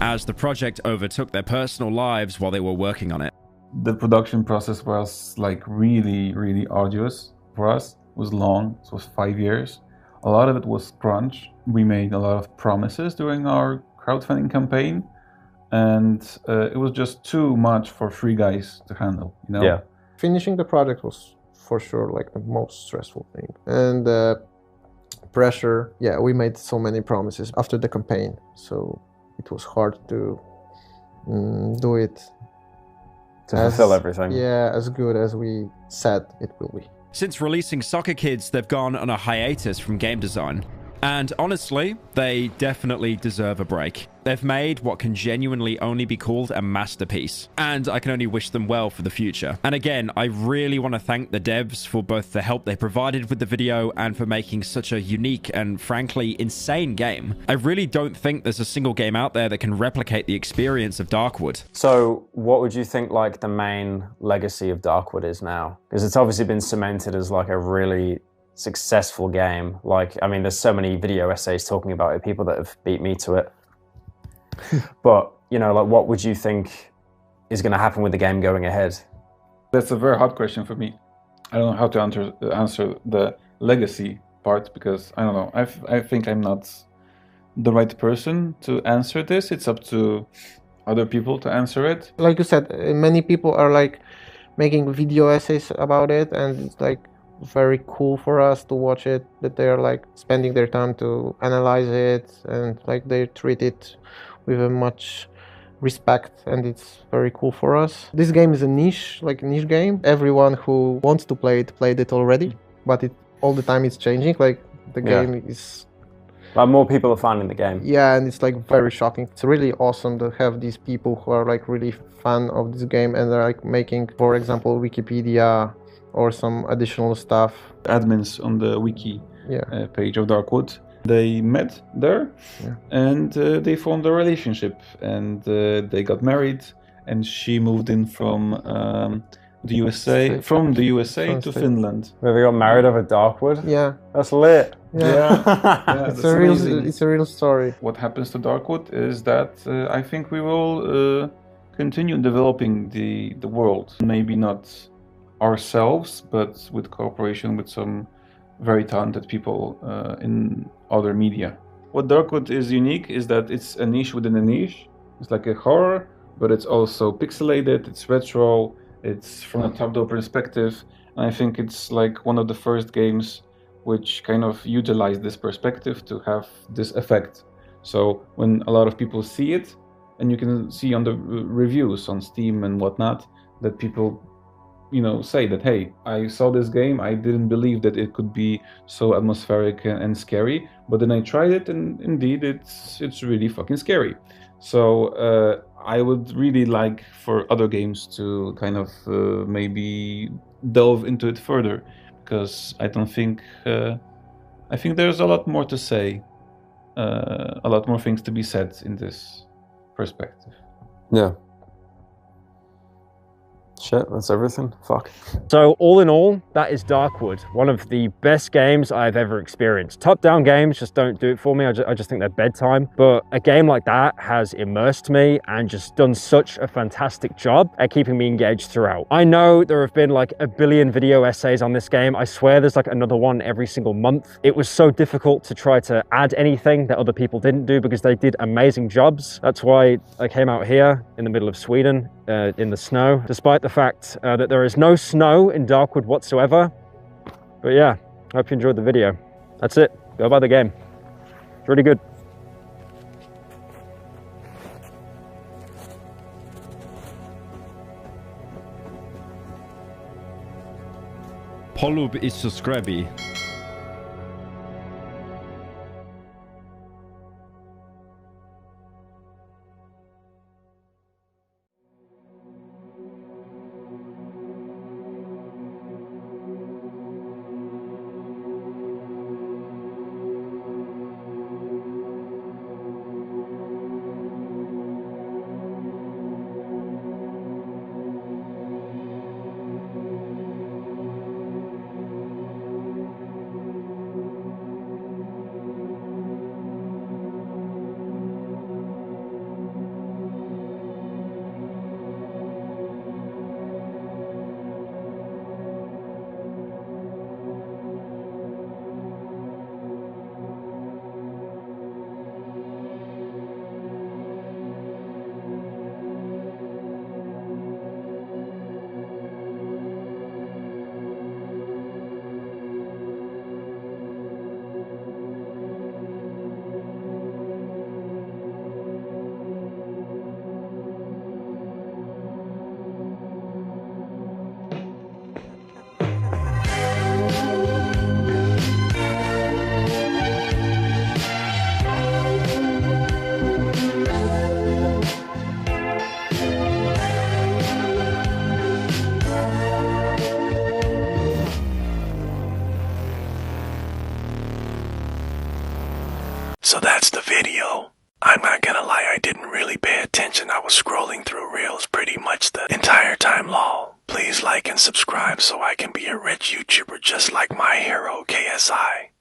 as the project overtook their personal lives while they were working on it. The production process was like really arduous for us. It was long. It was 5 years. A lot of it was crunch. We made a lot of promises during our crowdfunding campaign, and it was just too much for 3 guys to handle, you know? Yeah. Finishing the project was for sure like the most stressful thing. And pressure, yeah, we made so many promises after the campaign, so it was hard to do it to fulfill everything. Yeah, as good as we said it will be. Since releasing Soccer Kids, they've gone on a hiatus from game design. And honestly, they definitely deserve a break. They've made what can genuinely only be called a masterpiece, and I can only wish them well for the future. And again, I really want to thank the devs for both the help they provided with the video and for making such a unique and frankly insane game. I really don't think there's a single game out there that can replicate the experience of Darkwood. So what would you think like the main legacy of Darkwood is now? Because it's obviously been cemented as like a really successful game. Like, I mean, there's so many video essays talking about it, people that have beat me to it. But, you know, like, what would you think is going to happen with the game going ahead? That's a very hard question for me. I don't know how to answer the legacy part, because I don't know. I think I'm not the right person to answer this. It's up to other people to answer it. Like you said, many people are like making video essays about it, and it's like very cool for us to watch it, that they're like spending their time to analyze it, and like they treat it with a much respect, and it's very cool for us. This game is a niche game. Everyone who wants to play it played it already, but all the time it's changing. Like the game is Like more people are finding the game. Yeah, and it's like very shocking. It's really awesome to have these people who are like really fan of this game and they're like making, for example, Wikipedia or some additional stuff. Admins on the wiki page of Darkwood, they met there and they formed a relationship and they got married and she moved in from the USA, to Finland. Where they got married over Darkwood? Yeah. That's lit. Yeah. It's a real story. What happens to Darkwood is that I think we will continue developing the world. Maybe not ourselves, but with cooperation with some very talented people in other media. What Darkwood is unique is that it's a niche within a niche. It's like a horror, but it's also pixelated, it's retro, it's from a top-down perspective. And I think it's like one of the first games which kind of utilize this perspective to have this effect. So when a lot of people see it, and you can see on the reviews on Steam and whatnot, that people, you know, say that, hey, I saw this game, I didn't believe that it could be so atmospheric and scary, but then I tried it and indeed it's really fucking scary. So I would really like for other games to kind of maybe delve into it further, because I don't think, I think there's a lot more to say, a lot more things to be said in this perspective. Yeah. Shit, that's everything. Fuck. So all in all, that is Darkwood, one of the best games I've ever experienced. Top-down games just don't do it for me. I just think they're bedtime. But a game like that has immersed me and just done such a fantastic job at keeping me engaged throughout. I know there have been like a billion video essays on this game. I swear there's like another one every single month. It was so difficult to try to add anything that other people didn't do because they did amazing jobs. That's why I came out here in the middle of Sweden in the snow, despite the fact that there is no snow in Darkwood whatsoever. But yeah, I hope you enjoyed the video. That's it. Go buy the game. It's really good. Polub is subscribing. So that's the video. I'm not gonna lie, I didn't really pay attention. I was scrolling through Reels pretty much the entire time, lol. Please like and subscribe so I can be a rich YouTuber just like my hero, KSI.